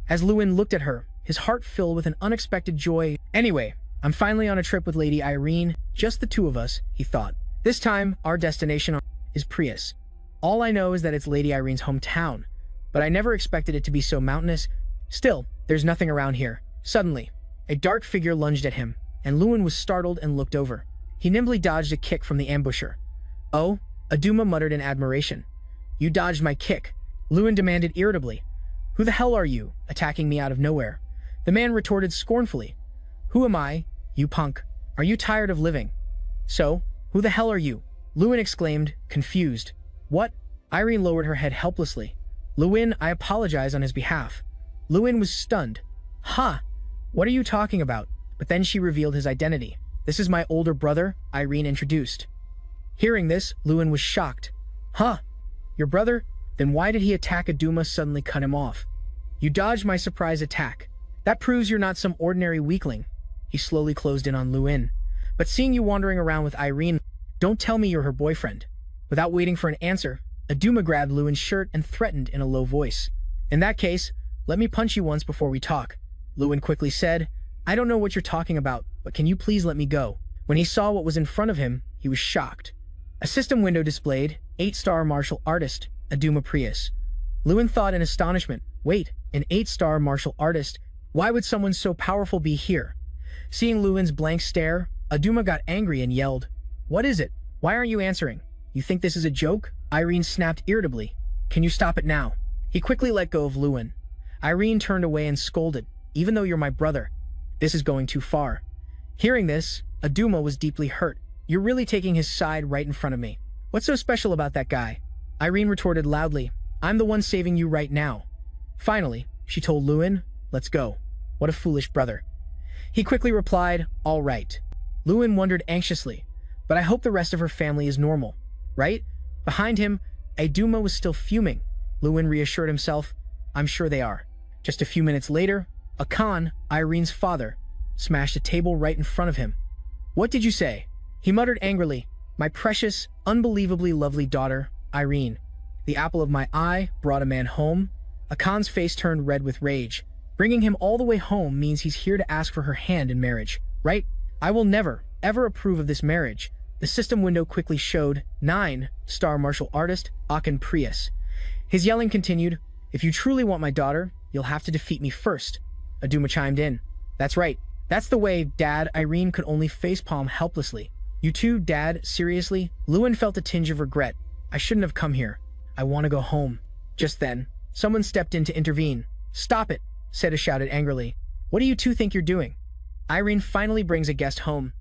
As Lewin looked at her, his heart filled with an unexpected joy. "Anyway, I'm finally on a trip with Lady Irene, just the two of us," he thought. "This time, our destination is Prius. All I know is that it's Lady Irene's hometown, but I never expected it to be so mountainous. Still, there's nothing around here." Suddenly, a dark figure lunged at him, and Lewin was startled and looked over. He nimbly dodged a kick from the ambusher. "Oh," Aduma muttered in admiration. "You dodged my kick," Lewin demanded irritably. "Who the hell are you, attacking me out of nowhere?" The man retorted scornfully. "Who am I, you punk? Are you tired of living?" "So, who the hell are you?" Lewin exclaimed, confused. "What?" Irene lowered her head helplessly. "Lewin, I apologize on his behalf." Lewin was stunned. "Ha! What are you talking about?" But then she revealed his identity. "This is my older brother," Irene introduced. Hearing this, Lewin was shocked. "Huh? Your brother? Then why did he attack Aduma suddenly cut him off?" "You dodged my surprise attack. That proves you're not some ordinary weakling." He slowly closed in on Lewin. "But seeing you wandering around with Irene, don't tell me you're her boyfriend." Without waiting for an answer, Aduma grabbed Lewin's shirt and threatened in a low voice. "In that case, let me punch you once before we talk." Lewin quickly said, "I don't know what you're talking about, but can you please let me go?" When he saw what was in front of him, he was shocked. A system window displayed, 8-star martial artist, Aduma Prius. Lewin thought in astonishment, wait, an 8-star martial artist? Why would someone so powerful be here? Seeing Lewin's blank stare, Aduma got angry and yelled, "What is it? Why aren't you answering? You think this is a joke?" Irene snapped irritably. "Can you stop it now?" He quickly let go of Lewin. Irene turned away and scolded, "Even though you're my brother, this is going too far." Hearing this, Aduma was deeply hurt. "You're really taking his side right in front of me. What's so special about that guy?" Irene retorted loudly, "I'm the one saving you right now." Finally, she told Lewin, "Let's go." What a foolish brother. He quickly replied, "All right." Lewin wondered anxiously, "But I hope the rest of her family is normal, right?" Behind him, Aduma was still fuming. Lewin reassured himself, "I'm sure they are." Just a few minutes later, Akan, Irene's father, smashed a table right in front of him. "What did you say?" He muttered angrily, "My precious, unbelievably lovely daughter, Irene. The apple of my eye brought a man home." Akan's face turned red with rage. Bringing him all the way home means he's here to ask for her hand in marriage, right? "I will never, ever approve of this marriage." The system window quickly showed 9-star martial artist, Akan Prius. His yelling continued, "If you truly want my daughter, you'll have to defeat me first." Aduma chimed in. "That's right. That's the way, Dad." Irene could only facepalm helplessly. "You too, Dad? Seriously?" Lewin felt a tinge of regret. "I shouldn't have come here. I want to go home." Just then, someone stepped in to intervene. "Stop it," Seda shouted angrily. "What do you two think you're doing? Irene finally brings a guest home,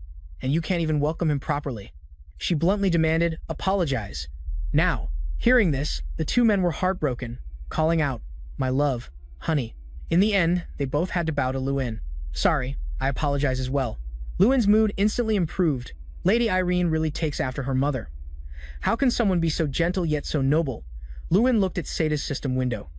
and you can't even welcome him properly." She bluntly demanded, "Apologize." Now, hearing this, the two men were heartbroken, calling out, "My love, honey." In the end, they both had to bow to Lewin. "Sorry, I apologize as well." Lewin's mood instantly improved. Lady Irene really takes after her mother. How can someone be so gentle yet so noble? Lewin looked at Seda's system window.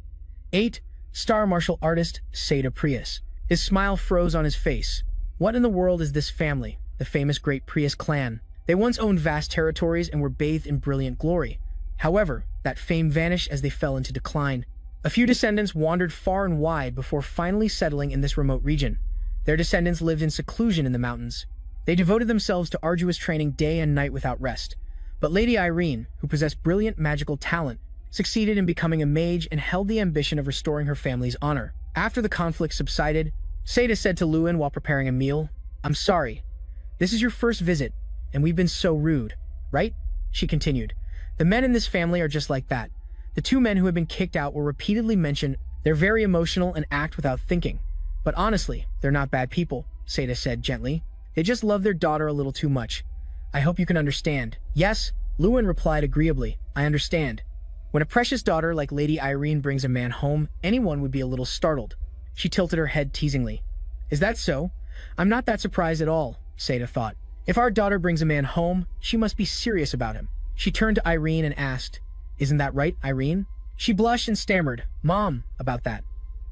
8-star martial artist, Seda Prius. His smile froze on his face. What in the world is this family, the famous Great Prius clan? They once owned vast territories and were bathed in brilliant glory. However, that fame vanished as they fell into decline. A few descendants wandered far and wide before finally settling in this remote region. Their descendants lived in seclusion in the mountains. They devoted themselves to arduous training day and night without rest. But Lady Irene, who possessed brilliant magical talent, succeeded in becoming a mage and held the ambition of restoring her family's honor. After the conflict subsided, Seda said to Lewin while preparing a meal, "I'm sorry. This is your first visit, and we've been so rude, right?" She continued. "The men in this family are just like that. The two men who have been kicked out were repeatedly mentioned. They're very emotional and act without thinking. But honestly, they're not bad people," Seda said gently. "They just love their daughter a little too much. I hope you can understand." "Yes," Lewin replied agreeably. "I understand. When a precious daughter like Lady Irene brings a man home, anyone would be a little startled." She tilted her head teasingly. "Is that so? I'm not that surprised at all," Seda thought. "If our daughter brings a man home, she must be serious about him." She turned to Irene and asked, "Isn't that right, Irene?" She blushed and stammered, "Mom, about that."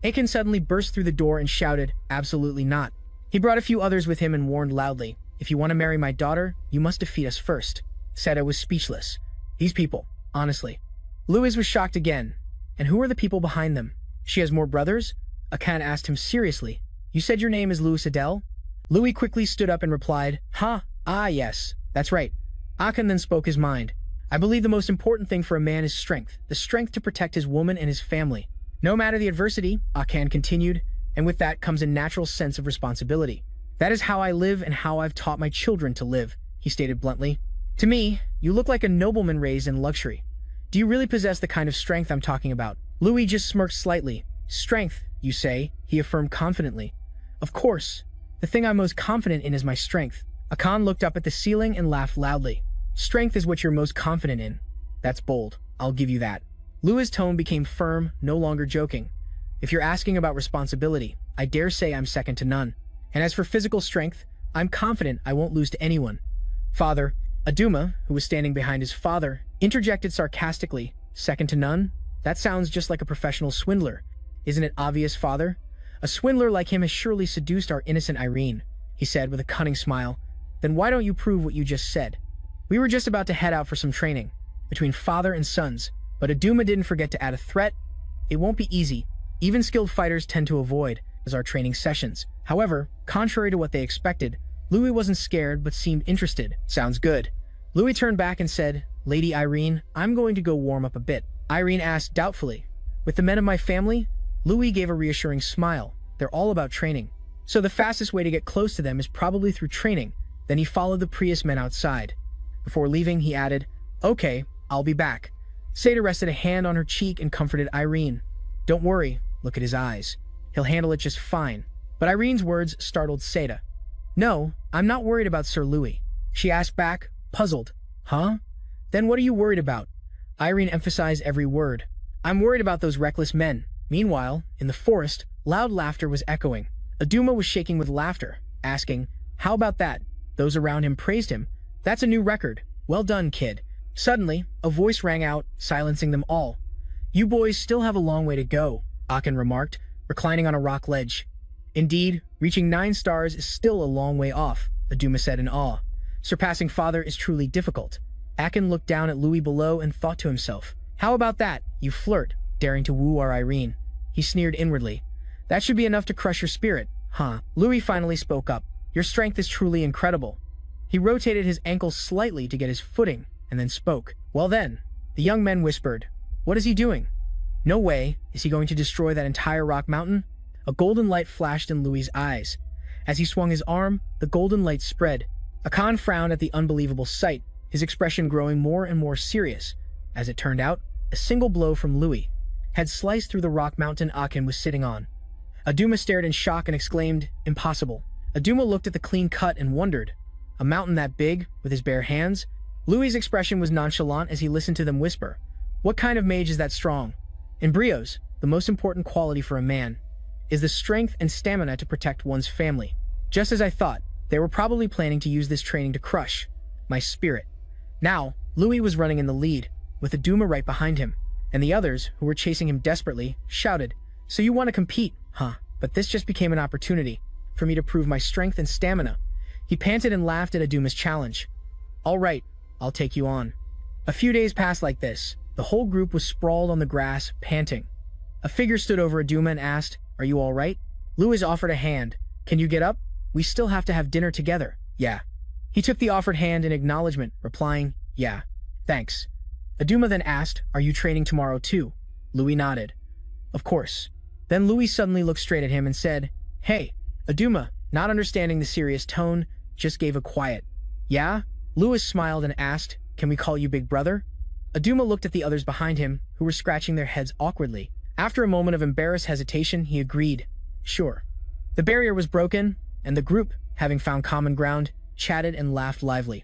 Akin suddenly burst through the door and shouted, "Absolutely not." He brought a few others with him and warned loudly, "If you want to marry my daughter, you must defeat us first." Seda was speechless. These people, honestly. Louis was shocked again. "And who are the people behind them? She has more brothers?" Akan asked him seriously. "You said your name is Louis Adele?" Louis quickly stood up and replied, Yes, that's right." Akan then spoke his mind. "I believe the most important thing for a man is strength, the strength to protect his woman and his family. No matter the adversity," Akan continued, "and with that comes a natural sense of responsibility. That is how I live and how I've taught my children to live," he stated bluntly. "To me, you look like a nobleman raised in luxury. Do you really possess the kind of strength I'm talking about?" Louis just smirked slightly. "Strength, you say?" he affirmed confidently. "Of course. The thing I'm most confident in is my strength." Akan looked up at the ceiling and laughed loudly. "Strength is what you're most confident in. That's bold. I'll give you that." Louis' tone became firm, no longer joking. "If you're asking about responsibility, I dare say I'm second to none. And as for physical strength, I'm confident I won't lose to anyone." Father, Aduma, who was standing behind his father, interjected sarcastically, "Second to none? That sounds just like a professional swindler. Isn't it obvious, Father? A swindler like him has surely seduced our innocent Irene," he said with a cunning smile. "Then why don't you prove what you just said?" "We were just about to head out for some training, between father and sons, but Aduma didn't forget to add a threat. It won't be easy. Even skilled fighters tend to avoid as our training sessions." However, contrary to what they expected, Louis wasn't scared but seemed interested. "Sounds good." Louis turned back and said, "Lady Irene, I'm going to go warm up a bit." Irene asked doubtfully, "With the men of my family?" Louis gave a reassuring smile. "They're all about training. So the fastest way to get close to them is probably through training." Then he followed the Prius men outside. Before leaving, he added, "Okay, I'll be back." Seda rested a hand on her cheek and comforted Irene. "Don't worry, look at his eyes. He'll handle it just fine." But Irene's words startled Seda. "No, I'm not worried about Sir Louis." She asked back, puzzled. "Huh? Then what are you worried about?" Irene emphasized every word. "I'm worried about those reckless men." Meanwhile, in the forest, loud laughter was echoing. Aduma was shaking with laughter, asking, "How about that?" Those around him praised him. "That's a new record. Well done, kid." Suddenly, a voice rang out, silencing them all. "You boys still have a long way to go," Akan remarked, reclining on a rock ledge. "Indeed, reaching 9 stars is still a long way off," Aduma said in awe. "Surpassing father is truly difficult." Akan looked down at Louis below and thought to himself, "How about that, you flirt, daring to woo our Irene?" He sneered inwardly. "That should be enough to crush your spirit, huh?" Louis finally spoke up. "Your strength is truly incredible." He rotated his ankles slightly to get his footing, and then spoke. "Well then," the young men whispered, "what is he doing?" "No way. Is he going to destroy that entire rock mountain?" A golden light flashed in Louis's eyes. As he swung his arm, the golden light spread. Akan frowned at the unbelievable sight, his expression growing more and more serious. As it turned out, a single blow from Louis had sliced through the rock mountain Akan was sitting on. Aduma stared in shock and exclaimed, "Impossible." Aduma looked at the clean cut and wondered. A mountain that big, with his bare hands? Louis's expression was nonchalant as he listened to them whisper. "What kind of mage is that strong?" In Brios, the most important quality for a man is the strength and stamina to protect one's family. Just as I thought, they were probably planning to use this training to crush my spirit. Now, Louis was running in the lead, with Aduma right behind him, and the others, who were chasing him desperately, shouted, "So you want to compete, huh?" But this just became an opportunity for me to prove my strength and stamina. He panted and laughed at Aduma's challenge. "All right, I'll take you on." A few days passed like this. The whole group was sprawled on the grass, panting. A figure stood over Aduma and asked, "Are you all right?" Louis offered a hand. "Can you get up? We still have to have dinner together." "Yeah." He took the offered hand in acknowledgement, replying, "Yeah." Thanks. Aduma then asked, are you training tomorrow too? Louis nodded. Of course. Then Louis suddenly looked straight at him and said, Hey, Aduma, not understanding the serious tone, just gave a quiet, yeah? Louis smiled and asked, can we call you Big Brother? Aduma looked at the others behind him, who were scratching their heads awkwardly. After a moment of embarrassed hesitation, he agreed, sure. The barrier was broken, and the group, having found common ground, chatted and laughed lively.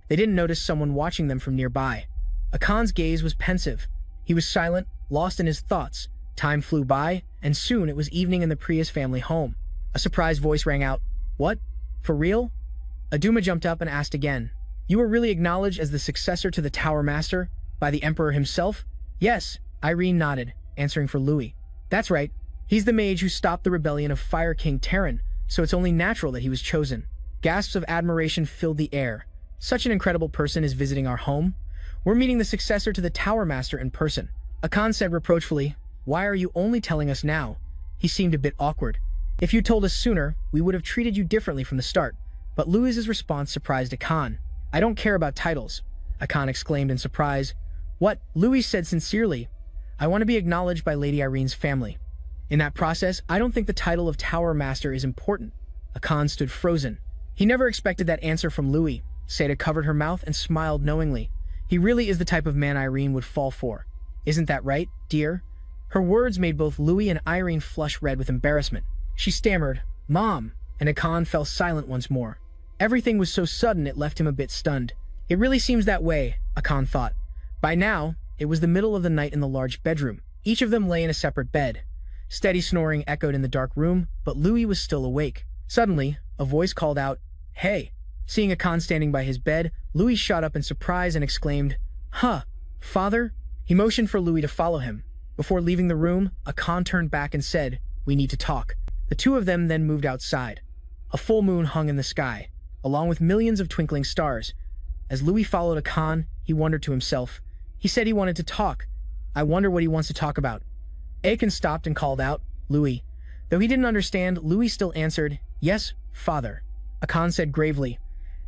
They didn't notice someone watching them from nearby. Akan's gaze was pensive. He was silent, lost in his thoughts. Time flew by, and soon it was evening in the Prius family home. A surprised voice rang out, What? For real? Aduma jumped up and asked again, You were really acknowledged as the successor to the Tower Master by the Emperor himself? Yes, Irene nodded, answering for Louis. That's right. He's the mage who stopped the rebellion of Fire King Terran, so it's only natural that he was chosen. Gasps of admiration filled the air. Such an incredible person is visiting our home. We're meeting the successor to the Tower Master in person. Akan said reproachfully, Why are you only telling us now? He seemed a bit awkward. If you told us sooner, we would have treated you differently from the start. But Louis's response surprised Akan. I don't care about titles, Akan exclaimed in surprise. What? Louis said sincerely. I want to be acknowledged by Lady Irene's family. In that process, I don't think the title of Tower Master is important. Akan stood frozen. He never expected that answer from Louis. Seda covered her mouth and smiled knowingly. He really is the type of man Irene would fall for. Isn't that right, dear? Her words made both Louis and Irene flush red with embarrassment. She stammered, Mom, and Akan fell silent once more. Everything was so sudden it left him a bit stunned. It really seems that way, Akan thought. By now, it was the middle of the night in the large bedroom. Each of them lay in a separate bed. Steady snoring echoed in the dark room, but Louis was still awake. Suddenly, a voice called out, Hey! Seeing Akan standing by his bed, Louis shot up in surprise and exclaimed, Huh, father? He motioned for Louis to follow him. Before leaving the room, Akan turned back and said, We need to talk. The two of them then moved outside. A full moon hung in the sky, along with millions of twinkling stars. As Louis followed Akan, he wondered to himself. He said he wanted to talk. I wonder what he wants to talk about. Akan stopped and called out, Louis. Though he didn't understand, Louis still answered, Yes, father. Akan said gravely,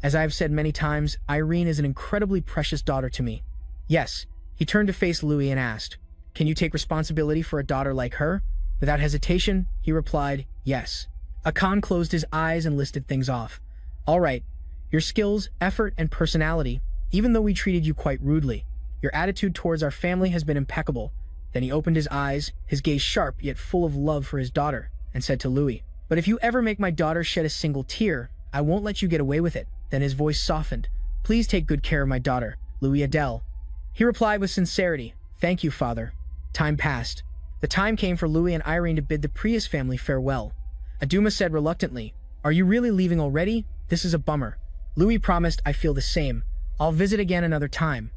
As I have said many times, Irene is an incredibly precious daughter to me. Yes. He turned to face Louis and asked, Can you take responsibility for a daughter like her? Without hesitation, he replied, Yes. Akan closed his eyes and listed things off. All right. Your skills, effort, and personality, even though we treated you quite rudely. Your attitude towards our family has been impeccable. Then he opened his eyes, his gaze sharp yet full of love for his daughter, and said to Louis, But if you ever make my daughter shed a single tear, I won't let you get away with it. Then his voice softened. Please take good care of my daughter, Louis Adele. He replied with sincerity, Thank you, father. Time passed. The time came for Louis and Irene to bid the Prius family farewell. Aduma said reluctantly, Are you really leaving already? This is a bummer. Louis promised, I feel the same. I'll visit again another time.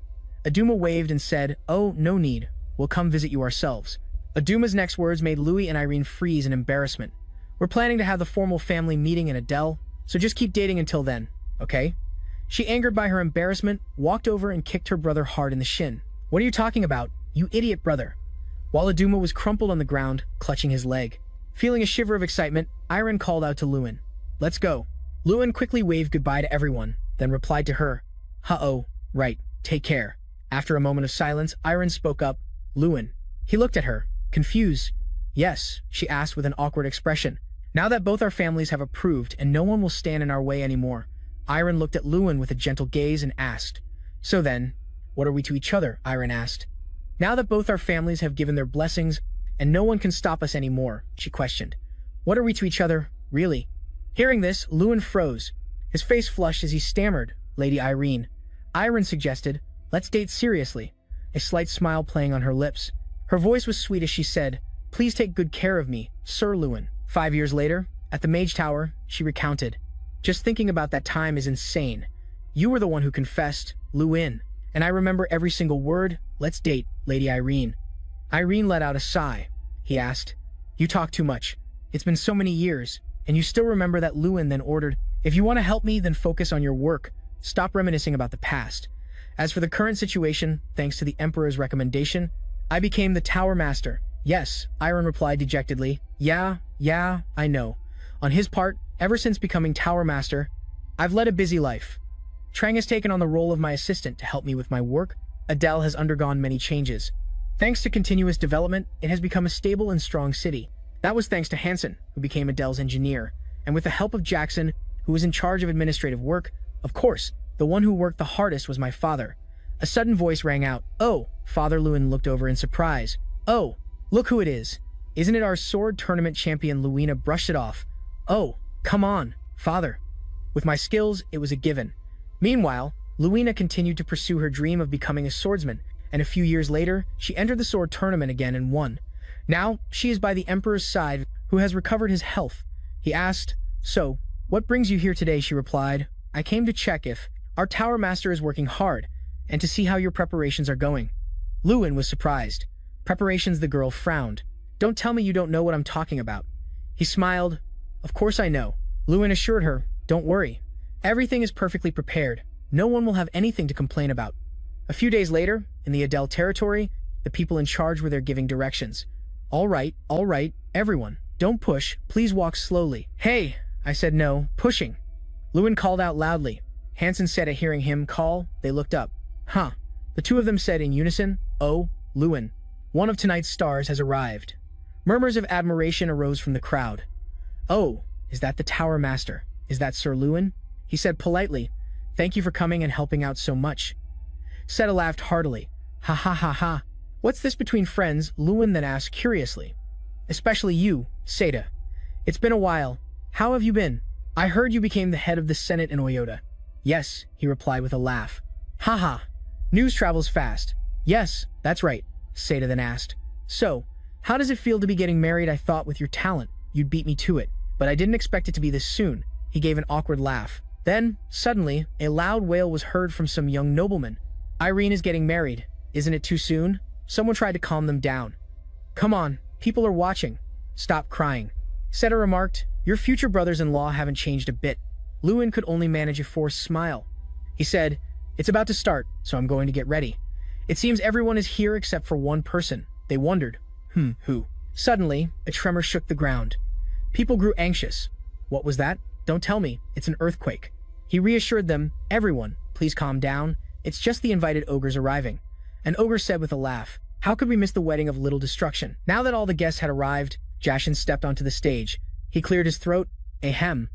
Aduma waved and said, Oh, no need. We'll come visit you ourselves. Aduma's next words made Louis and Irene freeze in embarrassment. We're planning to have the formal family meeting in Adele, so just keep dating until then, okay? She, angered by her embarrassment, walked over and kicked her brother hard in the shin. What are you talking about, you idiot brother? While Aduma was crumpled on the ground, clutching his leg. Feeling a shiver of excitement, Irene called out to Lewin. Let's go. Lewin quickly waved goodbye to everyone, then replied to her, Uh-oh, right, take care. After a moment of silence, Irene spoke up, Lewin. He looked at her, confused. Yes, she asked with an awkward expression. Now that both our families have approved and no one will stand in our way anymore, Irene looked at Lewin with a gentle gaze and asked, So then, what are we to each other? Irene asked. Now that both our families have given their blessings and no one can stop us anymore, she questioned. What are we to each other, really? Hearing this, Lewin froze. His face flushed as he stammered, Lady Irene. Irene suggested, Let's date seriously, a slight smile playing on her lips. Her voice was sweet as she said, Please take good care of me, Sir Lewin. 5 years later, at the Mage Tower, she recounted, Just thinking about that time is insane. You were the one who confessed, Lewin. And I remember every single word. Let's date, Lady Irene. Irene let out a sigh. He asked, You talk too much. It's been so many years, and you still remember that? Lewin then ordered, If you want to help me, then focus on your work. Stop reminiscing about the past. As for the current situation, thanks to the Emperor's recommendation, I became the Tower Master. Yes, Irene replied dejectedly. Yeah, I know. On his part, ever since becoming Tower Master, I've led a busy life. Trang has taken on the role of my assistant to help me with my work. Adele has undergone many changes. Thanks to continuous development, it has become a stable and strong city. That was thanks to Hansen, who became Adele's engineer, and with the help of Jackson, who was in charge of administrative work. Of course, the one who worked the hardest was my father. A sudden voice rang out. "Oh!" Father Lewin looked over in surprise. "Oh, look who it is. Isn't it our sword tournament champion?" Luina brushed it off. "Oh, come on, father." With my skills, it was a given. Meanwhile, Luina continued to pursue her dream of becoming a swordsman, and a few years later, she entered the sword tournament again and won. Now, she is by the Emperor's side, who has recovered his health. He asked, "So, what brings you here today?" She replied, "I came to check if our tower master is working hard, and to see how your preparations are going." Lewin was surprised. "Preparations?" The girl frowned. "Don't tell me you don't know what I'm talking about." He smiled. "Of course I know." Lewin assured her, "Don't worry. Everything is perfectly prepared. No one will have anything to complain about." A few days later, in the Adele territory, the people in charge were there giving directions. All right, everyone. Don't push. Please walk slowly." "Hey!" I said. "No, pushing." Lewin called out loudly. Hansen said at hearing him call, they looked up. "Huh." The two of them said in unison, "Oh, Lewin. One of tonight's stars has arrived." Murmurs of admiration arose from the crowd. "Oh, is that the Tower Master? Is that Sir Lewin?" He said politely, "Thank you for coming and helping out so much." Seta laughed heartily. "Ha ha ha ha. What's this between friends?" Lewin then asked curiously. "Especially you, Seta. It's been a while. How have you been? I heard you became the head of the Senate in Oyota." "Yes," he replied with a laugh. "Ha ha. News travels fast." "Yes, that's right," Seta then asked. "So, how does it feel to be getting married? I thought with your talent, you'd beat me to it, but I didn't expect it to be this soon." He gave an awkward laugh. Then, suddenly, a loud wail was heard from some young nobleman. "Irene is getting married. Isn't it too soon?" Someone tried to calm them down. "Come on, people are watching. Stop crying." Seta remarked, "Your future brothers-in-law haven't changed a bit." Lewin could only manage a forced smile. He said, "It's about to start, so I'm going to get ready. It seems everyone is here except for one person." They wondered, who? Suddenly, a tremor shook the ground. People grew anxious. What was that? Don't tell me, it's an earthquake. He reassured them, "Everyone, please calm down. It's just the invited ogres arriving." An ogre said with a laugh, "How could we miss the wedding of Little Destruction?" Now that all the guests had arrived, Jashin stepped onto the stage. He cleared his throat. Ahem.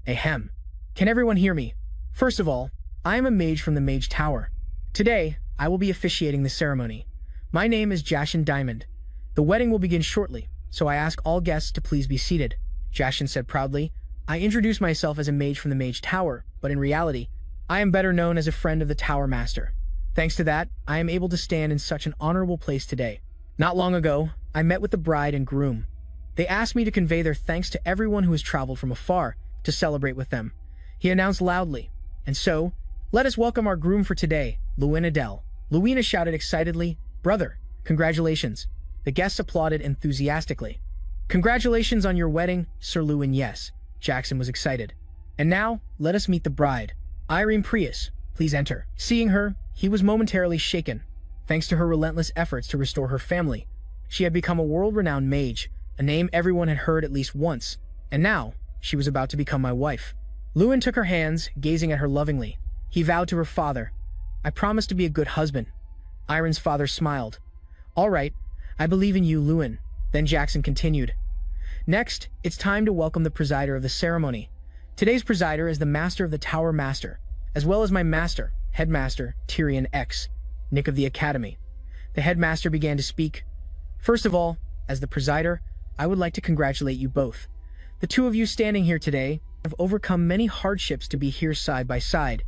Ahem. Can everyone hear me? First of all, I am a mage from the Mage Tower. Today, I will be officiating the ceremony. My name is Jashin Diamond. The wedding will begin shortly, so I ask all guests to please be seated." Jashin said proudly, "I introduce myself as a mage from the Mage Tower, but in reality, I am better known as a friend of the Tower Master. Thanks to that, I am able to stand in such an honorable place today. Not long ago, I met with the bride and groom. They asked me to convey their thanks to everyone who has traveled from afar to celebrate with them." He announced loudly, "And so, let us welcome our groom for today, Lewin Adele." Luina shouted excitedly, "Brother, congratulations." The guests applauded enthusiastically. "Congratulations on your wedding, Sir Lewin." "Yes." Jackson was excited. "And now, let us meet the bride. Irene Prius, please enter." Seeing her, he was momentarily shaken. Thanks to her relentless efforts to restore her family, she had become a world-renowned mage, a name everyone had heard at least once, and now, she was about to become my wife. Lewin took her hands, gazing at her lovingly. He vowed to her father, "I promise to be a good husband." Irene's father smiled. "All right, I believe in you, Lewin." Then Jackson continued, "Next, it's time to welcome the presider of the ceremony. Today's presider is the Master of the Tower Master, as well as my master, Headmaster Tyrion X, Nick of the Academy." The headmaster began to speak. "First of all, as the presider, I would like to congratulate you both. The two of you standing here today have overcome many hardships to be here side by side.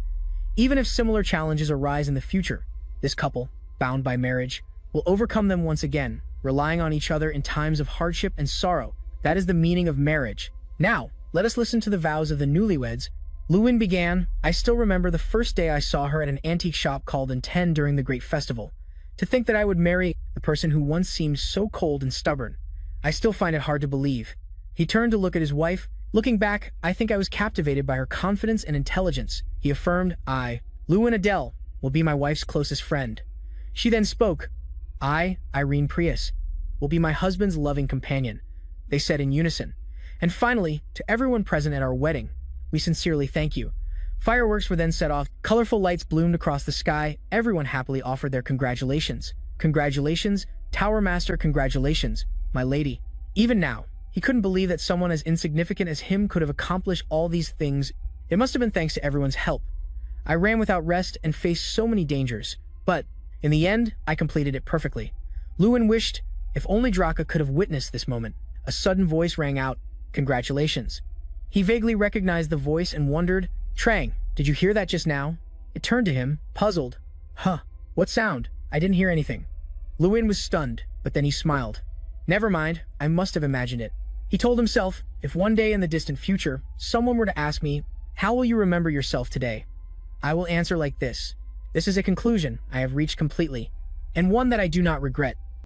Even if similar challenges arise in the future, this couple, bound by marriage, will overcome them once again, relying on each other in times of hardship and sorrow. That is the meaning of marriage. Now, let us listen to the vows of the newlyweds." Lewin began, "I still remember the first day I saw her at an antique shop called in 10 during the Great Festival. To think that I would marry the person who once seemed so cold and stubborn. I still find it hard to believe." He turned to look at his wife. "Looking back, I think I was captivated by her confidence and intelligence." He affirmed, "I, Lewin Adele, will be my wife's closest friend." She then spoke, "I, Irene Prius, will be my husband's loving companion." They said in unison. "And finally, to everyone present at our wedding, we sincerely thank you Fireworks were then set off. Colorful lights bloomed across the sky. Everyone happily offered their congratulations. Congratulations, Tower Master, congratulations, my lady. Even now, he couldn't believe that someone as insignificant as him could have accomplished all these things. It must have been thanks to everyone's help. I ran without rest and faced so many dangers, but in the end, I completed it perfectly. Lewin wished if only Draka could have witnessed this moment. A sudden voice rang out, congratulations. He vaguely recognized the voice and wondered, Trang, did you hear that just now? It turned to him, puzzled. Huh, what sound? I didn't hear anything. Lewin was stunned, but then he smiled. Never mind, I must have imagined it. He told himself, if one day in the distant future, someone were to ask me, how will you remember yourself today? I will answer like this. This is a conclusion I have reached completely, and one that I do not regret.